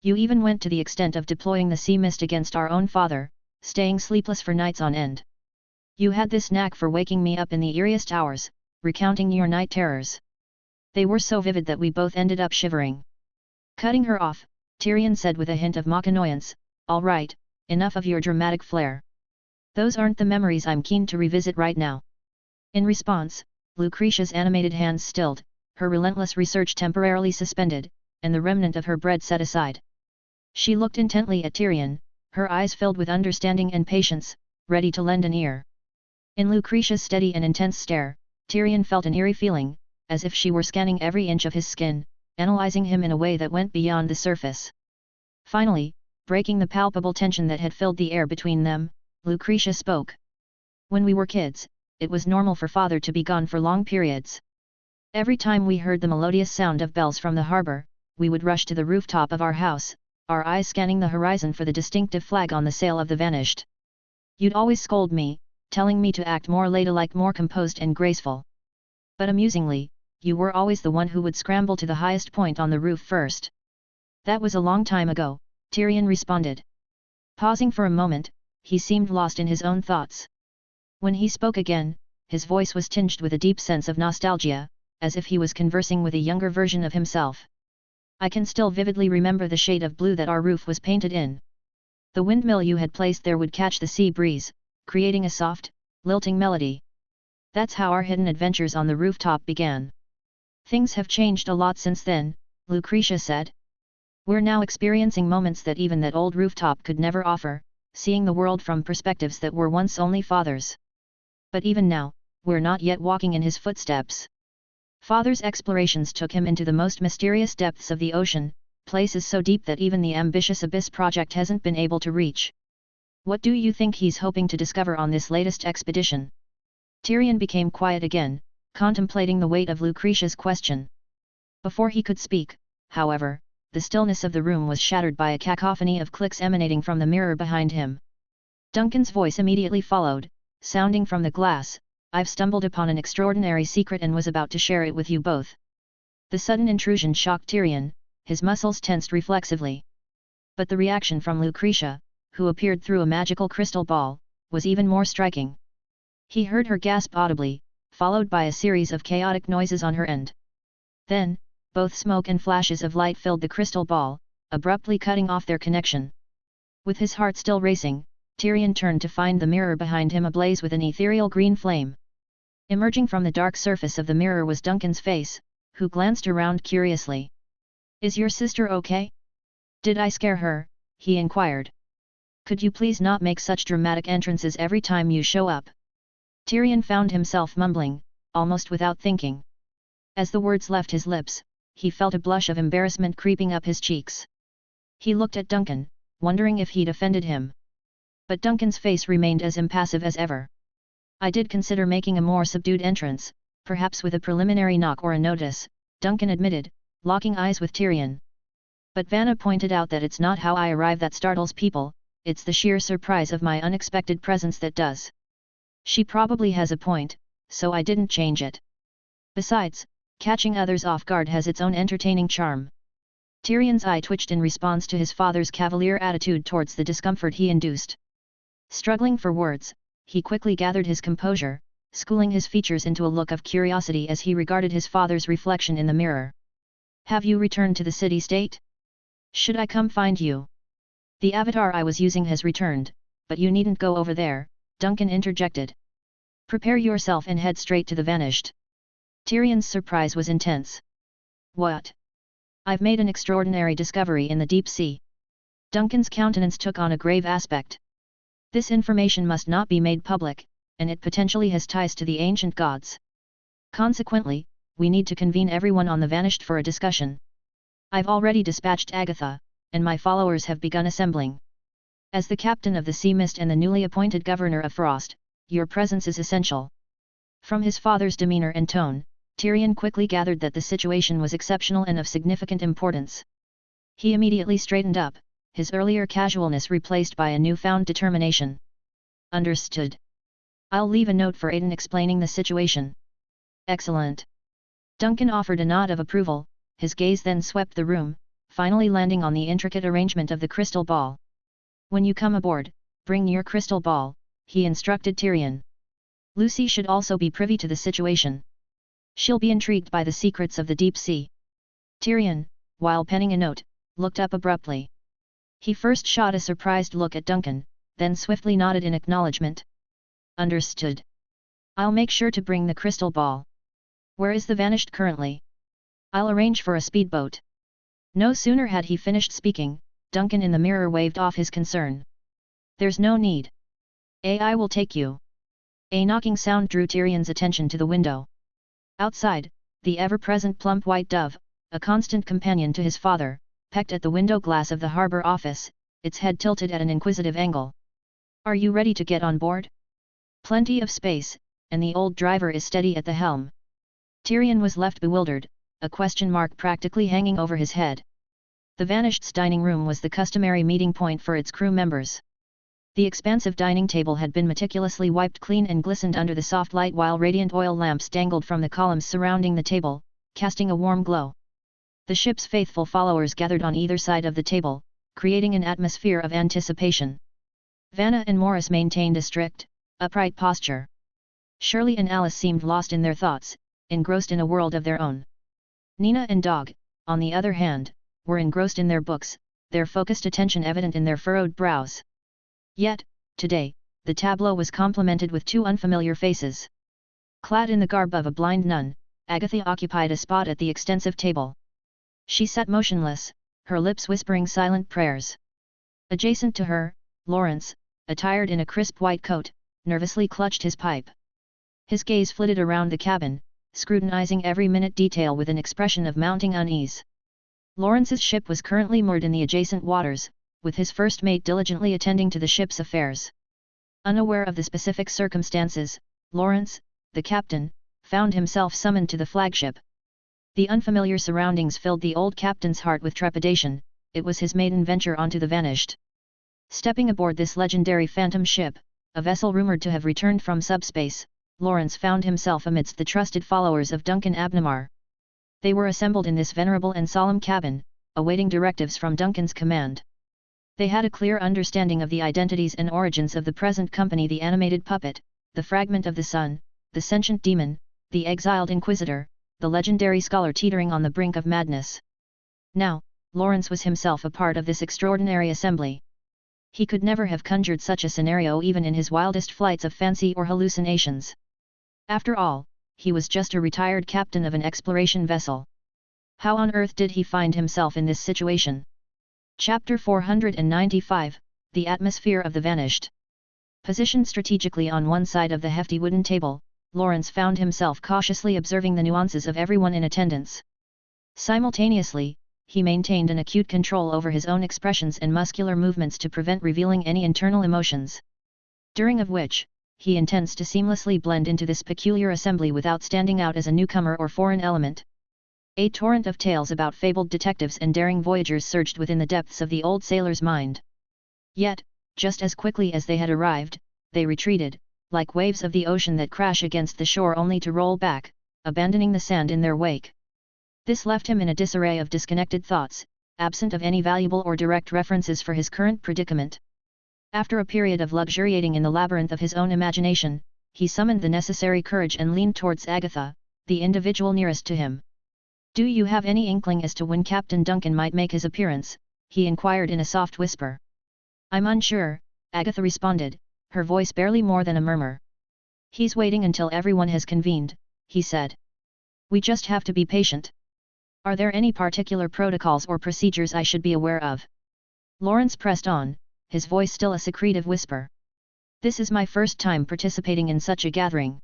You even went to the extent of deploying the sea mist against our own father, staying sleepless for nights on end. You had this knack for waking me up in the eeriest hours, recounting your night terrors. They were so vivid that we both ended up shivering." Cutting her off, Tyrion said with a hint of mock annoyance, "All right, enough of your dramatic flair. Those aren't the memories I'm keen to revisit right now." In response, Lucretia's animated hands stilled, her relentless research temporarily suspended, and the remnant of her bread set aside. She looked intently at Tyrion, her eyes filled with understanding and patience, ready to lend an ear. In Lucretia's steady and intense stare, Tyrion felt an eerie feeling, as if she were scanning every inch of his skin, analyzing him in a way that went beyond the surface. Finally, breaking the palpable tension that had filled the air between them, Lucretia spoke. "When we were kids, it was normal for father to be gone for long periods. Every time we heard the melodious sound of bells from the harbor, we would rush to the rooftop of our house, our eyes scanning the horizon for the distinctive flag on the sail of the vanished. You'd always scold me, telling me to act more ladylike, more composed and graceful. But amusingly, you were always the one who would scramble to the highest point on the roof first." "That was a long time ago," Tyrion responded. Pausing for a moment, he seemed lost in his own thoughts. When he spoke again, his voice was tinged with a deep sense of nostalgia, as if he was conversing with a younger version of himself. "I can still vividly remember the shade of blue that our roof was painted in. The windmill you had placed there would catch the sea breeze, creating a soft, lilting melody. That's how our hidden adventures on the rooftop began." "Things have changed a lot since then," Lucretia said. "We're now experiencing moments that even that old rooftop could never offer, seeing the world from perspectives that were once only father's. But even now, we're not yet walking in his footsteps. Father's explorations took him into the most mysterious depths of the ocean, places so deep that even the ambitious Abyss project hasn't been able to reach. What do you think he's hoping to discover on this latest expedition?" Tyrion became quiet again, contemplating the weight of Lucretia's question. Before he could speak, however, the stillness of the room was shattered by a cacophony of clicks emanating from the mirror behind him. Duncan's voice immediately followed, sounding from the glass, "I've stumbled upon an extraordinary secret and was about to share it with you both." The sudden intrusion shocked Tyrion, his muscles tensed reflexively. But the reaction from Lucretia, who appeared through a magical crystal ball, was even more striking. He heard her gasp audibly, followed by a series of chaotic noises on her end. Then, both smoke and flashes of light filled the crystal ball, abruptly cutting off their connection. With his heart still racing, Tyrion turned to find the mirror behind him ablaze with an ethereal green flame. Emerging from the dark surface of the mirror was Duncan's face, who glanced around curiously. "Is your sister okay?" Did I scare her? He inquired. Could you please not make such dramatic entrances every time you show up? Tyrion found himself mumbling, almost without thinking. As the words left his lips, he felt a blush of embarrassment creeping up his cheeks. He looked at Duncan, wondering if he'd offended him. But Duncan's face remained as impassive as ever. I did consider making a more subdued entrance, perhaps with a preliminary knock or a notice, Duncan admitted, locking eyes with Tyrion. But Vanna pointed out that it's not how I arrive that startles people, it's the sheer surprise of my unexpected presence that does. She probably has a point, so I didn't change it. Besides, catching others off guard has its own entertaining charm. Tyrion's eye twitched in response to his father's cavalier attitude towards the discomfort he induced. Struggling for words, he quickly gathered his composure, schooling his features into a look of curiosity as he regarded his father's reflection in the mirror. Have you returned to the city-state? Should I come find you? The avatar I was using has returned, but you needn't go over there, Duncan interjected. Prepare yourself and head straight to the vanished. Tyrion's surprise was intense. What? I've made an extraordinary discovery in the deep sea. Duncan's countenance took on a grave aspect. This information must not be made public, and it potentially has ties to the ancient gods. Consequently, we need to convene everyone on the vanished for a discussion. I've already dispatched Agatha, and my followers have begun assembling. As the captain of the Sea Mist and the newly appointed governor of Frost, your presence is essential. From his father's demeanor and tone, Tyrion quickly gathered that the situation was exceptional and of significant importance. He immediately straightened up, his earlier casualness replaced by a newfound determination. Understood. I'll leave a note for Aiden explaining the situation. Excellent. Duncan offered a nod of approval, his gaze then swept the room, finally landing on the intricate arrangement of the crystal ball. When you come aboard, bring your crystal ball, he instructed Tyrion. Lucy should also be privy to the situation. She'll be intrigued by the secrets of the deep sea. Tyrion, while penning a note, looked up abruptly. He first shot a surprised look at Duncan, then swiftly nodded in acknowledgement. Understood. I'll make sure to bring the crystal ball. Where is the vanished currently? I'll arrange for a speedboat. No sooner had he finished speaking, Duncan in the mirror waved off his concern. There's no need. I will take you. A knocking sound drew Tyrion's attention to the window. Outside, the ever-present plump white dove, a constant companion to his father, pecked at the window glass of the harbour office, its head tilted at an inquisitive angle. Are you ready to get on board? Plenty of space, and the old driver is steady at the helm. Tyrion was left bewildered, a question mark practically hanging over his head. The Vanished's dining room was the customary meeting point for its crew members. The expansive dining table had been meticulously wiped clean and glistened under the soft light while radiant oil lamps dangled from the columns surrounding the table, casting a warm glow. The ship's faithful followers gathered on either side of the table, creating an atmosphere of anticipation. Vanna and Morris maintained a strict, upright posture. Shirley and Alice seemed lost in their thoughts, engrossed in a world of their own. Nina and Dog, on the other hand, were engrossed in their books, their focused attention evident in their furrowed brows. Yet, today, the tableau was complemented with two unfamiliar faces. Clad in the garb of a blind nun, Agatha occupied a spot at the extensive table. She sat motionless, her lips whispering silent prayers. Adjacent to her, Lawrence, attired in a crisp white coat, nervously clutched his pipe. His gaze flitted around the cabin, scrutinizing every minute detail with an expression of mounting unease. Lawrence's ship was currently moored in the adjacent waters, with his first mate diligently attending to the ship's affairs. Unaware of the specific circumstances, Lawrence, the captain, found himself summoned to the flagship. The unfamiliar surroundings filled the old captain's heart with trepidation. It was his maiden venture onto the Vanished. Stepping aboard this legendary phantom ship, a vessel rumored to have returned from subspace, Lawrence found himself amidst the trusted followers of Duncan Abnemar. They were assembled in this venerable and solemn cabin, awaiting directives from Duncan's command. They had a clear understanding of the identities and origins of the present company: the animated puppet, the fragment of the sun, the sentient demon, the exiled inquisitor, the legendary scholar teetering on the brink of madness. Now, Lawrence was himself a part of this extraordinary assembly. He could never have conjured such a scenario even in his wildest flights of fancy or hallucinations. After all, he was just a retired captain of an exploration vessel. How on earth did he find himself in this situation? Chapter 495, The Atmosphere of the Vanished. Positioned strategically on one side of the hefty wooden table, Lawrence found himself cautiously observing the nuances of everyone in attendance. Simultaneously, he maintained an acute control over his own expressions and muscular movements to prevent revealing any internal emotions. During of which, he intends to seamlessly blend into this peculiar assembly without standing out as a newcomer or foreign element. A torrent of tales about fabled detectives and daring voyagers surged within the depths of the old sailor's mind. Yet, just as quickly as they had arrived, they retreated, like waves of the ocean that crash against the shore only to roll back, abandoning the sand in their wake. This left him in a disarray of disconnected thoughts, absent of any valuable or direct references for his current predicament. After a period of luxuriating in the labyrinth of his own imagination, he summoned the necessary courage and leaned towards Agatha, the individual nearest to him. "Do you have any inkling as to when Captain Duncan might make his appearance?" he inquired in a soft whisper. "I'm unsure," Agatha responded, her voice barely more than a murmur. "He's waiting until everyone has convened," he said. "We just have to be patient." "Are there any particular protocols or procedures I should be aware of?" Lawrence pressed on, his voice still a secretive whisper. "This is my first time participating in such a gathering."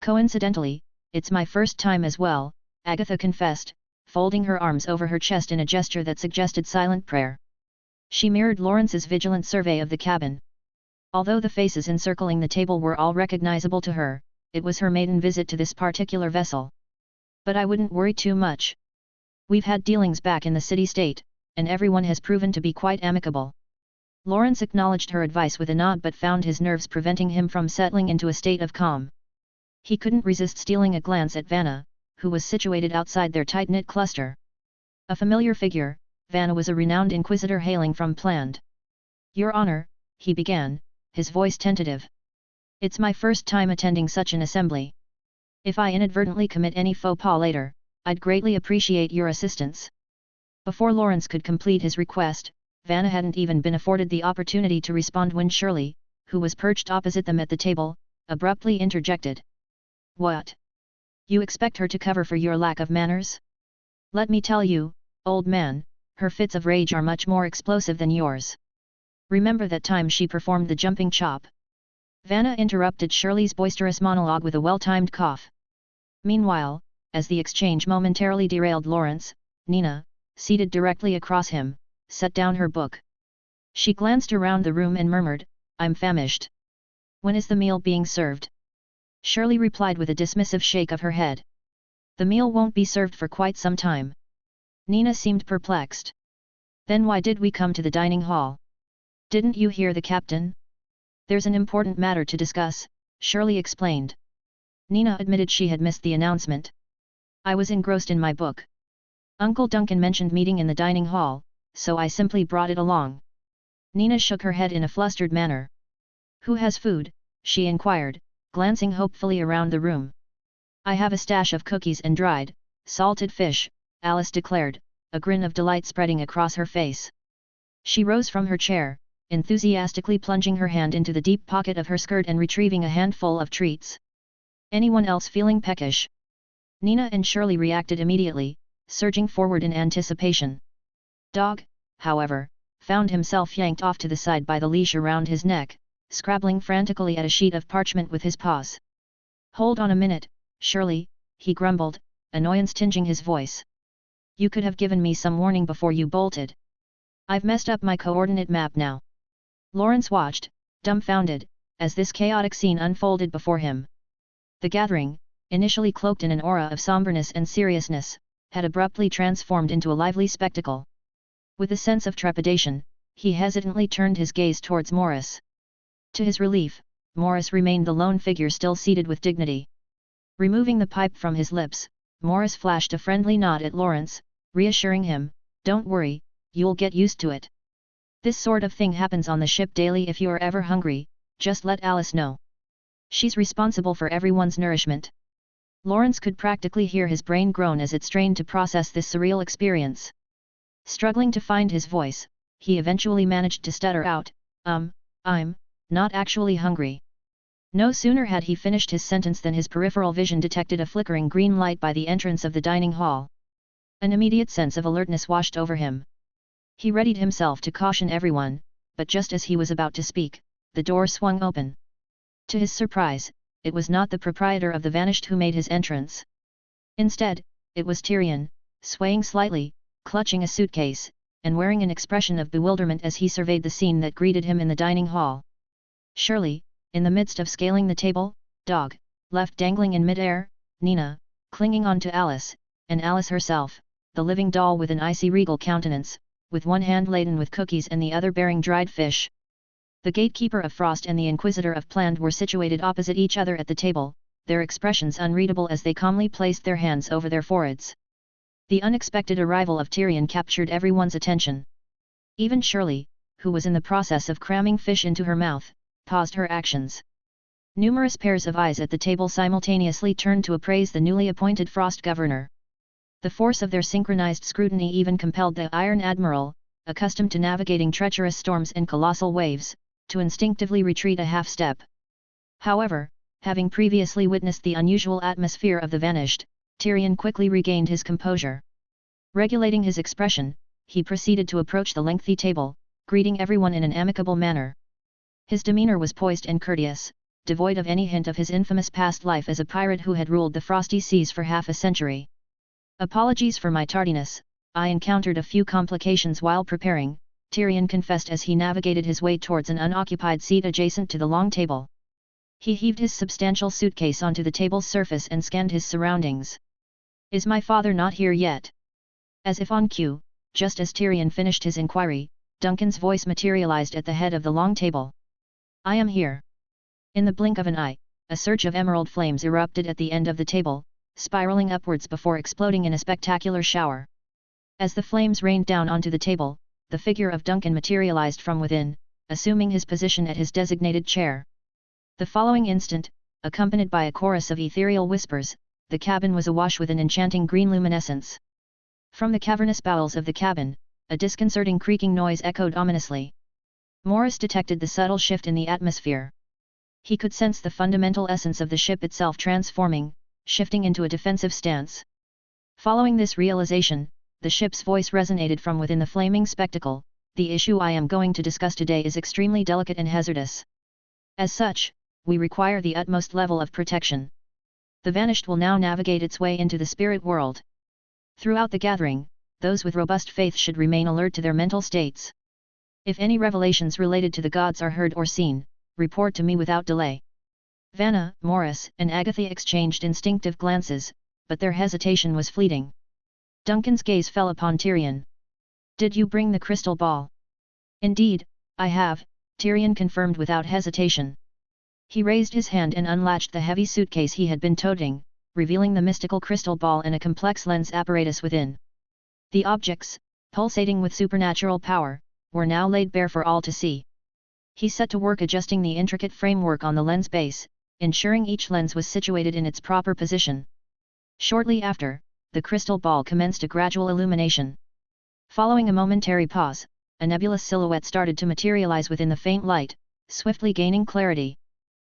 "Coincidentally, it's my first time as well," Agatha confessed, folding her arms over her chest in a gesture that suggested silent prayer. She mirrored Lawrence's vigilant survey of the cabin. Although the faces encircling the table were all recognizable to her, it was her maiden visit to this particular vessel. "But I wouldn't worry too much. We've had dealings back in the city-state, and everyone has proven to be quite amicable." Lawrence acknowledged her advice with a nod but found his nerves preventing him from settling into a state of calm. He couldn't resist stealing a glance at Vanna, who was situated outside their tight-knit cluster. A familiar figure, Vanna was a renowned inquisitor hailing from Pland. "Your Honor," he began, his voice tentative. "It's my first time attending such an assembly. If I inadvertently commit any faux pas later, I'd greatly appreciate your assistance." Before Lawrence could complete his request, Vanna hadn't even been afforded the opportunity to respond when Shirley, who was perched opposite them at the table, abruptly interjected. "What? You expect her to cover for your lack of manners? Let me tell you, old man, her fits of rage are much more explosive than yours. Remember that time she performed the jumping chop?" Vanna interrupted Shirley's boisterous monologue with a well-timed cough. Meanwhile, as the exchange momentarily derailed Lawrence, Nina, seated directly across him, set down her book. She glanced around the room and murmured, "I'm famished. When is the meal being served?" Shirley replied with a dismissive shake of her head. "The meal won't be served for quite some time." Nina seemed perplexed. "Then why did we come to the dining hall? Didn't you hear the captain?" "There's an important matter to discuss," Shirley explained. Nina admitted she had missed the announcement. "I was engrossed in my book. Uncle Duncan mentioned meeting in the dining hall, so I simply brought it along." Nina shook her head in a flustered manner. "Who has food?" she inquired, glancing hopefully around the room. "I have a stash of cookies and dried, salted fish," Alice declared, a grin of delight spreading across her face. She rose from her chair, enthusiastically plunging her hand into the deep pocket of her skirt and retrieving a handful of treats. "Anyone else feeling peckish?" Nina and Shirley reacted immediately, surging forward in anticipation. Dog, however, found himself yanked off to the side by the leash around his neck, scrabbling frantically at a sheet of parchment with his paws. "Hold on a minute, Shirley," he grumbled, annoyance tinging his voice. "You could have given me some warning before you bolted. I've messed up my coordinate map now." Lawrence watched, dumbfounded, as this chaotic scene unfolded before him. The gathering, initially cloaked in an aura of somberness and seriousness, had abruptly transformed into a lively spectacle. With a sense of trepidation, he hesitantly turned his gaze towards Morris. To his relief, Morris remained the lone figure still seated with dignity. Removing the pipe from his lips, Morris flashed a friendly nod at Lawrence, reassuring him, "Don't worry, you'll get used to it. This sort of thing happens on the ship daily. If you're ever hungry, just let Alice know. She's responsible for everyone's nourishment." Lawrence could practically hear his brain groan as it strained to process this surreal experience. Struggling to find his voice, he eventually managed to stutter out, I'm not actually hungry." No sooner had he finished his sentence than his peripheral vision detected a flickering green light by the entrance of the dining hall. An immediate sense of alertness washed over him. He readied himself to caution everyone, but just as he was about to speak, the door swung open. To his surprise, it was not the proprietor of the Vanished who made his entrance. Instead, it was Tyrion, swaying slightly, clutching a suitcase, and wearing an expression of bewilderment as he surveyed the scene that greeted him in the dining hall. Surely, in the midst of scaling the table, dog, left dangling in mid-air, Nina, clinging on to Alice, and Alice herself, the living doll with an icy regal countenance, with one hand laden with cookies and the other bearing dried fish. The gatekeeper of Frost and the inquisitor of Pland were situated opposite each other at the table, their expressions unreadable as they calmly placed their hands over their foreheads. The unexpected arrival of Tyrion captured everyone's attention. Even Shirley, who was in the process of cramming fish into her mouth, paused her actions. Numerous pairs of eyes at the table simultaneously turned to appraise the newly appointed Frost governor. The force of their synchronized scrutiny even compelled the Iron Admiral, accustomed to navigating treacherous storms and colossal waves, to instinctively retreat a half-step. However, having previously witnessed the unusual atmosphere of the Vanished, Tyrion quickly regained his composure. Regulating his expression, he proceeded to approach the lengthy table, greeting everyone in an amicable manner. His demeanor was poised and courteous, devoid of any hint of his infamous past life as a pirate who had ruled the frosty seas for half a century. "Apologies for my tardiness, I encountered a few complications while preparing," Tyrion confessed as he navigated his way towards an unoccupied seat adjacent to the long table. He heaved his substantial suitcase onto the table's surface and scanned his surroundings. "Is my father not here yet?" As if on cue, just as Tyrion finished his inquiry, Duncan's voice materialized at the head of the long table. "I am here." In the blink of an eye, a surge of emerald flames erupted at the end of the table, spiraling upwards before exploding in a spectacular shower. As the flames rained down onto the table, the figure of Duncan materialized from within, assuming his position at his designated chair. The following instant, accompanied by a chorus of ethereal whispers, the cabin was awash with an enchanting green luminescence. From the cavernous bowels of the cabin, a disconcerting creaking noise echoed ominously. Morris detected the subtle shift in the atmosphere. He could sense the fundamental essence of the ship itself transforming, shifting into a defensive stance. Following this realization, the ship's voice resonated from within the flaming spectacle. "The issue I am going to discuss today is extremely delicate and hazardous. As such, we require the utmost level of protection. The Vanished will now navigate its way into the spirit world. Throughout the gathering, those with robust faith should remain alert to their mental states. If any revelations related to the gods are heard or seen, report to me without delay." Vanna, Morris, and Agatha exchanged instinctive glances, but their hesitation was fleeting. Duncan's gaze fell upon Tyrion. "Did you bring the crystal ball?" "Indeed, I have," Tyrion confirmed without hesitation. He raised his hand and unlatched the heavy suitcase he had been toting, revealing the mystical crystal ball and a complex lens apparatus within. The objects, pulsating with supernatural power, were now laid bare for all to see. He set to work adjusting the intricate framework on the lens base, ensuring each lens was situated in its proper position. Shortly after, the crystal ball commenced a gradual illumination. Following a momentary pause, a nebulous silhouette started to materialize within the faint light, swiftly gaining clarity.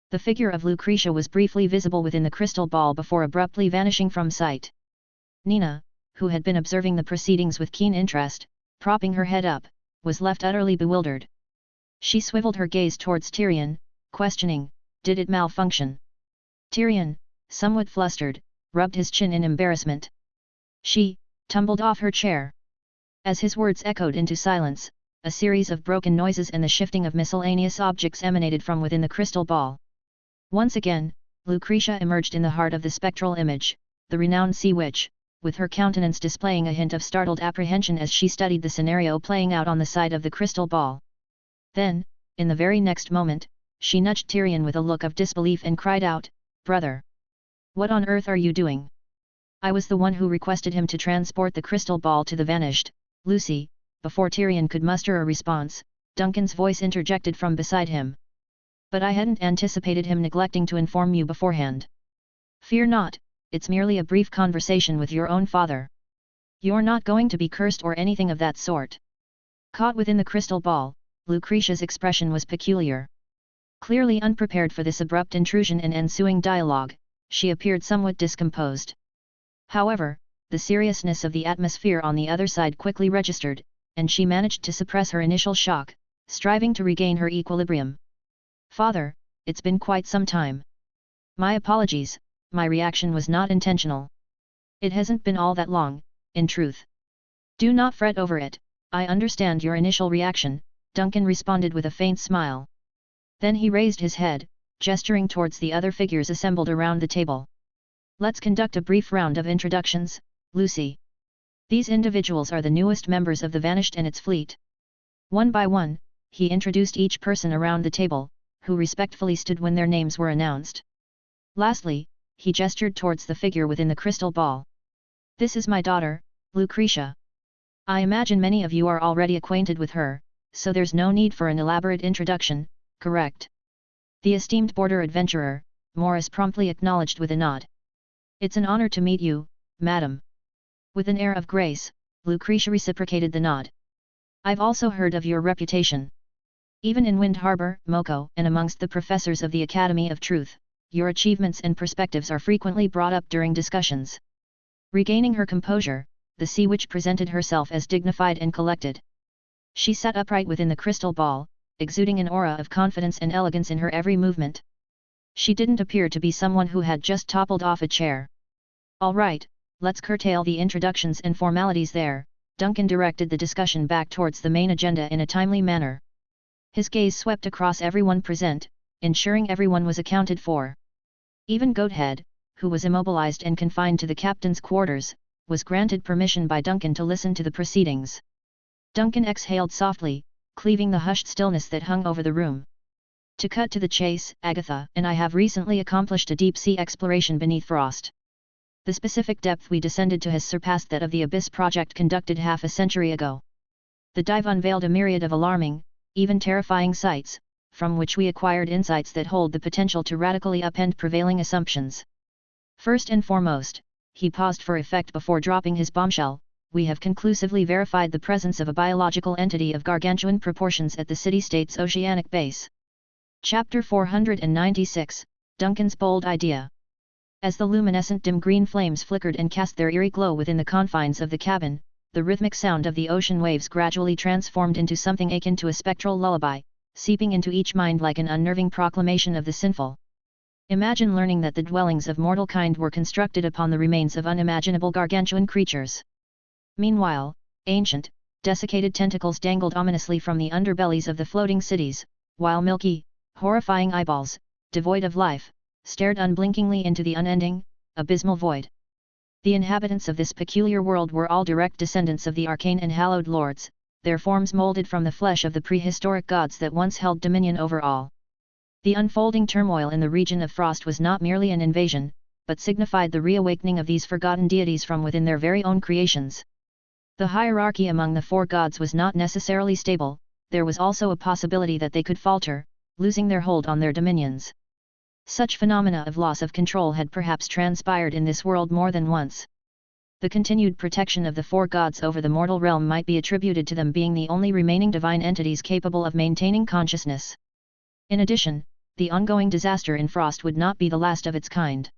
The figure of Lucretia was briefly visible within the crystal ball before abruptly vanishing from sight. Nina, who had been observing the proceedings with keen interest, propping her head up, was left utterly bewildered. She swiveled her gaze towards Tyrion, questioning, "Did it malfunction?" Tyrion, somewhat flustered, rubbed his chin in embarrassment. She tumbled off her chair. As his words echoed into silence, a series of broken noises and the shifting of miscellaneous objects emanated from within the crystal ball. Once again, Lucretia emerged in the heart of the spectral image, the renowned sea witch, with her countenance displaying a hint of startled apprehension as she studied the scenario playing out on the side of the crystal ball. Then, in the very next moment, she nudged Tyrion with a look of disbelief and cried out, "Brother! What on earth are you doing?" "I was the one who requested him to transport the crystal ball to the Vanished, Lucy." Before Tyrion could muster a response, Duncan's voice interjected from beside him. "But I hadn't anticipated him neglecting to inform you beforehand." "Fear not, it's merely a brief conversation with your own father. You're not going to be cursed or anything of that sort." Caught within the crystal ball, Lucretia's expression was peculiar. Clearly unprepared for this abrupt intrusion and ensuing dialogue, she appeared somewhat discomposed. However, the seriousness of the atmosphere on the other side quickly registered, and she managed to suppress her initial shock, striving to regain her equilibrium. "Father, it's been quite some time. My apologies, my reaction was not intentional. It hasn't been all that long, in truth. Do not fret over it, I understand your initial reaction," Duncan responded with a faint smile. Then he raised his head, gesturing towards the other figures assembled around the table. "Let's conduct a brief round of introductions, Lucy. These individuals are the newest members of the Vanished and its fleet." One by one, he introduced each person around the table, who respectfully stood when their names were announced. Lastly, he gestured towards the figure within the crystal ball. "This is my daughter, Lucretia. I imagine many of you are already acquainted with her, so there's no need for an elaborate introduction, correct?" The esteemed border adventurer, Morris promptly acknowledged with a nod. "It's an honor to meet you, madam." With an air of grace, Lucretia reciprocated the nod. "I've also heard of your reputation. Even in Wind Harbor, Moko, and amongst the professors of the Academy of Truth, your achievements and perspectives are frequently brought up during discussions." Regaining her composure, the sea witch presented herself as dignified and collected. She sat upright within the crystal ball, exuding an aura of confidence and elegance in her every movement. She didn't appear to be someone who had just toppled off a chair. "All right, let's curtail the introductions and formalities there," Duncan directed the discussion back towards the main agenda in a timely manner. His gaze swept across everyone present, ensuring everyone was accounted for. Even Goathead, who was immobilized and confined to the captain's quarters, was granted permission by Duncan to listen to the proceedings. Duncan exhaled softly, cleaving the hushed stillness that hung over the room. "To cut to the chase, Agatha and I have recently accomplished a deep-sea exploration beneath frost. The specific depth we descended to has surpassed that of the Abyss project conducted half a century ago. The dive unveiled a myriad of alarming, even terrifying sights, from which we acquired insights that hold the potential to radically upend prevailing assumptions. First and foremost," he paused for effect before dropping his bombshell, "we have conclusively verified the presence of a biological entity of gargantuan proportions at the city-state's oceanic base." Chapter 496, Duncan's Bold Idea. As the luminescent dim green flames flickered and cast their eerie glow within the confines of the cabin, the rhythmic sound of the ocean waves gradually transformed into something akin to a spectral lullaby, seeping into each mind like an unnerving proclamation of the sinful. Imagine learning that the dwellings of mortal kind were constructed upon the remains of unimaginable gargantuan creatures. Meanwhile, ancient, desiccated tentacles dangled ominously from the underbellies of the floating cities, while milky, horrifying eyeballs, devoid of life, stared unblinkingly into the unending, abysmal void. The inhabitants of this peculiar world were all direct descendants of the arcane and hallowed lords, their forms molded from the flesh of the prehistoric gods that once held dominion over all. The unfolding turmoil in the region of frost was not merely an invasion, but signified the reawakening of these forgotten deities from within their very own creations. The hierarchy among the four gods was not necessarily stable, there was also a possibility that they could falter, losing their hold on their dominions. Such phenomena of loss of control had perhaps transpired in this world more than once. The continued protection of the four gods over the mortal realm might be attributed to them being the only remaining divine entities capable of maintaining consciousness. In addition, the ongoing disaster in Frost would not be the last of its kind.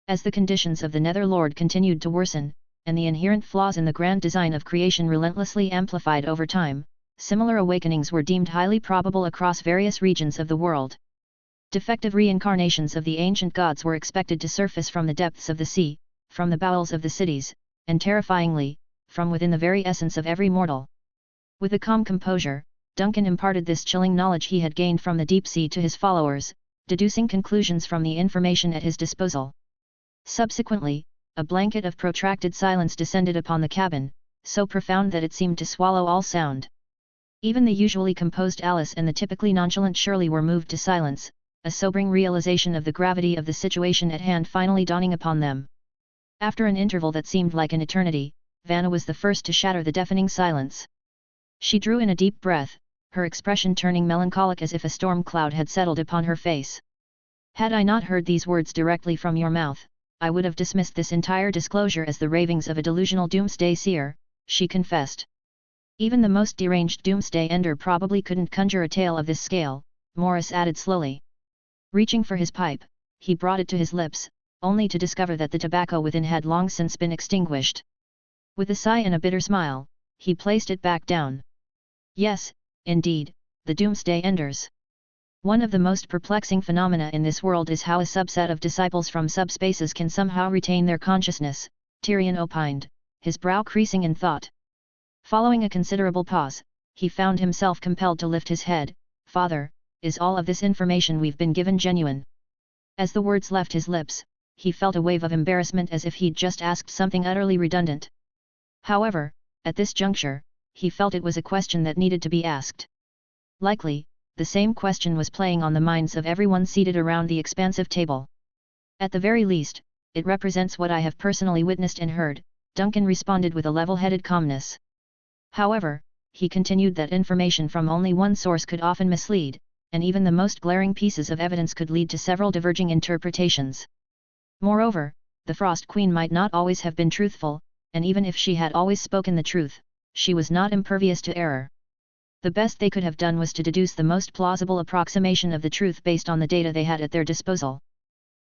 As the conditions of the Netherlord continued to worsen, and the inherent flaws in the grand design of creation relentlessly amplified over time, similar awakenings were deemed highly probable across various regions of the world. Defective reincarnations of the ancient gods were expected to surface from the depths of the sea, from the bowels of the cities, and terrifyingly, from within the very essence of every mortal. With a calm composure, Duncan imparted this chilling knowledge he had gained from the deep sea to his followers, deducing conclusions from the information at his disposal. Subsequently, a blanket of protracted silence descended upon the cabin, so profound that it seemed to swallow all sound. Even the usually composed Alice and the typically nonchalant Shirley were moved to silence, a sobering realization of the gravity of the situation at hand finally dawning upon them. After an interval that seemed like an eternity, Vanna was the first to shatter the deafening silence. She drew in a deep breath, her expression turning melancholic as if a storm cloud had settled upon her face. "Had I not heard these words directly from your mouth, I would have dismissed this entire disclosure as the ravings of a delusional doomsday seer," she confessed. "Even the most deranged doomsday ender probably couldn't conjure a tale of this scale," Morris added slowly. Reaching for his pipe, he brought it to his lips, only to discover that the tobacco within had long since been extinguished. With a sigh and a bitter smile, he placed it back down. Yes, indeed, the doomsday enders. One of the most perplexing phenomena in this world is how a subset of disciples from subspaces can somehow retain their consciousness, Tyrion opined, his brow creasing in thought. Following a considerable pause, he found himself compelled to lift his head. Father, is all of this information we've been given genuine? As the words left his lips, he felt a wave of embarrassment as if he'd just asked something utterly redundant. However, at this juncture, he felt it was a question that needed to be asked. Likely, the same question was playing on the minds of everyone seated around the expansive table. At the very least, it represents what I have personally witnessed and heard, Duncan responded with a level-headed calmness. However, he continued that information from only one source could often mislead, and even the most glaring pieces of evidence could lead to several diverging interpretations. Moreover, the Frost Queen might not always have been truthful, and even if she had always spoken the truth, she was not impervious to error. The best they could have done was to deduce the most plausible approximation of the truth based on the data they had at their disposal.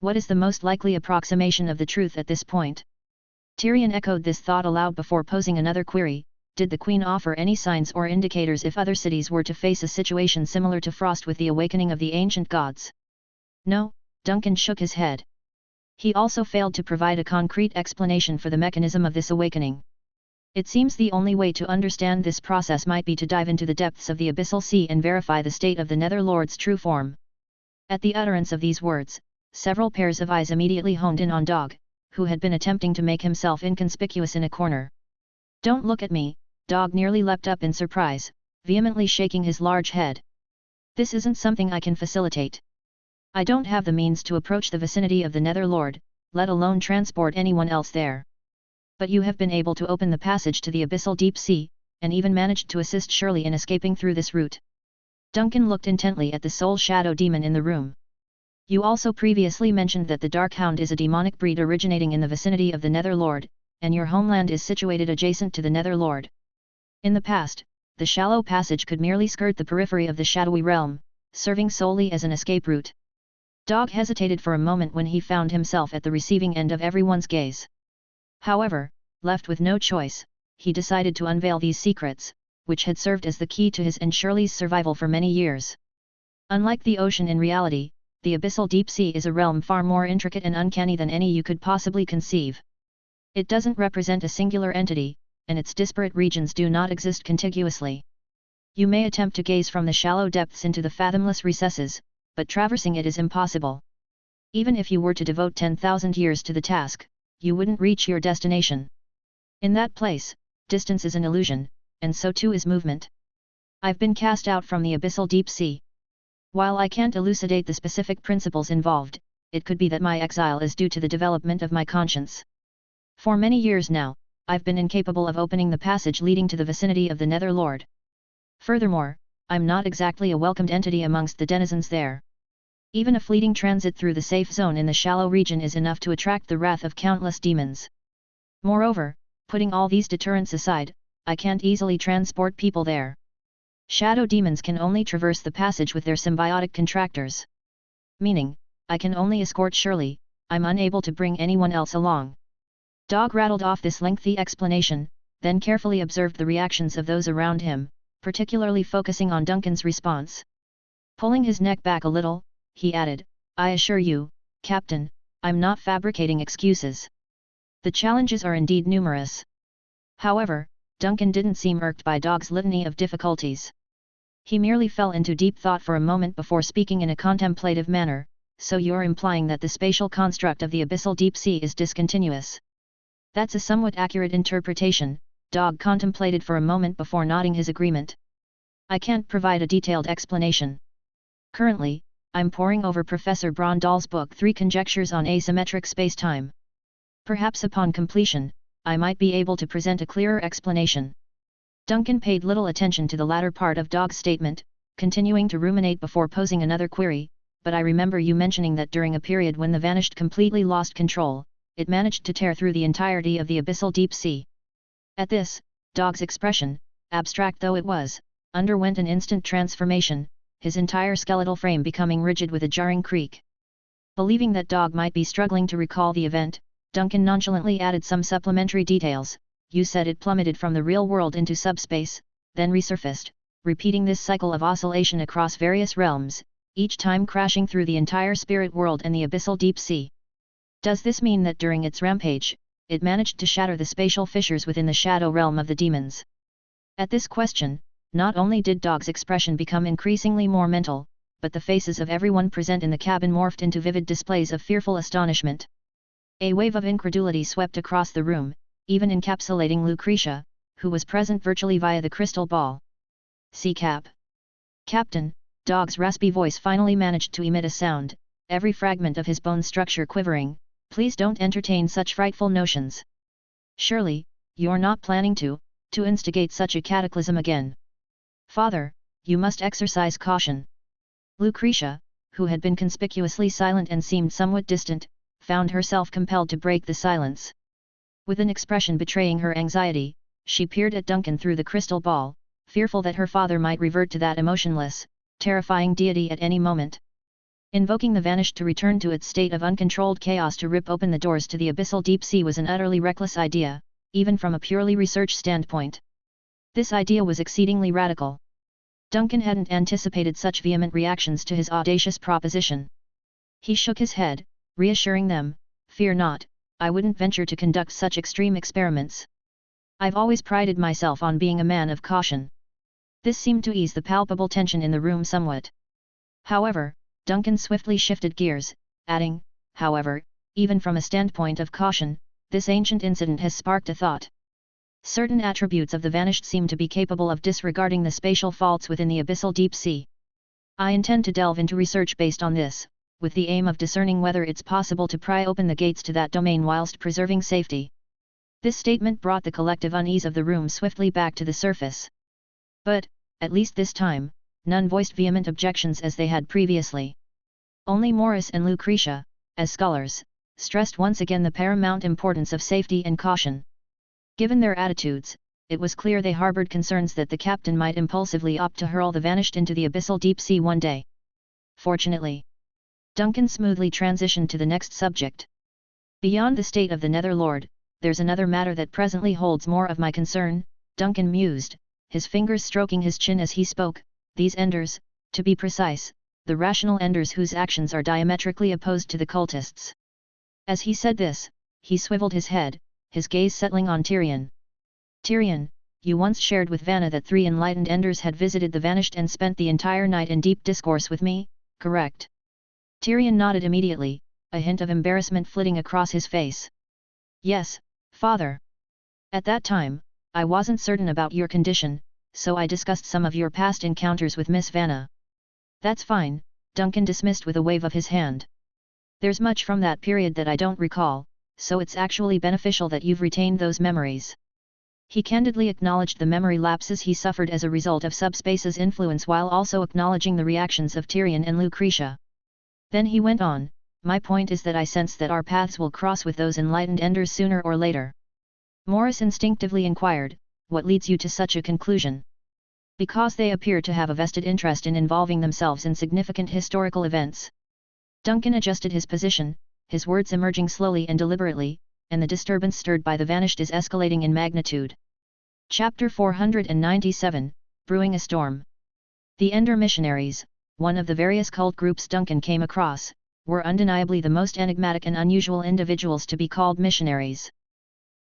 What is the most likely approximation of the truth at this point? Tyrion echoed this thought aloud before posing another query. Did the Queen offer any signs or indicators if other cities were to face a situation similar to Frost with the awakening of the ancient gods? No, Duncan shook his head. He also failed to provide a concrete explanation for the mechanism of this awakening. It seems the only way to understand this process might be to dive into the depths of the abyssal sea and verify the state of the Netherlord's true form. At the utterance of these words, several pairs of eyes immediately honed in on Dog, who had been attempting to make himself inconspicuous in a corner. Don't look at me, Dog nearly leapt up in surprise, vehemently shaking his large head. This isn't something I can facilitate. I don't have the means to approach the vicinity of the Netherlord, let alone transport anyone else there. But you have been able to open the passage to the abyssal deep sea, and even managed to assist Shirley in escaping through this route. Duncan looked intently at the sole shadow demon in the room. You also previously mentioned that the Darkhound is a demonic breed originating in the vicinity of the Netherlord, and your homeland is situated adjacent to the Netherlord. In the past, the shallow passage could merely skirt the periphery of the shadowy realm, serving solely as an escape route. Dog hesitated for a moment when he found himself at the receiving end of everyone's gaze. However, left with no choice, he decided to unveil these secrets, which had served as the key to his and Shirley's survival for many years. Unlike the ocean in reality, the abyssal deep sea is a realm far more intricate and uncanny than any you could possibly conceive. It doesn't represent a singular entity, and its disparate regions do not exist contiguously. You may attempt to gaze from the shallow depths into the fathomless recesses, but traversing it is impossible. Even if you were to devote 10,000 years to the task, you wouldn't reach your destination. In that place, distance is an illusion, and so too is movement. I've been cast out from the abyssal deep sea. While I can't elucidate the specific principles involved, it could be that my exile is due to the development of my conscience. For many years now, I've been incapable of opening the passage leading to the vicinity of the Netherlord. Furthermore, I'm not exactly a welcomed entity amongst the denizens there. Even a fleeting transit through the safe zone in the shallow region is enough to attract the wrath of countless demons. Moreover, putting all these deterrents aside, I can't easily transport people there. Shadow demons can only traverse the passage with their symbiotic contractors. Meaning, I can only escort Shirley, I'm unable to bring anyone else along. Dog rattled off this lengthy explanation, then carefully observed the reactions of those around him, particularly focusing on Duncan's response. Pulling his neck back a little, he added, I assure you, Captain, I'm not fabricating excuses. The challenges are indeed numerous. However, Duncan didn't seem irked by Dog's litany of difficulties. He merely fell into deep thought for a moment before speaking in a contemplative manner, so you're implying that the spatial construct of the abyssal deep sea is discontinuous. That's a somewhat accurate interpretation, Dog contemplated for a moment before nodding his agreement. I can't provide a detailed explanation. Currently, I'm poring over Professor Brondal's book 3 Conjectures on Asymmetric Spacetime. Perhaps upon completion, I might be able to present a clearer explanation. Duncan paid little attention to the latter part of Dog's statement, continuing to ruminate before posing another query, but I remember you mentioning that during a period when the Vanished completely lost control, it managed to tear through the entirety of the abyssal deep sea. At this, Dog's expression, abstract though it was, underwent an instant transformation, his entire skeletal frame becoming rigid with a jarring creak. Believing that Dog might be struggling to recall the event, Duncan nonchalantly added some supplementary details, you said it plummeted from the real world into subspace, then resurfaced, repeating this cycle of oscillation across various realms, each time crashing through the entire spirit world and the abyssal deep sea. Does this mean that during its rampage, it managed to shatter the spatial fissures within the shadow realm of the demons? At this question, not only did Dog's expression become increasingly more mental, but the faces of everyone present in the cabin morphed into vivid displays of fearful astonishment. A wave of incredulity swept across the room, even encapsulating Lucretia, who was present virtually via the crystal ball. "Cap. Captain," Dog's raspy voice finally managed to emit a sound, every fragment of his bone structure quivering, "please don't entertain such frightful notions. Surely, you're not planning to instigate such a cataclysm again. Father, you must exercise caution." Lucretia, who had been conspicuously silent and seemed somewhat distant, found herself compelled to break the silence. With an expression betraying her anxiety, she peered at Duncan through the crystal ball, fearful that her father might revert to that emotionless, terrifying deity at any moment. Invoking the vanished to return to its state of uncontrolled chaos to rip open the doors to the abyssal deep sea was an utterly reckless idea, even from a purely research standpoint. This idea was exceedingly radical. Duncan hadn't anticipated such vehement reactions to his audacious proposition. He shook his head, reassuring them, "Fear not, I wouldn't venture to conduct such extreme experiments. I've always prided myself on being a man of caution." This seemed to ease the palpable tension in the room somewhat. However, Duncan swiftly shifted gears, adding, "However, even from a standpoint of caution, this ancient incident has sparked a thought. Certain attributes of the vanished seem to be capable of disregarding the spatial faults within the abyssal deep sea. I intend to delve into research based on this, with the aim of discerning whether it's possible to pry open the gates to that domain whilst preserving safety." This statement brought the collective unease of the room swiftly back to the surface. But, at least this time, none voiced vehement objections as they had previously. Only Morris and Lucretia, as scholars, stressed once again the paramount importance of safety and caution. Given their attitudes, it was clear they harbored concerns that the captain might impulsively opt to hurl the vanished into the abyssal deep sea one day. Fortunately, Duncan smoothly transitioned to the next subject. "Beyond the state of the Netherlord, there's another matter that presently holds more of my concern," Duncan mused, his fingers stroking his chin as he spoke. "These Enders, to be precise, the rational Enders whose actions are diametrically opposed to the cultists." As he said this, he swiveled his head, his gaze settling on Tyrion. "Tyrion, you once shared with Vanna that 3 enlightened Enders had visited the vanished and spent the entire night in deep discourse with me, correct?" Tyrion nodded immediately, a hint of embarrassment flitting across his face. "Yes, father. At that time, I wasn't certain about your condition, so I discussed some of your past encounters with Miss Vanna." "That's fine," Duncan dismissed with a wave of his hand. "There's much from that period that I don't recall, so it's actually beneficial that you've retained those memories." He candidly acknowledged the memory lapses he suffered as a result of subspace's influence while also acknowledging the reactions of Tyrion and Lucretia. Then he went on, "My point is that I sense that our paths will cross with those enlightened Enders sooner or later." Morris instinctively inquired, "What leads you to such a conclusion?" "Because they appear to have a vested interest in involving themselves in significant historical events." Duncan adjusted his position, his words emerging slowly and deliberately, "and the disturbance stirred by the vanished is escalating in magnitude." Chapter 497, Brewing a Storm. The Ender missionaries, one of the various cult groups Duncan came across, were undeniably the most enigmatic and unusual individuals to be called missionaries.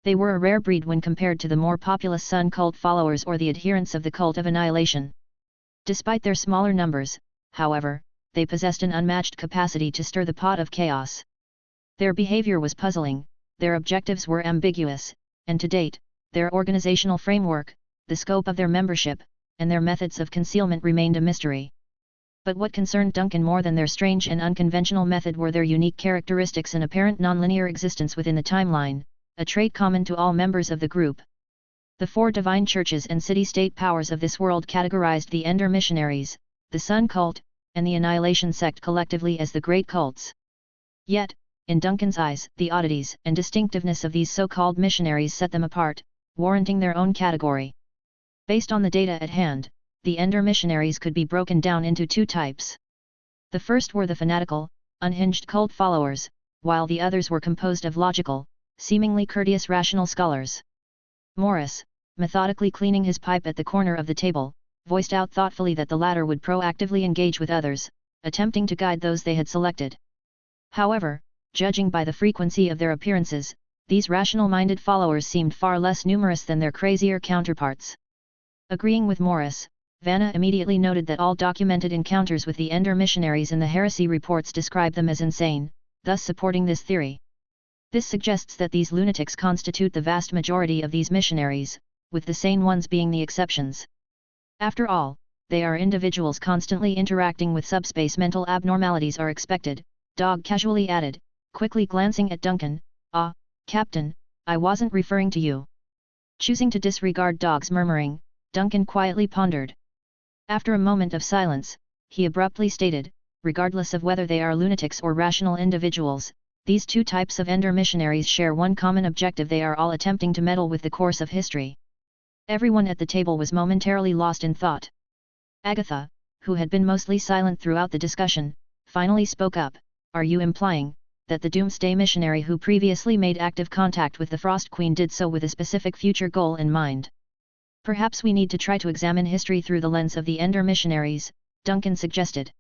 They were a rare breed when compared to the more populous Sun cult followers or the adherents of the cult of annihilation. Despite their smaller numbers, however, they possessed an unmatched capacity to stir the pot of chaos. Their behavior was puzzling, their objectives were ambiguous, and to date, their organizational framework, the scope of their membership, and their methods of concealment remained a mystery. But what concerned Duncan more than their strange and unconventional method were their unique characteristics and apparent nonlinear existence within the timeline, a trait common to all members of the group. The 4 divine churches and city-state powers of this world categorized the Ender missionaries, the Sun cult, and the Annihilation sect collectively as the Great Cults. Yet, in Duncan's eyes, the oddities and distinctiveness of these so-called missionaries set them apart, warranting their own category. Based on the data at hand, the Ender missionaries could be broken down into 2 types. The first were the fanatical, unhinged cult followers, while the others were composed of logical, seemingly courteous rational scholars. Morris, methodically cleaning his pipe at the corner of the table, voiced out thoughtfully that the latter would proactively engage with others, attempting to guide those they had selected. However, judging by the frequency of their appearances, these rational-minded followers seemed far less numerous than their crazier counterparts. Agreeing with Morris, Vanna immediately noted that all documented encounters with the Ender missionaries in the heresy reports describe them as insane, thus supporting this theory. This suggests that these lunatics constitute the vast majority of these missionaries, with the sane ones being the exceptions. After all, they are individuals constantly interacting with subspace. Mental abnormalities are expected, Dog casually added, quickly glancing at Duncan. "Ah, Captain, I wasn't referring to you." Choosing to disregard Dog's murmuring, Duncan quietly pondered. After a moment of silence, he abruptly stated, "Regardless of whether they are lunatics or rational individuals, these two types of Ender missionaries share one common objective: they are all attempting to meddle with the course of history." Everyone at the table was momentarily lost in thought. Agatha, who had been mostly silent throughout the discussion, finally spoke up. "Are you implying that the Doomsday missionary who previously made active contact with the Frost Queen did so with a specific future goal in mind? Perhaps we need to try to examine history through the lens of the Ender missionaries," Duncan suggested.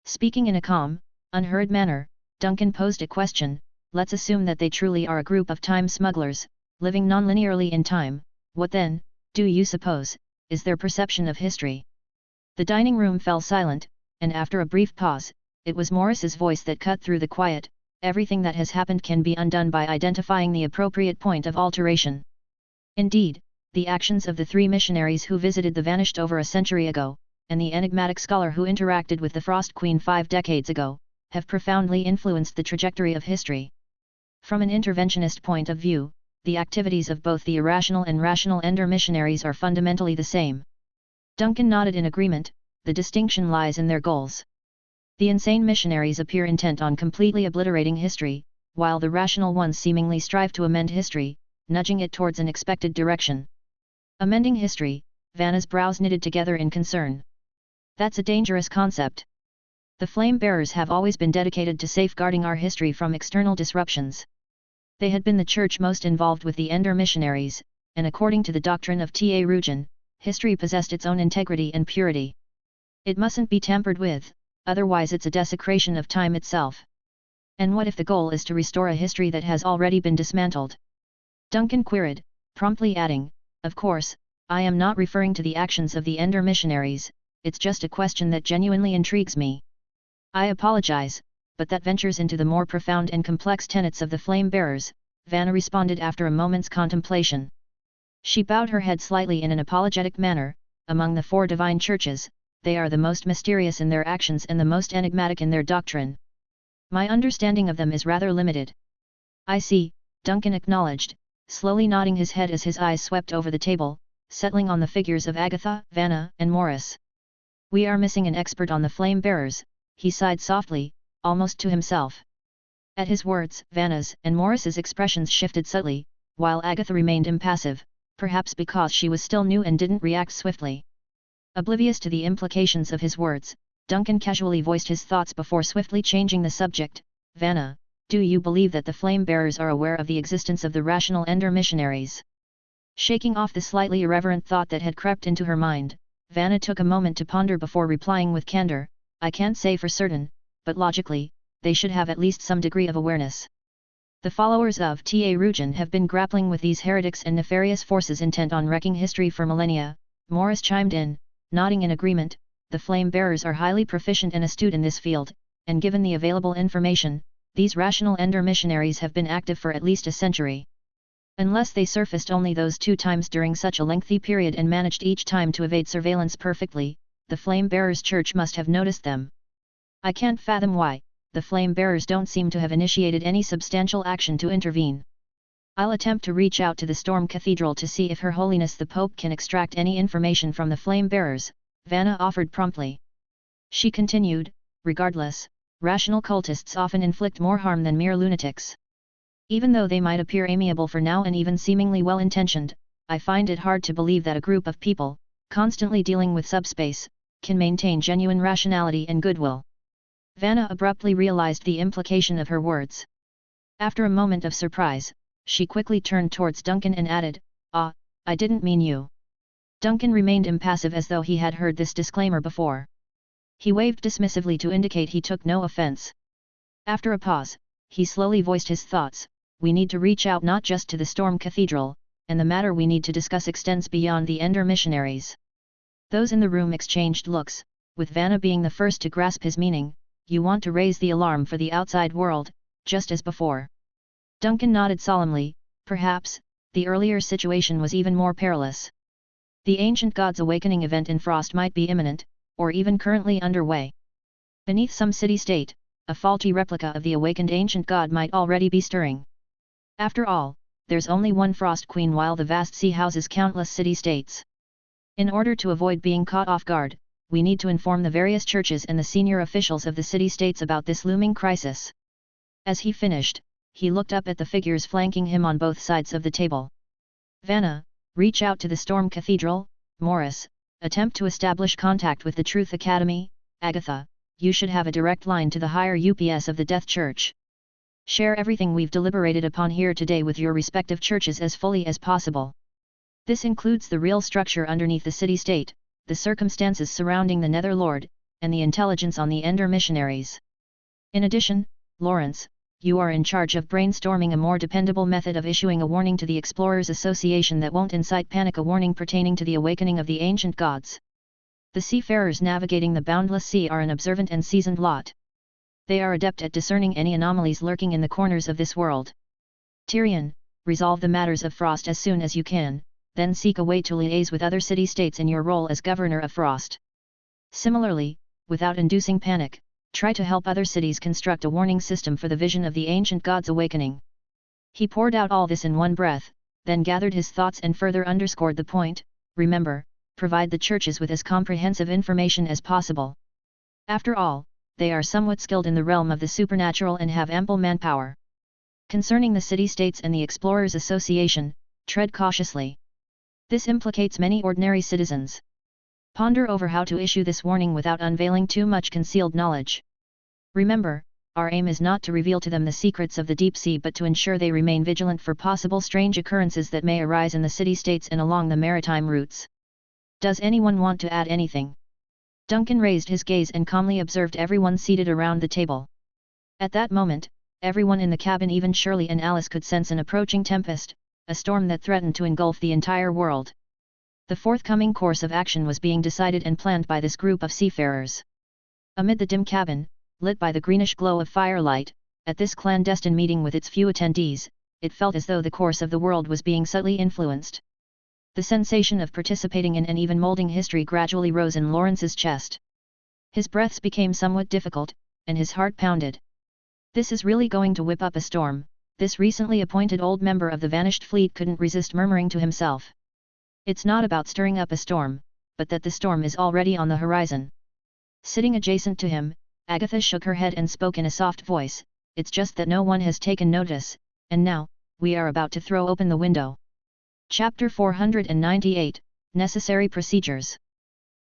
Speaking in a calm, unhurried manner, Duncan posed a question. "Let's assume that they truly are a group of time smugglers, living non-linearly in time. What then, do you suppose, is their perception of history?" The dining room fell silent, and after a brief pause, it was Morris's voice that cut through the quiet. "Everything that has happened can be undone by identifying the appropriate point of alteration. Indeed, the actions of the three missionaries who visited the Vanished over a century ago, and the enigmatic scholar who interacted with the Frost Queen 5 decades ago, have profoundly influenced the trajectory of history. From an interventionist point of view, the activities of both the irrational and rational Ender missionaries are fundamentally the same." Duncan nodded in agreement. "The distinction lies in their goals. The insane missionaries appear intent on completely obliterating history, while the rational ones seemingly strive to amend history, nudging it towards an expected direction." Amending history, Vanna's brows knitted together in concern. "That's a dangerous concept. The Flame Bearers have always been dedicated to safeguarding our history from external disruptions. They had been the church most involved with the Ender missionaries, and according to the doctrine of Ta Rujan, history possessed its own integrity and purity. It mustn't be tampered with, otherwise it's a desecration of time itself. And what if the goal is to restore a history that has already been dismantled?" Duncan queried, promptly adding, "Of course, I am not referring to the actions of the Ender missionaries, it's just a question that genuinely intrigues me." "I apologize, but that ventures into the more profound and complex tenets of the Flame Bearers," Vanna responded after a moment's contemplation. She bowed her head slightly in an apologetic manner. "Among the four divine churches, they are the most mysterious in their actions and the most enigmatic in their doctrine. My understanding of them is rather limited." "I see," Duncan acknowledged, slowly nodding his head as his eyes swept over the table, settling on the figures of Agatha, Vanna, and Morris. "We are missing an expert on the Flame Bearers," he sighed softly, almost to himself. At his words, Vanna's and Morris's expressions shifted subtly, while Agatha remained impassive, perhaps because she was still new and didn't react swiftly. Oblivious to the implications of his words, Duncan casually voiced his thoughts before swiftly changing the subject. "Vanna, do you believe that the Flame Bearers are aware of the existence of the rational Ender missionaries?" Shaking off the slightly irreverent thought that had crept into her mind, Vanna took a moment to ponder before replying with candor. "I can't say for certain, but logically, they should have at least some degree of awareness. The followers of Ta Rujan have been grappling with these heretics and nefarious forces intent on wrecking history for millennia," Morris chimed in, nodding in agreement. "The Flame Bearers are highly proficient and astute in this field, and given the available information, these rational Ender missionaries have been active for at least a century. Unless they surfaced only those 2 times during such a lengthy period and managed each time to evade surveillance perfectly, the Flame Bearers Church must have noticed them. I can't fathom why the Flame Bearers don't seem to have initiated any substantial action to intervene. I'll attempt to reach out to the Storm Cathedral to see if Her Holiness the Pope can extract any information from the Flame Bearers," Vanna offered promptly. She continued, "Regardless, rational cultists often inflict more harm than mere lunatics. Even though they might appear amiable for now and even seemingly well-intentioned, I find it hard to believe that a group of people, constantly dealing with subspace, can maintain genuine rationality and goodwill." Vanna abruptly realized the implication of her words. After a moment of surprise, she quickly turned towards Duncan and added, "Ah, I didn't mean you. Duncan remained impassive as though he had heard this disclaimer before. He waved dismissively to indicate he took no offense. After a pause, he slowly voiced his thoughts. We need to reach out not just to the Storm Cathedral, and the matter we need to discuss extends beyond the Ender missionaries. Those in the room exchanged looks, with Vanna being the first to grasp his meaning. You want to raise the alarm for the outside world, just as before. Duncan nodded solemnly. Perhaps, the earlier situation was even more perilous. The ancient gods' awakening event in Frost might be imminent, or even currently underway. Beneath some city-state, a faulty replica of the awakened ancient god might already be stirring. After all, there's only one Frost Queen while the vast sea houses countless city-states. In order to avoid being caught off guard, we need to inform the various churches and the senior officials of the city-states about this looming crisis. As he finished, he looked up at the figures flanking him on both sides of the table. Vanna, reach out to the Storm Cathedral. Morris, attempt to establish contact with the Truth Academy. Agatha, you should have a direct line to the higher UPS of the Death Church. Share everything we've deliberated upon here today with your respective churches as fully as possible. This includes the real structure underneath the city-state, the circumstances surrounding the Netherlord, and the intelligence on the Ender missionaries. In addition, Lawrence, you are in charge of brainstorming a more dependable method of issuing a warning to the Explorers Association that won't incite panic, a warning pertaining to the awakening of the ancient gods. The seafarers navigating the boundless sea are an observant and seasoned lot. They are adept at discerning any anomalies lurking in the corners of this world. Tyrion, resolve the matters of Frost as soon as you can, then seek a way to liaise with other city-states in your role as Governor of Frost. Similarly, without inducing panic, try to help other cities construct a warning system for the vision of the ancient gods' awakening. He poured out all this in one breath, then gathered his thoughts and further underscored the point. Remember, provide the churches with as comprehensive information as possible. After all, they are somewhat skilled in the realm of the supernatural and have ample manpower. Concerning the city-states and the Explorers Association, tread cautiously. This implicates many ordinary citizens. Ponder over how to issue this warning without unveiling too much concealed knowledge. Remember, our aim is not to reveal to them the secrets of the deep sea but to ensure they remain vigilant for possible strange occurrences that may arise in the city-states and along the maritime routes. Does anyone want to add anything? Duncan raised his gaze and calmly observed everyone seated around the table. At that moment, everyone in the cabin, even Shirley and Alice, could sense an approaching tempest, a storm that threatened to engulf the entire world. The forthcoming course of action was being decided and planned by this group of seafarers. Amid the dim cabin, lit by the greenish glow of firelight, at this clandestine meeting with its few attendees, it felt as though the course of the world was being subtly influenced. The sensation of participating in and even molding history gradually rose in Lawrence's chest. His breaths became somewhat difficult, and his heart pounded. This is really going to whip up a storm, this recently appointed old member of the vanished fleet couldn't resist murmuring to himself. It's not about stirring up a storm, but that the storm is already on the horizon. Sitting adjacent to him, Agatha shook her head and spoke in a soft voice. It's just that no one has taken notice, and now, we are about to throw open the window. Chapter 498, Necessary Procedures.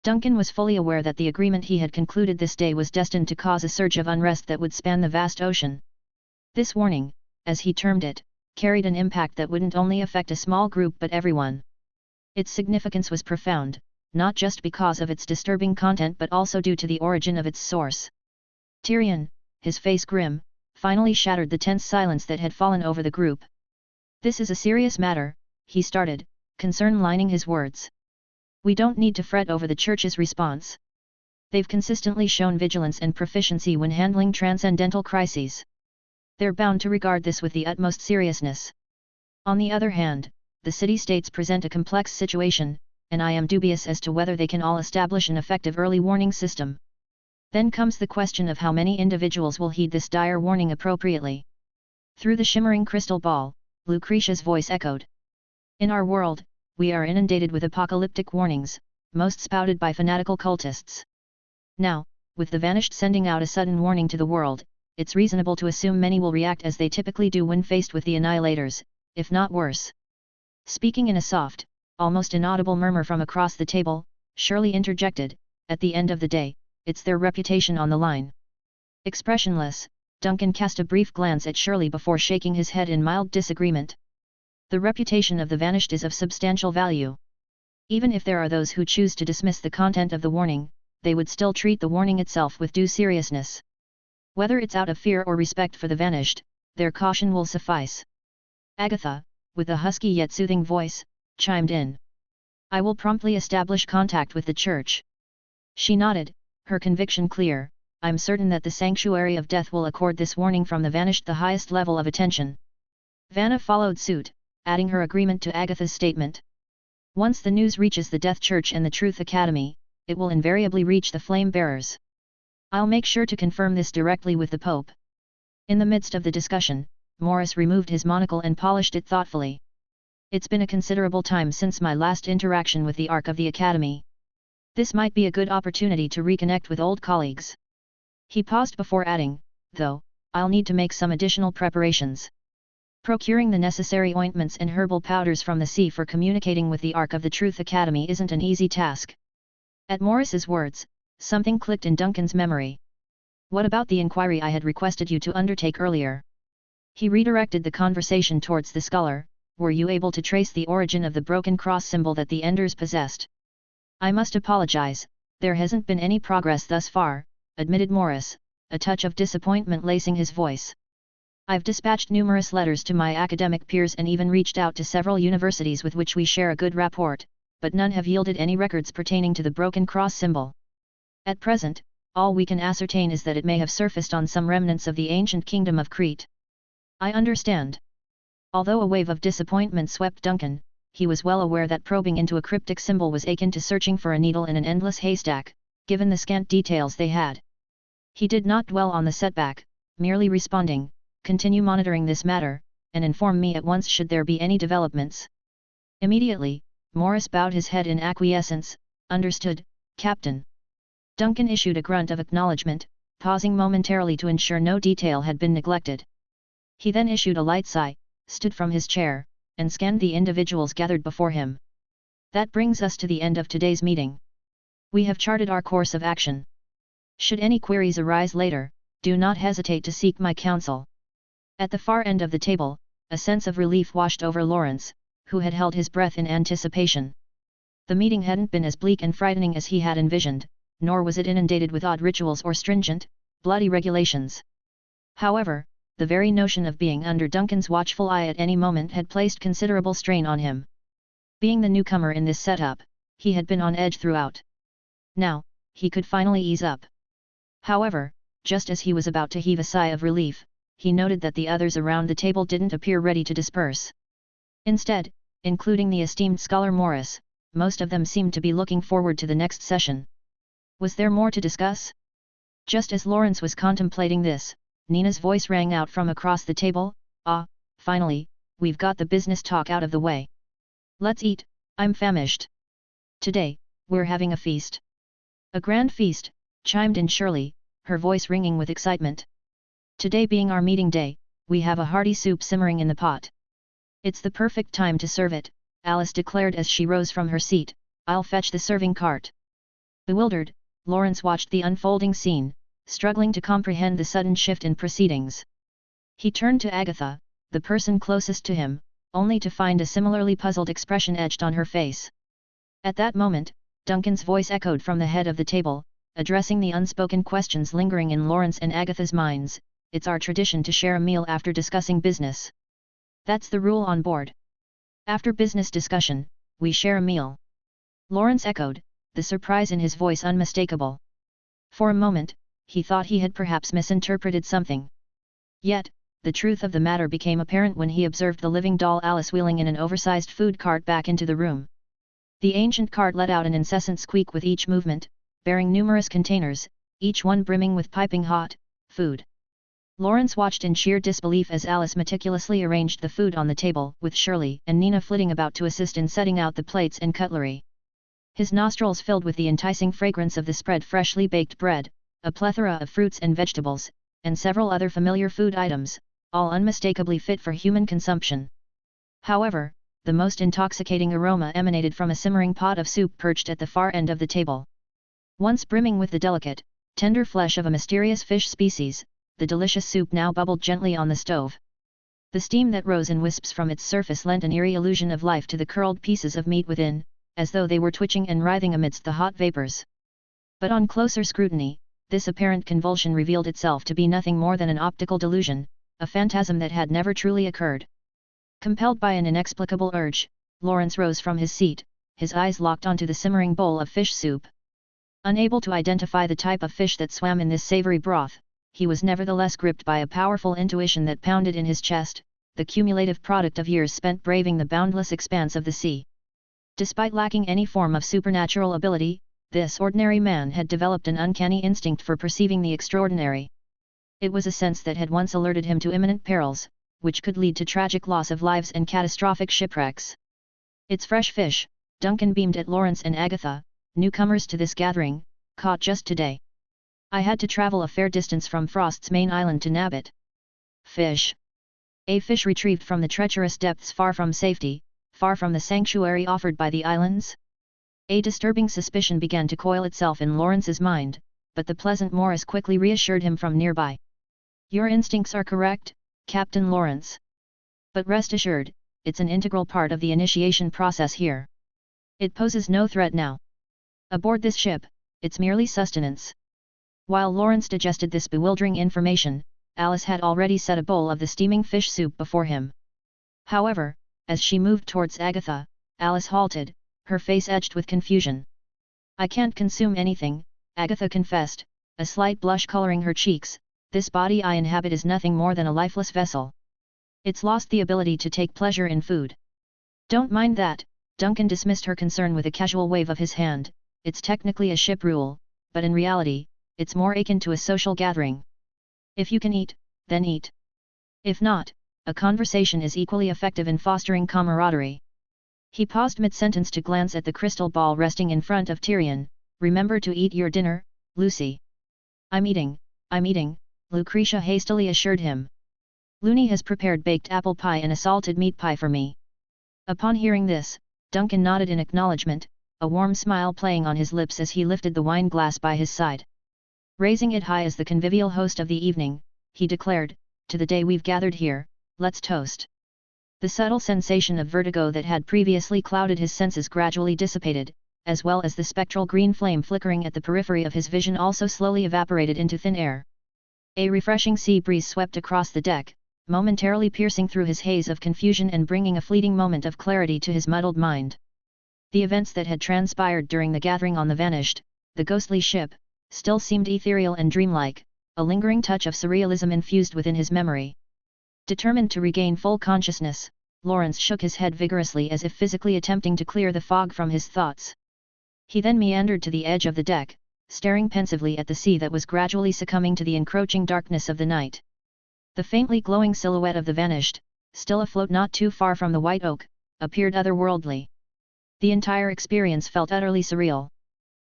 Duncan was fully aware that the agreement he had concluded this day was destined to cause a surge of unrest that would span the vast ocean. This warning, as he termed it, carried an impact that wouldn't only affect a small group but everyone. Its significance was profound, not just because of its disturbing content but also due to the origin of its source. Tyrion, his face grim, finally shattered the tense silence that had fallen over the group. This is a serious matter, he started, concern lining his words. We don't need to fret over the Church's response. They've consistently shown vigilance and proficiency when handling transcendental crises. They're bound to regard this with the utmost seriousness. On the other hand, the city-states present a complex situation, and I am dubious as to whether they can all establish an effective early warning system. Then comes the question of how many individuals will heed this dire warning appropriately. Through the shimmering crystal ball, Lucretia's voice echoed. In our world, we are inundated with apocalyptic warnings, most spouted by fanatical cultists. Now, with the Vanished sending out a sudden warning to the world, it's reasonable to assume many will react as they typically do when faced with the Annihilators, if not worse. Speaking in a soft, almost inaudible murmur from across the table, Shirley interjected, at the end of the day, it's their reputation on the line. Expressionless, Duncan cast a brief glance at Shirley before shaking his head in mild disagreement. The reputation of the vanished is of substantial value. Even if there are those who choose to dismiss the content of the warning, they would still treat the warning itself with due seriousness. Whether it's out of fear or respect for the vanished, their caution will suffice. Agatha, with a husky yet soothing voice, chimed in. I will promptly establish contact with the church. She nodded, her conviction clear. I'm certain that the sanctuary of death will accord this warning from the vanished the highest level of attention. Vanna followed suit, adding her agreement to Agatha's statement. Once the news reaches the Death Church and the Truth Academy, it will invariably reach the flame bearers. I'll make sure to confirm this directly with the Pope. In the midst of the discussion, Morris removed his monocle and polished it thoughtfully. It's been a considerable time since my last interaction with the Ark of the Academy. This might be a good opportunity to reconnect with old colleagues. He paused before adding, though, I'll need to make some additional preparations. Procuring the necessary ointments and herbal powders from the sea for communicating with the Ark of the Truth Academy isn't an easy task. At Morris's words, something clicked in Duncan's memory. What about the inquiry I had requested you to undertake earlier? He redirected the conversation towards the scholar. Were you able to trace the origin of the broken cross symbol that the Enders possessed? I must apologize, there hasn't been any progress thus far, admitted Morris, a touch of disappointment lacing his voice. I've dispatched numerous letters to my academic peers and even reached out to several universities with which we share a good rapport, but none have yielded any records pertaining to the broken cross symbol. At present, all we can ascertain is that it may have surfaced on some remnants of the ancient kingdom of Crete. I understand. Although a wave of disappointment swept Duncan, he was well aware that probing into a cryptic symbol was akin to searching for a needle in an endless haystack, given the scant details they had. He did not dwell on the setback, merely responding, continue monitoring this matter, and inform me at once should there be any developments. Immediately, Morris bowed his head in acquiescence. Understood, Captain. Duncan issued a grunt of acknowledgement, pausing momentarily to ensure no detail had been neglected. He then issued a light sigh, stood from his chair, and scanned the individuals gathered before him. That brings us to the end of today's meeting. We have charted our course of action. Should any queries arise later, do not hesitate to seek my counsel. At the far end of the table, a sense of relief washed over Lawrence, who had held his breath in anticipation. The meeting hadn't been as bleak and frightening as he had envisioned, nor was it inundated with odd rituals or stringent, bloody regulations. However, the very notion of being under Duncan's watchful eye at any moment had placed considerable strain on him. Being the newcomer in this setup, he had been on edge throughout. Now, he could finally ease up. However, just as he was about to heave a sigh of relief, he noted that the others around the table didn't appear ready to disperse. Instead, including the esteemed scholar Morris, most of them seemed to be looking forward to the next session. Was there more to discuss? Just as Lawrence was contemplating this, Nina's voice rang out from across the table, finally, we've got the business talk out of the way. Let's eat, I'm famished. Today, we're having a feast. A grand feast, chimed in Shirley, her voice ringing with excitement. Today being our meeting day, we have a hearty soup simmering in the pot. It's the perfect time to serve it, Alice declared as she rose from her seat. I'll fetch the serving cart. Bewildered, Lawrence watched the unfolding scene, struggling to comprehend the sudden shift in proceedings. He turned to Agatha, the person closest to him, only to find a similarly puzzled expression etched on her face. At that moment, Duncan's voice echoed from the head of the table, addressing the unspoken questions lingering in Lawrence and Agatha's minds. It's our tradition to share a meal after discussing business. That's the rule on board. After business discussion, we share a meal. Lawrence echoed, the surprise in his voice unmistakable. For a moment, he thought he had perhaps misinterpreted something. Yet, the truth of the matter became apparent when he observed the living doll Alice wheeling in an oversized food cart back into the room. The ancient cart let out an incessant squeak with each movement, bearing numerous containers, each one brimming with piping hot food. Lawrence watched in sheer disbelief as Alice meticulously arranged the food on the table, with Shirley and Nina flitting about to assist in setting out the plates and cutlery. His nostrils filled with the enticing fragrance of the spread freshly baked bread, a plethora of fruits and vegetables, and several other familiar food items, all unmistakably fit for human consumption. However, the most intoxicating aroma emanated from a simmering pot of soup perched at the far end of the table. Once brimming with the delicate, tender flesh of a mysterious fish species, the delicious soup now bubbled gently on the stove. The steam that rose in wisps from its surface lent an eerie illusion of life to the curled pieces of meat within, as though they were twitching and writhing amidst the hot vapors. But on closer scrutiny, this apparent convulsion revealed itself to be nothing more than an optical delusion, a phantasm that had never truly occurred. Compelled by an inexplicable urge, Lawrence rose from his seat, his eyes locked onto the simmering bowl of fish soup. Unable to identify the type of fish that swam in this savory broth, he was nevertheless gripped by a powerful intuition that pounded in his chest, the cumulative product of years spent braving the boundless expanse of the sea. Despite lacking any form of supernatural ability, this ordinary man had developed an uncanny instinct for perceiving the extraordinary. It was a sense that had once alerted him to imminent perils, which could lead to tragic loss of lives and catastrophic shipwrecks. "It's fresh fish," Duncan beamed at Lawrence and Agatha, newcomers to this gathering, "caught just today. I had to travel a fair distance from Frost's main island to nab it." "Fish? A fish retrieved from the treacherous depths far from safety, far from the sanctuary offered by the islands?" A disturbing suspicion began to coil itself in Lawrence's mind, but the pleasant Morris quickly reassured him from nearby. "Your instincts are correct, Captain Lawrence. But rest assured, it's an integral part of the initiation process here. It poses no threat now. Aboard this ship, it's merely sustenance." While Lawrence digested this bewildering information, Alice had already set a bowl of the steaming fish soup before him. However, as she moved towards Agatha, Alice halted, her face edged with confusion. "I can't consume anything," Agatha confessed, a slight blush coloring her cheeks. "This body I inhabit is nothing more than a lifeless vessel. It's lost the ability to take pleasure in food." "Don't mind that," Duncan dismissed her concern with a casual wave of his hand. "It's technically a ship rule, but in reality, it's more akin to a social gathering. If you can eat, then eat. If not, a conversation is equally effective in fostering camaraderie." He paused mid-sentence to glance at the crystal ball resting in front of Tyrion. "Remember to eat your dinner, Lucy." I'm eating," Lucretia hastily assured him. "Looney has prepared baked apple pie and a salted meat pie for me." Upon hearing this, Duncan nodded in acknowledgement, a warm smile playing on his lips as he lifted the wine glass by his side. Raising it high as the convivial host of the evening, he declared, "To the day we've gathered here, let's toast." The subtle sensation of vertigo that had previously clouded his senses gradually dissipated, as well as the spectral green flame flickering at the periphery of his vision also slowly evaporated into thin air. A refreshing sea breeze swept across the deck, momentarily piercing through his haze of confusion and bringing a fleeting moment of clarity to his muddled mind. The events that had transpired during the gathering on the vanished, the ghostly ship, still seemed ethereal and dreamlike, a lingering touch of surrealism infused within his memory. Determined to regain full consciousness, Lawrence shook his head vigorously as if physically attempting to clear the fog from his thoughts. He then meandered to the edge of the deck, staring pensively at the sea that was gradually succumbing to the encroaching darkness of the night. The faintly glowing silhouette of the vanished, still afloat not too far from the white oak, appeared otherworldly. The entire experience felt utterly surreal.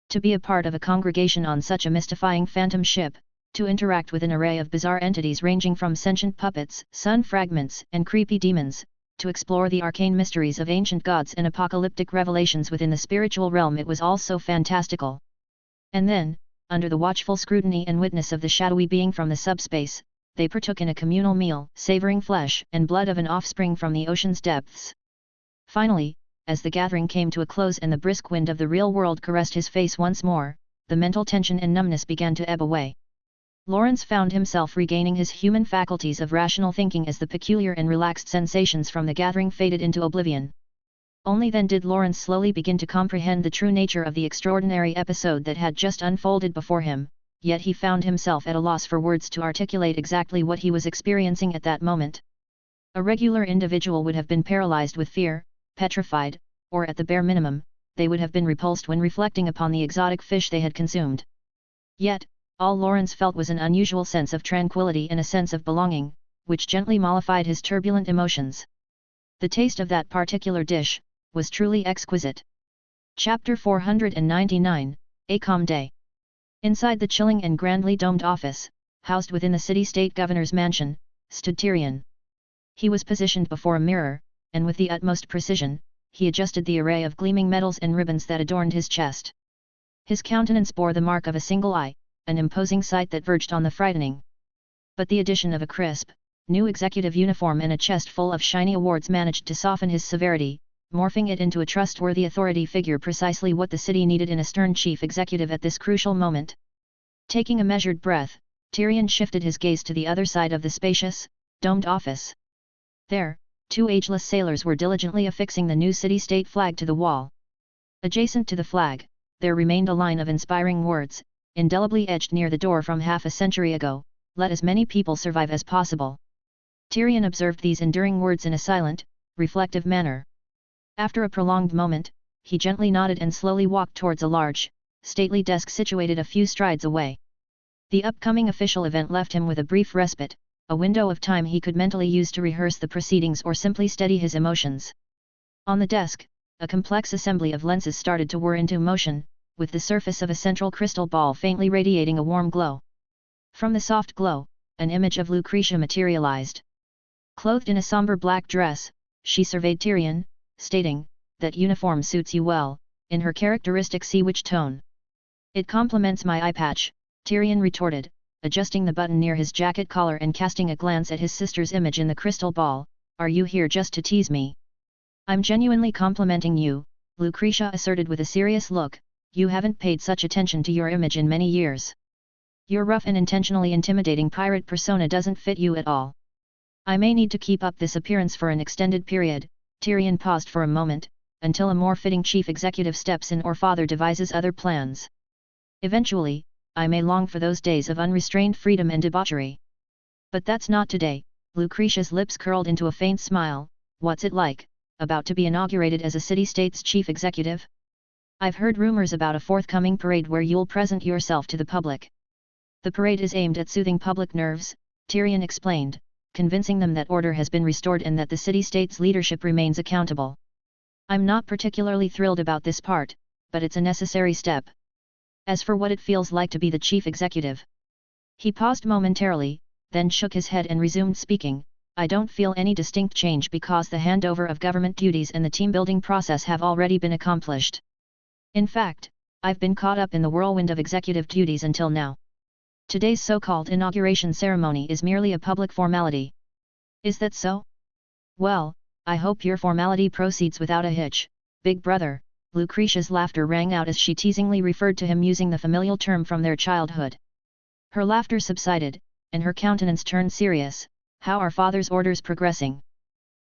To be a part of a congregation on such a mystifying phantom ship, to interact with an array of bizarre entities ranging from sentient puppets, sun fragments, and creepy demons, to explore the arcane mysteries of ancient gods and apocalyptic revelations within the spiritual realm, it was all so fantastical. And then, under the watchful scrutiny and witness of the shadowy being from the subspace, they partook in a communal meal, savoring flesh and blood of an offspring from the ocean's depths. Finally, as the gathering came to a close and the brisk wind of the real world caressed his face once more, the mental tension and numbness began to ebb away. Lawrence found himself regaining his human faculties of rational thinking as the peculiar and relaxed sensations from the gathering faded into oblivion. Only then did Lawrence slowly begin to comprehend the true nature of the extraordinary episode that had just unfolded before him, yet he found himself at a loss for words to articulate exactly what he was experiencing at that moment. A regular individual would have been paralyzed with fear, petrified, or at the bare minimum, they would have been repulsed when reflecting upon the exotic fish they had consumed. Yet, all Lawrence felt was an unusual sense of tranquility and a sense of belonging, which gently mollified his turbulent emotions. The taste of that particular dish was truly exquisite. Chapter 499, A Calm Day. Inside the chilling and grandly domed office, housed within the city-state governor's mansion, stood Tyrion. He was positioned before a mirror, and with the utmost precision, he adjusted the array of gleaming medals and ribbons that adorned his chest. His countenance bore the mark of a single eye, an imposing sight that verged on the frightening. But the addition of a crisp, new executive uniform and a chest full of shiny awards managed to soften his severity, morphing it into a trustworthy authority figure, precisely what the city needed in a stern chief executive at this crucial moment. Taking a measured breath, Tyrion shifted his gaze to the other side of the spacious, domed office. There, two ageless sailors were diligently affixing the new city-state flag to the wall. Adjacent to the flag, there remained a line of inspiring words, indelibly etched near the door from half a century ago: "Let as many people survive as possible." Tyrion observed these enduring words in a silent, reflective manner. After a prolonged moment, he gently nodded and slowly walked towards a large, stately desk situated a few strides away. The upcoming official event left him with a brief respite, a window of time he could mentally use to rehearse the proceedings or simply steady his emotions. On the desk, a complex assembly of lenses started to whir into motion, with the surface of a central crystal ball faintly radiating a warm glow. From the soft glow, an image of Lucretia materialized. Clothed in a somber black dress, she surveyed Tyrion, stating, "That uniform suits you well," in her characteristic sea-witch tone. "It complements my eye patch," Tyrion retorted, adjusting the button near his jacket collar and casting a glance at his sister's image in the crystal ball. "Are you here just to tease me?" "I'm genuinely complimenting you," Lucretia asserted with a serious look. "You haven't paid such attention to your image in many years. Your rough and intentionally intimidating pirate persona doesn't fit you at all." "I may need to keep up this appearance for an extended period." Tyrion paused for a moment, "until a more fitting chief executive steps in or father devises other plans. Eventually, I may long for those days of unrestrained freedom and debauchery. But that's not today." Lucretia's lips curled into a faint smile. "What's it like, about to be inaugurated as a city-state's chief executive?" "I've heard rumors about a forthcoming parade where you'll present yourself to the public." "The parade is aimed at soothing public nerves," Tyrion explained, convincing them that order has been restored and that the city-state's leadership remains accountable. "I'm not particularly thrilled about this part, but it's a necessary step. As for what it feels like to be the chief executive..." He paused momentarily, then shook his head and resumed speaking. "I don't feel any distinct change because the handover of government duties and the team-building process have already been accomplished. In fact, I've been caught up in the whirlwind of executive duties until now. Today's so-called inauguration ceremony is merely a public formality." "Is that so? Well, I hope your formality proceeds without a hitch, big brother." Lucretia's laughter rang out as she teasingly referred to him using the familial term from their childhood. Her laughter subsided, and her countenance turned serious. "How are father's orders progressing?"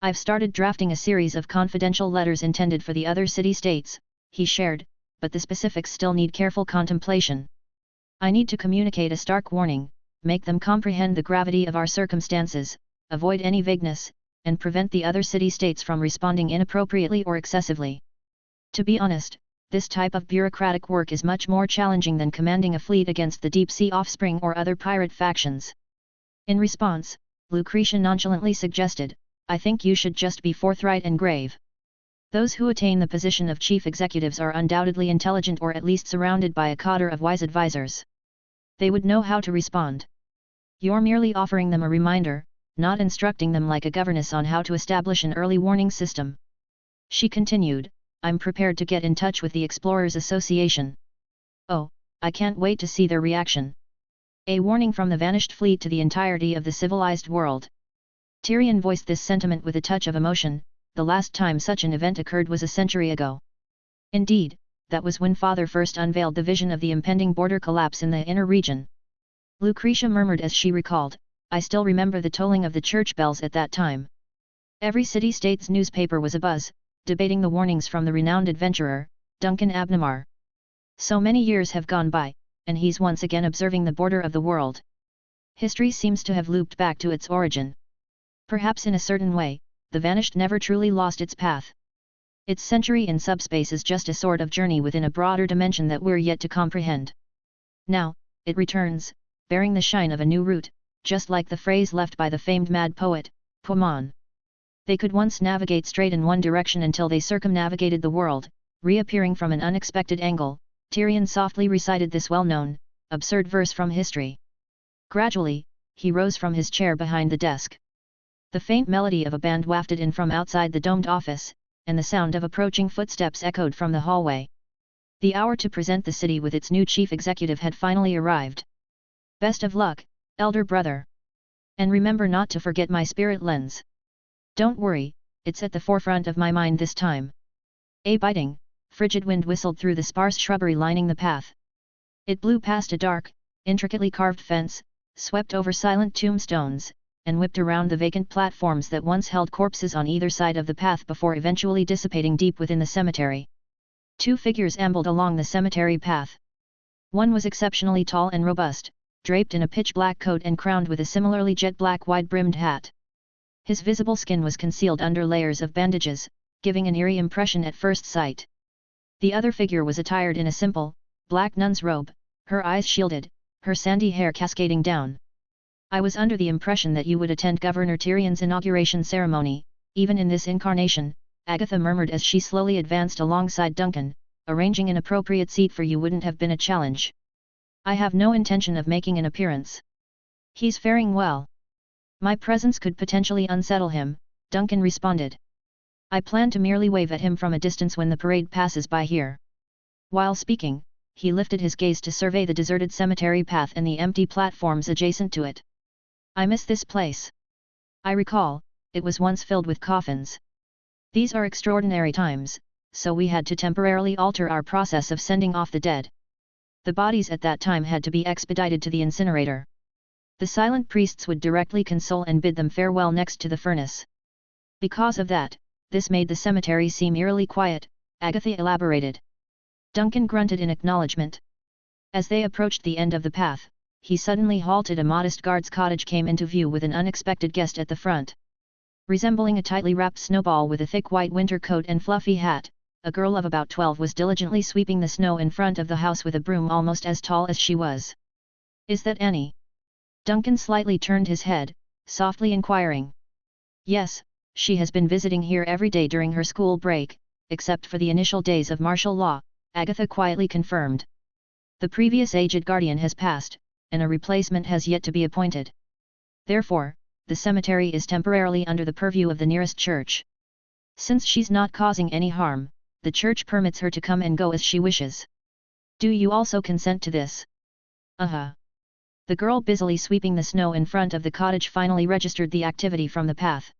"I've started drafting a series of confidential letters intended for the other city-states," he shared, "but the specifics still need careful contemplation. I need to communicate a stark warning, make them comprehend the gravity of our circumstances, avoid any vagueness, and prevent the other city-states from responding inappropriately or excessively. To be honest, this type of bureaucratic work is much more challenging than commanding a fleet against the deep-sea offspring or other pirate factions." In response, Lucretia nonchalantly suggested, "I think you should just be forthright and grave. Those who attain the position of chief executives are undoubtedly intelligent or at least surrounded by a cadre of wise advisors. They would know how to respond. You're merely offering them a reminder, not instructing them like a governess on how to establish an early warning system." She continued, "I'm prepared to get in touch with the Explorers Association. Oh, I can't wait to see their reaction. A warning from the vanished fleet to the entirety of the civilized world." Tyrion voiced this sentiment with a touch of emotion. The last time such an event occurred was a century ago. Indeed, that was when father first unveiled the vision of the impending border collapse in the inner region. Lucretia murmured as she recalled, "I still remember the tolling of the church bells at that time. Every city-state's newspaper was abuzz, debating the warnings from the renowned adventurer, Duncan Abnamar. So many years have gone by, and he's once again observing the border of the world. History seems to have looped back to its origin. Perhaps in a certain way, the vanished never truly lost its path. Its century in subspace is just a sort of journey within a broader dimension that we're yet to comprehend. Now, it returns, bearing the shine of a new route, just like the phrase left by the famed mad poet, Poemon. They could once navigate straight in one direction until they circumnavigated the world, reappearing from an unexpected angle." Tyrion softly recited this well-known, absurd verse from history. Gradually, he rose from his chair behind the desk. The faint melody of a band wafted in from outside the domed office, and the sound of approaching footsteps echoed from the hallway. The hour to present the city with its new chief executive had finally arrived. "Best of luck, elder brother." And remember not to forget my spirit lens. Don't worry, it's at the forefront of my mind this time. A biting, frigid wind whistled through the sparse shrubbery lining the path. It blew past a dark, intricately carved fence, swept over silent tombstones, and whipped around the vacant platforms that once held corpses on either side of the path before eventually dissipating deep within the cemetery. Two figures ambled along the cemetery path. One was exceptionally tall and robust, draped in a pitch-black coat and crowned with a similarly jet-black wide-brimmed hat. His visible skin was concealed under layers of bandages, giving an eerie impression at first sight. The other figure was attired in a simple, black nun's robe, her eyes shielded, her sandy hair cascading down. I was under the impression that you would attend Governor Tyrion's inauguration ceremony, even in this incarnation, Agatha murmured as she slowly advanced alongside Duncan. Arranging an appropriate seat for you wouldn't have been a challenge. I have no intention of making an appearance. He's faring well. My presence could potentially unsettle him, Duncan responded. I plan to merely wave at him from a distance when the parade passes by here. While speaking, he lifted his gaze to survey the deserted cemetery path and the empty platforms adjacent to it. I miss this place. I recall, it was once filled with coffins. These are extraordinary times, so we had to temporarily alter our process of sending off the dead. The bodies at that time had to be expedited to the incinerator. The silent priests would directly console and bid them farewell next to the furnace. Because of that, this made the cemetery seem eerily quiet, Agatha elaborated. Duncan grunted in acknowledgement. As they approached the end of the path, he suddenly halted. A modest guard's cottage came into view with an unexpected guest at the front. Resembling a tightly wrapped snowball with a thick white winter coat and fluffy hat, a girl of about 12 was diligently sweeping the snow in front of the house with a broom almost as tall as she was. Is that Annie? Duncan slightly turned his head, softly inquiring. Yes, she has been visiting here every day during her school break, except for the initial days of martial law, Agatha quietly confirmed. The previous aged guardian has passed, and a replacement has yet to be appointed. Therefore, the cemetery is temporarily under the purview of the nearest church. Since she's not causing any harm, the church permits her to come and go as she wishes. Do you also consent to this? The girl busily sweeping the snow in front of the cottage finally registered the activity from the path.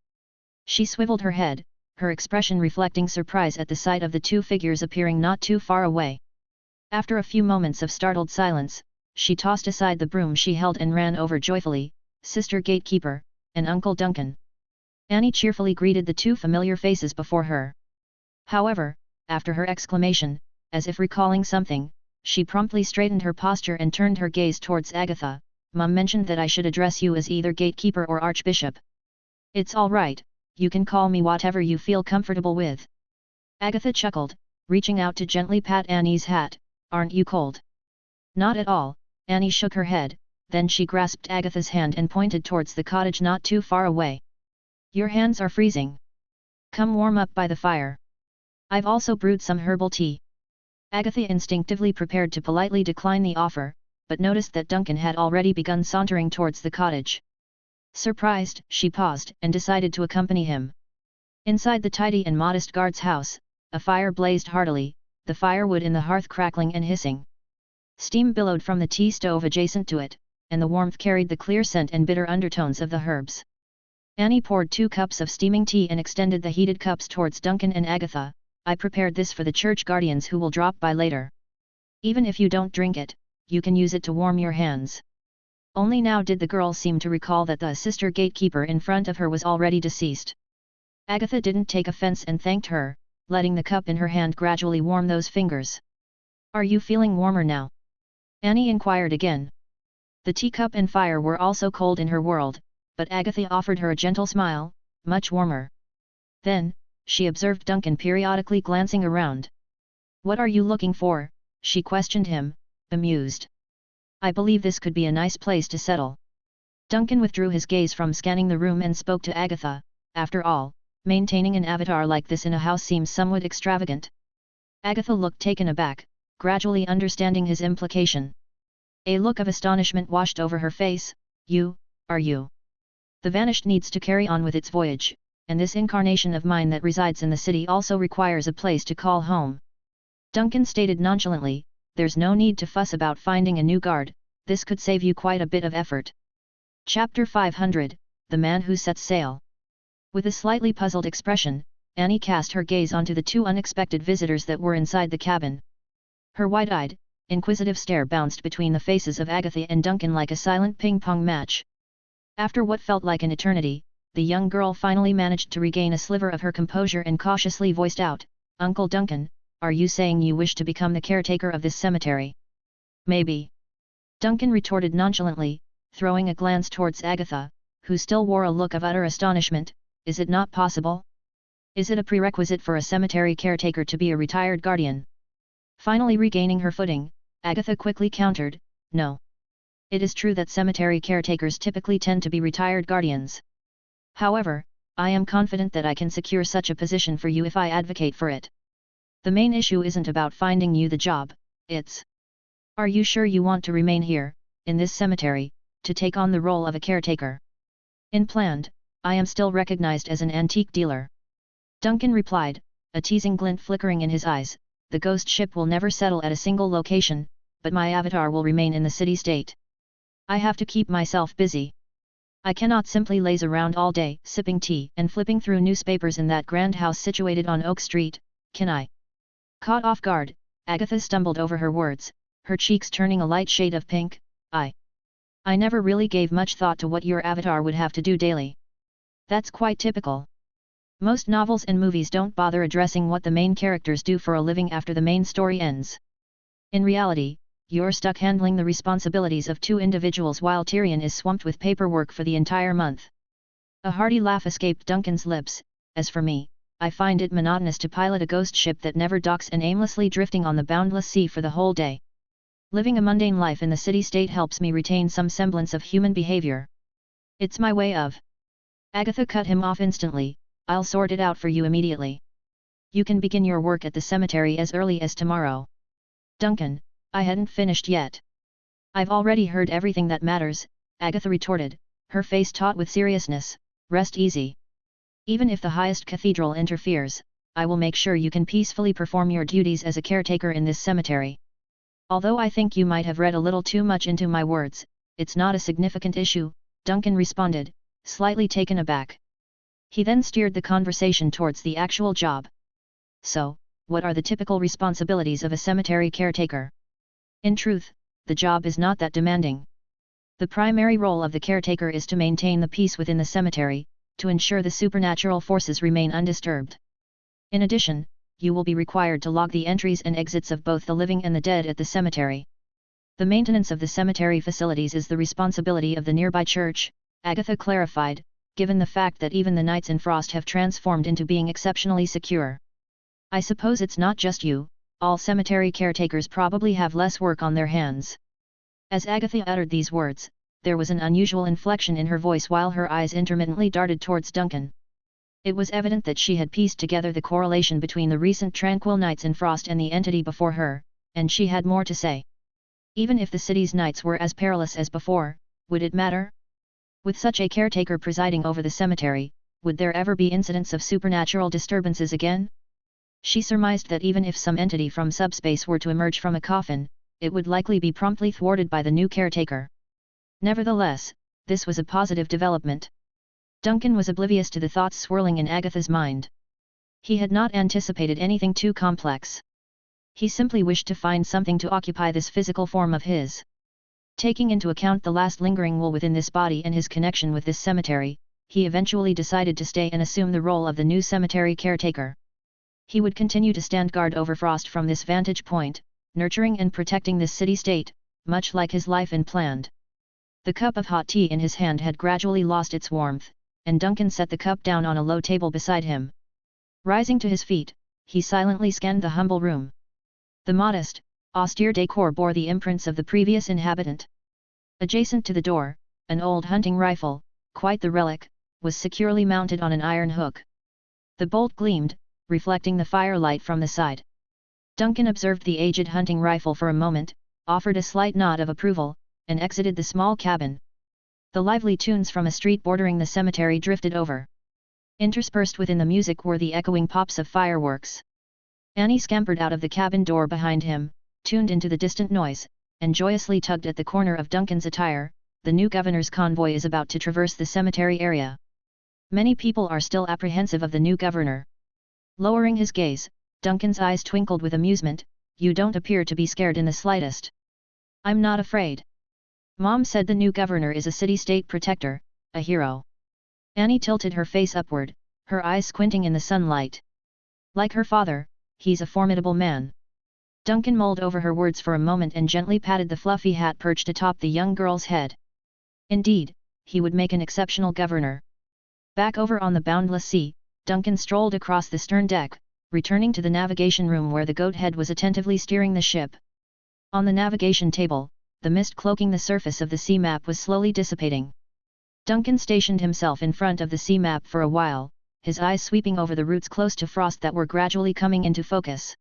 She swiveled her head, her expression reflecting surprise at the sight of the two figures appearing not too far away. After a few moments of startled silence, she tossed aside the broom she held and ran over joyfully, Sister Gatekeeper, and Uncle Duncan. Annie cheerfully greeted the two familiar faces before her. However, after her exclamation, as if recalling something, she promptly straightened her posture and turned her gaze towards Agatha. Mum mentioned that I should address you as either Gatekeeper or Archbishop. It's all right, you can call me whatever you feel comfortable with. Agatha chuckled, reaching out to gently pat Annie's hat. Aren't you cold? Not at all, Annie shook her head, then she grasped Agatha's hand and pointed towards the cottage not too far away. Your hands are freezing. Come warm up by the fire. I've also brewed some herbal tea. Agatha instinctively prepared to politely decline the offer, but noticed that Duncan had already begun sauntering towards the cottage. Surprised, she paused and decided to accompany him. Inside the tidy and modest guard's house, a fire blazed heartily, the firewood in the hearth crackling and hissing. Steam billowed from the tea stove adjacent to it, and the warmth carried the clear scent and bitter undertones of the herbs. Annie poured 2 cups of steaming tea and extended the heated cups towards Duncan and Agatha. I prepared this for the church guardians who will drop by later. Even if you don't drink it, you can use it to warm your hands. Only now did the girl seem to recall that the sister gatekeeper in front of her was already deceased. Agatha didn't take offense and thanked her, letting the cup in her hand gradually warm those fingers. Are you feeling warmer now? Annie inquired again. The teacup and fire were also cold in her world, but Agatha offered her a gentle smile, much warmer. Then, she observed Duncan periodically glancing around. What are you looking for? She questioned him, bemused. I believe this could be a nice place to settle. Duncan withdrew his gaze from scanning the room and spoke to Agatha. After all, maintaining an avatar like this in a house seems somewhat extravagant. Agatha looked taken aback, gradually understanding his implication. A look of astonishment washed over her face. Are you? The vanished needs to carry on with its voyage, and this incarnation of mine that resides in the city also requires a place to call home. Duncan stated nonchalantly, there's no need to fuss about finding a new guard, this could save you quite a bit of effort. Chapter 500, The Man Who Sets Sail. With a slightly puzzled expression, Annie cast her gaze onto the two unexpected visitors that were inside the cabin. Her wide-eyed, inquisitive stare bounced between the faces of Agatha and Duncan like a silent ping-pong match. After what felt like an eternity, the young girl finally managed to regain a sliver of her composure and cautiously voiced out, "Uncle Duncan, are you saying you wish to become the caretaker of this cemetery?" "Maybe," Duncan retorted nonchalantly, throwing a glance towards Agatha, who still wore a look of utter astonishment. "Is it not possible? Is it a prerequisite for a cemetery caretaker to be a retired guardian?" Finally regaining her footing, Agatha quickly countered, "No. It is true that cemetery caretakers typically tend to be retired guardians. However, I am confident that I can secure such a position for you if I advocate for it. The main issue isn't about finding you the job, it's, are you sure you want to remain here, in this cemetery, to take on the role of a caretaker?" "In planned, I am still recognized as an antique dealer," Duncan replied, a teasing glint flickering in his eyes. "The ghost ship will never settle at a single location, but my avatar will remain in the city-state. I have to keep myself busy. I cannot simply laze around all day, sipping tea and flipping through newspapers in that grand house situated on Oak Street, can I?" Caught off guard, Agatha stumbled over her words, her cheeks turning a light shade of pink. I never really gave much thought to what your avatar would have to do daily. That's quite typical. Most novels and movies don't bother addressing what the main characters do for a living after the main story ends. In reality, you're stuck handling the responsibilities of two individuals while Tyrion is swamped with paperwork for the entire month." A hearty laugh escaped Duncan's lips. "As for me, I find it monotonous to pilot a ghost ship that never docks and aimlessly drifting on the boundless sea for the whole day. Living a mundane life in the city-state helps me retain some semblance of human behavior. It's my way of—" Agatha cut him off instantly. "I'll sort it out for you immediately. You can begin your work at the cemetery as early as tomorrow." "Duncan, I hadn't finished yet." "I've already heard everything that matters," Agatha retorted, her face taut with seriousness. "Rest easy. Even if the highest cathedral interferes, I will make sure you can peacefully perform your duties as a caretaker in this cemetery. Although I think you might have read a little too much into my words, it's not a significant issue," Duncan responded, slightly taken aback. He then steered the conversation towards the actual job. "So, what are the typical responsibilities of a cemetery caretaker?" "In truth, the job is not that demanding. The primary role of the caretaker is to maintain the peace within the cemetery, to ensure the supernatural forces remain undisturbed. In addition, you will be required to log the entries and exits of both the living and the dead at the cemetery. The maintenance of the cemetery facilities is the responsibility of the nearby church," Agatha clarified, "given the fact that even the nights in Frost have transformed into being exceptionally secure. I suppose it's not just you, all cemetery caretakers probably have less work on their hands." As Agatha uttered these words, there was an unusual inflection in her voice while her eyes intermittently darted towards Duncan. It was evident that she had pieced together the correlation between the recent tranquil nights in Frost and the entity before her, and she had more to say. Even if the city's nights were as perilous as before, would it matter? With such a caretaker presiding over the cemetery, would there ever be incidents of supernatural disturbances again? She surmised that even if some entity from subspace were to emerge from a coffin, it would likely be promptly thwarted by the new caretaker. Nevertheless, this was a positive development. Duncan was oblivious to the thoughts swirling in Agatha's mind. He had not anticipated anything too complex. He simply wished to find something to occupy this physical form of his. Taking into account the last lingering will within this body and his connection with this cemetery, he eventually decided to stay and assume the role of the new cemetery caretaker. He would continue to stand guard over Frost from this vantage point, nurturing and protecting this city-state, much like his life and planned. The cup of hot tea in his hand had gradually lost its warmth, and Duncan set the cup down on a low table beside him. Rising to his feet, he silently scanned the humble room. The modest, austere decor bore the imprints of the previous inhabitant. Adjacent to the door, an old hunting rifle, quite the relic, was securely mounted on an iron hook. The bolt gleamed, reflecting the firelight from the side. Duncan observed the aged hunting rifle for a moment, offered a slight nod of approval, and exited the small cabin. The lively tunes from a street bordering the cemetery drifted over. Interspersed within the music were the echoing pops of fireworks. Annie scampered out of the cabin door behind him, tuned into the distant noise, and joyously tugged at the corner of Duncan's attire, the new governor's convoy is about to traverse the cemetery area. Many people are still apprehensive of the new governor. Lowering his gaze, Duncan's eyes twinkled with amusement. You don't appear to be scared in the slightest. I'm not afraid. Mom said the new governor is a city-state protector, a hero. Annie tilted her face upward, her eyes squinting in the sunlight. Like her father, he's a formidable man. Duncan mulled over her words for a moment and gently patted the fluffy hat perched atop the young girl's head. Indeed, he would make an exceptional governor. Back over on the boundless sea, Duncan strolled across the stern deck, returning to the navigation room where the goathead was attentively steering the ship. On the navigation table, the mist cloaking the surface of the sea map was slowly dissipating. Duncan stationed himself in front of the sea map for a while, his eyes sweeping over the routes close to frost that were gradually coming into focus.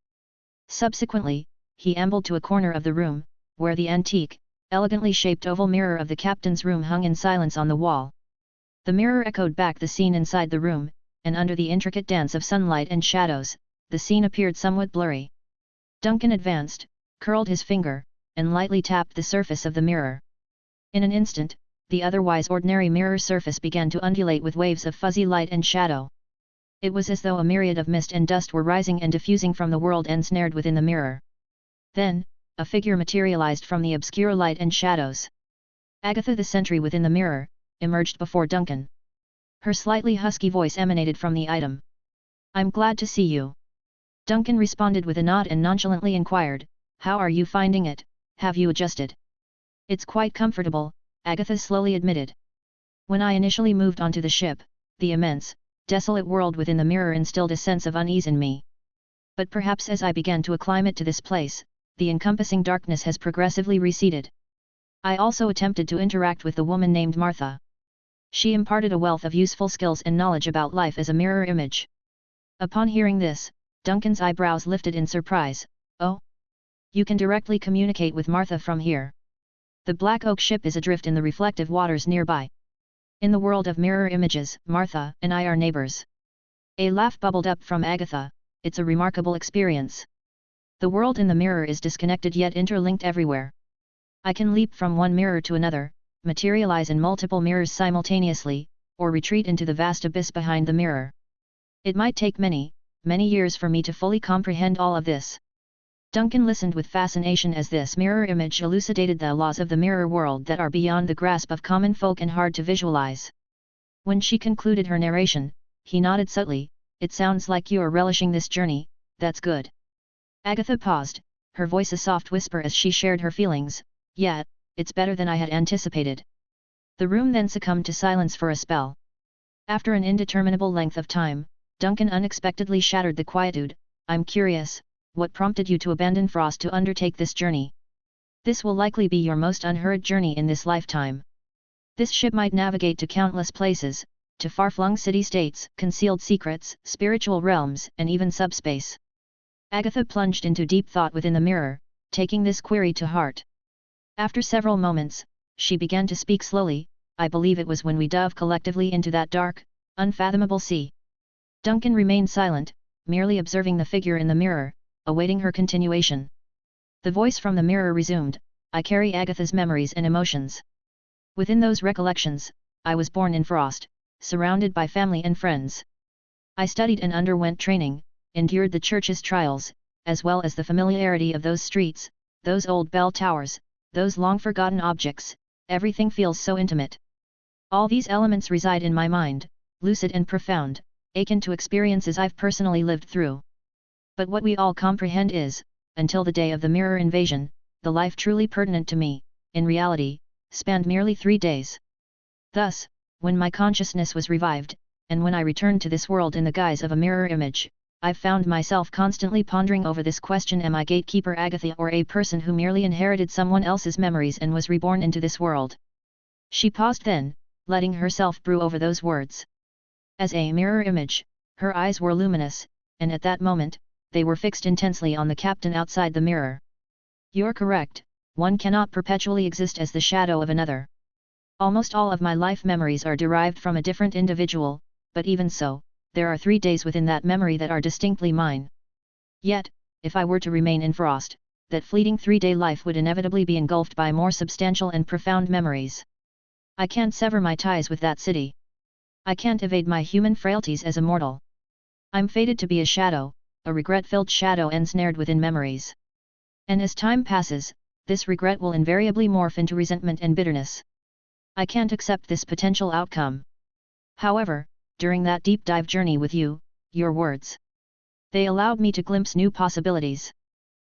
Subsequently, he ambled to a corner of the room, where the antique, elegantly shaped oval mirror of the captain's room hung in silence on the wall. The mirror echoed back the scene inside the room, and under the intricate dance of sunlight and shadows, the scene appeared somewhat blurry. Duncan advanced, curled his finger, and lightly tapped the surface of the mirror. In an instant, the otherwise ordinary mirror surface began to undulate with waves of fuzzy light and shadow. It was as though a myriad of mist and dust were rising and diffusing from the world ensnared within the mirror. Then, a figure materialized from the obscure light and shadows. Agatha, the sentry within the mirror, emerged before Duncan. Her slightly husky voice emanated from the item. I'm glad to see you. Duncan responded with a nod and nonchalantly inquired, how are you finding it? Have you adjusted? It's quite comfortable, Agatha slowly admitted. When I initially moved onto the ship, the immense, desolate world within the mirror instilled a sense of unease in me. But perhaps as I began to acclimate to this place, the encompassing darkness has progressively receded. I also attempted to interact with the woman named Martha. She imparted a wealth of useful skills and knowledge about life as a mirror image. Upon hearing this, Duncan's eyebrows lifted in surprise. Oh? You can directly communicate with Martha from here. The Black Oak ship is adrift in the reflective waters nearby. In the world of mirror images, Martha and I are neighbors. A laugh bubbled up from Agatha. It's a remarkable experience. The world in the mirror is disconnected yet interlinked everywhere. I can leap from one mirror to another, materialize in multiple mirrors simultaneously, or retreat into the vast abyss behind the mirror. It might take many, many years for me to fully comprehend all of this. Duncan listened with fascination as this mirror image elucidated the laws of the mirror world that are beyond the grasp of common folk and hard to visualize. When she concluded her narration, he nodded subtly. It sounds like you are relishing this journey, that's good. Agatha paused, her voice a soft whisper as she shared her feelings. Yeah, it's better than I had anticipated. The room then succumbed to silence for a spell. After an indeterminable length of time, Duncan unexpectedly shattered the quietude. I'm curious, what prompted you to abandon Frost to undertake this journey? This will likely be your most unheard journey in this lifetime. This ship might navigate to countless places, to far-flung city-states, concealed secrets, spiritual realms, and even subspace. Agatha plunged into deep thought within the mirror, taking this query to heart. After several moments, she began to speak slowly. I believe it was when we dove collectively into that dark, unfathomable sea. Duncan remained silent, merely observing the figure in the mirror, awaiting her continuation. The voice from the mirror resumed, I carry Agatha's memories and emotions. Within those recollections, I was born in Frost, surrounded by family and friends. I studied and underwent training, endured the church's trials, as well as the familiarity of those streets, those old bell towers, those long-forgotten objects. Everything feels so intimate. All these elements reside in my mind, lucid and profound, akin to experiences I've personally lived through. But what we all comprehend is, until the day of the mirror invasion, the life truly pertinent to me, in reality, spanned merely 3 days. Thus, when my consciousness was revived, and when I returned to this world in the guise of a mirror image, I've found myself constantly pondering over this question: am I gatekeeper Agatha, or a person who merely inherited someone else's memories and was reborn into this world? She paused then, letting herself brew over those words. As a mirror image, her eyes were luminous, and at that moment, they were fixed intensely on the captain outside the mirror. You're correct, one cannot perpetually exist as the shadow of another. Almost all of my life memories are derived from a different individual, but even so, there are 3 days within that memory that are distinctly mine. Yet, if I were to remain in Frost, that fleeting 3-day life would inevitably be engulfed by more substantial and profound memories. I can't sever my ties with that city. I can't evade my human frailties as a mortal. I'm fated to be a shadow, a regret-filled shadow ensnared within memories. And as time passes, this regret will invariably morph into resentment and bitterness. I can't accept this potential outcome. However, during that deep dive journey with you, your words, they allowed me to glimpse new possibilities.